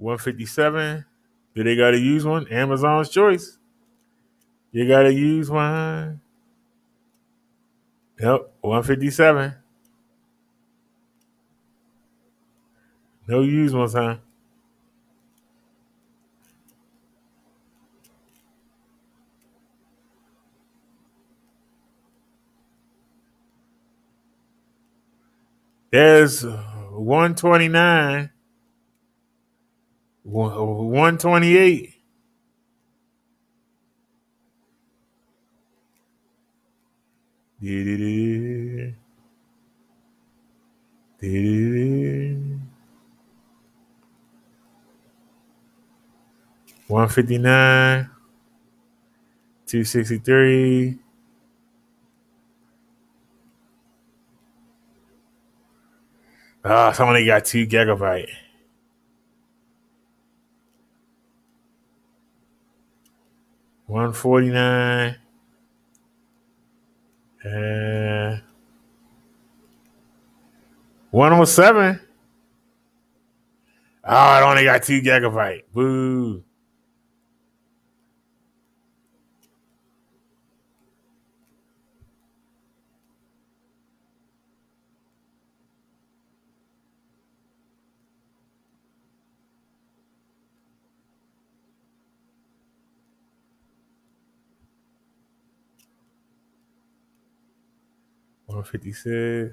$157. Do they got to use one? Amazon's choice. You got to use one. Yep, $157. No used ones, huh? There's 129, 128. $159, $263. Ah, it's only got 2 gigabyte. $149. 107. Oh, it only got 2 gigabyte. Boo. $156.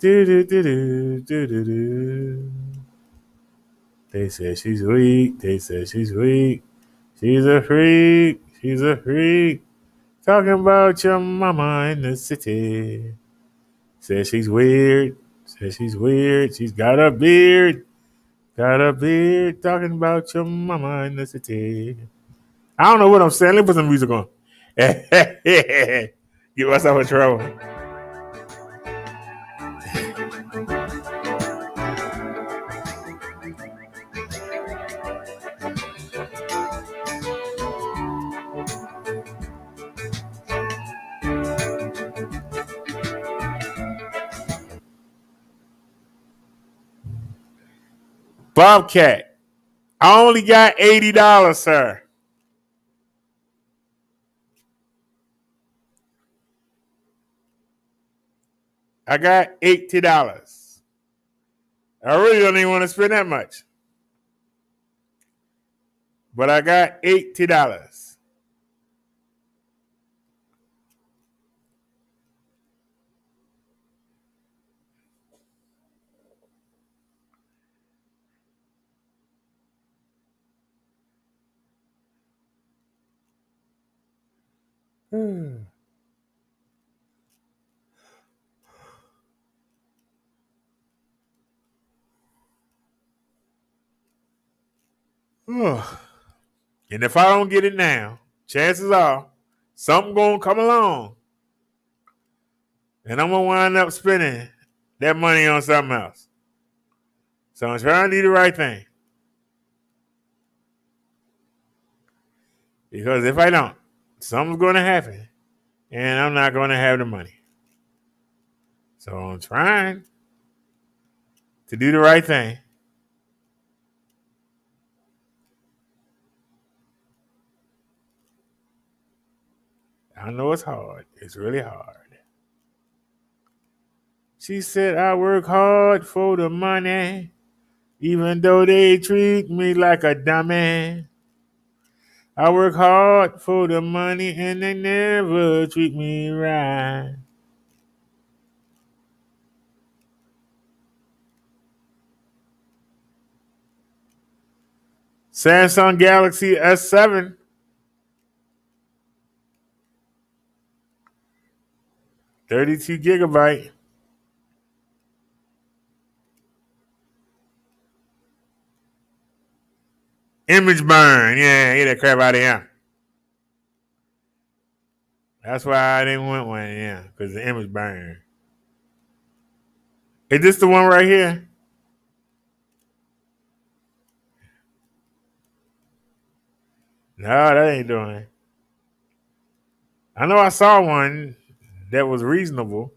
Do do do do do do do. They said she's weak. They said she's weak. She's a freak. She's a freak. Talking about your mama in the city. Said she's weird. Said she's weird. She's got a beard. Got a beard. Talking about your mama in the city. I don't know what I'm saying. Let me put some music on. Get myself in trouble. Bobcat. I only got $80, sir. I got $80. I really don't even want to spend that much. But I got $80. And if I don't get it now, chances are something gonna come along, and I'm gonna wind up spending that money on something else. So I'm trying to do the right thing, because if I don't, something's gonna happen, and I'm not gonna have the money. So I'm trying to do the right thing. I know it's hard. It's really hard. She said, I work hard for the money, even though they treat me like a dummy. I work hard for the money and they never treat me right. Samsung Galaxy S7. $32 gigabyte. Image burn. Yeah, get that crap out of here. That's why I didn't want one, yeah, because the image burn. Is this the one right here? No, that ain't doing it. I know I saw one that was reasonable.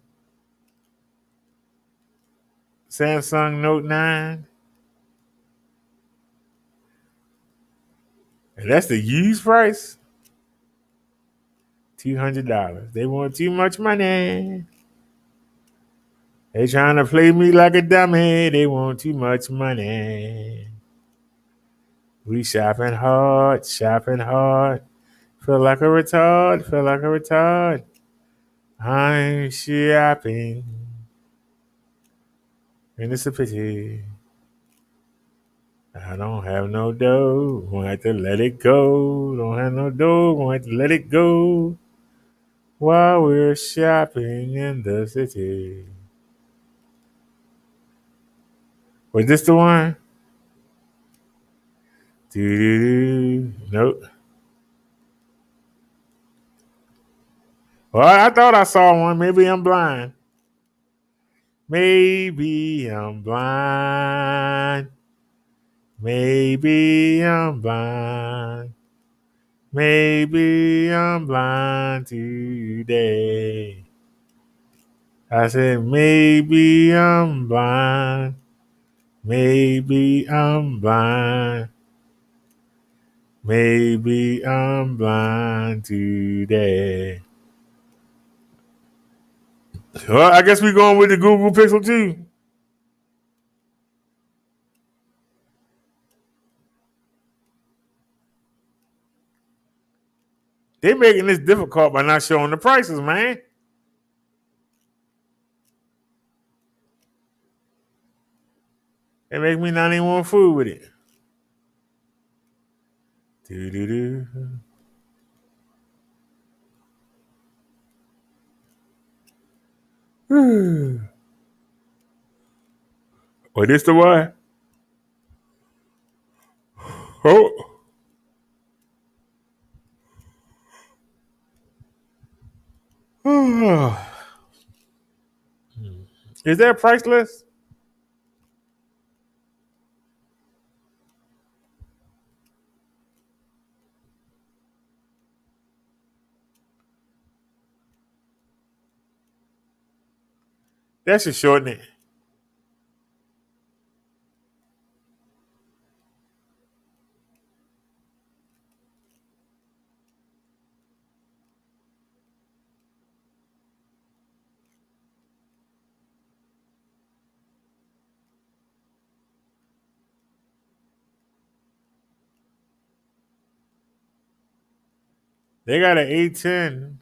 Samsung Note 9. And that's the used price? $200. They want too much money. They trying to play me like a dummy. They want too much money. We shopping hard, shopping hard. Feel like a retard, feel like a retard. I'm shopping. And it's a pity. I don't have no dough. Gonna have to let it go. Don't have no dough. Gonna have to let it go. While we're shopping in the city. Was this the one? Nope. Well, I thought I saw one. Maybe I'm blind. Maybe I'm blind. Maybe I'm blind. Maybe I'm blind today. I said, maybe I'm blind. Maybe I'm blind. Maybe I'm blind today. Well, I guess we're going with the Google Pixel 2. They're making this difficult by not showing the prices, man. They make me not even want food with it. Do-do-do. Oh, this the one? Oh. Is that priceless? That should shorten it. They got an A10.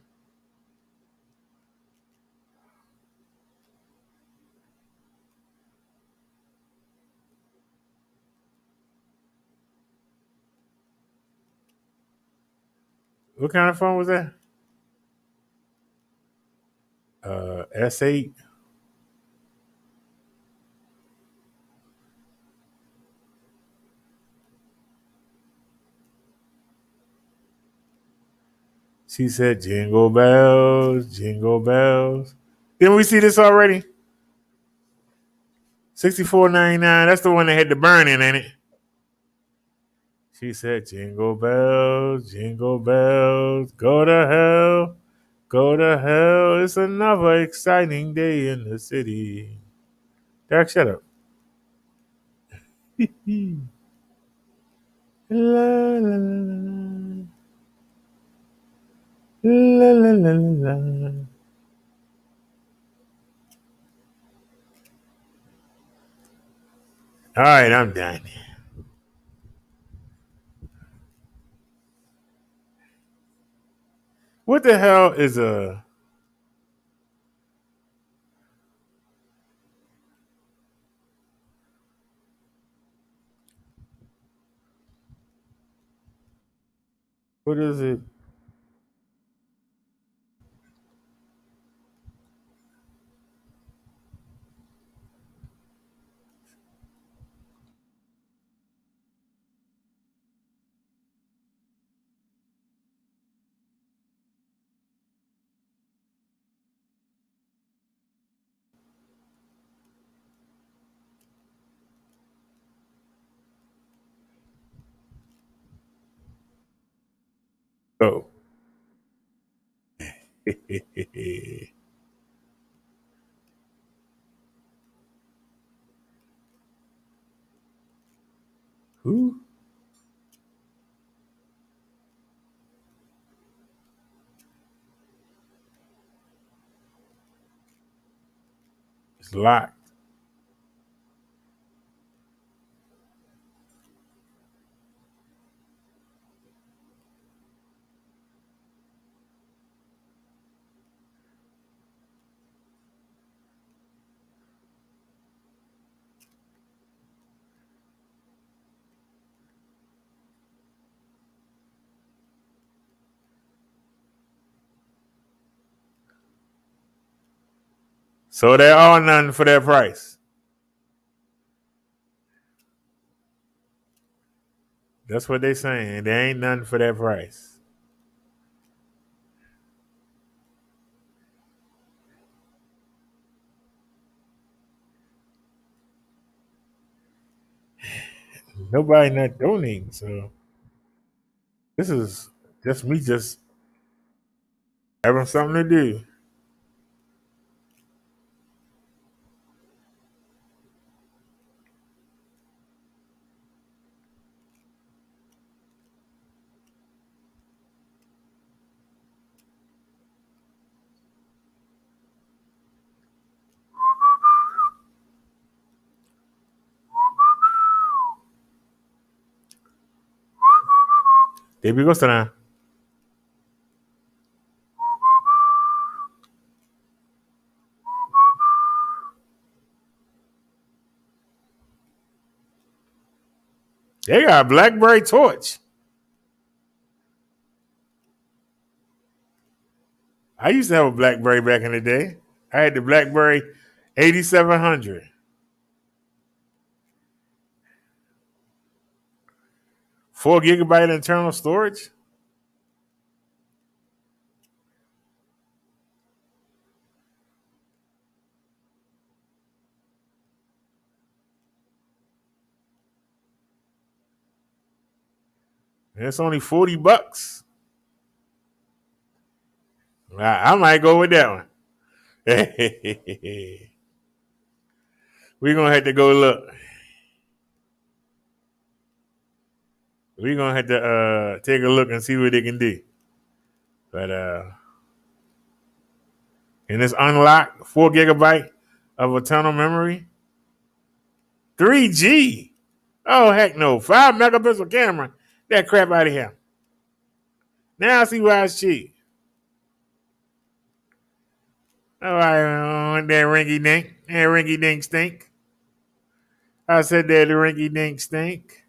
What kind of phone was that? S8. She said, "Jingle bells, jingle bells." Didn't we see this already? $64.99. That's the one that had the burning in it. She said, "Jingle bells, jingle bells, go to hell, go to hell. It's another exciting day in the city." Derek, shut up. La, la, la, la, la, la, la, la. All right, I'm done. What the hell is a... What is it? Oh. Who? It's locked. So there are none for that price. That's what they saying. There ain't none for that price. Nobody not donating, so this is just me just having something to do. Baby, go sit down. They got a BlackBerry Torch. I used to have a BlackBerry back in the day. I had the BlackBerry 8700. Four gigabyte internal storage. And it's only $40. I might go with that one. We're gonna have to go look. We're gonna have to take a look and see what they can do. But and it's unlocked 4 gigabyte of internal memory. 3G. Oh heck no. 5 megapixel camera. That crap out of here. Now I see why it's cheap. Oh, I want that rinky dink. That rinky dink stink. I said that the rinky dink stink.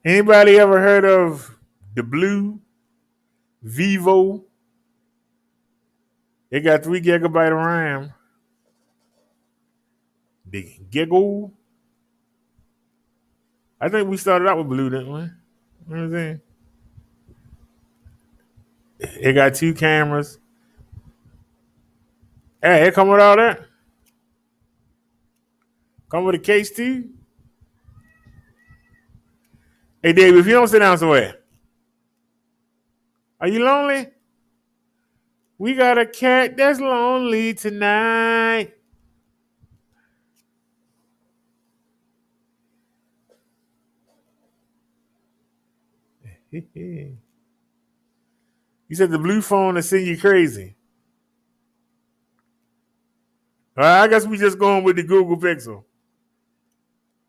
Anybody ever heard of the Blue Vivo? It got 3 gigabyte of RAM. The Giggle. I think we started out with Blue, didn't we? You know what I'm saying? It got 2 cameras. Hey, it come with all that? Come with a case too? Hey, Dave, if you don't sit down somewhere, are you lonely? We got a cat that's lonely tonight. You said the blue phone is send you crazy. All right, I guess we just going with the Google Pixel.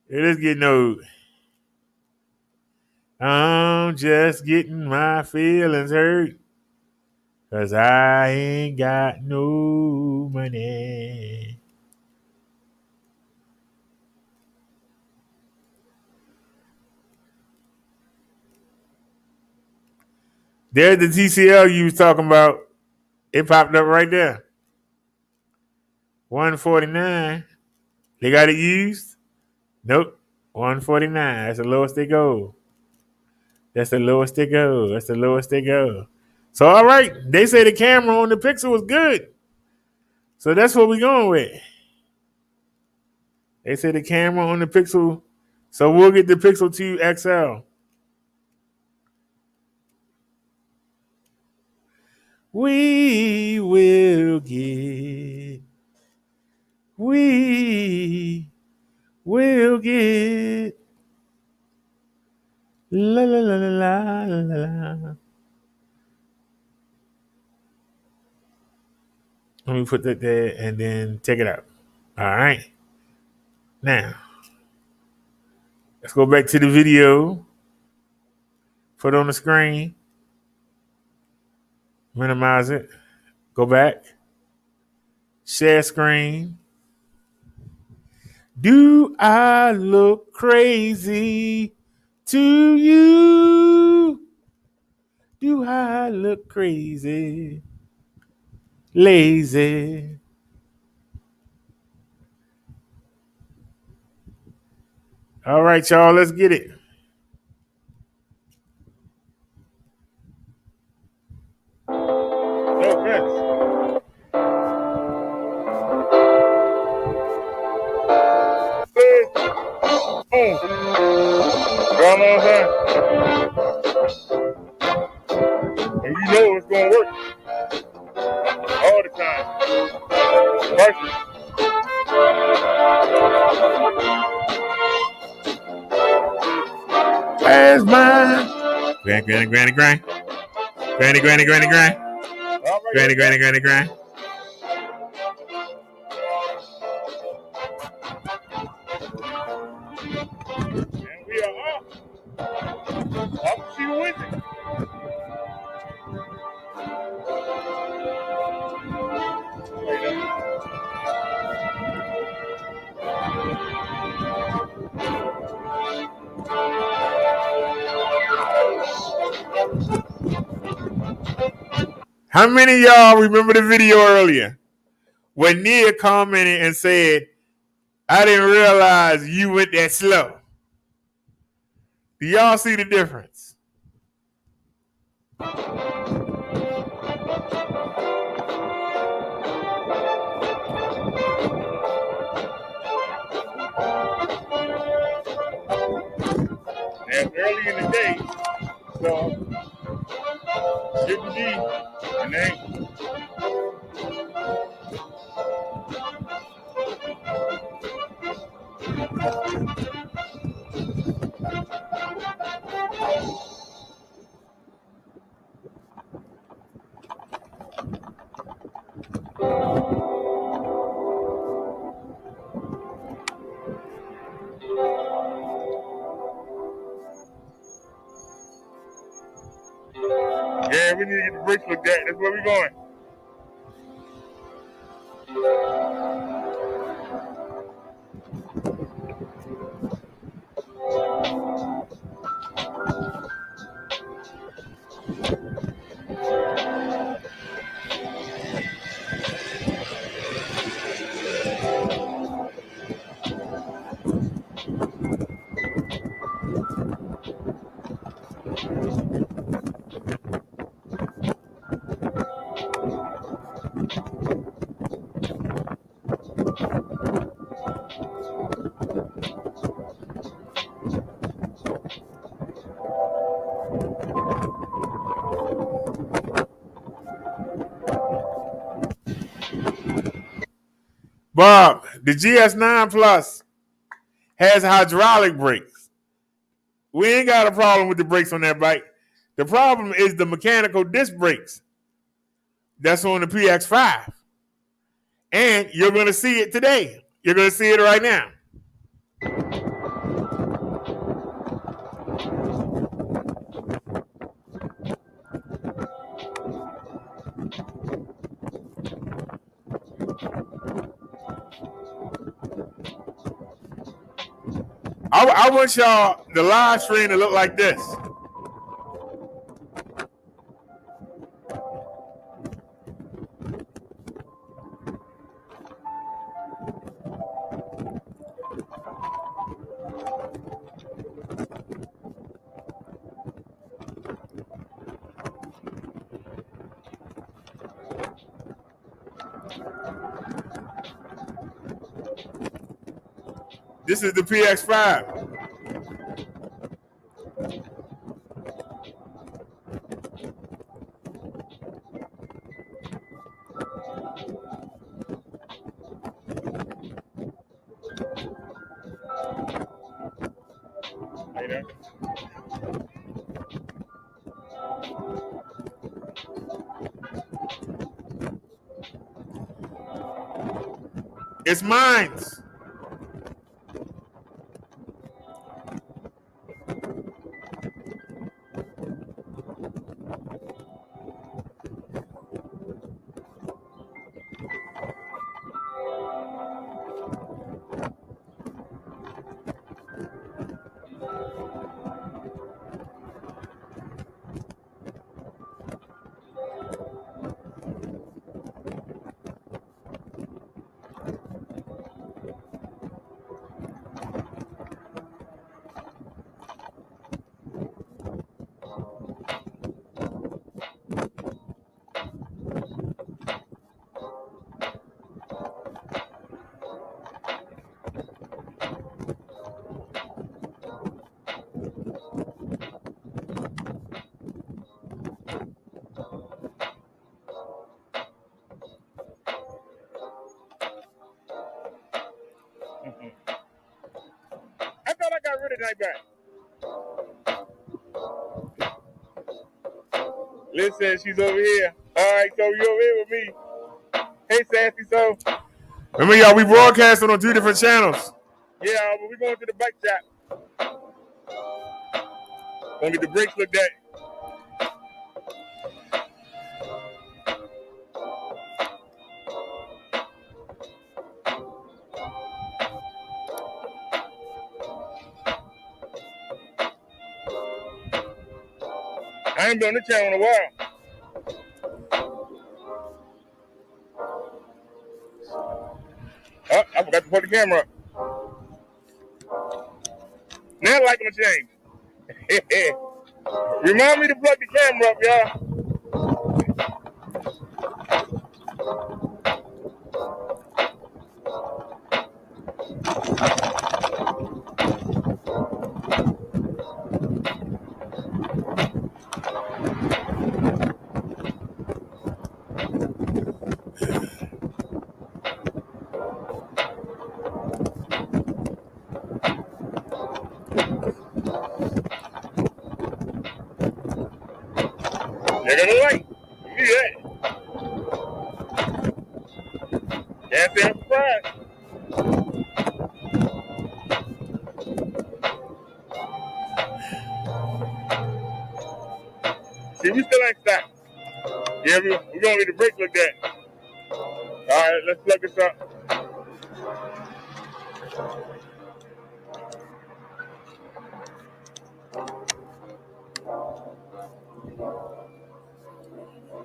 It is getting old. I'm just getting my feelings hurt 'cause I ain't got no money. There's the TCL you was talking about. It popped up right there. $149. They got it used? Nope. $149. That's the lowest they go. That's the lowest they go. That's the lowest they go. So, all right. They say the camera on the Pixel was good. So, that's what we're going with. They say the camera on the Pixel. So, we'll get the Pixel 2 XL. We will get. We will get. La la la la la la la. Let me put that there and then take it out. All right. Now, let's go back to the video. Put it on the screen. Minimize it. Go back. Share screen. Do I look crazy to you? Do I look crazy? Lazy. All right, y'all, let's get it. And you know it's gonna work all the time. Perfect. Where's mine? Granny, granny, granny. Granny, granny, granny, granny. Granny, granny, granny, granny. And we are off. Off to see the winter. Later. How many of y'all remember the video earlier when Nia commented and said, I didn't realize you went that slow? Do y'all see the difference? And early in the day, so shouldn't be a name. Yeah, we need to get the brakes looked at. That's where we're going. Bob, the GS9 Plus has hydraulic brakes. We ain't got a problem with the brakes on that bike. The problem is the mechanical disc brakes that's on the PX5. And you're going to see it today. You're going to see it right now. I want y'all, the live stream, to look like this. This is the PX5. It's mine. I thought I got rid of that guy. Liz says she's over here. All right, so you over here with me. Hey, Sassy, so. Remember, y'all, we broadcasting on 2 different channels. Yeah, but we're going to the bike shop. Gonna get the brakes looked at. I ain't been on the channel in a while. put the camera up. Now like my change. Remind me to plug the camera up, y'all. They're gonna like. You see that? Can't say I'm surprised. See, we still ain't stopped. Yeah, we're gonna need a break like that. All right, let's plug this up.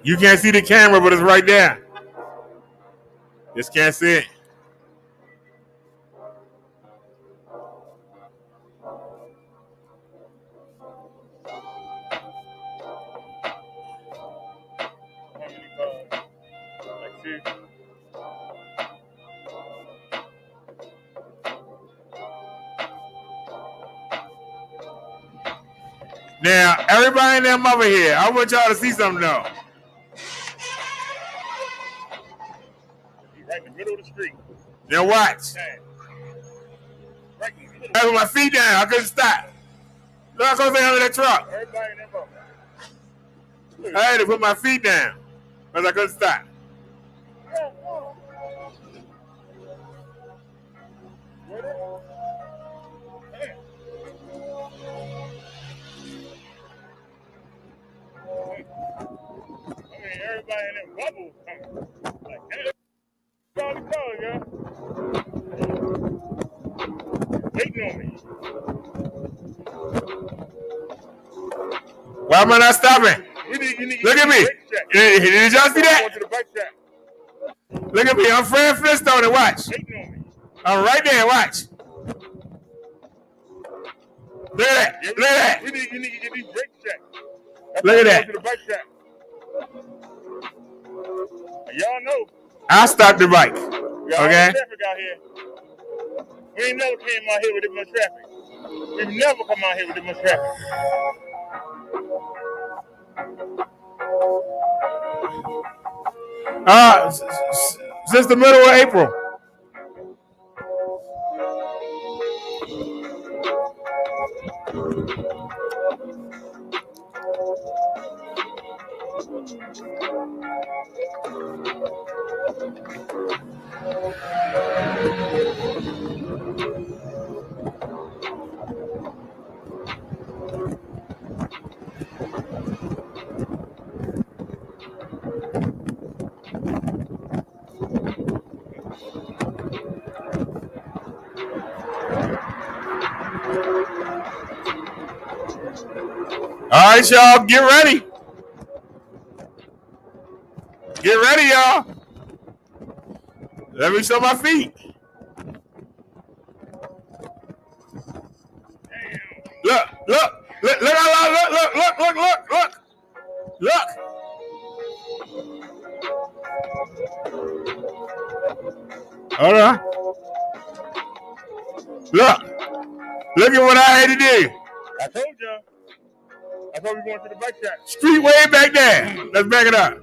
You can't see the camera, but it's right there. Just can't see it. Let's see. Now, everybody in them over here, I want y'all to see something though. Right in the middle of the street. Now watch. Right in the middle. I put my feet down. I couldn't stop. Look, I couldn't stay under that truck. Everybody in them up. I had to put my feet down because I couldn't stop. Everybody in them bubbles coming. Like, hey, all the cars, y'all. Waiting on me. Why am I not stopping? Look at me. Did y'all see that? Look at me. I'm Fred Flintstone and watch. I'm right there. Watch. Look at that. Look at that. You need to get these brakes checked. Look at that. To the bike shop. Y'all know. I stopped the bike. Y'all Okay. traffic out here. We ain't never came out here with this much traffic. We've never come out here with this much traffic. Since the middle of April. All right, y'all, get ready. Get ready, y'all. Let me show my feet. Look, look, look, look, look. Hold on. Look at what I had to do. I told y'all. I thought we were going to the bike shop. Street way back there. Let's back it up.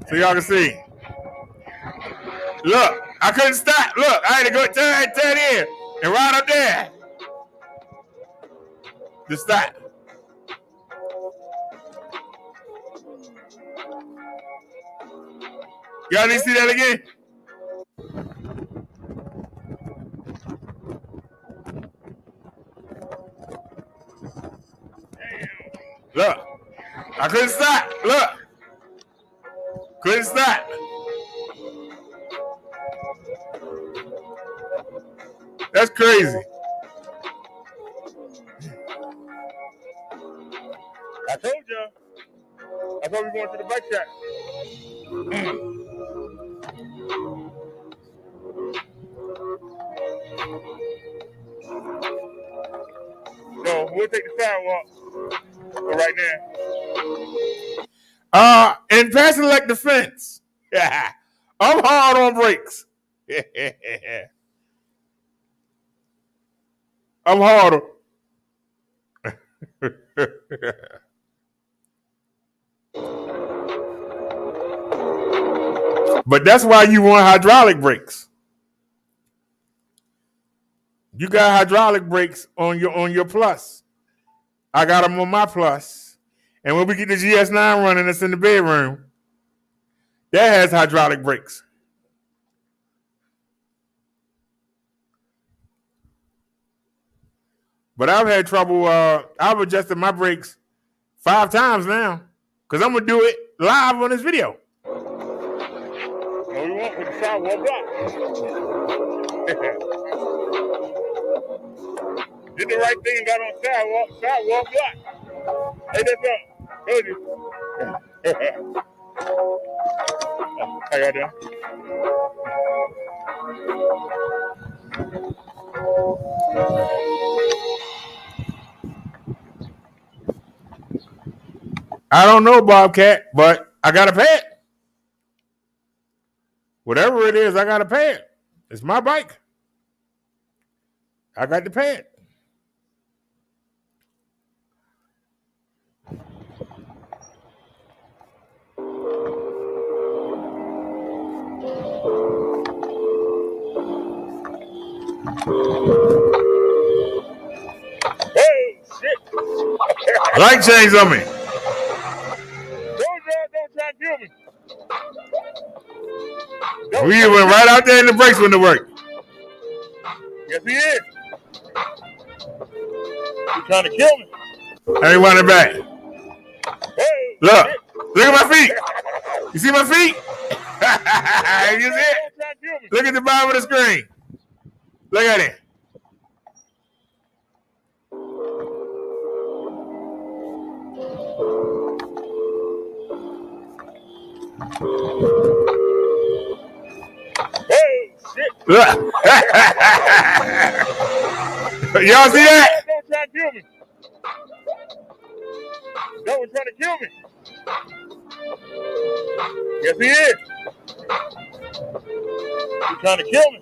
So y'all can see. Look, I couldn't stop. Look, I had to go turn in and ride up there. To stop. Y'all need to see that again? Look, I couldn't stop. Look, couldn't stop. That's crazy. I told y'all. I thought we were going to the bike shop. We'll take the sidewalk for right now. And pass like the fence. I'm hard on brakes. I'm hard. But that's why you want hydraulic brakes. You got hydraulic brakes on your Plus. I got them on my Plus. And when we get the GS9 running that's in the bedroom, that has hydraulic brakes. But I've had trouble. I've adjusted my brakes 5 times now because I'm going to do it live on this video. No, we won't with the sidewalk block. Did the right thing and got on sidewalk block. Hey, that's up. Told you. How y'all doing? I don't know, Bobcat, but I got to pay it. Whatever it is, I got to pay it. It's my bike. I got to pay it. Hey, shit. Light change on me. Don't try to kill me. We went right out there and the brakes went to work. Yes, he is. He's trying to kill me. I ain't running back. Hey, look at my feet. You see my feet? You see it? Look at the bottom of the screen. Look at it. Hey, shit. Look. Y'all see that? Don't try to kill me. That was trying to kill me. Yes, he is. He's trying to kill me.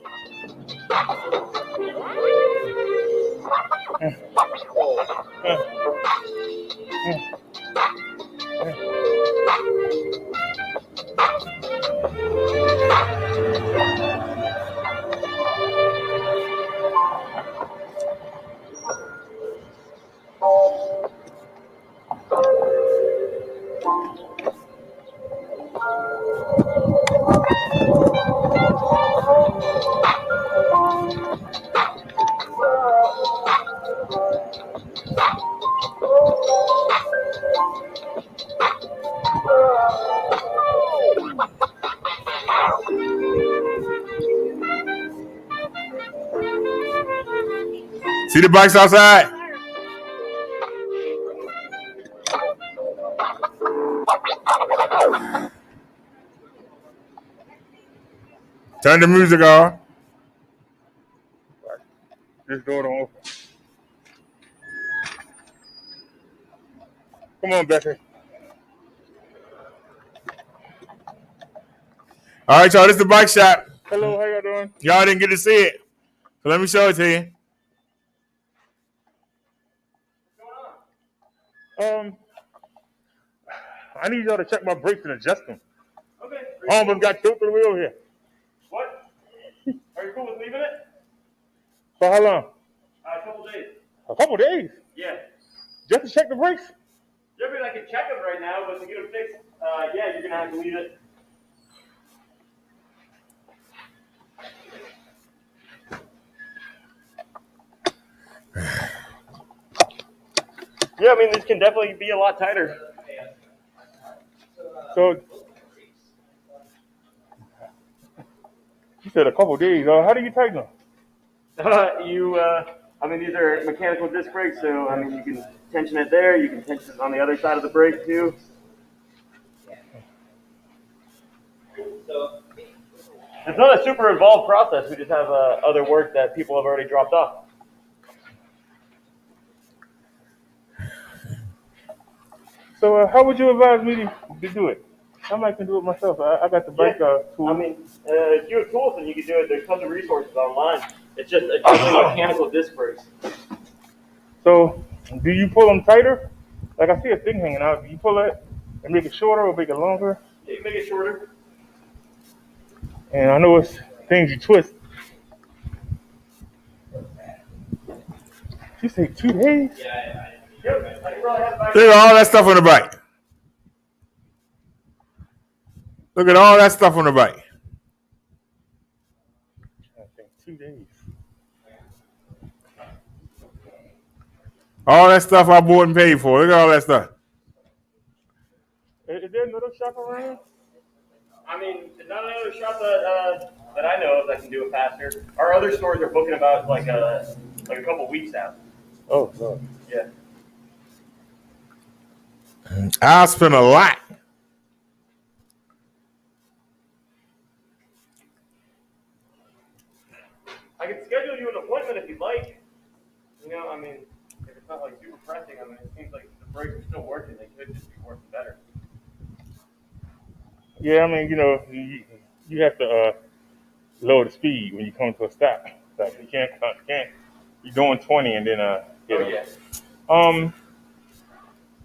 See the bikes outside? Turn the music off. This door don't open. Come on, Becky. All right, y'all, this is the bike shop. Hello, how y'all doing? Y'all didn't get to see it. So let me show it to you. I need y'all to check my brakes and adjust them. Okay. I almost got killed through the wheel here. What? Are you cool with leaving it? For how long? A couple days. A couple days? Yeah. Just to check the brakes? Yeah, I mean, I can check them right now, but to get them fixed, yeah, you're gonna have to leave it. Yeah, I mean, this can definitely be a lot tighter. So, you said a couple days. How do you tighten them? I mean, these are mechanical disc brakes, so, I mean, you can tension it there, you can tension it on the other side of the brake, too. It's not a super involved process, we just have other work that people have already dropped off. So how would you advise me to do it? I might can do it myself. I got the bike tool. I mean, if you have tools, then you can do it. There's tons of resources online. It's just adjusting mechanical disc brakes. So do you pull them tighter? Like I see a thing hanging out. Do you pull that and make it shorter or make it longer? You can make it shorter. And I know it's things you twist. You say 2 days? Look at all that stuff on the bike. Look at all that stuff on the bike. I think 2 days. All that stuff I bought and paid for. Look at all that stuff. Is there another shop around? I mean, there's not another shop that I know of that can do it faster. Our other stores are booking about like a couple weeks out. Oh, Lord. Yeah. I spent a lot. I can schedule you an appointment if you'd like. You know, I mean, if it's not like super pressing, I mean, it seems like the brakes are still working. They could just be working better. Yeah, I mean, you know, you have to lower the speed when you come to a stop. Like you can't. You're doing 20 and then you know. Yeah.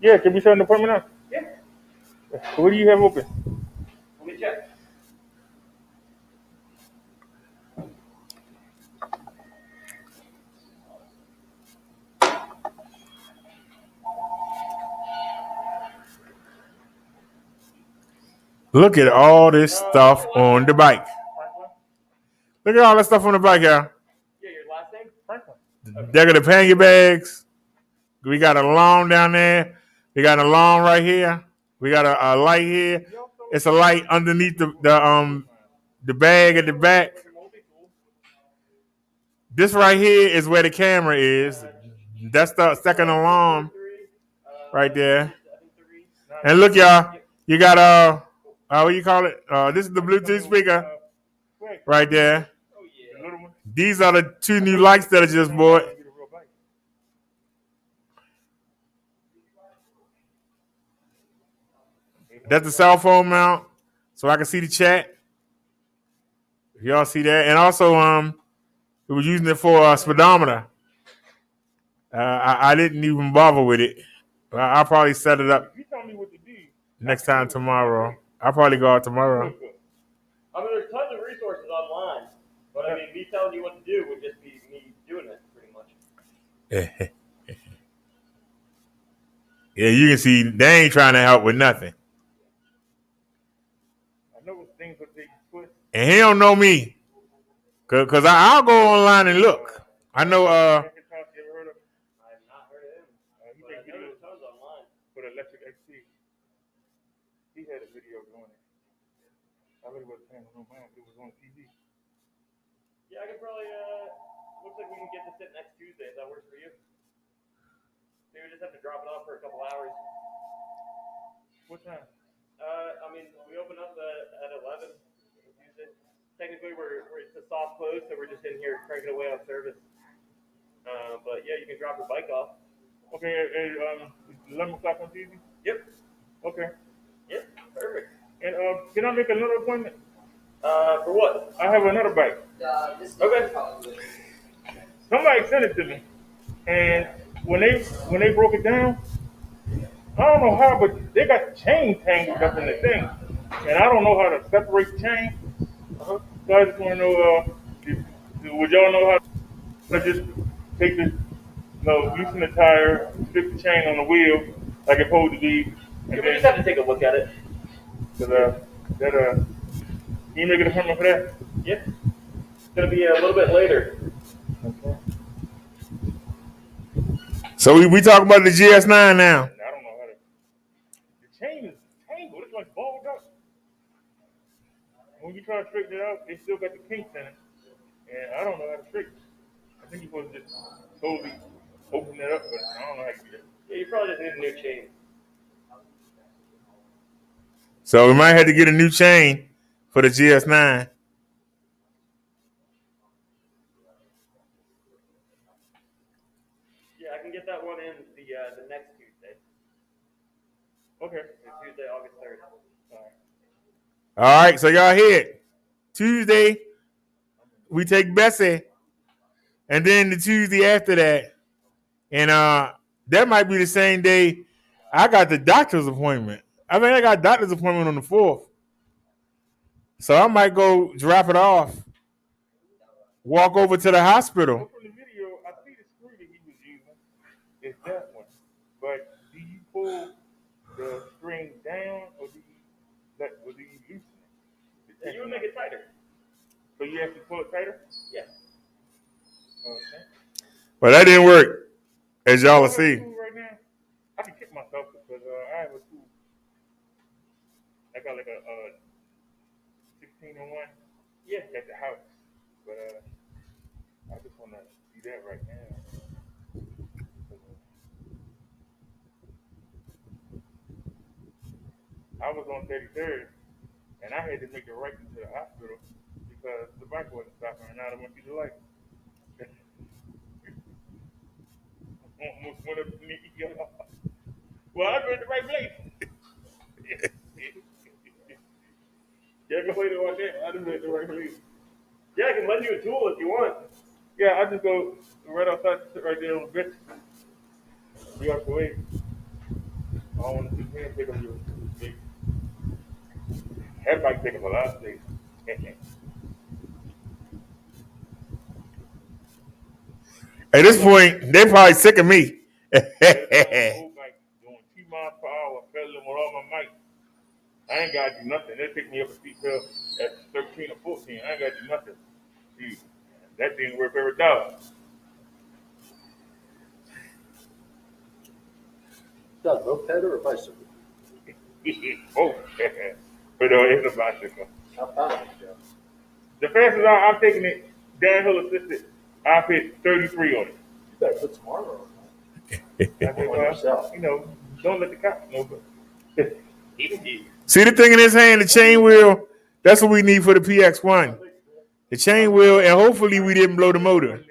Yeah, can we set an appointment now? Yeah. What do you have open? Let me check. Look at all this stuff on the bike. Look at all that stuff on the bike, y'all. Yeah, your last name? Franklin. They got the pannier bags. We got a alarm down there. We got an alarm right here. We got a light here. It's a light underneath the bag at the back. This right here is where the camera is. That's the second alarm right there. And look, y'all, you got what do you call it? This is the Bluetooth speaker right there. These are the 2 new lights that I just bought. That's the cell phone mount, so I can see the chat. If y'all see that, and also we were using it for a speedometer. I didn't even bother with it. I'll probably set it up next time tomorrow. I'll probably go out tomorrow. I mean, there's tons of resources online, but I mean, me telling you what to do would just be me doing it, pretty much. Yeah, you can see they ain't trying to help with nothing. I know what things that they twist. And he don't know me. Cause I'll go online and look. I know I have not heard of him. But I know there's tons online. For the electric XT. He had a video doing it. I really wasn't paying no mind. It was on TV. Yeah, I can probably, looks like we can get this in next Tuesday, if that works for you. Maybe we just have to drop it off for a couple hours. What time? I mean, we open up at 11 on Tuesday. Technically, it's a soft close, so we're just in here cranking away on service. But yeah, you can drop your bike off. Okay, 11 o'clock on Tuesday? Yep. Okay. Yep, perfect. And can I make another appointment? For what? I have another bike. Okay. Somebody sent it to me, and when they broke it down, I don't know how, but they got the chain tangled up in the thing, and I don't know how to separate the chain. So I just want to know, would y'all know how to just take the, loosen the tire, stick the chain on the wheel like it's supposed to be? Yeah, we just have to take a look at it. Can you make an appointment for that? Yeah. It's gonna be a little bit later. Okay. So we talking about the GS9 now. I don't know how to. The chain is tangled. It's like balled up. When you try to straighten it out, they still got the kinks in it, and I don't know how to straighten it. I think you're supposed to just totally open it up, but I don't know how to do it. Yeah, you probably just need a new chain. So we might have to get a new chain for the GS9. Yeah, I can get that one in the next Tuesday. All right, so y'all hear it. Tuesday, we take Bessie, and then the Tuesday after that, and that might be the same day I got the doctor's appointment. I mean, I got doctor's appointment on the 4th. So I might go drop it off, walk over to the hospital. From the video, I see the screw that he was using. It's that one. But do you pull the string down or do you loosen it? You would make it tighter. So you have to pull it tighter? Yeah. Okay. But that didn't work, as y'all will see. Right now, I can kick myself because I have a tool. I got like a 16-in-1 at the house. But I just want to do that right now. I was on 33rd, and I had to make a right into the hospital because the bike wasn't stopping, and I don't want you to like it. Almost went up to me. Well, I'm in the right place. Yeah, go ahead and watch that. I'm in the right place. Yeah, I can lend you a tool if you want. Yeah, I just go right outside, sit right there on the bench. Be out the way. I don't want to see him pick up your big. That bike take up a lot of space. At this point, they probably sick of me. Whole bike doing 2 miles per hour, pedaling with all my might. I ain't got to do nothing. They pick me up a seat belt at 13 or 14. I ain't got to do nothing. Dude, that thing worth every dollar. That moped or a bicycle? Oh, but it's a bicycle. How fast, Joe? The fastest I'm taking it downhill assisted, I've hit 33 on it. You better put some armor on I said, well, you know, don't let the cops know, but See the thing in his hand, the chain wheel? That's what we need for the PX1. The chain wheel, and hopefully we didn't blow the motor.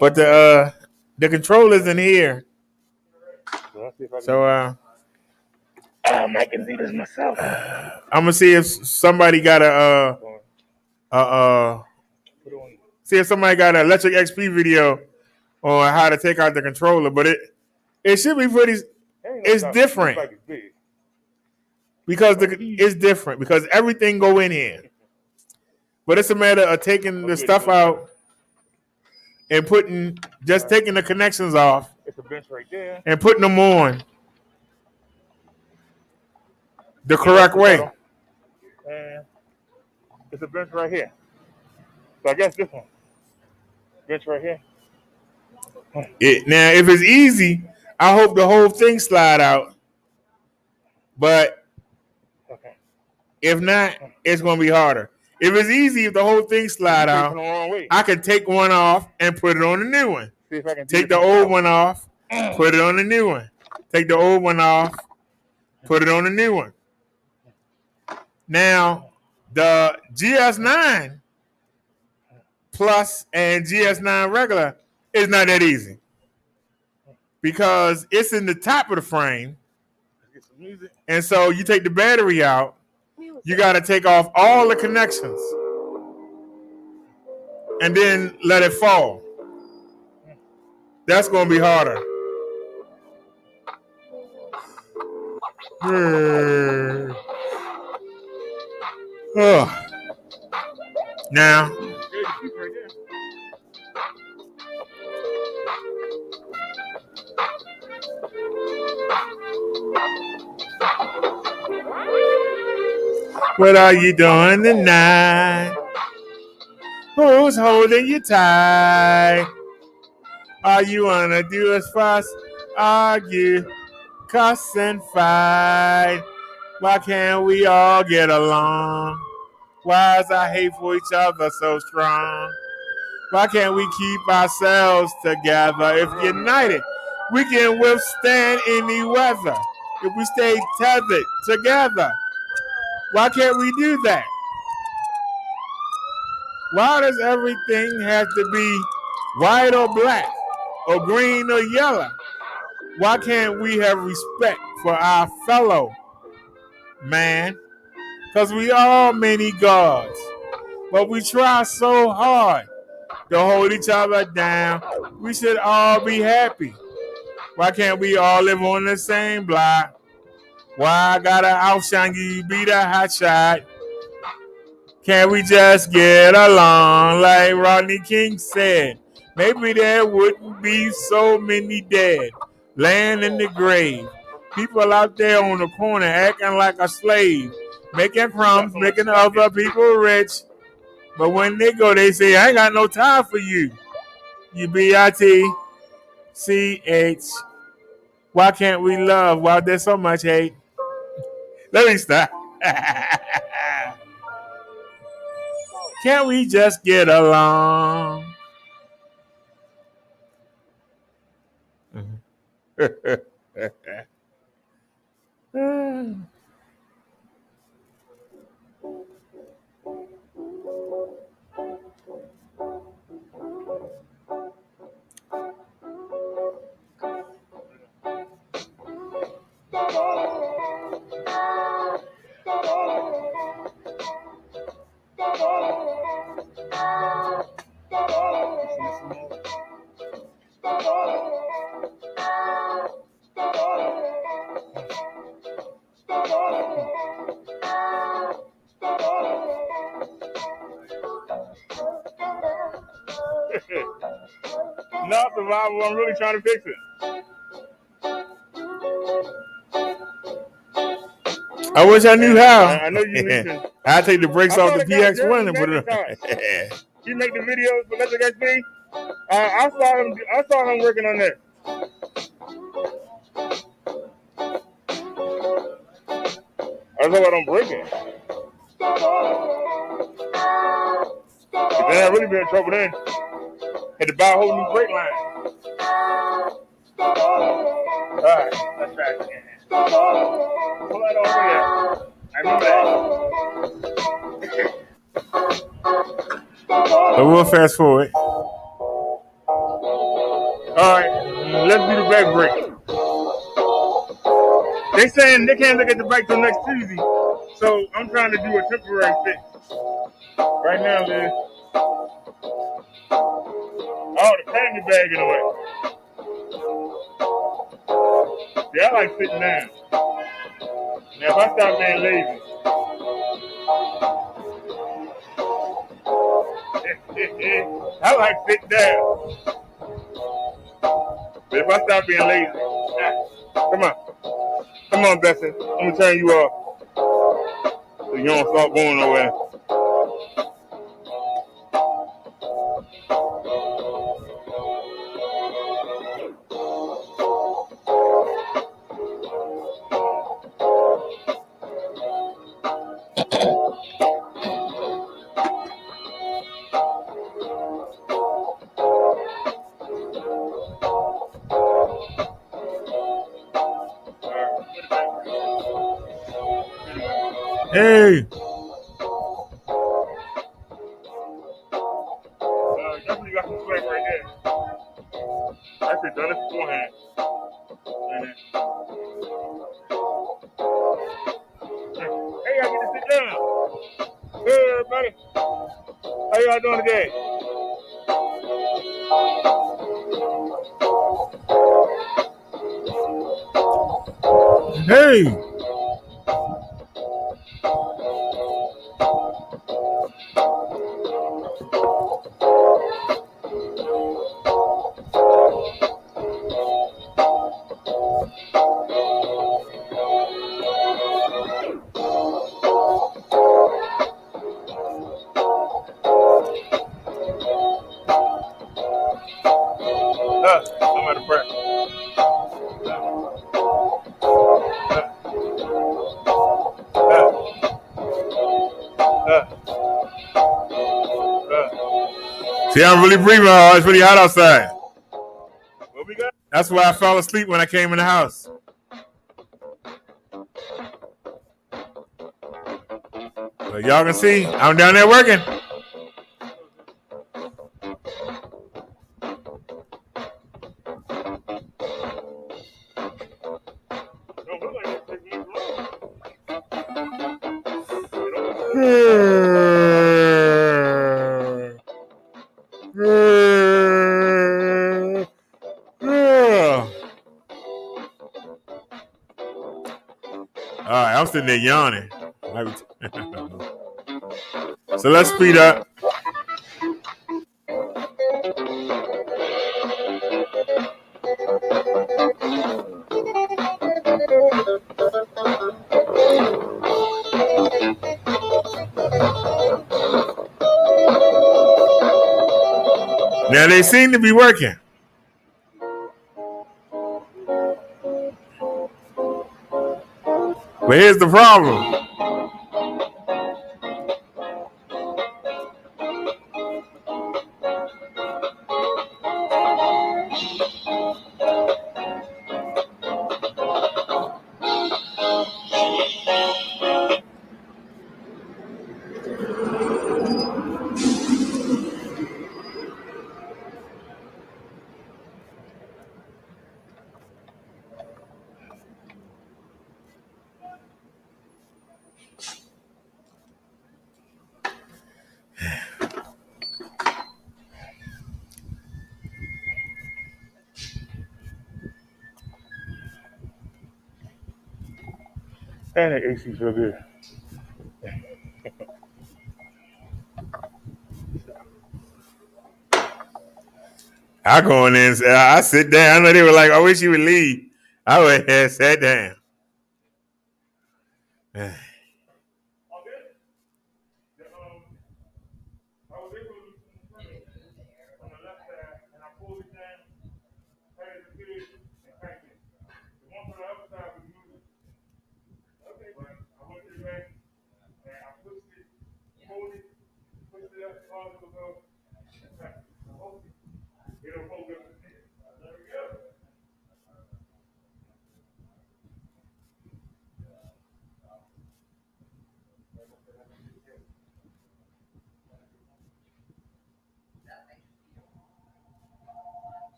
But the controller's in here. So I can see this myself. I'm gonna see if somebody got see if somebody got an Electric XP video on how to take out the controller. But it should be pretty. It's different because it's different because everything go in here. But it's a matter of taking the stuff out and taking the connections off It's a bench right there. and putting them on the correct way. And it's a bench right here. So I guess this one. Bench right here. Now, if it's easy, I hope the whole thing slide out. But if not, it's going to be harder. If it's easy, if the whole thing slide out, I can take one off and put it on the new one. See if I can Take the old one off, put it on the new one. Take the old one off, put it on the new one. Now, the GS9 Plus and GS9 regular is not that easy because it's in the top of the frame. And so you take the battery out, you got to take off all the connections and then let it fall. That's going to be harder. Oh. Now, what are you doing tonight? Who's holding you tight? All you wanna do is fuss, argue, cuss and fight. Why can't we all get along? Why is our hate for each other so strong? Why can't we keep ourselves together? If united, we can withstand any weather. If we stay tethered together, why can't we do that? Why does everything have to be white or black or green or yellow? Why can't we have respect for our fellow man? Cause we all many gods. But we try so hard to hold each other down. We should all be happy. Why can't we all live on the same block? Why I gotta outshine you, be the hot shot? Can't we just get along like Rodney King said? Maybe there wouldn't be so many dead laying in the grave. People out there on the corner acting like a slave, making crumbs, making other people rich. But when they go, they say, I ain't got no time for you. You B-I-T-C-H. Why can't we love while there's so much hate? Let me stop. Can't we just get along? Not survival. I'm really trying to fix it. I wish I knew how. I know you need to. I take the brakes off the PX1 and put it on. He make the videos for Electric XP. I saw him working on that. That's why I don't break it. But then I really been in trouble then. Had to buy a whole new brake line. Alright, let's try it again. Pull that all the way out. I remember that. So we'll fast forward. Alright, let's do the back brake. They saying they can't look at the bike till next Tuesday, so I'm trying to do a temporary fix. Right now, there's the candy bag in the way. See, I like sitting down. Now, if I stop being lazy, I like sitting down. But if I stop being lazy, come on, Bessie. I'm gonna turn you off so you don't start going nowhere. Hey. Definitely got some swag right there. I could have done it beforehand. Hey, I get to sit down. Hey, everybody. How y'all doing today? Hey. I'm out of breath. See, I'm really breathing hard. It's really hot outside. What we got? That's why I fell asleep when I came in the house. But y'all can see, I'm down there working. All right, I'm sitting there yawning. So let's speed up. Now they seem to be working. But here's the problem. And the AC feel good. I go in there and say, I sit down. I know they were like, I wish you would leave. I went ahead and sat down.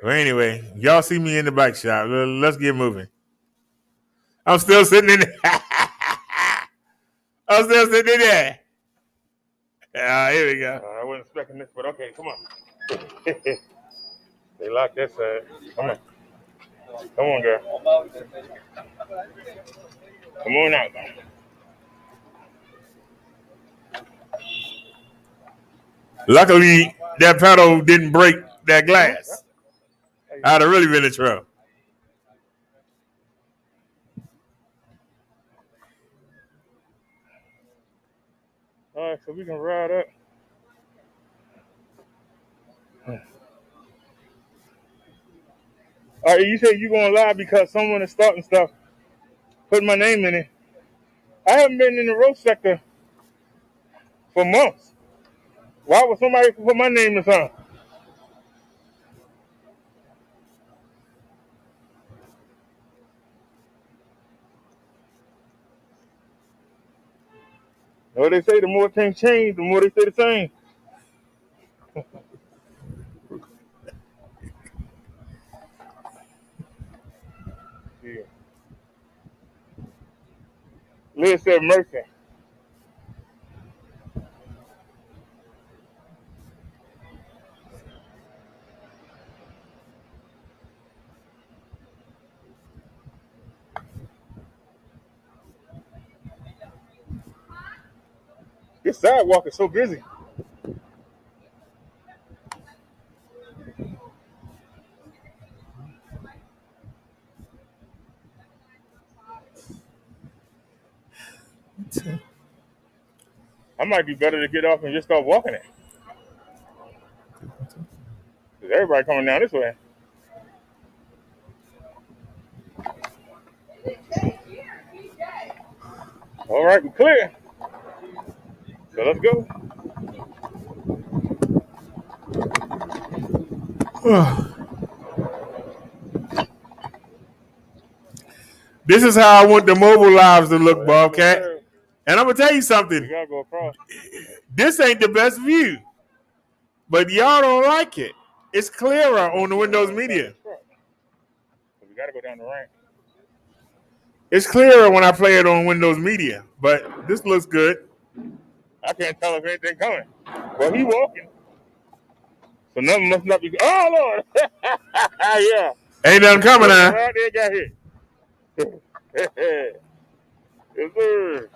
Well, anyway, y'all see me in the bike shop. Let's get moving. I'm still sitting in there. I'm still sitting in there. Here we go. I wasn't expecting this, but okay, come on. They like that side. Come on. Come on, girl. Come on out. Luckily, that pedal didn't break that glass. I'd have really been in trouble. All right, so we can ride up. All right, you said you're going to lie because someone is starting stuff, putting my name in it. I haven't been in the road sector for months. Why would somebody put my name in something? What they say, the more things change, the more they stay the same. Yeah. Liz said mercy. This sidewalk is so busy. I might be better to get off and just start walking it. Because everybody coming down this way. All right, we're clear. So let's go. This is how I want the mobile lives to look, Bobcat. And I'm going to tell you something. We gotta go across. This ain't the best view. But y'all don't like it. It's clearer on the Windows Media. We We gotta go down the ramp. It's clearer when I play it on Windows Media, but this looks good. I can't tell if anything coming. Well, he walking. So nothing must not be. Oh, Lord. Yeah. Ain't nothing coming, huh? Right there, got hit. Yes, sir.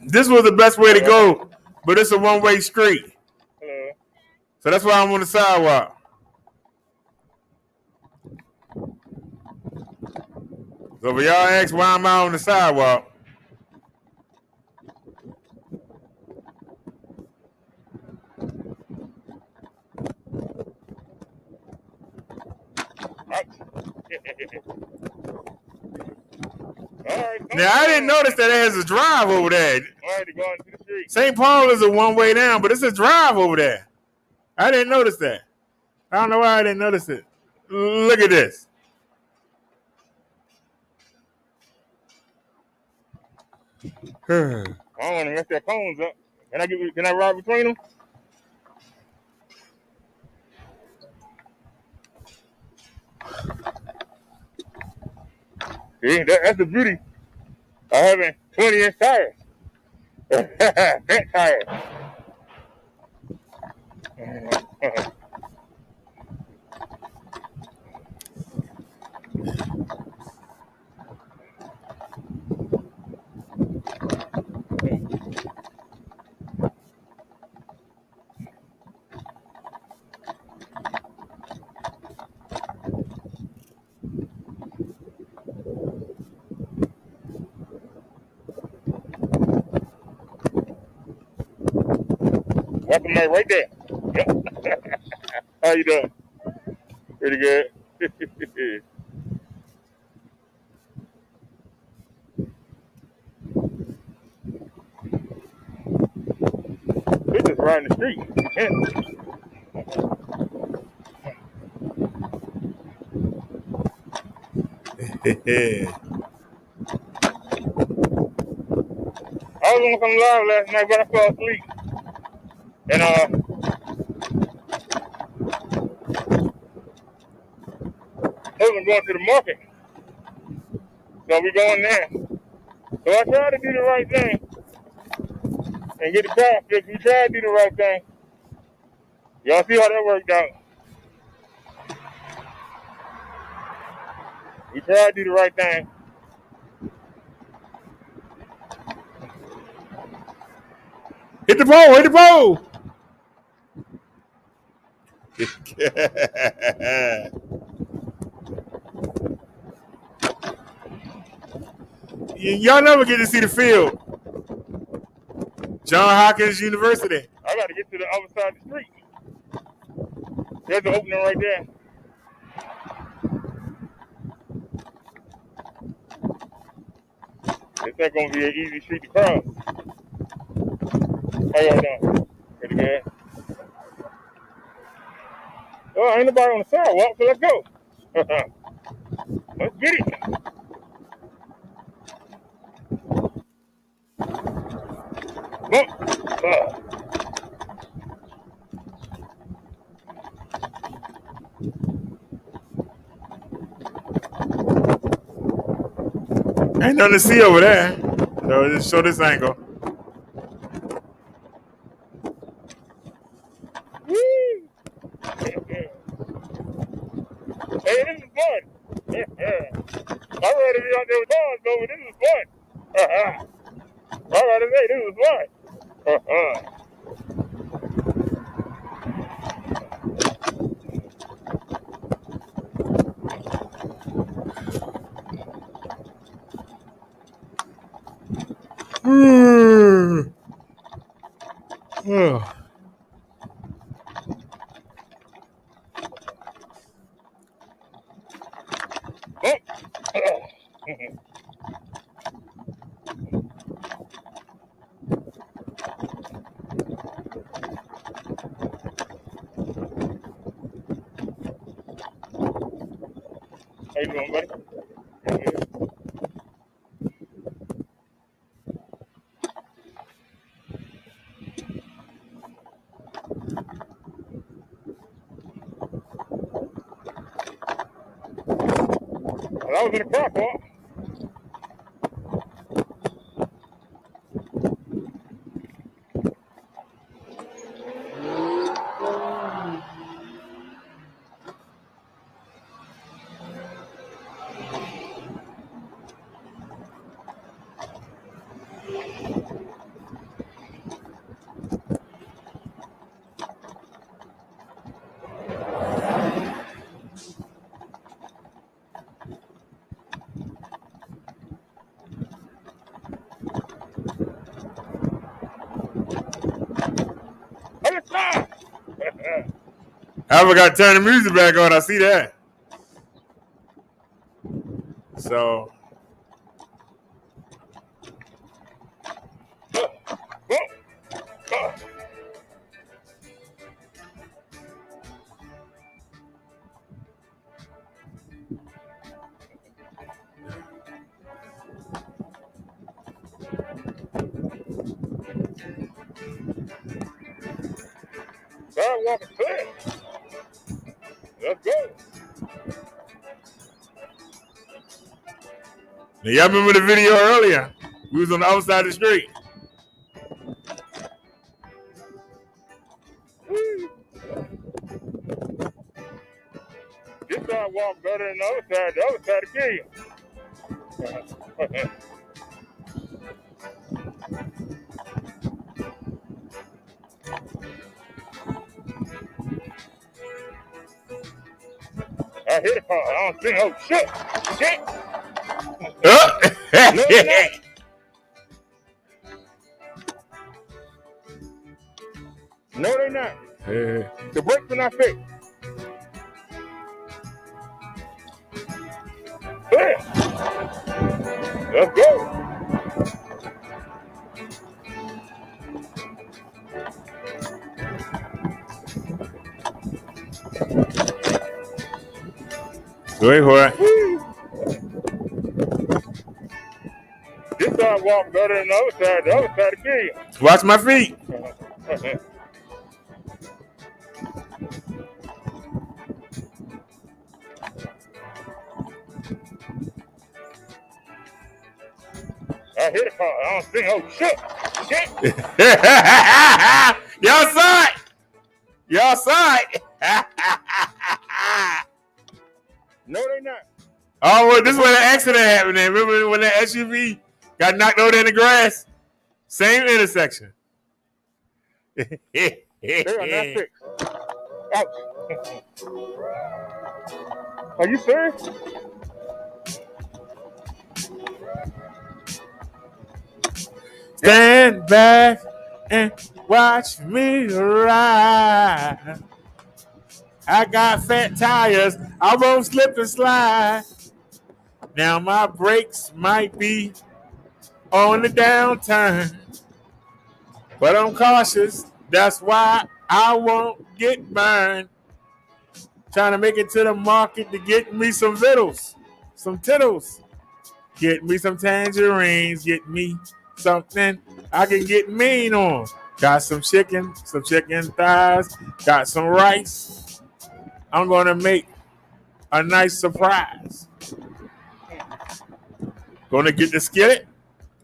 This was the best way to go, but it's a one-way street. Hello. So that's why I'm on the sidewalk. So if y'all ask why am I on the sidewalk, now I didn't notice that there's a drive over there. St. Paul is a one-way down, but it's a drive over there. I didn't notice that. I don't know why I didn't notice it. Look at this. I don't want to mess their cones up. Can I ride between them? See, that's the beauty of having 20-inch tires. Bent tires. Welcome Mike right there. Yep. How you doing? Pretty good. We're just riding the street. I was on some live last night, but I fell asleep. And husband going to the market. So we going there. So I tried to do the right thing and get the car fixed. We tried to do the right thing. Y'all see how that worked out. We tried to do the right thing. Hit the pole, hit the pole. Y'all never get to see the field. John Hopkins University. I got to get to the other side of the street. There's the opening right there. It's not going to be an easy street to cross. How y'all doing? Pretty good. Oh, ain't nobody on the sidewalk, so let's go. Let's get it. Ain't nothing to see over there. So just show this angle. Woo! Hey, this is fun. I'd rather be out there with cars, though, but this is fun. I'd rather say this is fun. Oh. How you doing, buddy? Well, I was in the car park. I forgot to turn the music back on. I see that. So. Sidewalk is clear. Let's go. Now, y'all remember the video earlier? We was on the outside of the street. This sidewalk better than the other side. The other side will kill you. I hit it, I don't see no shit. Shit. No, they're not. No, they're not. The brakes are not fixed. Clear. Let's go. Wait for it. This sidewalk better than the other side. The other side will kill you. Watch my feet. I hit it, I don't see no shit. Shit. Y'all saw it. Y'all saw it. No, they're not. Oh, well, this is where the accident happened. Remember when that SUV got knocked over in the grass? Same intersection. They are not fixed. Ouch. Are you serious? Stand back and watch me ride. I got fat tires. I won't slip and slide. Now my brakes might be on the downturn, but I'm cautious. That's why I won't get burned. Trying to make it to the market to get me some vittles, some tittles. Get me some tangerines. Get me something I can get mean on. Got some chicken thighs. Got some rice. I'm going to make a nice surprise. Going to get the skillet,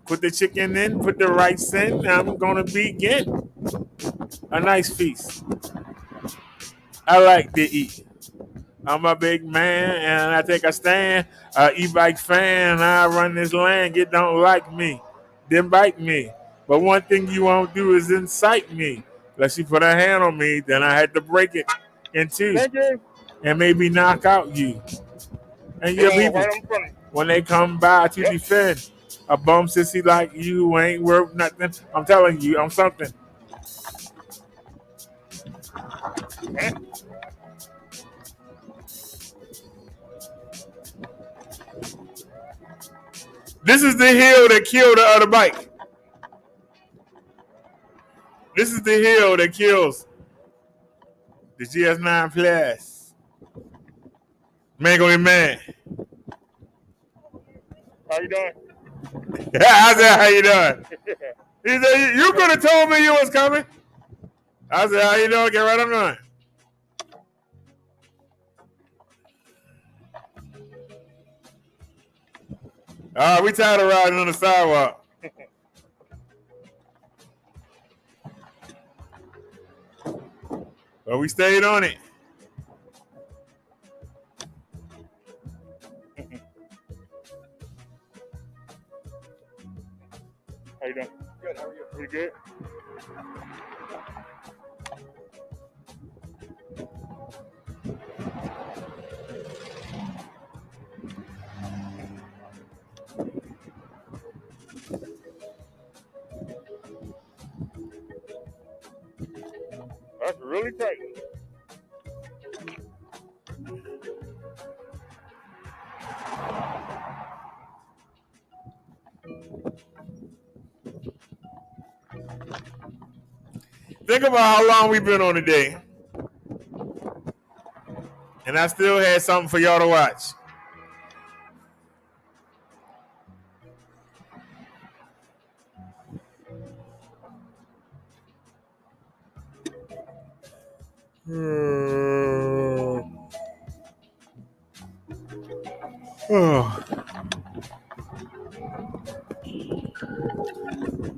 put the chicken in, put the rice in. I'm going to begin a nice feast. I like to eat. I'm a big man and I take a stand. E-bike fan, I run this land. You don't like me, then bite me. But one thing you won't do is incite me. Unless you put a hand on me, then I had to break it in two and maybe knock out you. And your people, when they come by to defend, a bum sissy like you ain't worth nothing. I'm telling you, I'm something. This is the hill that killed the other bike. This is the hill that kills the GS9 Plus. Man gonna be mad. How you doing? I said, how you doing? He said, you could have told me you was coming. I said, how you doing? Get right on going. We tired of riding on the sidewalk. But we stayed on it. How you doing? Good. How are you? Pretty good. That's really tight. Think about how long we've been on today. And I still had something for y'all to watch.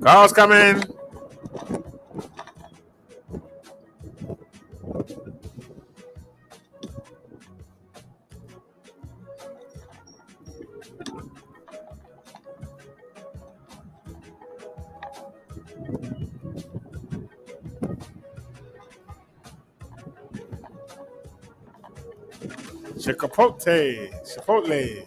Calls coming. Chipotle.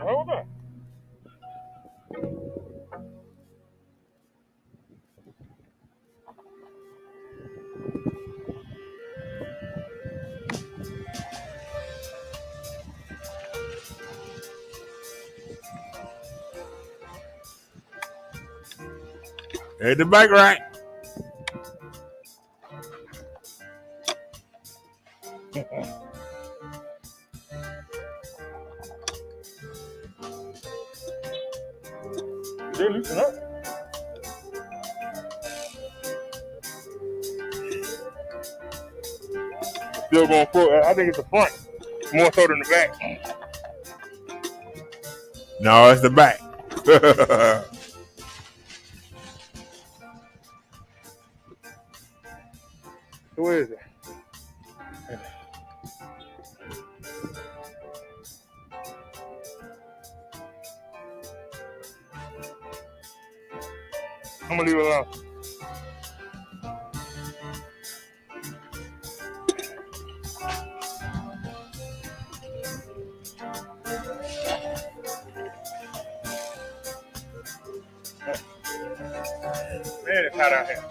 Hold on. Hey, the bike right. They loosen up. Still going forward. I think it's the front more so than the back. No, it's the back. Who is it? I'm gonna leave it alone. Man, it's hot out here.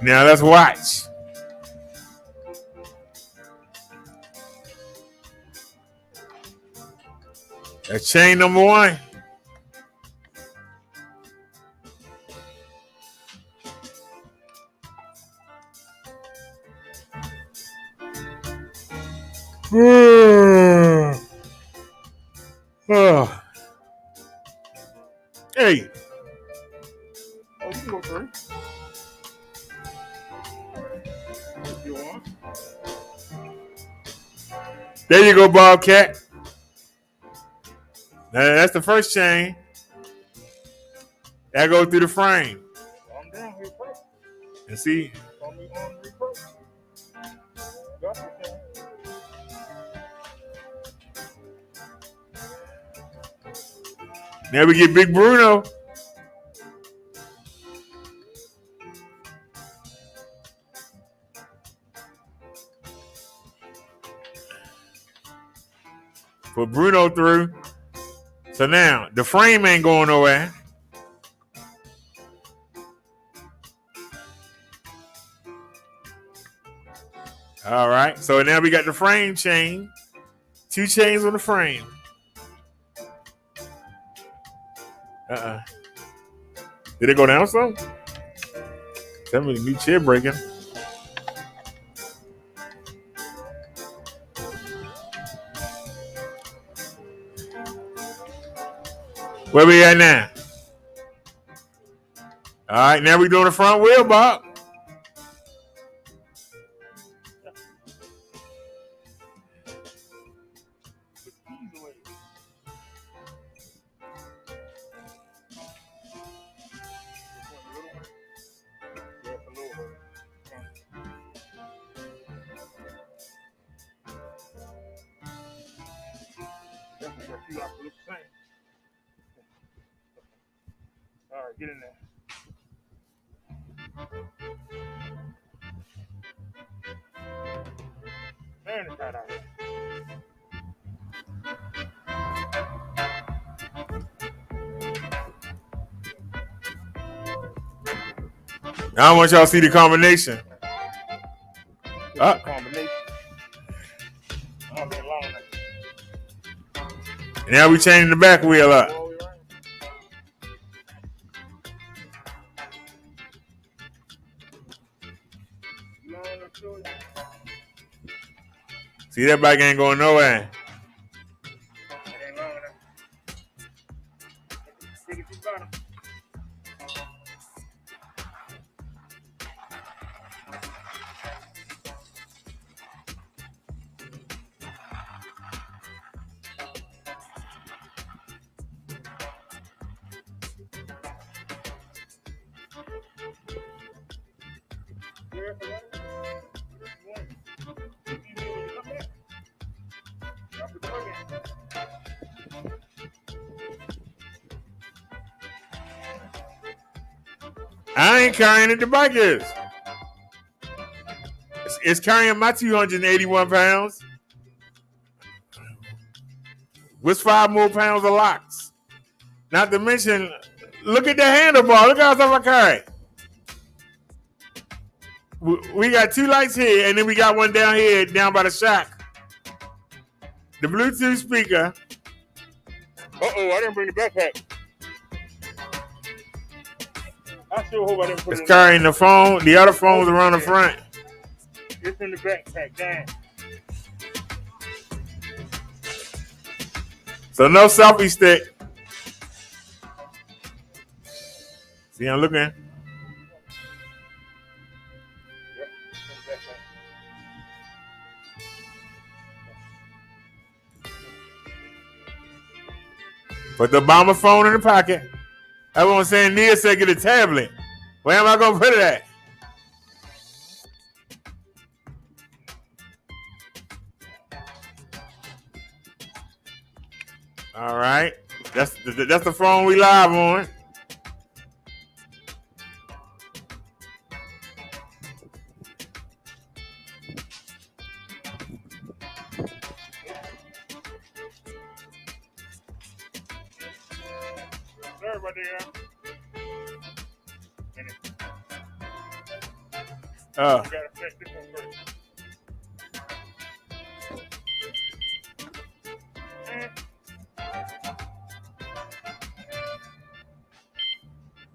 Now let's watch. That's chain number one. Oh. Hey. Oh, you can go through. You want? There you go, Bobcat. Now, that's the first chain. That goes through the frame. Calm down here first. And see. Call me on reverse. Got you, Sam. Now we get Big Bruno. Put Bruno through. So now the frame ain't going nowhere. All right. So now we got the frame chain. 2 chains on the frame. Did it go down some? Tell me the new chair breaking. Where we at now? All right, now we doing the front wheel, Bob. All right, get in there. Man, it's hot out here. Now I want y'all to see the combination. Combination. Now we changing the back wheel up. See, that bike ain't going nowhere. I ain't carrying it. The bike is. It's carrying my 281 pounds. With 5 more pounds of locks. Not to mention, look at the handlebar. Look how much I carry. We got 2 lights here, and then we got one down here, down by the shock. The Bluetooth speaker. I didn't bring the backpack. I sure hope I didn't put It's it carrying the phone. The other phone's around the front. It's in the backpack, damn. So no selfie stick. See, I'm looking. Put the Obama phone in the pocket. Everyone's saying Nia said get a tablet. Where am I going to put it at? All right. That's the phone we live on. Everybody there. You gotta fix this one first.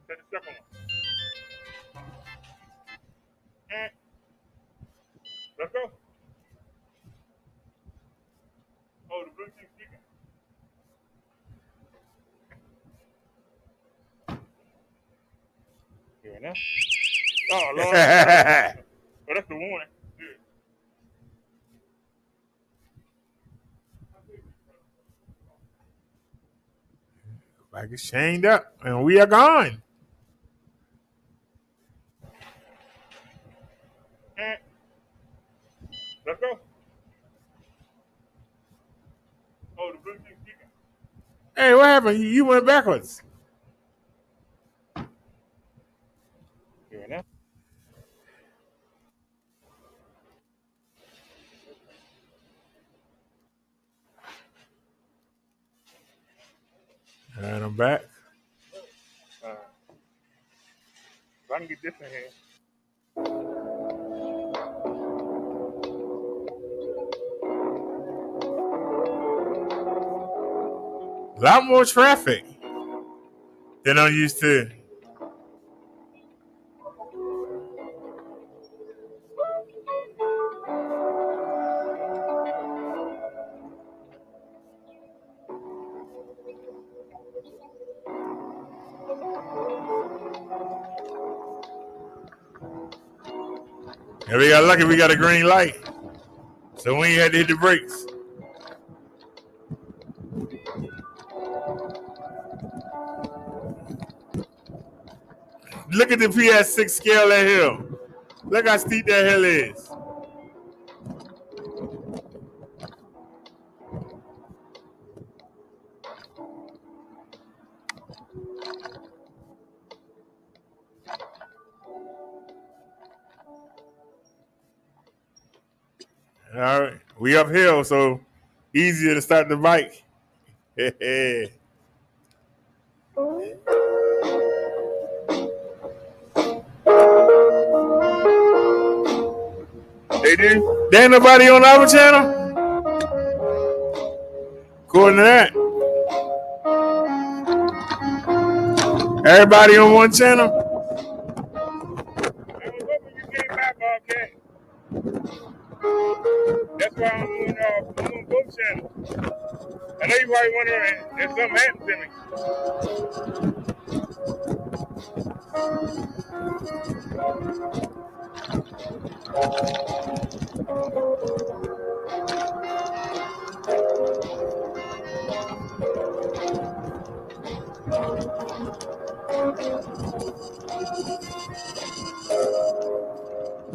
Set the second one. Let's go. Oh, the Bluetooth speaker. Here now. Oh, Lord. Oh, that's the warning. Good. Bike is chained up, and we are gone. Let's go. Oh, the Bluetooth speaker. Hey, what happened? You went backwards. Here now. All right, I'm back. If I can get this in here. A lot more traffic than I'm used to. And we got lucky, we got a green light. So we ain't had to hit the brakes. Look at the PS6 scale of that hill. Look how steep that hill is. All right, we uphill, so easier to start the bike. Hey, dude, there ain't nobody on our channel? According to that. Everybody on one channel? That's why I'm on both channels. I know you probably wondering if something happened to me.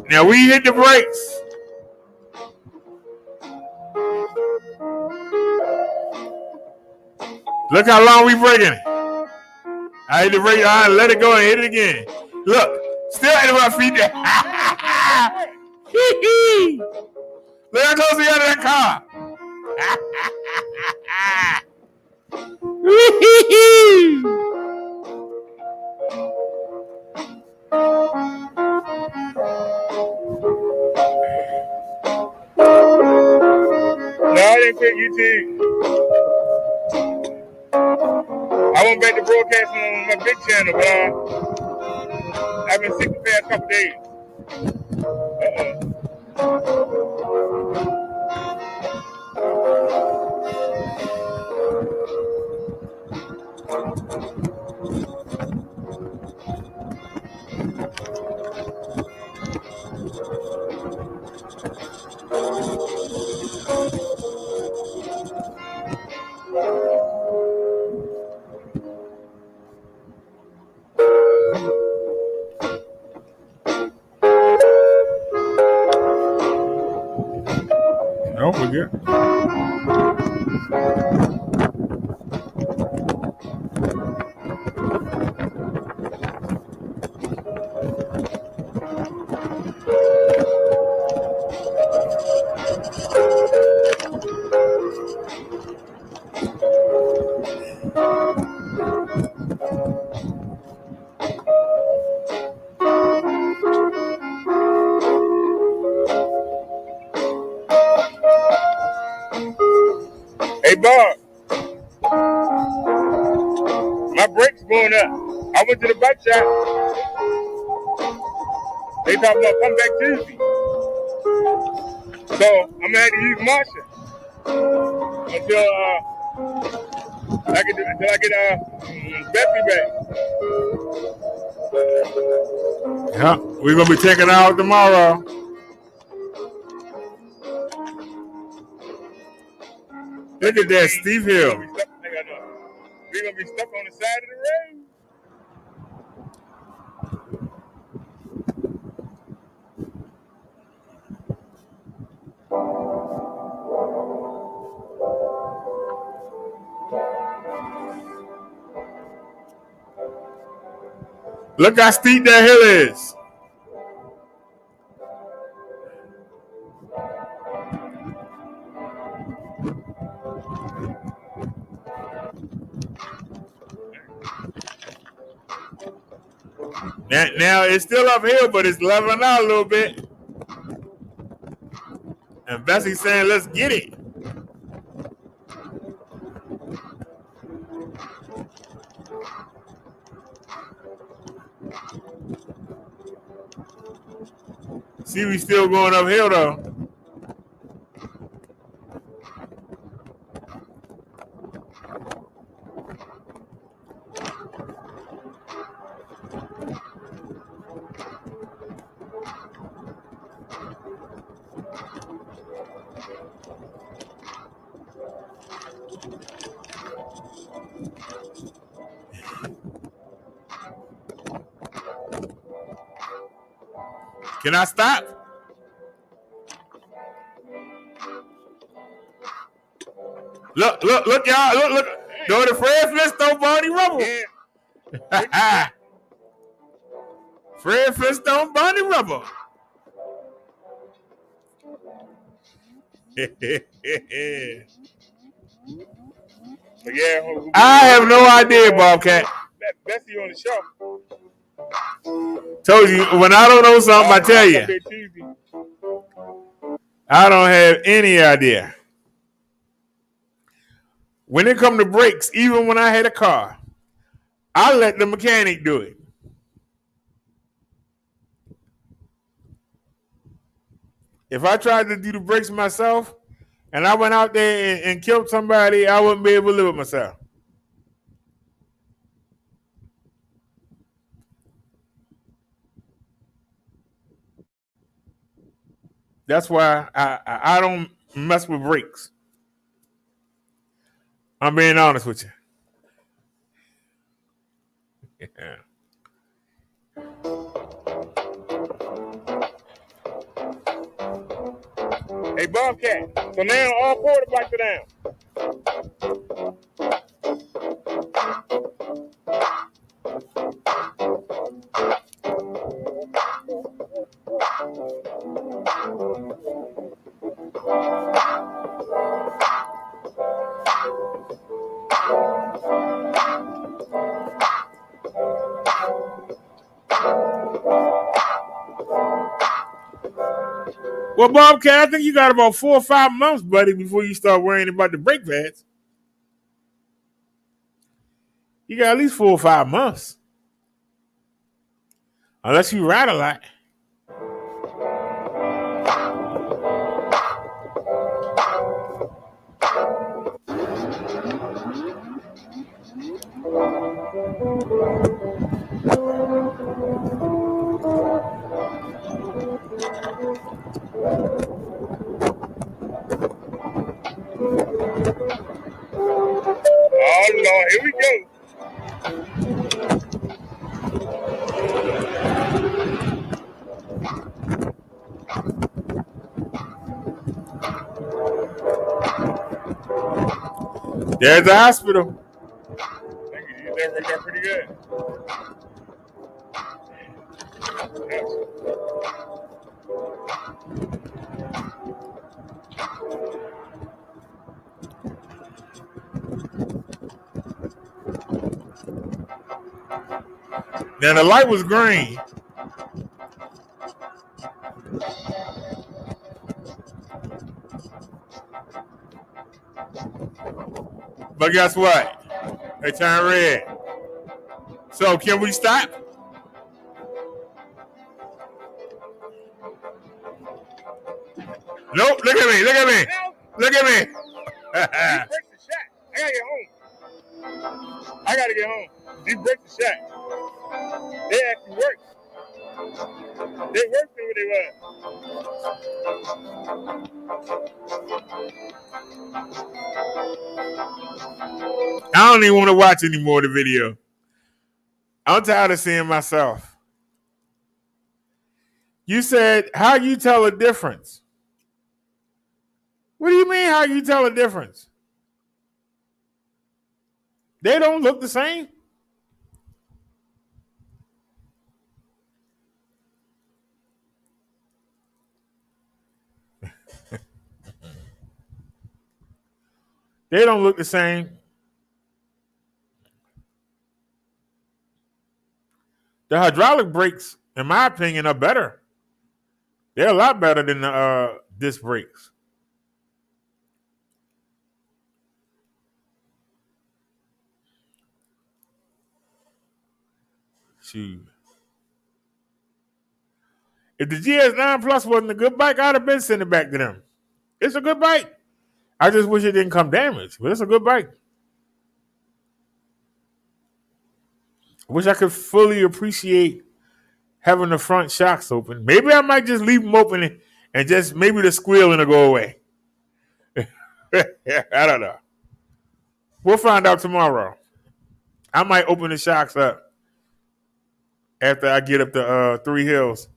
Now we hit the brakes. Look how long we braking it. I hit the brake. I let it go and hit it again. Look, still ain't my feet there. Look how close we got to that car. No, I didn't quit YouTube. I went back to broadcasting on my big channel, but I've been sick the past couple days. No, we're good. Hey, Bob, my brakes going up. I went to the bike shop. They talking about come back Tuesday. So I'm gonna have to use Marsha until I get Betsy back. Yeah, we're gonna be taking it out tomorrow. Look at that steep hill. We're gonna be stuck on the side of the road. Look how steep that hill is. Now it's still uphill, but it's leveling out a little bit. And Bessie's saying, let's get it. See, we still going uphill though. Can I stop? Look, y'all. Look. Go to Fred Flintstone Barney Rubble. Yeah. Fred Flintstone Barney Rubble. I have no idea, Bobcat. Bessie on the show. Told you, when I don't know something, I tell you. I don't have any idea. When it come to brakes, even when I had a car, I let the mechanic do it. If I tried to do the brakes myself and I went out there and killed somebody, I wouldn't be able to live with myself. That's why I don't mess with brakes. I'm being honest with you. Yeah. Hey, Bobcat. So now all quarterbacks are down. Well, Bobcat, I think you got about 4 or 5 months, buddy, before you start worrying about the brake pads. You got at least 4 or 5 months. Unless you ride a lot. Oh, Lord, here we go. There's the hospital. I think you used that right there pretty good. Now the light was green. But guess what? They turned red. So can we stop? Nope. Look at me. Look at me. Look at me. I gotta get home. I gotta get home. You break the shot. They actually work. They worked than what they were. I don't even want to watch any more of the video. I'm tired of seeing myself. You said, how you tell a difference? What do you mean, how you tell a difference? They don't look the same. They don't look the same. The hydraulic brakes, in my opinion, are better. They're a lot better than the disc brakes. Shoot. If the GS9 Plus wasn't a good bike, I'd have been sending it back to them. It's a good bike. I just wish it didn't come damaged, but it's a good bike. I wish I could fully appreciate having the front shocks open. Maybe I might just leave them open and just maybe the squealing will go away. I don't know. We'll find out tomorrow. I might open the shocks up after I get up to Three Hills.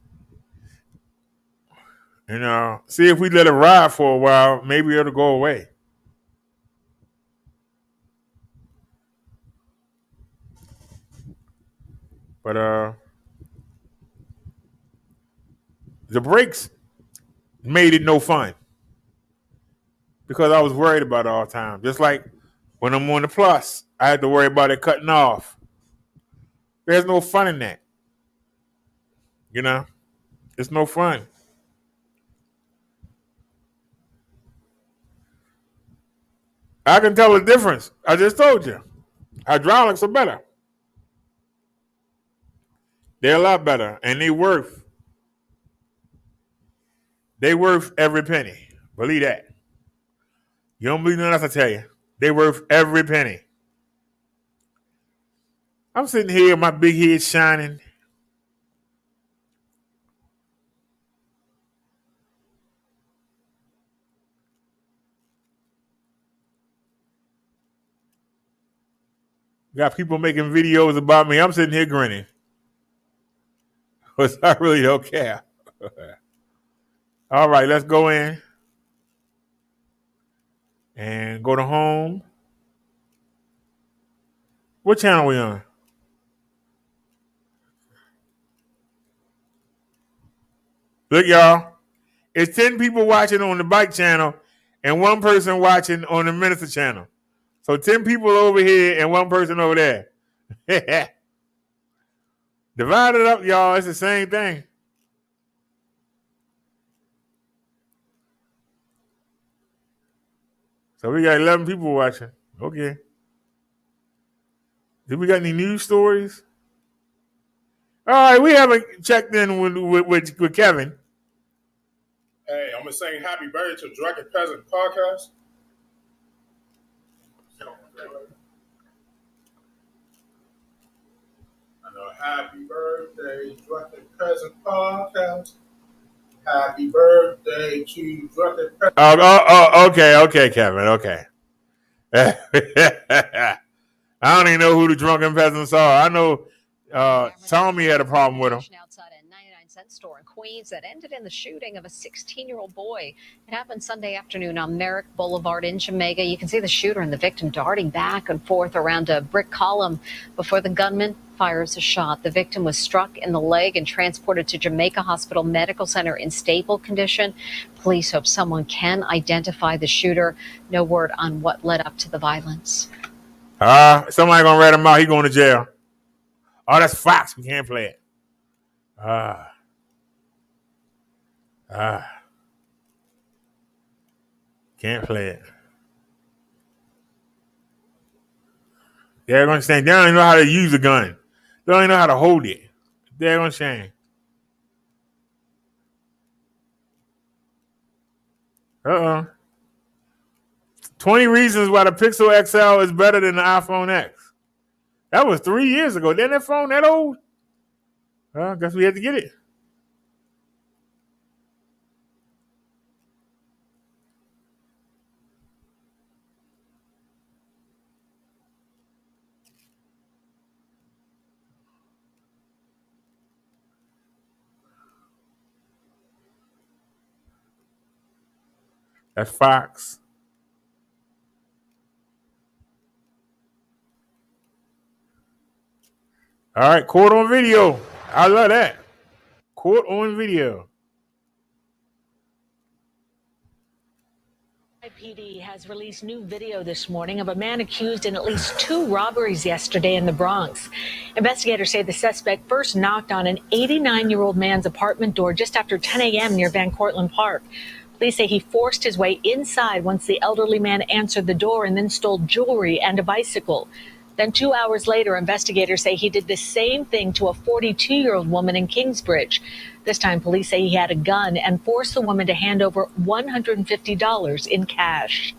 And see if we let it ride for a while, maybe it'll go away. But the brakes made it no fun because I was worried about it all the time. Just like when I'm on the Plus, I had to worry about it cutting off. There's no fun in that. You know? It's no fun. I can tell the difference. I just told you. Hydraulics are better. They're a lot better. And they worth every penny. Believe that. You don't believe nothing else I tell you. They worth every penny. I'm sitting here, my big head shining. Got people making videos about me. I'm sitting here grinning. Because I really don't care. All right, let's go in. And go to home. What channel are we on? Look, y'all. It's 10 people watching on the bike channel and 1 person watching on the minister channel. So 10 people over here and 1 person over there. Divide it up, y'all. It's the same thing. So we got 11 people watching. Okay. Did we got any news stories? All right, we haven't checked in with Kevin. Hey, I'm gonna sing happy birthday to Drunken Peasant Podcast. I know, happy birthday, Drunken Peasant Podcast. Happy birthday to Drunken Peasant. Okay, Kevin. Okay. I don't even know who the Drunken Peasants are. I know Tommy had a problem with them. Outside a 99-cent store in Queens that ended in the shooting of a 16-year-old boy. It happened Sunday afternoon on Merrick Boulevard in Jamaica. You can see the shooter and the victim darting back and forth around a brick column before the gunman fires a shot. The victim was struck in the leg and transported to Jamaica Hospital Medical Center in stable condition. Police hope someone can identify the shooter. No word on what led up to the violence. Somebody gonna rat him out. He going to jail. Oh, that's Fox. We can't play it. Can't play it. They're gonna say they don't even know how to use a gun. They don't even know how to hold it. They're gonna say. 20 reasons why the Pixel XL is better than the iPhone X. That was 3 years ago. Didn't that phone that old? Well, I guess we had to get it. That's Fox. All right, court on video. I love that. Court on video. NYPD has released new video this morning of a man accused in at least 2 robberies yesterday in the Bronx. Investigators say the suspect first knocked on an 89-year-old man's apartment door just after 10 a.m. near Van Cortlandt Park. Police say he forced his way inside once the elderly man answered the door and then stole jewelry and a bicycle. Then 2 hours later, investigators say he did the same thing to a 42-year-old woman in Kingsbridge. This time, police say he had a gun and forced the woman to hand over $150 in cash.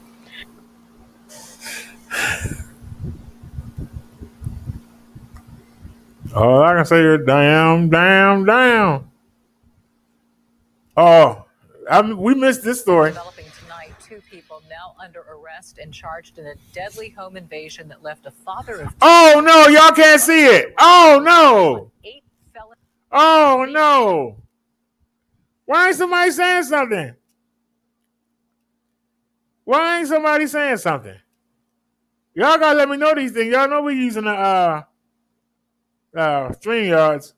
All I can say is damn. Oh, we missed this story. Developing tonight, 2 people now under arrest and charged in a deadly home invasion that left a father of 2. Oh no, y'all can't see it. Oh no. Oh no. Why ain't somebody saying something? Why ain't somebody saying something? Y'all gotta let me know these things. Y'all know we're using the StreamYards.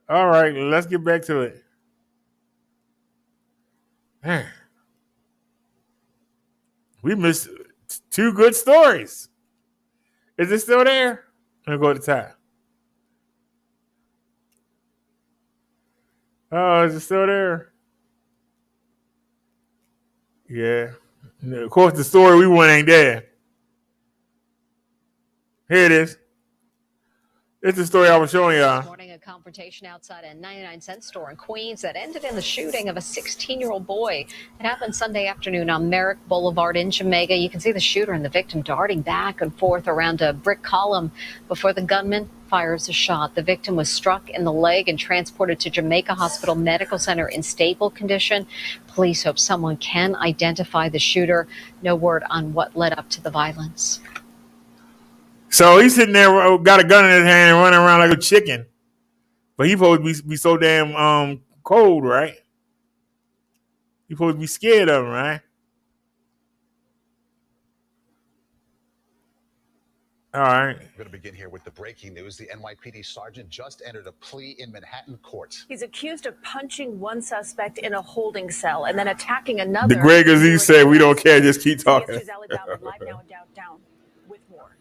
All right, let's get back to it. Man. We missed 2 good stories. Is it still there? Let me go to the top. Oh, is it still there? Yeah. Of course, the story we want ain't there. Here it is. It's the story I was showing y'all. This morning, a confrontation outside a 99-cent store in Queens that ended in the shooting of a 16-year-old boy. It happened Sunday afternoon on Merrick Boulevard in Jamaica. You can see the shooter and the victim darting back and forth around a brick column before the gunman fires a shot. The victim was struck in the leg and transported to Jamaica Hospital Medical Center in stable condition. Police hope someone can identify the shooter. No word on what led up to the violence. So he's sitting there, got a gun in his hand and running around like a chicken. But he supposed to be so damn cold, right? He supposed to be scared of him, right? All right. We're going to begin here with the breaking news. The NYPD sergeant just entered a plea in Manhattan court. He's accused of punching one suspect in a holding cell and then attacking another. The Greg Aziz said, "We don't care, just keep talking." Down with more.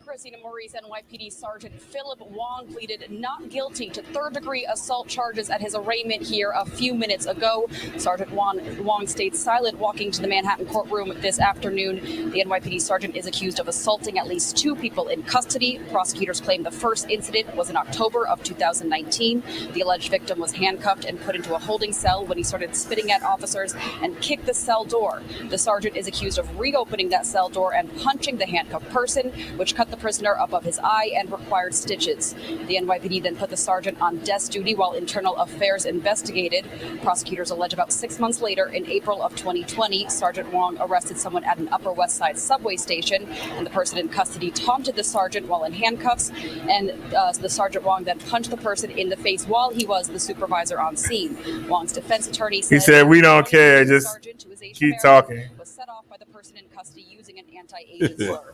Christina Maurice, NYPD Sergeant Philip Wong pleaded not guilty to third-degree assault charges at his arraignment here a few minutes ago. Sergeant Wong stayed silent walking to the Manhattan courtroom this afternoon. The NYPD sergeant is accused of assaulting at least 2 people in custody. Prosecutors claim the first incident was in October of 2019. The alleged victim was handcuffed and put into a holding cell when he started spitting at officers and kicked the cell door. The sergeant is accused of reopening that cell door and punching the handcuffed person, which cut the prisoner above his eye and required stitches. The NYPD then put the sergeant on desk duty while Internal Affairs investigated. Prosecutors allege about 6 months later, in April of 2020, Sergeant Wong arrested someone at an Upper West Side subway station, and the person in custody taunted the sergeant while in handcuffs, and the Sergeant Wong then punched the person in the face while he was the supervisor on scene. Wong's defense attorney He said, "We don't care, just keep talking." Was set off by the person in custody using an anti-Asian slur.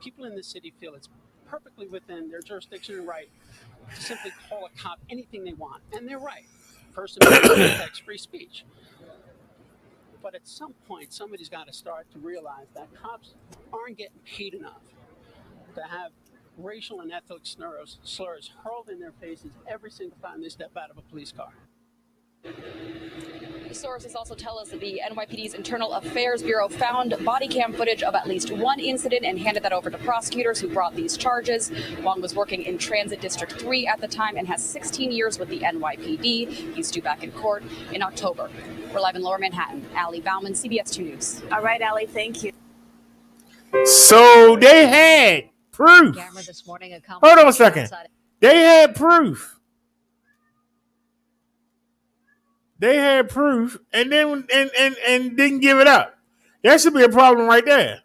People in this city feel it's perfectly within their jurisdiction and right to simply call a cop anything they want, and they're right. First Amendment protects free speech. But at some point, somebody's got to start to realize that cops aren't getting paid enough to have racial and ethnic slurs hurled in their faces every single time they step out of a police car. Sources also tell us that the NYPD's Internal Affairs Bureau found body cam footage of at least 1 incident and handed that over to prosecutors who brought these charges. Wong was working in Transit District 3 at the time and has 16 years with the NYPD. He's due back in court in October. We're live in Lower Manhattan. Allie Bauman, CBS 2 News. All right, Allie, thank you. So they had proof. This morning, Hold on a second. They had proof. They had proof and then and didn't give it up. That should be a problem right there.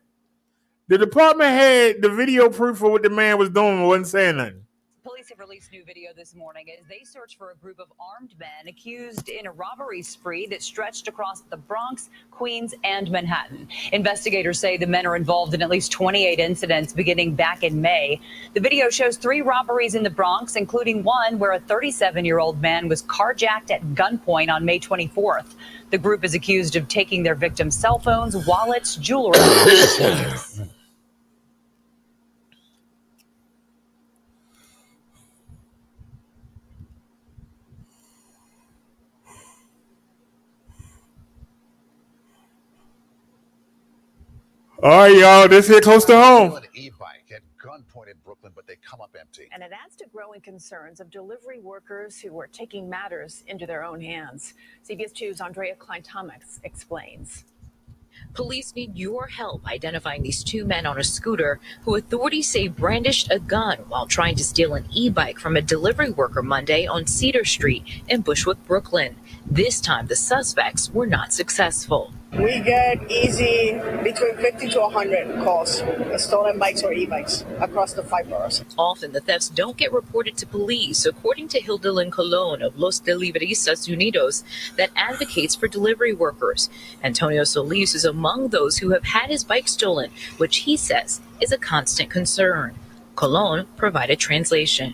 The department had the video proof of what the man was doing and wasn't saying nothing. Police have released new video this morning as they search for a group of armed men accused in a robbery spree that stretched across the Bronx, Queens, and Manhattan. Investigators say the men are involved in at least 28 incidents beginning back in May. The video shows 3 robberies in the Bronx, including one where a 37-year-old man was carjacked at gunpoint on May 24th. The group is accused of taking their victims' cell phones, wallets, jewelry, and All right, y'all. This hit close to home. An e-bike at gunpoint in Brooklyn, but they come up empty. And it adds to growing concerns of delivery workers who are taking matters into their own hands. CBS 2's Andrea Klein-Thomas explains. Police need your help identifying these two men on a scooter who authorities say brandished a gun while trying to steal an e-bike from a delivery worker Monday on Cedar Street in Bushwick, Brooklyn. This time, the suspects were not successful. We get easy between 50 to 100 calls, stolen bikes or e-bikes across the 5 boroughs. Often the thefts don't get reported to police, according to Hildilyn Colon of Los Deliveristas Unidos that advocates for delivery workers. Antonio Solis is among those who have had his bike stolen, which he says is a constant concern. Colon provided translation.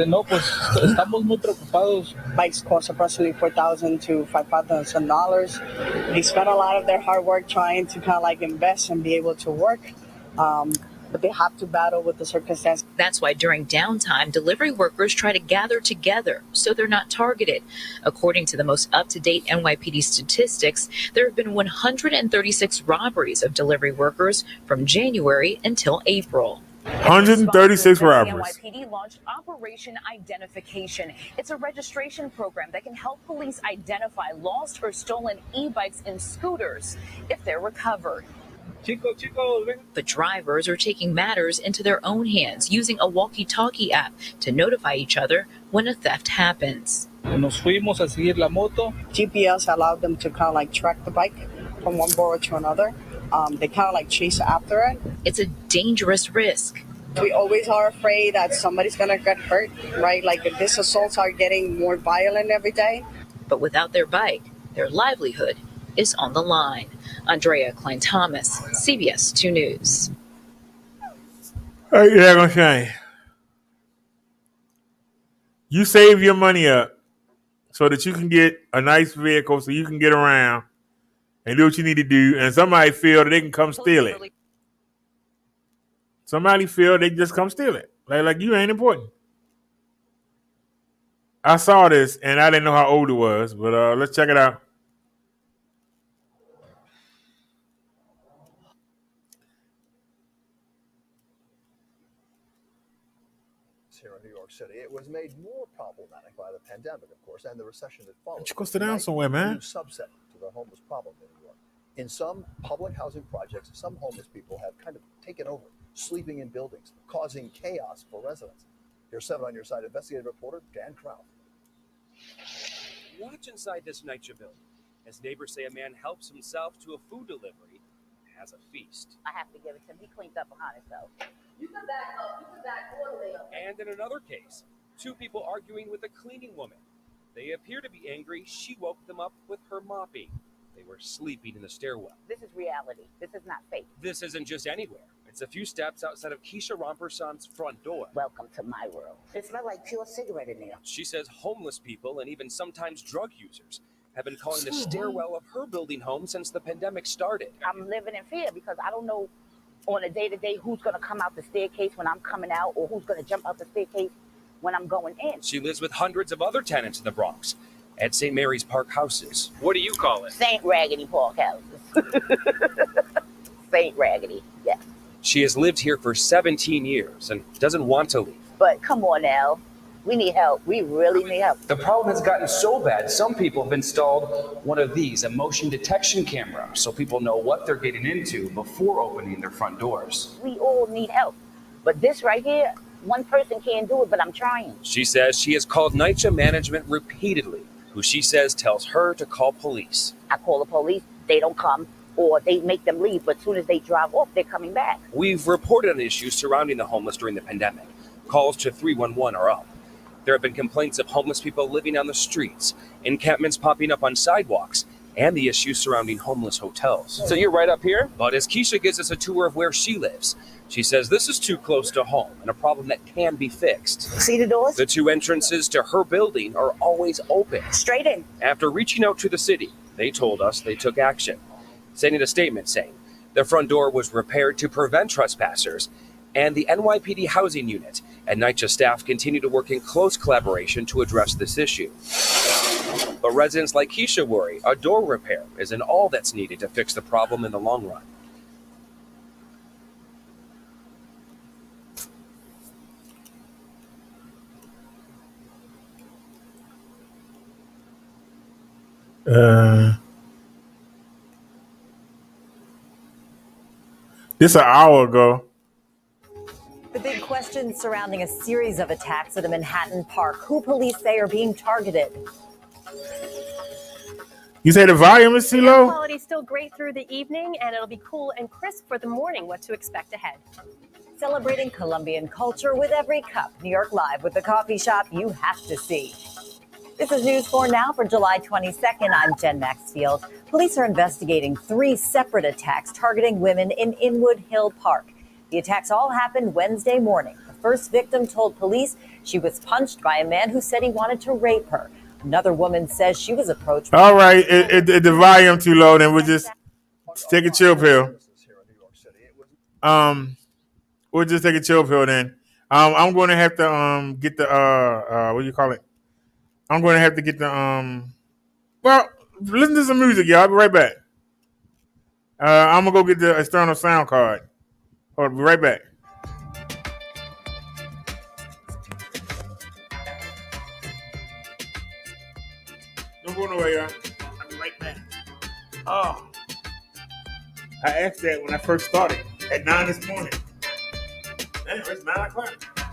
No, pues estamos muy preocupados. Bikes cost approximately $4,000 to $5,000. They spend a lot of their hard work trying to kind of like invest and be able to work, but they have to battle with the circumstance. That's why during downtime, delivery workers try to gather together so they're not targeted. According to the most up-to-date NYPD statistics, there have been 136 robberies of delivery workers from January until April. 136 robberies. The NYPD launched Operation Identification. It's a registration program that can help police identify lost or stolen e-bikes and scooters if they're recovered. But drivers are taking matters into their own hands using a walkie-talkie app to notify each other when a theft happens. Nos fuimos a seguir la moto. GPS allowed them to kind of like track the bike from one borough to another. They kind of like chase after it. It's a dangerous risk. We always are afraid that somebody's going to get hurt, right? Like these assaults are getting more violent every day. But without their bike, their livelihood is on the line. Andrea Klein-Thomas, CBS 2 News. Hey, yeah, I'm saying. You save your money up so that you can get a nice vehicle so you can get around and do what you need to do, and somebody feel that they can come steal it. Somebody feel they just come steal it. Like you ain't important. I saw this, and I didn't know how old it was, but let's check it out. Here in New York City, it was made more problematic by the pandemic, of course, and the recession that followed. You go sit down somewhere, man. A new subset to the homeless problem in New York. In some public housing projects, some homeless people have kind of taken over, sleeping in buildings, causing chaos for residents. Here's 7 on Your Side investigative reporter Dan Kraut. Watch inside this NYCHA building as neighbors say a man helps himself to a food delivery and has a feast. I have to give it to him. He cleaned up behind himself. You can back up. You can back all the way up. And in another case, 2 people arguing with a cleaning woman. They appear to be angry. She woke them up with her mopping. They were sleeping in the stairwell. This is reality. This is not fake. This isn't just anywhere. It's a few steps outside of Keisha Romperson's front door. Welcome to my world. It smells like pure cigarette in there. She says homeless people and even sometimes drug users have been calling the stairwell of her building home since the pandemic started. I'm living in fear because I don't know on a day-to-day who's going to come out the staircase when I'm coming out or who's going to jump out the staircase when I'm going in. She lives with hundreds of other tenants in the Bronx at St. Mary's Park Houses. What do you call it? St. Raggedy Park Houses. St. Raggedy, yes. She has lived here for 17 years and doesn't want to leave. But come on now. We need help. We really need help. The problem has gotten so bad, some people have installed one of these, a motion detection camera, so people know what they're getting into before opening their front doors. We all need help. But this right here, one person can't do it, but I'm trying. She says she has called NYCHA management repeatedly, who she says tells her to call police. I call the police, they don't come, or they make them leave, but as soon as they drive off, they're coming back. We've reported on issues surrounding the homeless during the pandemic. Calls to 311 are up. There have been complaints of homeless people living on the streets, encampments popping up on sidewalks, and the issues surrounding homeless hotels. So you're right up here? But as Keisha gives us a tour of where she lives, she says this is too close to home and a problem that can be fixed. See the doors? The 2 entrances to her building are always open. Straight in. After reaching out to the city, they told us they took action, sending a statement saying the front door was repaired to prevent trespassers, and the NYPD housing unit and NYCHA staff continue to work in close collaboration to address this issue. But residents like Keisha worry a door repair isn't all that's needed to fix the problem in the long run. This an hour ago. The big questions surrounding a series of attacks at a Manhattan park. Who police say are being targeted? You say the volume is too low? Quality still great through the evening, and it'll be cool and crisp for the morning. What to expect ahead. Celebrating Colombian culture with every cup. New York Live with the coffee shop you have to see. This is News 4 Now for July 22nd. I'm Jen Maxfield. Police are investigating 3 separate attacks targeting women in Inwood Hill Park. The attacks all happened Wednesday morning. The first victim told police she was punched by a man who said he wanted to rape her. Another woman says she was approached. All right, the volume too low. Then we'll just take a chill pill. We'll just take a chill pill then. I'm going to have to get the what do you call it? I'm going to have to get the well, listen to some music, y'all. I'll be right back. I'm gonna go get the external sound card. I'll be right back. Don't go nowhere, y'all. I'll be right back. Oh, I asked that when I first started at 9 this morning. Anyway, it's 9 o'clock.